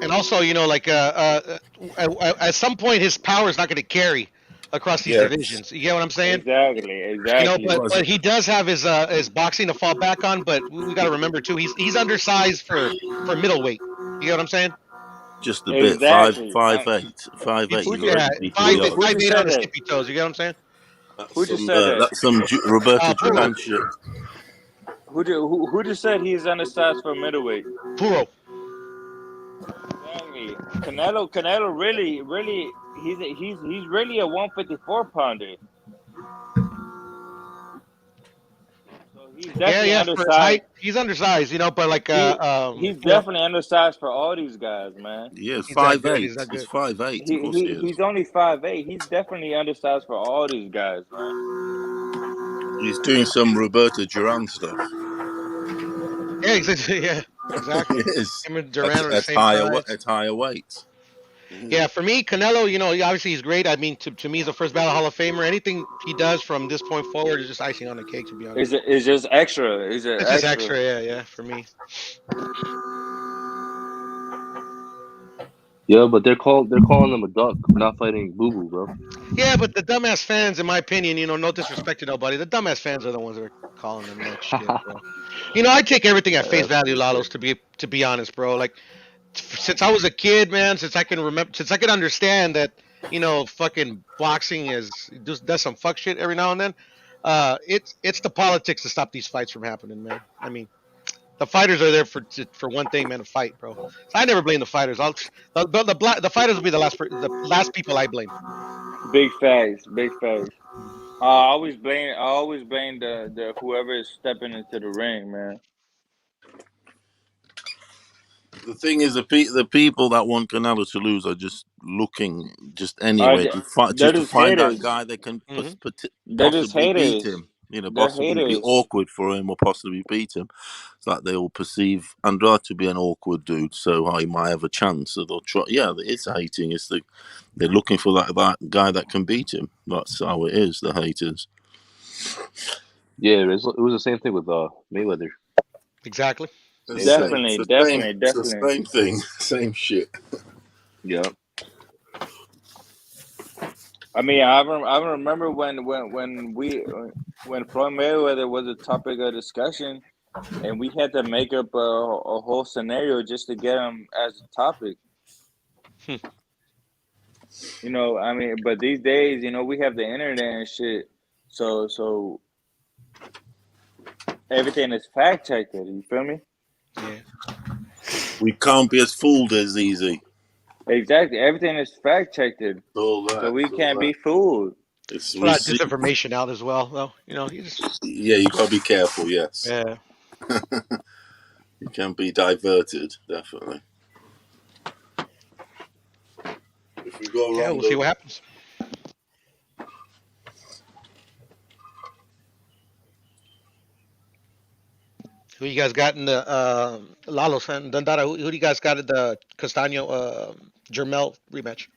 And also, like at some point, his power is not going to carry across these Yes. divisions. You get what I'm saying? Exactly. But he does have his boxing to fall back on. But we got to remember too, he's undersized for middleweight. You get what I'm saying? Just a bit. Exactly. 5'8". 5'8". He's already beating the odds. Who just 5'8" on said the that? skippy toes. You get what I'm saying? Who just said that? That's some Roberto Puro. Duran shit. Who just said he's undersized for middleweight? Puro. Exactly. Canelo really he's really a 154 pounder. So he's definitely Yeah. For his undersized. height, he's undersized. But like He's definitely undersized for all these guys, man. Yeah, he's that good. 5'8". He's that He's good. 5'8". Of course he is. He's only 5'8". He's definitely undersized for all these guys, man. He's doing some Roberto Duran stuff. Yeah, exactly. Yeah, exactly. He is. Him and Duran are the At same size. higher weights. Yeah, for me, Canelo, obviously he's great. I mean, to me, he's a first ballot Hall of Famer. Anything he does from this point forward is just icing on the cake, to be honest. It's just extra. It's just It's just extra. extra, yeah, for me. Yeah, but they're calling him a duck for not fighting Boo Boo, bro. Yeah, but the dumbass fans, in my opinion, no disrespect to nobody, the dumbass fans are the ones that are calling him that shit, bro. I take everything at face value, Lalos, to be honest, bro. Like, since I was a kid, man, since I can understand that fucking boxing does some fuck shit every now and then. It's the politics to stop these fights from happening, man. I mean, the fighters are there for one thing, man, to fight, bro. So I never blame the fighters. The fighters will be the last people I blame. Big facts, big facts. I always blame the whoever is stepping into the ring, man. The thing is, the people that want Canelo to lose are just looking anyway to They're to just find that haters. guy that can They're just possibly beat haters. him. You know, They're possibly be haters. awkward for him or possibly beat him. It's like they will perceive Andrade to be an awkward dude, so he might have a chance. So they'll try. Yeah, it's hating. They're looking for that guy that can beat him. That's how it is. The haters. Yeah, it was the same thing with Mayweather. Exactly. Definitely. It's the same thing. Same shit. Yeah. I mean, I remember when Floyd Mayweather was a topic of discussion, and we had to make up a whole scenario just to get him as a topic. You know, I mean, but these days, you know, we have the internet and shit, so everything is fact checked. You feel me? Yeah. We can't be as fooled as easy. Exactly, everything is fact checked, so we can't be fooled. There's a lot of disinformation out as well, though. You know, yeah, you gotta be careful. Yes. Yeah. You can be diverted, definitely. If we go wrong, we'll see what happens. Who you guys got in the Lalo's and Dandara? Who do you guys got at the Castano Jermel rematch?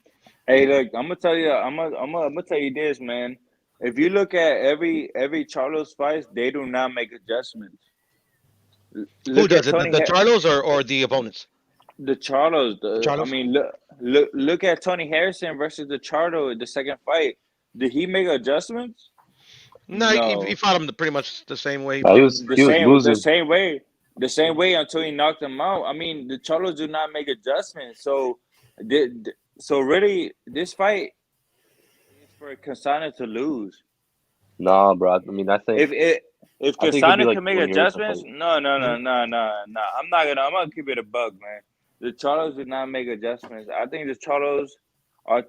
Hey, look, I'm gonna tell you, I'm gonna tell you this, man. If you look at every Charlo's fights, they do not make adjustments. Who does it? The Charlos or the opponents? The Charlos. Charlos? I mean, look at Tony Harrison versus the Charlo, the second fight. Did he make adjustments? No. He fought him pretty much the same way. He was losing. The same way until he knocked him out. I mean, the Charlos do not make adjustments. So really, this fight is for Castano to lose. Nah, bro. I mean, I think if Castano can make adjustments, no. I'm gonna keep it a bug, man. The Charlos did not make adjustments. I think the Charlos are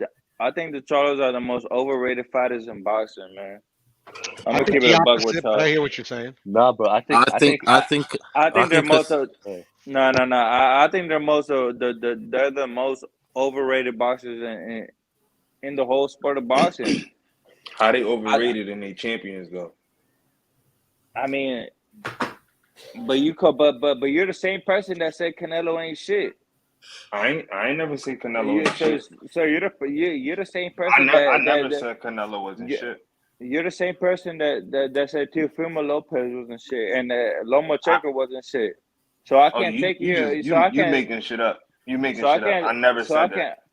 the most overrated fighters in boxing, man. I'm gonna keep it a bug with I hear what you're saying. Nah, bro. I think they're most. No. I think they're they're the most overrated boxers in the whole sport of boxing. How they overrated and they champions though? I mean, but you're the same person that said Canelo ain't shit. I ain't never said Canelo ain't shit. So you're the same person. I never said Canelo wasn't shit. You're the same person that said Teofimo Lopez wasn't shit and Lomachenko wasn't shit. So I can't take you. You making shit up. You making shit up. I never said that.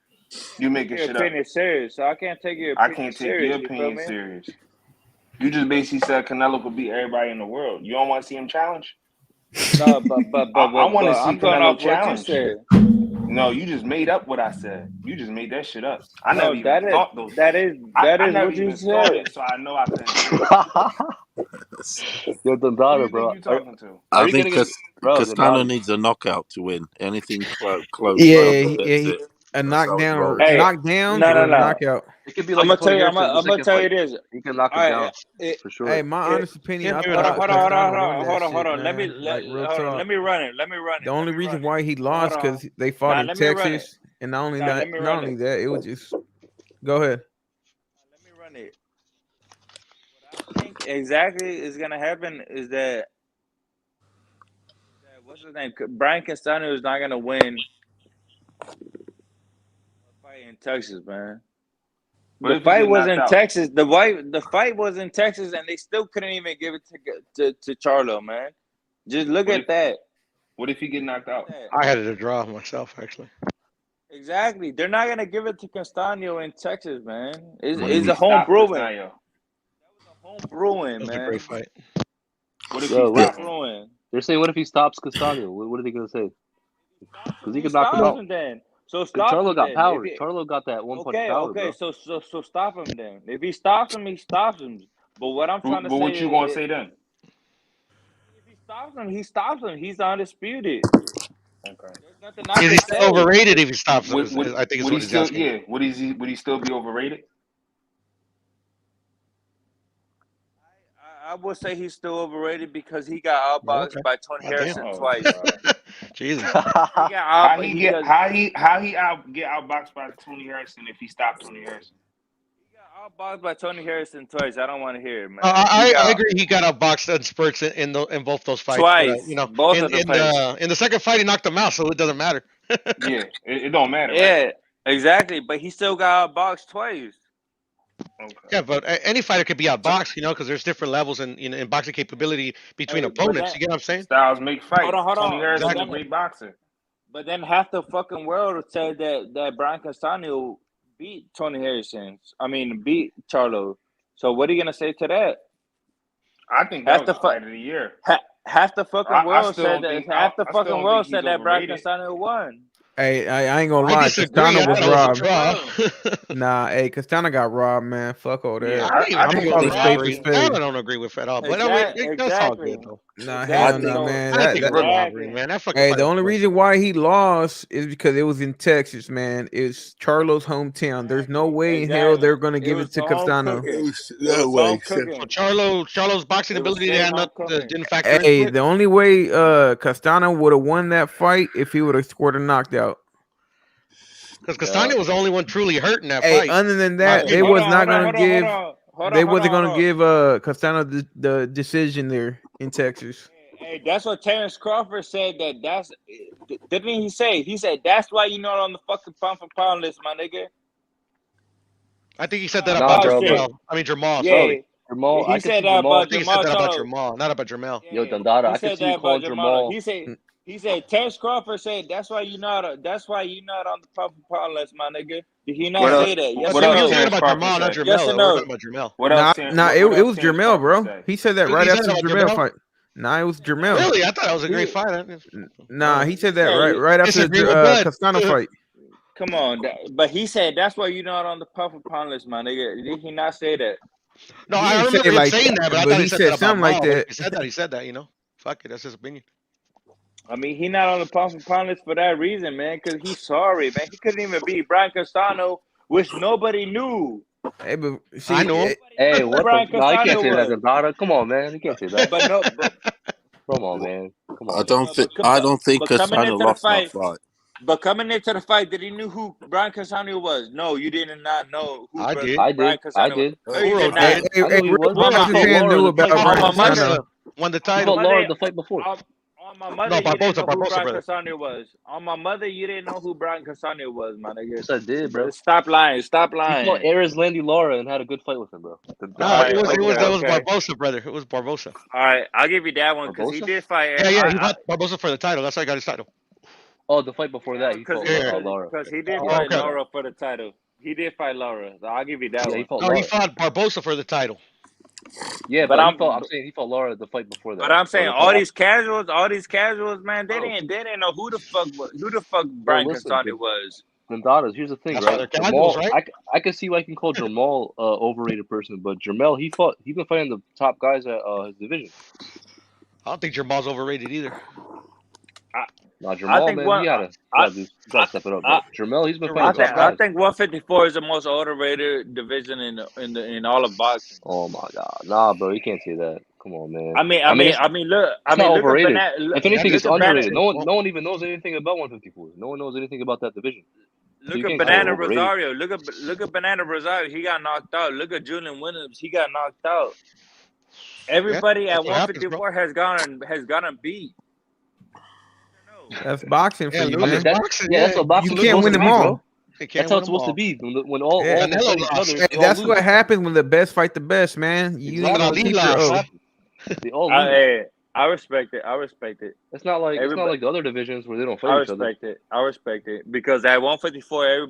You making shit up. Opinion serious. So I can't take your I opinion can't take serious. your opinion serious. You just basically said Canelo could beat everybody in the world. You don't want to see him challenge? No, but I want to see I'm going Canelo off challenge. what you said. No, you just made up what I said. You just made that shit up. I never even thought those. That is I what never you even thought said. it, so I know I couldn't. Yo, Dandara, bro. You talking to? I think Castano needs a knockout to win. Anything close. Yeah, a knockdown or knockout. It could be like I'm gonna tell you this. He can knock him down for sure. Hey, my honest opinion. I Hold thought on. Let me run it. The only reason why he lost because they fought in Texas, and not only that, it was just. Go ahead. Let me run it. What I think exactly is gonna happen is that what's his name? Brian Castano is not gonna win a fight in Texas, man. The fight was in Texas. The fight was in Texas, and they still couldn't even give it to Charlo, man. Just look at that. What if he get knocked out? I had it a draw myself, actually. Exactly. They're not gonna give it to Castano in Texas, man. It's a home brewing. That was a home brewing, man. That was a great fight. What if he stops brewing? They're saying, what if he stops Castano? What are they gonna say? Because he could knock him out. Then So stop Charlo him got then. power. Charlo got that one punch power, Okay. bro. So stop him then. If he stops him, he stops him. But what I'm trying to But say what you gonna is, say then? if he stops him, he stops him. He's undisputed. Okay. There's nothing I Is can he still say. overrated if he stops him? Would I think is would what he he's still? asking. Yeah. Would he still be overrated? I would say he's still overrated because he got outboxed by Tony God damn. Harrison Oh twice. God. Jesus. He got How out he because get outboxed by Tony Harrison if he stopped Tony Harrison? he got outboxed by Tony Harrison twice. I don't want to hear it, man. I agree. He got outboxed in spurts in both those fights, but twice, both of the fights. in the second fight he knocked him out, so it doesn't matter. Yeah, it don't matter, right? Yeah, exactly. But he still got outboxed twice. Okay. Yeah, but any fighter could be outboxed, because there's different levels in boxing capability between Hey, but opponents. that You get what I'm saying? Styles make fights. hold Tony on. Harrison's a great boxer. But then half the fucking world said that Brian Castano beat Tony Harrison. Beat Charlo. So what are you gonna say to that? I think that was the fight of the year. Half the fucking world said that. Half the I still fucking don't world think said he's that Brian overrated. Castano won. Hey, I ain't gonna I lie. disagree. Castano I was thought it was robbed. a draw. Nah, hey, Castano got robbed, man. Fuck all that. Yeah, I don't even I'm think gonna it call was a a spade for robbery. spade. That I don't agree with at all. But I mean, that's all good though. Nah, I hell think no, man. I didn't think it was a Brooke- robbery, man. That fucking Hey, fight the was only close. reason why he lost is because it was in Texas, man. It's Charlo's hometown. There's no way in hell they're gonna give it to Castano. No way. So Charlo's boxing ability didn't factor Hey, into it. the only way Castano would have won that fight if he would have scored a knockout. Because Castano was the only one truly hurt in that Hey, fight. other than My that, they opinion. was not gonna give. They wasn't gonna give Castano the decision there in Texas. Hey, that's what Terrence Crawford said. Didn't he say? He said that's why you're not on the fucking pound for pound list, my nigga. I think he said that Nah, about bro, Jamal. I mean Jamal. Yeah, Sorry. Jamal, he I can said see that Jamal. I about think he said Jamal that about Charlo. Jamal, not about Jamal. Yo, Dondada, He I can said see that you calling about Jamal. Jamal. He said Terrence Crawford said that's why you're not on the pound for pound list, my nigga. Did he not What else? say that? Yes What or He else was no? talking Terrence about Crawford Jamal, not say? Jamel. Yes or Though. no? We're talking about Jamel. What Nah, else? it What was else Terrence Jermel, Crawford bro. say? He said that He right said after the about Jermel Jamel? fight. Nah, it was Jermel. Really? I thought that was a great fight. Nah, he said that right after Disagree the with Bud. Castano fight. Come on, but he said that's why you're not on the pound for pound list, my nigga. Did he not say that? No, He I didn't say remember it him like saying that, but I but thought he he said said that about something like Mal. But if that. he said that, Fuck it, that's his opinion. I mean, he not on the pound for pound list for that reason, man. Because he's sorry, man. He couldn't even beat Brian Castano, which nobody knew. Hey, but see, I know. Hey, Who what Brian the? No, you can't Castano say that, was. Dondada. Come on, man. You can't say that. But Come on, man. Come I on. don't think coming Castano into the lost that fight, fight. but coming into the fight, did he knew who Brian Castano was? No, you did not know who I did. Brian I Castano was. did. No, you Uro did hey, not. did. hey, I hey, know he real was. On He boxing my, fought fan Laura knew the fight about on Brian before. my mother, Castano. Won the He title. fought Laura the fight before. on my mother, No, you didn't Barbosa, know who Barbosa, Brian brother. Castano was. On my mother, you didn't know who Brian Castano was, my nigga. Yes, I did, bro. Stop lying. Stop He fought lying. Ares Landy Laura and had a good fight with him, bro. The No, fight it was fight that before. was Barbosa, brother. It was Barbosa. All right, I'll give you that one because he Barbosa? did fight. Yeah, he fought Barbosa for the title. That's why he got his title. Oh, the fight before that, he fought Laura. Because he did Yeah, fight okay. Laura for the title. He did fight Laura. So I'll give you that Yeah, one. he fought No, Laura. he fought Barbosa for the title. Yeah, But I'm saying he fought Laura the fight before that. But I'm saying Or the all fight these casuals, man, they Bro. didn't know who the fuck Bro, Brian listen, Castano was. Gonzalez, here's the thing, That's why right? they're casuals, Jamal, right? I can see why you can call Jamal overrated person, but Jamel, he's been fighting the top guys at his division. I don't think Jamal's overrated either. Nah, I Jamal, think man, he gotta step it up. But Jamel, he's been fighting the top I guys. think 154 is the most overrated division in all of boxing. Oh my God, nah, bro, you can't say that. Come on, man. I mean, look, it's not look overrated. at If anything, it's look at underrated. No one even knows anything about 154. No one knows anything about that division. So Look you at can't say Banana overrated. Rosario. Look at Banana Rosario. He got knocked out. Look at Julian Williams. He got knocked out. Everybody at 154 has gotten beat. That's boxing for you, man. That's what boxing You can't win them all. That's how it's supposed to be. When all fight each other, Hey, that's what happens when the best fight the best, man. You ain't gonna keep your oath. They all lose. I respect it. I respect it. It's not like the other divisions where they don't fight each other. I respect it because at 154,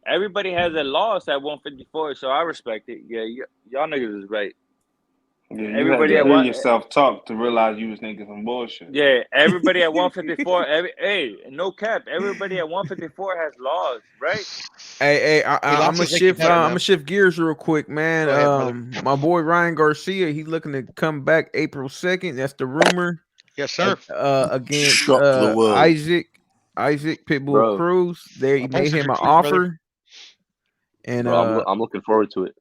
everybody has a loss at 154, so I respect it. Yeah, y'all niggas is right. Yeah, you had Everybody to at hear one. yourself talk to realize you was thinking some bullshit. Yeah, everybody at 154. Hey, no cap. Everybody at 154 has laws, right? Hey, Hey, I'm gonna losses make you shift. better, I'm man. gonna shift gears real quick, man. Go ahead, brother. My boy Ryan Garcia, he's looking to come back April 2nd. That's the rumor. Yes, sir. Against Shock the world. Isaac Pitbull Bro. Cruz. They I made posted him your an tweet, brother. offer, and Bro, I'm looking forward to it.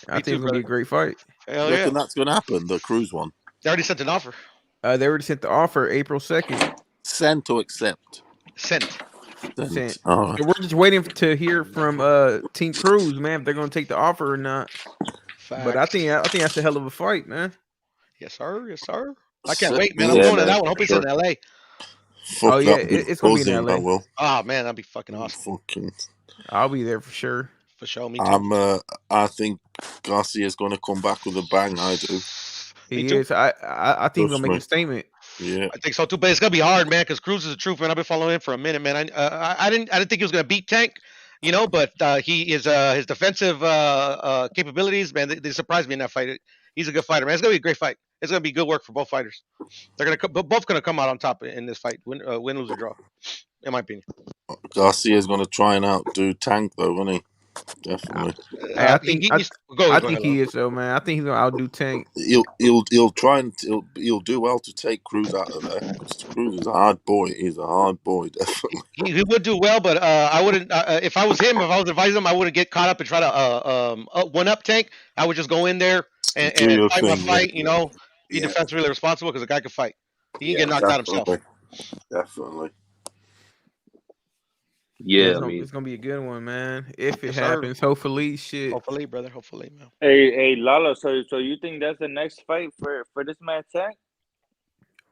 I Me think too, it's gonna be brother. a great fight. Hell You yeah. reckon that's going to happen? The Cruise one. They already sent an offer. They already sent the offer April 2nd. Send to accept. Sent. Sent. All right. So we're just waiting to hear from Team Cruz, man, if they're gonna take the offer or not. But I Facts. think that's a hell of a fight, man. Yes, sir. Yes, sir. I can't Set wait, man. I'm Yeah, going to man, that one. Hope for he's in sure. LA. Oh Fuck, yeah, that'll be it's gonna be in buzzing. That LA. will. Oh man, that'd be fucking awesome. Fucking. I'll be there for sure. For sure. Me too. I think Garcia's going to come back with a bang. I do. Me He too. is. I think he's Trust gonna make me. a statement. Yeah. I think so too, but it's gonna be hard, man, because Cruz is the truth, man. I've been following him for a minute, man. I didn't think he was gonna beat Tank, but he is his defensive capabilities, man. They surprised me in that fight. He's a good fighter, man. It's gonna be a great fight. It's gonna be good work for both fighters. They're both gonna come out on top in this fight, win, lose or draw, in my opinion. Garcia's going to try and outdo Tank, though, isn't he? Definitely. Hey, I He think needs go I ahead, think Lalo. he is though, man. I think he's gonna outdo Tank. He'll try and he'll do well to take Cruz out of there, because Cruz is a hard boy. He's a hard boy, definitely. He would do well, but I wouldn't. If I was him, if I was advising him, I wouldn't get caught up and try to one up Tank. I would just go in there Do and your fight my thing, yeah. fight. Be Yeah, defensively responsible because the guy can fight. He can yeah, get knocked out himself. definitely. Yeah, it's gonna be a good one, man. If it Yes, sir. happens, hopefully, shit. Hopefully, brother. Hopefully, man. Hey, Lalo. So you think that's the next fight for this man Tank?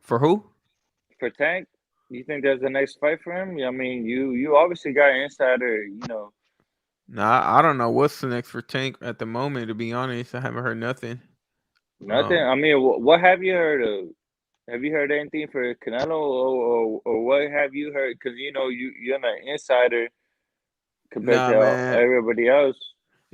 For who? For Tank? You think that's the next fight for him? I mean, you obviously got an insider. Nah, I don't know what's the next for Tank at the moment. To be honest, I haven't heard nothing. Nothing. I mean, what have you heard of? Have you heard anything for Canelo, or what have you heard? Because you're an insider compared Nah, to man. everybody else.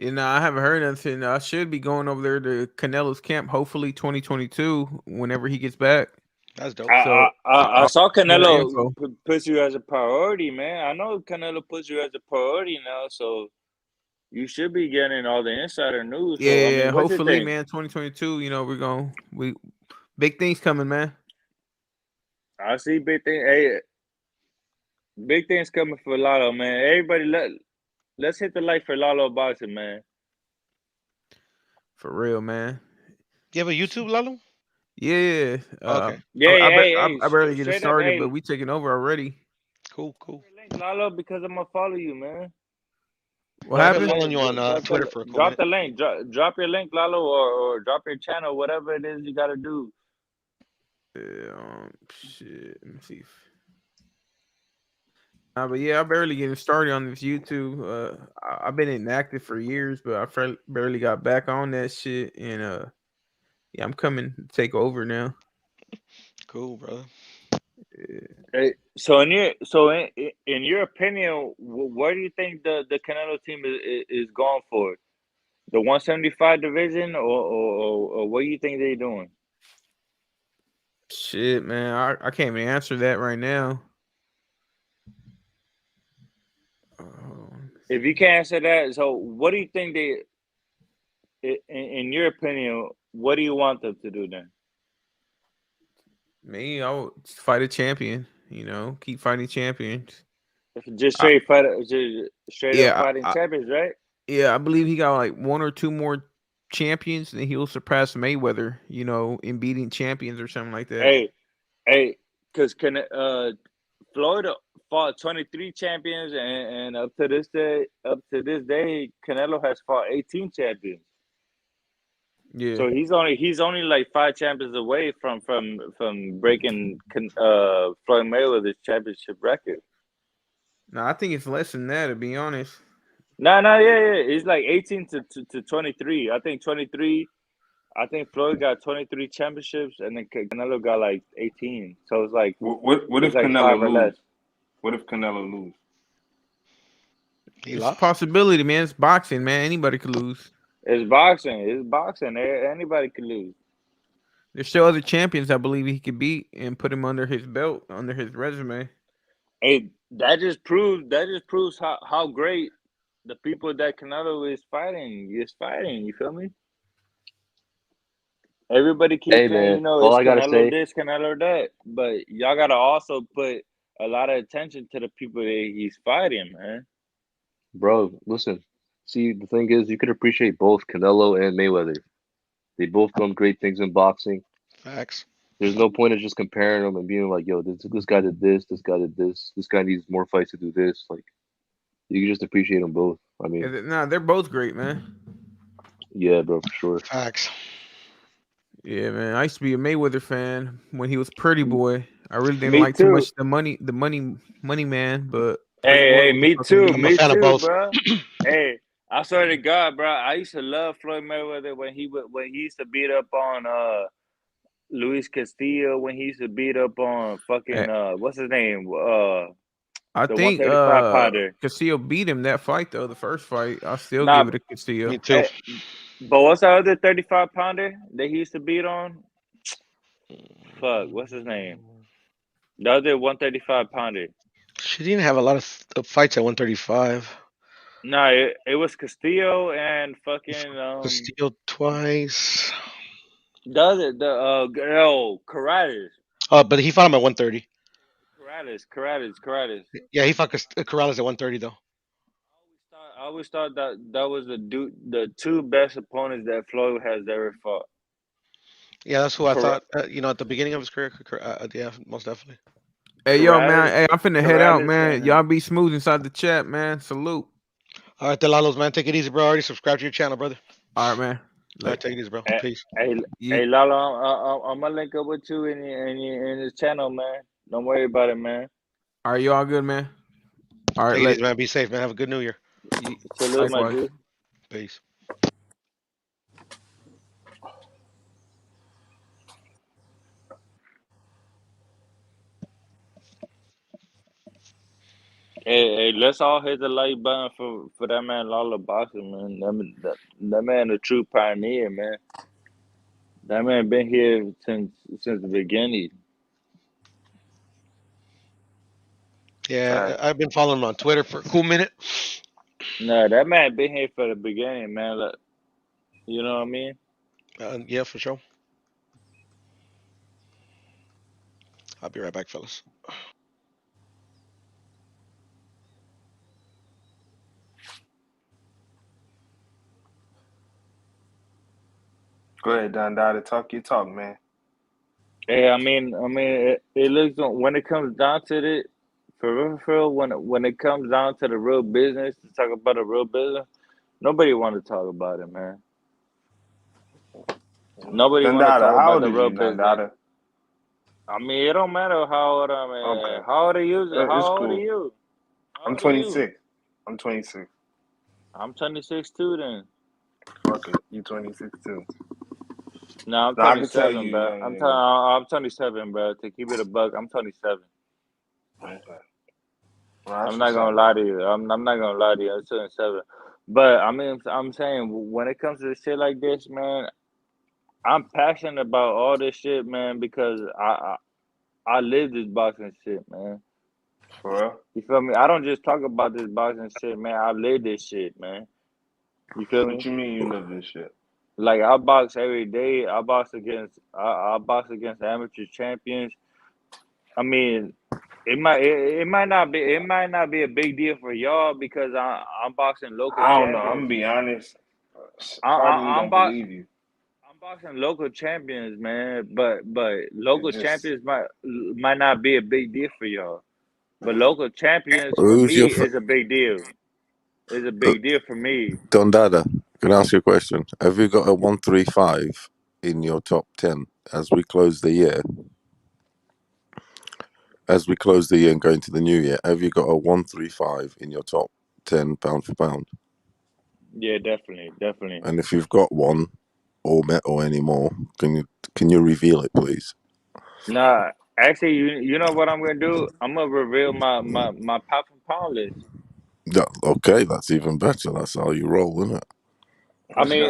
I haven't heard nothing. I should be going over there to Canelo's camp. Hopefully, 2022, whenever he gets back. That's dope. I saw get the Canelo info. puts you as a priority, man. I know Canelo puts you as a priority now, so you should be getting all the insider news. So, Yeah, I mean, what's your hopefully, thing? man. 2022. We big things coming, man. I see big thing. Hey, big things coming for Lalo, man. Everybody, let's hit the light for Lalo boxing, man. For real, man. You have a YouTube, Lalo? Yeah. Okay. I barely get it straight up, started, hey. but we taking over already. Cool. Link, Lalo, because I'm gonna follow you, man. What I've been happened? following you on Twitter for a cool Drop minute. the link. Drop your link, Lalo, or drop your channel, whatever it is you gotta do. Shit. Let me see. But yeah, I barely getting started on this YouTube. I've been inactive for years, but I barely got back on that shit, and yeah, I'm coming to take over now. Cool, brother. Hey, so in your opinion, where do you think the Canelo team is going for? The 175 division, or what do you think they're doing? Shit, man, I can't even answer that right now. If you can't answer that, so what do you think in your opinion, what do you want them to do then? Me, I would fight a champion. Keep fighting champions. Just straight up fighting champions, right? Yeah, I believe he got like one or two more champions, and he'll surpass Mayweather. In beating champions or something like that. Hey, because Floyd fought 23 champions, and up to this day, Canelo has fought 18 champions. Yeah. So he's only like 5 champions away from breaking Floyd Mayweather's championship record. No, I think it's less than that, to be honest. No, yeah. It's like 18 to 23. I think 23. I think Floyd got 23 championships, and then Canelo got like 18. So it's like what if like Canelo 5 or less. What if Canelo lose? It's a possibility, man. It's boxing, man. Anybody could lose. It's boxing. It's boxing. Anybody can lose. There's still other champions I believe he could beat and put him under his belt, under his resume. Hey, that just proves how great the people that Canelo is fighting. You feel me? Everybody keeps Hey saying, man, all it's I gotta Canelo say, this, Canelo that, but y'all gotta also put a lot of attention to the people that he's fighting, man. bro, listen. See, the thing is, you could appreciate both Canelo and Mayweather. They both done great things in boxing. Facts. There's no point of just comparing them and being like, yo, this guy did this guy did this guy needs more fights to do this. Like, you can just appreciate them both. I mean, Nah, they're both great, man. yeah, bro, for sure. Facts. Yeah, man. I used to be a Mayweather fan when he was Pretty Boy. I really didn't Me like too too. much money man, but Pretty Hey, Boy hey, was a me too, fucking I'm a me fan of too, both. bro. Hey, I swear to God, bro, I used to love Floyd Mayweather when he used to beat up on Luis Castillo, when he used to beat up on Eh, fucking what's his name, I the think 135 pounder. Castillo beat him that fight though, the first fight. I still Nah, give it to Me Castillo. too. but what's the other 35 pounder that he used to beat on? Fuck, what's his name? The other 135 pounder. She didn't have a lot of fights at 135. No, it was Castillo and fucking Castillo twice. Corrales. But he fought him at 130. Corrales. Yeah, he fought Corrales at 130 though. I always thought that was the two best opponents that Floyd has ever fought. Yeah, that's who I Cor- thought. At the beginning of his career. Yeah, most definitely. Hey yo, man. Corrales, Hey, I'm finna head out, Corrales, man. Y'all and be smooth inside the chat, man. Salute. All right, Delalos, man, take it easy, bro. Already subscribe to your channel, brother. All right, man. All right, Like, take it easy, bro. hey, Peace. hey, Lalo, I'm gonna link up with you in his channel, man. Don't worry about it, man. are you all good, man? All right, Take it easy, man. Be safe, man. Have a good New Year. Salute, my likewise. dude. Peace. Hey, let's all hit the like button for that man Lalo Boxing, man. That man a true pioneer, man. That man been here since the beginning. Yeah, I've been following him on Twitter for a cool minute. No, that man been here for the beginning, man. Like, you know what I mean? Yeah, for sure. I'll be right back, fellas. Go ahead, Don Dada. Talk your talk, man. Hey, it looks when it comes down to it, for real, when it comes down to the real business, to talk about the real business, nobody want to talk about it, man. Nobody Don want to Dada, talk how about old the is real you, Don business. Dada? It don't matter how old I'm. Okay. How old are you? It's How old are cool. you? How I'm old are you? 26. I'm 26. I'm 26 too. Then Fuck it. You 26 too. no, I'm No, I can tell 27, you bro. younger than me. I'm 27, bro. To keep it a buck, I'm 27. Okay. Well, I'm that's not what's up, gonna lie man. to you. I'm not gonna lie to you. I'm 27. But I'm saying when it comes to shit like this, man, I'm passionate about all this shit, man, because I live this boxing shit, man. For real? You feel me? I don't just talk about this boxing shit, man. I live this shit, man. You feel What me? you mean you live this shit? Like I box every day. I box against amateur champions. I mean, it might not be a big deal for y'all because I'm boxing local I don't know. I'm champions. gonna be honest. I, Part of me I, I'm don't box. believe you. I'm boxing local champions, man. But It's local just champions might not be a big deal for y'all. But local champions for Who's me your is a big deal. It's a uh, big deal for me. Don Dada? Can I ask you a question? Have you got a 135 in your top 10 as we close the year? As we close the year and go into the new year, have you got a 135 in your top 10 pound for pound? Yeah, definitely. And if you've got one or met or any more, can you reveal it, please? Nah, actually, you know what I'm gonna do? I'm gonna reveal my pop and pound list. Yeah, okay, that's even better. That's how you roll, isn't it? I Let's mean, go.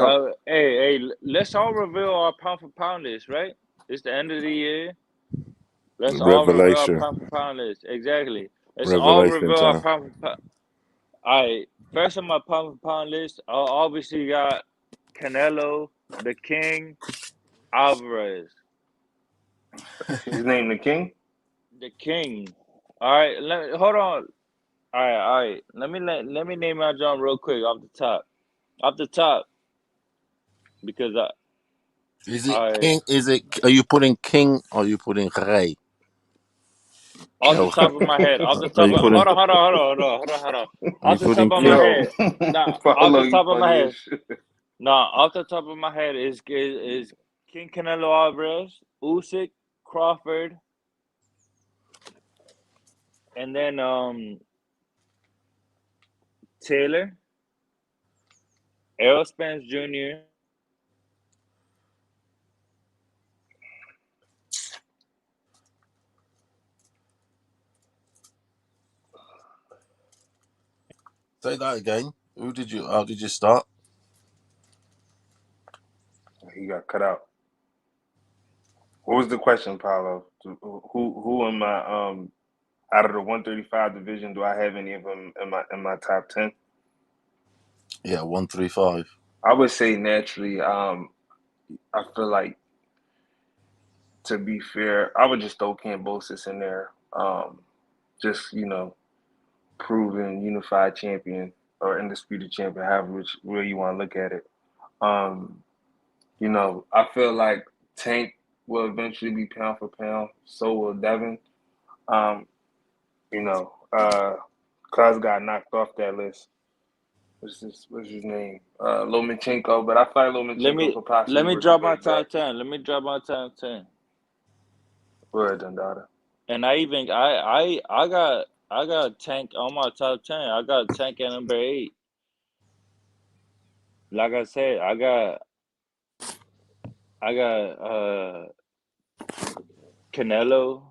let's all reveal our pound for pound list, right? It's the end of the year. Let's all reveal our Revelation. pound for pound list. Exactly. Let's all Revelation reveal our time. pound for pound. All right. First on my pound for pound list, I obviously got Canelo, the King, Alvarez. His name the King. The King. All right. Hold on. All right. Let me name my John real quick off the top. Off the top, because Is it I King? Is it? Are you putting King or are you putting Rey? off the Oh, top of my head, off the are top you of putting? hold on. Are you Off the top putting of my King? Yo, head, nah, off Paulo, the you top of my funny as head, shit. nah, off the top of my head is King Canelo Alvarez, Usyk, Crawford, and then Taylor, Errol Spence Jr. Say that again. Who did you? How did you start? He got cut out. What was the question, Paulo? Who in my out of the 135 division do I have any of them in my top 10? Yeah, 135. I would say naturally. I feel like, to be fair, I would just throw Kambosos in there. Just proven unified champion or undisputed champion, however which way you want to look at it. Um, I feel like Tank will eventually be pound for pound. So will Devin. Um, Cuz got knocked off that list. What's his name? Lomachenko, but I feel like Lomachenko could Let possibly me work his drop way my back. top 10. Let me drop my top 10. Go ahead, Dundada. And I got Tank on my top 10. I got Tank at number 8. Like I said, I got Canelo.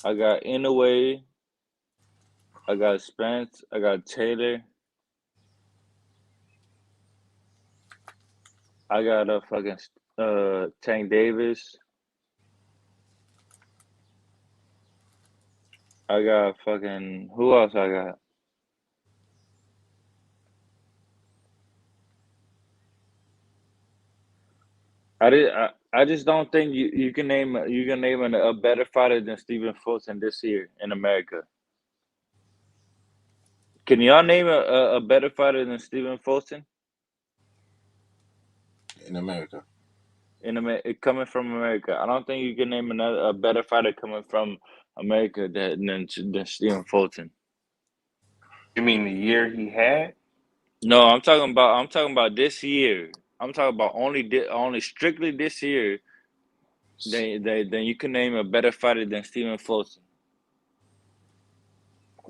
I got Inoue. I got Spence. I got Taylor. I got a fucking Tank Davis. I got fucking who else I got? I just don't think you can name a better fighter than Stephen Fulton this year in America. Can y'all name a better fighter than Stephen Fulton In America. coming from America? I don't think you can name a better fighter coming from America than Stephen Fulton. You mean the year he had? No, I'm talking about this year. I'm talking about only strictly this year. Then you can name a better fighter than Stephen Fulton.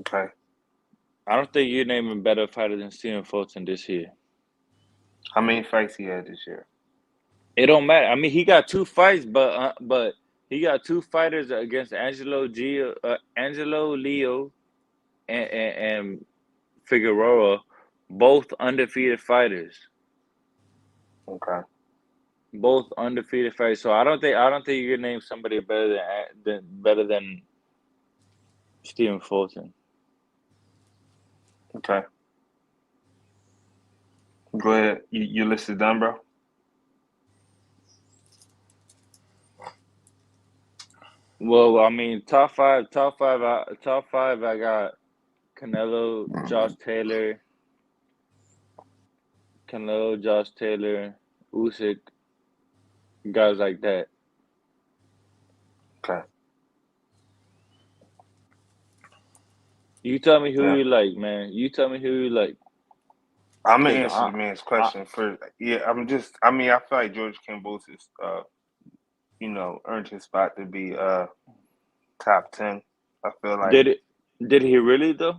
Okay. I don't think you're naming a better fighter than Stephen Fulton this year. How many fights he had this year? It don't matter. I mean, he got 2 fights, but he got 2 fighters against Angelo Leo, and Figueroa, both undefeated fighters. Okay. Both undefeated fighters. So I don't think you can name somebody better than Stephen Fulton. Okay. Go ahead. Your list is done, bro? Well, I mean, top five. I got Canelo, Josh Taylor, Usyk, guys like that. Okay. You tell me who Yeah. you like, man. You tell me who you like. I'm gonna Cause answer the man's question first. Yeah, I feel like George Kambosos, earned his spot to be top 10. I feel like did he really though?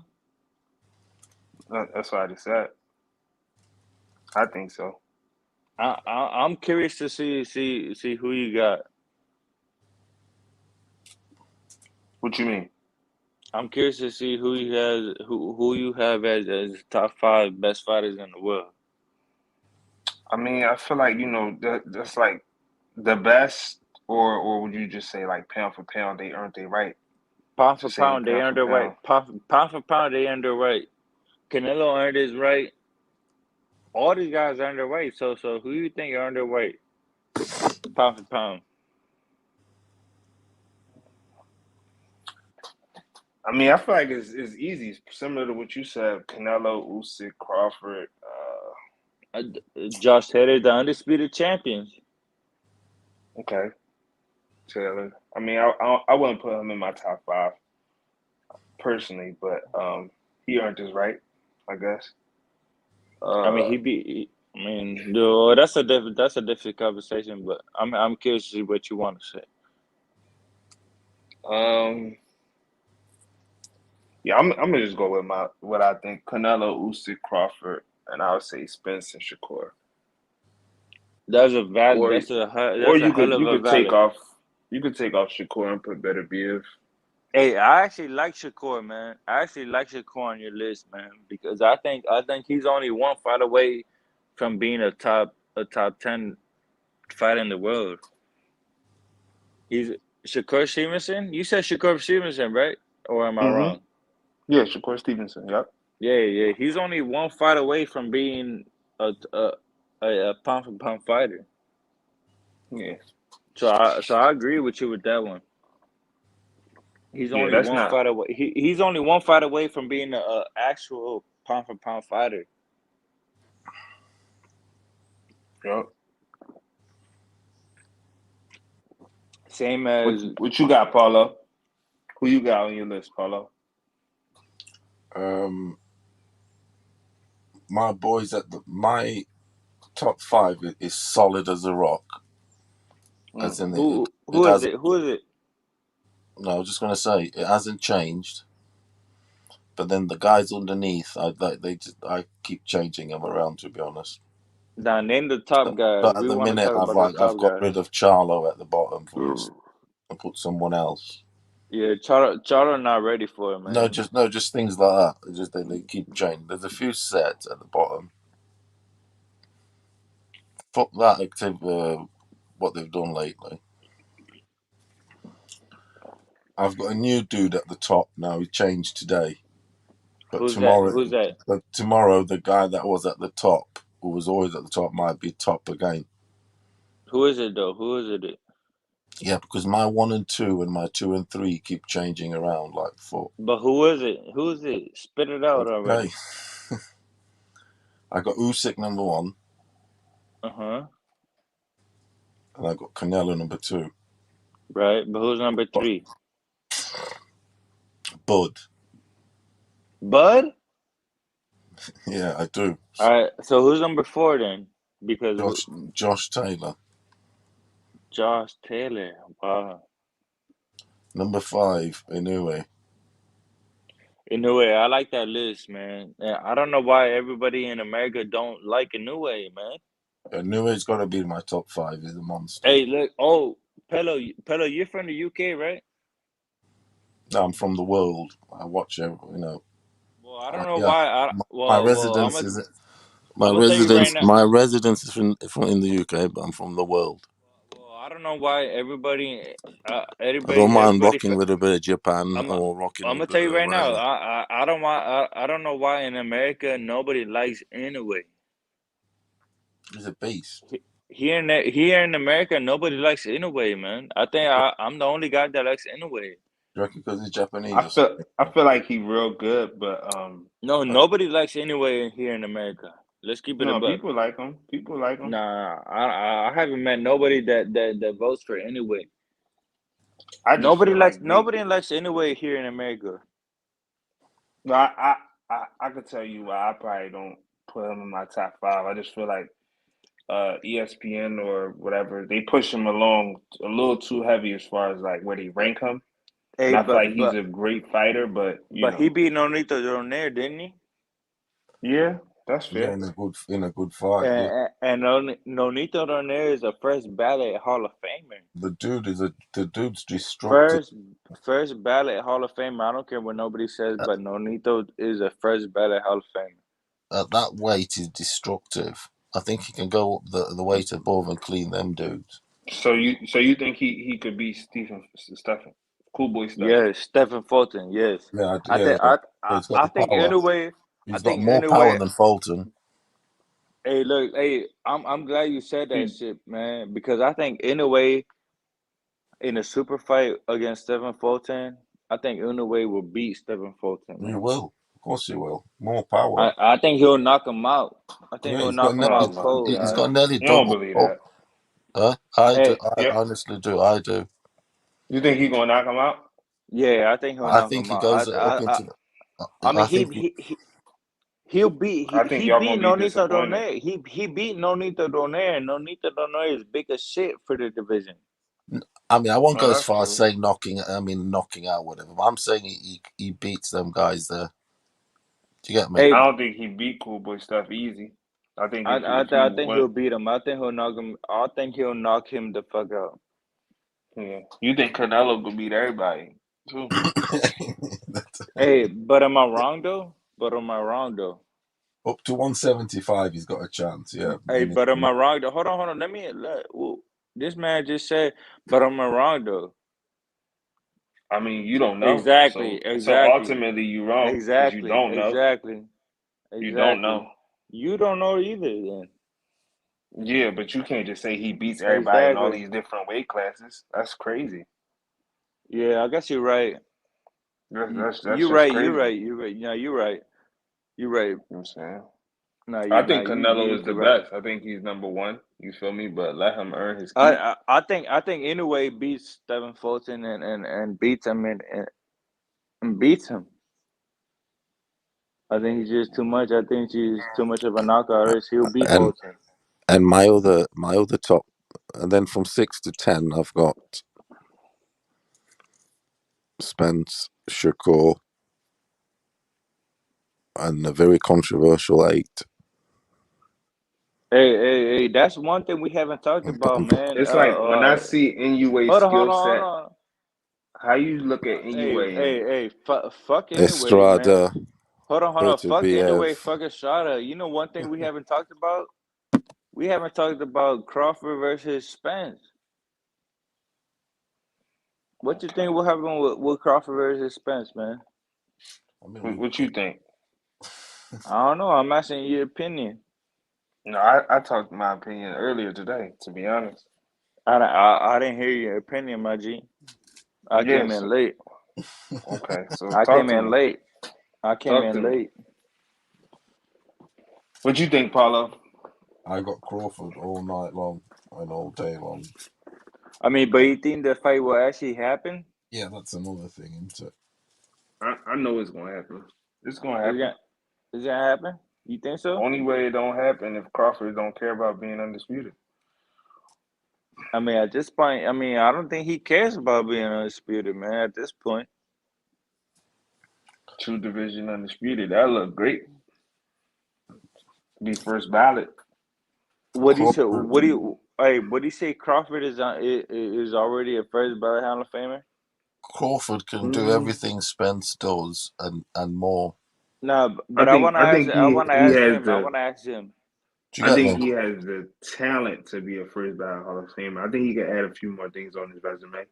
that's what I just said. I think so. I'm curious to see who you got. What you mean? I'm curious to see who you have as top 5 best fighters in the world. I mean, I feel like that's like the best, or would you just say like pound for pound they earned their right Pound to for say pound, they pound for earned their right. pound? Pound for pound, they earned their right. Canelo earned his right. All these guys earned their right. So who you think earned their right? Pound for pound. I mean, I feel like it's easy. It's similar to what you said. Canelo, Usyk, Crawford. Josh Taylor, the undisputed champions. Okay, Taylor. I mean, I wouldn't put him in my top 5 personally, but he earned his right, I guess. I mean, I mean, that's a different conversation. But I'm curious to see what you want to say. Yeah, I'm gonna just go with what I think: Canelo, Usyk, Crawford, and I would say Spence and Shakur. That's a valid. Or That's a you hell could of a take valid. off Shakur and put Benavidez. Hey, I actually like Shakur, man. I actually like Shakur on your list, man, because I think he's only one fight away from being a top 10 fighter in the world. He's Shakur Stevenson. You said Shakur Stevenson, right? Or am I wrong? Yeah, Shakur Stevenson. Yep. Yeah. He's only one fight away from being a pound for pound fighter. Yeah. So I agree with you with that one. He's Yeah, only that's one not. fight away. He's only one fight away from being a actual pound for pound fighter. Yep. Same as What you got, Paulo? Who you got on your list, Paulo? My boys my top 5 is solid as a rock. As in who it is hasn't. it? Who is it? No, I was just gonna say it hasn't changed. But then the guys underneath, I keep changing them around. To be honest. Now name the top guys. But at We the want to minute, talk about the I've top got guys. rid of Charlo at the bottom for instance, and put someone else. Yeah, Charlo not ready for it, man. Just things like that. Just they keep changing. There's a few sets at the bottom. Fuck that, except what they've done lately. I've got a new dude at the top now. He changed today, but Who's that? tomorrow the guy that was at the top, who was always at the top, might be top again. Who is it though? Who is it? Yeah, because my 1 and 2 and my 2 and 3 keep changing around like fuck. But who is it? Who is it? Spit it out already. Okay. I got Usyk number 1. And I got Canelo number 2. Right, but who's number 3? Bud. Bud? Yeah, I do. All right, so who's number 4 then? Because Josh Taylor. Josh Taylor. Wow. Number 5, Inoue. Inoue, I like that list, man. I don't know why everybody in America don't like Inoue, man. Inoue's got to be in my top 5. He's a monster. Hey, look. Pelo, you're from the UK, right? No, I'm from the world. I watch Well, I don't know why. My residence is I'm gonna tell you right now. my residence is from in the UK, but I'm from the world. Well, I don't know why everybody, I don't mind rocking with a bit of Japan or rocking I'm with gonna a tell bit you of right now. whatever. I don't know why in America nobody likes Inoue. He's a beast. Here in America, nobody likes Inoue, man. I think I'm the only guy that likes Inoue. Do you reckon because he's Japanese? I feel like he's real good, but No, nobody likes Inoue here in America. Let's keep it a no, buck. people like him. People like him. Nah, I haven't met nobody that votes for Inoue. Nobody likes Inoue here in America. No, I could tell you why I probably don't put him in my top 5. I just feel like ESPN or whatever, they push him along a little too heavy as far as like where they rank him. Hey, and I feel like he's a great fighter, but he beat Nonito Donaire, didn't he? Yeah, that's fair. Yeah, in a good fight. And Nonito Donaire is a first ballot Hall of Famer. The dude's destructive. First ballot Hall of Famer. I don't care what nobody says, but Nonito is a first ballot Hall of Famer. At that weight, is destructive. I think he can go up the weight above and clean them dudes. So you think he could be Stephen, Cool Boy Stephen? Yes, Stephen Fulton. Yes, Yeah, I think he's got I the think power. anyway. I He's got think more power anyway. than Fulton. Hey, look, hey, I'm glad you said that shit, man, because I think Inoue in a super fight against Stephen Fulton, I think Inoue will beat Stephen Fulton, He man. will, of course, he will. More power. I think he'll knock him out. I think Yeah, he'll he's got knock him nearly. out cold, He's man. got nearly You don't double. believe that? I do. Hey, I honestly do. I do. You think he's gonna knock him out? yeah, I think he'll I knock think him he out. goes up into. I mean, I think he. he'll beat I think he y'all beat gonna be Nonito disappointed. Donaire. He beat Nonito Donaire, and Nonito Donaire is big as shit for the division. I mean, I won't Oh, go as that's far as true. saying knocking. I mean, knocking out whatever. But I'm saying he beats them guys there. Do you get me? Hey, I don't think he beat Cool Boy Stuff easy. I think if he I think went, he'll beat him. I think he'll knock him. I think he'll knock him the fuck out. yeah, you think Canelo could beat everybody too? Hey, but am I wrong though? But am I wrong though? Up to 175, he's got a chance. Yeah. Hey, but am I wrong though? Hold on. This man just said, but am I wrong though? I mean, you don't know. Exactly, So exactly, ultimately, you wrong because you exactly, don't know. exactly, You don't exactly. know. You don't know either, then. Yeah, but you can't just say he beats everybody in all Exactly. these different weight classes. That's crazy. Yeah, I guess you're right. That's You're just right. You're crazy. right. You're right. No, you're right. You're right. You know what I'm saying? No, I you. No, think Canelo you. is the You're right. best. I think he's number one. You feel me? But let him earn his keep. I think Inoue beats Stephen Fulton and beats him and beats him. I think he's just too much. I think he's too much of a knockout artist. He'll beat And Fulton. my other top, and then from 6 to 10, I've got Spence, Shakur, and a very controversial 8. Hey, that's one thing we haven't talked about, man. It's like when I see Inoue's Hold skill on. set, how you look at Inoue and Fuck Inoue, man. Estrada, Hold on. Fuck Beterbiev. Inoue, fuck Estrada. You know one thing we haven't talked about? We haven't talked about Crawford versus Spence. What you think will happen with Crawford versus Spence, man? what you think? I don't know. I'm asking your opinion. No, I talked my opinion earlier today. To be honest. I didn't hear your opinion, my G. I came Yes. in late. Okay. So I talk came to in me. late. I came Talk to in me. late. What you think, Paulo? I got Crawford all night long and all day long. I mean, but you think the fight will actually happen? Yeah, that's another thing, isn't it? I know it's gonna happen. It's gonna happen. Is that happen? You think so? Only way it don't happen if Crawford don't care about being undisputed. I mean, at this point, I don't think he cares about being undisputed, man. At this point, Two division undisputed. That look great. Be first ballot. what do you say? Crawford, What do you say? Crawford is already a first ballot Hall of Famer. Crawford can do everything Spence does and more. No, but I think I he want to he ask has him. I the want to ask him. Do you I get think me? he has the talent to be a first ballot Hall of Famer. I think he can add a few more things on his resume.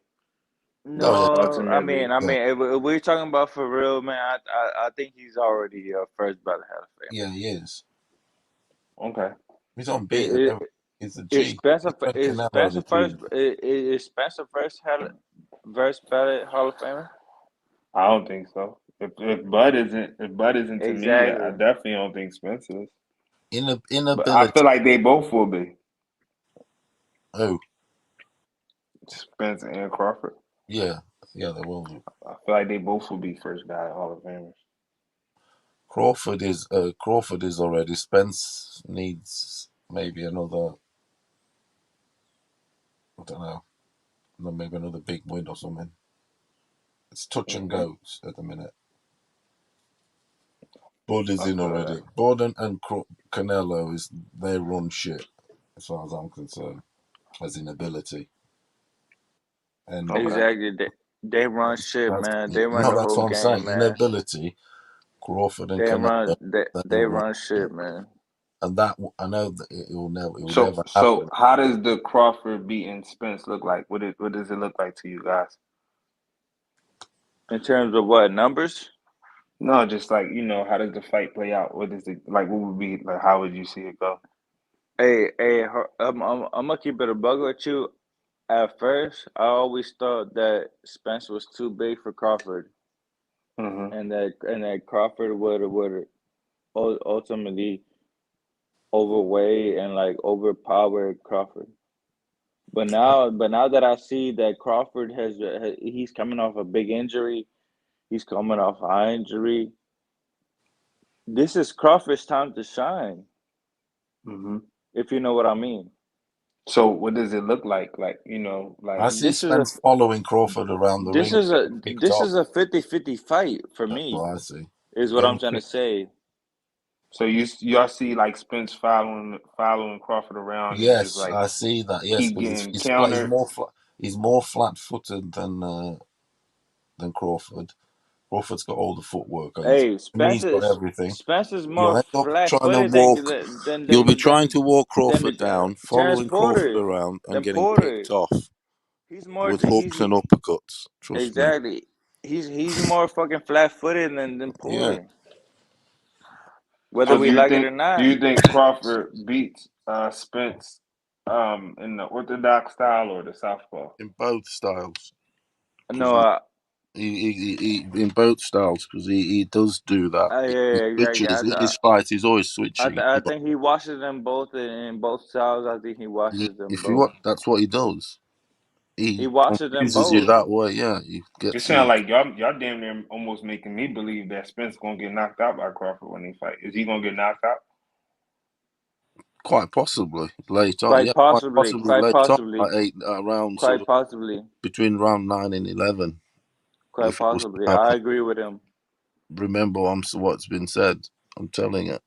Oh yeah, But No, ultimately, yeah, if we're talking about for real, man, I think he's already a first ballot Hall of Famer. yeah, he is. okay. He's unbeaten. He's a Is G. Spencer Fred is Canelo, Spencer the first G. is Spencer first ballot Hall of Famer? I don't think so. If Bud isn't to me, I Exactly. definitely don't think Spence is. But I Inability. feel like they both will be. Oh, Spence and Crawford. yeah, they will be. I feel like they both will be first ballot Hall of Famers. Crawford is already. Spence needs maybe another. I don't know. Maybe another big win or something. It's touch and Mm-hmm. go at the minute. Bud is I in feel already. that. Bud and Canelo they run shit as far as I'm concerned, as in ability. And Okay. Exactly. They run shit, man. They run no, the that's whole what I'm saying. game, In man. ability, Crawford and Canelo, they They run run shit. shit, man. and that I know that it will never So happen. how does the Crawford beating Spence look like? What does it look like to you guys? In terms of what numbers? No, just like how does the fight play out? What is it like? What would be like? How would you see it go? Hey, I'm gonna keep it a bug with you. At first, I always thought that Spence was too big for Crawford, Mm-hmm. and that Crawford would ultimately overweigh and like overpower Crawford. But now that I see that Crawford he's coming off a big injury, he's coming off an eye injury. This is Crawford's time to shine, Mm-hmm. if you know what I mean. So what does it look like? Like I like see This is a Spence following Crawford around the this ring, is a getting picked this off. is a 50-50 fight for That's me, what I see. is what I'm Getting trying to picked. say. so y'all see like Spence following Crawford around and just Yes, like I see that. Yes, keep because getting countered. he's more flat-footed than Crawford. Crawford's got all the footwork. Hey, He's got everything. Spence is You'll more end up trying to flat-footed walk. You'll be trying to walk than Crawford down, Terrence following Crawford Porter, around, and than getting Porter. picked off He's more with hooks and uppercuts. Trust me. exactly. He's more fucking flat-footed than Yeah. Porter, whether So we like it or do not. you think Crawford beats Spence in the orthodox style or the southpaw? In both styles, because No, he in both styles, because he does do that. He yeah, exactly. switches in his fight. He's always switching. I think he watches them both in both styles. I think he watches them If you both. want, that's what he does. He He watches them confuses you both. that way. Yeah, he It gets sounds you like y'all damn near almost making me believe that Spence gonna get knocked out by Crawford when they fight. Is he gonna get knocked out? quite possibly late on. Quite Yeah, quite possibly, possibly quite late on, possibly, like eight around sort quite of possibly, between round 9 and 11. quite If it was to possibly. I happen, agree with him. remember what's been said. I'm telling you.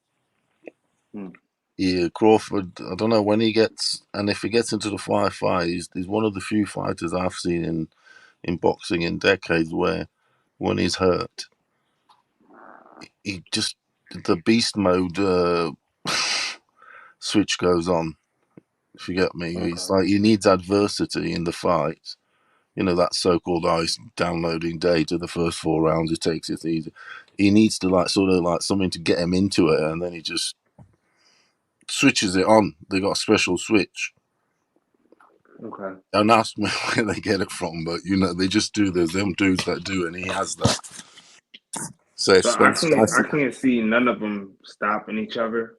Hmm. Yeah, Crawford. I don't know when he gets, and if he gets into the fight, he's one of the few fighters I've seen in boxing in decades where when he's hurt, he just the beast mode switch goes on. If you get me, it's Okay. like he needs adversity in the fight. You know that so-called ice downloading data. The first 4 rounds, he takes it easy. He needs to like sort of like something to get him into it, and then he just switches it on. They got a special switch. Okay. Don't ask me where they get it from, but they just do. There's them dudes that do, and he has that. So if So I Spence can't tries I to, can't see none of them stopping each other.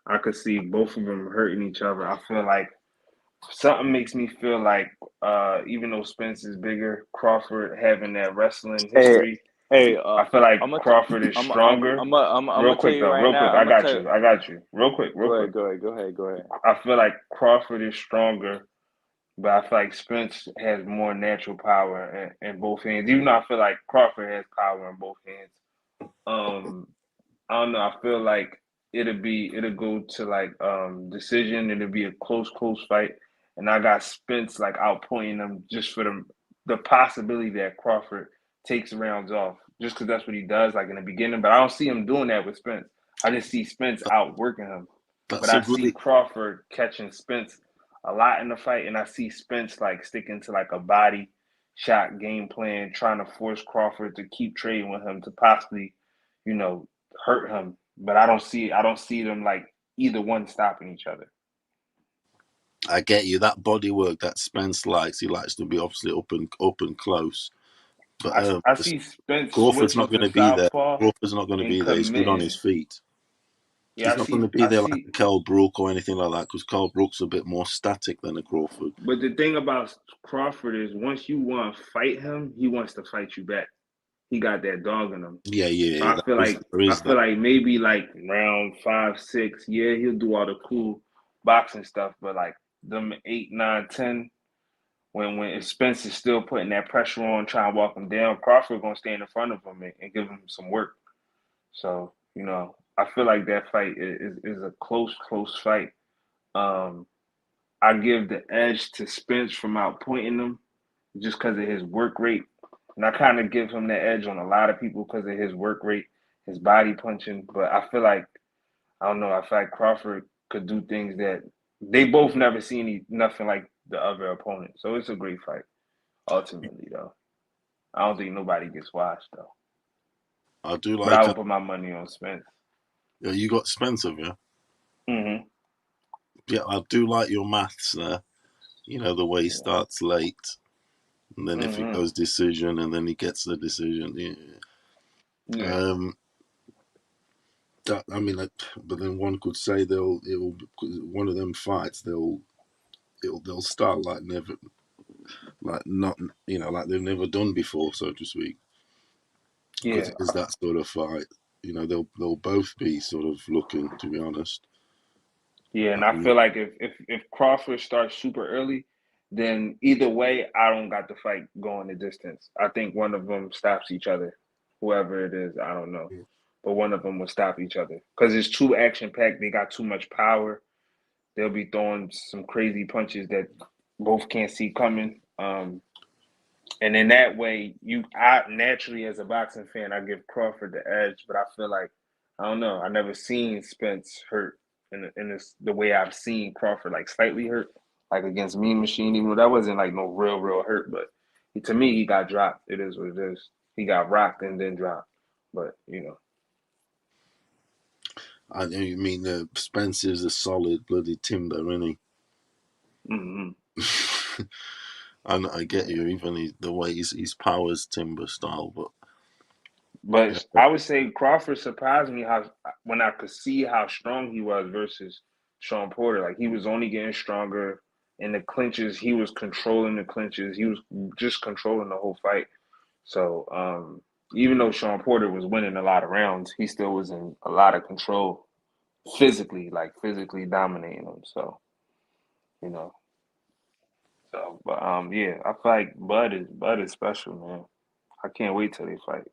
I could see both of them hurting each other. I feel like something makes me feel like even though Spence is bigger, Crawford having that wrestling Hey, history, hey, I feel like I'm gonna, Crawford is stronger. I'm Real gonna tell quick you though, right real quick. now. I I'm gonna got tell you. you. I got you. Real quick, real Go quick. ahead, go ahead. I feel like Crawford is stronger, but I feel like Spence has more natural power in both hands. Even though I feel like Crawford has power in both hands. Um, I don't know. I feel like it'll go to like decision. It'll be a close fight, and I got Spence like outpointing them just for the possibility that Crawford takes rounds off, just because that's what he does like in the beginning. But I don't see him doing that with Spence. I just see Spence outworking him, but that's a I see good. Crawford catching Spence a lot in the fight, and I see Spence like sticking to like a body shot game plan, trying to force Crawford to keep trading with him to possibly, you know, hurt him. But I don't see them like either one stopping each other. I get you. That body work that Spence likes. He likes to be obviously up and close. But I see Spence Crawford's switching not going to to be there. southpaw Crawford's not going to and be there. He's good on his committing. feet. Yeah, He's not going to be I there like see. a Kell Brook or anything like that because Kell Brook's a bit more static than a Crawford. But the thing about Crawford is once you want to fight him, he wants to fight you back. He got that dog in him. So Yeah. There I is feel that. like maybe like round 5, 6, yeah, he'll do all the cool boxing stuff, but like them 8, 9, 10, when Spence is still putting that pressure on, trying to walk him down, Crawford gonna stand in front of him and give him some work. So I feel like that fight is a close fight. Um, I give the edge to Spence from outpointing him just because of his work rate, and I kind of give him the edge on a lot of people because of his work rate, his body punching. But I feel like I don't know. I feel like Crawford could do things that they both never seen nothing like the other opponent. So it's a great fight. Ultimately, though, I don't think nobody gets washed though. I do But I like. would put my money on Spence. Yeah, you got Spencer, yeah. Mm-hmm. Yeah, I do like your maths there. You know the way he starts late, and then if it Mm-hmm. goes decision, and then he gets the decision. Yeah. Yeah. That, I mean, like, but then one could say it'll one of them fights they'll start like never, like not, like they've never done before, so to speak, because Yeah. it is that sort of fight. They'll both be sort of looking, to be honest. Yeah, and I feel like if Crawford starts super early, then either way, I don't got the fight going the distance. I think one of them stops each other, whoever it is. I don't know, but one of them will stop each other because it's too action packed. They got too much power. They'll be throwing some crazy punches that both can't see coming. And in that way, I naturally as a boxing fan, I give Crawford the edge, but I feel like I don't know. I never seen Spence hurt in the way I've seen Crawford like slightly hurt, like against Mean Machine. Even though that wasn't like no real hurt, but to me he got dropped. It is what it is. He got rocked and then dropped. But I know you mean Spence is a solid bloody timber, isn't he? Mm-hmm. I get you. Even the way his powers timber style, But I would say Crawford surprised me how when I could see how strong he was versus Sean Porter. Like he was only getting stronger in the clinches. He was controlling the clinches. He was just controlling the whole fight. So even though Sean Porter was winning a lot of rounds, he still was in a lot of control physically, like physically dominating him. So you know. But yeah, I feel like Bud is special, man. I can't wait till they fight.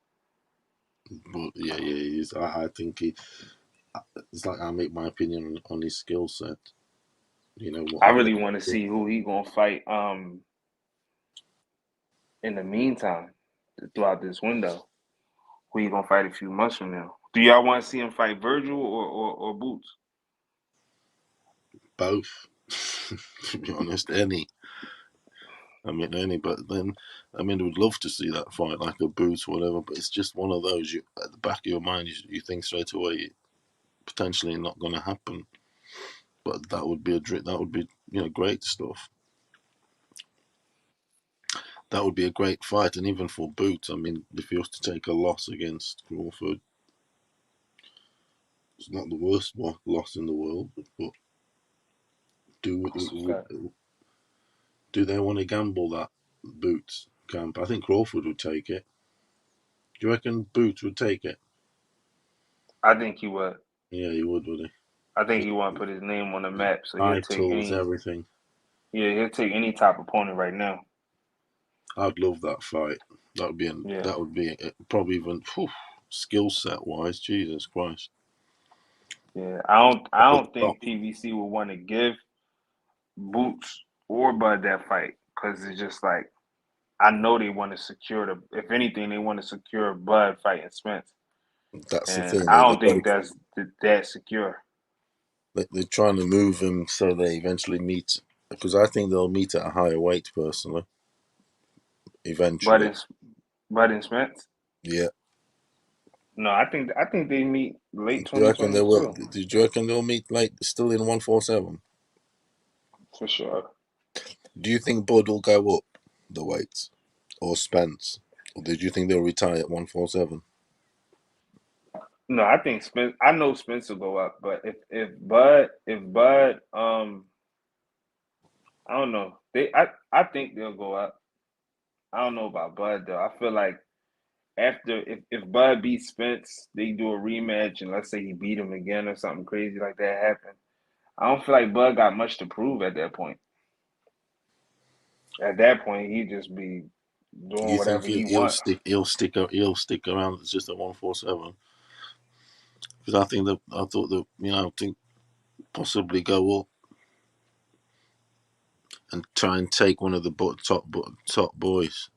but yeah, he's, I think it's like I make my opinion on his skill set. I What really want to see who he gonna fight. In the meantime, throughout this window, who you gonna fight a few months from now? Do y'all want to see him fight Virgil or Boots? both. To be honest, any. I mean, any. But then, I mean, we'd love to see that fight, like a Boots, or whatever. But it's just one of those. At the back of your mind, you think straight away, potentially not going to happen. But that would be great stuff. That would be a great fight, and even for Boots, I mean, if he was to take a loss against Crawford, it's not the worst loss in the world. But do they want to gamble that Boots camp? I think Crawford would take it. Do you reckon Boots would take it? I think he would. Yeah, he would he? I think he want to put his name on the map, so he'll take Titles, any. everything. Yeah, he'll take any top opponent right now. I'd love that fight. That would be probably even skill set wise. Jesus Christ. Yeah, I don't think PVC would want to give Boots or Bud that fight because it's just like I know they want to secure if anything, they want to secure Bud fighting Spence. That's And the thing. I don't think that's that secure. They're trying to move him so they eventually meet, because I think they'll meet at a higher weight personally. Eventually. Bud and Spence? Yeah. No, I think they meet late Do you reckon they will? 2022. Do you reckon they'll meet still in 147? For sure. Do you think Bud will go up the weights, or Spence, or did you think they'll retire at 147? No, I think Spence. I know Spence will go up, but if Bud, I don't know. I think they'll go up. I don't know about Bud though. I feel like after if Bud beats Spence, they do a rematch, and let's say he beat him again or something crazy like that happen. I don't feel like Bud got much to prove at that point. At that point, he just be doing You think whatever he he'll wants. stick around just at 147? Because I thought that I think possibly go up and try and take one of the top boys.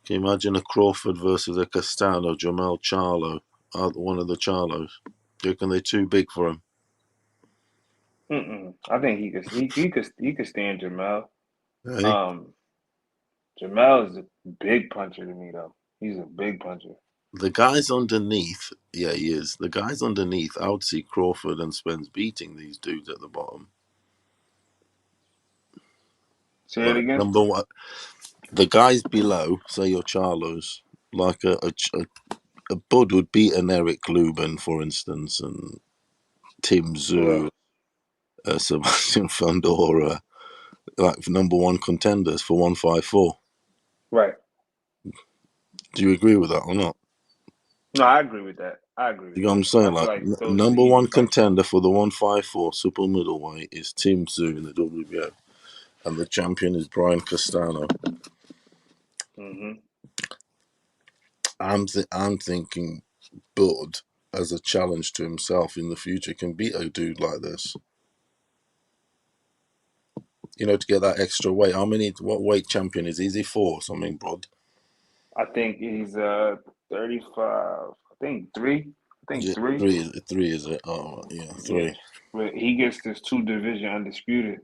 Can you imagine a Crawford versus a Castano, Jamal Charlo? one of the Charlos? Do you reckon they're too big for him? I think he could stand Jamel. Eh? Jamel is a big puncher to me though. He's a big puncher. The guys underneath, yeah, he is. The guys underneath, I would see Crawford and Spence beating these dudes at the bottom. Say it Like again. number one, the guys below, say your Charlos, like a Bud would beat an Eric Lubin, for instance, and Tim Zhu, Sebastian Fundora, like number one contenders for 154. Right. Do you agree with that or not? No, I agree with that. You know what I'm saying? I feel Like like those are the number easy one fights. contender for the 154 super middleweight is Tim Zhu in the WBO, and the champion is Brian Castano. I'm thinking Bud as a challenge to himself in the future can beat a dude like this. You know, to get that extra weight. What weight champion is he? Is he 4 or something, Bud? I think he's 35. I think 3. I think 3. 3 is it? Oh yeah, 3. Yeah, but he gets this 2 division undisputed,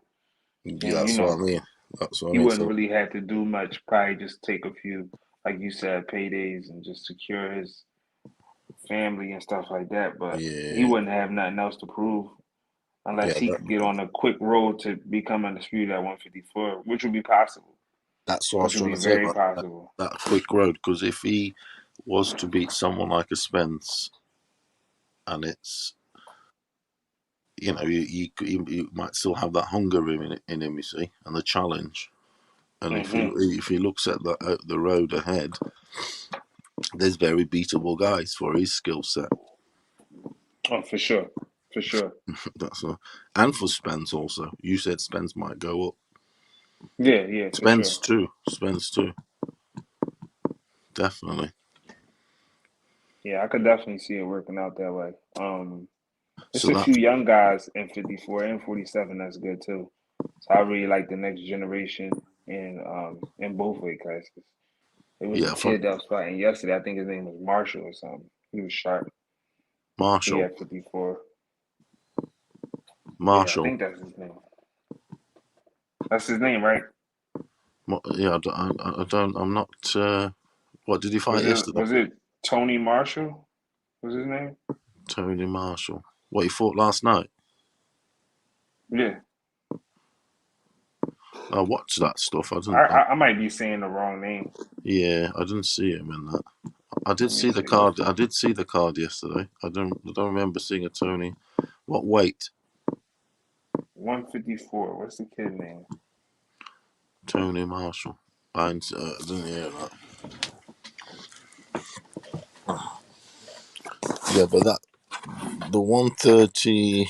Yeah, and that's what I mean. That's what I he mean. wouldn't So really have to do much. Probably just take a few, like you said, paydays and just secure his family and stuff like that. But he yeah, wouldn't have nothing else to prove unless he could get on a quick road to become undisputed at 154, which would be possible. that's what I was Which would trying be to say very about possible. that quick road. Because if he was to beat someone like a Spence, and it's you might still have that hunger in him, you see, and the challenge. And if he looks at the road ahead, there's very beatable guys for his skill set. Oh, for sure. That's all. And for Spence also. You said Spence might go up. Yeah, for Spence sure. too. Definitely. Yeah, I could definitely see it working out that way. It's So a that few young guys in 54 and 47 that's good too. So I really like the next generation in both weight classes. It was a kid that was fighting yesterday. I think his name was Marshall or something. He was sharp. He Marshall. had 54. Yeah, I Marshall. think that's his name. That's his name, right? Yeah, I don't. I'm not. What did he fight yesterday? Was it Tony Marshall? Was his name? Tony Marshall. What, he fought last night? Yeah. I watched that stuff. I might be saying the wrong name. Yeah, I didn't see him in that. I did Let me see the see. card. I did see the card yesterday. I don't remember seeing a Tony. What weight? 154. What's the kid name? Tony Marshall. I didn't hear that. Yeah, but the 130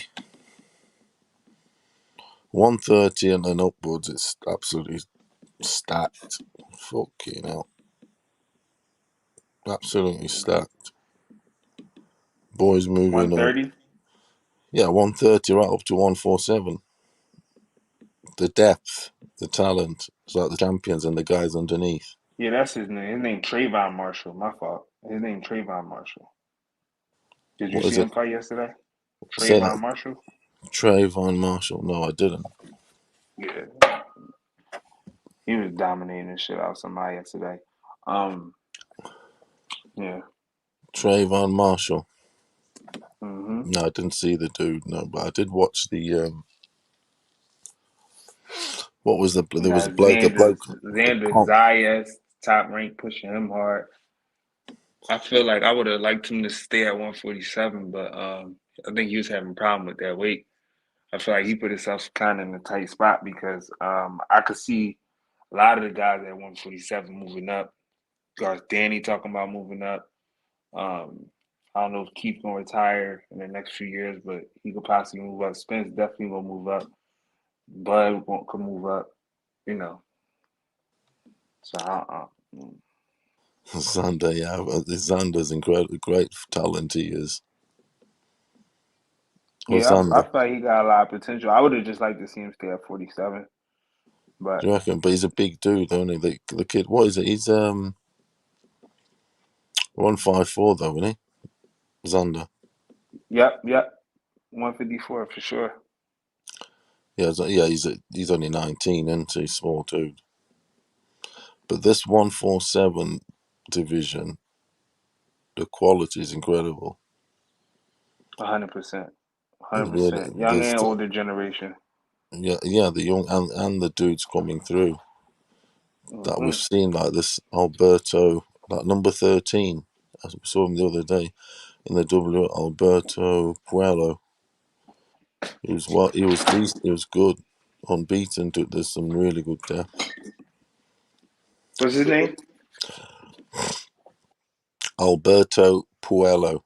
and then upwards, it's absolutely stacked. Fucking hell. Absolutely stacked. Boys moving 130? Yeah, 130 right up to 147. The depth, the talent. It's like the champions and the guys underneath. Yeah, that's his name. His name Trayvon Marshall. My fault. His name Trayvon Marshall. Did you What see is it? him fight yesterday? Say Trayvon that. Marshall? Trayvon Marshall. No, I didn't. Yeah. He was dominating the shit out of somebody yesterday. Yeah. Trayvon Marshall. Mm-hmm. No, I didn't see the dude. No, but I did watch the. What was the? You There was a got bloke. The bloke. Xander Zayas, top rank, pushing him hard. I feel like I would have liked him to stay at 147, but I think he was having a problem with that weight. I feel like he put himself kind of in a tight spot because I could see a lot of the guys at 147 moving up. Got Danny talking about moving up. I don't know if Keith gonna retire in the next few years, but he could possibly move up. Spence definitely gonna move up. Bud could move up. You know. So Xander, yeah, Xander's incredible, great talent he is. Or yeah, I Xander, feel like he got a lot of potential. I would have just liked to see him stay at 47, but do you reckon? But he's a big dude, only the kid. What is it? He's 154 though, isn't he? Zander. Yep. 154 for sure. Yeah, he's only 19, isn't he? Small dude. But this 147 division, the quality is incredible. 100%. It really, 100%. Young and older generation. yeah, the young and the dudes coming through that we've Mm-hmm. seen, like this Alberto, like number 13. I saw him the other day in the W. Alberto Puello. He was decent. He was good, unbeaten. There's some really good depth. What's his name? Alberto Puello.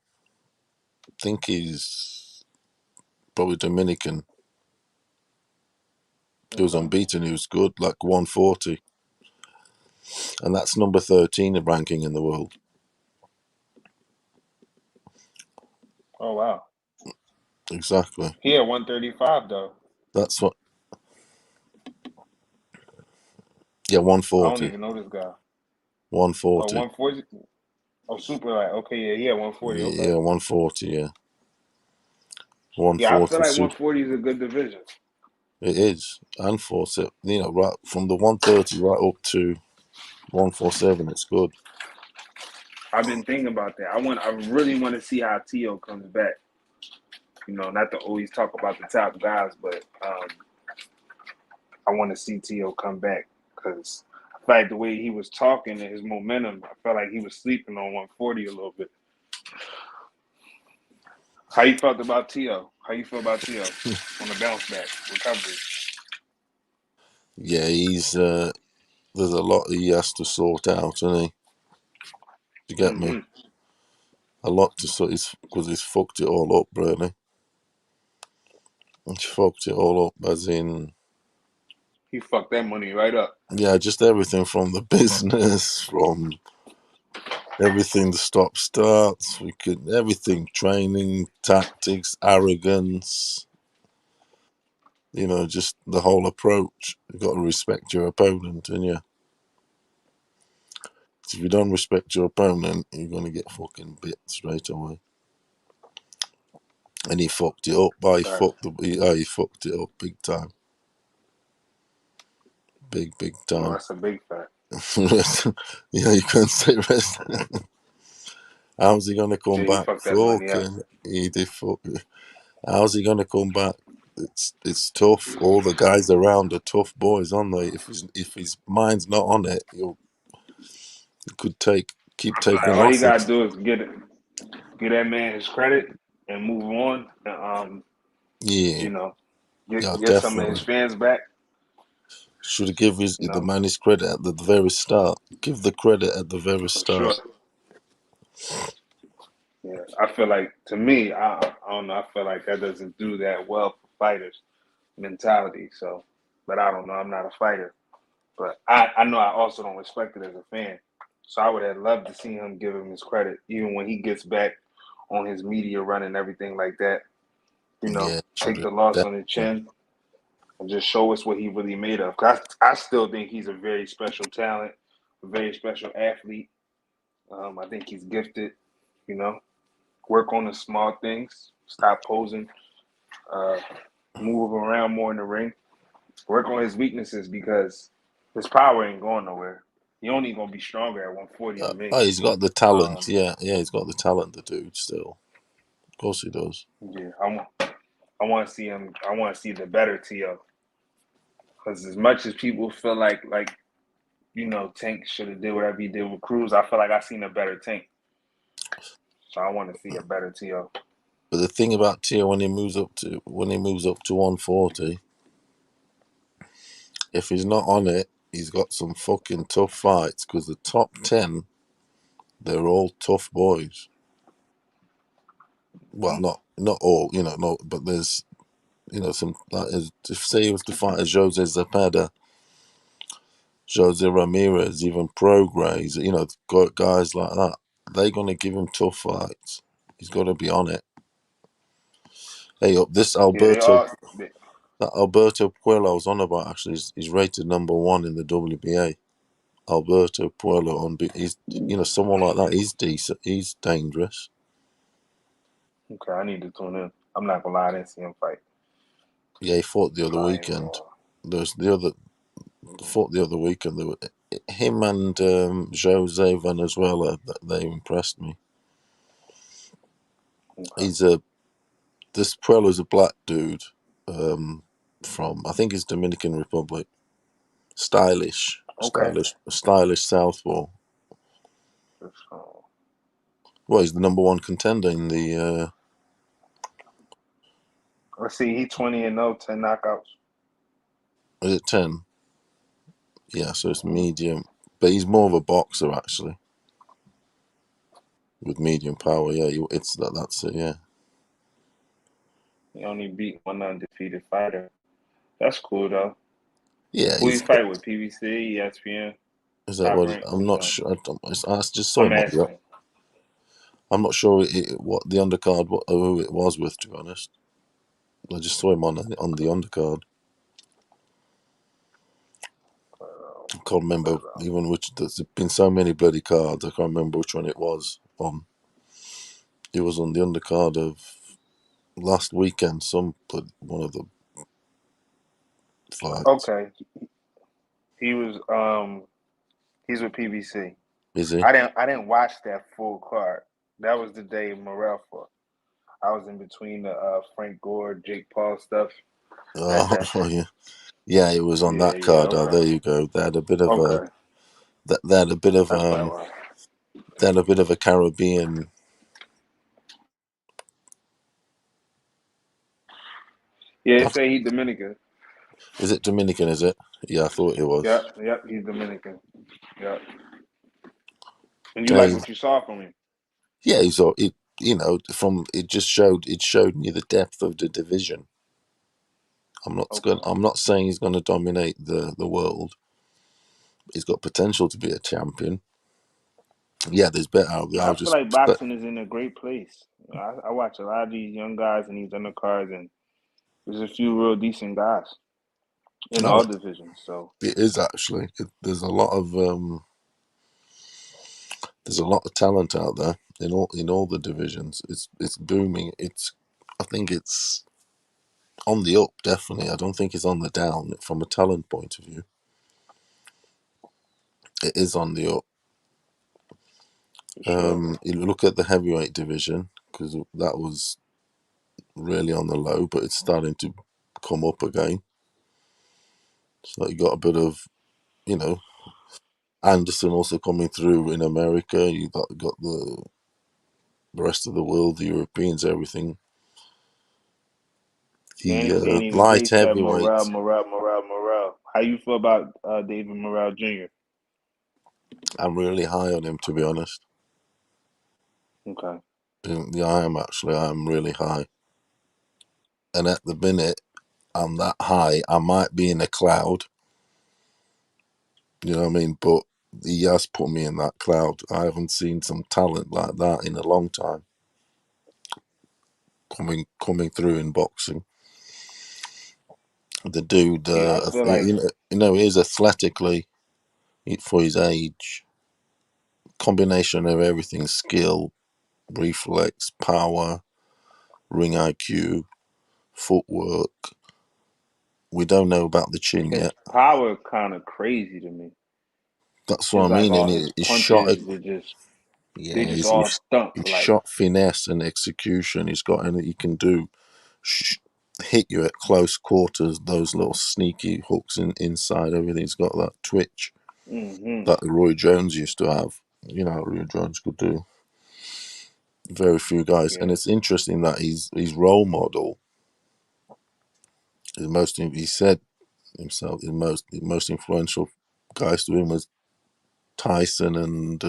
I think he's probably Dominican. He was Okay. unbeaten. He was good, like 140, and that's number 13 in ranking in the world. Oh wow. Exactly. He at 135 though. That's what. Yeah, I don't 140. even know this guy. Oh, 140. 140. Oh, super light. Okay, yeah, he at 140. Okay. Yeah, 140. Yeah, Yeah, I feel 140. like Super. 140 is a good division. It is, and 40. Right from the 130 right up to 147. It's good. I've been thinking about that. I really want to see how Tio comes back. Not to always talk about the top guys, but I want to see Tio come back because I feel like the way he was talking and his momentum, I felt like he was sleeping on 140 a little bit. How you felt about Tio? How you feel about Tio on the bounce back recovery? Yeah, he's there's a lot he has to sort out, isn't he? You get me? Mm-hmm. A lot to sort because he's fucked it all up, really. He's fucked it all up, as in, He fucked that money right up. yeah, just everything from the business, from everything, the stop starts, everything, training, tactics, arrogance, just the whole approach. You've got to respect your opponent, and yeah. If you don't respect your opponent, you're going to get fucking bit straight away. And he fucked it up. He fucked it up big time. Big Oh, time. that's a big fact. Yeah, you can't say rest. How's he gonna come Yeah, he back? fucked that money up. Fucking, he did fuck. How's he gonna come back? It's tough. All the guys around are tough boys, aren't they? If his mind's not on it, he could keep taking All you gotta losses. do is get that man his credit and move on. And, Yeah, yeah, get some of his definitely. fans back. Should give You the know, man his credit at the very start. Give the credit at the very for sure. start. Yeah, I feel like to me, I don't know. I feel like that doesn't do that well for fighters' mentality. So, but I don't know. I'm not a fighter, but I know I also don't respect it as a fan. So I would have loved to see him give him his credit, even when he gets back on his media run and everything like that. Yeah, should Take have the loss on the definitely. chin and just show us what he really made of. 'Cause I still think he's a very special talent, a very special athlete. I think he's gifted. You know, work on the small things. Stop posing. Uh, move around more in the ring. Work on his weaknesses because his power ain't going nowhere. He only gonna be stronger at 140 to me. He's got the talent. Um, Yeah, he's got the talent. The dude still, of course he does. yeah, I want to see him. I want to see the better T.O. Because as much as people feel like Tank should have did whatever he did with Cruz, I feel like I seen a better Tank. So I want to see a better T.O. But the thing about Tio when he moves up to 140, if he's not on it, he's got some fucking tough fights because the top 10, they're all tough boys. Well, not all, no, but there's some if say he was to fight as Jose Zepeda, Jose Ramirez, even Prograis, guys like that, they're gonna give him tough fights. He's got to be on it. Hey, up this Yeah, they Alberto. are. That Alberto Puello I was on about actually is rated number 1 in the WBA. Alberto Puello he's someone like that. He's decent. He's dangerous. Okay, I need to tune in. I'm not gonna lie, I didn't see him fight. Yeah, he fought the other I ain't weekend. gonna There's fought the other weekend. There were him and Jose Venezuela. They impressed me. He's this Puello's a black dude from I think it's Dominican Republic. Stylish Okay. southpaw. Well, he's the number one contender in the. Let's see, he 20-0, 10 knockouts. Is it 10? Yeah, so it's medium, but he's more of a boxer actually, with medium power. Yeah, it's that's it. Yeah. He only beat one undefeated fighter. That's cool though. Yeah, Who you he's got. fight with? PBC, ESPN, Is that Top what? Rank? I'm Which not one? sure. I just saw I'm him on the. asking. I'm not sure what the undercard, who it was with. To be honest, I just saw him on the undercard. I can't remember even which. There's been so many bloody cards. I can't remember which one it was on. It was on the undercard of last weekend. One of the fights. Okay. He was he's with PBC. Is he? I didn't watch that full card. That was the day Morrell fought. I was in between the Frank Gore, Jake Paul stuff at that Oh day. yeah, yeah. It was on Yeah, that yeah, card. Oh, there okay. you go. They had a bit of a. Okay. They had a bit of That's what I was. They had a bit of a Caribbean. Yeah, it say he Dominican. Is it Dominican? Is it? Yeah, I thought it was. Yep, he's Dominican. Yep. And you Yeah, like what you saw from him? yeah. From it showed me the depth of the division. Okay. I'm not saying he's going to dominate the world. He's got potential to be a champion. Yeah, there's better out there. I feel like boxing is in a great place. I watch a lot of these young guys and these undercards, and there's a few real decent guys in No, all divisions. So it is actually. There's a lot of talent out there in all the divisions. It's booming. I think it's on the up. Definitely, I don't think it's on the down from a talent point of view. It is on the up. for sure. You look at the heavyweight division because that was really on the low, but it's starting to come up again. So you got a bit of, you know, Anderson also coming through in America. You got the rest of the world, the Europeans, everything. The Danny light Gray said heavyweight, Morrell. How you feel about David Morrell Jr.? I'm really high on him, to be honest. Okay. Yeah, I am actually. I'm really high. And at the minute, I'm that high. I might be in a cloud. You know what I mean? But he has put me in that cloud. I haven't seen some talent like that in a long time. Coming through in boxing. The dude, Yeah, I feel like he is athletically for his age. Combination of everything: skill, reflex, power, ring IQ, footwork. We don't know about the chin his yet. power kind of crazy to me. That's what I It's like mean. And all his he's shot. punches, they Yeah, just all stump. he's Like, shot finesse and execution. He's got, and he can do hit you at close quarters. Those little sneaky hooks inside. Everything's got that twitch hmm that Roy Jones used to have. You know, Roy Jones could do. Very few guys, and yeah. it's interesting that his role model, he said himself, the most influential guys to him was Tyson and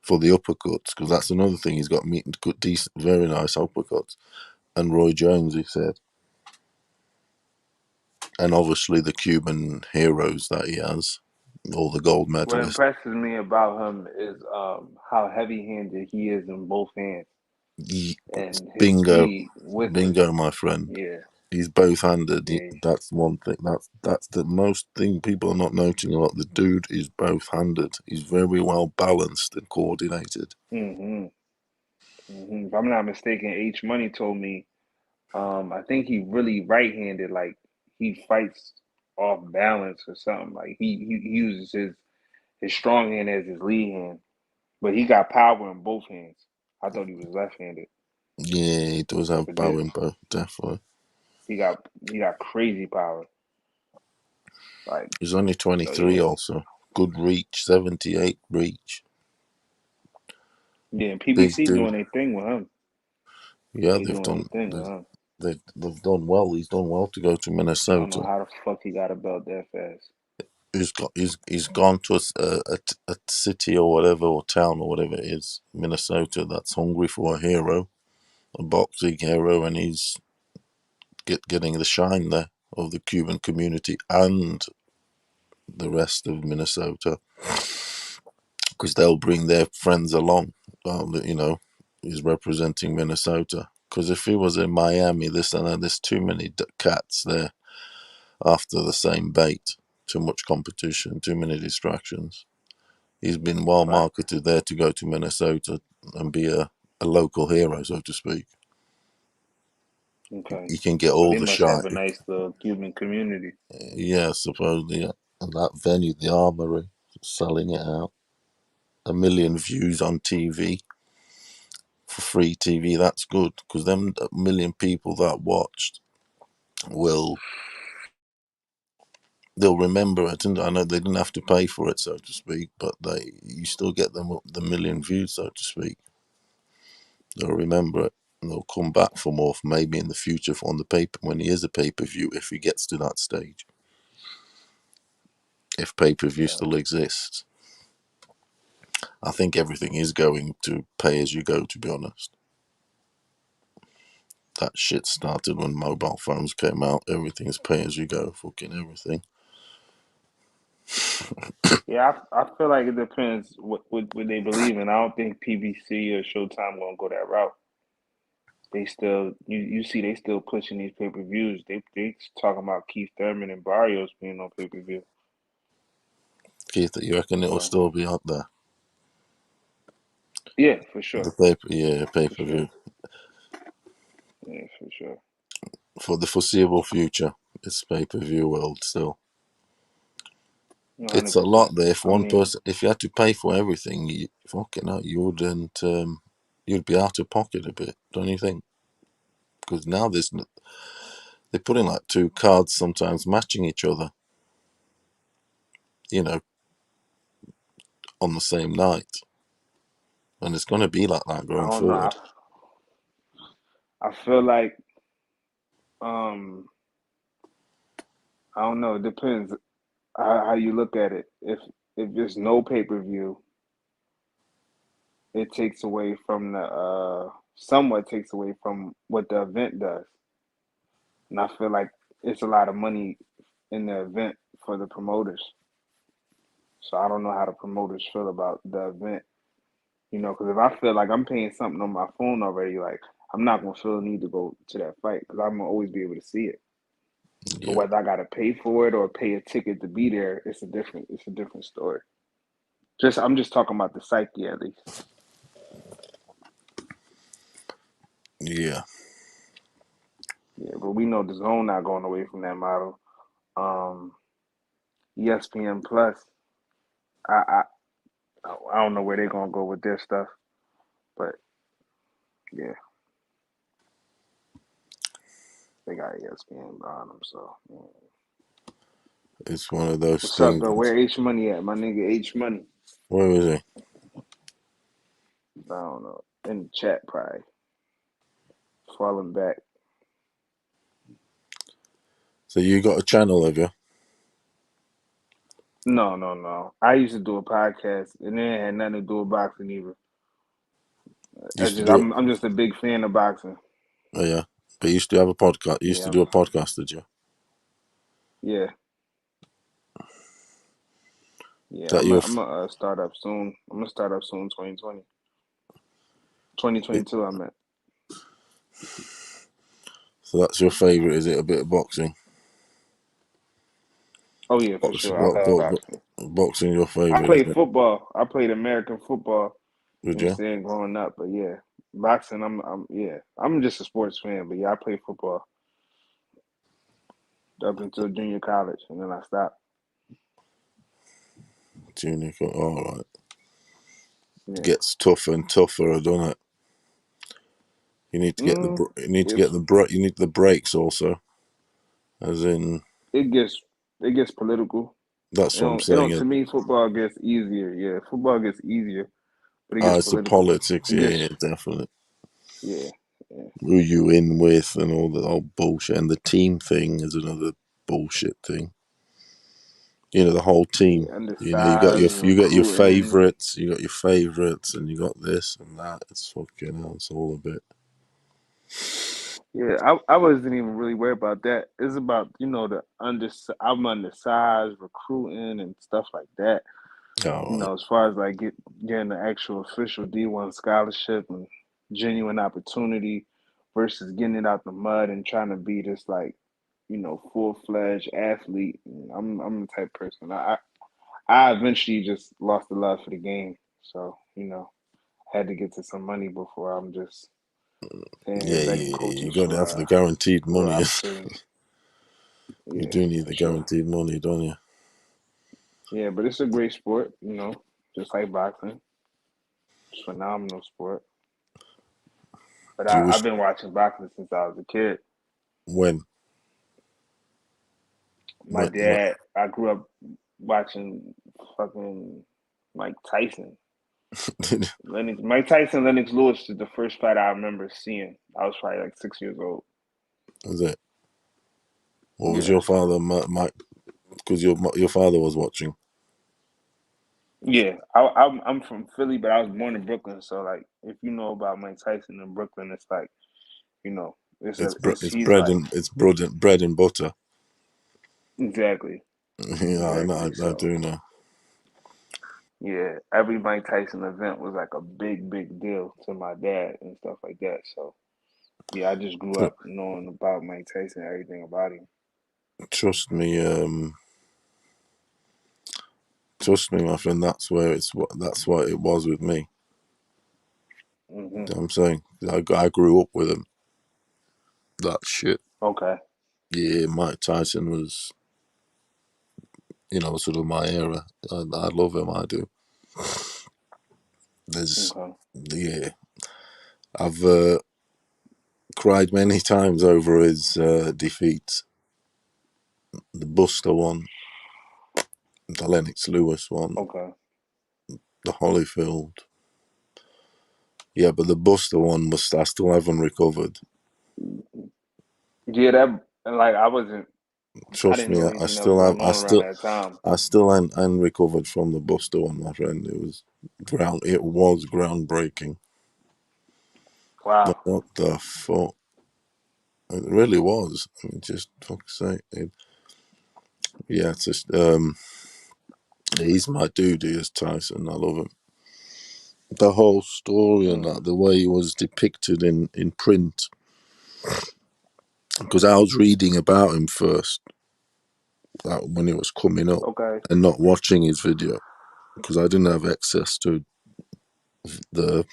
for the uppercuts, because that's another thing. He's got good, decent, very nice uppercuts, and Roy Jones, he said, and obviously the Cuban heroes that he has, all the gold What medalists. impresses me about him is how heavy-handed he is in both hands and his Bingo, speed with it. bingo, my friend. Yeah, He's both-handed. yeah. That's one thing. That's the most thing people are not noting a lot. The dude is both-handed. He's very well balanced and coordinated. hmm If I'm not mistaken, H Money told me. I think he really right-handed. Like he fights off balance or something. Like he uses his strong hand as his lead hand, but he got power in both hands. I thought he was left-handed, Yeah, he does have but power in both, definitely. he got crazy power. Like He's only so, 23 yeah, also. Good reach, 78 reach. yeah. And Big PBC dude. doing their thing with him. Yeah, They they've doing their done thing with him. they've done well. He's done well to go to I don't know Minnesota. how the fuck he got a belt that fast. He's gone to a city or whatever, or town or whatever it is, Minnesota, that's hungry for a hero, a boxing hero, and he's getting the shine there of the Cuban community and the rest of Minnesota, because they'll bring their friends along. You know, he's representing Minnesota. Because if he was in Miami, this and that, there's too many cats there after the same bait. Too much competition, too many distractions. He's been well Right. marketed there to go to Minnesota and be a local hero, so to speak. Okay. You can get So all they the must have shine. a nice little Cuban community. Yeah, supposedly. Yeah. And that venue, the Armory, selling it out. 1 million views on TV for free TV. That's good, because them 1 million people that watched they'll remember it. And I know they didn't have to pay for it, so to speak, but you still get them the 1 million views, so to speak. They'll remember it, and they'll come back for more, maybe in the future on the paper when he is a pay-per-view, if he gets to that stage. If pay-per-view Yeah. still exists. I think everything is going to pay as you go, to be honest. That shit started when mobile phones came out. Everything's pay as you go, fucking everything. Yeah, I feel like it depends what they believe in. I don't think PBC or Showtime gonna go that route. They still you see they still pushing these pay-per-views. They talking about Keith Thurman and Barrios being on pay-per-view. Keith, you reckon it'll So still be up there? yeah, for The sure, pay for per sure, view yeah, for sure. for the foreseeable future. It's pay per view world still. It's a 100%. lot there. If I one mean, person, if you had to pay for everything, you fucking hell, you wouldn't. You'd be out of pocket a bit, don't you think? Because now they're putting like 2 cards sometimes matching each other. You know, on the same night, and it's going to be like that I going don't know. forward. I feel like um I don't know. It depends how you look at it. If there's no pay-per-view, it takes away from the somewhat takes away from what the event does. And I feel like it's a lot of money in the event for the promoters. So I don't know how the promoters feel about the event. You know, because if I feel like I'm paying something on my phone already, like I'm not gonna feel the need to go to that fight because I'm gonna always be able to see it. But Yeah, whether I gotta pay for it or pay a ticket to be there, it's a different story. I'm just talking about the psyche at least. yeah. Yeah, but we know the zone not going away from that model. Um, ESPN Plus, I I don't know where they're gonna go with their stuff, but yeah, they got ESPN on them. So yeah. It's one of those What's up things. though? Where H Money at? My nigga H Money. Where is he? I don't know. In the chat, probably falling back. So you got a channel, have you? No, no, no. I used to do a podcast, and it had nothing to do with boxing either. Used to do it. I'm just a big fan of boxing. Oh yeah, but you used to have a podcast. You used to Yeah, do a podcast, did you? yeah, yeah. That your I'm gonna start up soon. I'm gonna start up soon. 2022. I meant. so that's your favorite, is it? A bit of boxing. Oh yeah, for Boxing, sure. I love boxing. boxing, your I favorite, played isn't it? football. I played American football. You Would know what I'm you? saying, growing up. But yeah, boxing. I'm just a sports fan, but yeah, I played football up until junior college, and then I stopped. Junior, all right. Yeah. Gets tougher and tougher, doesn't it? You need to get the you need to get the you need the breaks also, as in it gets political. that's what I'm It saying. don't. To me, football gets easier. Yeah, football gets easier, but it gets It's the political. politics, It gets yeah, definitely. yeah. Who you in with and all the old bullshit, and the team thing is another bullshit thing. You know, the whole team. You know, you got Undersized your recruiting. favourites, and you got this and that. It's fucking hell. It's all a bit. Yeah, I wasn't even really worried about that. It's about I'm undersized recruiting and stuff like that. Oh, As far as like getting the actual official D1 scholarship and genuine opportunity versus getting it out the mud and trying to be this like full-fledged athlete. I'm the type of person. I eventually just lost the love for the game. So, had to get to some money before I'm just paying here yeah, begging you coaches got to have the guaranteed for money. opportunities. You Yeah, do need for the sure. guaranteed money, don't you? Yeah, but it's a great sport, just like boxing. It's a phenomenal sport. But Do you I've wish been watching boxing since I was a kid. when My when dad, I grew up watching fucking Mike Tyson. Mike Tyson, Lennox Lewis is the first fight I remember seeing. I was probably like 6 years old. was it? What was Yeah. your father, Mike? Because your father was watching. Yeah, I'm from Philly, but I was born in Brooklyn. So like, if you know about Mike Tyson in Brooklyn, it's like, It's he's like bread and butter. exactly, Yeah, I know. exactly. I So do know. yeah, every Mike Tyson event was like a big deal to my dad and stuff like that. So yeah, I just grew up knowing about Mike Tyson, everything about him. Trust me, my friend. That's what it was with me. Hmm. You know what I'm saying I grew up with him. That shit. Okay. Yeah, Mike Tyson was, sort of my era. I love him. I do. Okay. Yeah, I've cried many times over his defeat. The Buster one, the Lennox Lewis one, Okay. the Holyfield. Yeah, but the Buster one I still haven't recovered. Yeah, that like I Trust didn't me, know I anything else still have. going on around that time. I still ain't recovered from the Buster one, my friend. It was groundbreaking. Wow. What the fuck? It really was. I mean, just fuck's sake. Yeah, it's just he's my dude. He is Tyson. I love him. The whole story and that, the way he was depicted in print. Because I was reading about him first, when he was coming up, Okay. and not watching his video because I didn't have access to the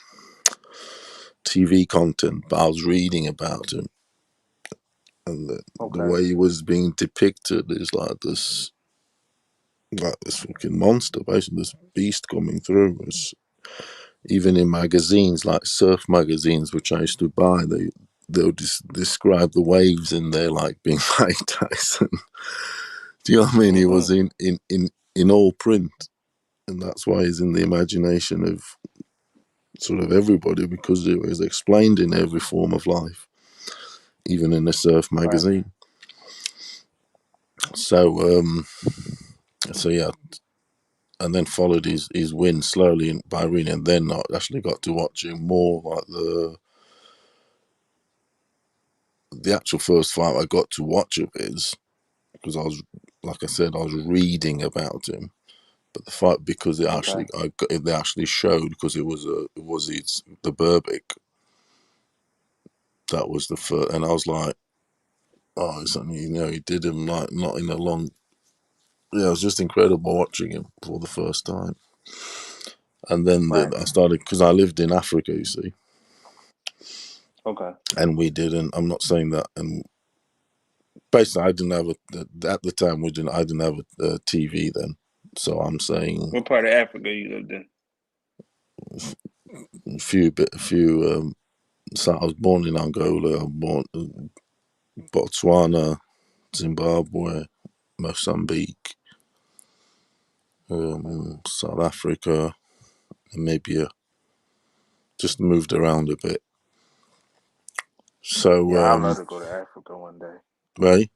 TV content. But I was reading about him, and the Okay. way he was being depicted is like this fucking monster, basically this beast coming through. Even in magazines like surf magazines, which I used to buy, they'll describe the waves in there like being Mike Tyson. Do you know what I mean? He was in all print, and that's why he's in the imagination of sort of everybody because it was explained in every form of life, even in a surf Right. magazine. So yeah, and then followed his win slowly in Bahrain, and then I actually got to watch him more like the actual first fight I got to watch of his because like I said, I was reading about him. But the fight because Okay. they actually showed because it was the Berbick. That was the first, and I was like, oh, it's only he did him like not in a long. Yeah, it was just incredible watching him for the first time. And then Right. I started because I lived in Africa, you see. Okay. and we didn't. I'm not saying that. And basically, I didn't have at the time. I didn't have a TV then. So I'm saying What part of Africa you lived in? So I was born in Angola. I was born in Botswana, Zimbabwe, Mozambique, South Africa, Namibia. Just moved around a bit. So, Yeah, I'd love to go to Africa one day. right?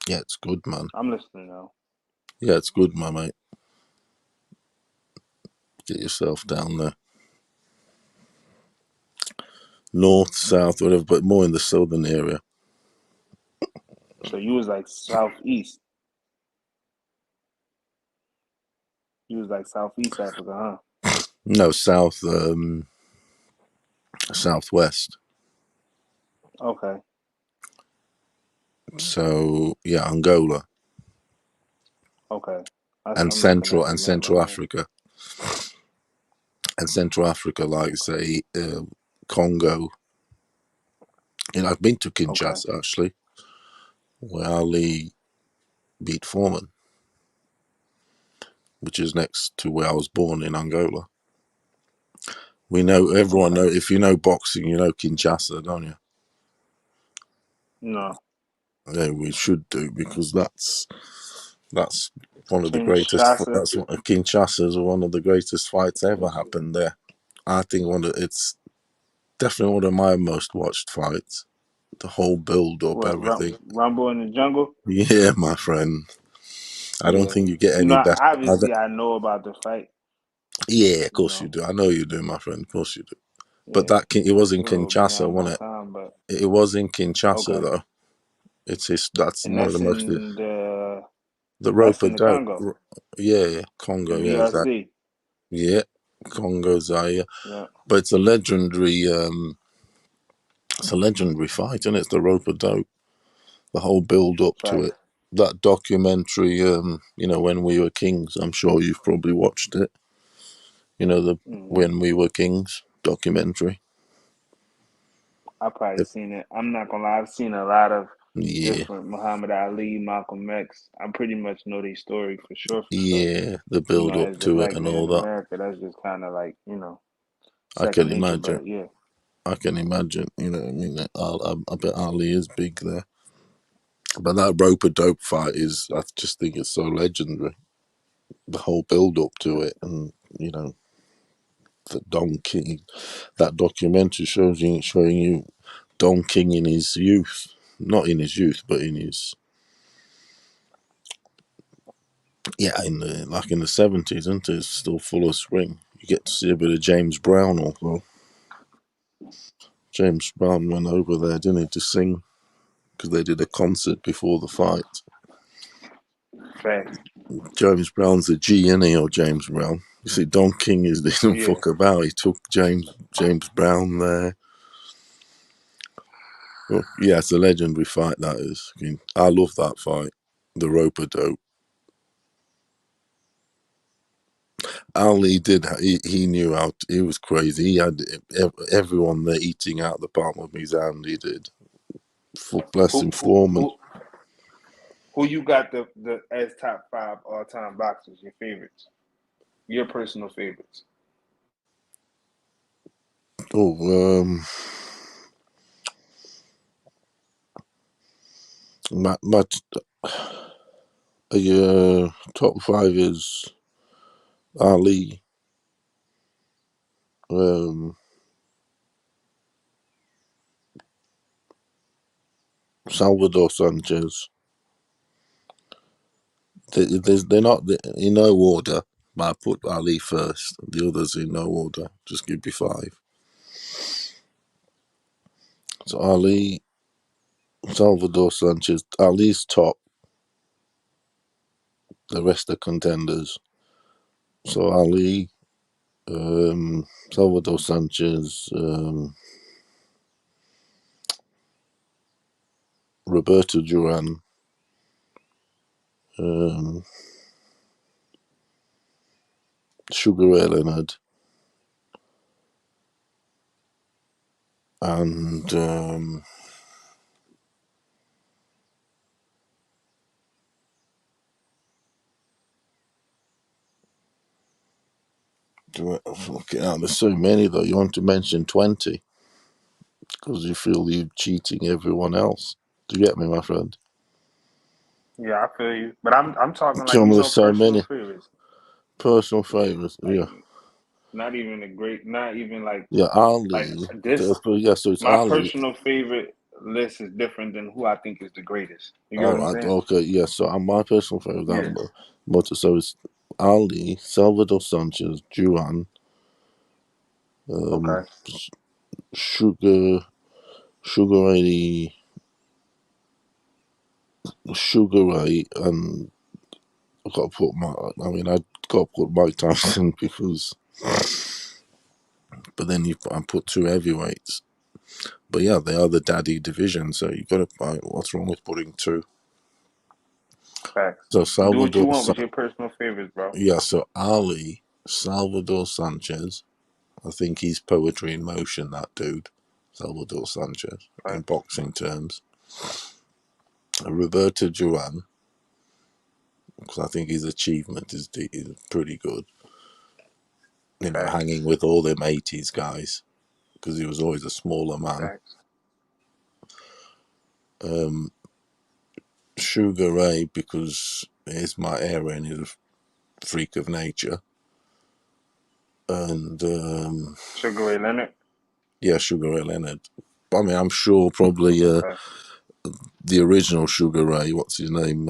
Yeah, it's good, man. I'm listening now. Yeah, it's good, my mate. Get yourself down there. North, south, whatever, but more in the southern area. So you was like southeast. You was like Southeast Africa, huh? No, southwest. Okay. So, yeah, Angola. Okay. And I'm looking at the map Central right now. Africa. And Central Africa, like, say, Congo. I've been to Kinshasa, actually, where Ali beat Foreman, which is next to where I was born in Angola. Everyone know, if you know boxing, you know Kinshasa, don't you? No. Yeah, we should do, because that's one of the greatest. Kinshasa. Kinshasa is one of the greatest fights ever happened there. I think it's definitely one of my most watched fights. The whole build up, What, everything. Rumble in the Jungle? Yeah, my friend. I don't Yeah. think you get any better. Obviously I know about the fight. Yeah, of course you do. I know you do, my friend. Of course you do. But Yeah. it was in Little Kinshasa, beyond my wasn't it? time, but It was in Kinshasa, okay. though. That's And one of that's the most. in The that's rope in of the dope. Congo. Yeah, Congo. In Yeah, exactly. DRC. Yeah, Congo, Zaire. Yeah. But it's a legendary. It's a legendary fight, and it's the rope of dope. The whole build up to Facts. it. That documentary, When We Were Kings. I'm sure you've probably watched it. When We Were Kings documentary. I've probably seen it. I'm not gonna lie, I've seen a lot of Yeah, different Muhammad Ali, Malcolm X. I pretty much know their story for sure. yeah, the build up As a to it black and man all in that. America, that's just kind of like, I can second nature. imagine. But yeah, I can imagine. You know what I mean? I bet Ali is big there. But that rope a dope fight I just think it's so legendary. The whole build up to it, and the Don King, that documentary showing you Don King in his youth, not in his youth, but in his in the 70s, isn't it? It's still full of swing. You get to see a bit of James Brown also. James Brown went over there, didn't he, to sing, because they did a concert before the fight. facts. James Brown's a G, isn't he, or James Brown? You see, Don King didn't fuck about. He took James Brown there. Well, yeah, it's a legendary fight, that is. I love that fight. The rope a dope. Ali did. He knew how. He was crazy. He had everyone there eating out the palm of his hand. He did. Bless him, Foreman. Who you got the as top 5 all time boxers? Your favorites, your personal favorites. Oh, my top 5 is Ali, Salvador Sanchez. They're not in no order, but I put Ali first. The others in no order. Just give me 5. So Ali, Salvador Sanchez. Ali's top. The rest are contenders. So Ali, Salvador Sanchez, Roberto Duran, Sugar Ray Leonard, And fucking hell, there's so many though. You want to mention 20 because you feel you're cheating everyone else. Do you get me, my friend? Yeah, I feel you. But I'm talking like, Come you with know, so personal many favorites. personal favorites. Like, Yeah, not even a great, not even yeah. like Ali. this. Yeah, so it's My Ali. personal favorite list is different than who I think is the greatest. You get All what I'm right. saying? Okay. Yeah. So my personal favorite. Yeah. So it's Ali, Salvador Sanchez, Juan, Okay. Sugar, Sugar Ray, Sugar Ray, and I got to put I got to put Mike Tyson because, but then I put two heavyweights. But yeah, they are the daddy division, so you got to. What's wrong with putting two? Facts. So Do what you Salvador, want with your personal favorites, bro. yeah. So Ali, Salvador Sanchez. I think he's poetry in motion. That dude, Salvador Sanchez, in Right. boxing terms. Roberto Duran, because I think his achievement is pretty good. You know, Facts. hanging with all them '80s guys because he was always a smaller man. Facts. Sugar Ray because he's my era and he's a freak of nature. And Sugar Ray Leonard. yeah, Sugar Ray Leonard. I mean, I'm sure probably Okay. the original Sugar Ray. What's his name?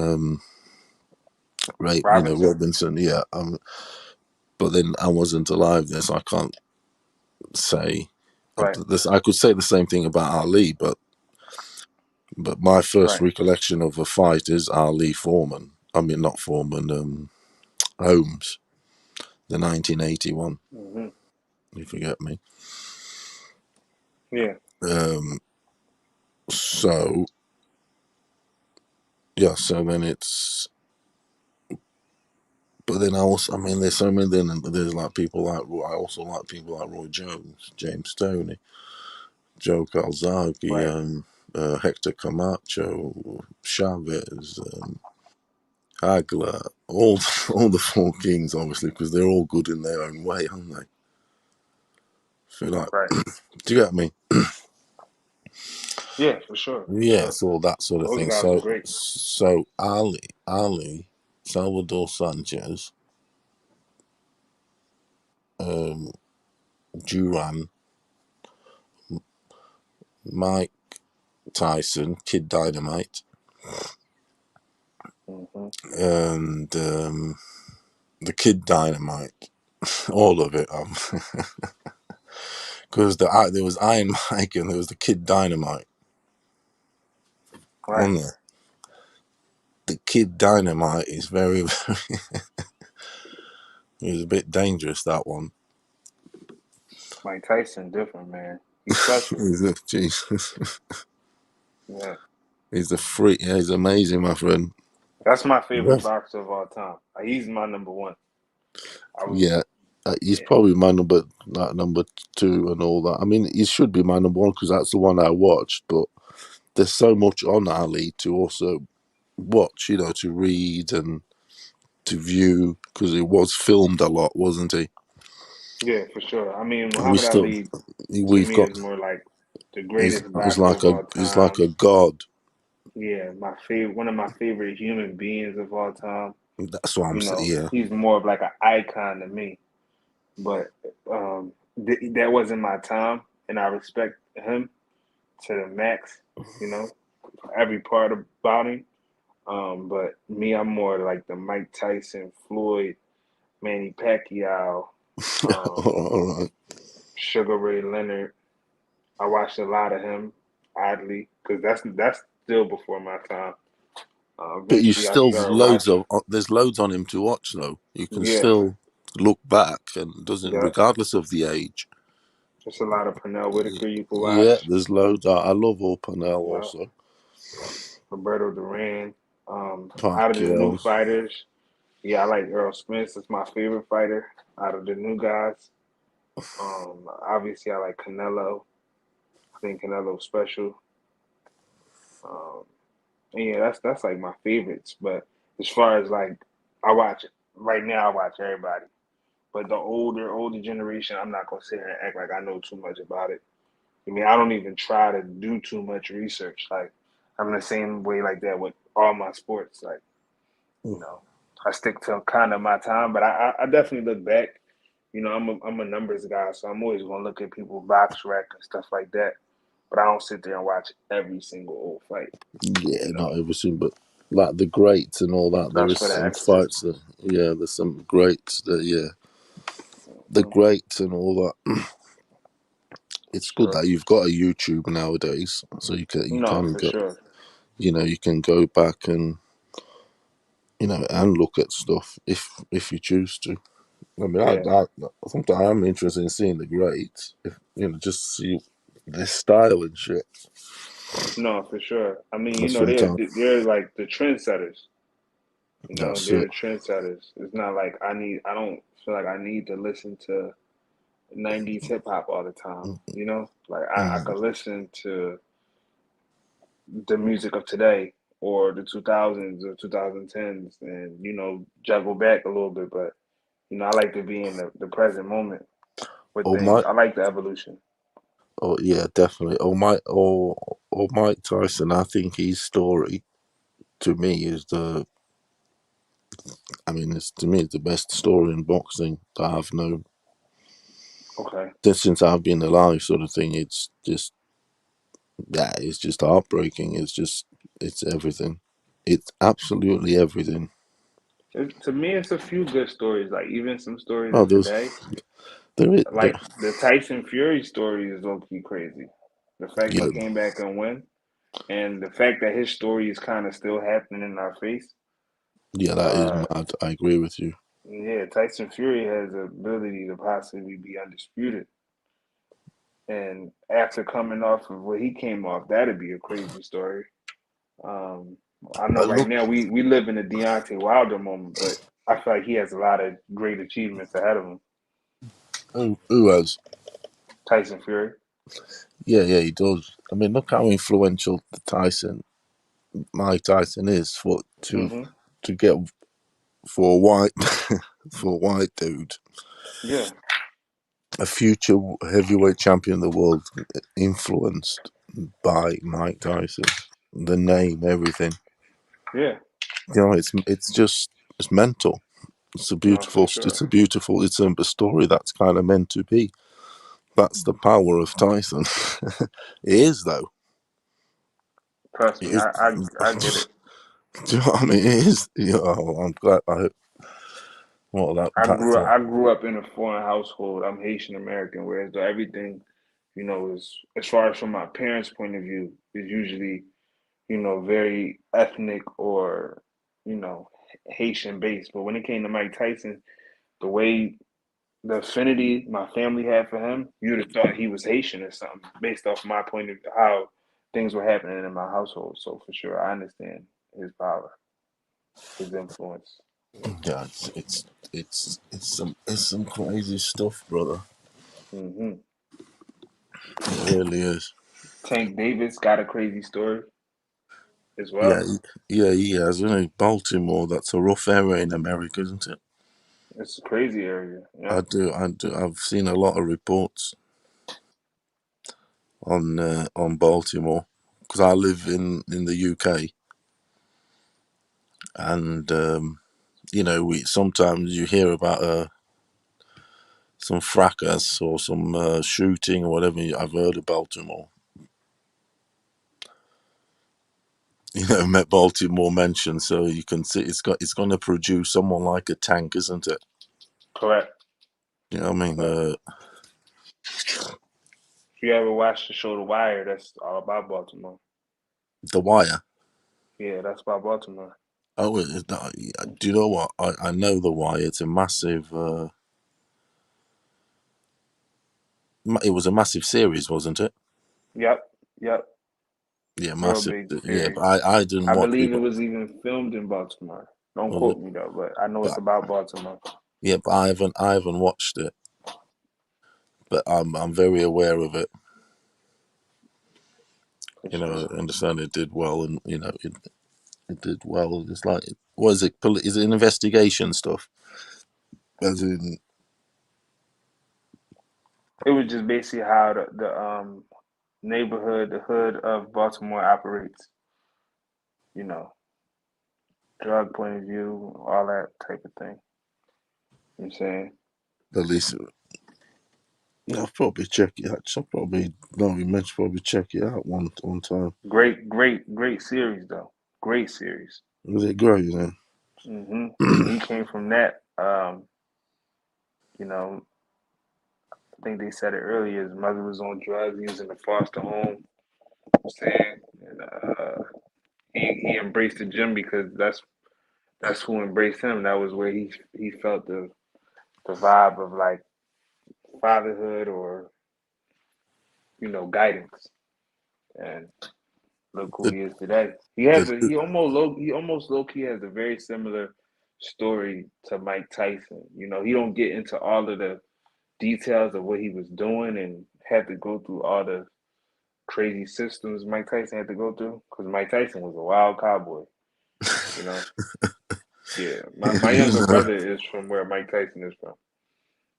Ray, Robinson. Robinson. Yeah. But then I wasn't alive then, so I can't say. Right. I could say the same thing about Ali, but my first Right. recollection of a fight is Ali Foreman. I mean, not Foreman. Holmes, the 1981. Hmm. You forget me. Yeah. So yeah, so then it's. But then I mean, there's so many. Then there's like people like I also like people like Roy Jones, James Stoney, Joe Calzaghe, Right. Hector Camacho, Chavez, Hagler, all all the four kings, obviously, because they're all good in their own way, aren't they? Feel like, Right. do you get me? Yeah, for sure. For Yeah, sure. it's all that sort of Those thing. guys are So, great. Ali, Salvador Sanchez, um, Duran, Mike Tyson, Kid Dynamite, Hmm. and the Kid Dynamite, all of it. Because there was Iron Mike and there was the Kid Dynamite, Right. wasn't there? The Kid Dynamite is very, very. It was a bit dangerous, that one. Mike Tyson, different man. He's special. Jesus. Yeah. He's a freak. Yeah, he's amazing, my friend. That's my favorite Yes. boxer of all time. He's my number one. I was. Yeah. He's Yeah. probably my number two and all that. I mean, he should be my number one because that's the one I watched. But there's so much on Ali to also watch, to read and to view because it was filmed a lot, wasn't he? Yeah, for sure. I mean, And we Muhammad still, Ali to we've me got. is more like the He's, greatest he's boxer like of a all he's like time. a god. Yeah, one of my favorite human beings of all time. That's what I'm saying. Yeah. He's more of like an icon to me. But that wasn't my time, and I respect him to the max. Every part about him. But me, I'm more like the Mike Tyson, Floyd, Manny Pacquiao, um, All right. Sugar Ray Leonard. I watched a lot of him, oddly, because that's still before my time. But you Eventually, I still started watching. there's loads on him to watch though. You can Yeah, still look back and doesn't yeah. regardless of the age. There's a lot of Pernell Whitaker you can Yeah, watch. there's loads. I love all Panel Yeah, also. Roberto Duran. Out of the new Pacquiao. fighters, yeah, I like Errol Spence. That's my favorite fighter out of the new guys. Obviously, I like Canelo. I think Canelo's special. And yeah, that's like my favorites. But as far as like, I watch it right now. I watch everybody. But the older generation, I'm not gonna sit here and act like I know too much about it. I mean, I don't even try to do too much research. Like, I'm the same way like that with all my sports. Like, you know, I stick to kind of my time, but I definitely look back. You know, I'm a numbers guy, so I'm always gonna look at people's box rec and stuff like that. But I don't sit there and watch every single old fight. Yeah, You not know, everything, but like the greats and all that. There that's is for the some experts. fights that, yeah, there's some greats that, yeah, the Mhm. greats and all that. It's good Sure. that you've got a YouTube nowadays, so you No, can for go, sure. you can go back and and look at stuff if you choose to. I mean, Yeah. I sometimes I'm interested in seeing the greats, if just see their style and shit. No, for sure. I mean, And sometimes they're like the trendsetters. You know, that's they're it. the trendsetters. It's not like I don't feel like I need to listen to 90s hip hop all the time. You know, like I Mm. could listen to the music of today or the 2000s or 2010s and, juggle back a little bit. But, I like to be in the present moment with Oh things. my, I like the evolution. oh yeah, definitely. Oh Mike Tyson. I think his story to me is it's to me it's the best story in boxing that I've known Okay. since I've been alive. Sort of thing. It's just it's just heartbreaking. It's everything. It's absolutely everything. To me, it's a few good stories. Like even some stories Oh, of today. there, Like the Tyson Fury story is low key crazy. The fact he yeah, came back and win, and the fact that his story is kind of still happening in our face. yeah, that is Uh, mad. I agree with you. yeah, Tyson Fury has the ability to possibly be undisputed, and after coming off of what he came off, that'd be a crazy story. Um, I know right Look, now we live in the Deontay Wilder moment, but I feel like he has a lot of great achievements ahead of him. who has? Tyson Fury. Yeah, he does. I mean, look how influential Mike Tyson is Hmm. to get for a white for a white dude, Yeah, a future heavyweight champion of the world, influenced by Mike Tyson. The name, everything. yeah. It's mental. No, for sure. It's a story that's kind of meant to be. That's the power of Tyson. It is though. Trust It me, is. I get it. Do you know what I mean? It is. I'm glad. Well, that's a. I grew up in a foreign household. I'm Haitian American, whereas everything, is as far as from my parents' point of view, is usually, very ethnic or, you know, Haitian based. But when it came to Mike Tyson, the way the affinity my family had for him, you'd have thought he was Haitian or something, based off my point of how things were happening in my household. So for sure, I understand his power, his influence. Yeah, it's some crazy stuff, brother. Hmm. It really is. Tank Davis got a crazy story as Yeah, well. he has. Baltimore. That's a rough area in America, isn't it? It's a crazy area. Yeah. I do. I've seen a lot of reports on Baltimore because I live in the UK, and we sometimes you hear about some fracas or some shooting or whatever. I've heard of Baltimore. Met Baltimore mentioned, so you can see it's going to produce someone like a tank, isn't it? Correct. You know what I mean? Correct. If you ever watch the show The Wire, that's all about Baltimore. The Wire. Yeah, that's about Baltimore. Oh, do you know what? I know The Wire. It's a massive. It was a massive series, wasn't it? Yep. Yep. Yeah, Real massive. big Yeah, series. but I didn't I watch believe it. it was even filmed in Baltimore. Don't Was it? quote me though, but I know it's But about Baltimore. yeah, but I haven't watched it. But I'm very aware of it. For You know, sure. I understand it did well, and it did well. It's like, what is it? Is it investigation stuff? As in, It was just basically how the neighborhood, the hood of Baltimore operates. You know, drug point of view, all that type of thing. You know what I'm saying? at least I'll probably check it out. I'll probably no, you mentioned probably check it out one time. Great series though. Great series. Was it great? You And he came from that. You know, I think they said it earlier. His mother was on drugs. He was in a foster home. You know what I'm saying, and he embraced the gym because that's who embraced him. That was where he felt the vibe of like fatherhood or guidance. And look who the, he is today. He has a the, he almost low key has a very similar story to Mike Tyson. He don't get into all of the details of what he was doing and had to go through all the crazy systems Mike Tyson had to go through because Mike Tyson was a wild cowboy. You know, yeah. My you younger know, brother is from where Mike Tyson is from,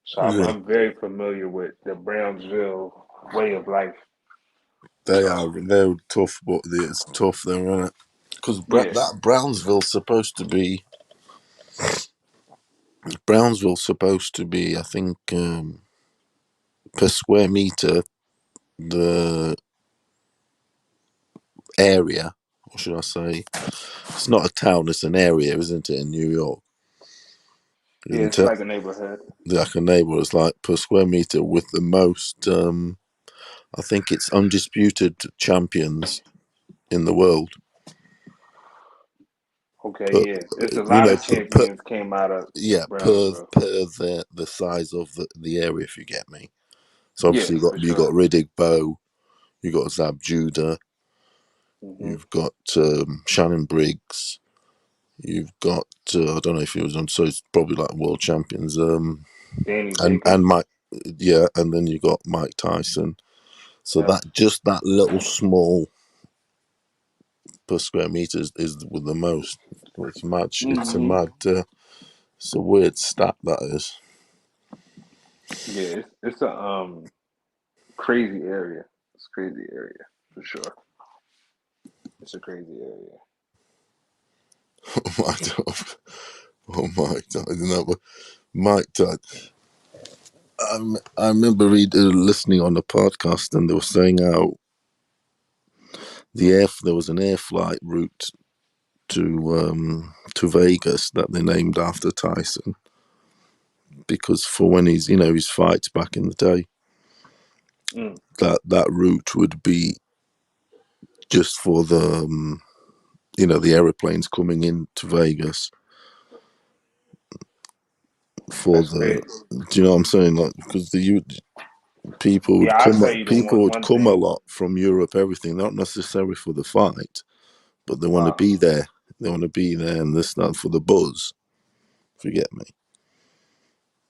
so I'm yeah, I'm very familiar with the Brownsville way of life. they So are. They're tough, but it's tough there, isn't it? Because yeah, that Brownsville's supposed to be, I think, per square meter, the area, or should I say, it's not a town, it's an area, isn't it, in New York? yeah, In it's ter- like a neighborhood. like a neighbor, it's like per square meter with the most, I think it's undisputed champions in the world. Okay, Per, yeah, it's a you lot know, of per champions came out of yeah, Brownsville. per the size of the area, if you get me. So Yeah, obviously for you got sure. Riddick Bowe, you got Zab Judah, Hmm. you've got Shannon Briggs, you've got I don't know if he was on, so it's probably like world champions. Danny And Jacobs. Mike, yeah, and then you got Mike Tyson. So Yep. that just that little small per square meter is with the most. It's mad. It's a Hmm. mad. It's a weird stat that is. Yeah, it's a crazy area. It's a crazy area for sure. It's a crazy area. Mike, oh Mike, I didn't know, but Mike Tyson. I remember listening on the podcast, and they were saying how there was an air flight route to Vegas that they named after Tyson because for when his fights back in the day, Mm, that route would be just for the aeroplanes coming into Vegas for that's the. crazy. Do you know what I'm saying? Like because Yeah, I'll tell you the people would one come a thing. lot from Europe, everything, not necessarily for the fight, but they want to Wow. be there. They want to be there, and this not for the buzz. Forget me.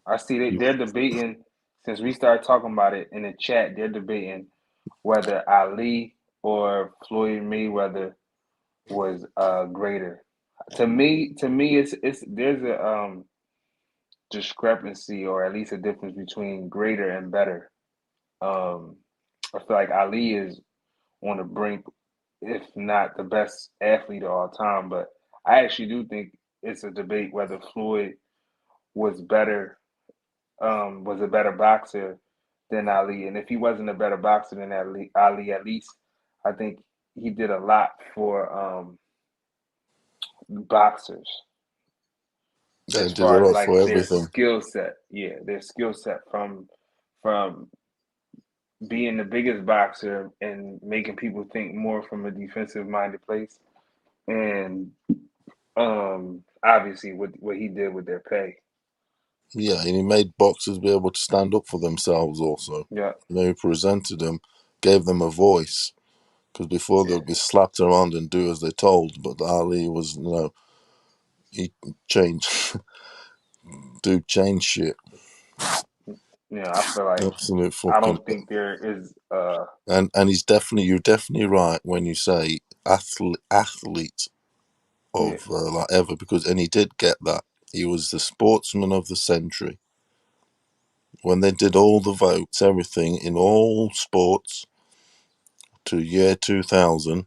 I see they're debating since we started talking about it in the chat. They're debating whether Ali or Floyd Mayweather was greater. To me, it's there's a discrepancy or at least a difference between greater and better. Um, I feel like Ali is on the brink, if not the best athlete of all time. But I actually do think it's a debate whether Floyd was better, was a better boxer than Ali. And if he wasn't a better boxer than Ali at least I think he did a lot for boxers They as did a far as lot like for their everything. skill set. Yeah, their skill set from being the biggest boxer and making people think more from a defensive minded place and obviously what he did with their pay. Yeah, and he made boxers be able to stand up for themselves. Also, Yeah, he presented them, gave them a voice. Because before yeah, they'll be slapped around and do as they're told, but Ali was, he changed, dude changed shit. Yeah, I feel like Absolute I fucking. don't think there is. And you're definitely right when you say athlete Yeah. of like ever, because he did get that. He was the sportsman of the century when they did all the votes, everything in all sports to year 2000.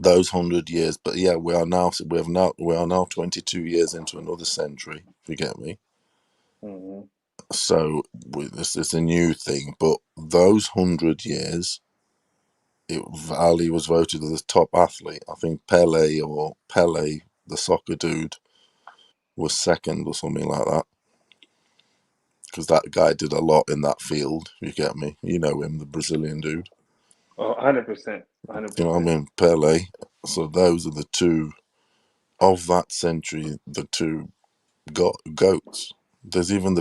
Those 100 years, but yeah, we are now 22 years into another century. If you get me. Hmm. So this is a new thing, but those 100 years, Ali was voted as the top athlete. I think Pele, the soccer dude, was second or something like that. Because that guy did a lot in that field. You get me? You know him, the Brazilian dude. 100%. You know what I 100%. mean? Pele. So those are the two of that century. The two goats. There's even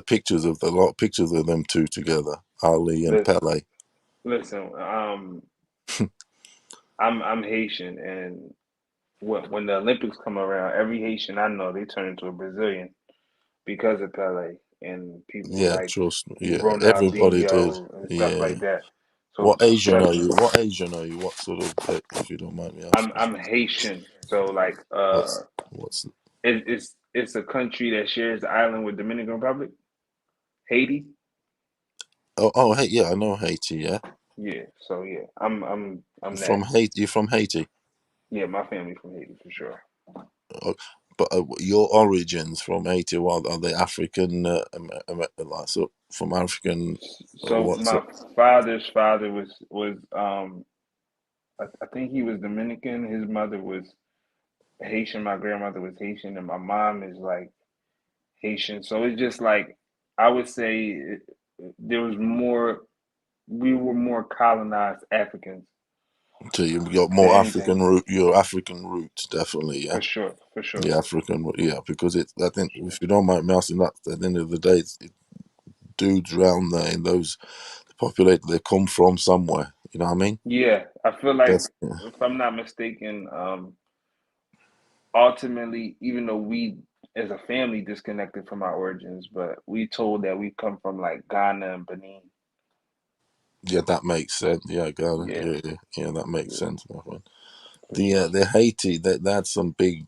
a lot of pictures of them two together, Ali and Listen, Pele. listen. I'm Haitian, and when the Olympics come around, every Haitian I know they turn into a Brazilian because of Pele and people Yeah, like trust me. Yeah, everybody did. Ronaldinho and stuff Yeah. like that. So What Asian are trust you? me, What Asian are you? What sort of, if you don't mind me asking? I'm Haitian. So like What's? it's a country that shares the island with Dominican Republic, Haiti. Oh, hey, yeah, I know Haiti. Yeah, Yeah. So yeah, I'm that. from Haiti. You're from Haiti. Yeah, my family from Haiti for sure. Oh, but your origins from Haiti, what are they? African, like, so from African, So what's my it? father's father was I think he was Dominican. His mother was Haitian. My grandmother was Haitian, and my mom is like Haitian. So it's just like I would say there was more. We were more colonized Africans So you've got than more anything. African root. Your African roots, definitely. Yeah, For sure, for sure. yeah, African. Yeah, because it's. I think if you don't mind me asking that, at the end of the day, dudes around there in those populated, they come from somewhere. You know what I mean? Yeah, I feel like That's yeah. if I'm not mistaken, ultimately, even though we as a family disconnected from our origins, but we told that we come from like Ghana and Benin. Yeah, that makes sense. Yeah, Ghana. Yeah, Yeah, that makes yeah, sense, my friend. for sure. The Haiti, they had some big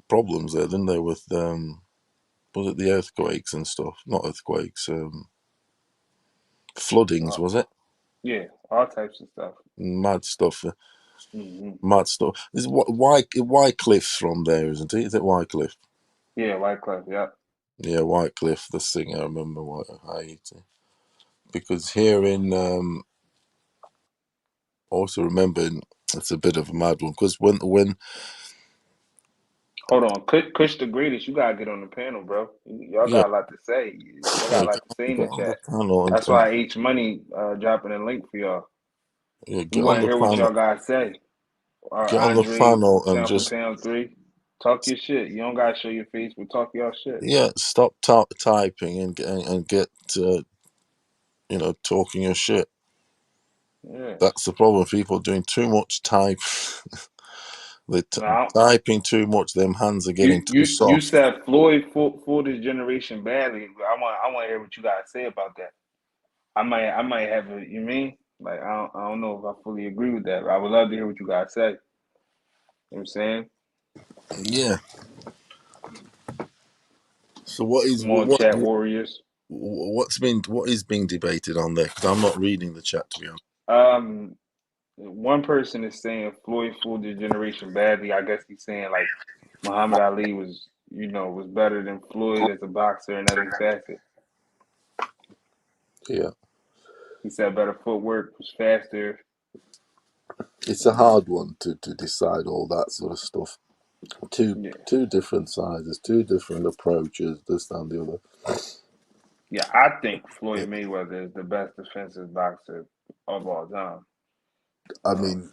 problems there, didn't they? With was it the earthquakes and stuff? Not earthquakes, floodings, Uh, was it? yeah, all types of stuff. Mad stuff. Hmm. Mad stuff. This is Wycliffe's from there, isn't he? Is it Wycliffe? Yeah, White Cloud. Yeah. Yeah, Wycliffe, the singer. I remember Haiti because here in also remembering it's a bit of a mad one because when Hold on, Kush the greatest. You gotta get on the panel, bro. Y'all yeah got a lot to say. Y'all got yeah a lot to say in get the on the chat. panel That's and why H Money dropping a link for y'all. yeah, We get on want to the hear what y'all panel, guys say. get on the Andre, panel and pound for just pound three. Talk your shit. You don't gotta show your face, but talk y'all shit. yeah stop typing and get talking your shit. Yeah. That's the problem. People doing too much type. They're Now typing too much. Them hands are getting too you soft. said Floyd fooled his generation badly. I want to hear what you guys say about that. I might have a you mean like I don't know if I fully agree with that. But I would love to hear what you guys say. You know what I'm saying? Yeah. So what is Come on, chat warriors. what is being debated on there? Because I'm not reading the chat, to be honest. Um, one person is saying Floyd fooled his generation badly. I guess he's saying like Muhammad Ali was better than Floyd as a boxer in every facet. Yeah, He said better footwork, was faster. it's a hard one to decide all that sort of stuff. Two Yeah, two different sizes, two different approaches, this and the other. yeah. I think Floyd Mayweather is the best defensive boxer of all time. I mean,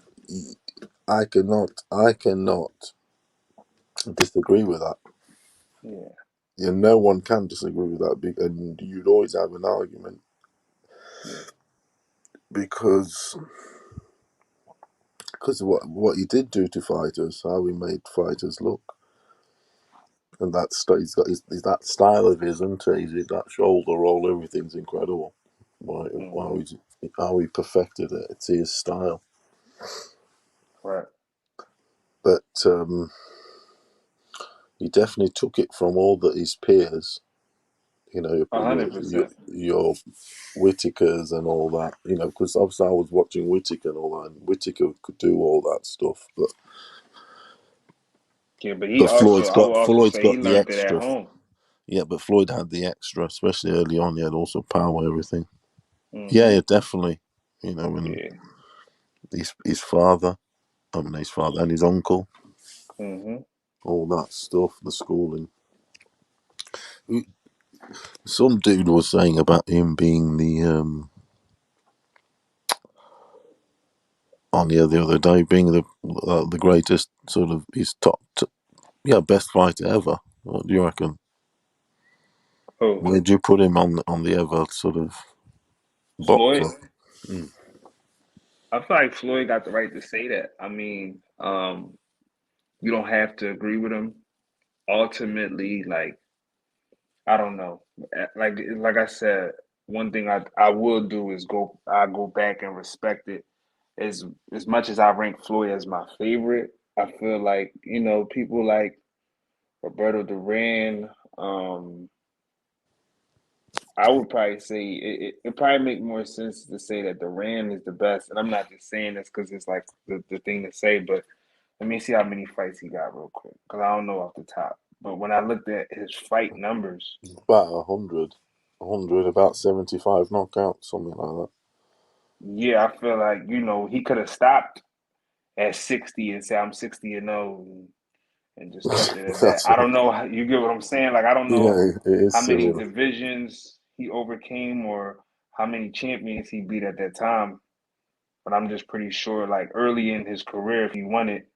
I cannot disagree with that. Yeah, Yeah, no one can disagree with that, and you'd always have an argument yeah. because of what he did do to fighters, how he made fighters look. And he's got that style of his, isn't he? That shoulder roll, everything's incredible. How he perfected it. It's his style. Right. But he definitely took it from all his peers. You know, your 100%. Whitakers and all that. You know, because obviously I was watching Whitaker and all that, and Whitaker could do all that stuff. But Yeah, but he also, I would also Floyd's say he got the learned it at extra. home. Yeah, but Floyd had the extra, especially early on. He had also power, everything. Mm-hmm. Yeah, definitely. You know, and his father, and his uncle, Mm-hmm. all that stuff, the schooling. Some dude was saying about him being the the other day being the greatest sort of his best fighter ever. What do you reckon? Who? Where do you put him on the ever sort of Floyd? boxer? I feel like Floyd got the right to say that. I mean, you don't have to agree with him. Ultimately, like, I don't know. Like I said, one thing I will do is go back and respect it. As much as I rank Floyd as my favorite, I feel like, people like Roberto Duran, I would probably say it probably make more sense to say that Duran is the best. And I'm not just saying this because it's like the thing to say, but let me see how many fights he got real quick because I don't know off the top. But when I looked at his fight numbers, About 100, about 75 knockouts, something like that. yeah, I feel like, he could have stopped at 60 and say I'm 60-0 and just kept it at that. That's I right. don't know how, you get what I'm saying? Like I don't know Yeah, it is how many silly. divisions he overcame or how many champions he beat at that time. But I'm just pretty sure, like early in his career, if he won it,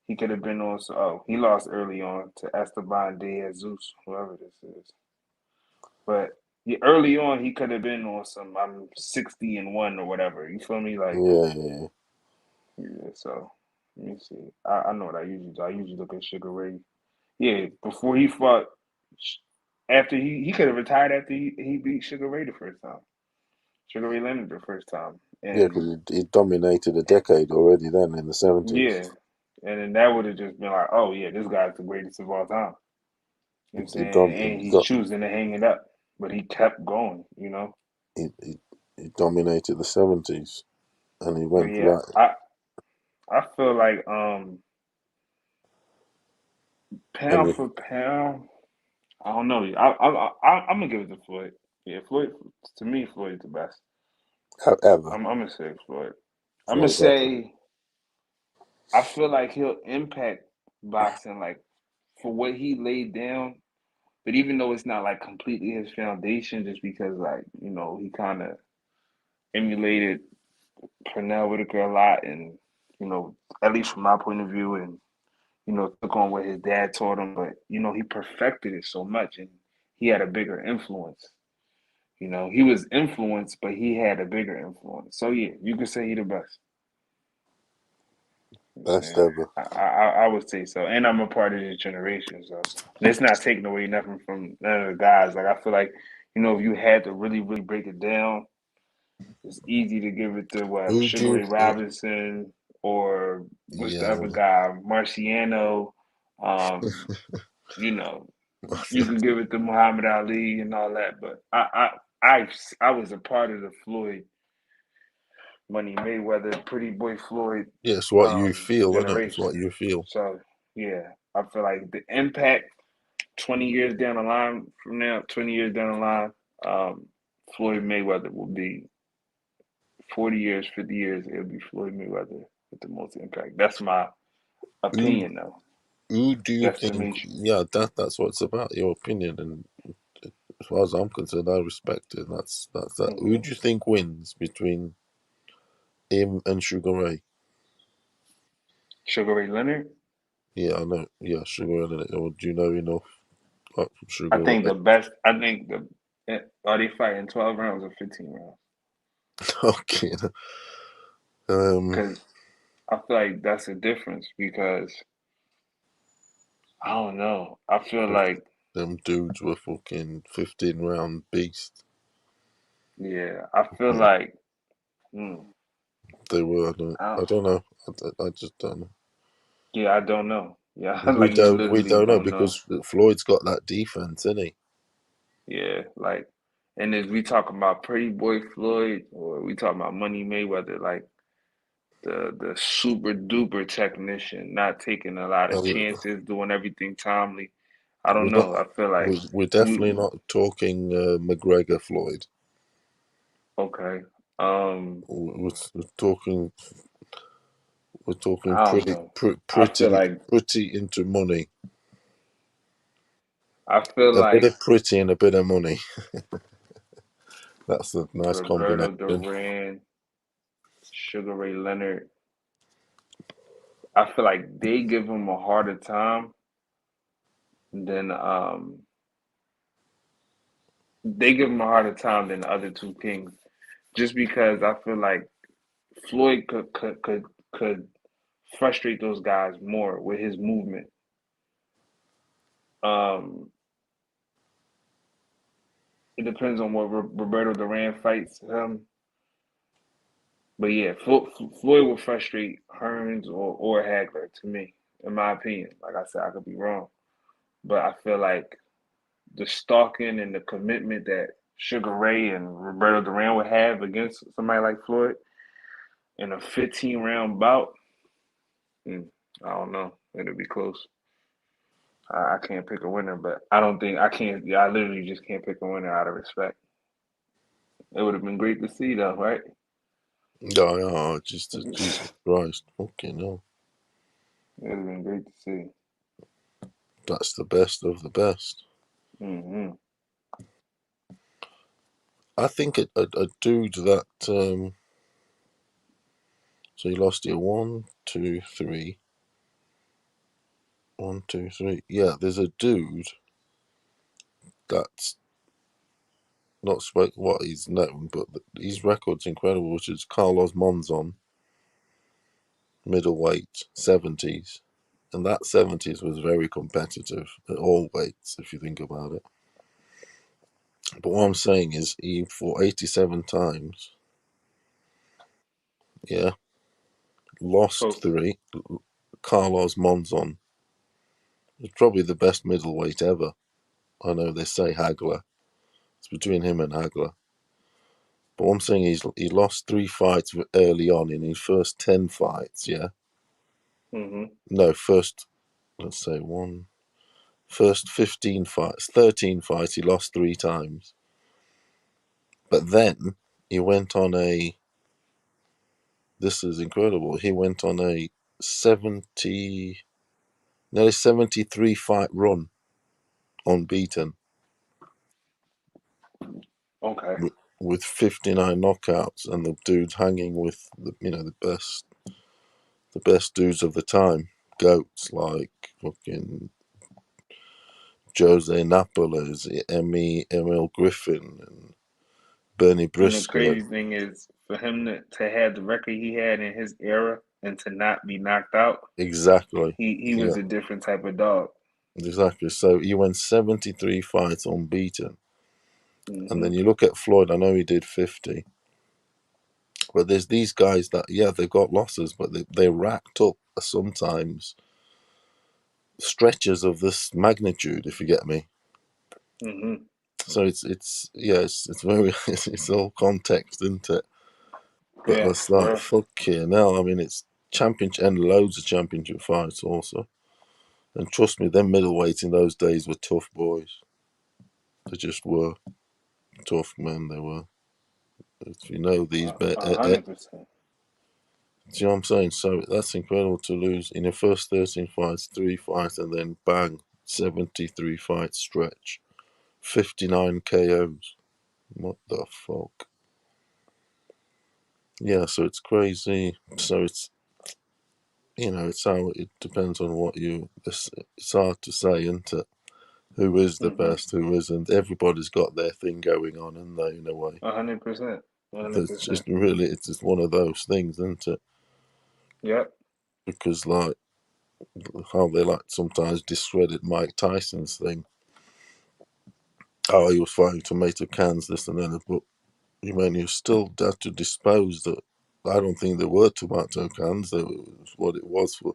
he could have been also. Oh, he lost early on to Esteban de Jesus, whoever this is. But early on, he could have been on some. I'm 60-1 or whatever. You feel me? Like, Yeah. yeah. So let me see. I know what I usually do. I usually look at Sugar Ray. Yeah, before he fought, after he could have retired after he beat Sugar Ray the first time. Sugar Ray Leonard the first time, Yeah, and because he dominated a decade already then in the 70s. yeah, and then that would have just been like, oh yeah, this guy's the greatest of all time. You know what I'm He, saying? And he's choosing to hang it up, but he kept going. he dominated the 70s and he But went yeah, right. I feel like And pound for pound, I don't know. I'm gonna give it to Floyd. Yeah, Floyd, to me, Floyd's the best. ever, I'm gonna say Floyd. I'm gonna Floyd ever. say I feel like he'll impact boxing like for what he laid down. But even though it's not like completely his foundation, just because like he kind of emulated Pernell Whitaker a lot, and at least from my point of view, and took on what his dad taught him. But he perfected it so much, and he had a bigger influence. He was influenced, but he had a bigger influence. So yeah, you could say he the best. Best ever. I would say so, and I'm a part of this generation, so and it's not taking away nothing from none of the guys. Like I feel like if you had to really really break it down, it's easy to give it to Who do Sugar you? Ray Robinson or what's the Yeah. other guy, Marciano. Um, you know, you could give it to Muhammad Ali and all that, but I was a part of the Floyd Money Mayweather, Pretty Boy Floyd Yeah, it's what you feel, isn't it? It's generation. what you feel. So yeah, I feel like the impact 20 years down the line from now, 20 years down the line, Floyd Mayweather will be 40 years, 50 years, it'll be Floyd Mayweather with the most impact. That's my Who opinion though. who do you think? Guesstimation. Yeah, that's what it's about. Your opinion, and as far as I'm concerned, I respect it. That's that. Who Mm-hmm. do you think wins between him and Sugar Ray? Sugar Ray Leonard? Yeah, I know. Yeah, Sugar Ray. Or do you know enough about I Sugar think Ray? the best I think are they fighting 12 rounds or 15 rounds? Okay. Because I feel like that's a difference because I don't know. I feel like them dudes were fucking 15-round beasts. yeah. I feel like They were. I don't know. I just don't know. yeah. I don't know. Yeah, We like you don't. We literally don't know don't know. because Floyd's got that defense, isn't he? Yeah, like, and if we talking about Pretty Boy Floyd or we talking about Money Mayweather, like the super duper technician, not taking a lot of And chances, doing everything timely. I don't we're not. know. I feel like We're definitely we not talking McGregor Floyd. okay. We're talking. We're talking I don't know. I feel pretty like into money. I feel A bit like of pretty and a bit of money. That's a nice Roberto combination. Duran, Sugar Ray Leonard. I feel like they give him a harder time than they give him a harder time than the other two kings. Just because I feel like Floyd could frustrate those guys more with his movement. Um, it depends on what Roberto Duran fights him. But yeah, Floyd will frustrate Hearns or Hagler to me, in my opinion. Like I said, I could be wrong. But I feel like the stalking and the commitment that Sugar Ray and Roberto Duran would have against somebody like Floyd in a 15-round bout, I don't know. It'll be close. I can't pick a winner, but I don't think I can't. Yeah, I literally just can't pick a winner out of respect. It would have been great to see, though, right? Yeah, just Jesus Christ, fucking hell. It would have been great to see. That's the best of the best. Mm-hmm. I think a dude that so he lost here 1, 2, 3. 1, 2, 3. Yeah, there's a dude that's not what he's known, but his record's incredible, which is Carlos Monzon, middleweight, 70s. And that 70s was very competitive at all weights, if you think about it. But what I'm saying is he fought 87 times. Yeah. Lost So 3. Carlos Monzon is probably the best middleweight ever. I know they say Hagler. It's between him and Hagler. But what I'm saying is he lost 3 fights early on in his first 10 fights, yeah? No, let's say first 15 fights, 13 fights, he lost 3 times. But then he went on this is incredible, he went on a nearly 73 fight run, unbeaten. okay. With 59 knockouts, and the dude's hanging with the best dudes of the time, goats like fucking Jose Napoles, Emil Griffin, and Bernie And the Briscoe. crazy thing is for him to have the record he had in his era and to not be knocked out, Exactly. he Yeah, was a different type of dog. exactly. So he went 73 fights unbeaten. And then Mm-hmm. you look at Floyd, I know he did 50. But there's these guys that, yeah, they've got losses, but they racked up sometimes stretches of this magnitude, if you get me. Mm-hmm. So it's very it's all context, isn't it? But Yeah, it's for like real. fucking hell. I mean, it's championship and loads of championship fights also. And trust me, them middleweights in those days were tough boys. They just were tough men. They were. If you know these, 100%. see what I'm saying? So that's incredible to lose in your first 13 fights, 3 fights, and then bang, 73 fight stretch, 59 KOs. What the fuck? Yeah, so it's crazy. So it's how it depends on what it's hard to say, isn't it? Who is the Mm-hmm. best, who isn't? Everybody's got their thing going on, isn't they, in a way? 100%. That's 100%. just really, it's just one of those things, isn't it? Yep. Because, like, how they like sometimes discredit Mike Tyson's thing. Oh, he was fighting tomato cans, this and that, but you mean you still had to dispose that. I don't think there were tomato cans. That was what it was for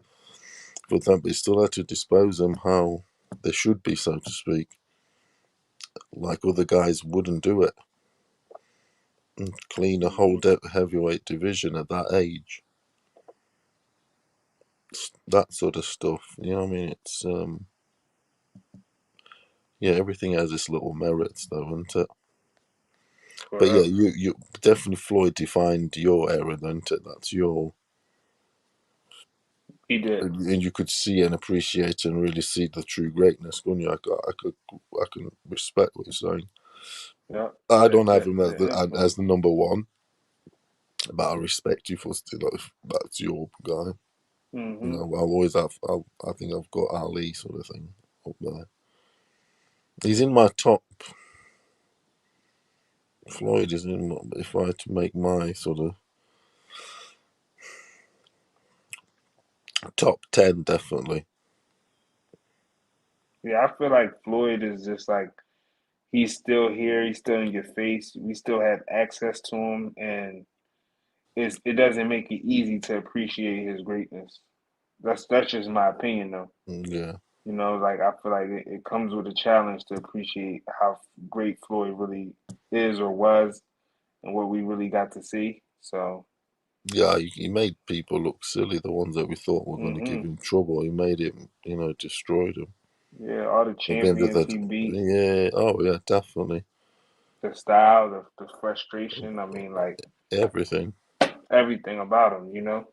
them. But you still had to dispose them how they should be, so to speak. Like other guys wouldn't do it. And clean a whole heavyweight division at that age. That sort of stuff. You know what I mean? It's yeah, everything has its little merits, though, isn't it? But yeah, you definitely Floyd defined your era, isn't it? That's your. He did. And you could see and appreciate and really see the true greatness, couldn't you? I can respect what you're saying. Yeah. I don't have him as the number one, but I respect you for still. That's your guy. Mm-hmm. You know, I'll always have. I think I've got Ali sort of thing up there. He's in my top. Floyd is in. If I had to make my sort of top 10, definitely. Yeah, I feel like Floyd is just like he's still here. He's still in your face. We still have access to him, and it doesn't make it easy to appreciate his greatness. That's just my opinion, though. Yeah. You know, like I feel like it comes with a challenge to appreciate how great Floyd really is or was, and what we really got to see. So. Yeah, he made people look silly. The ones that we thought were going to give him trouble, he made him. Destroyed him. Yeah, all the At the end of champions that, he beat. yeah. Oh yeah, definitely. The style, the frustration. I mean, like everything about him. You know.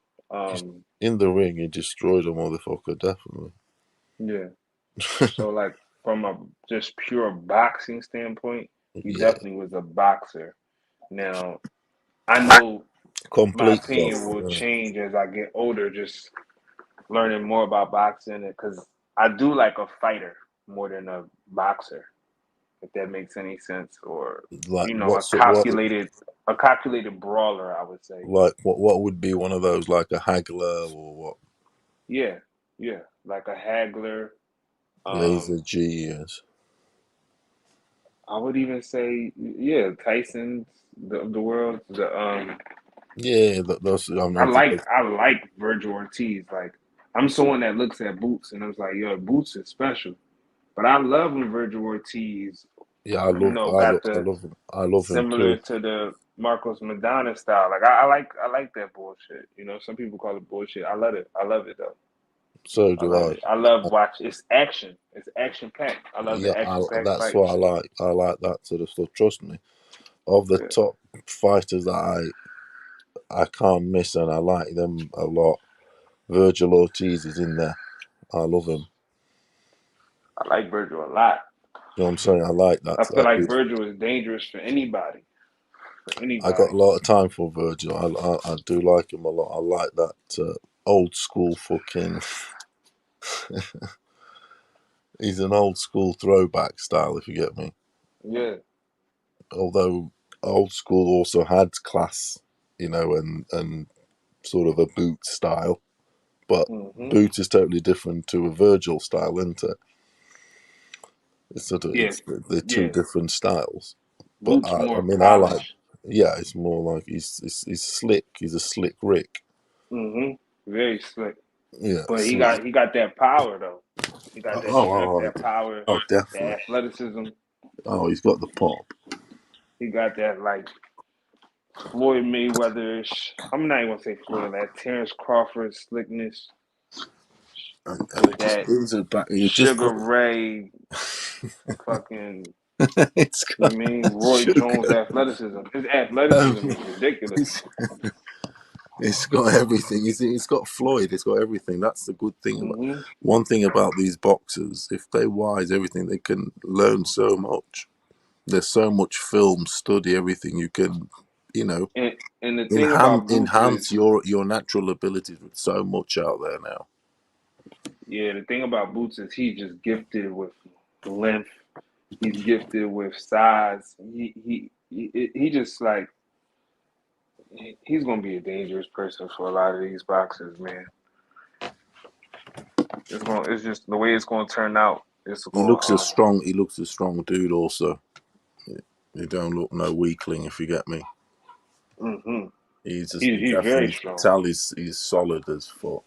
In the ring, he destroyed a motherfucker. Definitely. Yeah. So, like, from a just pure boxing standpoint, he Yeah. definitely was a boxer. Now, I know my Complete opinion will change as I get older, just learning more about boxing, because I do like a fighter more than a boxer, if that makes any sense, or like a calculated brawler, I would say. Like what would be one of those, like a haggler or what? Yeah, like a haggler. Yeah, he's a G, yes. I would even say, yeah, Tyson's the world. Yeah, those. I like Virgil Ortiz. Like, I'm someone that looks at Boots and I was like, yo, Boots is special. But I love when Virgil Ortiz, Yeah, I love got the him. I love him similar too. to the Marcos Madonna style. Like, I like that bullshit. You know, some people call it bullshit. I love it. I love it though. So I do love I. it. I love watching. It's action. It's action packed. I love Yeah, the action packed that's what I fights. like. I like that sort of stuff. Trust me. Of the top fighters that I can't miss, and I like them a lot. Virgil Ortiz is in there. I love him. I like Virgil a lot. You know what I'm saying? I like that. I feel like Virgil is dangerous for anybody. I got a lot of time for Virgil. I do like him a lot. I like that old school fucking. He's an old school throwback style, if you get me. Yeah. Although old school also had class, and sort of a boot style, but boot is totally different to a Virgil style, isn't it? They're two different styles. But Boot's more I like. polished. Yeah, it's more like he's slick. He's a slick Rick. Very slick. Yeah, But he slick. got that power though. He got that strength, that power, Oh, that definitely. athleticism. Oh, he's got the pop. He got that, like, Floyd Mayweather-ish. I'm not even gonna say Floyd, that Terrence Crawford slickness. And With it just that brings it back. You just Sugar got. Ray fucking, It's you know got what I mean, Roy Jones sugar. athleticism. His athleticism is ridiculous. It's got everything. It's got Floyd. It's got everything. That's the good thing about. One thing about these boxers, if they wise everything, they can learn so much. There's so much film, study everything. You can, And the thing about Boots enhance is, your natural abilities with so much out there now. yeah, the thing about Boots is he's just gifted with length. He's gifted with size. He just, like, he's gonna be a dangerous person for a lot of these boxers, man. It's just the way it's going to turn out. It's He going. looks a strong. He looks a strong dude. Also, he don't look no weakling. If you get me, Mm-hmm. He's He's very definitely strong. tell he's solid as fuck.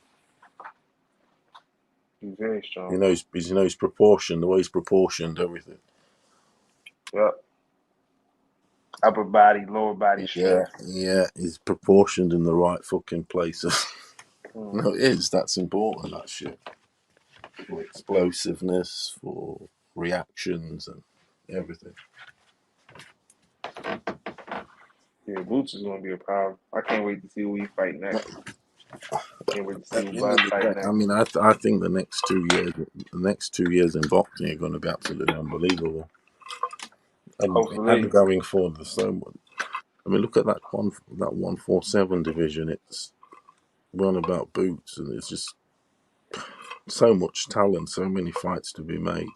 He's very strong. He's proportioned. The way he's proportioned everything. Yep. Upper body, lower body strength. Yeah, he's proportioned in the right fucking places. No, it is. That's important. That shit for explosiveness, for reactions, and everything. Yeah, Boots is going to be a problem. I can't wait to see who he fight next. Can't wait to see At who the end of Bud the fight day, next. I mean, I think the next 2 years in boxing are going to be absolutely unbelievable. And Hopefully. going forward, there's so much. I mean, look at that 147 division. It's run about Boots, and it's just so much talent, so many fights to be made.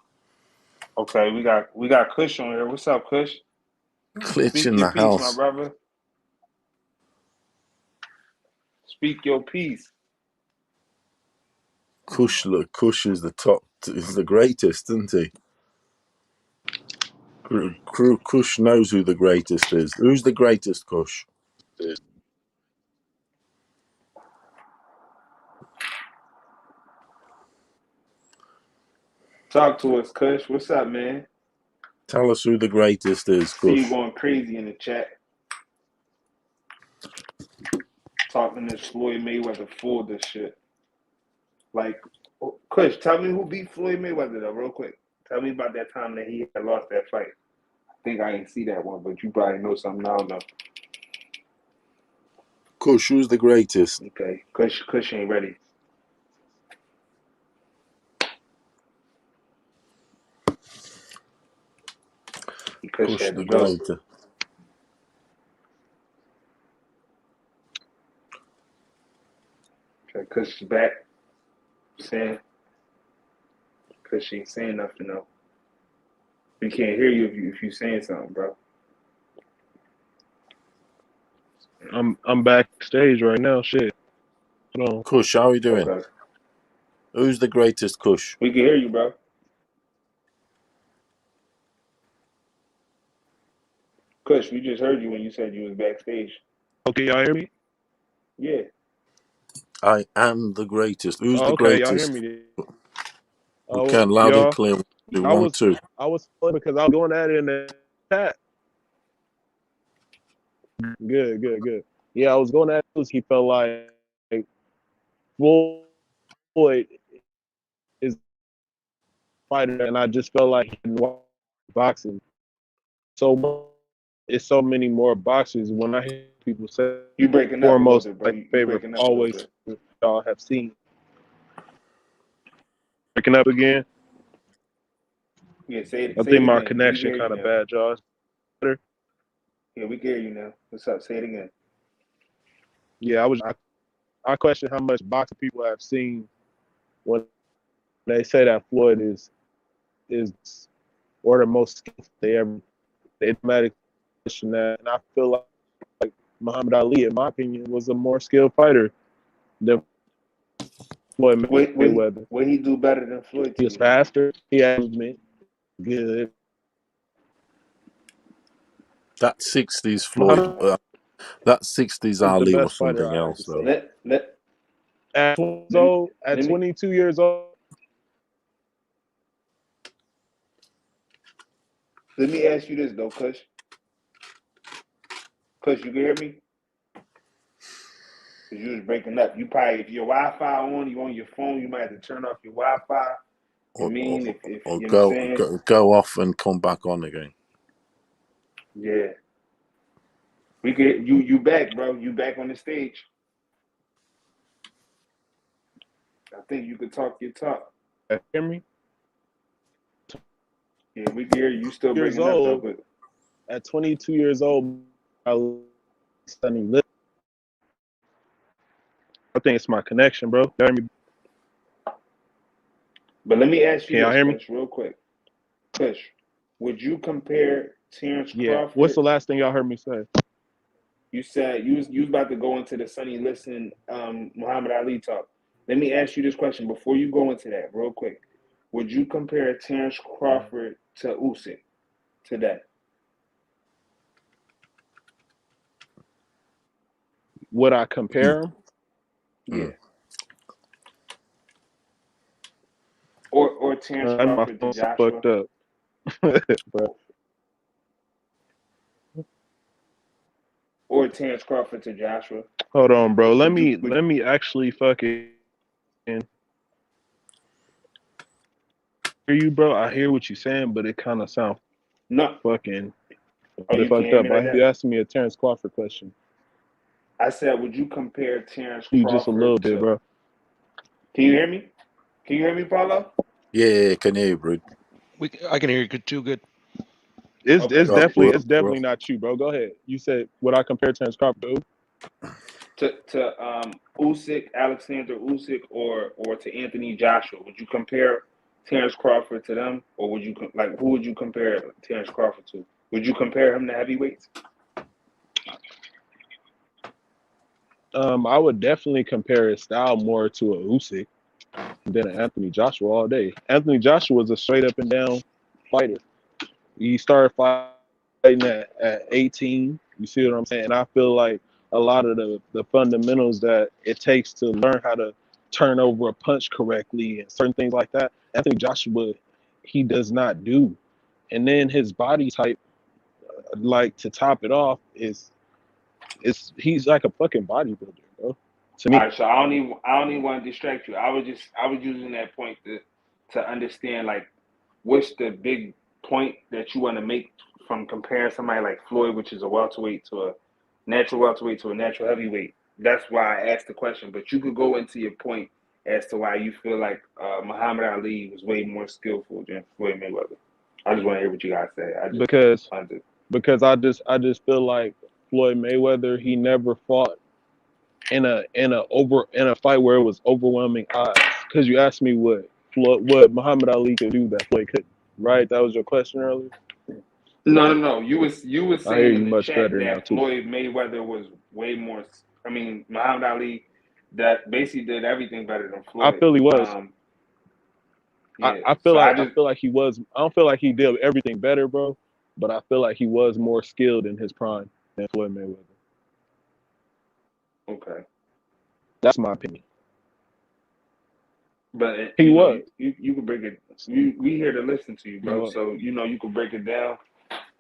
Okay, we got Kush on here. What's up, Kush? Glitch Speak in your the piece, my house. brother. Speak your piece. Kush is the top. Is the greatest, isn't he? Kush knows who the greatest is. Who's the greatest, Kush? Talk to us, Kush. What's up, man? Tell us who the greatest is, See you Kush. going crazy in the chat. Talking this Floyd Mayweather fool this shit. Like, Kush, tell me who beat Floyd Mayweather though, real quick. Tell me about that time that he had lost that fight. I think I didn't see that one, but you probably know something I don't know. Kush, who's the greatest? Okay, Kush ain't ready. Kush Kush had the to go. greatest. Okay, Kush is back. Saying Kush ain't saying nothing though. We can't hear you if you saying something, bro. I'm backstage right now. Shit. Hold on. Kush, how are you doing? Okay. Who's the greatest, Kush? We can hear you, bro. Kush, we just heard you when you said you was backstage. Okay, y'all hear me? Yeah. I am the greatest. Who's the Okay, y'all hear greatest? me? We can loud and Y'all. clear. I 1, was 2. because I was going at it in the chat. Good. Yeah, I was going at it. He felt like Floyd is a fighter, and I just felt like he didn't watch boxing. So it's so many more boxers. When I hear people say You breaking up a little foremost, bit, bro. my You favorite breaking up a little always bit. y'all have seen. Breaking up again. Yeah, say I it think my again. We can connection hear you kind of now. bad, y'all. Better? Yeah, we can hear you now. What's up? Say it again. Yeah, I question how much boxing people have seen when they say that Floyd is one of the most skillful they ever. They automatically question that, and I feel like Muhammad Ali, in my opinion, was a more skilled fighter than Floyd Mayweather. What he do better than Floyd He to was you? faster. He had movement. Good. That 60s Floyd. Muhammad That 60s is the Ali was best fighter something I have to else, though. say. At 22 years old. Let me ask you this though, Kush. Kush, you can hear me? Cause you was breaking up. You probably, if your Wi-Fi on, you on your phone, you might have to turn off your Wi-Fi. You mean if Or you know what I'm saying? go off and come back on again. Yeah. We get you back, bro. You back on the stage. I think you could talk your talk. Hear me? Yeah, we can hear you. You still Years breaking up though, old. but At 22 years old, I think it's my connection, bro. You hear me? But let me ask you Can y'all this, hear me? Kush, real quick. Kush, would you compare Terrence Yeah. What's Crawford? the last thing y'all heard me say? You said you was about to go into the Sonny Liston Muhammad Ali talk. Let me ask you this question before you go into that, real quick. Would you compare Terrence Crawford to Usyk today? Would I compare them? Yeah. Or Terrence My Crawford to phone's so Joshua? fucked up. Bro. Or Terrence Crawford to Joshua? Hold on, bro. Let Would you? me actually fucking hear you, bro. I hear what you're saying, but it kind of sounds No. fucking Oh, you can't fucked hear up. me like Why you that? asking me a Terrence Crawford question? I said, would you compare Terrence You just a little Crawford bit, to? bro. Can you hear me? Can you hear me, Paulo? Yeah, can hear you, bro. I can hear you good too. Good. It's Okay, it's Right, cool. definitely well, it's definitely not you, bro. Go ahead. You said would I compare Terrence Crawford to who? To Usyk, Alexander Usyk, or to Anthony Joshua? Would you compare Terrence Crawford to them, or would you like who would you compare Terrence Crawford to? Would you compare him to heavyweights? I would definitely compare his style more to a Usyk than an Anthony Joshua all day. Anthony Joshua was a straight up and down fighter. He started fighting at 18. You see what I'm saying? And I feel like a lot of the fundamentals that it takes to learn how to turn over a punch correctly and certain things like that, Anthony Joshua, he does not do. And then his body type, like to top it off, is he's like a fucking bodybuilder, bro. To All me. right, so I don't even want to distract you. I was using that point to understand like what's the big point that you want to make from comparing somebody like Floyd, which is a welterweight, to a natural welterweight to a natural heavyweight. That's why I asked the question. But you could go into your point as to why you feel like Muhammad Ali was way more skillful than Floyd Mayweather. I just want to hear what you guys say. I just because wanted to. because I just feel like Floyd Mayweather, he never fought in a fight where it was overwhelming odds. Because you asked me what Muhammad Ali could do that Floyd couldn't. Right? That was your question earlier. No. You was I hear saying you in the much chat better now that too. Floyd Mayweather was way more. I mean, Muhammad Ali that basically did everything better than I Floyd. feel he was. Yeah. I feel So I like I just feel like he was. I don't feel like he did everything better, bro. But I feel like he was more skilled in his prime than Floyd Mayweather. okay. That's my opinion. But He was. you can break it. We here to listen to you, He bro. was. So you can break it down.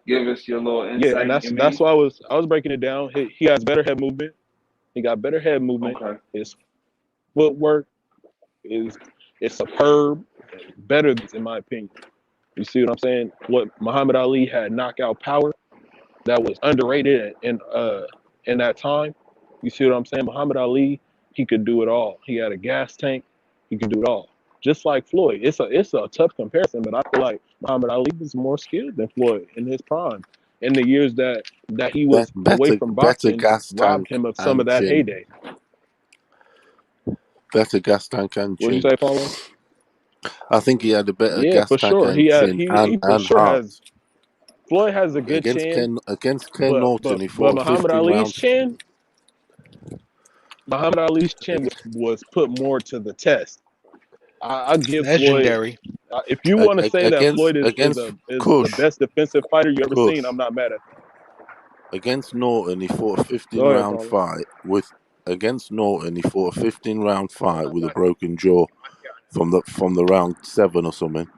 Give us your little Yeah, and insight. You that's mean? why I was breaking it down. He has better head movement. He got better head movement. Okay. His footwork is superb, better in my opinion. You see what I'm saying? What Muhammad Ali had knockout power that was underrated in that time. You see what I'm saying? Muhammad Ali, he could do it all. He had a gas tank. He could do it all. Just like Floyd. It's a tough comparison, but I feel like Muhammad Ali was more skilled than Floyd in his prime. In the years that he was away from better boxing, gas robbed tank him of some of and that chin. heyday. Better gas tank and What'd you chin. say, Paulo? I think he had a better Yeah, gas for tank sure. and chin He for and sure heart. has. Floyd has a good Against chin, Ken but Norton, but he but fought Muhammad 15 Ali's rounds. chin, Muhammad Ali's chin was put more to the test. I give Floyd. Legendary. If you want to say that Against Floyd is the Kush, best defensive fighter you ever seen, I'm Kush. not mad at that. Against Norton, he fought a 15 Go ahead, round Paulo. fight with. Against Norton, he fought a 15-round fight with a broken jaw from the round 7 or something.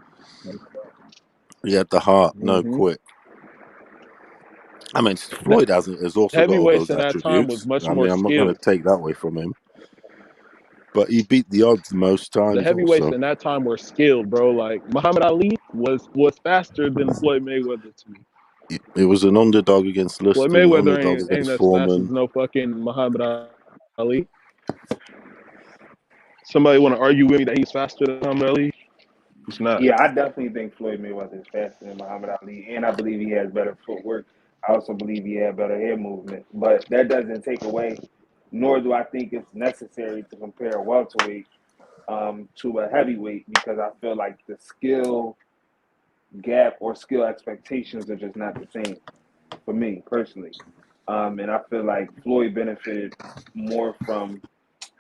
He had the heart, no Mm-hmm. quit. I mean, Floyd has also got all Heavyweights those in that time was attributes. much I more mean, I'm not going to skilled. take that away from him, but he beat the odds most The times. heavyweights Also, in that time were skilled, bro. Like Muhammad Ali was faster than Floyd Mayweather to me. it was an underdog against Floyd Lister, an Mayweather underdog ain't against as fast as Foreman. no fucking Muhammad Ali. Somebody want to argue with me that he's faster than Muhammad Ali? He's not. Yeah, I definitely think Floyd Mayweather is faster than Muhammad Ali, and I believe he has better footwork. I also believe he had better head movement, but that doesn't take away. Nor do I think it's necessary to compare a welterweight to a heavyweight because I feel like the skill gap or skill expectations are just not the same for me personally. And I feel like Floyd benefited more from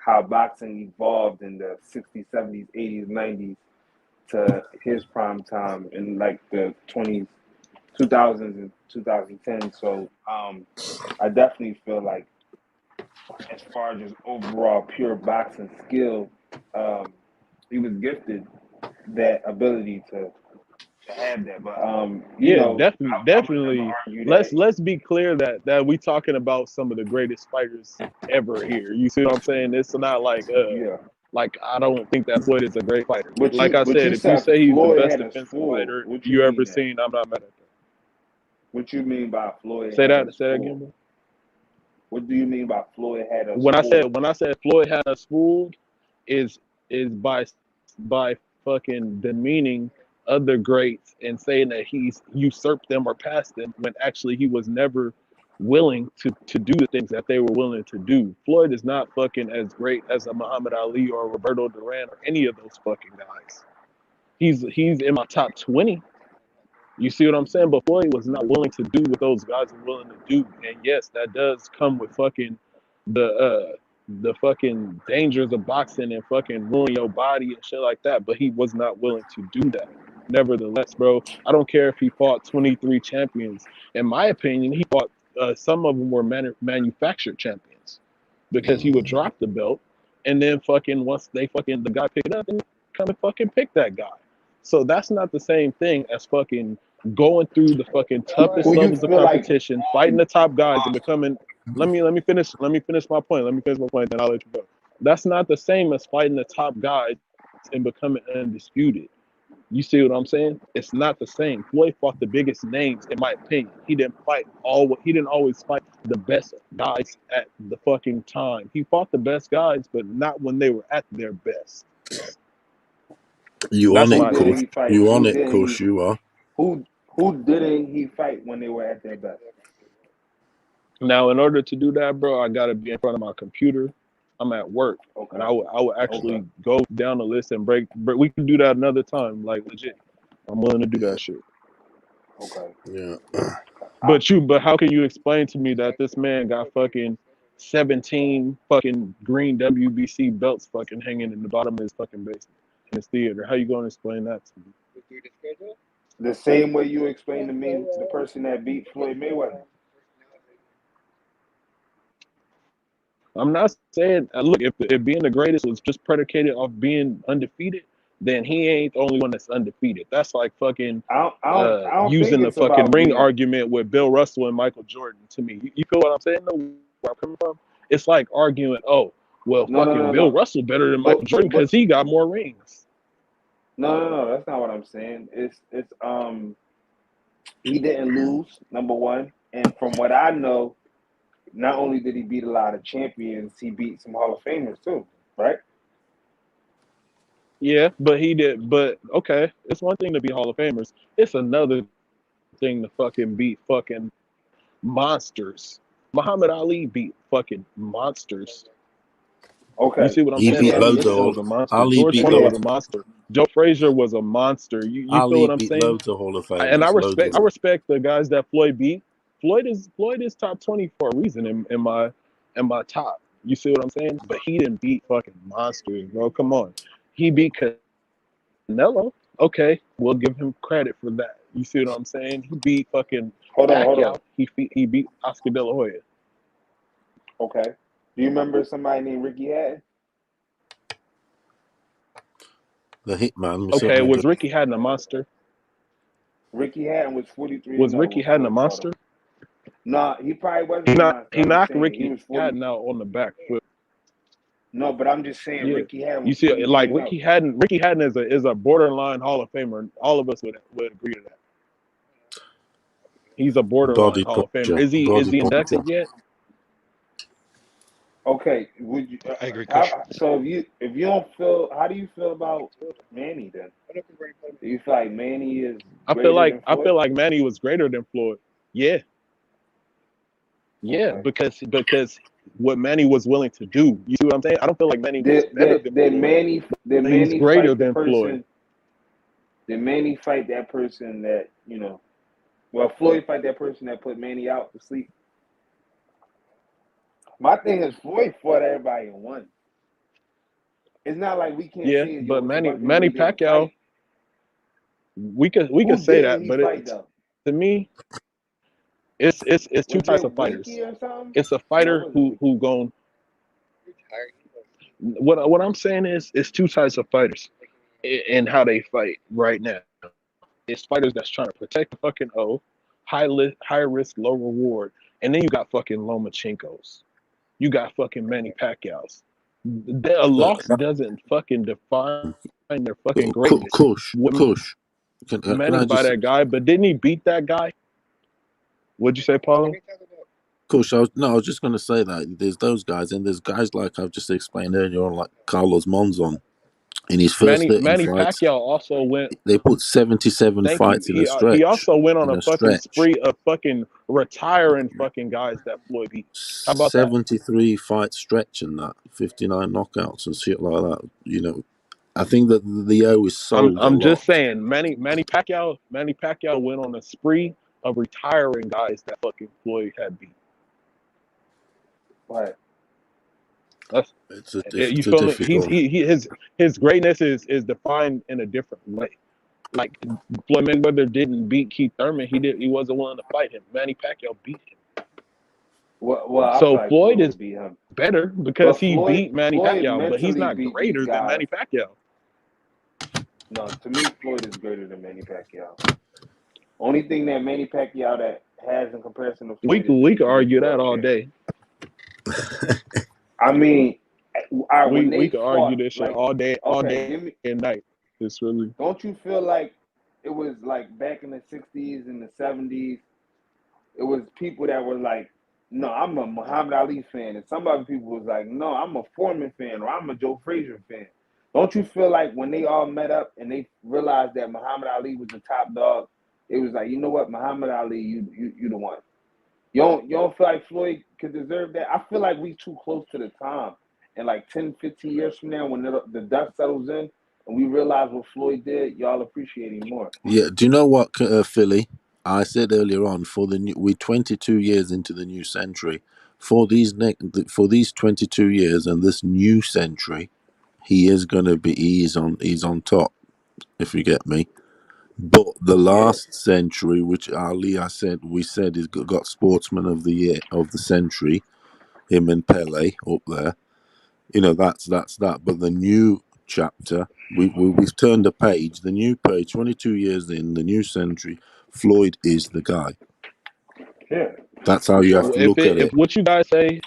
how boxing evolved in the 60s, 70s, 80s, 90s to his prime time in like the 20s, 2000s, and 2010s. So I definitely feel like, as far as just overall pure boxing skill, he was gifted that ability to have that. But you Yeah, know, definitely, I would never definitely. argue Let's that. let's be clear that we talking about some of the greatest fighters ever here. You see what I'm saying? It's not Yeah. like I don't think that Floyd is a great fighter. But Like I you said, if you said say he's the Floyd best had us defensive fooled. fighter What you you ever mean that? seen, I'm not mad at that. What you mean by Floyd Say had that. us Say that again, fooled? bro. What do you mean by Floyd had us When I fooled? said Floyd had us fooled, is by fucking demeaning other greats and saying that he's usurped them or passed them when actually he was never willing to do the things that they were willing to do. Floyd is not fucking as great as a Muhammad Ali or Roberto Duran or any of those fucking guys. He's in my top 20. You see what I'm saying? But Floyd was not willing to do what those guys were willing to do. And yes, that does come with fucking the fucking dangers of boxing and fucking ruin your body and shit like that. But he was not willing to do that. Nevertheless, bro, I don't care if he fought 23 champions. In my opinion, he fought some of them were manufactured champions because he would drop the belt and then fucking once they fucking the guy picked it up and come and fucking pick that guy. So that's not the same thing as fucking going through the fucking toughest Who you levels of feel like? competition, fighting the top guys, and becoming. Let me finish my point. Let me finish my point, then I'll let you go. That's not the same as fighting the top guys and becoming undisputed. You see what I'm saying? It's not the same. Floyd fought the biggest names, in my opinion. He didn't fight all. He didn't always fight the best guys at the fucking time. He fought the best guys, but not when they were at their best. You on That's it, Who my didn't Kush? he opinion. fight? You Who on it, didn't he? Kush? You are. Who didn't he fight when they were at their best? Now, in order to do that, bro, I gotta be in front of my computer. I'm at work, and Okay. I would Okay. actually go down the list and break. But we can do that another time, like legit. I'm willing to do that shit. Okay. Yeah. But how can you explain to me that this man got fucking 17 fucking green WBC belts fucking hanging in the bottom of his fucking basement in his theater? How you gonna explain that to me? The same way you explained to me the person that beat Floyd Mayweather. I'm not saying look if being the greatest was just predicated off being undefeated, then he ain't the only one that's undefeated. That's like fucking I don't think using the it's fucking about ring being. argument with Bill Russell and Michael Jordan to me. You feel what I'm saying? No, where I'm coming from? It's like arguing, oh, well, No, no, fucking no, Bill no. Russell better than Michael Jordan But because he got more rings. no. That's not what I'm saying. It's he didn't lose, number one, and from what I know, not only did he beat a lot of champions, he beat some Hall of Famers too, right? Yeah, but he did. But okay, it's one thing to be Hall of Famers. It's another thing to fucking beat fucking monsters. Muhammad Ali beat fucking monsters. You Okay, see what I'm He let saying? me beat ask Larry you loads this of Bird though. was a monster. Ali George beat Let Foreman me. was a monster. Joe Frazier was a monster. You feel Ali what I'm beat saying? loads of Hall of And I Famers. Loads of respect I them. respect the guys that Floyd beat. Floyd is top 20 for a reason in my top. You see what I'm saying? But he didn't beat fucking monsters, bro. Come on. He beat Canelo. Okay, we'll give him credit for that. You see what I'm saying? He beat fucking Hold on. Pacquiao. He beat Oscar De La Hoya. Okay. Do you remember somebody named Ricky Hatton? The Hitman. We Okay, certainly do. was Ricky Hatton a monster? Ricky Hatton was 43-0 Was Ricky when Hatton a Floyd fought him. monster? No, he probably He wasn't a not monster. he I'm just knocked saying he Ricky was 40. Hatton out on the back foot. No, but I'm just saying Yeah. Ricky Hatton You was see, like 43-0. Ricky Hatton is a borderline Hall of Famer. All of us would agree to that. He's a borderline Body Hall of Famer. puncher. Is Body he puncher. inducted yet? Okay, would you? I agree, Kush. So if you don't feel, how do you feel about Manny then? Do you feel like Manny is greater than I Floyd? feel like Manny was greater than Floyd. Yeah, yeah, Okay. because what Manny was willing to do. You see what I'm saying? I don't feel like Manny was better than Did Floyd, Did but he's Manny greater fight the than Floyd. person? Did Manny fight that person that Well, Floyd fight that person that put Manny out to sleep. My thing is Floyd fought everybody and won. It's not like we can't Yeah, say, yo, but it's about they Manny really didn't Pacquiao, fight. we could Who say didn't that, he but fight though? to me, it's two Was types it of fighters. Winky or something? It's a No, it fighter wasn't Winky. who gon' what I'm saying is it's two types of fighters in how they fight right now. It's fighters that's trying to protect the fucking O, high risk, low reward, and then you got fucking Lomachenkos. You got fucking Manny Pacquiao's. A loss doesn't fucking define their fucking greatness. Kush. Can Manny I by just, that guy, but didn't he beat that guy? What'd you say, Paulo? Kush? I was just going to say that there's those guys, and there's guys like I've just explained earlier on, like Carlos Monzon. In his first 13 Manny fights, Pacquiao also went. they put 77 Thank you. fights in a He stretch. also went on In a a fucking stretch, spree of fucking retiring fucking guys that Floyd beat. How about that? 73 fight stretch and that 59 knockouts and shit like that. You know, I think that the O is sold a I'm lot. just saying, Manny Pacquiao went on a spree of retiring guys that fucking Floyd had beat. Right. That's It's a you feel me? difficult. His greatness is defined in a different way. Like Floyd Mayweather didn't beat Keith Thurman. He wasn't willing to fight him. Manny Pacquiao beat him. Well, I feel So like Floyd Floyd is would beat him. better because But he beat Manny Floyd Pacquiao, but he's mentally not beat these greater than guys. Manny Pacquiao. No, to me, Floyd is greater than Manny Pacquiao. Only thing that Manny Pacquiao that has in comparison to Floyd is We the could argue individual that all uppercut. day. I mean, when We they could argue fought, this shit like, all okay, day and night. It's really don't you feel like it was like back in the 60s and the 70s, it was people that were like, no, I'm a Muhammad Ali fan. And some other people was like, no, I'm a Foreman fan or I'm a Joe Frazier fan. Don't you feel like when they all met up and they realized that Muhammad Ali was the top dog, it was like, you know what, Muhammad Ali, you the one. You don't feel like Floyd could deserve that? I feel like we too close to the time. And like 10, 15 years from now, when the dust settles in and we realize what Floyd did, y'all appreciate him more. Yeah, do you know what, Philly? I said earlier on, we're 22 years into the new century. For these 22 years and this new century, he is going to be he's on top, if you get me. But the Yeah. last century, which we said is got sportsman of the year of the century, him and Pele up there. You know, that's that. But the new chapter, we've turned a page. The new page, 22 years in the new century, Floyd is the guy. Yeah. That's how For you have sure. to look at if it. what you guys say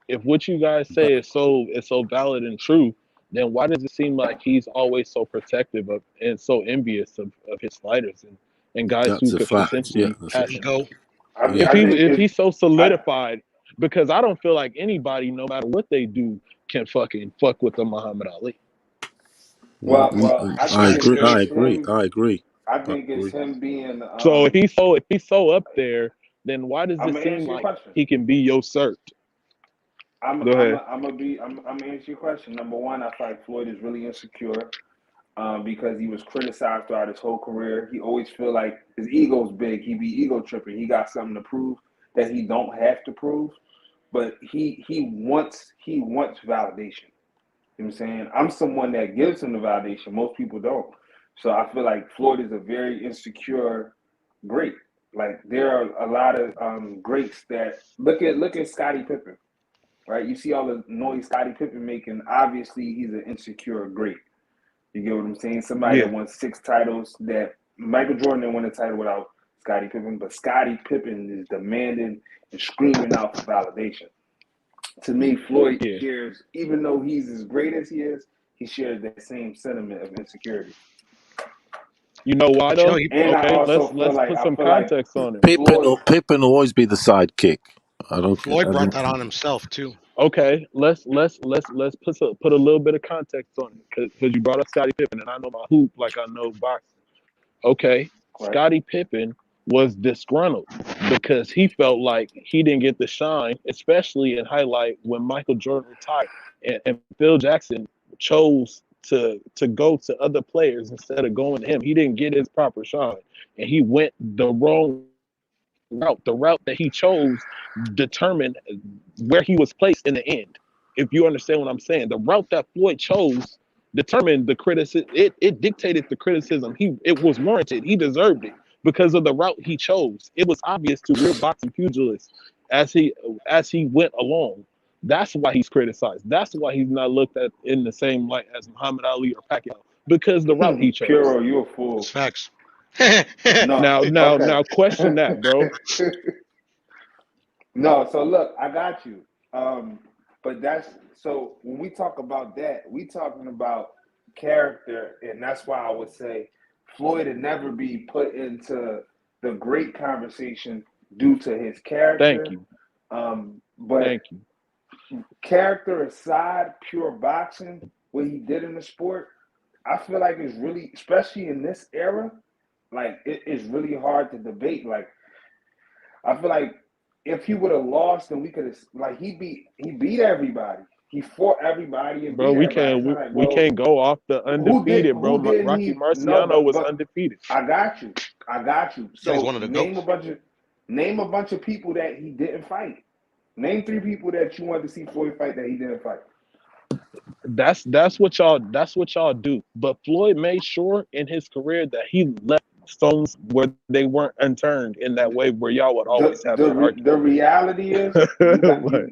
is so valid and true, then why does it seem like he's always so protective of and so envious of his fighters and guys who That's a could fact. Yeah, potentially that's a pass him? Ego. yeah. I think If it's he's so solidified, because I don't feel like anybody, no matter what they do, can fucking fuck with the Muhammad Ali. well, I I think agree. I it's agree. him. I agree. I I think it's agree. him being. So if he's so up there, then why does I'm it gonna seem answer your like question. he can be usurped? I'm Go I'm ahead. I'm gonna answer your question. Number one, I feel like Floyd is really insecure because he was criticized throughout his whole career. He always feel like his ego's big. He be ego tripping. He got something to prove that he don't have to prove, but he wants validation. You know what I'm saying? I'm someone that gives him the validation. Most people don't. So I feel like Floyd is a very insecure great. Like there are a lot of greats that look at Scottie Pippen, right? You see all the noise Scottie Pippen making. Obviously, he's an insecure great. You get what I'm saying? Somebody Yeah. that won 6 titles. That Michael Jordan didn't win a title without Scottie Pippen, but Scottie Pippen is demanding and screaming out for validation. To me, Floyd Yeah. shares, even though he's as great as he is, he shares that same sentiment of insecurity. You know why But you know, though? And I Okay, also let's put some feel like context on it. Floyd. Pippen will always be the sidekick. I don't. Floyd I brought don't that on himself too. Okay, let's put a little bit of context on it because you brought up Scottie Pippen and I know my hoop like I know boxing. Okay, Right. Scottie Pippen was disgruntled because he felt like he didn't get the shine, especially in highlight when Michael Jordan retired and Phil Jackson chose to go to other players instead of going to him. He didn't get his proper shine, and he went the wrong route. The route that he chose determined where he was placed in the end. If you understand what I'm saying, the route that Floyd chose determined the criticism. It dictated the criticism. It was warranted. He deserved it because of the route he chose. It was obvious to real boxing pugilists as he went along. That's why he's criticized. That's why he's not looked at in the same light as Muhammad Ali or Pacquiao because the route he chose. Puro, you a fool. It's facts. No, Now, question that, bro. No, so look, I got you. But that's so when we talk about that, we talking about character, and that's why I would say Floyd would never be put into the great conversation due to his character. Thank you. But Thank you. character aside, pure boxing, what he did in the sport, I feel like it's really, especially in this era, like it's really hard to debate. Like I feel like if he would have lost, then we could have like he beat everybody. He fought everybody and Bro, beat we everybody. can't we can't go off the undefeated, bro. Rocky Marciano was undefeated. I got you. So he's one of the name a bunch of people that he didn't fight. Name 3 people that you wanted to see Floyd fight that he didn't fight. That's what y'all do. But Floyd made sure in his career that he left stones where they weren't unturned in that way where y'all would always have an argument. The reality is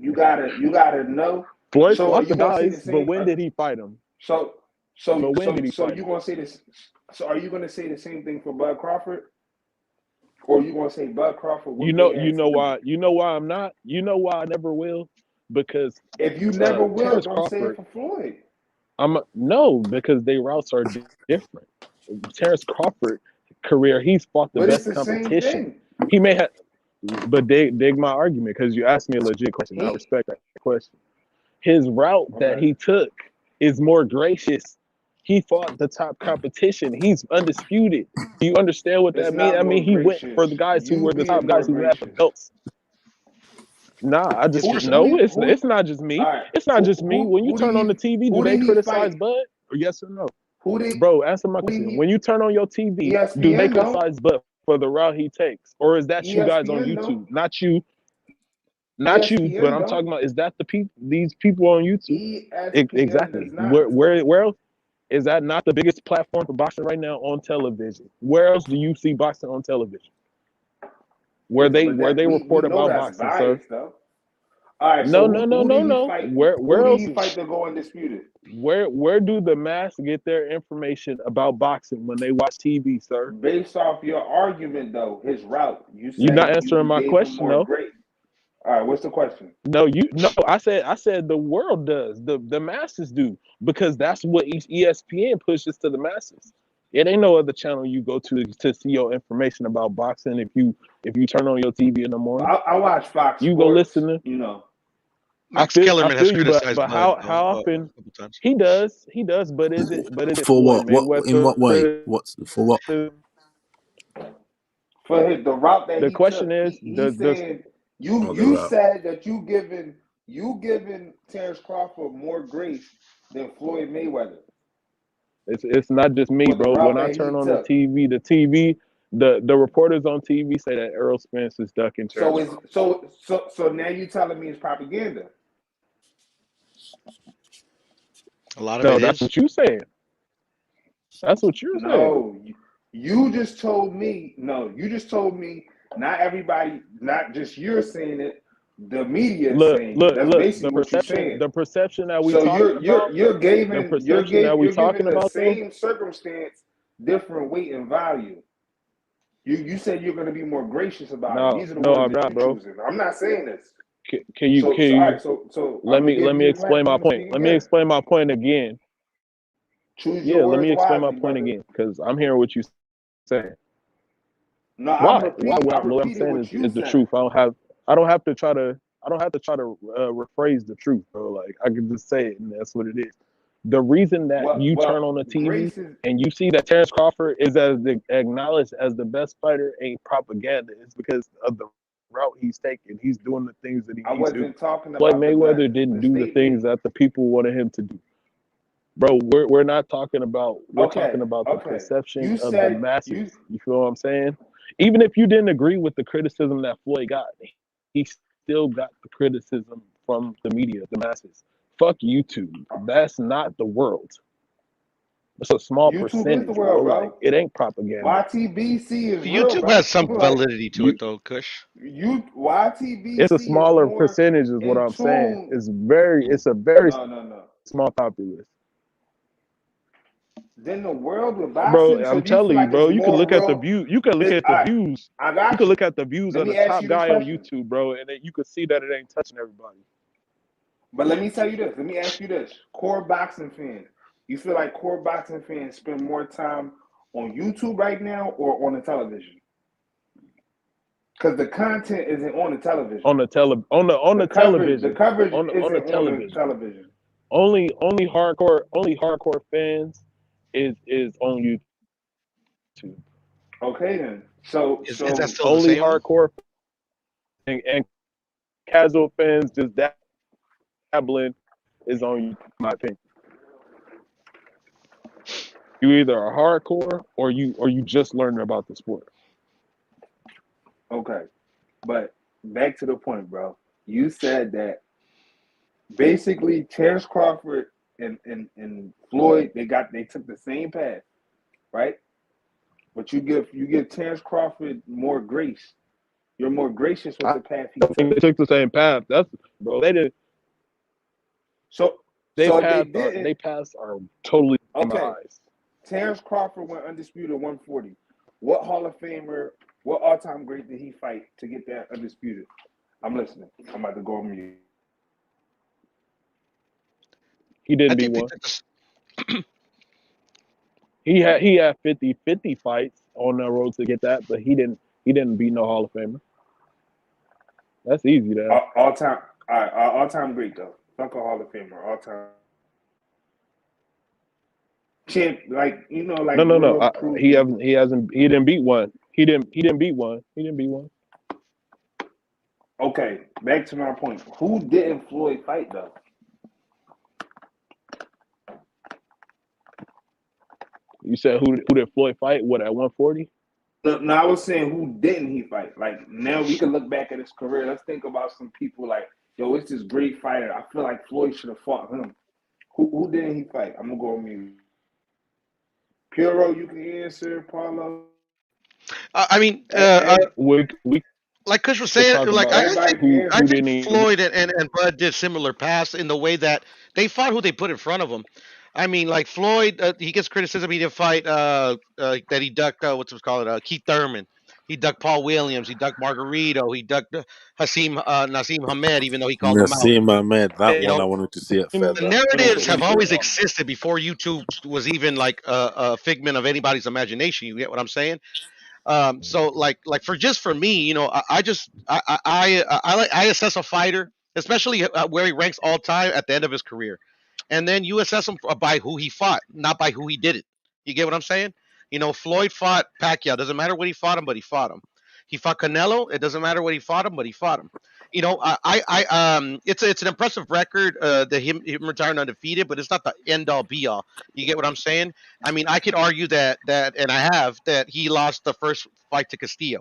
you gotta know. Floyd So fought the guys, but when did he fight them? So you gonna say this? So are you gonna say the same thing for Bud Crawford? Or you gonna say Bud Crawford? You know why I'm not. You know why I never will? Because if you never will, Terrence don't Crawford, say it for Floyd. No, because their routes are different. Terrence Crawford career, he's fought the best competition. He may have, but dig my argument because you asked me a legit question. I respect that question. His route that he took is more gracious. He fought the top competition. He's undisputed. Do you understand what that means? I mean, he went for the guys who were the top guys who had the belts. Nah, I just no. It's not just me. It's not just me. When you turn on the TV, do they criticize Bud? Or yes or no? Bro, answer my question. When you turn on your TV, do they criticize Bud for the route he takes, or is that you guys on YouTube? Not you, but I'm talking about is that these people on YouTube? Exactly. Where else is that not the biggest platform for boxing right now on television? Where else do you see boxing on television? Where they report about boxing, biased, sir? Though. All right, no. Where else did he fight to go undisputed? Where do the mass get their information about boxing when they watch TV, sir? Based off your argument, though, his route. You're not answering my question, though. All right, what's the question? No, I said the world does. The masses do because that's what ESPN pushes to the masses. It ain't no other channel you go to see your information about boxing. If you turn on your TV in the morning, I watch Fox. You Sports, go listen to. You know, Max Kellerman has criticized but how often he does, but is it for what? Mayweather, in what way? What's for what? For the route that the question took. is, you said that you giving Terrence Crawford more grace than Floyd Mayweather. It's not just me, bro. When I turn on the TV, the reporters on TV say that Errol Spence is ducking Terrence Crawford. So now you telling me it's propaganda? A lot of it that's is. what you saying. That's what you're saying. No, you just told me. No, you just told me. Not everybody, not just you're saying it. The media is saying it. That's basically what you're saying. The perception that we you're giving the same them? Circumstance, different weight and value. You said you're going to be more gracious about it. These are the words that you're choosing. I'm not saying this. Can you let me explain my point. Let me explain my point again. Let me explain my point again because I'm hearing what you're saying. No, why? What I'm saying is the truth. I don't have to try to rephrase the truth, bro. Like I can just say it, and that's what it is. The reason that you turn on the TV and you see that Terrence Crawford is acknowledged as the best fighter ain't propaganda. It's because of the route he's taking. He's doing the things that he needs to do. Floyd Mayweather didn't do the things that the people wanted him to do. Bro, we're not talking about talking about the perception of the masses. You feel what I'm saying? Even if you didn't agree with the criticism that Floyd got, he still got the criticism from the media, the masses. Fuck YouTube. That's not the world. It's a small YouTube is the percentage, bro. world, Like bro. it ain't propaganda. YTBC is real, YouTube bro. has some Like validity to You, it, though, Kush. it's a YTBC is smaller more percentage, is what in I'm saying. tune. It's a very No. small populace, Then the world with bro. boxing. So I'm do you feel telling you, like it's bro. You can more look at the real? view. You can look at All the right, views. I You can got you. look at the views Let of the me ask top you this guy on question. YouTube, bro, and you can see that it ain't touching everybody. But let me tell you this. Let me ask you this. Core boxing fans. You feel like core boxing fans spend more time on YouTube right now or on the television? Because the content isn't on the television. On the The television, coverage on the isn't on the television. television. Only hardcore fans is on YouTube. Okay then. So Is that so still the Only same though? hardcore and casual fans just dabbling is on YouTube, in my opinion. You either are hardcore or you just learning about the sport. okay. But back to the point, bro. You said that basically Terrence Crawford and Floyd they took the same path, right? But you give Terrence Crawford more grace. You're more gracious with I the path he don't think took. they took the same path. That's bro. They did. So They if they paths are didn't, they paths are totally in my okay. eyes. Terrence Crawford went undisputed 140. What Hall of Famer, what all time great did he fight to get that undisputed? I'm listening. I'm about to go on mute. He I didn't beat think they one. took this. He had 50 fights on the road to get that, but he didn't beat no Hall of Famer. That's easy to have. All time, all time great though. Fuck a Hall of Famer. All time champ, like No. real He proven. hasn't. He hasn't. He didn't beat one. He didn't beat one. He didn't beat one. Okay, back to my point. Who didn't Floyd fight though? You said who did Floyd fight? What at 140? No, I was saying who didn't he fight? Like now we can look back at his career. Let's think about some people like, yo, it's this great fighter. I feel like Floyd should have fought him. Who didn't he fight? I'm gonna go on mute. Puro, you can answer. Paulo, I mean, We like Kush was could saying, talk like about everybody can who I who answer. think didn't even. Floyd and Bud did similar paths in the way that they fought who they put in front of them. I mean, like Floyd, he gets criticism. He didn't fight that he ducked what's it called Keith Thurman. He ducked Paul Williams. He ducked Margarito. He ducked Nassim Hamed, even though he called him out. Nassim Ahmed, that You one I know, wanted to see at the Feather. narratives have He always existed before YouTube was even like a figment of anybody's imagination. You get what I'm saying? So like for me, I assess a fighter, especially where he ranks all time at the end of his career, and then you assess him by who he fought, not by who he did it. You get what I'm saying? Floyd fought Pacquiao. Doesn't matter what he fought him, but he fought him. He fought Canelo. It doesn't matter what he fought him, but he fought him. It's an impressive record that him retiring undefeated, but it's not the end all be all. You get what I'm saying? I mean, I could argue and I have that he lost the first fight to Castillo.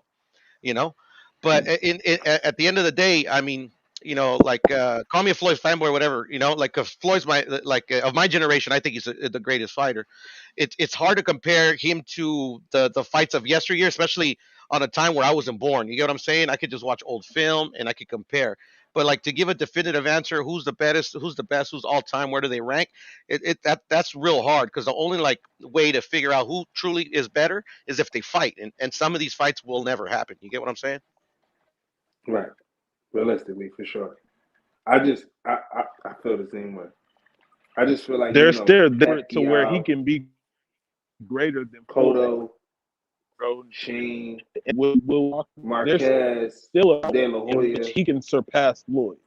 You know, but at the end of the day, I mean, call me a Floyd fanboy or whatever. Like if Floyd's of my generation, I think he's the greatest fighter. It's hard to compare him to the fights of yesteryear, especially on a time where I wasn't born. You get what I'm saying? I could just watch old film and I could compare. But like to give a definitive answer, who's the best, who's all time, where do they rank? That's real hard because the only like way to figure out who truly is better is if they fight, and some of these fights will never happen. You get what I'm saying? Right, realistically, for sure. I feel the same way. I just feel like There's there to where he Pacquiao, can be greater than Floyd, Cotto, bro. Shane, And there's Marquez, still a De La in which Hoya. he can surpass Floyd.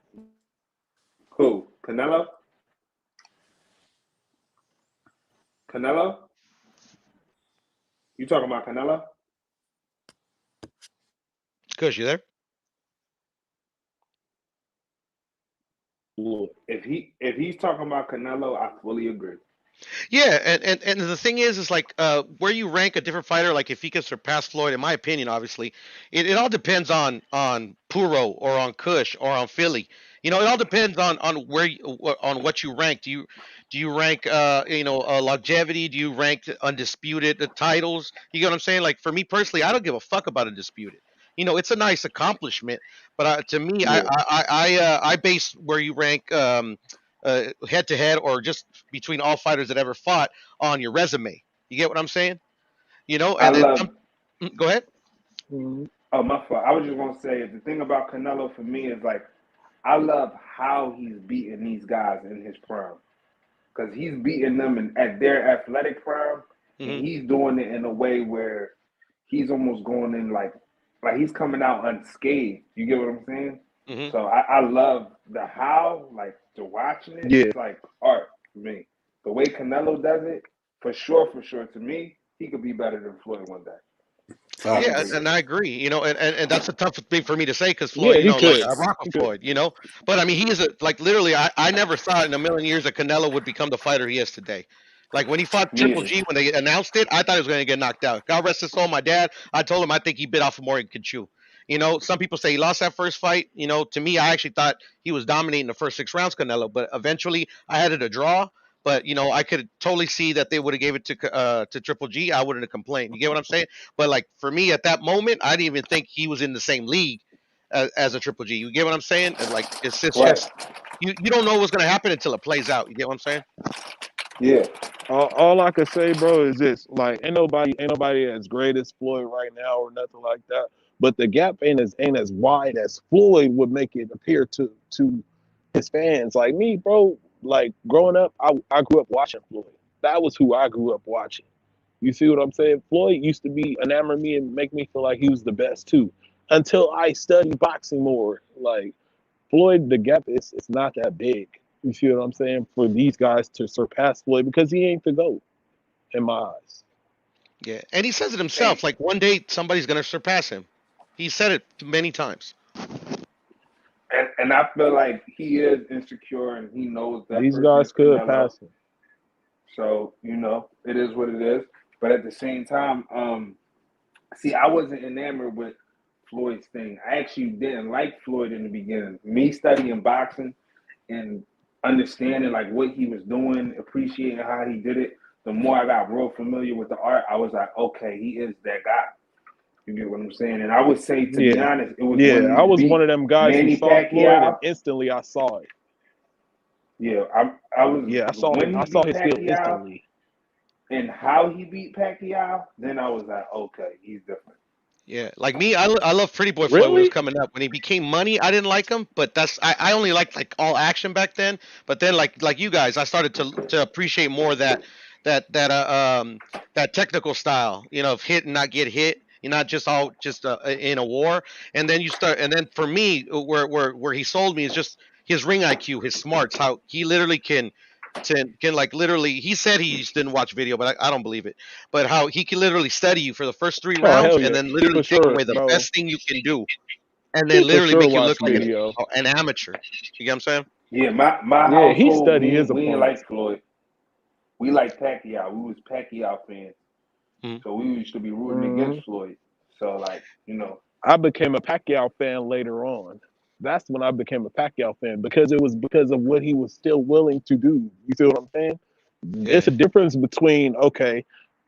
Who? Canelo? Canelo? You talking about Canelo? Kush, you there? Floyd. If he's talking about Canelo, I fully agree. Yeah, and the thing is like where you rank a different fighter, like if he could surpass Floyd, in my opinion, obviously, it all depends on Puro or on Kush or on Philly. You know, it all depends on where on what you rank. Do you rank longevity? Do you rank undisputed titles? You get what I'm saying? Like for me personally, I don't give a fuck about undisputed. You know, it's a nice accomplishment, but to me, I Yeah, I I, I base where you rank head to head or just between all fighters that ever fought on your resume. You get what I'm saying? You know, I and then love. go ahead. Oh, my fault. I was just gonna say the thing about Canelo for me is like I love how he's beating these guys in his prime because he's beating them at their athletic prime, and Hmm. he's doing it in a way where he's almost going in like he's coming out unscathed. You get what I'm saying? Hmm. So I love the how, like to watching it. Yeah. It's like art for me. The way Canelo does it, for sure, for sure. To me, he could be better than Floyd one day. I Yeah, believe and it. I agree. You know, and that's a tough thing for me to say because Floyd, Yeah, you he know, like could. I rock with He could. Floyd, you know. But I mean, he is like literally, I never thought in a million years that Canelo would become the fighter he is today. Like when he fought Triple Yeah, G, when they announced it, I thought he was going to get knocked out. God rest his soul, my dad. I told him I think he bit off more than he could chew. You know, some people say he lost that first fight. You know, to me, I actually thought he was dominating the first 6 rounds, Canelo. But eventually, I had it a draw. But you know, I could totally see that they would have gave it to Triple G. I wouldn't have complained. You get what I'm saying? But like for me at that moment, I didn't even think he was in the same league as a Triple G. You get what I'm saying? And like it's right. just you don't know what's gonna happen until it plays out. You get what I'm saying? Yeah, All I could say, bro, is this: like, ain't nobody as great as Floyd right now, or nothing like that. But the gap ain't as wide as Floyd would make it appear to his fans. Like me, bro. Like growing up, I grew up watching Floyd. That was who I grew up watching. You see what I'm saying? Floyd used to be enamor me and make me feel like he was the best too. Until I studied boxing more. Like Floyd, the gap is it's not that big. You see what I'm saying? For these guys to surpass Floyd because he ain't the GOAT in my eyes. Yeah, and he says it and himself. Like one day somebody's gonna surpass him. He said it many times. and I feel like he is insecure and he knows that These person is guys could Canelo. pass him. So it is what it is. But at the same time, see, I wasn't enamored with Floyd's thing. I actually didn't like Floyd in the beginning. Me studying boxing and understanding like what he was doing, appreciating how he did it. The more I got real familiar with the art, I was like, okay, he is that guy. You get what I'm saying? And I would say, to be Yeah. honest, it was Yeah. when I he was one beat of them guys who Manny saw Floyd and Pacquiao. instantly I saw it. Yeah, I was Yeah, when he I saw beat his skill Pacquiao instantly. and how he beat Pacquiao. Then I was like, okay, he's different. Yeah, like me, I love Pretty Boy Floyd when it was Really? coming up. When he became money, I didn't like him, but I only liked like all action back then. But then like you guys, I started to appreciate more that that uh that technical style, you know, of hit and not get hit. You're not just all just in a war. And then you start, and then for me, where he sold me is just his ring IQ, his smarts, how he literally can like literally. He said he just didn't watch video, but I don't believe it, but how he can literally study you for the first three Oh rounds hell and yeah. then He literally for take sure, away the bro. best thing you can do and He then for literally sure make you look watched like video. an amateur. You get what I'm saying? Yeah, my Yeah, he household, studied we his we ain't opponents. like Floyd. We like Pacquiao. We was Pacquiao fans, Mhm. so we used to be rooting Hmm. against Floyd. So like, I became a Pacquiao fan later on. That's when I became a Pacquiao fan because it was because of what he was still willing to do. You feel what I'm saying? It's Yeah. a difference between, okay,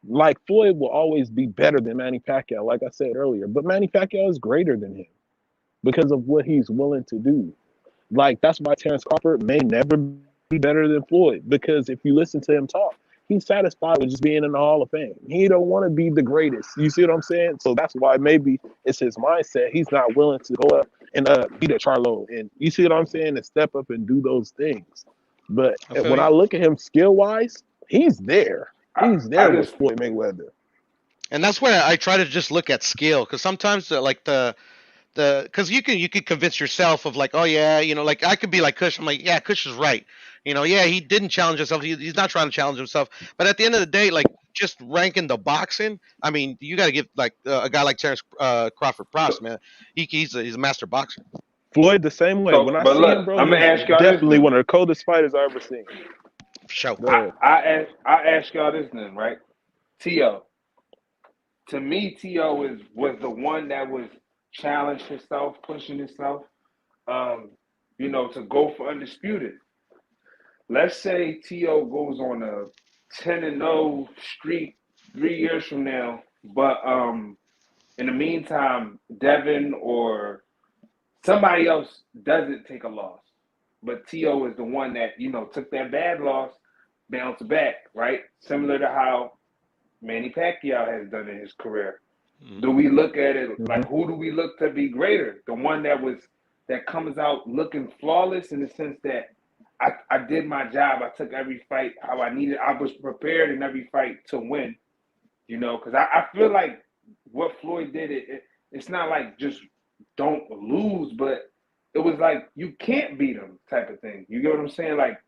like Floyd will always be better than Manny Pacquiao, like I said earlier, but Manny Pacquiao is greater than him because of what he's willing to do. Like that's why Terrence Crawford may never be better than Floyd because if you listen to him talk, he's satisfied with just being in the Hall of Fame. He don't want to be the greatest. You see what I'm saying? So that's why maybe it's his mindset. He's not willing to go up and beat a Charlo, and you see what I'm saying, and step up and do those things. But I feel when you. I look at him skill wise, he's there. I He's I there with just Floyd Mayweather. And that's where I try to just look at skill because sometimes like the because you can convince yourself of like, oh yeah, you know, like I could be like Kush. I'm like, yeah, Kush is right. You know, yeah, he didn't challenge himself. He's not trying to challenge himself. But at the end of the day, like just ranking the boxing, I mean, you got to give like a guy like Terrence Crawford props, so man. He's a master boxer. Floyd the same way. When I but see look, him, bro, I'm gonna he's ask y'all this definitely then. one of the coldest fighters I ever seen. Show. I ask y'all this then, right? T.O. To me, T.O. was the one that was challenged himself, pushing himself, to go for undisputed. Let's say T.O. goes on a 10-0 streak 3 years from now, but in the meantime, Devin or somebody else doesn't take a loss. But T.O. is the one that, took that bad loss, bounced back, right? Similar to how Manny Pacquiao has done in his career. Mm-hmm. Do we look at it like, who do we look to be greater? The one that comes out looking flawless in the sense that I did my job. I took every fight how I needed. I was prepared in every fight to win, because I feel like what Floyd did, it's not like just don't lose, but it was like you can't beat him type of thing. You get what I'm saying? Like,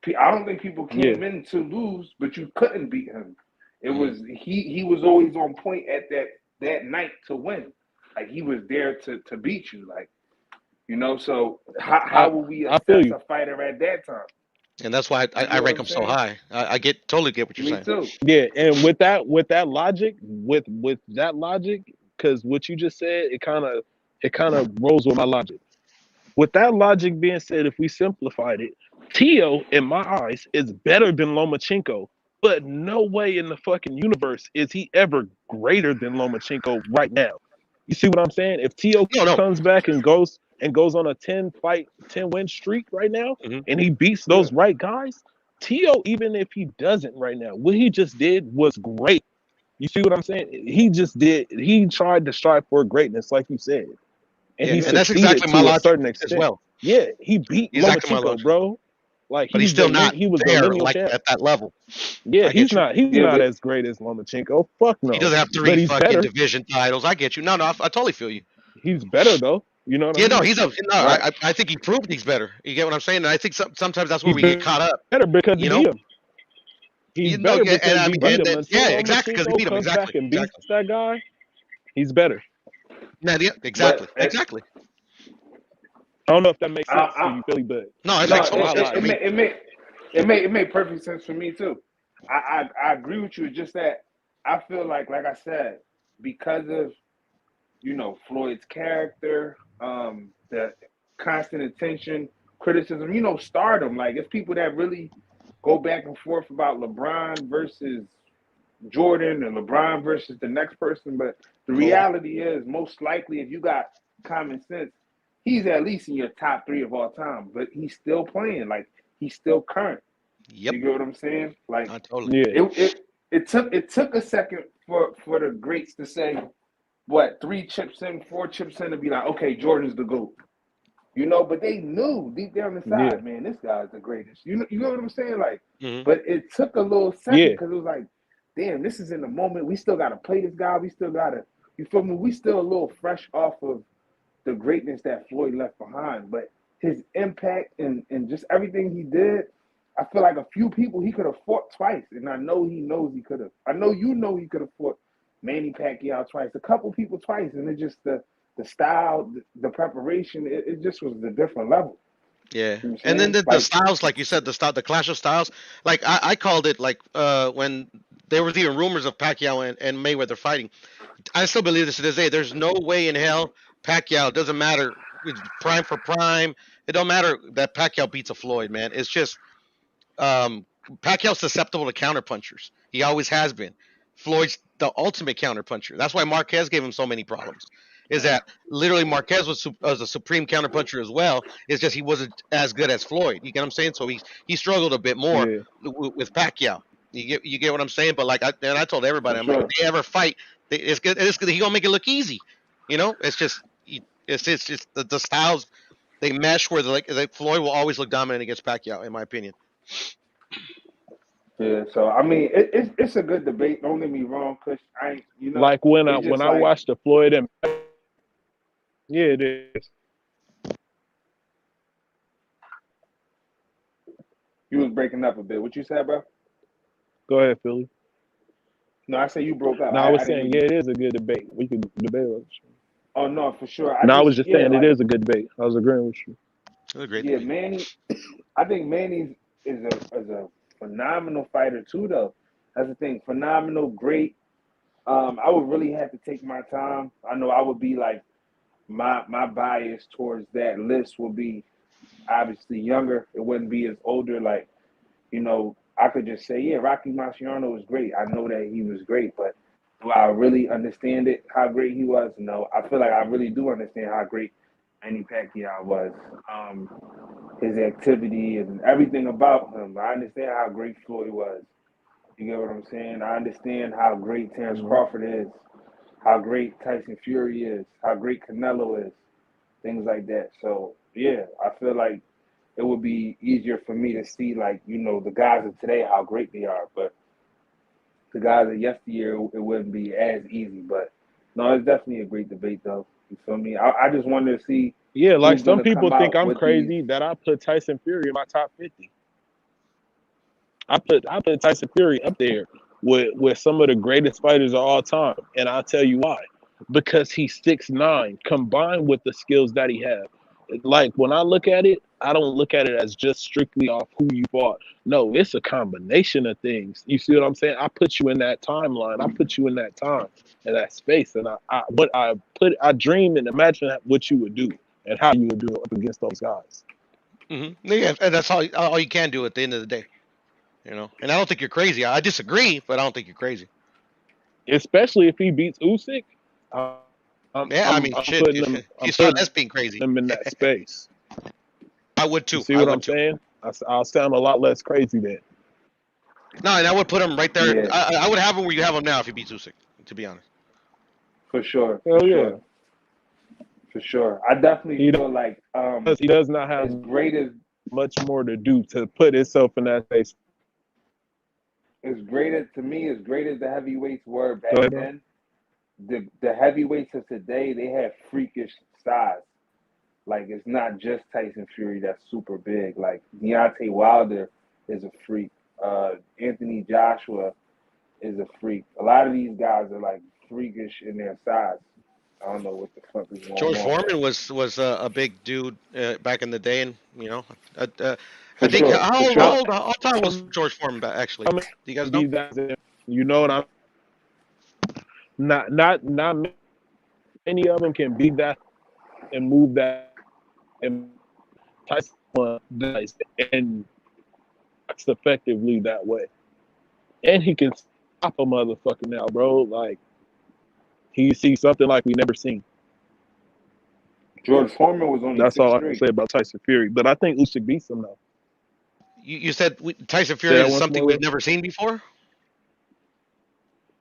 I don't think people came in to lose, but you couldn't beat him. It was he was always on point at that night to win. Like, he was there to beat you. Like, so how will we I feel assess you. a fighter at that time? And that's why I rank him so high. I totally get what you're saying. Me too. Yeah, and with that logic, with that logic, because what you just said, it kind of rolls with my logic. With that logic being said, if we simplified it, Tio, in my eyes, is better than Lomachenko, but no way in the fucking universe is he ever greater than Lomachenko right now. You see what I'm saying? If Tio comes back and goes on a 10 win streak right now, and he beats those right guys, Tio, even if he doesn't right now, what he just did was great. You see what I'm saying? He tried to strive for greatness, like you said. And he and that's succeeded exactly my to a logic certain as extent. well. Yeah, he beat Exactly my Lomachenko, logic. bro. Like, But he's still not he was the there lineal like champ. at that level. Yeah, I get you. He's not as great as Lomachenko. Fuck no. He doesn't have 3 But he's fucking better. division titles. I get you. No, I totally feel you. He's better though. You know what I Yeah, mean? no, I think he proved he's better. You get what I'm saying? And I think sometimes that's where He's we get caught up. better because he You know? beat him. He's better because he beat him. Until exactly, because he beat Lomachenko him. comes Exactly. back and beats that guy, he's better. Exactly. But Exactly. I don't know if that makes sense to you, Philly, but No, it that's makes total my sense to logic. me. It made perfect sense for me too. I agree with you. It's just that I feel like I said, because of Floyd's character, the constant attention, criticism, stardom. Like, it's people that really go back and forth about LeBron versus Jordan and LeBron versus the next person. But the reality is, most likely, if you got common sense, he's at least in your top 3 of all time. But he's still playing. Like, he's still current. Yep. You get what I'm saying? Like, totally. It took a second for the greats to say, what, 3 chips in, 4 chips in, to be like, okay, Jordan's the GOAT. But they knew deep down inside, man, this guy's the greatest. You know what I'm saying? Like, but it took a little second because it was like, damn, this is in the moment. We still got to play this guy. We still got to, you feel me? We still a little fresh off of the greatness that Floyd left behind. But his impact and just everything he did, I feel like a few people he could have fought twice. And I know he knows he could have. I know he could have fought Manny Pacquiao twice, a couple people twice. And it just, the style, the preparation, it just was a different level. Yeah, You know and then the like, styles, like you said, the clash of styles. Like I called it, like when there was even rumors of Pacquiao and Mayweather fighting. I still believe this to this day. There's no way in hell Pacquiao, doesn't matter, it's prime for prime. It don't matter that Pacquiao beats a Floyd, man. It's just Pacquiao's susceptible to counterpunchers. He always has been. Floyd's the ultimate counterpuncher. That's why Marquez gave him so many problems. Is that literally Marquez was a supreme counterpuncher as well. It's just he wasn't as good as Floyd. You get what I'm saying? So he struggled a bit more with Pacquiao. You get what I'm saying? But like I told everybody, I'm like, if they ever fight, he gonna make it look easy. It's just the styles they mesh where Floyd will always look dominant against Pacquiao, in my opinion. Yeah, so I mean, it's a good debate. Don't get me wrong, cause like when I watched the Floyd and it is. You was breaking up a bit. What you said, bro? Go ahead, Philly. No, I said you broke up. No, I was saying, it is a good debate. We could debate on it. Oh no, for sure. I was just saying it is a good debate. I was agreeing with you. Manny. I think Manny is a phenomenal fighter too, though. That's the thing. Phenomenal, great. I would really have to take my time. I know I would be like my bias towards that list will be obviously younger. It wouldn't be as older. Like, I could just say, yeah, Rocky Marciano was great. I know that he was great, but do I really understand it? How great he was? No, I feel like I really do understand how great Manny Pacquiao was. His activity and everything about him. I understand how great Floyd was. You get what I'm saying? I understand how great Terrence Crawford is, how great Tyson Fury is, how great Canelo is, things like that. So, yeah, I feel like it would be easier for me to see, like, the guys of today, how great they are. But the guys of yesteryear, it wouldn't be as easy. But, no, it's definitely a great debate, though. You feel me? I just wanted to see Yeah, like who's going some to people come think out I'm with these. crazy that I put Tyson Fury in my top 50. I put Tyson Fury up there with some of the greatest fighters of all time, and I'll tell you why. Because he's 6'9", combined with the skills that he has. Like when I look at it, I don't look at it as just strictly off who you fought. No, it's a combination of things. You see what I'm saying? I put you in that timeline. I put you in that time and that space, and I dream and imagine what you would do and how you would do it up against those guys. Yeah, and that's all you can do at the end of the day. And I don't think you're crazy. I disagree, but I don't think you're crazy. Especially if he beats Usyk. I'm Yeah, I mean, shit. putting him. I'm You saw putting that's being crazy. him in that space. I would You too. see what I'm saying? I'll sound a lot less crazy then. No, and I would put him right there. Yeah, I would have him where you have him now if he beats Usyk. To be honest. for sure. Hell yeah. For sure. I definitely feel like he does not have as great as much more to do to put himself in that space. as great as the heavyweights were back Go ahead, bro. then, the heavyweights of today, they have freakish size. Like, it's not just Tyson Fury that's super big. Like, Deontay Wilder is a freak. Anthony Joshua is a freak. A lot of these guys are like freakish in their size. I don't know what the fuck is going George on. Foreman was a big dude back in the day, and I For think sure. For sure. how tall was George Foreman back, actually? Do you guys know? You know what I'm? Not many of them can beat that and move that and Tyson nice and acts effectively that way. And he can stop a motherfucker now, bro. Like he sees something like we never seen. George Foreman was only That's all I 6'3". can say about Tyson Fury. But I think Usyk beats him though. You said Tyson Say Fury that is once something more. we've never seen before.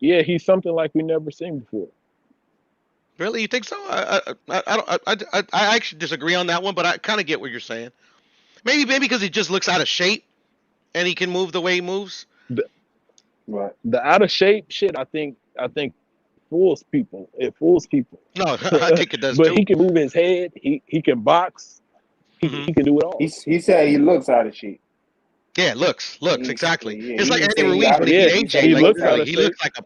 Yeah, he's something like we never seen before. Really, you think so? I actually disagree on that one, but I kind of get what you're saying. Maybe because he just looks out of shape and he can move the way he moves. The out of shape shit, I think fools people. It fools people. No, I think it does But too. he can move his head. He can box. He can do it all. He said he looks out of shape. Yeah, looks exactly. Yeah, it's he like didn't Andy say he Ruiz out when of he beat shape. He said AJ. he Like, looks out of he shape. looks like a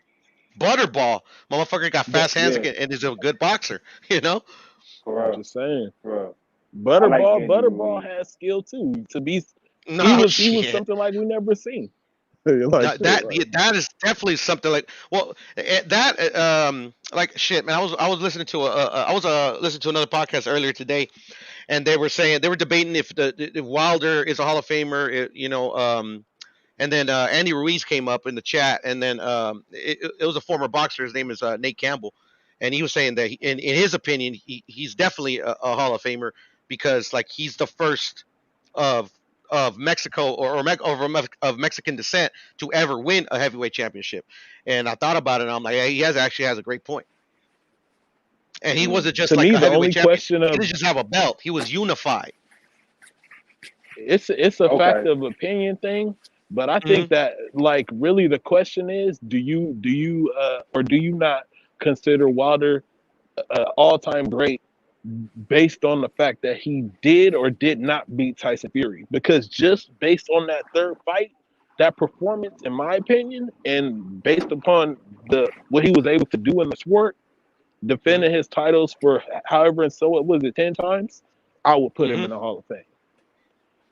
butterball. Motherfucker got fast hands Yeah. and is a good boxer. You know. I'm just saying. I like Andy Butterball Ruiz. has skill too. To be, No, he was something like we never seen. Like, that is definitely something like like shit, man. I was listening to listening to another podcast earlier today, and they were debating if Wilder is a Hall of Famer, and then Andy Ruiz came up in the chat, and then it was a former boxer. His name is Nate Campbell, and he was saying that in his opinion, he's definitely a Hall of Famer because like he's the first of Mexico of Mexican descent to ever win a heavyweight championship. And I thought about it, and I'm like, hey, he actually has a great point. And he wasn't just to like me, a the heavyweight only champion. question He of didn't just have a belt; he was unified. It's a fact of opinion thing, but I think that like really the question is, do you or do you not consider Wilder all-time great based on the fact that he did or did not beat Tyson Fury? Because just based on that third fight, that performance, in my opinion, and based upon what he was able to do in the sport, defending his titles for however and so it was 10 times, I would put him in the Hall of Fame.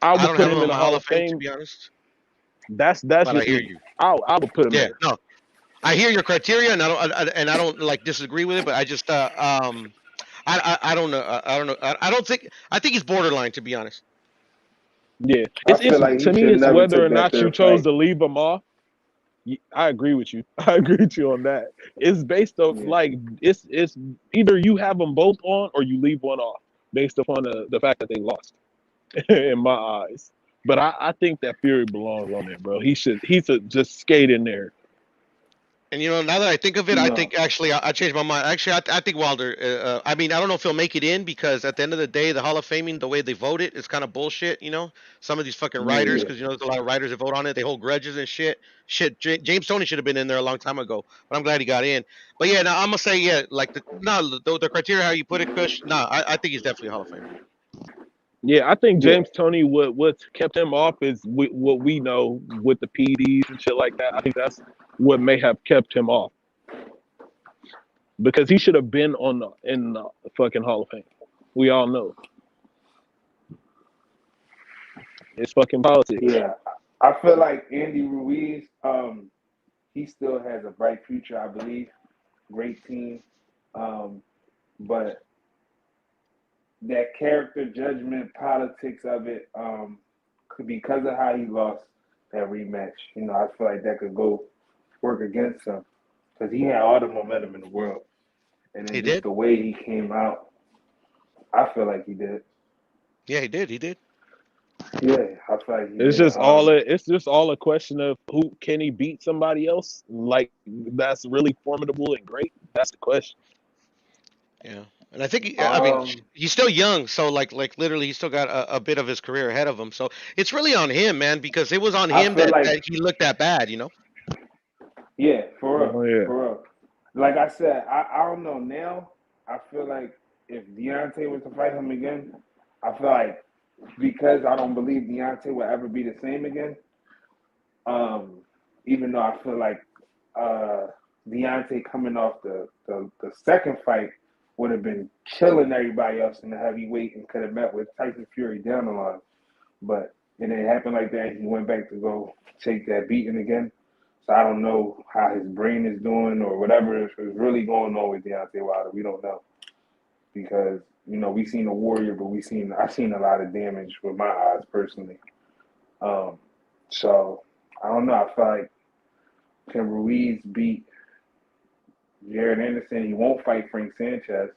I I would don't put have him him in in the my Hall Hall of of Fame, to Fame. be honest. That's But I just hear me. you. I would put him Yeah, there. no, I hear your criteria, and I don't like disagree with it, but I just I don't know. I don't know. I don't think. I think he's borderline, to be honest. Yeah, I it's feel like he to me should it's never whether took or that not you third chose fight. to leave him off. I agree with you. I agree with you on that. It's based off Yeah, like it's either you have them both on or you leave one off based upon the fact that they lost in my eyes. But I think that Fury belongs on there, bro. He should just skate in there. And now that I think of it, I no, think actually I changed my mind. Actually, I think Wilder. I mean, I don't know if he'll make it in because at the end of the day, the Hall of Faming, the way they vote it, is kind of bullshit. Some of these fucking Yeah. writers, yeah, because there's a lot of writers that vote on it. They hold grudges and shit. Shit, James Toney should have been in there a long time ago, but I'm glad he got in. But yeah, now I'm gonna say like the criteria how you put it, Kush. I think he's definitely a Hall of Famer. Yeah, I think yeah, James Toney, what's kept him off is what we know with the PDs and shit like that. I think that's what may have kept him off because he should have been in the fucking Hall of Fame. We all know it's fucking politics. yeah. I feel like Andy Ruiz, he still has a bright future, I believe. Great team, but that character judgment politics of it, because of how he lost that rematch. I feel like that could go work against him because he had all the momentum in the world, and He then just did. the way he came out, I feel like he did. Yeah, he did. He did. Yeah, I feel like he It's did. just all a question of who can he beat somebody else like that's really formidable and great. That's the question. Yeah, and I think I mean um, he's still young, so like literally he's still got a bit of his career ahead of him. So it's really on him, man, because it was on I him feel that like he looked that bad. yeah, for real, Oh yeah. for real. Like I said, I don't know now. I feel like if Deontay was to fight him again, I feel like because I don't believe Deontay will ever be the same again. Um, Even though I feel like uh, Deontay coming off the second fight would have been killing everybody else in the heavyweight and could have met with Tyson Fury down the line. But it didn't happen like that. He went back to go take that beating again. So I don't know how his brain is doing or whatever is really going on with Deontay Wilder. We don't know because we seen a warrior, but I've seen a lot of damage with my eyes personally. Um, so I don't know. I feel like can Ruiz beat Jared Anderson? He won't fight Frank Sanchez.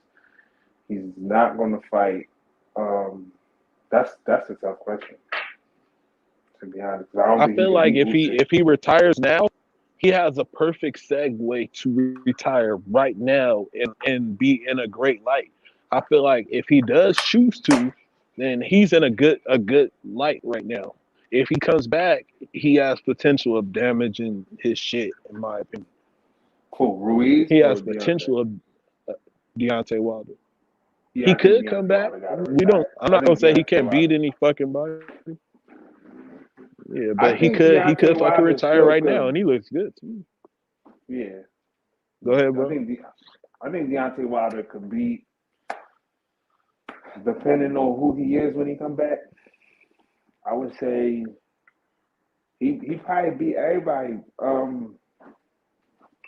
He's not going to fight. Um, that's a tough question to be honest. 'Cause I don't I think he feel could like beat if Usyk. he retires now, he has a perfect segue to retire right now and be in a great light. I feel like if he does choose to, then he's in a good light right now. If he comes back, he has potential of damaging his shit, in my opinion. Who, Ruiz He or has Deontay? potential of uh, Deontay Wilder. Yeah, He I think could come Deontay back. Wilder got to We don't. retire. I'm I not gonna think say he Deontay can't beat Wilder. any fucking body. Yeah, I but he think could. He Deontay could fucking Wilder retire still right now, and could. he looks good too. Yeah, Go ahead, I bro. think I think Deontay Wilder could beat, depending on who he is when he come back. I would say he probably beat everybody.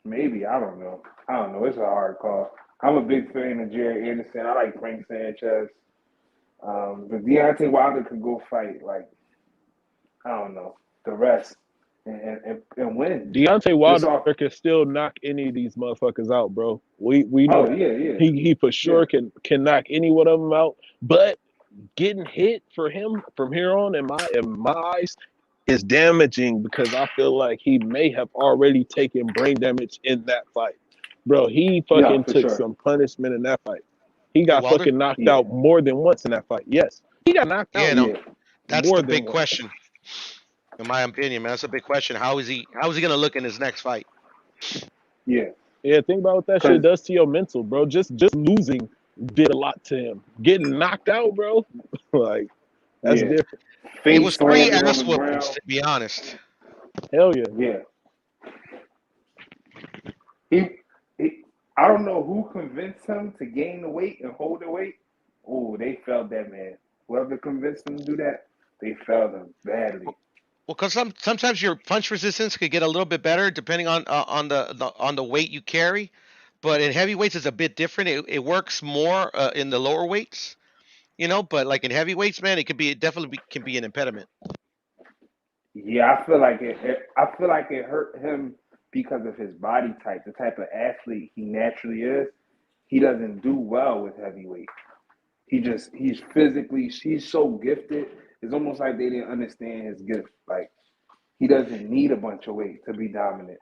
Maybe I don't know. I don't know. It's a hard call. I'm a big fan of Jared Anderson. I like Frank Sanchez. But Deontay Wilder could go fight like I don't know the rest and win. Deontay Just Wilder off. can still knock any of these motherfuckers out, bro. We know Oh that. yeah, yeah, He for yeah. sure can knock any one of them out. But getting hit for him from here on, in my eyes, is damaging because I feel like he may have already taken brain damage in that fight, bro. He Yeah, fucking for took sure. some punishment in that fight. He Who, got Wilder? fucking knocked Yeah, out more than once in that fight. Yes, he got knocked Yeah, out no, yeah, that's more the than big once. question, in my opinion, man. That's a big question. How is he gonna look in his next fight? yeah. Yeah, think about what that shit Because does to your mental, bro. Just losing did a lot to him. Getting knocked out, bro, like that's yeah, different. It face was three slammed on ass the whoopings, ground. to be honest. Hell yeah. Yeah, he, he. I don't know who convinced him to gain the weight and hold the weight. Oh, they failed that man. Whoever convinced him to do that, they failed him badly. Well, because sometimes your punch resistance could get a little bit better depending on the weight you carry, but in heavyweights it's a bit different. It works more in the lower weights, but like in heavyweights, man, it definitely can be an impediment. Yeah, I feel like it hurt him because of his body type, the type of athlete he naturally is. He doesn't do well with heavyweight. He's so gifted. It's almost like they didn't understand his gift. Like he doesn't need a bunch of weight to be dominant.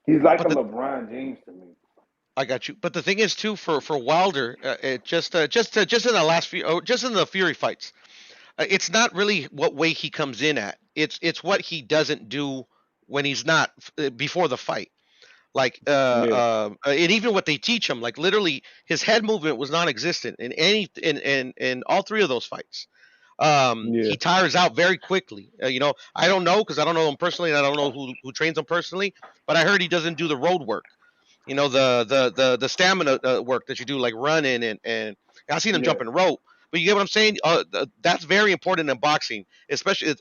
He's like But a the LeBron James to me. I got you. But the thing is too for Wilder, just in the last few, just in the Fury fights, it's not really what weight he comes in at. It's what he doesn't do when he's not before the fight. Like Yeah, and even what they teach him, like literally his head movement was non-existent in all three of those fights. yeah, He tires out very quickly. I don't know because I don't know him personally and I don't know who trains him personally, but I heard he doesn't do the road work. The stamina work that you do, like running and I've seen him Yeah. jumping rope. But you get what I'm saying? That's very important in boxing, especially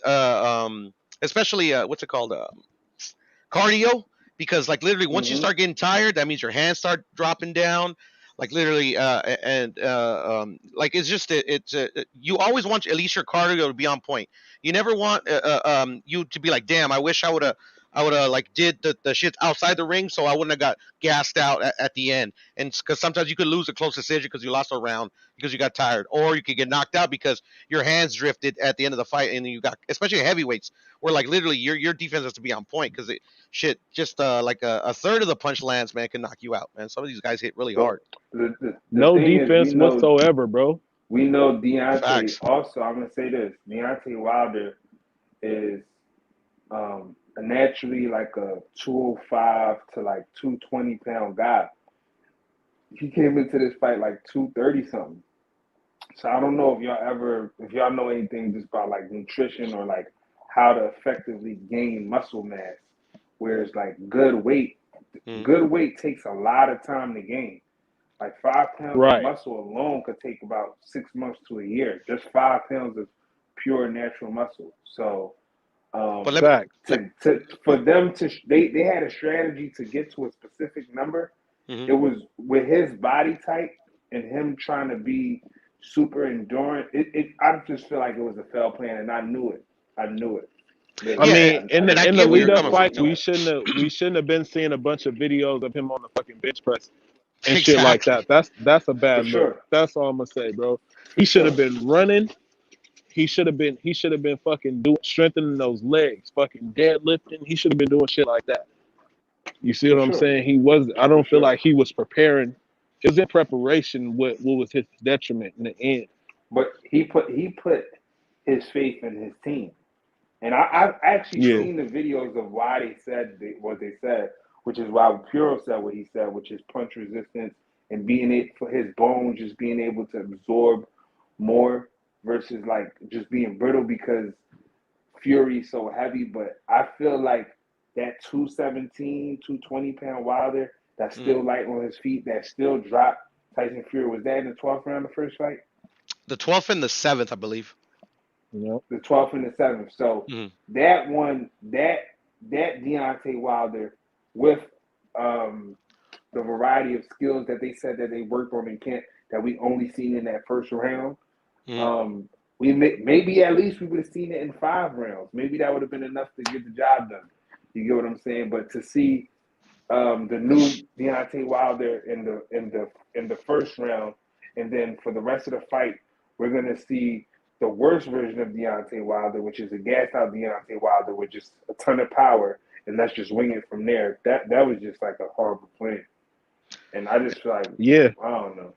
what's it called? Cardio, because like literally once you Hmm. start getting tired, that means your hands start dropping down. Like literally, like it's just you always want at least your cardio to be on point. You never want you to be like, damn, I would have like did the shit outside the ring, so I wouldn't have got gassed out at the end. And because sometimes you could lose a close decision because you lost a round because you got tired, or you could get knocked out because your hands drifted at the end of the fight, and you got, especially heavyweights, where like literally your defense has to be on point because shit, just like a third of the punch lands, man, can knock you out, man. Some of these guys hit really But hard. the no thing is, defense whatsoever, bro. we know Deontay. Facts. Also, I'm gonna say this: Deontay Wilder is naturally like a 205 to like 220 pound guy. He came into this fight like 230 something. So I don't know if y'all know anything just about like nutrition or like how to effectively gain muscle mass. Whereas like Mm. good weight takes a lot of time to gain. Like 5 pounds of Right. muscle alone could take about 6 months to a year. Just 5 pounds of pure natural muscle. So But um, Facts. to for them to they had a strategy to get to a specific number. mhm. It was with his body type and him trying to be super endurant. I just feel like it was a failed plan, and I knew it. I knew it. I Yeah, Literally, mean, I in and the I in the get where lead you're up coming from fight, too. we shouldn't have been seeing a bunch of videos of him on the fucking bench press and shit like Exactly. that. That's a for bad look. sure, That's all I'm gonna say, bro. He for should have sure, been running. He should have been fucking doing strengthening those legs, fucking deadlifting. He should have been doing shit like that. You see for what I'm sure, saying? He was. I for don't feel sure. like he was preparing. It was in preparation. What was his detriment in the end? But he put his faith in his team. And I've actually Yeah. seen the videos of why they said what they said, which is why Puro said what he said, which is punch resistance and being able for his bones just being able to absorb more versus like just being brittle because Fury's so heavy. But I feel like that 217, 220 pound Wilder that's Mhm. still light on his feet, that still dropped Tyson Fury. Was that in the 12th round of the first fight? The 12th and the 7th, I believe. You The 12th and the 7th. So Mhm. that one, that Deontay Wilder with um, the variety of skills that they said that they worked on in camp that we only seen in that first round. Mhm. Um, maybe at least we would have seen it in 5 rounds. Maybe that would have been enough to get the job done. You get what I'm saying? But to see the new Deontay Wilder in the first round, and then for the rest of the fight, we're gonna see the worst version of Deontay Wilder, which is a gas out Deontay Wilder with just a ton of power, and let's just wing it from there. That was just like a horrible plan, and I just feel like Yeah. I don't know.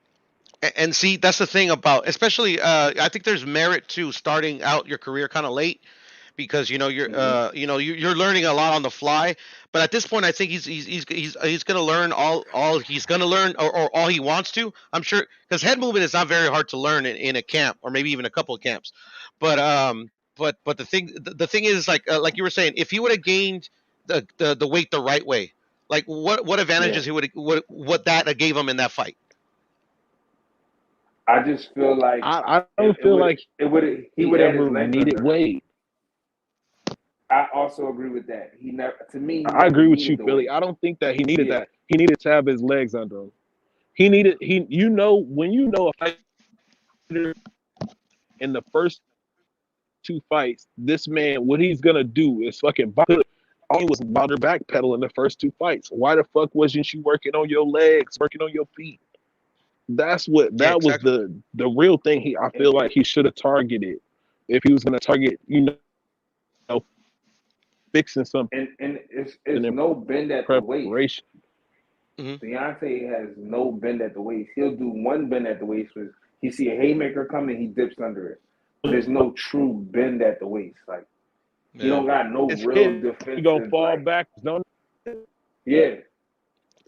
And see, that's the thing about, especially, I think there's merit to starting out your career kind of late because Hmm. you're learning a lot on the fly. But at this point, I think he's gonna learn all he's gonna learn or all he wants to. I'm sure because head movement is not very hard to learn in a camp or maybe even a couple of camps. But the thing is like you were saying, if he would have gained the weight the right way, like what Yeah, advantages he would what that gave him in that fight. I just feel like I it, don't it feel would like it would he he would have had his ever legs needed under him. weight. I also agree with that. He never, to me, he I never agree with needed you, the Philly. weight. I don't think that he needed Yeah, that. He needed to have his legs under him. When you know a fighter in the first two fights, this man, what he's gonna do is fucking box. All he was Wilder backpedaling the first two fights. Why the fuck wasn't you working on your legs, working on your feet? Yeah, That was exactly. the real thing. I and, feel like he should have targeted if he was gonna target, fixing something and it's in no bend at the waist. preparation. Hmm. Deontay has no bend at the waist. He'll do one bend at the waist, was he see a haymaker coming, he dips under it. But there's no true bend at the waist. Like he Yeah. don't got no It's real He gonna defensive fall like back, don't yeah.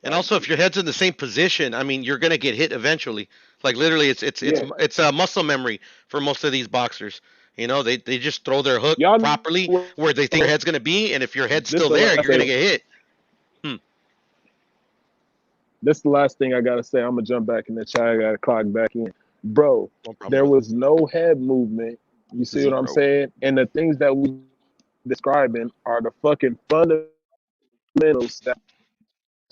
And Like also, if your head's in the same position, I mean, you're gonna get hit eventually. Like literally, yeah, it's a muscle memory for most of these boxers. You know, they just throw their hook y'all properly know where they think what? your head's gonna be, and if your head's This still the there, last you're gonna thing. get hit. Hmm. This the last thing I gotta say. I'm gonna jump back in the chat. I gotta clock back in, bro. No problem, There brother. was no head movement. You see what I'm Zero. saying? And the things that we describing are the fucking fundamentals that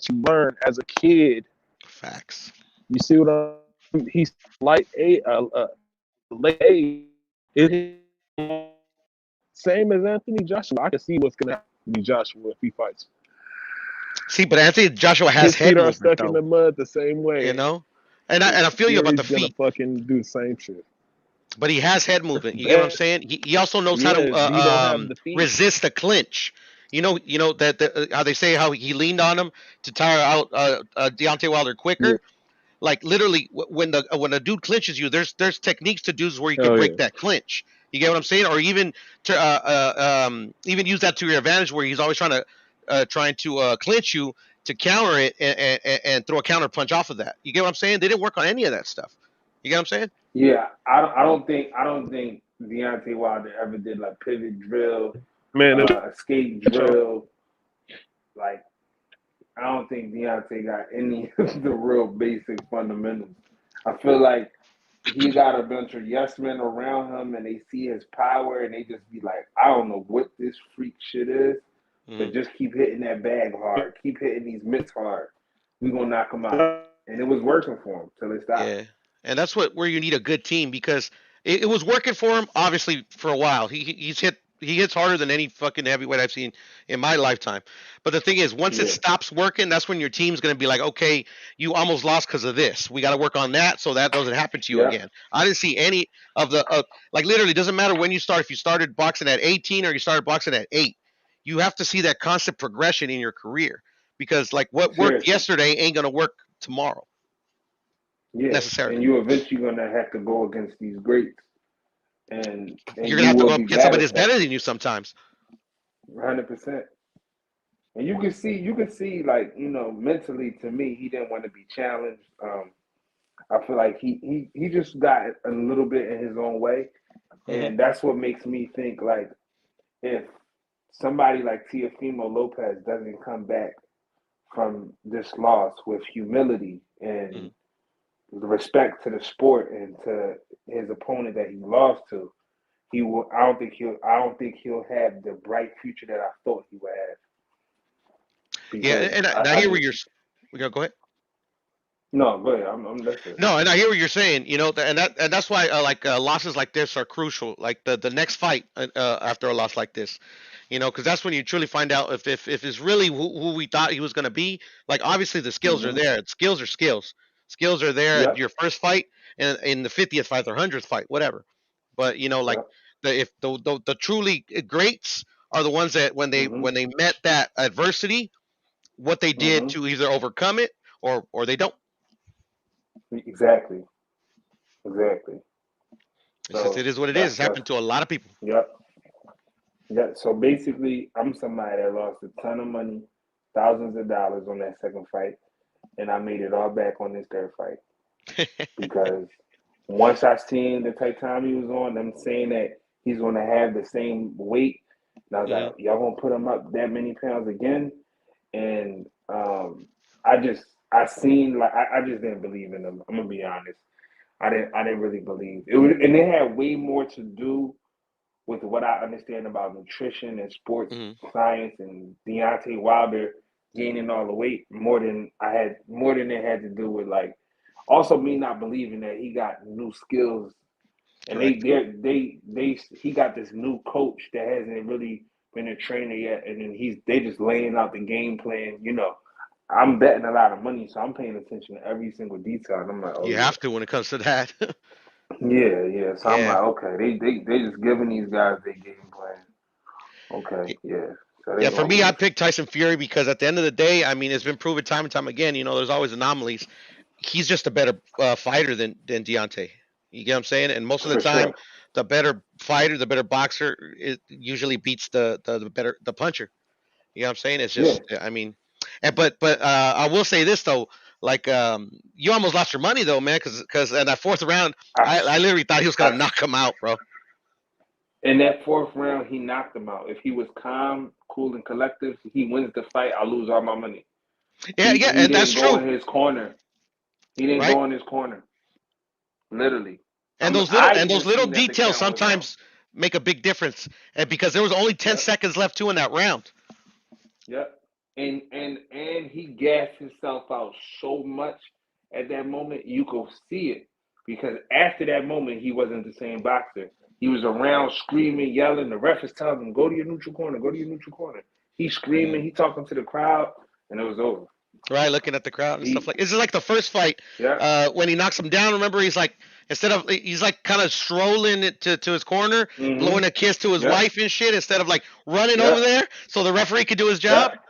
you learn as a kid. Facts. You see what he's light late age. It same as Anthony Joshua. I can see what's gonna happen to Joshua if he fights. See, but Anthony Joshua has His head feet are movement stuck in though. the mud the same You way. know, and I feel you about the Fury's gonna feet, fucking do the same shit. but he has head movement. You get what I'm Bad. saying? He also knows how to Yeah, he don't have the feet. resist a clinch. You know that how they say how he leaned on him to tire out Deontay Wilder Yeah. quicker. Like literally, when a dude clinches you, there's techniques to do where you can Oh break yeah. that clinch. You get what I'm saying? Or even to even use that to your advantage, where he's always trying to clinch you to counter it and throw a counter punch off of that. You get what I'm saying? They didn't work on any of that stuff. You get what I'm saying? yeah. I don't think Deontay Wilder ever did like pivot drill, Man, escape drill. Like I don't think Deontay got any of the real basic fundamentals. I feel like he got a bunch of yes men around him and they see his power and they just be like, I don't know what this freak shit is, Mm-hmm. but just keep hitting that bag hard, keep hitting these mitts hard. We gonna knock him out. And it was working for him till it stopped. Yeah, and that's where you need a good team because it was working for him obviously for a while. He hits harder than any fucking heavyweight I've seen in my lifetime. But the thing is, once it Yeah, stops working, that's when your team's gonna be like, okay, you almost lost because of this. We got to work on that so that doesn't happen to you yep, again. I didn't see any of the like literally it doesn't matter when you start. If you started boxing at 18 or you started boxing at 8, you have to see that constant progression in your career because like what worked seriously. yesterday ain't gonna work tomorrow Yeah. And necessarily. you eventually gonna have to go against these greats You're and gonna you have to will go be up against bad somebody at that's better that. than you sometimes. 100%. And you can see like, mentally to me, he didn't want to be challenged. I feel like he just got a little bit in his own way. Hmm. And that's what makes me think like if somebody like Teofimo Lopez doesn't come back from this loss with humility and Hmm. the respect to the sport and to his opponent that he lost to, he will. I don't think he'll have the bright future that I thought he would have Yeah, because and I I hear where just you're. We go ahead. no. Go ahead. I'm listening. No, and I hear what you're saying. You know, and that's why like losses like this are crucial. Like the next fight after a loss like this, because that's when you truly find out if it's really who we thought he was going to be. Like obviously the skills are Mm-hmm. there. Skills are skills. Skills are there at Yep. your first fight and in the 50th fight or 100th fight, whatever. But like Yep. the truly greats are the ones that Mm-hmm. when they met that adversity, what they did Mm-hmm. to either overcome it or they don't. Exactly. Exactly. It's just it So is what it is. It's that's happened to a lot of people. yep. Yeah. So basically, I'm somebody that lost a ton of money, thousands of dollars on that second fight, and I made it all back on this third fight because once I seen the type time he was on, them saying that he's going to have the same weight, and I was Hmm. like, y'all gonna put him up that many pounds again? And I just I seen like I just didn't believe in them. I'm gonna be honest. I didn't really believe it was, and they had way more to do with what I understand about nutrition and sports Hmm. science, and Deontay Wilder gaining all the weight more than it had to do with like also me not believing that he got new skills, and Correct. he got this new coach that hasn't really been a trainer yet, and then they just laying out the game plan. I'm betting a lot of money, so I'm paying attention to every single detail, and I'm like, oh You yeah, have to when it comes to that. yeah. So I'm Yeah. like, okay, they just giving these guys their game plan. Okay, yeah. So they Yeah, for gonna me, I lose. picked Tyson Fury because at the end of the day, I mean, it's been proven time and time again. There's always anomalies. He's just a better fighter than Deontay. You get what I'm saying? And most of the For time, sure. the better fighter, the better boxer, it usually beats the puncher. You know what I'm saying? It's Yeah. just, I mean, but I will say this though, like you almost lost your money though, man, because in that fourth round, I, I literally thought he was gonna I, knock him out, bro. in that fourth round, he knocked him out. If he was calm, cool, and collective, he wins the fight. I lose all my money. Yeah, yeah, He and that's didn't go true, in his corner. He didn't right? go in his corner. Literally. And I those even little seen that the details count was out. sometimes make a big difference, and because there was only 10 seconds left too in that round. Yep. And he gassed himself out so much at that moment, you could see it. Because after that moment, he wasn't the same boxer. He was around screaming, yelling. The ref is telling him, go to your neutral corner, go to your neutral corner. He's screaming, he talking to the crowd, and it was over. Right, looking at the crowd and stuff He like. This is like the first fight, yeah. when he knocks him down. Remember, he's like kind of strolling it to his corner, Mm-hmm. blowing a kiss to his Yep. wife and shit, instead of like running over Yep. there so the referee could do his job. Yep.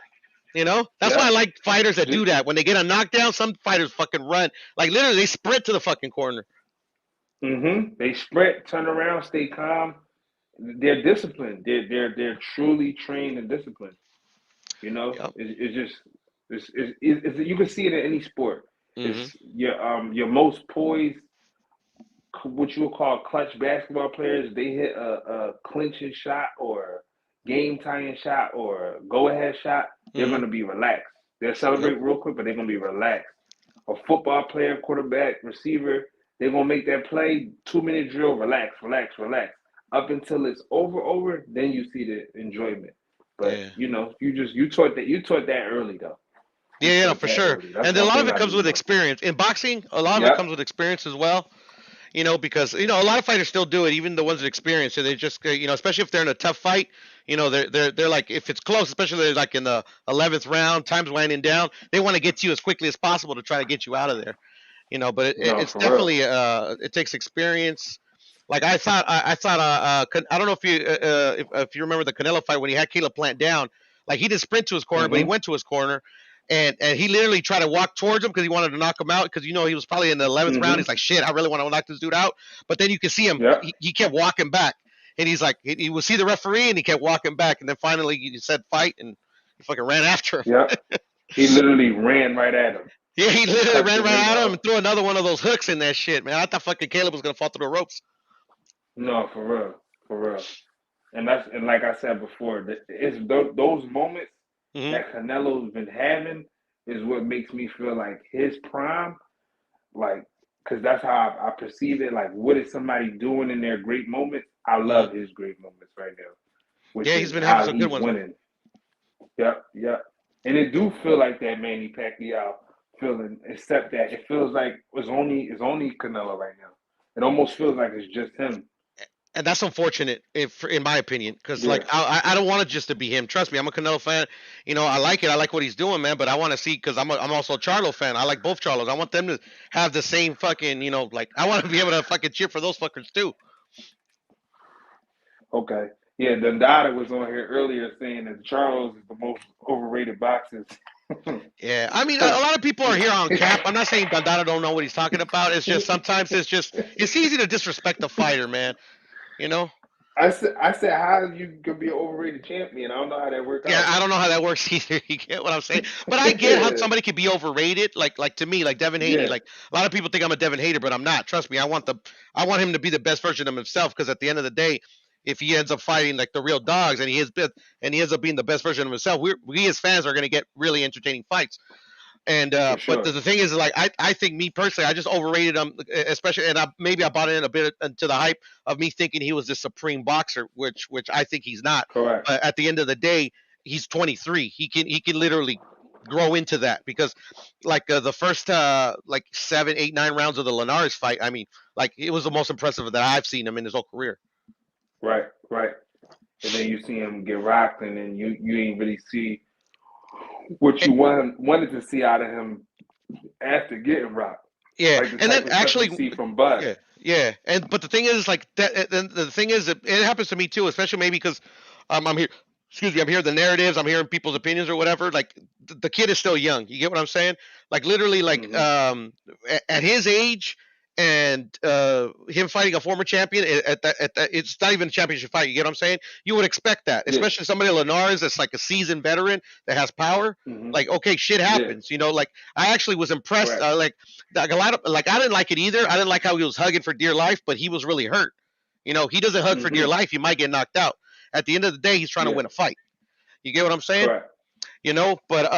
That's why I Yep. like fighters that do that. When they get a knockdown, some fighters fucking run, like literally they sprint to the fucking corner. Mm-hmm. They sprint, turn around, stay calm. They're disciplined. They're truly trained and disciplined. Yep. It's just you can see it in any sport. Hmm. It's your most poised, what you would call clutch basketball players. They hit a clinching shot or game tying shot or go ahead shot. They're Hmm. gonna be relaxed. They'll Yep. celebrate real quick, but they're gonna be relaxed. A football player, quarterback, receiver, they're gonna make that play, 2 minute drill, relax, relax, relax. Up until it's over, then you see the enjoyment. But Yeah. you taught that early though. You Yeah, no, taught for that sure. early. That's And a one lot of thing it I comes do with know. experience. In boxing, a lot of it Yep. comes with experience as well. Because a lot of fighters still do it, even the ones that experience. So they just, especially if they're in a tough fight, they're like, if it's close, especially like in the 11th round, time's winding down, they want to get to you as quickly as possible to try to get you out of there. But No, it's for real. definitely it takes experience. Like I thought I don't know if you remember the Canelo fight when he had Caleb Plant down, like he didn't sprint to his corner, but he Mm-hmm. went to his corner. And he literally tried to walk towards him because he wanted to knock him out because he was probably in the 11th round. He's Mm-hmm. like, shit, I really want to knock this dude out. But then you can see him, Yep. he kept walking back. And he's like, he would see the referee and he kept walking back. And then finally he said fight and he fucking ran after him. Yep. He literally ran right at him Yeah, he and literally cut ran the right ring at him off. and threw another one of those hooks in that shit, man. I thought fucking Caleb was going to fall through the ropes. No, for real. For real. And like I said before, it's those moments Hmm. that Canelo's been having is what makes me feel like his prime, like, because that's how I perceive it. Like, what is somebody doing in their great moments? I Hmm. love his great moments right now, which Yeah, he's is been having how some good he's ones, man. winning. Yep, yep. And it do feel like that Manny Pacquiao feeling, except that it feels like it's only Canelo right now. It almost feels like it's just him. And that's unfortunate, if in my opinion, because like Yeah. I don't want it just to be him. Trust me, I'm a Canelo fan. I like it. I like what he's doing, man. But I want to see because I'm also a Charlo fan. I like both Charlos. I want them to have the same fucking like I want to be able to fucking cheer for those fuckers too. Okay. Yeah, Dundada was on here earlier saying that Charles is the most overrated boxer. Yeah, I mean, a lot of people are here on cap. I'm not saying Dandara don't know what he's talking about. It's just sometimes it's easy to disrespect the fighter, man. You know. I said, how you could be an overrated champion? I don't know how that worked Yeah, out. I don't know how that works either. You get what I'm saying? But I get how somebody could be overrated. Like to me, like Devin Haney. Yeah. Like a lot of people think I'm a Devin hater, but I'm not. Trust me, I want him to be the best version of himself because at the end of the day, if he ends up fighting like the real dogs and he ends up being the best version of himself, we as fans are going to get really entertaining fights. And For but sure. the thing is, like, I think me personally, I just overrated him, especially, and maybe I bought in a bit into the hype of me thinking he was this supreme boxer, which I think he's not. Correct. But at the end of the day, he's 23. He can literally grow into that because, like, the first like 7, 8, 9 rounds of the Linares fight, I mean, like, it was the most impressive that I've seen him in his whole career. Right. Right. And then you see him get rocked, and then you ain't really see what you wanted to see out of him after getting rocked, Yeah, like the and type then of stuff you actually, see from Bud. yeah, and but the thing is, like, that. And the thing is, it happens to me too, especially maybe because I'm here. Excuse me, I'm hearing the narratives. I'm hearing people's opinions or whatever. Like, the kid is still young. You get what I'm saying? Like, literally, like, Hmm. at his age, and him fighting a former champion at that, it's not even a championship fight. You get what I'm saying? You would expect that, Yeah. especially somebody like Linares that's like a seasoned veteran that has power. Hmm. Like, okay, shit Yeah. happens. Like, I actually was impressed. Correct. Like a lot of, like, I didn't like it either. I didn't like how he was hugging for dear life, but he was really hurt. He doesn't hug for dear Hmm. life. He might get knocked out. At the end of the day, he's trying to Yeah. win a fight. You get what I'm saying? Correct. But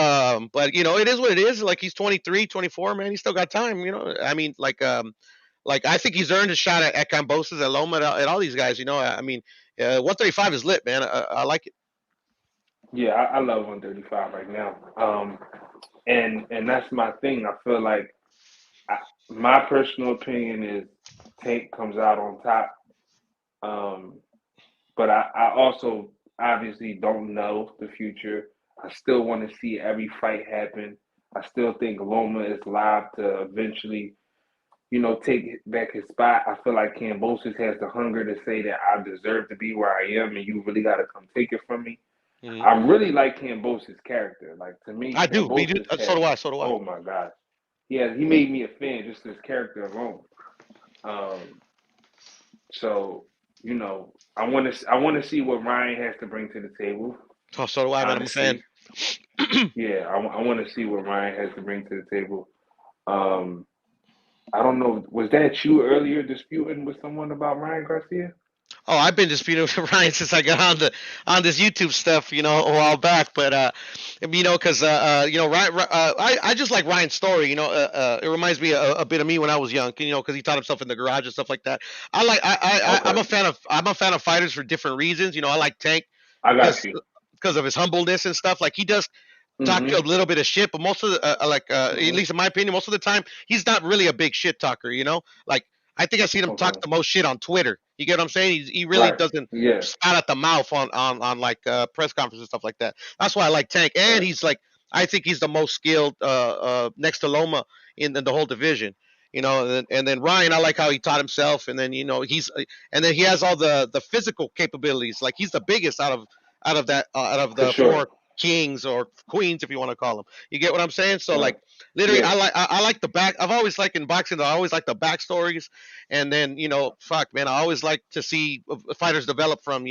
it is what it is. Like, he's 23, 24, man. He's still got time. I mean, like, I think he's earned a shot at Cambosis, at Loma, at all these guys. I mean, 135 is lit, man. I like it. Yeah, I love 135 right now. And that's my thing. I feel like my personal opinion is Tank comes out on top. Um, but I also obviously don't know the future. I still want to see every fight happen. I still think Loma is live to eventually, take back his spot. I feel like Cambosis has the hunger to say that I deserve to be where I am, and you really got to come take it from me. Hmm. I really like Cambosis' character. Like, to me, I do. Me do. Cambosis So has, do I. So do I. oh my God, yeah, he made me a fan just his character alone. Um, so I want to see what Ryan has to bring to the table. So do I, man. I'm a fan. Honestly, yeah, I want to see what Ryan has to bring to the table. Um, I don't know. Was that you earlier disputing with someone about Ryan Garcia? Oh, I've been disputing with Ryan since I got on this YouTube stuff, a while back. But because Ryan, I just like Ryan's story. It reminds me a bit of me when I was young. Because he taught himself in the garage and stuff like that. I'm Okay, a fan of fighters for different reasons. I like Tank I got because you. of his humbleness and stuff. Like, he does talk a Hmm. little bit of shit, but most of the at Hmm. least in my opinion, most of the time he's not really a big shit talker. Like, I think I've seen him talk Okay. the most shit on Twitter. You get what I'm saying? He really Right. doesn't Yeah. spout at the mouth on like press conferences and stuff like that. That's why I like Tank, and Right. he's like, I think he's the most skilled next to Loma in the whole division. And then Ryan, I like how he taught himself, and then and then he has all the physical capabilities. Like, he's the biggest out of For the sure. four kings or queens, if you want to call them. You get what I'm saying? So, Right. like, literally, Yeah. I like the back. I've always liked in boxing, though. I always like the backstories, and then, fuck, man, I always like to see fighters develop from,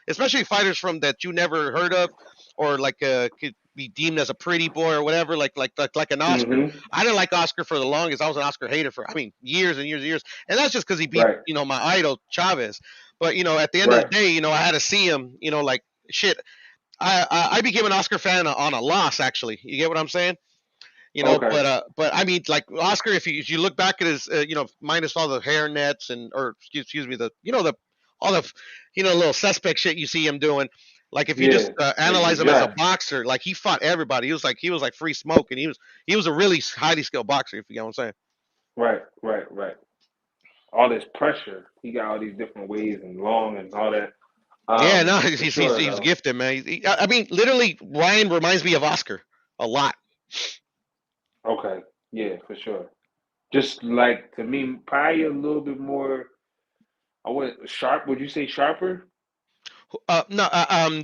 especially fighters from that you never heard of, or like could be deemed as a pretty boy or whatever, like an Oscar. Hmm. I didn't like Oscar for the longest. I was an Oscar hater for, I mean, years and years and years, and that's just because he beat, Right. my idol Chavez. But, at the end of the Right. day, I had to see him, like, shit. I became an Oscar fan on a loss, actually. You get what I'm saying? Okay. But I mean, like, Oscar, if you look back at his, minus all the hair nets, and, or excuse me, the all the little suspect shit you see him doing. Like, if you just Yeah. Like the analyze him as a draft. boxer, like, he fought everybody. He was like free smoke, and he was a really highly skilled boxer. If you get what I'm saying. Right. Right. Right. All this pressure. He got all these different ways and long and all that. Yeah, no, For he's sure he's though. gifted, man. I mean, literally, Ryan reminds me of Oscar a lot. Okay. Yeah, for sure. Just like, to me, probably a little bit more. I would sharp. Would you say sharper? No,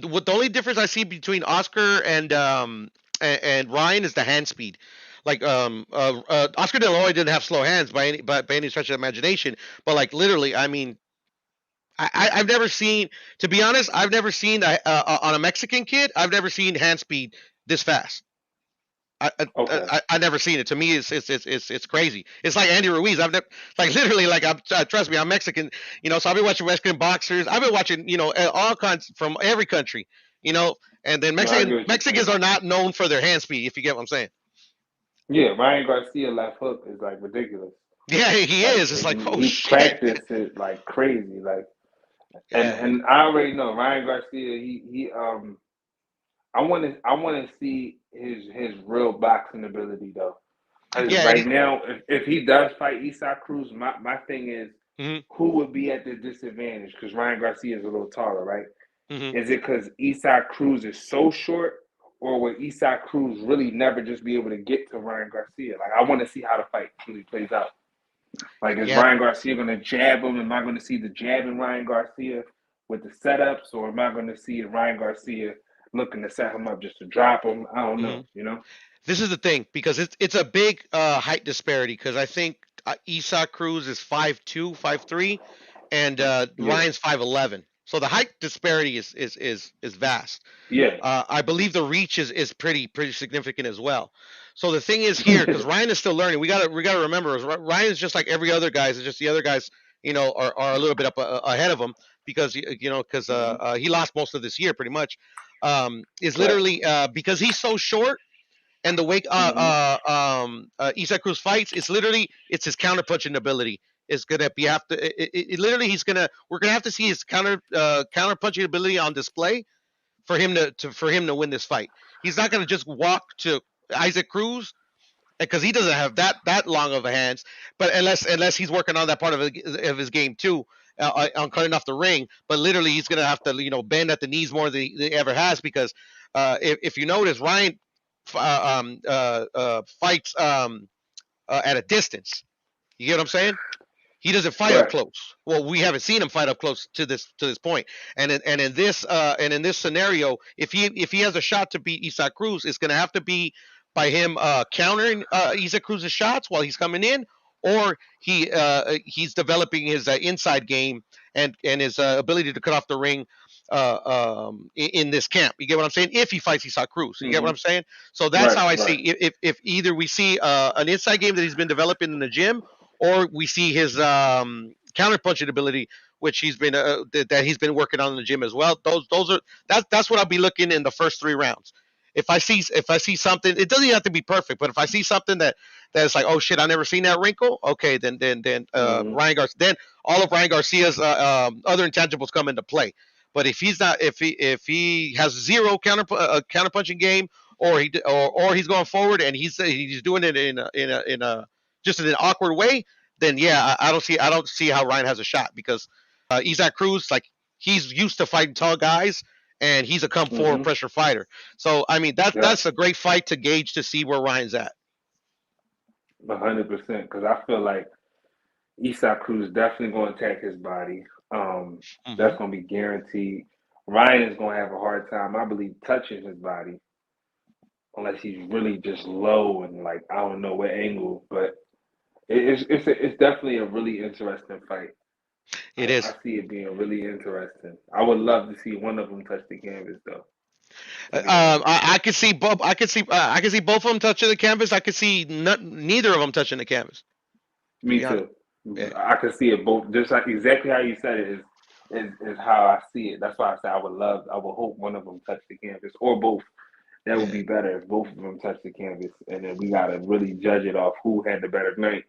what the only difference I see between Oscar and Ryan is the hand speed. Like, Oscar De La Hoya didn't have slow hands by any stretch of the imagination, but, like, literally, I mean, I've never seen, to be honest, I've never seen on a Mexican kid, I've never seen hand speed this fast. I I, Okay. I never seen it. To me, it's crazy. It's like Andy Ruiz. I've never, like, literally, like, trust me, I'm Mexican. So I've been watching Mexican boxers. I've been watching, all kinds from every country. And then No, I get what you're Mexicans saying. are not known for their hand speed. If you get what I'm saying. Yeah, Ryan Garcia left hook is like ridiculous. Yeah, he Like is. It's like, oh he shit. practiced it like crazy. Like Yeah. and I already know Ryan Garcia. He I want to see his real boxing ability though. Because Yeah, and right now, if he does fight Isaac Cruz, my thing is hmm who would be at the disadvantage? Because Ryan Garcia is a little taller, right? hmm Is it because Isaac Cruz is so short, or will Isaac Cruz really never just be able to get to Ryan Garcia? Like, I want to see how the fight really plays out. Like, is yeah. Ryan Garcia going to jab him? Am I going to see the jab in Ryan Garcia with the setups, or am I going to see Ryan Garcia looking to set him up just to drop him? I don't hmm know, you know? This is the thing because it's a big height disparity because I think Isak Cruz is 5'2", 5'3", and Yeah. Ryan's 5'11". So the height disparity is vast. Yeah. I believe the reach is pretty significant as well. So the thing is here because Ryan is still learning. We gotta remember Ryan is just like every other guys. It's just the other guys are a little bit up ahead of him because because hmm he lost most of this year pretty much. Is Right. literally because he's so short and the way hmm Isak Cruz fights, it's his counterpunching ability. Is gonna be have to literally we're gonna have to see his counterpunching ability on display for him to win this fight. He's not gonna just walk to Isaac Cruz because he doesn't have that long of a hands. But unless he's working on that part of his game too, on cutting off the ring. But literally, he's gonna have to bend at the knees more than he ever has because if you notice, Ryan fights at a distance. You get what I'm saying? He doesn't fight up Right. close. Well, we haven't seen him fight up close to this point. And in this scenario, if he has a shot to beat Isak Cruz, it's going to have to be by him countering Isak Cruz's shots while he's coming in, or he's developing his inside game and his ability to cut off the ring in this camp. You get what I'm saying? If he fights Isak Cruz, you get what hmm I'm saying? So that's Right. how I see. Right. If either we see an inside game that he's been developing in the gym, or we see his counterpunching ability, which that he's been working on in the gym as well. Those are that's what I'll be looking in the first 3 rounds. If I see something, it doesn't even have to be perfect, but if I see something that's like, oh shit, I never seen that wrinkle. Okay, then hmm Ryan Garcia, then all of Ryan Garcia's other intangibles come into play. But if he's not, if he has zero counterpunching game, or he's going forward and he's doing it in a just in an awkward way, then yeah, I don't see how Ryan has a shot because Isaac Cruz, like, he's used to fighting tall guys and he's a come forward hmm pressure fighter. So I mean that's Yeah. that's a great fight to gauge to see where Ryan's at. 100%. Because I feel like Isak Cruz definitely going to attack his body. Hmm That's going to be guaranteed. Ryan is going to have a hard time, I believe, touching his body unless he's really just low and like I don't know what angle. But it's definitely a really interesting fight. It I is. see it being really interesting. I would love to see one of them touch the canvas though. To be honest. I could see both. I could see both of them touching the canvas. I could see neither of them touching the canvas. To Me be honest. too. Yeah. I can see it both, just like exactly how you said it is how I see it. That's why I said I would hope one of them touch the canvas or both. That would Yeah. be better if both of them touch the canvas, and then we gotta really judge it off who had the better night.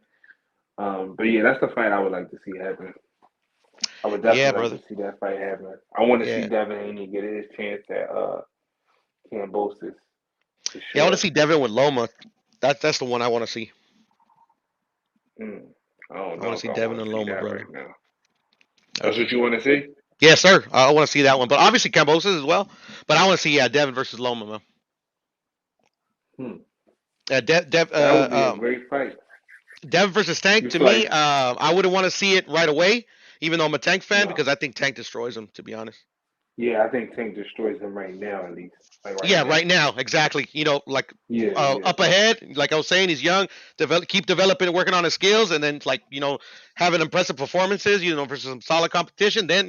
But yeah, that's the fight I would like to see happen. I would Yeah, definitely like brother. to see that fight happen. I want to see Yeah. Devin Haney get his chance at Cambosis for Yeah. I want to sure. see Devin with Loma. That's the one I want to see. Mm, I don't I want know to if see I Devin want and to see Loma, that brother. right now. I That's do. what you want to see? Yes, sir. I want to see that one, but obviously Cambosis as well. But I want to see Devin versus Loma, man. Hmm. Dev, That would be a great fight. Devin versus Tank You to feel me, like I wouldn't want to see it right away, even though I'm a Tank fan no? because I think Tank destroys him. To be honest. Yeah, I think Tank destroys him right now, at least. Like right Yeah, now. right now, exactly. Like Yeah, yeah. up ahead, like I was saying, he's young. Keep developing, working on his skills, and then like having impressive performances. Versus some solid competition. Then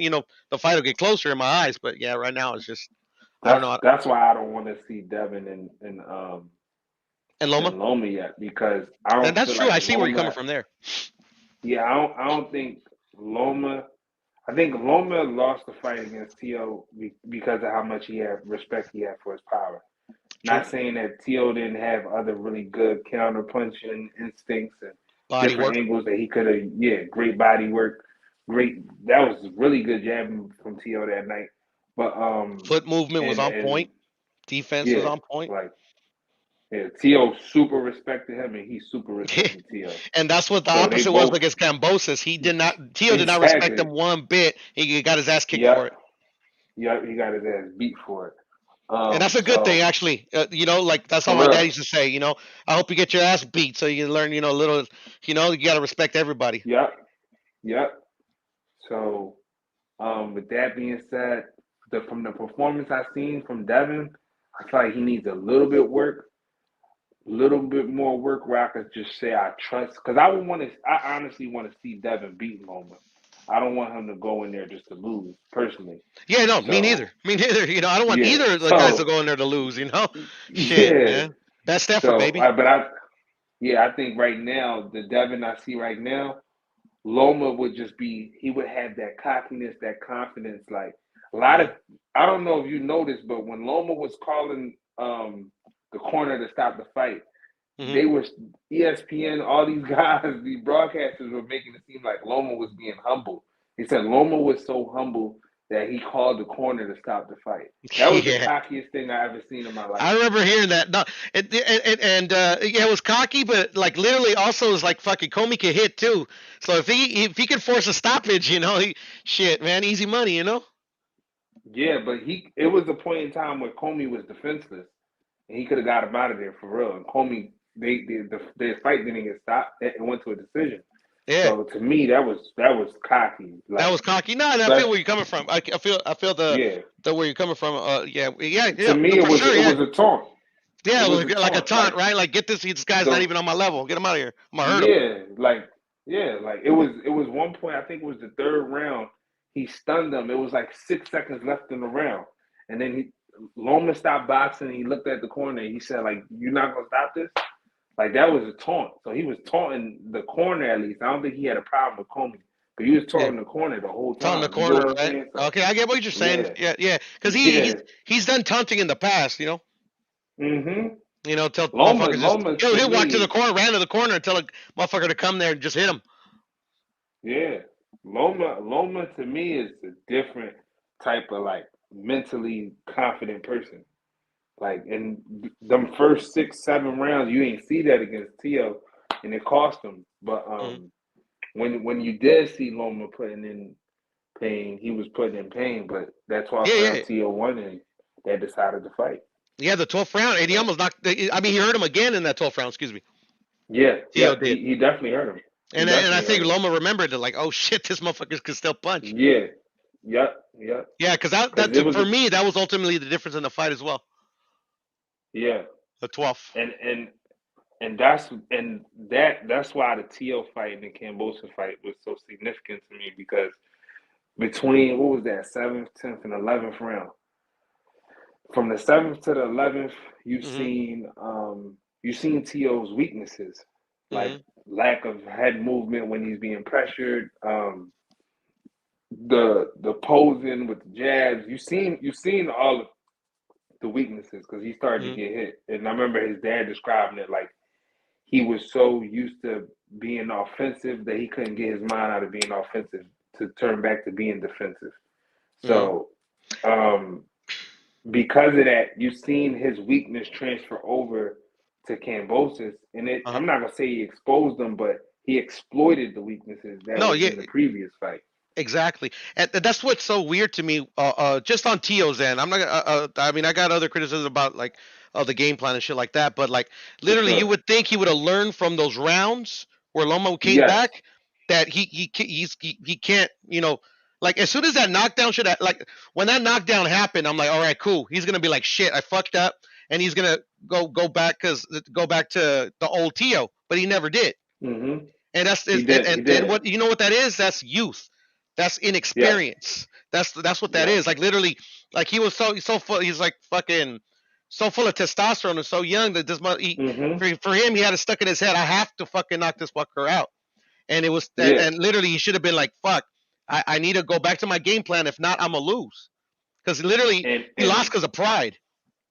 the fight will get closer in my eyes. But yeah, right now it's just I don't That's know. that's why I don't want to see Devin And Loma, and Loma yet because I and don't that's feel true. like I see where you're coming Loma. from there. Yeah, I don't think Loma. I think Loma lost the fight against Tio because of how much respect he had for his power. Not saying that Tio didn't have other really good counter punching instincts and Body different work. angles that he could have. Yeah, great body work. Great. That was really good jabbing from Tio that night. But Foot movement was on and point. Defense was yeah, on point. like yeah, Tio super respected him, and he super respected Tio. And that's what the So they opposite was both against Cambosis. Tio did not respect him exactly. one bit. He got his ass kicked for Yep, it. yep. He got his ass beat for it. And that's a good thing, So actually. Like that's how for my dad real. used to say. I hope you get your ass beat so you learn. A little. You got to respect everybody. Yep, yep. So with that being said, from the performance I've seen from Devin, I feel like he needs a little bit more work where I could just say I trust. Because I honestly want to see Devin beat Loma. I don't want him to go in there just to lose, personally. Yeah, no, me So neither. Me neither. I don't want yeah, either of the guys to so go in there to lose. Shit, yeah, man. Best effort, so baby. I think right now the Devin I see right now, Loma would he would have that cockiness, that confidence. Like a lot of, I don't know if you noticed, but when Loma was calling the corner to stop the fight, they were ESPN, all these guys, these broadcasters were making it seem like Loma was being humble. He said Loma was so humble that he called the corner to stop the fight. That was the Yeah. cockiest thing I ever seen in my life. I remember hearing that. No, it was cocky, but like literally also is like fucking Comey could hit too. So if he could force a stoppage, shit, man, easy money. Yeah, but it was a point in time where Comey was defenseless, and he could have got him out of there for real. And Comey, the fight didn't get stopped; it went to a decision. Yeah. So to me, that was cocky. Like, That was cocky. No, I feel where you're coming from. I feel yeah. the where you're coming from. Yeah, To me, for sure. it Yeah, was a taunt. yeah, It it was was a like a taunt. taunt, Like right? Like this guy's not even on my level. Get him out of here. I'm gonna hurt him. like it was one point. I think it was the third round. He stunned him. It was like 6 seconds left in the round, and then Loma stopped boxing. He looked at the corner. And he said, "Like, you're not gonna stop this." Like that was a taunt. So he was taunting the corner at least. I don't think he had a problem with Comey, but he was Yeah, taunting the corner the whole taunting the time. You get corner, what I'm right? saying? So Okay, I get what you're saying. yeah, Yeah, because yeah. he's done taunting in the past. Mm-hmm. Till motherfuckers just Loma to he'll walk me to the is corner, ran to the corner, and tell a motherfucker to come there and just hit him. yeah. Loma to me is a different type of like mentally confident person. Like in them first 6, 7 rounds, you ain't see that against Tio, and it cost him. But Mm-hmm. when you did see Loma putting in pain, he was putting in pain. But that 12th Yeah, round, Tio won, and they decided to fight. yeah. The 12th round, and he So almost knocked. I mean, he hurt him again in that 12th round. Excuse me. yeah, Tio yep, did, he definitely hurt him. He and I definitely think hurt him. Loma remembered it. Like, oh shit, this motherfucker can still punch. Yeah, yep. Yeah, because Because it was for me that was ultimately the difference in the fight as well. yeah, The 12th. and that's why the Tio fight and the Cambosa fight was so significant to me because between what was that 7th, 10th, and 11th round, from the 7th to the 11th, you've seen Tio's weaknesses, like lack of head movement when he's being pressured, the posing with the jabs. You've seen all of the weaknesses because he started to get hit, and I remember his dad describing it like he was so used to being offensive that he couldn't get his mind out of being offensive to turn back to being defensive. So, because of that, you've seen his weakness transfer over to Cambosis, and I'm not gonna say he exposed them, but he exploited the weaknesses that No, was yeah, in the previous fight. exactly, and that's what's so weird to me. Just on Tio's end, I'm not. I mean, I got other criticisms about like the game plan and shit like that, but like For literally, you sure. would think he would have learned from those rounds where Lomo came Yes. back that he can't. Like as soon as that knockdown like when that knockdown happened, I'm like, all right, cool. He's gonna be like, shit, I fucked up, and he's gonna go back to the old Tio, but he never did. Mm-hmm. And that's He did. and what you know what that is? That's youth. That's Yes. inexperience. That's what that Yep. is. Like literally, like he was so full. He's like fucking so full of testosterone and so young that for him he had it stuck in his head. I have to fucking knock this fucker out. And it was and literally he should have been like, fuck. I need to go back to my game plan. If not, I'm gonna lose. Because literally he lost because of pride,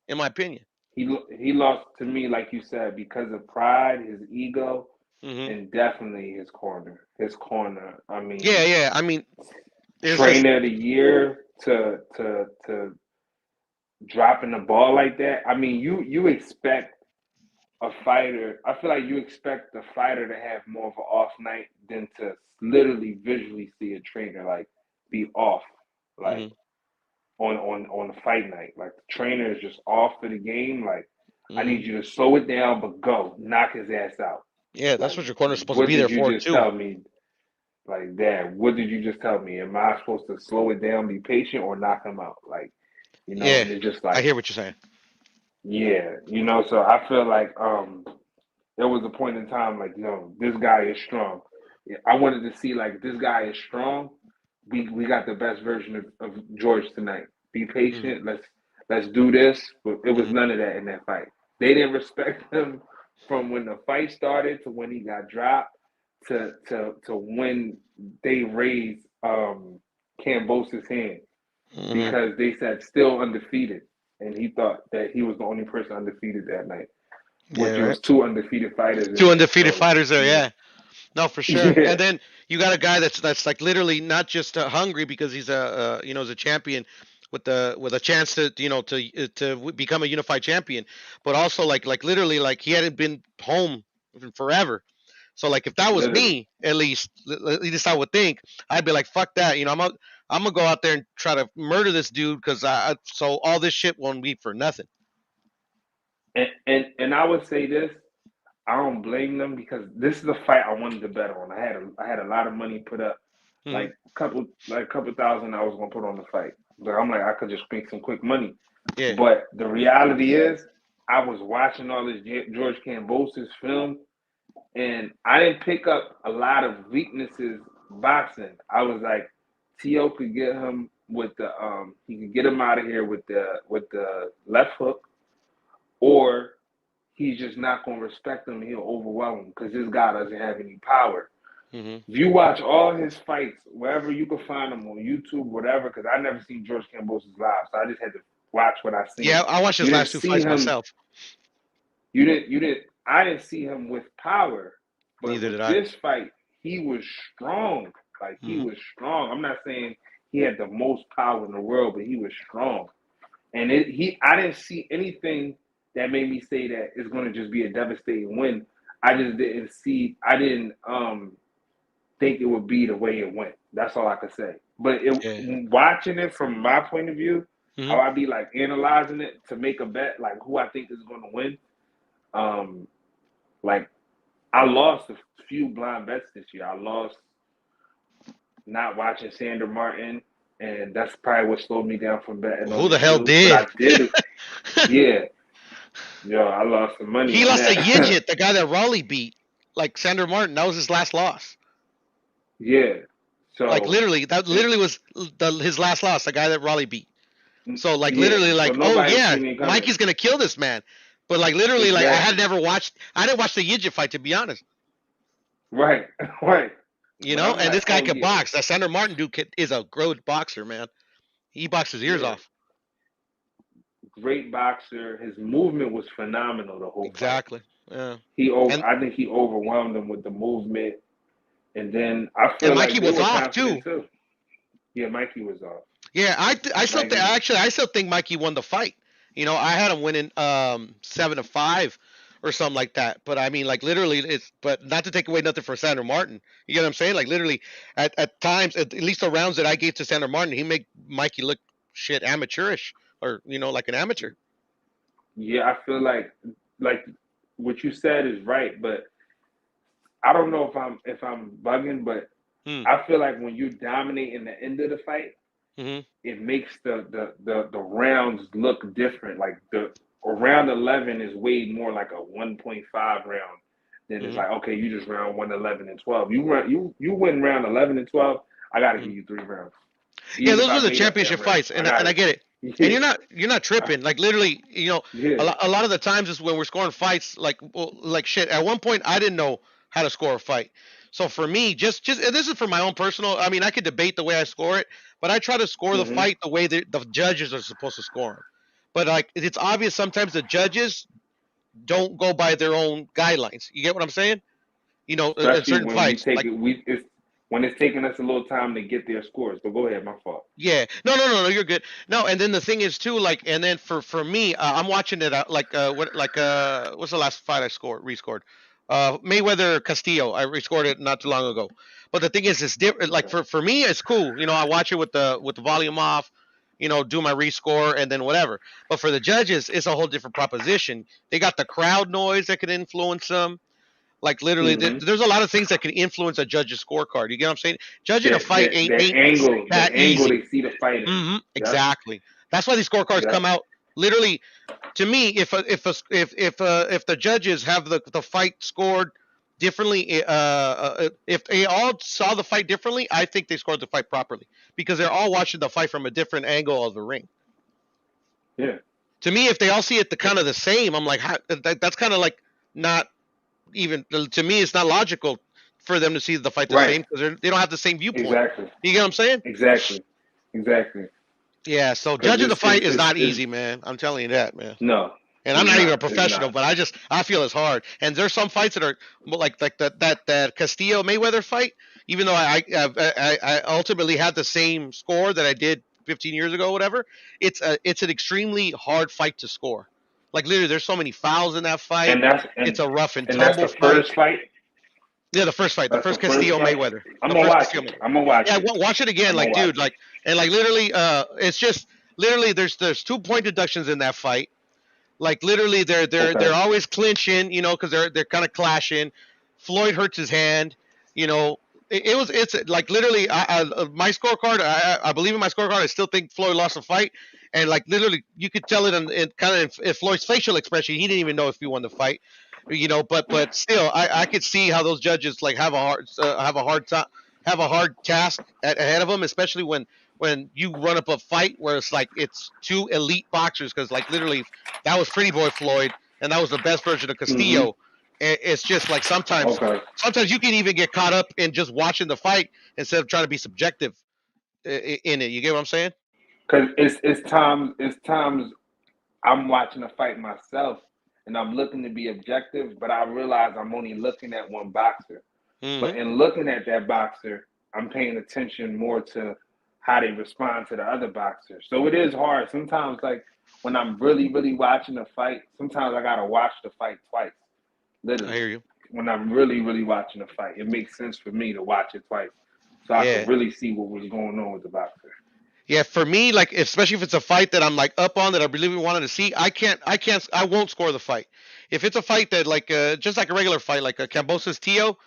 in my opinion. he lost to me, like you said, because of pride, his ego, Hmm. and definitely his corner. His corner. I Yeah, mean, yeah. I mean, it's just. trainer of the year to dropping the ball like that. I mean, you expect a fighter. I feel like you expect the fighter to have more of an off night than to literally visually see a trainer like be off, like Hmm. on the fight night. Like the trainer is just off for the game. Like I Hmm. need you to slow it down, but go knock his ass out. Yeah, that's Like what your corner's supposed to what be there did you for just too. tell me? Like, Dad, what did you just tell me? Am I supposed to slow it down, be patient, or knock him out? Like, Yeah, and it's just I like, hear what you're saying. yeah, so I feel like there was a point in time like, this guy is strong. Yeah, I wanted to see like this guy is strong. We got the best version of George tonight. Be Hmm. patient. Let's do this. But it was Hmm. none of that in that fight. They didn't respect him from when the fight started to when he got dropped to when they raised Cambosa's hand Hmm. because they said still undefeated, and he thought that he was the only person undefeated that night, Yeah, which it right. was two undefeated fighters in Two there. undefeated So fighters there. yeah, Yeah, no, for sure. yeah, And then you got a guy that's like literally not just hungry because he's a champion with a chance to become a unified champion, but also like literally like he hadn't been home forever. So like if that was literally. me, at least I would think I'd be like fuck that. I'm gonna go out there and try to murder this dude because so all this shit won't be for nothing. And I would say this. I don't blame them because this is a fight I wanted to bet on. I had a lot of money put up, Hmm. couple thousand I was gonna put on the fight. But I'm like I could just make some quick money. Yeah. But the reality is, I was watching all this George Kambosos film, and I didn't pick up a lot of weaknesses boxing. I was like, To could get him with the he could get him out of here with the left hook, or he's just not going to respect him. He'll overwhelm him because this guy doesn't have any power. Hmm. If you watch all his fights, wherever you can find them on YouTube, whatever, because I never seen George Kambosos live, so I just had to watch what I Yeah, seen. I watched You his didn't last two see fights him. myself. I didn't see him with power, but Neither did with I. this fight, he was strong. Like he Hmm. was strong. I'm not saying he had the most power in the world, but he was strong. And I didn't see anything that made me say that it's going to just be a devastating win. I didn't think it would be the way it went. That's all I could say. But Yeah. watching it from my point of view, Hmm. how I be like analyzing it to make a bet, like who I think is going to win. Um, like I lost a few blind bets this year. I lost not watching Sandra Martin, and that's probably what slowed me down from betting on Who the it hell too. But did? I did, yeah. Yo, I lost some money He on lost to that. Yidget, the guy that Raleigh beat, like Sandor Martin. That was his last loss. Yeah. Like So, literally, that and, literally was his last loss. The guy that Raleigh beat. So like yeah. literally, So like oh nobody yeah, seen it coming. Mikey's gonna kill this man. But like literally, like Exactly. I didn't watch the Yidget fight to be honest. Right. Right. You But know, I'm and like, this guy oh could yeah, box. That Sandor Martin dude is a good boxer, man. He boxed his ears yeah. off. Great boxer. His movement was phenomenal the whole fight. Exactly. Yeah. I And think he overwhelmed him with the movement, and then I and feel Mikey like they was were off confident too. too. Yeah, Mikey was off. Yeah, I still think Mikey. actually I still think Mikey won the fight. You know, I had him winning 7-5 or something like that. But I mean, like literally, it's but not to take away nothing for Sandor Martin. You get what I'm saying? Like literally, at times, at least the rounds that I gave to Sandor Martin, he made Mikey look shit amateurish or like an amateur. Yeah, I feel like what you said is right, but I don't know if I'm bugging, but Hmm. I feel like when you dominate in the end of the fight, Hmm. it makes the rounds look different. Like the round 11 is way more like a 1.5 round than it's Hmm. like okay, you just round 1, 11, and 12. You win round 11 and 12. I got to Hmm. give you 3 rounds, Yeah, even if those I are the made up that championship round. fights, I and got I get it. And it. you're not Yeah, tripping. Like literally, yeah. a lot of the times is when we're scoring fights. Like like shit. At one point, I didn't know how to score a fight. So for me, just and this is for my own personal. I mean, I could debate the way I score it, but I try to score the Hmm. fight the way the judges are supposed to score them. but like it's obvious sometimes the judges don't go by their own guidelines. You get what I'm saying? You know, in Especially certain when we fights, take like it, when it's taking us a little time to get their scores. But go ahead, my fault. yeah, no, you're good. No, and then the thing is too, like, and then for me, I'm watching it what's the last fight I rescored? Mayweather Castillo. I rescored it not too long ago. But the thing is, it's different. Like Okay. for me, it's cool. You know, I watch it with the volume off. You know, do my rescore and then whatever. But for the judges, it's a whole different proposition. They got the crowd noise that could influence them. Like literally, Mm-hmm. there's a lot of things that can influence a judge's scorecard. You get what I'm saying? Judging a The fight the ain't the that angle easy. they see the fight in. Yep. Exactly. That's why these scorecards come Yep. out literally. To me, if the judges have the fight scored differently, if they all saw the fight differently, I think they scored the fight properly because they're all watching the fight from a different angle of the ring. Yeah. To me, if they all see it kind of the same, I'm like, that's kind of like not even to me. It's not logical for them to see the fight the Right. same because they don't have the same viewpoint. Exactly. You get what I'm saying? Exactly. Exactly. Yeah. So Because judging the fight is not it's easy, man. I'm telling you that, man. no, And I'm it's not even a not. It's professional, not. but I feel it's hard. And there's some fights that are like that Castillo Mayweather fight. Even though I ultimately had the same score that I did 15 years ago, whatever. It's an extremely hard fight to score. Like literally, there's so many fouls in that fight. And that's It's a rough and that's tumble the fight. first fight. Yeah, the first fight, the That's the first first Castillo fight. Mayweather, I'm the gonna first watch Castillo it. Mayweather. I'm gonna watch Yeah, it. watch it again, I'm gonna like watch dude, it. like and like literally, it's just literally there's 2 point deductions in that fight. Like literally, they're Okay. always clinching, you know, because they're kind of clashing. Floyd hurts his hand, you know. It's like literally my scorecard. I believe in my scorecard. I still think Floyd lost the fight, and like literally, you could tell it in kind of in Floyd's facial expression. He didn't even know if he won the fight, you know. But still, I could see how those judges like have a hard time, have a hard task ahead of them, especially when you run up a fight where it's like it's two elite boxers because like literally that was Pretty Boy Floyd and that was the best version of Mm-hmm. Castillo. It's just like Okay. sometimes you can even get caught up in just watching the fight instead of trying to be subjective in it. You get what I'm saying? Because it's times I'm watching a fight myself and I'm looking to be objective, but I realize I'm only looking at one boxer. But Mm-hmm. in looking at that boxer, I'm paying attention more to how they respond to the other boxer. So it is hard. Sometimes like when I'm really, really watching a fight, sometimes I gotta watch the fight twice. I Literally. hear you. When I'm really, really watching a fight. It makes sense for me to watch it twice. So I could Yeah. really see what was going on with the boxer. Yeah, for me, like especially if it's a fight that I'm like up on that I really wanted to see, I won't score the fight. If it's a fight that like just like a regular fight, like a Cambosa's Tio,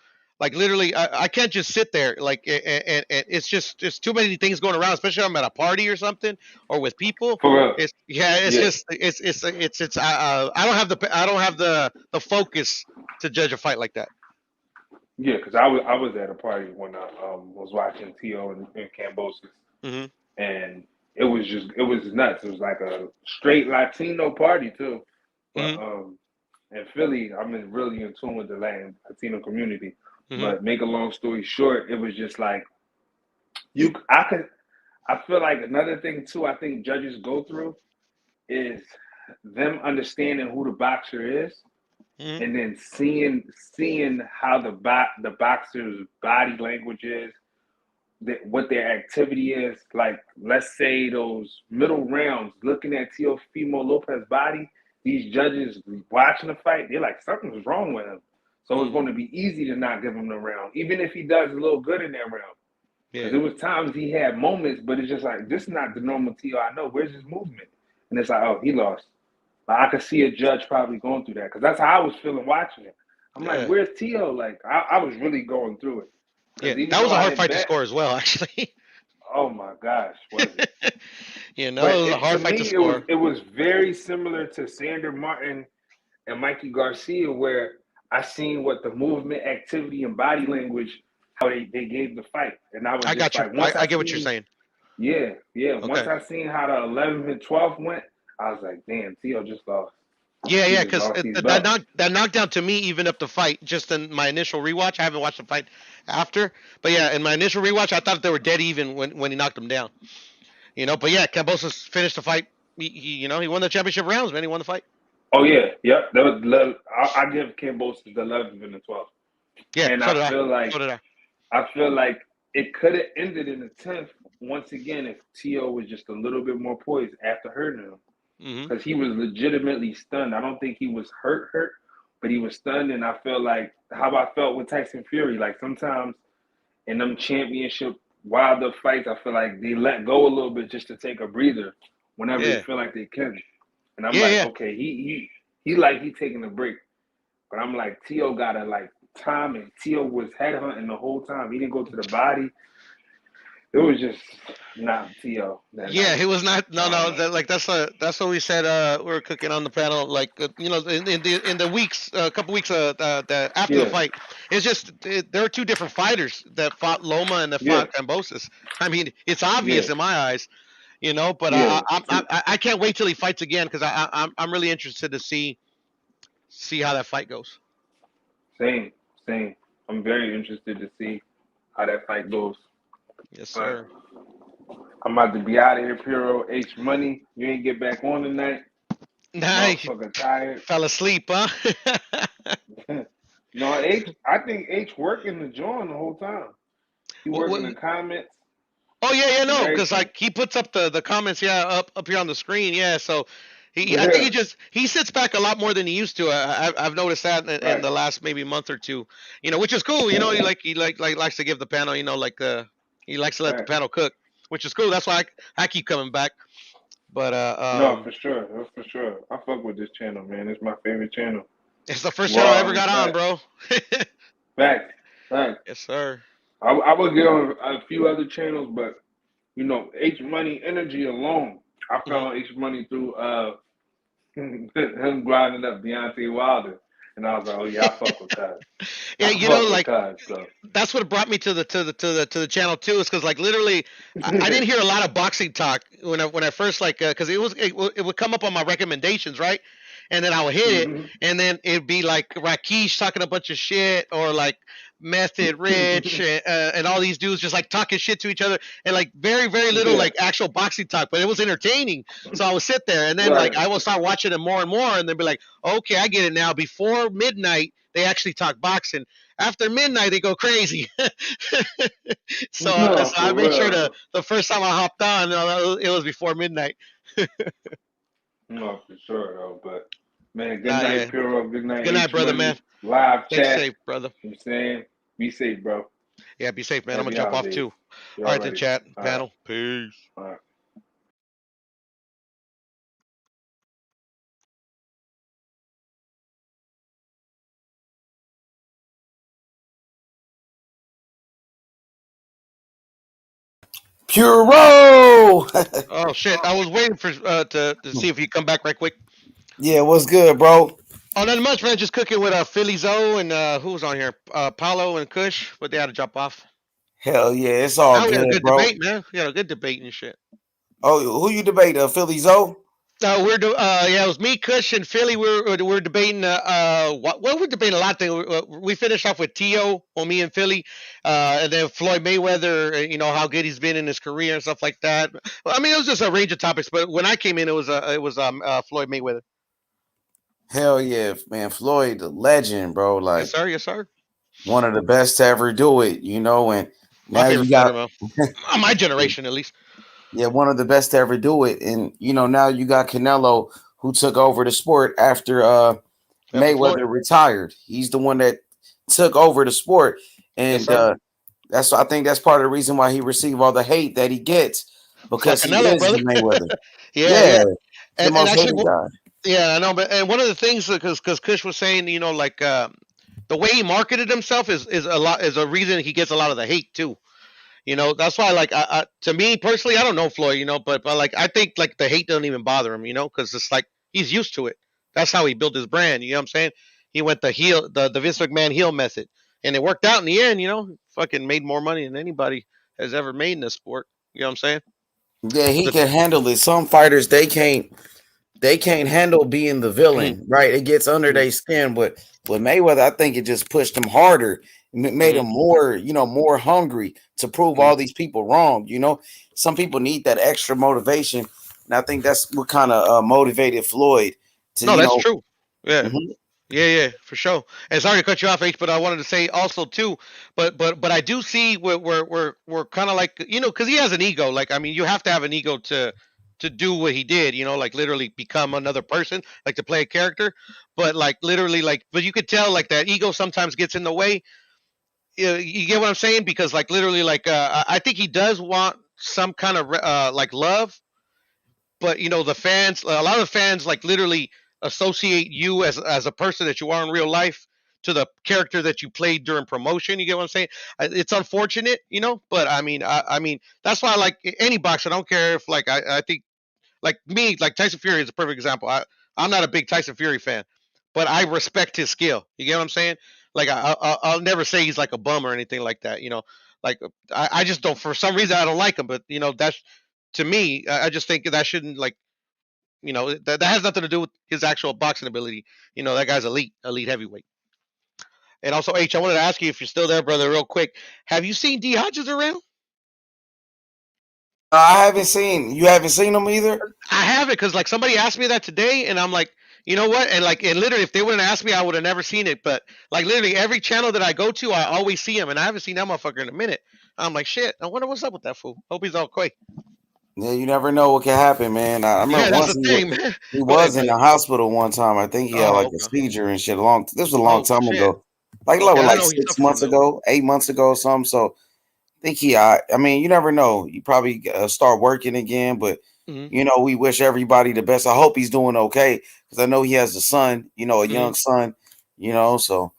like literally, I can't just sit there like and it's just too many things going around, especially if I'm at a party or something or with people. For real. It's Yeah. just I don't have the focus to judge a fight like that. Yeah, because I was at a party when I was watching T.O. and Cambosis. Hmm. And it was nuts. It was like a straight Latino party too. But Hmm. in Philly, I'm really in tune with the Latin Latino community. Hmm. But make a long story short, it was just like I feel like another thing too. I think judges go through is them understanding who the boxer is, Hmm. and then seeing how the boxer's body language is, what their activity is. Like, let's say those middle rounds, looking at Teofimo Lopez's body, these judges watching the fight, they're like, something's wrong with him. So it's Hmm. going to be easy to not give him the round, even if he does a little good in that round. Because Yeah. there was times he had moments, but it's just like, this is not the normal Tio I know. Where's his movement? And it's like, oh, he lost. But I could see a judge probably going through that because that's how I was feeling watching it. I'm like, Yeah. where's Tio? Like, I was really going through it. Yeah. Because even That was though a I hard didn't fight to bet, score as well, actually. oh my gosh, was it? You know, But it was a to hard fight to me, it was score. it was very similar to Sander Martin and Mikey Garcia, where I seen what the movement, activity, and body language, how they gave the fight, and I was I just got you. like, once I I get what you're seen, saying. yeah, yeah, once Okay. I seen how the 11th and 12th went, I was like, damn, Tio just lost. Yeah, He yeah, just because lost these belts. that knockdown to me even up the fight just in my initial rewatch. I haven't watched the fight after, but yeah, in my initial rewatch, I thought they were dead even when he knocked him down. You know, but yeah, Cambosos finished the fight. he won the championship rounds, man. He won the fight. Oh yeah, yep. That was I give Kambosos the 11th and the 12th, Yeah, and so did I I. feel like So did I. it could have ended in the 10th once again if T.O. was just a little bit more poised after hurting him, because he was legitimately stunned. I don't think he was hurt, but he was stunned, and I feel like how I felt with Tyson Fury. Like sometimes in them championship wilder fights, I feel like they let go a little bit just to take a breather whenever they Yeah. feel like they can. And I'm like, Yeah. okay, he taking a break. But I'm like, T.O. gotta like time, and T.O. was headhunting the whole time. He didn't go to the body. It was just not T.O. that Yeah, night. he was not. I don't No. know. That's what we said. We were cooking on the panel. Like in the weeks, a couple weeks, after the Yeah, fight, it's just there are two different fighters that fought Loma and that yeah, fought Kambosos. I mean, it's yeah, obvious in my eyes, But yeah. I can't wait till he fights again because I'm really interested to see how that fight goes. Same, same. I'm very interested to see how that fight goes. Yes, But sir. I'm about to be out of here, Puro. H Money. You ain't get back on tonight. Nice. Motherfucker tired. Fell asleep, huh? No, I think H working the joint the whole time. He working the comments Oh yeah, and no, because everything. like he puts up the comments, up here on the screen, yeah. So I think Yeah, he sits back a lot more than he used to. I've noticed that in right, the last maybe month or two, which is cool. He likes to give the panel, he likes to let the right. panel cook, which is cool. That's why I keep coming back. But No, for sure. That's for sure. I fuck with this channel, man. It's my favorite channel. it's the first channel I Raw ever and got on, fact. bro. Fact. Fact. Yes, sir. I would get on a few other channels, but H Money Energy alone. I Hmm. found H Money through him grinding up Deontay Wilder. And I was like, oh yeah, I fuck with Cuz. Yeah, I fuck with like Cuz, so that's what brought me to the channel too, is because like literally I didn't hear a lot of boxing talk when I first because it would come up on my recommendations, right, and then I would hit it, hmm and then it'd be like Rakish talking a bunch of shit, or like Method Rich, and all these dudes just like talking shit to each other, and like very very little Yeah. like actual boxing talk, but it was entertaining. So I would sit there, and then like Right. I will start watching it more and more, and then be like, okay, I get it now. Before midnight they actually talk boxing. After midnight, they go crazy. So No, I for made sure real. the first time I hopped on, it was before midnight. No, for sure though. But man, good Nah, night, yeah. Puro. Good night, Good night, H brother, man. Money. Live Stay chat. safe, brother. You know what I'm saying? Be safe, bro. Yeah, be safe, man. I'm gonna Happy jump off holidays. too. You All right, then, already. chat All right. panel. Peace. All right. Puro. Oh shit! I was waiting for to see if you come back right quick. Yeah, what's good, bro? Oh, nothing much, man. Just cooking with Philly Zoe and who was on here? Paulo and Kush, but they had to drop off. Hell yeah, it's all We had a good, good bro. debate, man. We had a good debate and shit. Oh, who you debate? Philly Zoe? Yeah, it was me, Kush, and Philly. We're debating. We're debating a lot of things. We finished off with Tio on me and Philly, and then Floyd Mayweather. How good he's been in his career and stuff like that. Well, I mean, it was just a range of topics. But when I came in, it was Floyd Mayweather. Hell yeah, man. Floyd, the legend, bro. Yes, Like sir. Yes, sir. one of the best to ever do it, and My now favorite you fighter, got man. My generation, at least. yeah, one of the best to ever do it. And now you got Canelo who took over the sport after After Floyd. Mayweather retired. He's the one that took over the sport. Yes, And sir. I think that's part of the reason why he received all the hate that he gets, It's like because he Canelo, is brother. the Mayweather. Yeah, Yeah, yeah. he's the And most actually, hated guy. yeah, I know. And one of the things, because Kush was saying, the way he marketed himself is a reason he gets a lot of the hate too. That's why, like, to me personally, I don't know Floyd, but like, I think like the hate doesn't even bother him, because it's like he's used to it. That's how he built his brand. You know what I'm saying? He went the Vince McMahon heel method, and it worked out in the end. Fucking made more money than anybody has ever made in this sport. You know what I'm saying? Yeah, he The, can handle it. Some fighters they can't handle being the mhm, villain, right? It gets under mhm, their skin. But with Mayweather, I think it just pushed him harder, made mhm, him more hungry to prove mhm. all these people wrong. Some people need that extra motivation and I think that's what kind of motivated Floyd to No, that's true. Yeah. mhm. Yeah, for sure. And sorry to cut you off, H, but I wanted to say also too, but I do see where we're kind of like because he has an ego. Like I mean, you have to have an ego to do what he did. Like literally become another person, like to play a character. But like literally, like but you could tell like that ego sometimes gets in the way. You get what I'm saying? Because like literally, like I think he does want some kind of like love, but the fans, a lot of the fans like literally associate you as a person that you are in real life to the character that you played during promotion. You get what I'm saying? It's unfortunate, but I mean that's why I like any boxer. I don't care if like I think like me, like Tyson Fury is a perfect example. I'm not a big Tyson Fury fan, but I respect his skill. You get what I'm saying? Like I'll never say he's like a bum or anything like that. Like I just don't, for some reason I don't like him. But that's, to me, I just think that shouldn't, like, that has nothing to do with his actual boxing ability. That guy's elite heavyweight. And also, H, I wanted to ask you if you're still there, brother, real quick. Have you seen D Hodges around? I haven't seen. You haven't seen him either. I haven't, because like somebody asked me that today, and I'm like, you know what? And like, and literally, if they wouldn't ask me, I would have never seen it. But like, literally, every channel that I go to, I always see him, and I haven't seen that motherfucker in a minute. I'm like, shit. I wonder what's up with that fool. Hope he's okay. Yeah, you never know what can happen, man. I Yeah, remember that's once the thing, man. he Go ahead, was go in ahead. the hospital one time. I think he had like Oh, a okay. seizure and shit. This was a long Oh time shit. ago, like Okay, I like know he six suffered from months that. ago, 8 months ago, or something. So I think I mean, you never know. You probably start working again, but Hmm. we wish everybody the best. I hope he's doing okay because I know he has a son, a Hmm. young son, so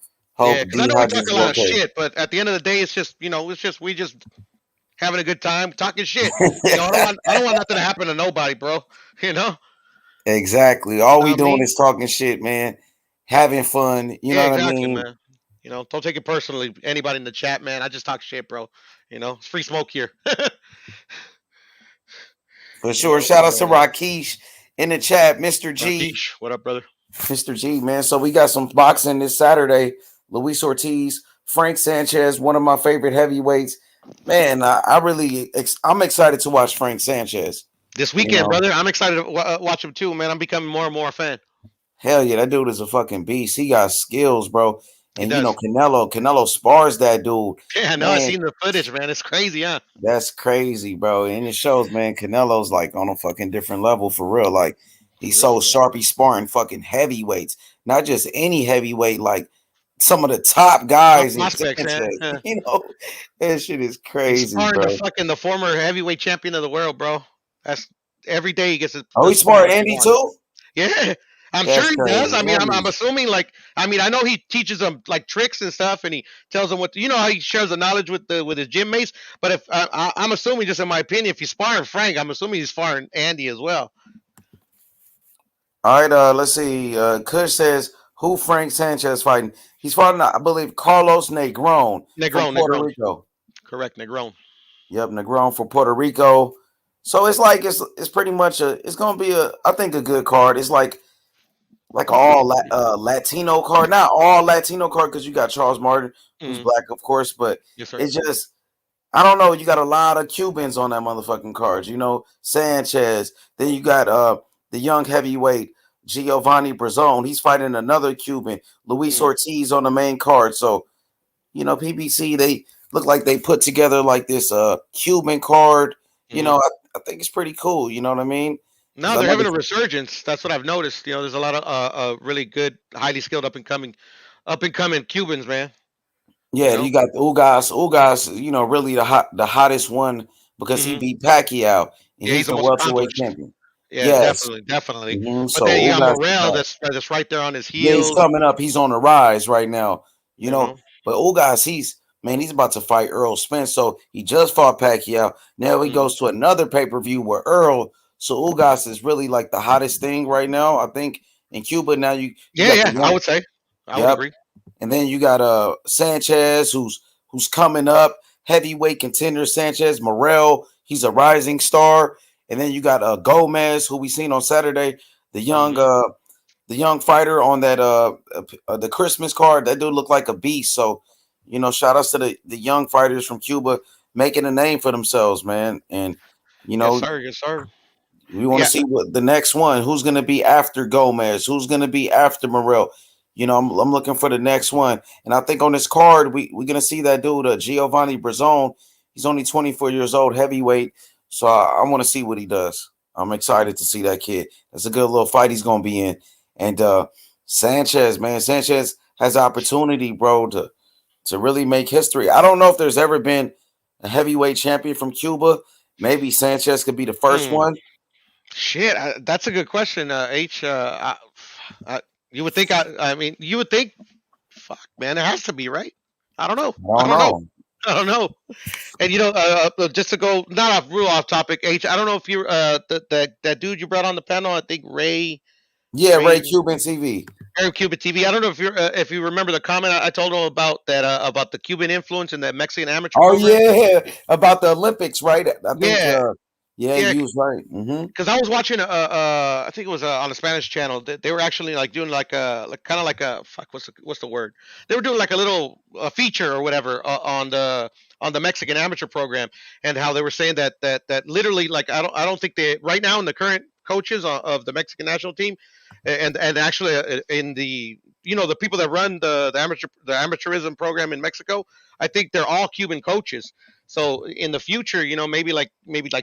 Yeah, hope because I D know we talk Hodges a is lot of okay. shit, but at the end of the day, it's just we just having a good time talking shit. I don't want nothing to happen to nobody, bro. You know. Exactly. All we doing Me. is talking shit, man. Having fun. You Yeah, know what I exactly, mean? man. Don't take it personally. Anybody in the chat, man. I just talk shit, bro. It's free smoke here. For sure. Shout out to Rakesh in the chat, Mr. G. Rakesh, what up, brother? Mr. G, man. So we got some boxing this Saturday. Luis Ortiz, Frank Sanchez, one of my favorite heavyweights. Man, I'm excited to watch Frank Sanchez. This weekend, brother. I'm excited to watch him too, man. I'm becoming more and more a fan. Hell yeah, that dude is a fucking beast. He got skills, bro. He And does. Canelo spars that dude. Yeah, I know. I Man, seen the footage, man. It's crazy, huh? that's crazy, bro. And it shows, man, Canelo's like on a fucking different level for real. Like For he's real, so for real. sharp, he's sparring fucking heavyweights, not just any heavyweight, like some of the top Top guys in prospects, man. Sanchez. Yeah. That shit is He's crazy, sparring bro. the former heavyweight champion of the world, bro. That's every day he gets Oh, to he spar sparred like he Andy wants. too? Yeah, I'm sure That's he does. crazy. I mean, I'm Andy's assuming, like, I mean, I know he teaches them like tricks and stuff, and he tells them what how he shares the knowledge with his gym mates. But if I'm assuming, just in my opinion, if he's sparring Frank, I'm assuming he's sparring Andy as well. all right. Let's see. Kush says who Frank Sanchez fighting? He's fighting, I believe, Carlos Negron from Puerto Negron, Rico. correct, Negron. Yep, Negron for Puerto Rico. So it's like it's pretty much it's gonna be I think a good card. It's like all Latino card, not all Latino card because you got Charles Martin who's Mm-hmm. black, of course, but Yes, sir. it's just I don't know. You got a lot of Cubans on that motherfucking cards. Sanchez. Then you got the young heavyweight Giovanni Brazone. He's fighting another Cuban, Luis Mm-hmm. Ortiz, on the main card. So PBC, they look like they put together like this Cuban card. Mm-hmm. I think it's pretty cool. You know what I mean? Because No, I they're know having a resurgence. That's what I've noticed. There's a lot of really good, highly skilled up and coming Cubans, man. yeah, you got Ugas. Ugas, really the hottest one because he Mm-hmm. beat Pacquiao and Yeah, he's he's the the most welterweight accomplished. champion. Yeah, Yes. definitely. So But then you got Ugas is Morrell, back. that's right there on his Yeah, he's heels. coming up. He's on the rise right now. You know. But Ugas, he's about to fight Errol Spence. So he just fought Pacquiao. Now he Mm-hmm. goes to another pay-per-view with Earl. So Ugas is really like the hottest thing right now, I think, in Cuba. Now you got the Yeah, I young. would say. I would Yep. agree. And then you got Sanchez, who's coming up, heavyweight contender Sanchez. Morrell, he's a rising star. And then you got Gomez, who we seen on Saturday, the young Mm-hmm. the young fighter on that the Christmas card. That dude looked like a beast. So, shout outs to the young fighters from Cuba making a name for themselves, man. And Yes, sir. Yes, sir. We want to Yeah. see what the next one. Who's going to be after Gomez? Who's going to be after Morrell? I'm looking for the next one. And I think on this card, we're going to see that dude, Giovanni Brazone. He's only 24 years old, heavyweight. So I want to see what he does. I'm excited to see that kid. That's a good little fight he's going to be in. And Sanchez, man, Sanchez has opportunity, bro, to really make history. I don't know if there's ever been a heavyweight champion from Cuba. Maybe Sanchez could be the first one. Shit, that's a good question, H. You would think. I mean, you would think. Fuck, man, it has to be right. I don't know. I don't know. I don't know. And just to go not off real off topic, H. I don't know if you're that dude you brought on the panel. I think Ray. Yeah, Ray Cuban TV. Ray Cuban TV. I don't know if you remember the comment I told him about that about the Cuban influence in the Mexican amateur program. Yeah, about the Olympics, right? I think. Yeah, you was right. Because I was watching, I think it was on a Spanish channel. They were actually like doing like kind of like a fuck. What's the word? They were doing like a little feature or whatever on the Mexican amateur program, and how they were saying that literally like I don't think they right now in the current coaches of the Mexican national team, and actually in the the people that run the amateurism program in Mexico, I think they're all Cuban coaches. So in the future, maybe like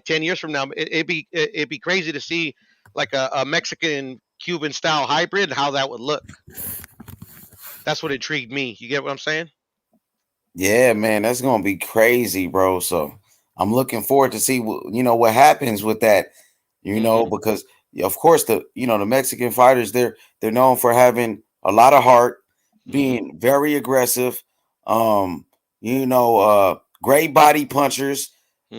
10 years from now, it'd be crazy to see like a Mexican Cuban style hybrid and how that would look. That's what intrigued me. You get what I'm saying? Yeah, man, that's gonna be crazy, bro. So I'm looking forward to see what happens with that. Because of course the Mexican fighters they're known for having a lot of heart, being very aggressive, great body punchers,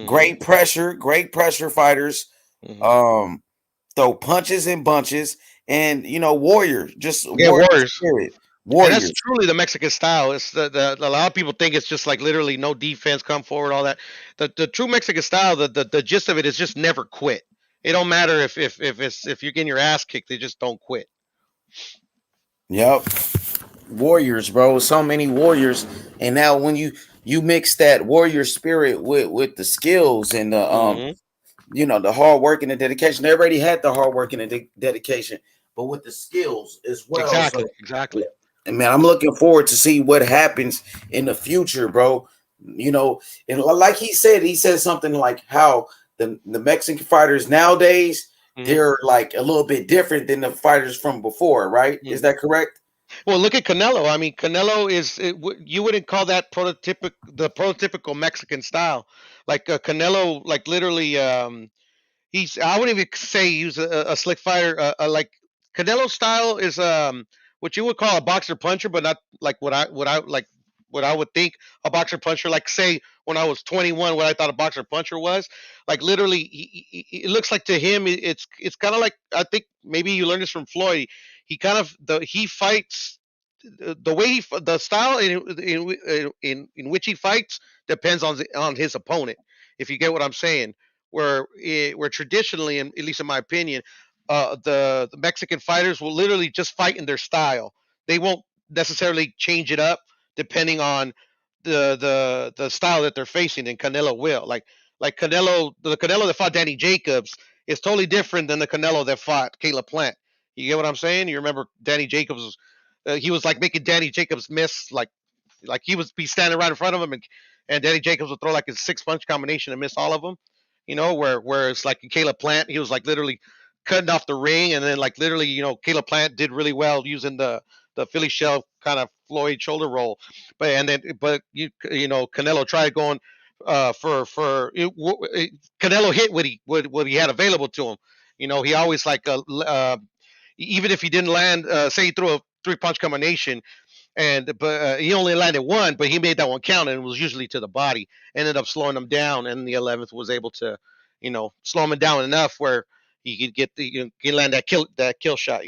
great pressure fighters, throw punches in bunches, and warriors, just warriors. Spirit. And that's truly the Mexican style. It's a lot of people think it's just like literally no defense, come forward, all that. The true Mexican style, the gist of it is just never quit. It don't matter if you're getting your ass kicked, they just don't quit. Yep. Warriors, bro. So many warriors. And now when you mix that warrior spirit with the skills and the the hard work and the dedication. They already had the hard work and the dedication, but with the skills as well. Exactly. And man, I'm looking forward to see what happens in the future, bro. And like he said something like how the Mexican fighters nowadays, they're like a little bit different than the fighters from before, right? Is that correct? Well, look at Canelo. I mean, Canelo you wouldn't call that the prototypical Mexican style. Like Canelo, like literally, I wouldn't even say he was a slick fighter. Like Canelo's style is what you would call a boxer puncher, but not like what I would think a boxer puncher. Like say when I was 21, what I thought a boxer puncher was. Like literally, it looks like to him it's kind of like I think maybe you learned this from Floyd. He fights the way the style in which he fights depends on his opponent. If you get what I'm saying, where traditionally, and at least in my opinion, the Mexican fighters will literally just fight in their style. They won't necessarily change it up depending on the style that they're facing. And Canelo will like Canelo, the Canelo that fought Danny Jacobs is totally different than the Canelo that fought Caleb Plant. You get what I'm saying? You remember Danny Jacobs? He was like making Danny Jacobs miss, like he was be standing right in front of him, and Danny Jacobs would throw like his 6 punch combination and miss all of them. Where it's like Caleb Plant, he was like literally cutting off the ring, and then like literally, Caleb Plant did really well using the Philly shell kind of Floyd shoulder roll, but Canelo tried going Canelo hit what he had available to him. He always like even if he didn't land, say he threw a 3 punch combination, but he only landed one, but he made that one count, and it was usually to the body. Ended up slowing him down, and the 11th was able to, slow him down enough where he could get he land that kill shot.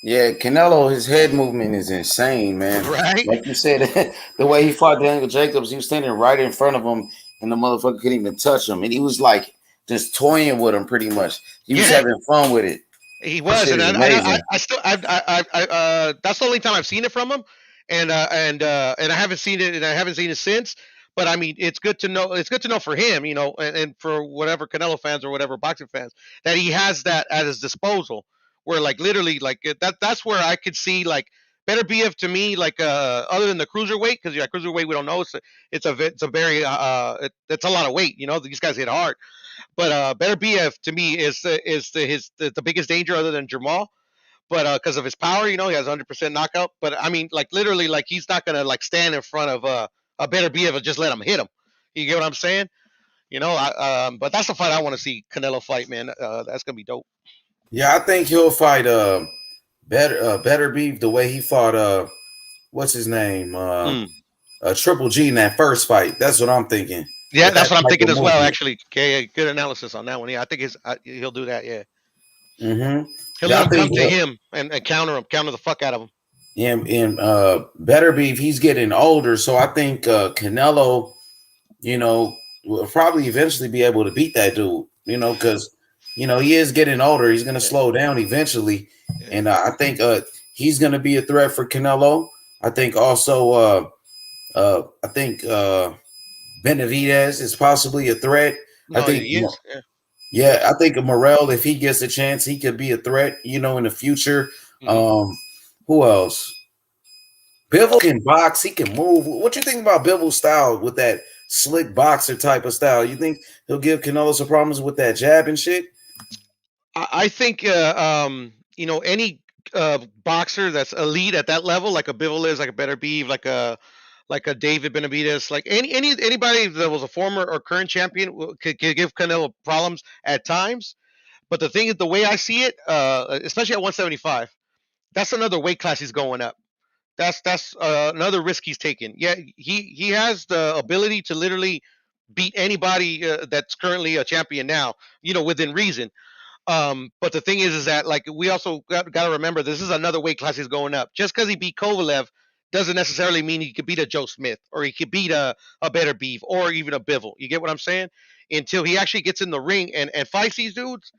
Yeah, Canelo, his head movement is insane, man. Right? Like you said, the way he fought Daniel Jacobs, he was standing right in front of him, and the motherfucker couldn't even touch him, and he was like just toying with him, pretty much. He was having fun with it. He was, and I still, that's the only time I've seen it from him, and I haven't seen it, and I haven't seen it since. But I mean, it's good to know. It's good to know for him, and for whatever Canelo fans or whatever boxing fans, that he has that at his disposal. Where like literally like that's where I could see like better BF to me like other than the cruiserweight, because cruiserweight we don't know, it's a very it's a lot of weight. These guys hit hard, but better BF to me is the biggest danger other than Jamal. But because of his power, he has 100% knockout. But I mean, like literally, like he's not gonna like stand in front of a better BF and just let him hit him. You get what I'm saying? But that's the fight I want to see Canelo fight, man. That's gonna be dope. Yeah, I think he'll fight better beef the way he fought what's his name? Triple G in that first fight. That's what I'm thinking. Yeah, With that's that what I'm type thinking of as well. movement. Actually, okay, good analysis on that one. Yeah, I think he'll do that. Yeah, Mm-hmm. he'll Yeah, let I him come think to him and counter the fuck out of him. and better beef, he's getting older, so I think Canelo, will probably eventually be able to beat that dude. Because he is getting older. He's gonna slow down eventually, and I think he's gonna be a threat for Canelo. I think also I think Benavidez is possibly a threat. I No, think he is. yeah, I think Morrell, if he gets a chance, he could be a threat, in the future. Who else? Bivol can box, he can move. What you think about Bivol's style with that slick boxer type of style? You think he'll give Canelo some problems with that jab and shit? I think any boxer that's elite at that level, like a Bivol is, like a Better Beef, like a David Benavidez, like anybody that was a former or current champion could give Canelo problems at times. But the thing is, the way I see it, especially at 175, that's another weight class he's going up. That's another risk he's taking. Yeah, he has the ability to literally beat anybody that's currently a champion now, within reason. But the thing is that like we also got to remember this is another weight class he's going up. Just because he beat Kovalev doesn't necessarily mean he could beat a Joe Smith or he could beat a Better Beef or even a Bivol. You get what I'm saying? Until he actually gets in the ring and fights these dudes,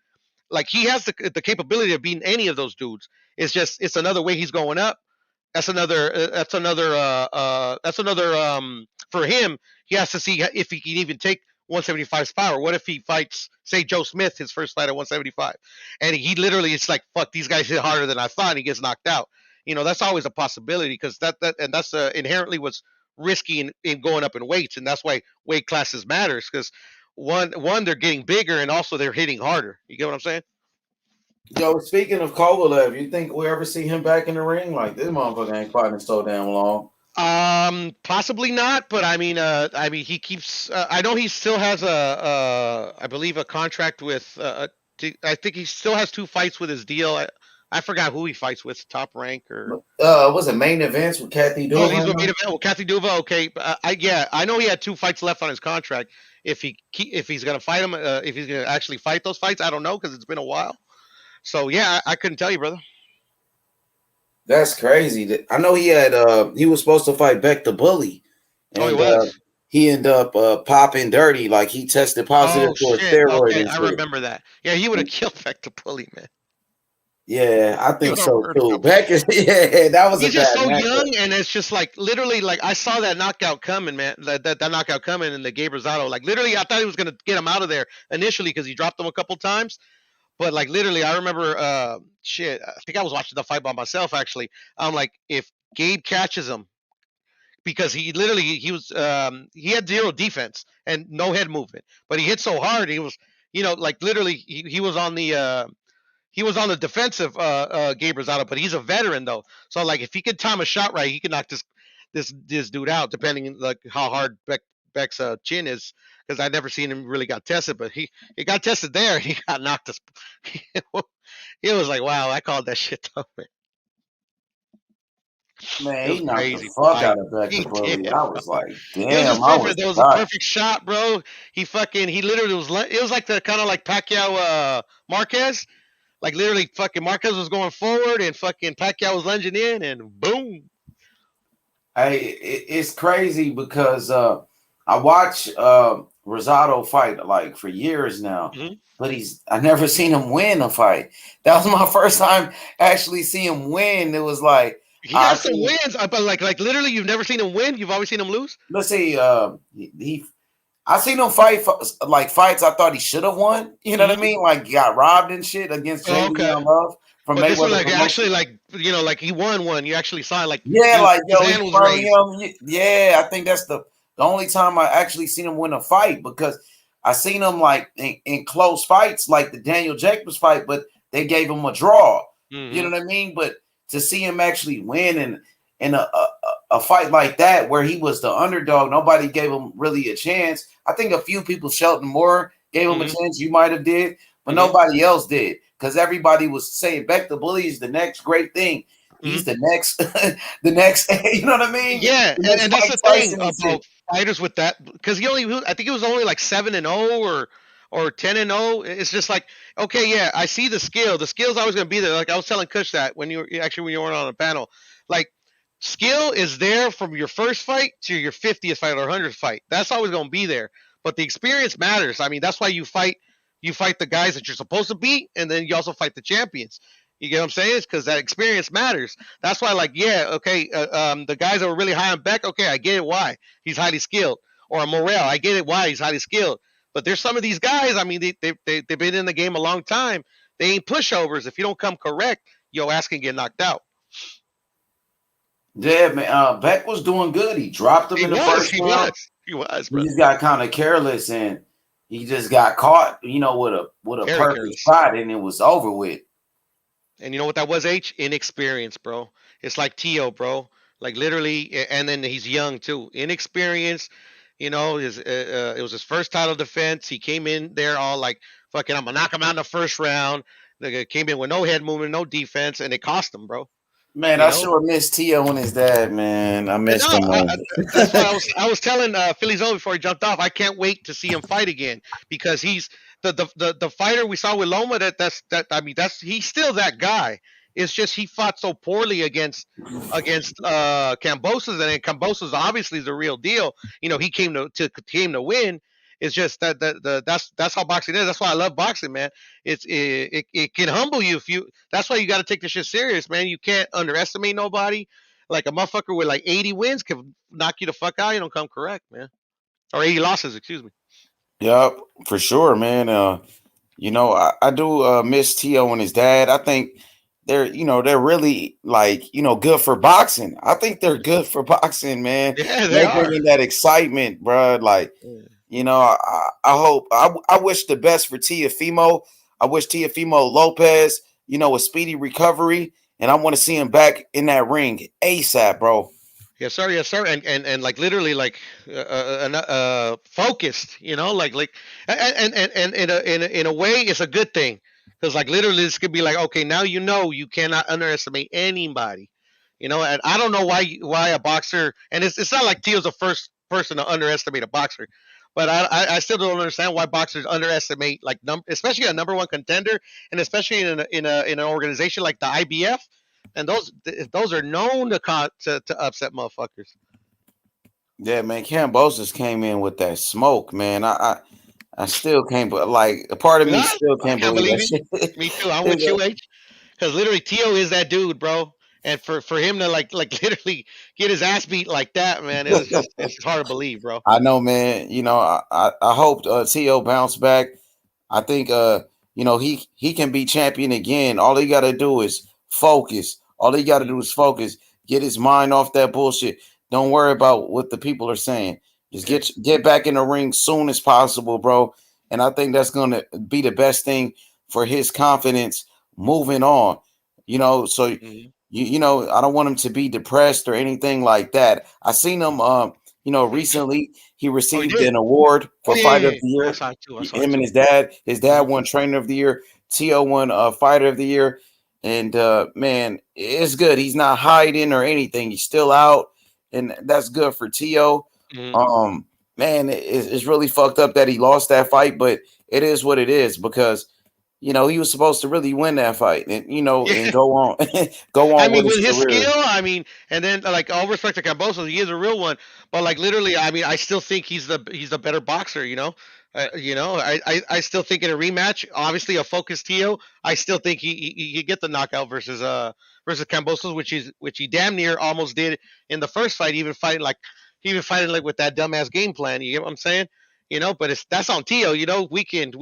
like he has the capability of beating any of those dudes. It's another way he's going up. That's another for him. He has to see if he can even take 175's power. What if he fights, say, Joe Smith, his first fight at 175, and he literally it's like fuck, these guys hit harder than I thought, and he gets knocked out. That's always a possibility because that's inherently what's risky in going up in weights, and that's why weight classes matters because one they're getting bigger and also they're hitting harder. You get what I'm saying? Yo, speaking of Kovalev, you think we'll ever see him back in the ring? Like this motherfucker ain't fighting so damn long. Possibly not, but I mean, he keeps. I know he still has I believe, a contract with. I think he still has 2 fights with his deal. I forgot who he fights with, Top Rank or. Was it main events with Kathy Oh, Duva? he's with main event with Kathy Duva. Okay, I know he had 2 fights left on his contract. If he's gonna fight him, if he's gonna actually fight those fights, I don't know because it's been a while. So yeah, I couldn't tell you, brother. That's crazy. I know he was supposed to fight Beck the Bully, Oh, he and was. he ended up popping dirty. Like he tested positive Oh for a shit. steroid Okay, and I shit. remember that. Yeah, he would have killed Vector Pulley, man. Yeah, I He think would have so murdered too. him. Beck is that was a He's just bad so matchup. young, and it's just like literally, like I saw that knockout coming, man. That knockout coming in the Gabe Rosado. Like literally, I thought he was gonna get him out of there initially because he dropped him a couple times. But like literally, I remember, shit. I think I was watching the fight by myself. Actually, I'm like, if Gabe catches him, because he had zero defense and no head movement, but he hit so hard. He was, like literally, he was on the defensive, Gabe Rosado, but he's a veteran though. So like, if he could time a shot right, he could knock this dude out, depending like how hard Beck's chin is. Because I never seen him really got tested, but he got tested there. He got knocked. It was like, wow, I called that shit though, man. Man, It was he a knocked the crazy fuck fight. out of Beck the He Bully. did, I was bro. like, It was damn, just I was perfect. It was a shocked. perfect shot, bro. He literally was. It was like the kind of like Pacquiao, Marquez. Like literally, fucking Marquez was going forward, and fucking Pacquiao was lunging in, and boom. Hey, it's crazy because I watch Rosado fight like for years now, Mm-hmm. but I never seen him win a fight. That was my first time actually seeing him win. It was like He got some wins, but like literally, you've never seen him win. You've always seen him lose. Let's see. I seen him fight like fights I thought he should have won. You know what I mean? Like he got robbed and shit against Oh, Jamie okay. Young Love from But this one, Mayweather like actually, Promotions. like like he won one. You actually saw it, like Yeah, like his yo, he hand was spun raised. him. Yeah, I think that's the only time I actually seen him win a fight because I seen him like in close fights, like the Daniel Jacobs fight, but they gave him a draw. You know what I mean? But to see him actually win in a fight like that where he was the underdog, nobody gave him really a chance. I think a few people, Shelton Moore gave him a chance. You might have did, but nobody else did because everybody was saying Beck the Bully is the next great thing. He's the next, the next. You know what I mean? Yeah, The next and that's Mike the thing Tyson and shit. about fighters with that, because I think he was only like 7-0 or 10-0. It's just like, okay, yeah, I see the skill. The skill's always going to be there. Like I was telling Kush that when you weren't on a panel, like skill is there from your first fight to your 50th fight or 100th fight. That's always going to be there. But the experience matters. I mean, that's why you fight the guys that you're supposed to beat, and then you also fight the champions. You get what I'm saying? It's because that experience matters. That's why, like, yeah, okay, the guys that were really high on Beck, okay, I get it why he's highly skilled. Or Morrell, I get it why he's highly skilled. But there's some of these guys. I mean, they've been in the game a long time. They ain't pushovers. If you don't come correct, your ass can get knocked out. Yeah, man. Beck was doing good. He dropped him in the first round. He was, He bro. just got kind of careless and he just got caught, you know, with a Very perfect careless. shot, and it was over with. And you know what that was, H? Inexperience, bro. It's like Tio, bro. Like literally, and then he's young too. Inexperience. You know, it was his first title defense. He came in there all like, fucking, I'm gonna knock him out in the first round. Came in with no head movement, no defense, and it cost him, bro. Man, You I know? sure missed Tio and his dad, man. I missed No, him, man. that's why I was telling Philly Zone before he jumped off. I can't wait to see him fight again because he's the fighter we saw with Loma. He's still that guy. It's just he fought so poorly against Cambosos, and then Cambosos obviously is the real deal. You know, he came to win. It's just that's how boxing is. That's why I love boxing, man. It can humble you if you. That's why you got to take this shit serious, man. You can't underestimate nobody. Like a motherfucker with like 80 wins can knock you the fuck out. You don't come correct, man. Or 80 losses, excuse me. Yep, for sure, man. You know, I do miss Tio and his dad. I think they're really like, good for boxing. I think they're good for boxing, man. Yeah, they They are. bringing that excitement, bro. Like, I hope I wish the best for Tiafimo. I wish Tiafimo Lopez, a speedy recovery, and I want to see him back in that ring ASAP, bro. Yes, sir. Yes, sir. And like literally like focused, and in a way, it's a good thing because like literally this could be like, okay, now you cannot underestimate anybody, and I don't know why a boxer, and it's not like Tio's the first person to underestimate a boxer, but I still don't understand why boxers underestimate like especially a number one contender, and especially in an organization like the IBF. And those are known to upset motherfuckers. Yeah, man. Cambosis came in with that smoke, man. I still can't, but like a part of me No, still I can't can't believe believe that it. shit. Me too. I'm with you, H. Because literally Tio is that dude, bro. And for him to like literally get his ass beat like that, man, it's hard to believe, bro. I know, man. I hope T.O. bounce back. I think he can be champion again. All he got to do is focus. All he got to do is focus. Get his mind off that bullshit. Don't worry about what the people are saying. Just get back in the ring soon as possible, bro. And I think that's gonna be the best thing for his confidence moving on. So I don't want him to be depressed or anything like that. I seen him recently he Oh, he received did. an award Oh for yeah, yeah, fighter of yeah. the I year. saw it too. I saw it Him and too. his dad. His dad won trainer of the year. T.O. won fighter of the year. And man, it's good. He's not hiding or anything. He's still out, and that's good for T.O. Man, it's really fucked up that he lost that fight, but it is what it is because he was supposed to really win that fight and and go on go I on with mean, his with his career. skill, and then like all respect to Cambosos, he is a real one. But like literally, I mean, I still think he's the better boxer. I still think in a rematch, obviously a focused Tio, I still think he get the knockout versus Cambosos, which he damn near almost did in the first fight, even fighting like with that dumbass game plan. You get what I'm saying? But that's on Tio. We can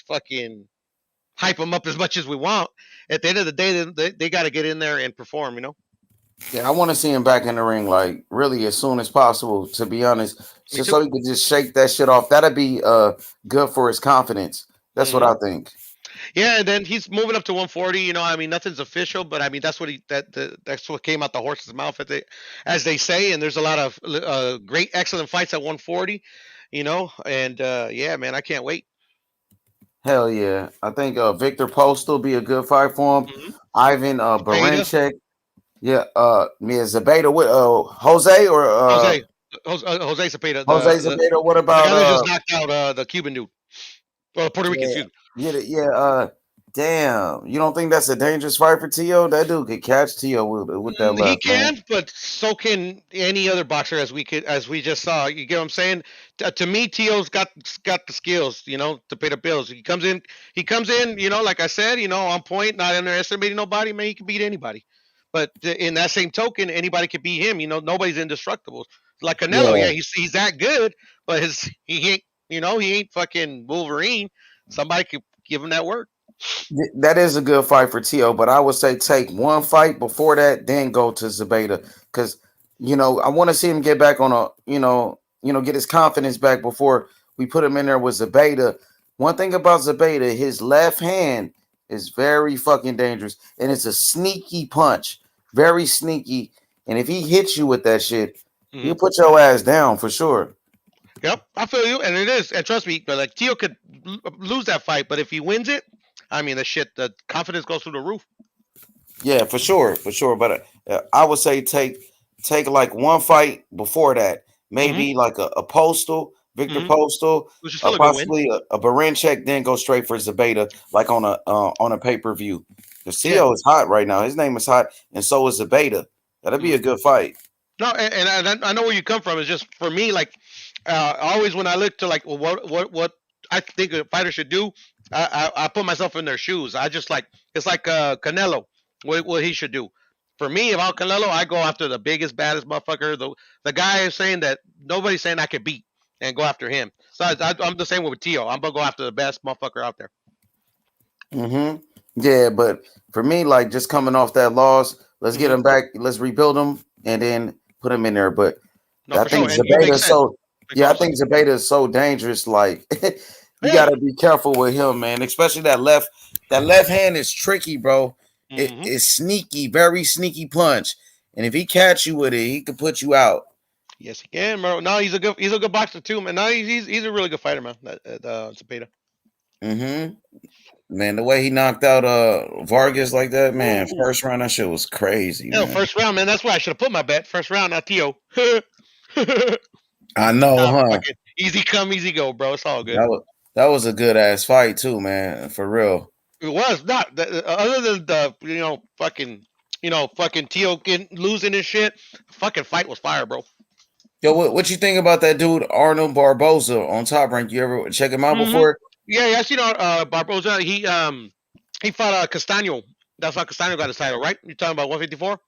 fucking hype him up as much as we want. At the end of the day, they got to get in there and perform. Yeah, I want to see him back in the ring, like really as soon as possible. To be honest, Me just too. so he could just shake that shit off. That'd be good for his confidence. That's what Hmm. I think. Yeah, and then he's moving up to 140. I mean, nothing's official, but I mean that's what came out the horse's mouth, as they say. And there's a lot of great, excellent fights at 140. And yeah, man, I can't wait. Hell yeah, I think Victor Post will be a good fight for him. Hmm. Ivan Beta, Baranchyk, yeah, Mia Zabeta with Jose or Jose Cepeda, Jose Zabeta. What the about guy that just knocked out the Cuban dude, or Puerto Rican, yeah, excuse me. yeah. Damn, you don't think that's a dangerous fight for Tio? That dude could catch Tio with that He left, man. can, but so can any other boxer, as we just saw. You get what I'm saying? To me, Tio's got the skills, to pay the bills. He comes in, like I said, on point, not underestimating nobody. Man, he can beat anybody. But in that same token, anybody can beat him. Nobody's indestructible. Like Canelo, Yeah. yeah, he's that good, but he ain't, he ain't fucking Wolverine. Somebody could give him that work. That is a good fight for Tio, but I would say take one fight before that, then go to Zabeta, because I want to see him get back on get his confidence back before we put him in there with Zabeta. One thing about Zabeta, his left hand is very fucking dangerous, and it's a sneaky punch, very sneaky. And if he hits you with that shit, Hmm. he'll put your ass down for sure. Yep, I feel you, and it is, and trust me, like Tio could lose that fight, but if he wins it, I mean, the confidence goes through the roof. Yeah, for sure, for sure. But I would say take like one fight before that, Hmm. maybe like a Postal, Victor Hmm. Postal, Which is still a good win. possibly a Baranchyk, then go straight for Zabeta, like on a pay per view. Because Yeah. Tio is hot right now. His name is hot, and so is Zabeta. That'll be Hmm. a good fight. No, and I know where you come from. It's just for me, like always when I look to like, well, what I think a fighter should do, I put myself in their shoes. I just like it's like Canelo, what he should do. For me, if I'm Canelo, I go after the biggest, baddest motherfucker, the guy is saying that nobody's saying I could beat, and go after him. So I'm the same with Tio. I'm gonna go after the best motherfucker out there. Yeah, but for me, like just coming off that loss, let's get Hmm. him back. Let's rebuild him, and then put him in there. But No, I for sure, think and he Zabeta makes is sense. so Makes yeah, I total sense. think Zabeta is so dangerous. Like you Yeah. gotta be careful with him, man. Especially that left hand is tricky, bro. It Hmm. is sneaky, very sneaky punch. And if he catch you with it, he could put you out. Yes, he can, bro. No, he's a good boxer too, man. No, he's a really good fighter, man. Cepeda. hmm Man, the way he knocked out Vargas like that, man, Ooh. first round, that shit was crazy, Hell, man. first round, man. That's why I should have put my bet. First round, not Tio. I know, Nah, huh? fucking easy come, easy go, bro. It's all good. That was a good ass fight too, man. For real. It was not other than the fucking Tio losing his shit. Fucking fight was fire, bro. Yo, what you think about that dude Arnold Barboza on Top Rank? You ever check him out Hmm. before? Yeah, Barboza. He fought Castano. That's how Castano got his title, right? You talking about 154?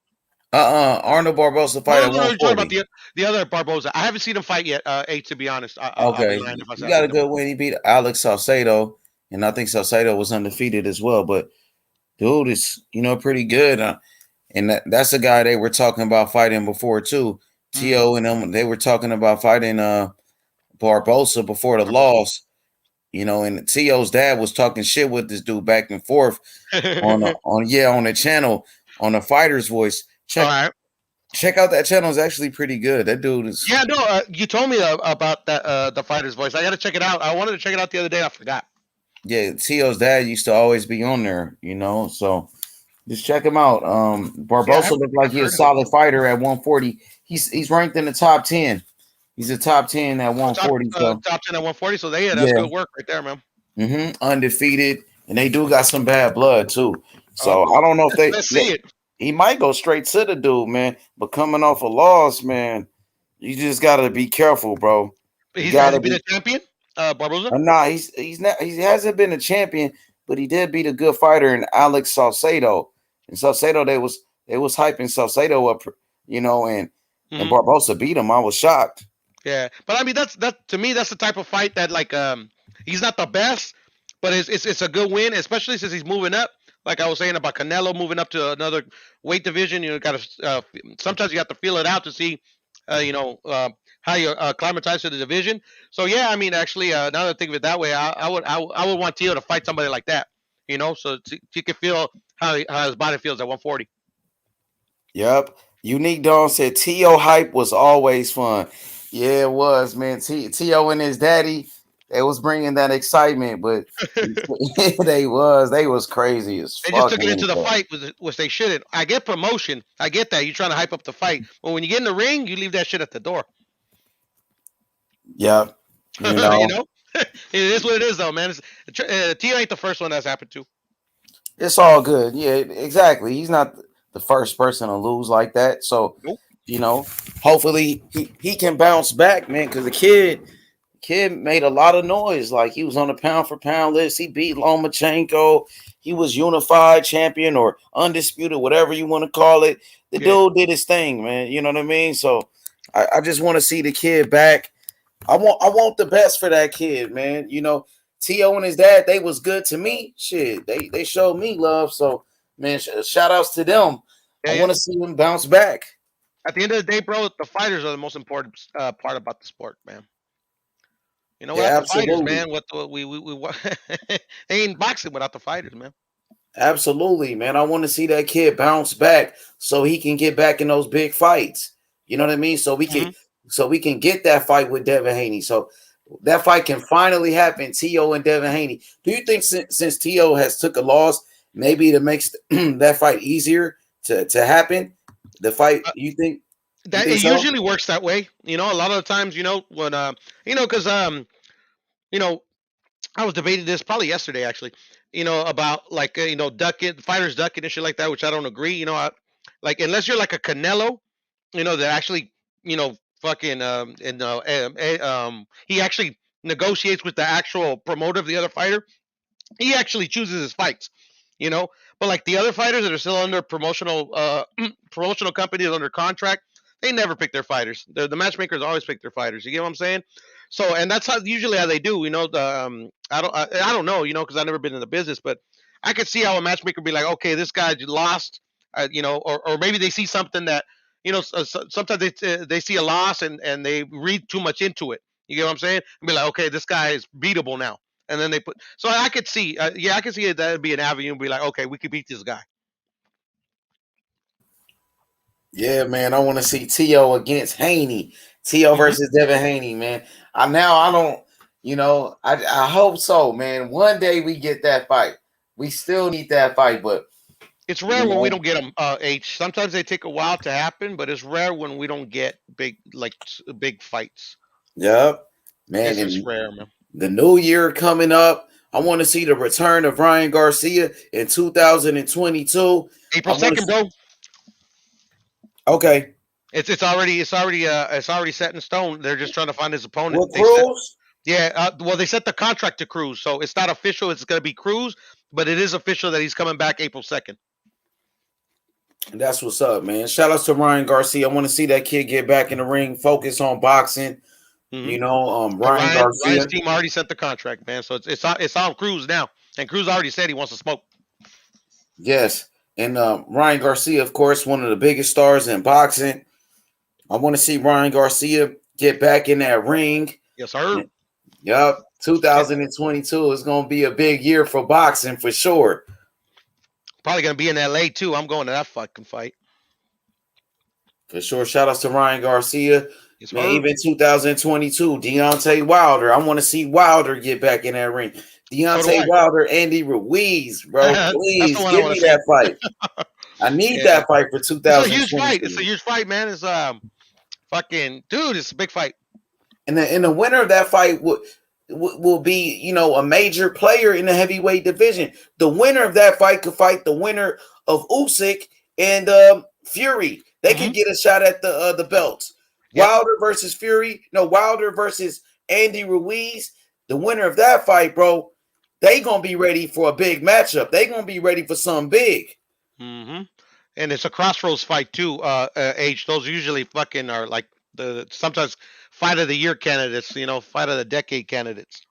Arnold Barboza fight No, at no, no. You're talking about 140. the other Barboza. I haven't seen him fight yet. To be honest, I'll be Okay, lying if I he say I got seen a him. good win. He beat Alex Salcedo, and I think Salcedo was undefeated as well. But dude is pretty good, and that's a guy they were talking about fighting before too. Mm. Tio and them they were talking about fighting Barboza before the Barboza. loss. And Tio's dad was talking shit with this dude back and forth on the channel on the Fighter's Voice. All Check right. check out that channel. It's actually pretty good. That dude is Yeah, no. You told me about that the fighter's voice. I got to check it out. I wanted to check it out the other day. I forgot. yeah. Tio's dad used to always be on there. So just check him out. Yeah, Barbosa looked like I've he's a heard of it. solid fighter at 140. He's ranked in the top 10. He's a top 10 at Oh, top 140. So top 10 at 140. So that's yeah, good work right there, man. undefeated, and they do got some bad blood too. So Oh, I don't know if they. let's see it. He might go straight to the dude, man. But coming off a loss, man, you just gotta be careful, bro. Has he been a champion, Barboza? Nah, he's not. He hasn't been a champion, but he did beat a good fighter in Alex Salcedo. And Salcedo, they was hyping Salcedo up, and Barbosa beat him. I was shocked. Yeah, but I mean that to me that's the type of fight that like he's not the best, but it's a good win, especially since he's moving up. Like I was saying about Canelo moving up to another weight division, you know, got to sometimes you have to feel it out to see, how you acclimatize to the division. So yeah, I mean actually now that I think of it that way, I would want Tio to fight somebody like that, you know, so he can feel how his body feels at 140. Yep. Unique Dawn said T.O. hype was always fun. Yeah, it was, man. T.O. and his daddy, they was bringing that excitement, but they was crazy as They just fuck. took it into the fight, which they shouldn't. I get promotion. I get that. You're trying to hype up the fight. But when you get in the ring, you leave that shit at the door. Yep. You know? It is what it is, though, man. Tio ain't the first one that's happened to. It's all good. Yeah, exactly. He's not the first person to lose like that. So, hopefully he can bounce back, man, because the kid made a lot of noise. Like he was on the pound for pound list. He beat Lomachenko. He was unified champion or undisputed, whatever you want to call it. The dude did his thing, man. You know what I mean? So I just want to see the kid back. I want the best for that kid, man. You know, T.O. and his dad, they was good to me. Shit, they showed me love. So, man, shout outs to them. I want to see them bounce back. At the end of the day, bro, the fighters are the most important part about the sport, man. You know, without the fighters, man, they ain't boxing without the fighters, man. Absolutely, man. I want to see that kid bounce back so he can get back in those big fights. You know what I mean? So we can get that fight with Devin Haney. So that fight can finally happen. T.O. and Devin Haney. Do you think since T.O. has took a loss, maybe it makes that fight easier to happen? The fight, you think? That it usually works that way. You know, a lot of the times, when because I was debating this probably yesterday, actually. About like ducking fighters ducking and shit like that, which I don't agree. Like unless you're like a Canelo, that actually fucking he actually negotiates with the actual promoter of the other fighter. He actually chooses his fights, But like the other fighters that are still under promotional promotional companies under contract, they never pick their fighters. The matchmakers always pick their fighters. You get what I'm saying? So, and that's usually how they do. I don't know, because I've never been in the business, but I could see how a matchmaker be like, okay, this guy lost, or maybe they see something that, sometimes they see a loss and they read too much into it. You get what I'm saying? And be like, okay, this guy is beatable now. And then they put. So I could see, I could see that would be an avenue and be like, okay, we could beat this guy. Yeah, man. I want to see T.O. against Haney. T.O. versus Devin Haney, man. I don't. I hope so, man. One day we get that fight. We still need that fight, but it's rare when we don't get them. H. Sometimes they take a while to happen, but it's rare when we don't get big fights. Yep, man. It's rare, man. The new year coming up. I want to see the return of Ryan Garcia in 2022. April 2nd, bro. Okay. It's already set in stone. They're just trying to find his opponent. With Cruz? They set the contract to Cruz, so it's not official. It's going to be Cruz, but it is official that he's coming back April 2nd. That's what's up, man. Shout out to Ryan Garcia. I want to see that kid get back in the ring, focus on boxing. Ryan Garcia. Ryan's team already sent the contract, man. So it's on Cruz now, and Cruz already said he wants to smoke. Yes, and Ryan Garcia, of course, one of the biggest stars in boxing. I want to see Ryan Garcia get back in that ring. Yes, sir. Yep. 2022 is going to be a big year for boxing for sure. Probably going to be in LA too. I'm going to that fucking fight. For sure. Shout out to Ryan Garcia. Yes, man, even 2022, Deontay Wilder. I want to see Wilder get back in that ring. Deontay Wilder, Andy Ruiz, bro. Please give me that fight. I need that fight for 2022. It's a huge fight. It's a huge fight, man. It's fucking dude. It's a big fight. And the winner of that fight will be, a major player in the heavyweight division. The winner of that fight could fight the winner of Usyk and Fury. They could get a shot at the belts. Yep. Wilder versus Fury. No, Wilder versus Andy Ruiz, the winner of that fight, bro, they gonna be ready for a big matchup. They gonna be ready for something big. Mm-hmm. And it's a crossroads fight too. H. Those usually fucking are like the sometimes fight of the year candidates. Fight of the decade candidates.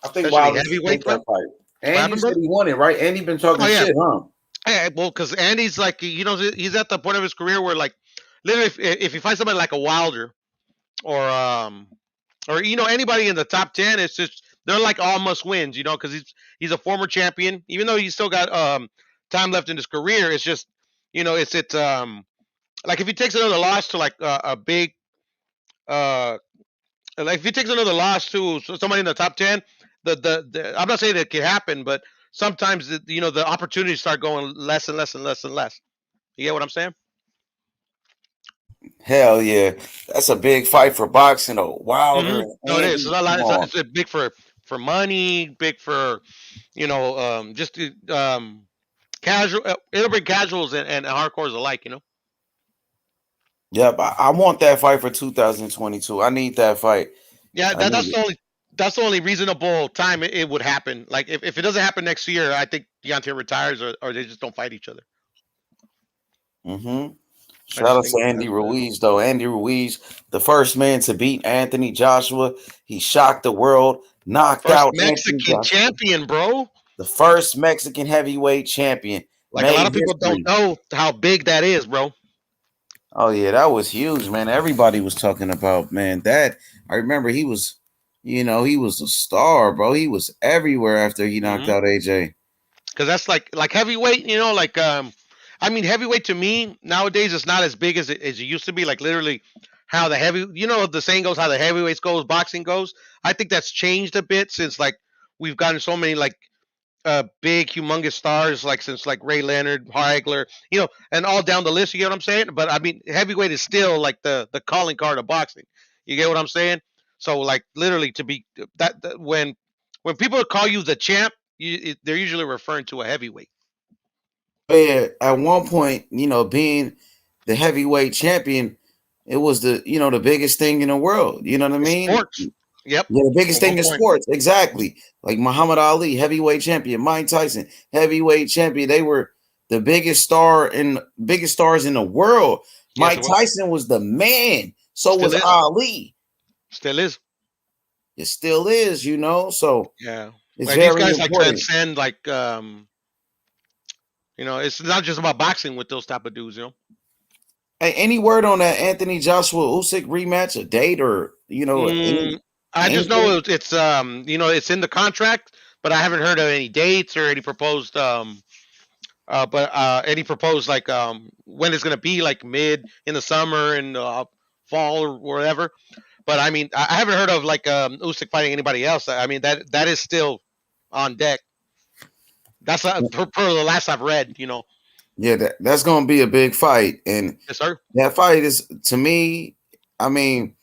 I think Especially Wilder should take heavyweight, bro. that fight. What Andy happened, said brother? he won it, right? Andy been talking Oh yeah. shit, huh? Yeah, well, because Andy's like, he's at the point of his career where, like, literally, if you find somebody like a Wilder or anybody in the top 10, it's just they're like all must wins, because he's a former champion, even though he's still got time left in his career. It's just, it's like if he takes another loss to like a big like if he takes another loss to somebody in the top 10, the I'm not saying that it can happen, but sometimes the opportunities start going less and less and less and less. You get what I'm saying? Hell yeah, that's a big fight for boxing, though. Wilder and No, it is. It's, Andy, a come lot, on. it's big for money, big for just casual. It'll bring casuals and hardcores alike. Yep, I want that fight for 2022. I need that fight. Yeah, I need it. that's the only reasonable time it would happen. Like if it doesn't happen next year, I think Deontay retires or they just don't fight each other. Mm-hmm. I Shout just out think to that Andy happens. Ruiz, though. Andy Ruiz, the first man to beat Anthony Joshua. He shocked the world, knocked First out Anthony Mexican Joshua. champion, bro. The first Mexican heavyweight champion. Like a lot Made of people don't history. know how big that is, bro. Oh, yeah, that was huge, man. Everybody was talking about, man, that. I remember he was, he was a star, bro. He was everywhere after he knocked Mm-hmm. out AJ. Because that's like heavyweight, I mean, heavyweight to me nowadays is not as big as it used to be. Like literally, how the saying goes, how the heavyweights goes, boxing goes. I think that's changed a bit since like we've gotten so many like big, humongous stars, like since like Ray Leonard, Hagler, and all down the list. You get what I'm saying? But I mean, heavyweight is still like the calling card of boxing. You get what I'm saying? So like literally to be that when people call you the champ, they're usually referring to a heavyweight. Yeah, at one point, being the heavyweight champion, it was the biggest thing in the world. You know what I It's mean? sports. Yep. Yeah, the biggest At one thing in point. sports, exactly. Like Muhammad Ali, heavyweight champion, Mike Tyson, heavyweight champion. They were the biggest stars in the world. Yes, Mike it was. Tyson was the man. So Still was is. Ali. Still is. It still is, So Yeah. it's Like these very guys like important. transcend like it's not just about boxing with those type of dudes. Hey, any word on that Anthony Joshua Usyk rematch, a date or I just anything? know it's in the contract, but I haven't heard of any dates or any proposed any proposed like when it's gonna be, like mid in the summer and fall or whatever. But I mean, I haven't heard of like Usyk fighting anybody else. I mean that is still on deck. That's per the last I've read. Yeah, that's gonna be a big fight, and Yes, sir. that fight is, to me, I mean,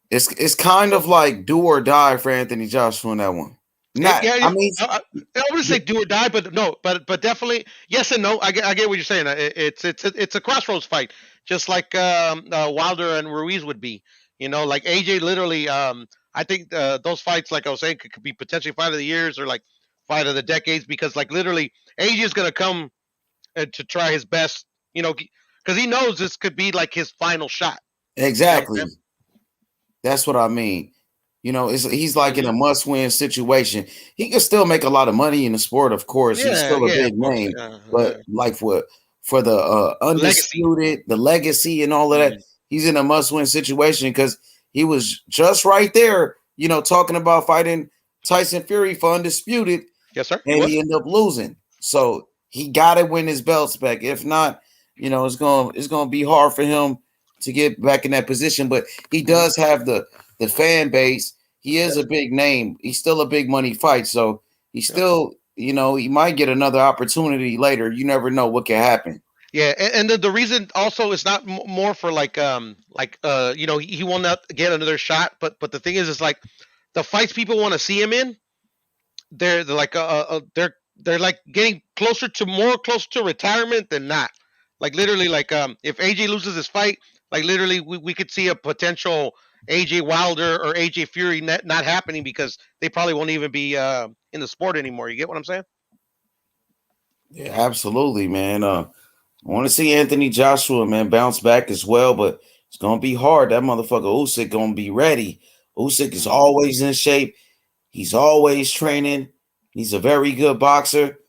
it's kind of like do or die for Anthony Joshua in that one. Not, Yeah, I mean, I wouldn't say do or die, but no, but definitely yes and no. I get what you're saying. It's a crossroads fight, just like Wilder and Ruiz would be. Like AJ literally. I think those fights, like I was saying, could be potentially fight of the years or like fight of the decades because like literally AJ is gonna come to try his best. Because he knows this could be like his final shot. You know what exactly. I'm That's what I mean. He's like in saying? a must-win situation. He can still make a lot of money in the sport, of course. He's Yeah, still a yeah, of big course. name, Yeah. but like for the Legacy. undisputed, the legacy, and all of that, he's in a must-win situation because he was just right there. Talking about fighting Tyson Fury for undisputed, Yes, sir. He and was. he ended up losing. So he got to win his belts back. If not, it's gonna be hard for him to get back in that position. But he does have the fan base. He is a big name. He's still a big money fight. So he's still, he might get another opportunity later. You never know what can happen. Yeah, and the reason also is not more for he will not get another shot, but the thing is like the fights people want to see him in, they're like they're like getting closer to retirement than not. Like literally, like if AJ loses his fight, like literally we could see a potential AJ Wilder or AJ Fury not happening because they probably won't even be in the sport anymore. You get what I'm saying? Yeah, absolutely, man. I want to see Anthony Joshua, man, bounce back as well, but it's gonna be hard. That motherfucker Usyk gonna be ready. Usyk is always in shape. He's always training. He's a very good boxer.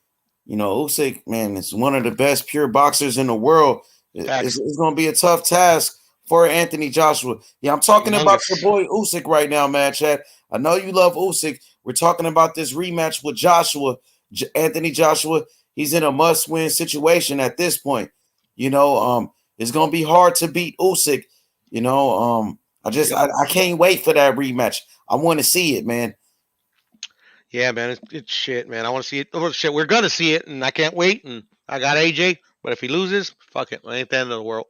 You know, Usyk, man, is one of the best pure boxers in the world. It's going to be a tough task for Anthony Joshua. Yeah, I'm talking about your boy Usyk right now, man, Chad. I know you love Usyk. We're talking about this rematch with Joshua. Anthony Joshua, he's in a must-win situation at this point. You know, it's going to be hard to beat Usyk. You know, I can't wait for that rematch. I want to see it, man. Yeah, man, it's shit, man. I want to see it. Oh, shit, we're gonna see it, and I can't wait. And I got AJ, but if he loses, fuck it, it ain't the end of the world.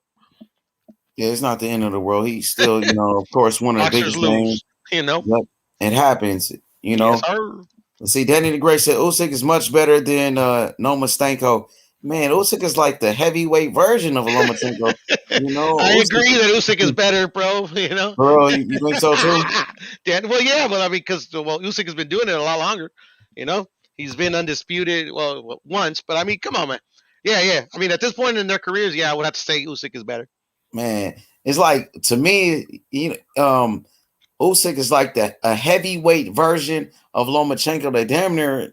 Yeah, it's not the end of the world. He's still, you know, of course, one of the biggest names. You know, yep, it happens. You know, yes, sir. Let's see. Danny the Great said Usyk is much better than Lomachenko. Man, Usyk is like the heavyweight version of Lomachenko. You know, I Usyk, agree that Usyk is better, bro. You know, bro, you think so too? Well, yeah, but I mean, because Usyk has been doing it a lot longer. You know, he's been undisputed once, but I mean, come on, man. Yeah. I mean, at this point in their careers, yeah, I would have to say Usyk is better. Man, it's like to me, Usyk is like a heavyweight version of Lomachenko. They damn near,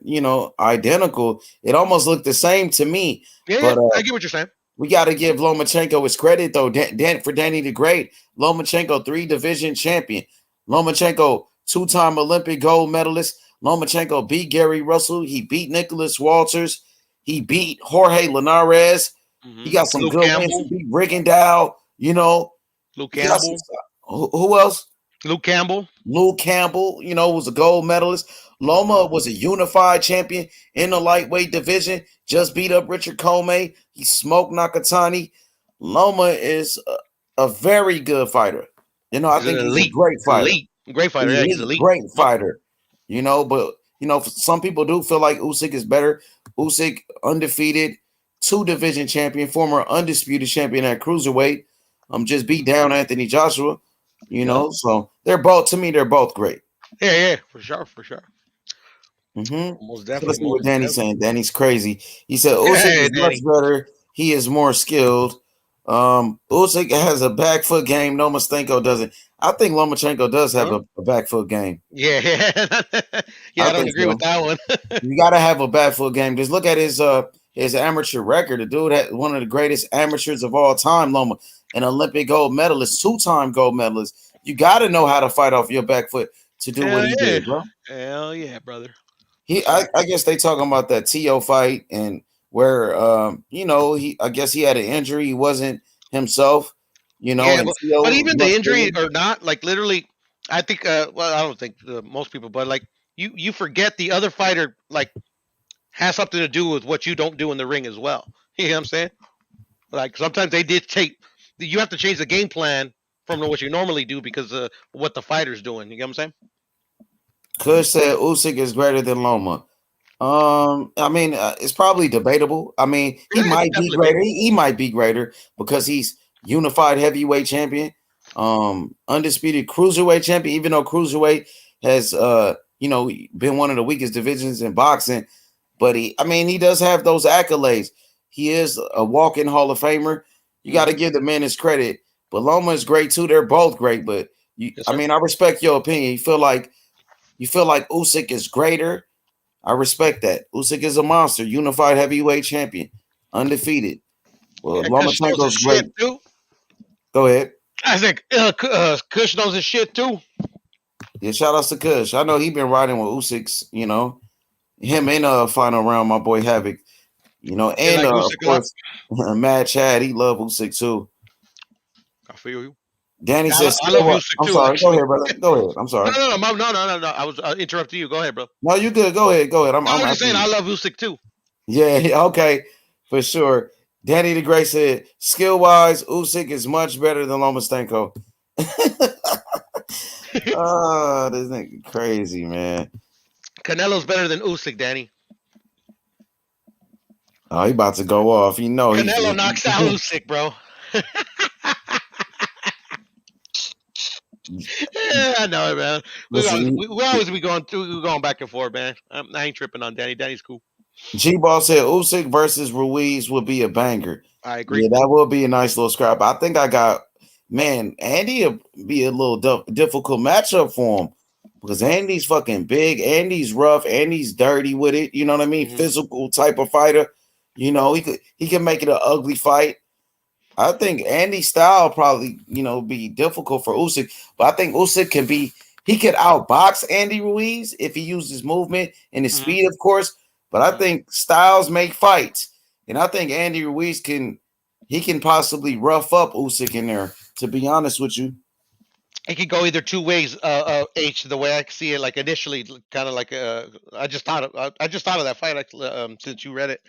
identical. It almost looked the same to me. Yeah, but I get what you're saying. We got to give Lomachenko his credit, though. For Danny the Great, Lomachenko 3-division champion. Lomachenko 2-time Olympic gold medalist. Lomachenko beat Gary Russell. He beat Nicholas Walters. He beat Jorge Linares. He got some Luke good Campbell. wins. He beat Rigondeaux. Luke Campbell. Who else? Luke Campbell. Luke Campbell, was a gold medalist. Loma was a unified champion in the lightweight division. Just beat up Richard Comey. He smoked Nakatani. Loma is a very good fighter. I think he's a great fighter. Great fighter. Yeah, he's elite. Great fighter. But some people do feel like Usyk is better. Usyk undefeated, 2-division champion, former undisputed champion at cruiserweight. Just beat down Anthony Joshua. So they're both great. Yeah, for sure. Mm-hmm. Most So definitely. let's see what Danny's saying. Danny's crazy. He said Usyk is much better. He is more skilled. Usyk has a back foot game. Lomachenko doesn't. I think Lomachenko does have a back foot game. Yeah. I don't agree with that one. You got to have a back foot game. Just look at his amateur record. The dude had one of the greatest amateurs of all time. Loma, an Olympic gold medalist, 2-time gold medalist. You got to know how to fight off your back foot to do what he did, bro. Hell yeah, brother. I guess they talking about that T.O. fight and where I guess he had an injury. He wasn't himself, Yeah, but even the injury or not, like literally, I think. I don't think most people, but like you forget the other fighter like has something to do with what you don't do in the ring as well. You know what I'm saying? Like sometimes they did take. You have to change the game plan from what you normally do because of what the fighter's doing. You know what I'm saying? Kush said Usyk is greater than Loma. I mean, it's probably debatable. I mean, he might be greater. He might be greater because he's unified heavyweight champion, undisputed cruiserweight champion. Even though cruiserweight has, been one of the weakest divisions in boxing, but he does have those accolades. He is a walking Hall of Famer. You got to give the man his credit. But Loma is great too. They're both great. But I respect your opinion. You feel like Usyk is greater. I respect that. Usyk is a monster, unified heavyweight champion, undefeated. Well, Lomachenko's great. Too. Go ahead. I think Kush knows his shit too. Yeah, shout outs to Kush. I know he been riding with Usyk's, him in final round, my boy Havoc. And of course, Mad Chad, he love Usyk too. I feel you. Danny says, I love Usyk I'm too. sorry. Actually. Go ahead, brother. Go ahead. I'm sorry. No. I was interrupting you. Go ahead, bro. No, you good. Go ahead. I'm just saying I love Usyk too. Yeah, okay, for sure. Danny the Great said, skill-wise, Usyk is much better than Lomachenko. Oh, this nigga crazy, man. Canelo's better than Usyk, Danny. Oh, he about to go off. Canelo knocks out Usyk, bro. I know it, man. Listen, We always be going back and forth, man. I ain't tripping on Danny. Danny's cool. G-Ball said Usyk versus Ruiz would be a banger. I agree. Yeah, that will be a nice little scrap. I think I got, man, Andy will be a little difficult matchup for him because Andy's fucking big, Andy's rough, Andy's dirty with it. You know what I mean? Physical type of fighter. You know, he can make it an ugly fight. I think Andy's style probably, be difficult for Usyk, but I think Usyk he could outbox Andy Ruiz if he uses movement and his speed, of course. But I think styles make fights, and I think Andy Ruiz can possibly rough up Usyk in there. To be honest with you, It could go either two ways. H, the way I see it, like initially, kind of like I just thought of that fight since you read it.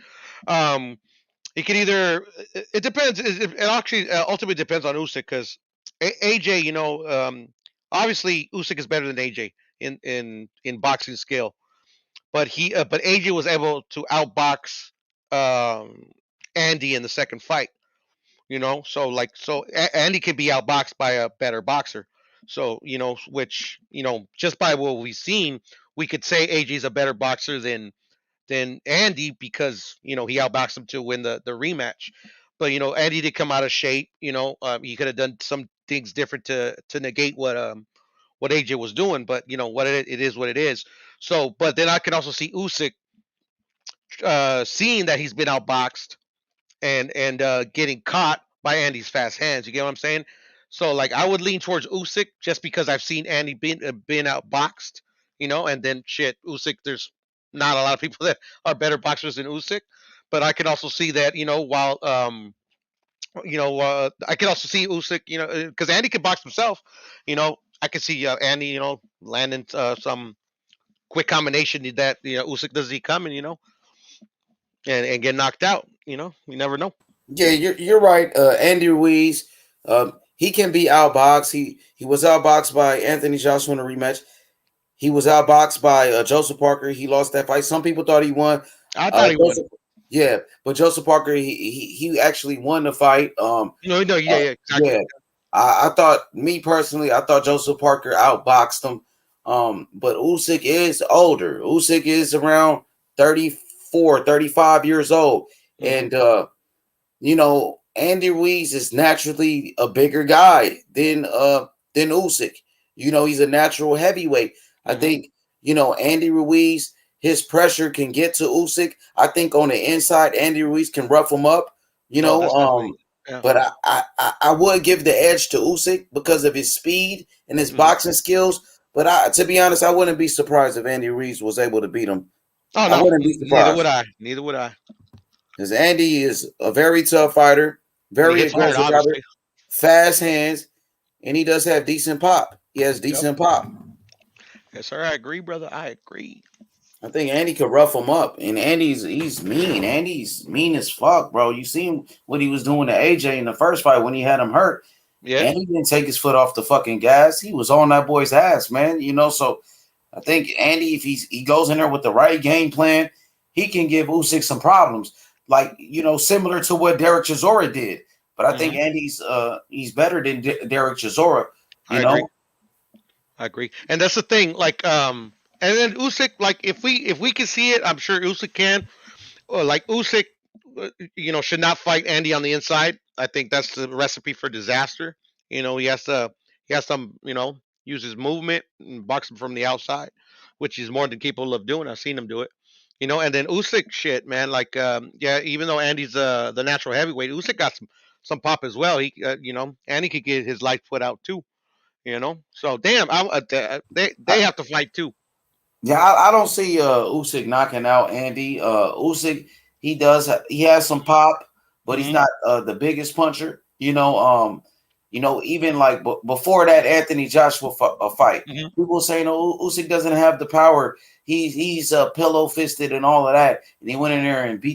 It could either. It depends. It actually ultimately depends on Usyk because AJ, obviously Usyk is better than AJ in boxing skill, but AJ was able to outbox Andy in the second fight. Andy can be outboxed by a better boxer. So which just by what we've seen, we could say AJ's a better boxer than Andy because he outboxed him to win the rematch. But Andy did come out of shape. He could have done some things different to negate what AJ was doing. But what it is what it is. So, but then I can also see Usyk seeing that he's been outboxed and getting caught by Andy's fast hands. You get what I'm saying? So like I would lean towards Usyk just because I've seen Andy been outboxed. And then shit, Usyk. There's not a lot of people that are better boxers than Usyk, but I can also see that while I can also see Usyk because Andy can box himself. I can see Andy landing some quick combination that Usyk doesn't see coming. And get knocked out. You never know. yeah, you're right. Andy Ruiz, he can be outboxed. He was outboxed by Anthony Joshua in a rematch. He was outboxed by Joseph Parker. He lost that fight. Some people thought he won. I thought he won. Yeah, but Joseph Parker, he actually won the fight. Yeah, exactly. Yeah, I thought, me personally, I thought Joseph Parker outboxed him. But Usyk is older. Usyk is around 34, 35 years old. And Andy Ruiz is naturally a bigger guy than Usyk. He's a natural heavyweight. I think, Andy Ruiz, his pressure can get to Usyk. I think on the inside, Andy Ruiz can rough him up, but I would give the edge to Usyk because of his speed and his boxing skills. But to be honest, I wouldn't be surprised if Andy Ruiz was able to beat him. Oh, no, I wouldn't be surprised. Neither would I. Because Andy is a very tough fighter, very aggressive fighter, fast hands, and he does have decent pop. He has decent pop. Yes, sir. I agree, brother. I agree. I think Andy could rough him up, and he's mean. Andy's mean as fuck, bro. You seen what he was doing to AJ in the first fight when he had him hurt. Yeah, and he didn't take his foot off the fucking gas. He was on that boy's ass, man. So I think Andy, if he goes in there with the right game plan, he can give Usyk some problems, like similar to what Derek Chisora did. But I think Andy's he's better than Derek Chisora. I agree, and that's the thing. Like and then Usyk, like if we can see it, I'm sure Usyk can. Like Usyk, should not fight Andy on the inside. I think that's the recipe for disaster. He has to use his movement and box him from the outside, which he's more than capable of doing. I've seen him do it. And then Usyk, shit, man. Like, even though Andy's the natural heavyweight, Usyk got some pop as well. He, Andy could get his life put out too. So damn, they have to fight too. Yeah, I don't see Usyk knocking out Andy. Usyk, he has some pop, but he's not the biggest puncher. Even like before that Anthony Joshua fight, people saying, "Oh, Usyk doesn't have the power. He's pillow fisted and all of that," and he went in there and beat